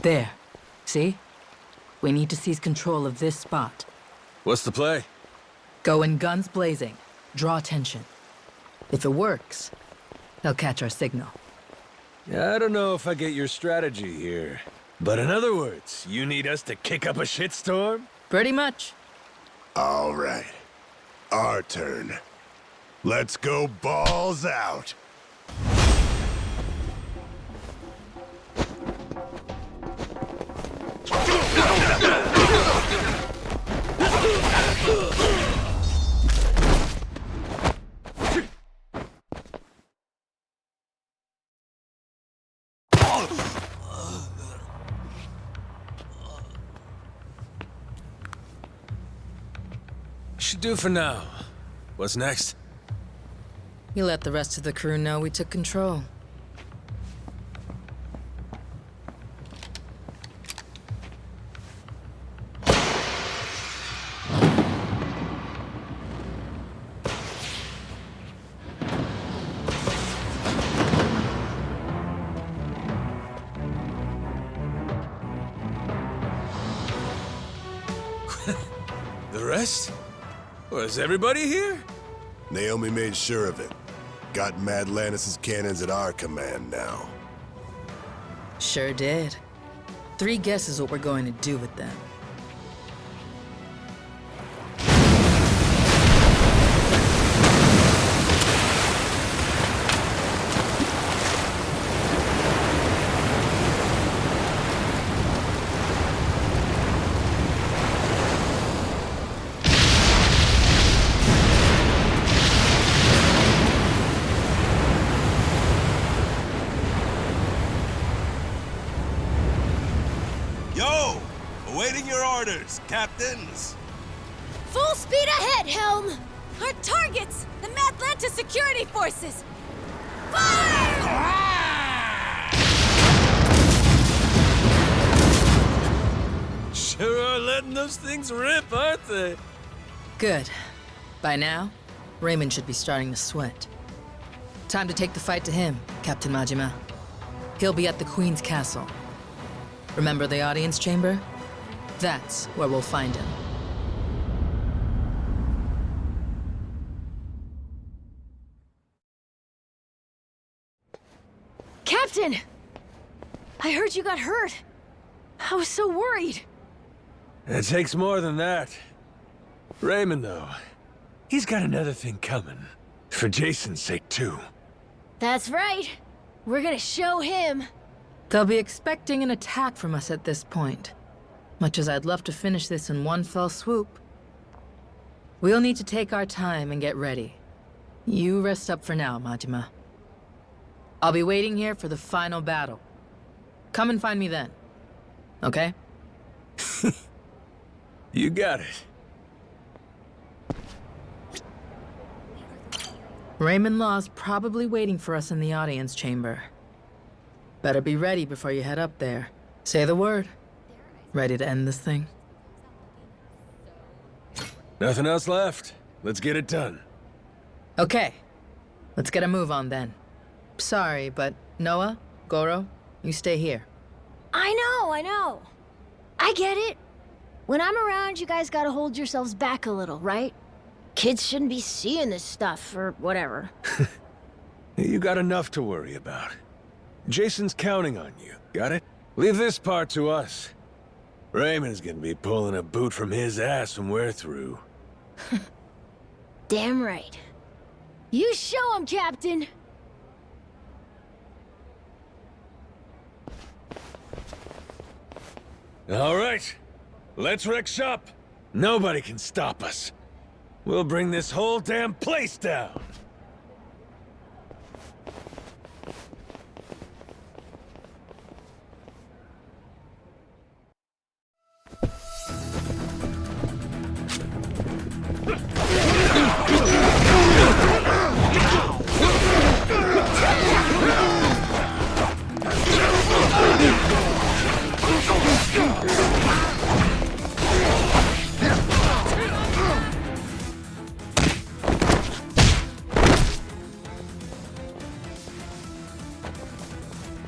There. See? We need to seize control of this spot. What's the play? Go in guns blazing. Draw attention. If it works, they'll catch our signal. I don't know if I get your strategy here. But in other words, you need us to kick up a shitstorm? Pretty much. All right. Our turn. Let's go balls out. Should do for now. What's next? You let the rest of the crew know we took control. The rest? Was everybody here? Naomi made sure of it. Got Mad Lannis's cannons at our command now. Sure did. 3 guesses what we're going to do with them. Awaiting your orders, captains. Full speed ahead, Helm! Our targets! The Madlanta security forces! Fire! Sure are letting those things rip, aren't they? Good. By now, Raymond should be starting to sweat. Time to take the fight to him, Captain Majima. He'll be at the Queen's castle. Remember the audience chamber? That's where we'll find him. Captain! I heard you got hurt. I was so worried. It takes more than that. Raymond, though, he's got another thing coming. For Jason's sake, too. That's right. We're gonna show him. They'll be expecting an attack from us at this point. Much as I'd love to finish this in one fell swoop. We'll need to take our time and get ready. You rest up for now, Majima. I'll be waiting here for the final battle. Come and find me then. Okay? You got it. Raymond Law's probably waiting for us in the audience chamber. Better be ready before you head up there. Say the word. Ready to end this thing? Nothing else left. Let's get it done. Okay. Let's get a move on then. Sorry, but Noah, Goro, you stay here. I know. I get it. When I'm around, you guys gotta hold yourselves back a little, right? Kids shouldn't be seeing this stuff, or whatever. You got enough to worry about. Jason's counting on you, got it? Leave this part to us. Raymond's gonna be pulling a boot from his ass when we're through. Damn right. You show him, Captain! All right, let's wreck shop. Nobody can stop us. We'll bring this whole damn place down.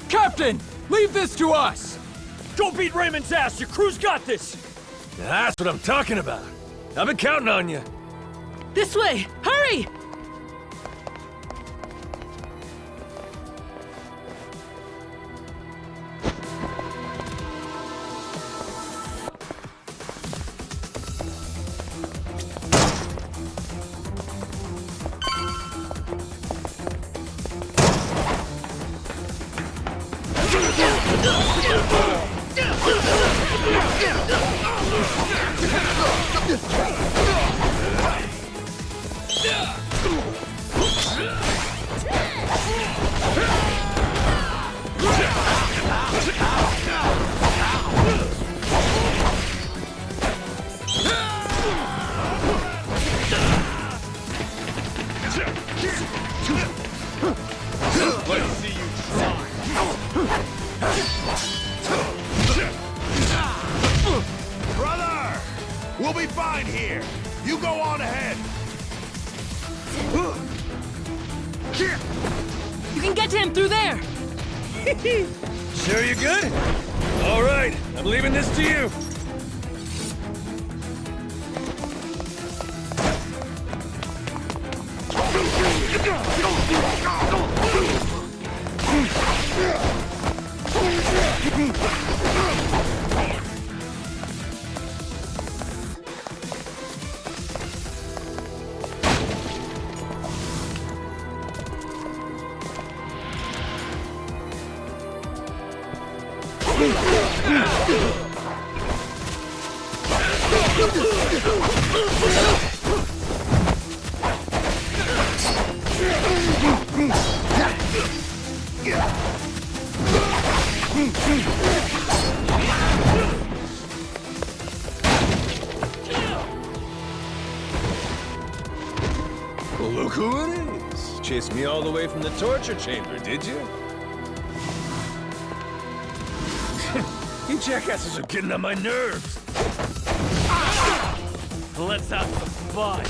Captain! Leave this to us! Go beat Raymond's ass! Your crew's got this! That's what I'm talking about. I've been counting on you. This way! Hurry! Let's see you try. Brother! We'll be fine here. You go on ahead. You can get to him through there! Sure you're good? All right, I'm leaving this to you. Well, look who it is. Chased me all the way from the torture chamber, did you? You jackasses are getting on my nerves. Let's have some fun.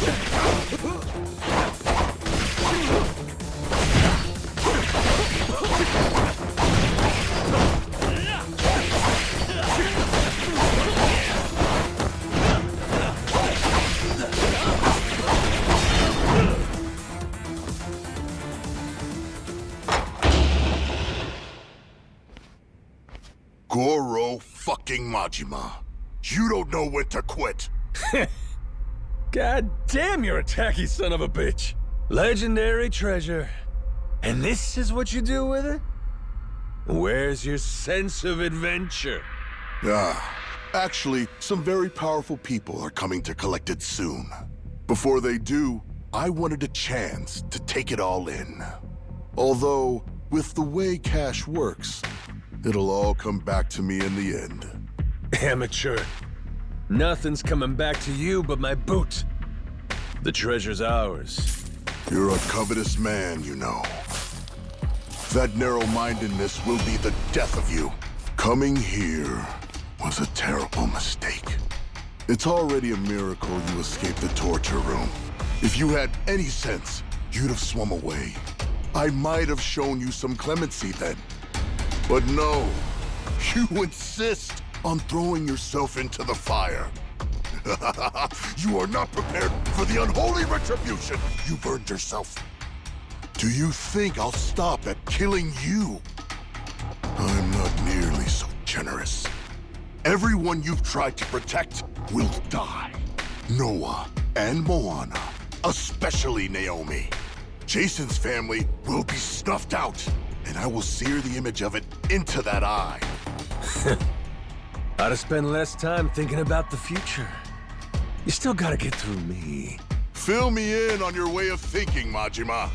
Goro fucking Majima. You don't know when to quit. God damn, you're a tacky son of a bitch. Legendary treasure. And this is what you do with it? Where's your sense of adventure? Actually, some very powerful people are coming to collect it soon. Before they do, I wanted a chance to take it all in. Although, with the way cash works, it'll all come back to me in the end. Amateur. Nothing's coming back to you but my boot. The treasure's ours. You're a covetous man, you know. That narrow-mindedness will be the death of you. Coming here was a terrible mistake. It's already a miracle you escaped the torture room. If you had any sense, you'd have swum away. I might have shown you some clemency then. But no, you insist on throwing yourself into the fire. You are not prepared for the unholy retribution you've earned yourself. Do you think I'll stop at killing you? I'm not nearly so generous. Everyone you've tried to protect will die. Noah and Moana, especially Naomi. Jason's family will be snuffed out, and I will sear the image of it into that eye. Ought to spend less time thinking about the future. You still gotta get through me. Fill me in on your way of thinking, Majima.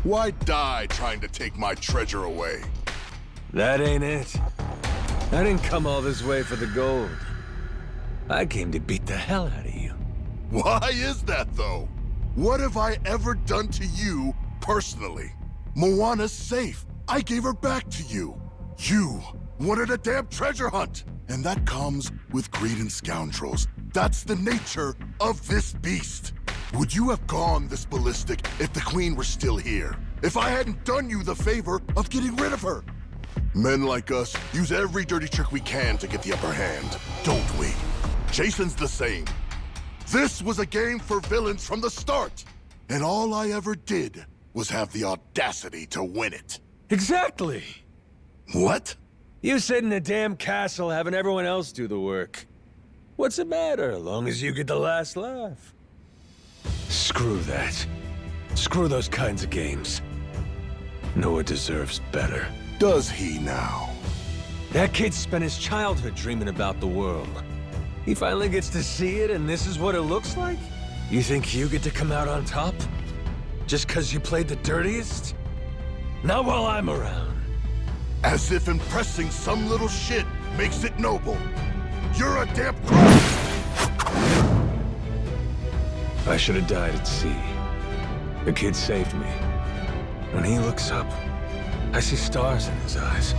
Why die trying to take my treasure away? That ain't it. I didn't come all this way for the gold. I came to beat the hell out of you. Why is that, though? What have I ever done to you, personally? Moana's safe. I gave her back to you. You wanted a damn treasure hunt. And that comes with greed and scoundrels. That's the nature of this beast. Would you have gone this ballistic if the Queen were still here? If I hadn't done you the favor of getting rid of her? Men like us use every dirty trick we can to get the upper hand, don't we? Jason's the same. This was a game for villains from the start, and all I ever did was have the audacity to win it. Exactly. What? You sit in a damn castle having everyone else do the work. What's the matter, as long as you get the last laugh? Screw that. Screw those kinds of games. Noah deserves better. Does he now? That kid spent his childhood dreaming about the world. He finally gets to see it, and this is what it looks like? You think you get to come out on top? Just 'cause you played the dirtiest? Not while I'm around. As if impressing some little shit makes it noble. You're a damn crook! I should have died at sea. The kid saved me. When he looks up, I see stars in his eyes.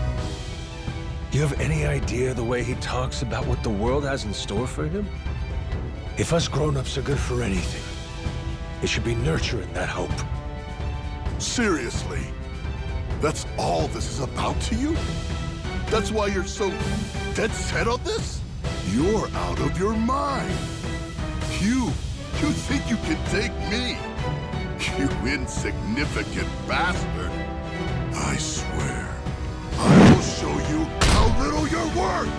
Do you have any idea the way he talks about what the world has in store for him? If us grown-ups are good for anything, it should be nurturing that hope. Seriously? That's all this is about to you? That's why you're so dead set on this? You're out of your mind. You think you can take me? You insignificant bastard. I swear, I will show you how little you're worth!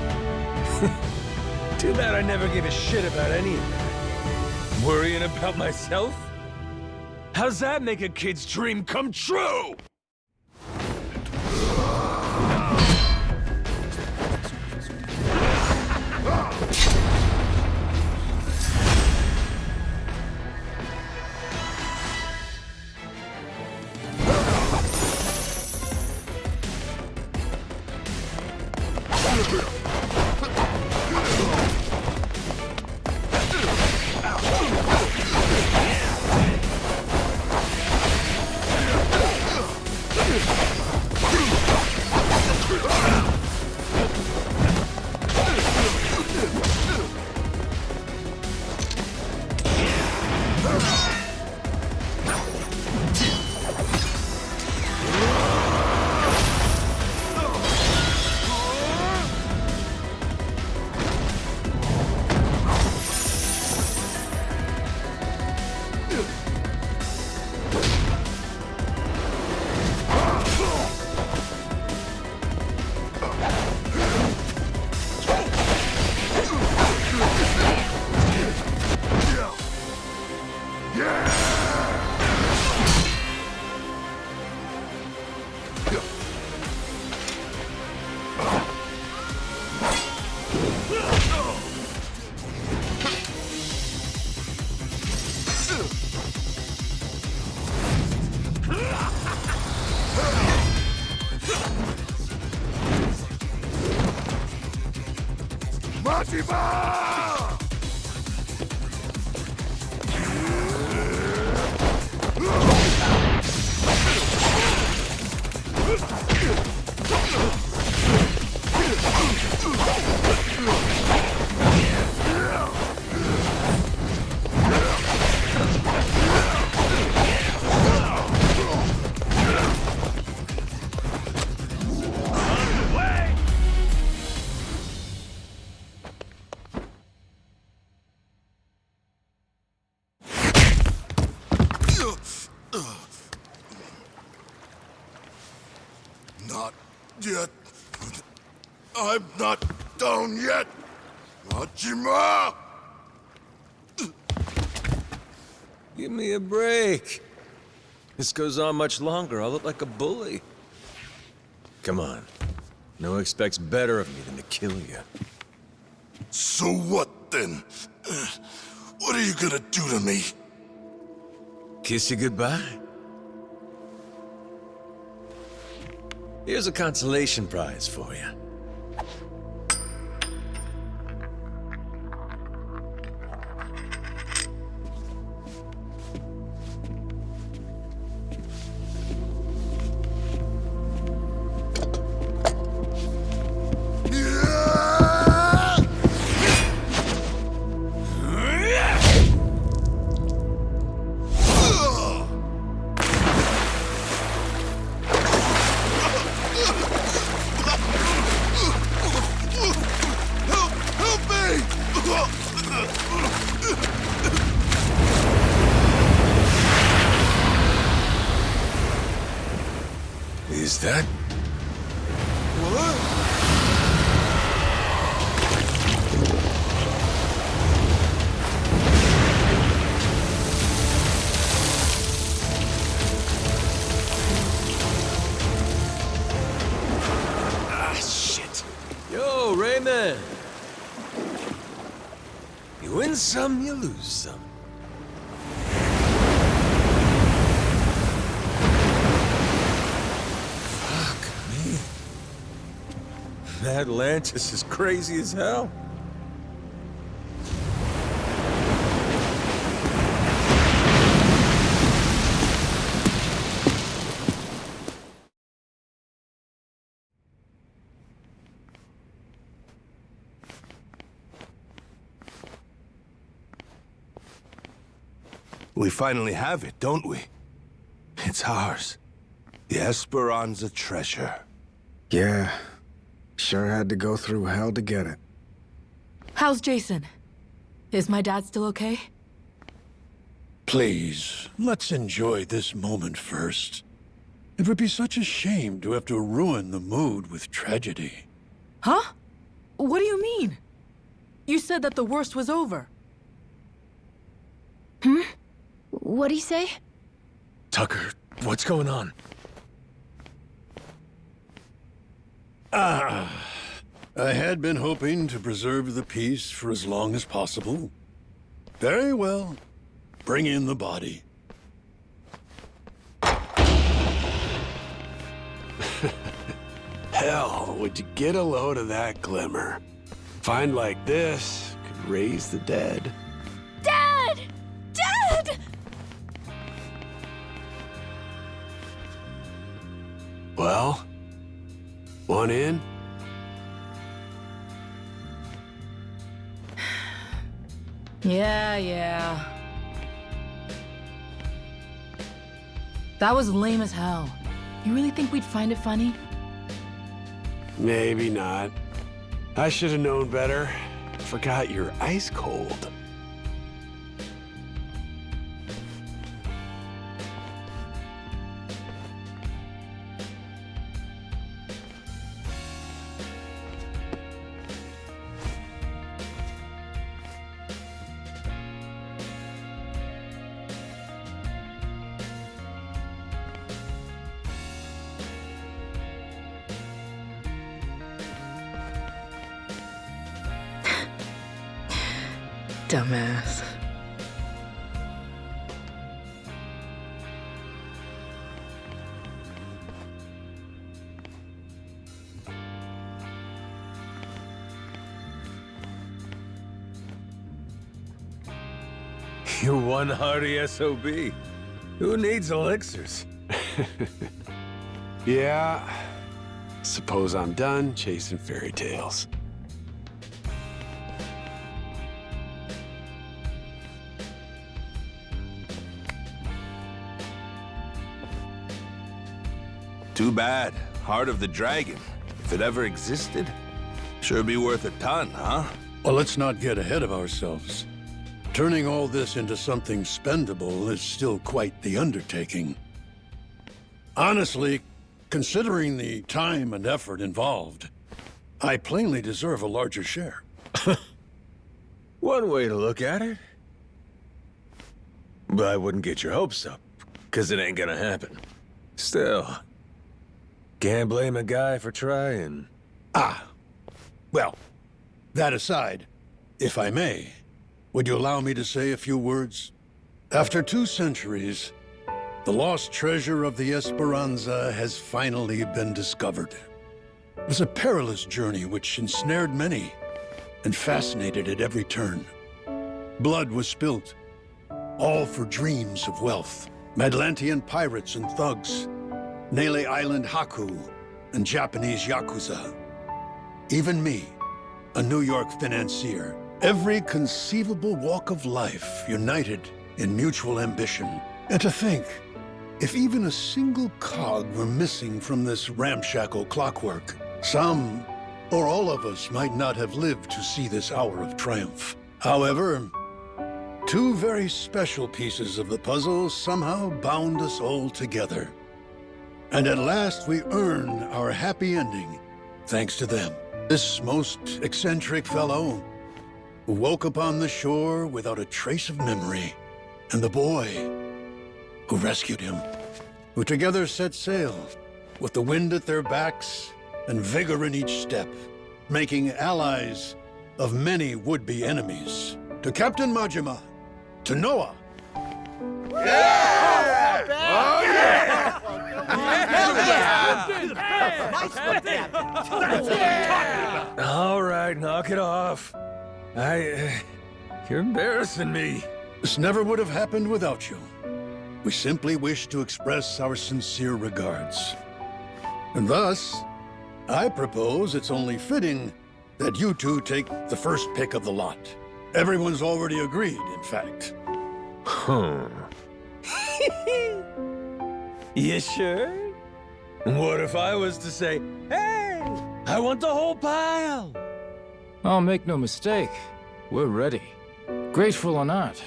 Too bad I never gave a shit about any of that. Worrying about myself? How's that make a kid's dream come true? Majima! Not yet. I'm not down yet. Majima! Give me a break. This goes on much longer, I'll look like a bully. Come on. Noah expects better of me than to kill you. So what then? What are you gonna do to me? Kiss you goodbye? Here's a consolation prize for you. Is that... Ah, shit. Yo, Raymond. You win some, you lose some. Atlantis is crazy as hell. We finally have it, don't we? It's ours. The Esperanza treasure. Yeah. Sure had to go through hell to get it. How's Jason? Is my dad still okay? Please, let's enjoy this moment first. It would be such a shame to have to ruin the mood with tragedy. Huh? What do you mean? You said that the worst was over. What'd he say? Tucker, what's going on? I had been hoping to preserve the peace for as long as possible. Very well. Bring in the body. Hell, would you get a load of that glimmer? Find like this could raise the dead. Dad! Dad! Well, one in? Yeah. That was lame as hell. You really think we'd find it funny? Maybe not. I should have known better. Forgot you're ice cold. Dumbass. You're one hardy SOB. Who needs elixirs? Yeah. Suppose I'm done chasing fairy tales. Too bad. Heart of the Dragon. If it ever existed, sure be worth a ton, huh? Well, let's not get ahead of ourselves. Turning all this into something spendable is still quite the undertaking. Honestly, considering the time and effort involved, I plainly deserve a larger share. One way to look at it. But I wouldn't get your hopes up, because it ain't gonna happen. Still, can't blame a guy for trying. Well, that aside, if I may, would you allow me to say a few words? After 2 centuries, the lost treasure of the Esperanza has finally been discovered. It was a perilous journey which ensnared many and fascinated at every turn. Blood was spilt, all for dreams of wealth. Atlantean pirates and thugs, Nele Island Haku, and Japanese YAKUZA. Even me, a New York financier. Every conceivable walk of life united in mutual ambition. And to think, if even a single cog were missing from this ramshackle clockwork, some or all of us might not have lived to see this hour of triumph. However, 2 very special pieces of the puzzle somehow bound us all together. And at last we earn our happy ending, thanks to them. This most eccentric fellow who woke upon the shore without a trace of memory, and the boy who rescued him, who together set sail with the wind at their backs and vigor in each step, making allies of many would-be enemies. To Captain Majima, to Noah. All right, knock it off. You're embarrassing me. This never would have happened without you. We simply wish to express our sincere regards. And thus, I propose it's only fitting that you two take the first pick of the lot. Everyone's already agreed, in fact. You sure? What if I was to say, hey, I want the whole pile? Oh, make no mistake. We're ready. Grateful or not,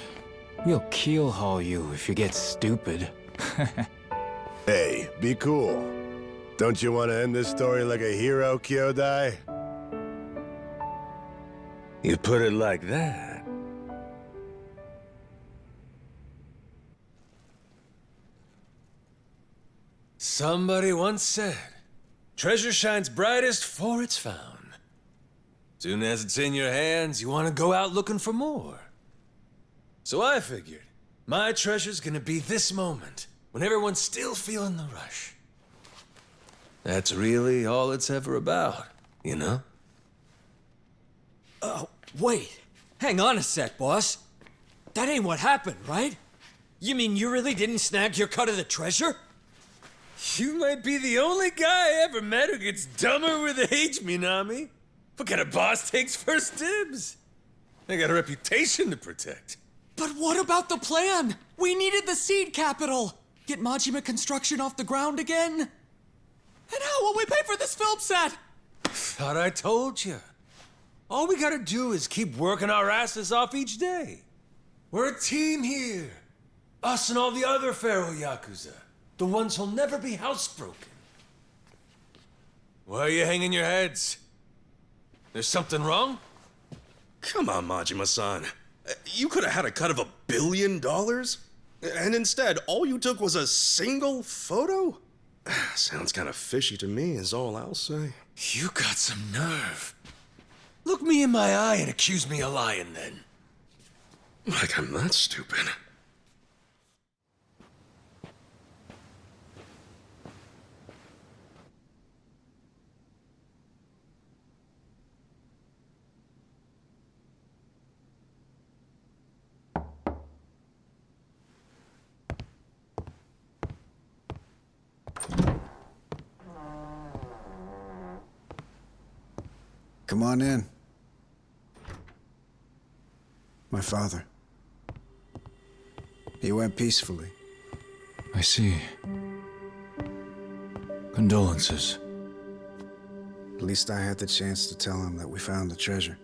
we'll keel-haul you if you get stupid. Hey, be cool. Don't you want to end this story like a hero, Kyodai? You put it like that. Somebody once said, treasure shines brightest for it's found. Soon as it's in your hands, you want to go out looking for more. So I figured, my treasure's gonna be this moment, when everyone's still feeling the rush. That's really all it's ever about, you know? Wait. Hang on a sec, boss. That ain't what happened, right? You mean you really didn't snag your cut of the treasure? You might be the only guy I ever met who gets dumber with age, Minami. What kind of boss takes first dibs? I got a reputation to protect. But what about the plan? We needed the seed capital. Get Majima construction off the ground again? And how will we pay for this film set? Thought I told you. All we gotta do is keep working our asses off each day. We're a team here. Us and all the other Pharaoh Yakuza. The ones who'll never be housebroken. Why are you hanging your heads? There's something wrong? Come on, Majima-san. You could have had a cut of $1 billion? And instead, all you took was a single photo? Sounds kind of fishy to me, is all I'll say. You got some nerve. Look me in my eye and accuse me of lying, then. Like I'm that stupid. Come on in. My father. He went peacefully. I see. Condolences. At least I had the chance to tell him that we found the treasure.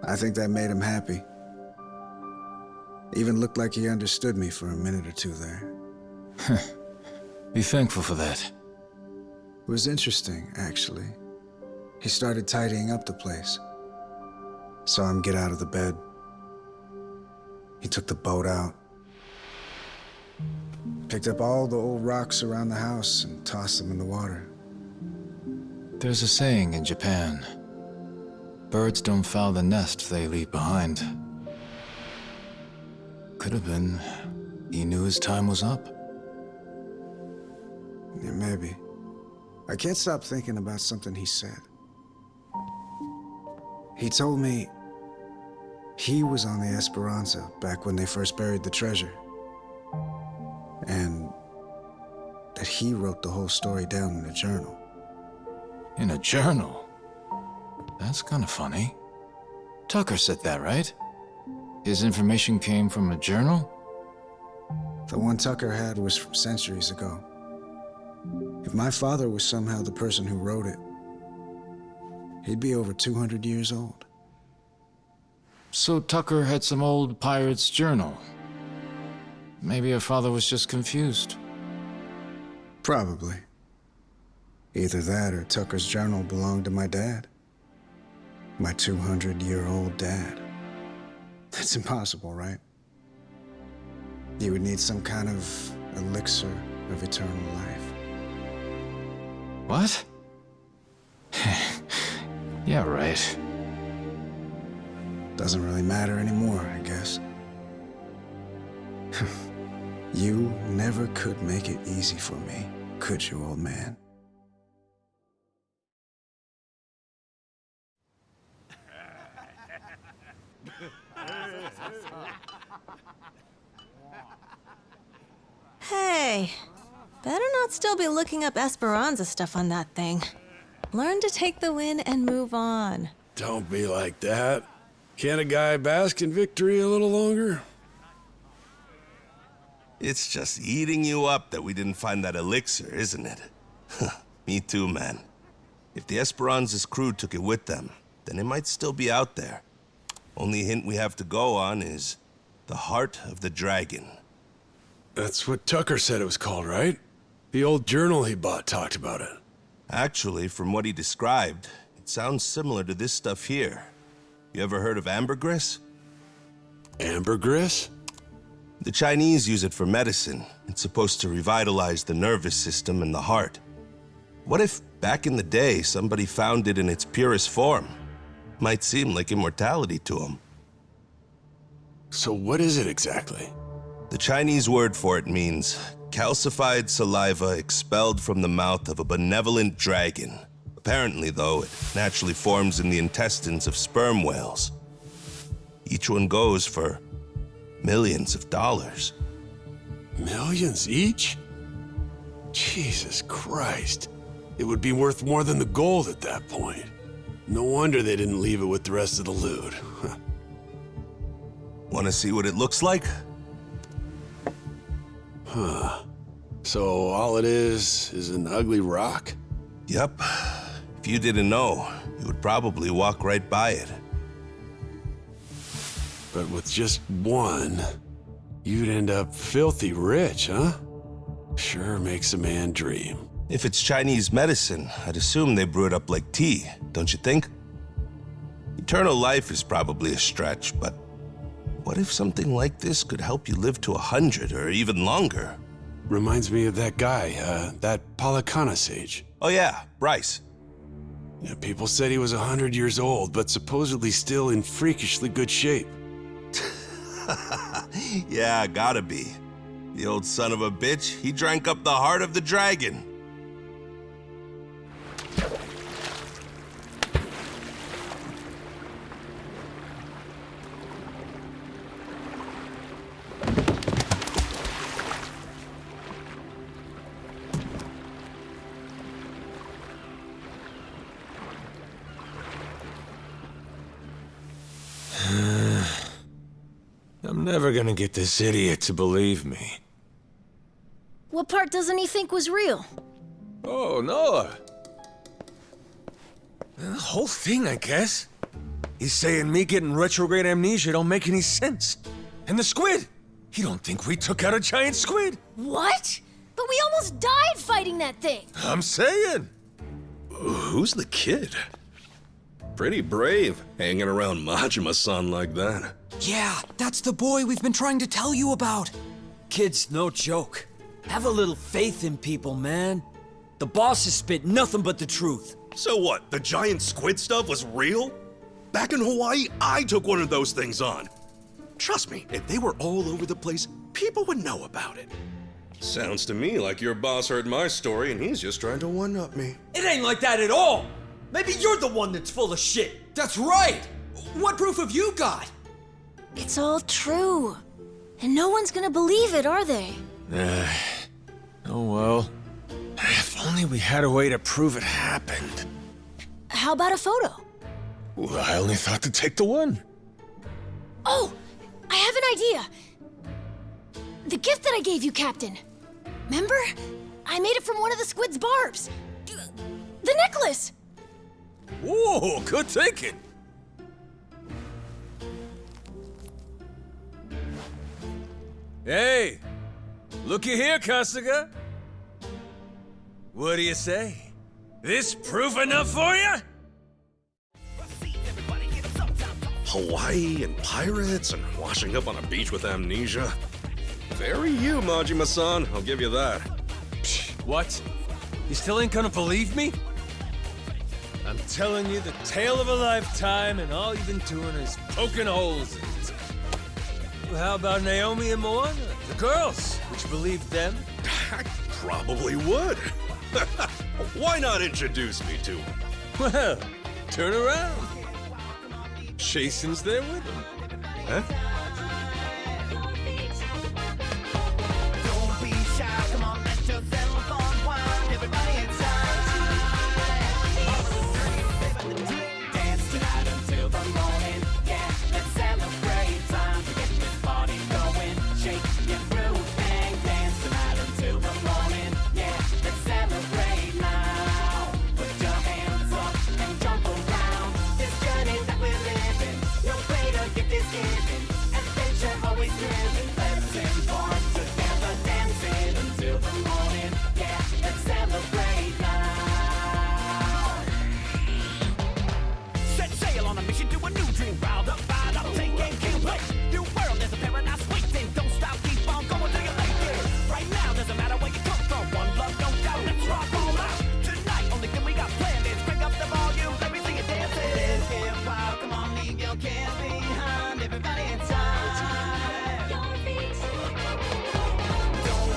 I think that made him happy. Even looked like he understood me for a minute or two there. Be thankful for that. It was interesting, actually. He started tidying up the place. Saw him get out of the bed. He took the boat out. Picked up all the old rocks around the house and tossed them in the water. There's a saying in Japan. Birds don't foul the nest they leave behind. Could have been he knew his time was up. Yeah, maybe. I can't stop thinking about something he said. He told me he was on the Esperanza back when they first buried the treasure. And that he wrote the whole story down in a journal. In a journal? That's kind of funny. Tucker said that, right? His information came from a journal? The one Tucker had was from centuries ago. If my father was somehow the person who wrote it, he'd be over 200 years old. So Tucker had some old pirate's journal. Maybe her father was just confused. Probably. Either that or Tucker's journal belonged to my dad. My 200-year-old dad. That's impossible, right? You would need some kind of elixir of eternal life. What? Yeah, right. Doesn't really matter anymore, I guess. You never could make it easy for me, could you, old man? Hey, better not still be looking up Esperanza stuff on that thing. Learn to take the win and move on. Don't be like that. Can't a guy bask in victory a little longer? It's just eating you up that we didn't find that elixir, isn't it? Me too, man. If the Esperanza's crew took it with them, then it might still be out there. Only hint we have to go on is the Heart of the Dragon. That's what Tucker said it was called, right? The old journal he bought talked about it. Actually, from what he described, it sounds similar to this stuff here. You ever heard of ambergris? Ambergris? The Chinese use it for medicine. It's supposed to revitalize the nervous system and the heart. What if, back in the day, somebody found it in its purest form? Might seem like immortality to them. So what is it exactly? The Chinese word for it means calcified saliva expelled from the mouth of a benevolent dragon. Apparently, though, it naturally forms in the intestines of sperm whales. Each one goes for millions of dollars. Millions each? Jesus Christ. It would be worth more than the gold at that point. No wonder they didn't leave it with the rest of the loot. Want to see what it looks like? Huh. So all it is an ugly rock? Yep. If you didn't know, you would probably walk right by it. But with just one, you'd end up filthy rich, huh? Sure makes a man dream. If it's Chinese medicine, I'd assume they brew it up like tea, don't you think? Eternal life is probably a stretch, but what if something like this could help you live to 100 or even longer? Reminds me of that guy, that Palakana sage. Oh yeah, Bryce. Yeah, people said he was 100 years old, but supposedly still in freakishly good shape. Yeah, gotta be. The old son of a bitch, he drank up the heart of the dragon. I'm never gonna get this idiot to believe me. What part doesn't he think was real? Oh, no. The whole thing, I guess. He's saying me getting retrograde amnesia don't make any sense. And the squid! He don't think we took out a giant squid! What? But we almost died fighting that thing! I'm saying! Who's the kid? Pretty brave, hanging around Majima-san like that. Yeah, that's the boy we've been trying to tell you about. Kid's no joke. Have a little faith in people, man. The boss has spit nothing but the truth. So what, the giant squid stuff was real? Back in Hawaii, I took one of those things on. Trust me, if they were all over the place, people would know about it. Sounds to me like your boss heard my story and he's just trying to one-up me. It ain't like that at all. Maybe you're the one that's full of shit. That's right. What proof have you got? It's all true. And no one's gonna believe it, are they? Oh well. If only we had a way to prove it happened. How about a photo? Well, I only thought to take the one. Oh, I have an idea. The gift that I gave you, Captain. Remember? I made it from one of the squid's barbs. The necklace! Whoa, good thinking. Hey, looky here, Kasuga. What do you say? This proof enough for you? Hawaii and pirates and washing up on a beach with amnesia. Very you, Majima-san. I'll give you that. What? You still ain't gonna believe me? I'm telling you the tale of a lifetime, and all you've been doing is poking holes in it. Well, how about Naomi and Moana? The girls. Would you believe them? I probably would. Why not introduce me to them? Well, turn around. Jason's there with him. Huh? Don't be shy, come on, let yourself unwind. Everybody inside. Dance tonight until the morning. Yeah, let's celebrate. Time to get this party going. Shake your groove and dance tonight until the morning. Yeah, let's celebrate now. Put your hands up and jump around. This journey that we're living, no greater gift is given. Adventure always thrilling. Let's embark together, dancing until the morning. Yeah, let's celebrate now. Set sail on a mission to a new dream. Riled up, fired up, take aim, can't wait. New world, there's a paradise waiting. Don't stop, keep on going till you make it. Right now, doesn't matter where you come from. One love, no doubt, let's rock all out. Tonight, only thing we got planned is crank up the volume. Let me see you dancing. Let's get wild, come on, leave your cares behind. Everybody inside. Don't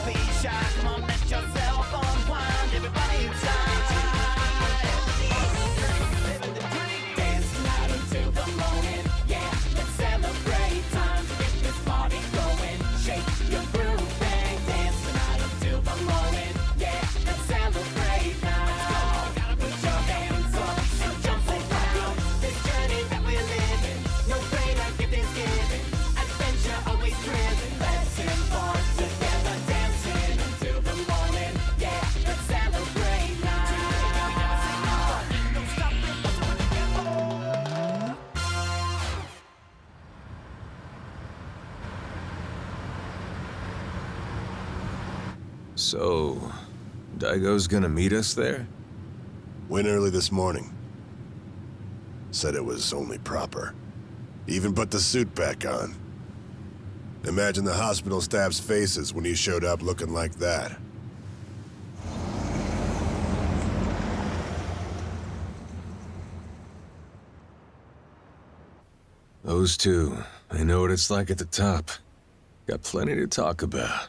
be shy, come on, let yourself unwind. Everybody inside. Living the dream. Dance tonight until the morning. Yeah, let's celebrate. Time to get this party going. Shake your groove and dance tonight until the morning. Yeah, let's celebrate now. Gotta put your hands up and jump around. This journey that we're living, no greater gift is given. Adventure always thrilling. Let's embark together, dancing until the morning. Yeah, let's celebrate now. Don't stop it, let's do it together. So, Daigo's gonna meet us there? Went early this morning. Said it was only proper. Even put the suit back on. Imagine the hospital staff's faces when he showed up looking like that. Those two, they know what it's like at the top. Got plenty to talk about.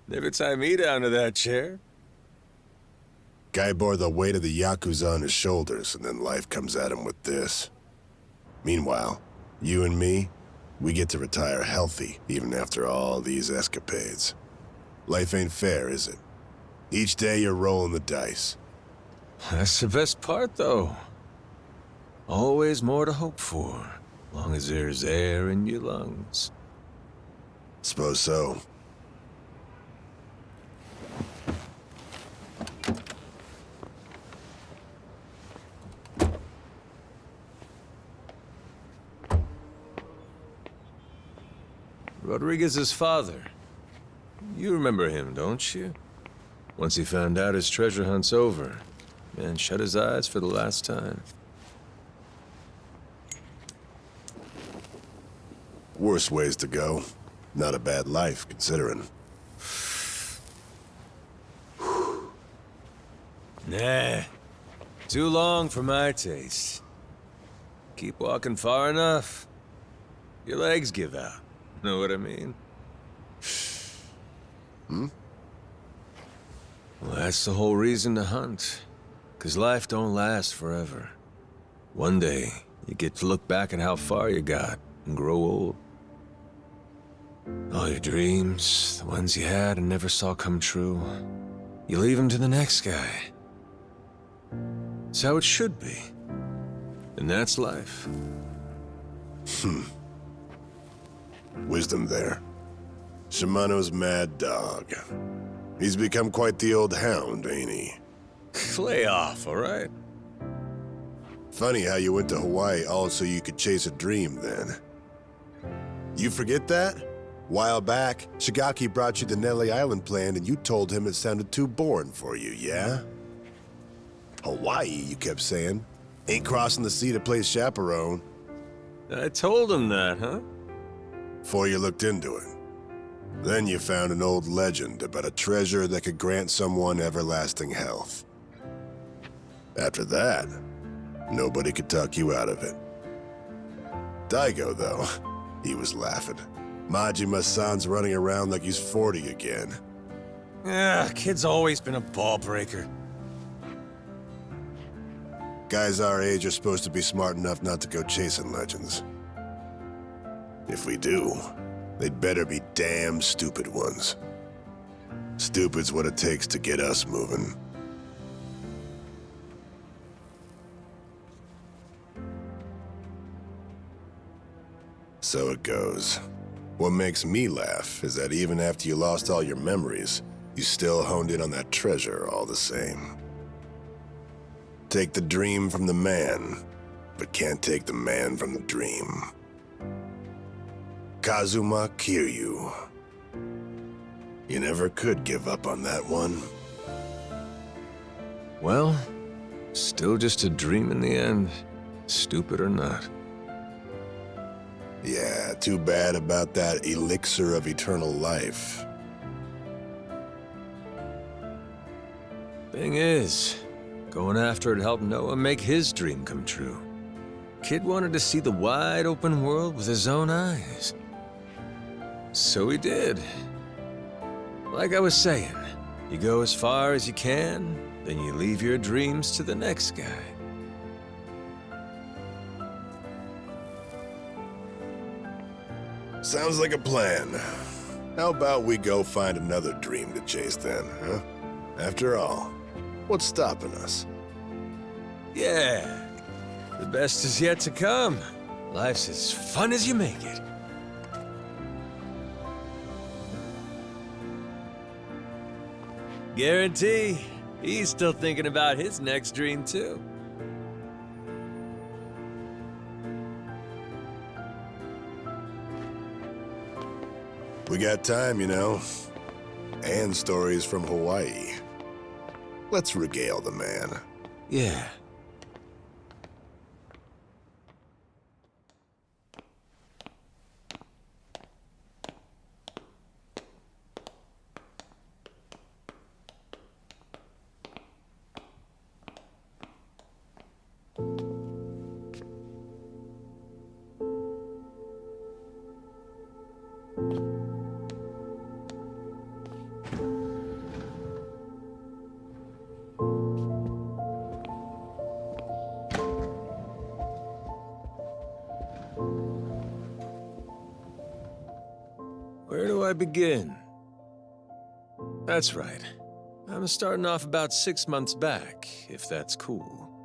Never tie me down to that chair. Guy bore the weight of the YAKUZA on his shoulders, and then life comes at him with this. Meanwhile, you and me, we get to retire healthy, even after all these escapades. Life ain't fair, is it? Each day you're rolling the dice. That's the best part, though. Always more to hope for, long as there's air in your lungs. Suppose so. Rodriguez's father. You remember him, don't you? Once he found out his treasure hunt's over, man shut his eyes for the last time. Worse ways to go. Not a bad life, considering. Nah. Too long for my taste. Keep walking far enough, your legs give out. Know what I mean? Hmm? Well, that's the whole reason to hunt. 'Cause life don't last forever. One day, you get to look back at how far you got and grow old. All your dreams, the ones you had and never saw come true, you leave them to the next guy. It's how it should be. And that's life. Wisdom there. Shimano's mad dog. He's become quite the old hound, ain't he? Lay off, all right? Funny how you went to Hawaii all so you could chase a dream then. You forget that? While back, Shigaki brought you the Nelly Island plan and you told him it sounded too boring for you, yeah? Hawaii, you kept saying. Ain't crossing the sea to play chaperone. I told him that, huh? Before you looked into it. Then you found an old legend about a treasure that could grant someone everlasting health. After that, nobody could talk you out of it. Daigo, though, he was laughing. Majima-san's running around like he's 40 again. Kid's always been a ball breaker. Guys our age are supposed to be smart enough not to go chasing legends. If we do, they'd better be damn stupid ones. Stupid's what it takes to get us moving. So it goes. What makes me laugh is that even after you lost all your memories, you still honed in on that treasure all the same. Take the dream from the man, but can't take the man from the dream. Kazuma Kiryu. You never could give up on that one. Well, still just a dream in the end, stupid or not. Yeah, too bad about that elixir of eternal life. Thing is, going after it helped Noah make his dream come true. Kid wanted to see the wide open world with his own eyes. So he did. Like I was saying, you go as far as you can, then you leave your dreams to the next guy. Sounds like a plan. How about we go find another dream to chase then, huh? After all, what's stopping us? Yeah, the best is yet to come. Life's as fun as you make it. Guarantee he's still thinking about his next dream too. We got time, you know. And stories from Hawaii. Let's regale the man. Yeah. Where do I begin? That's right. I'm starting off about 6 months back, if that's cool.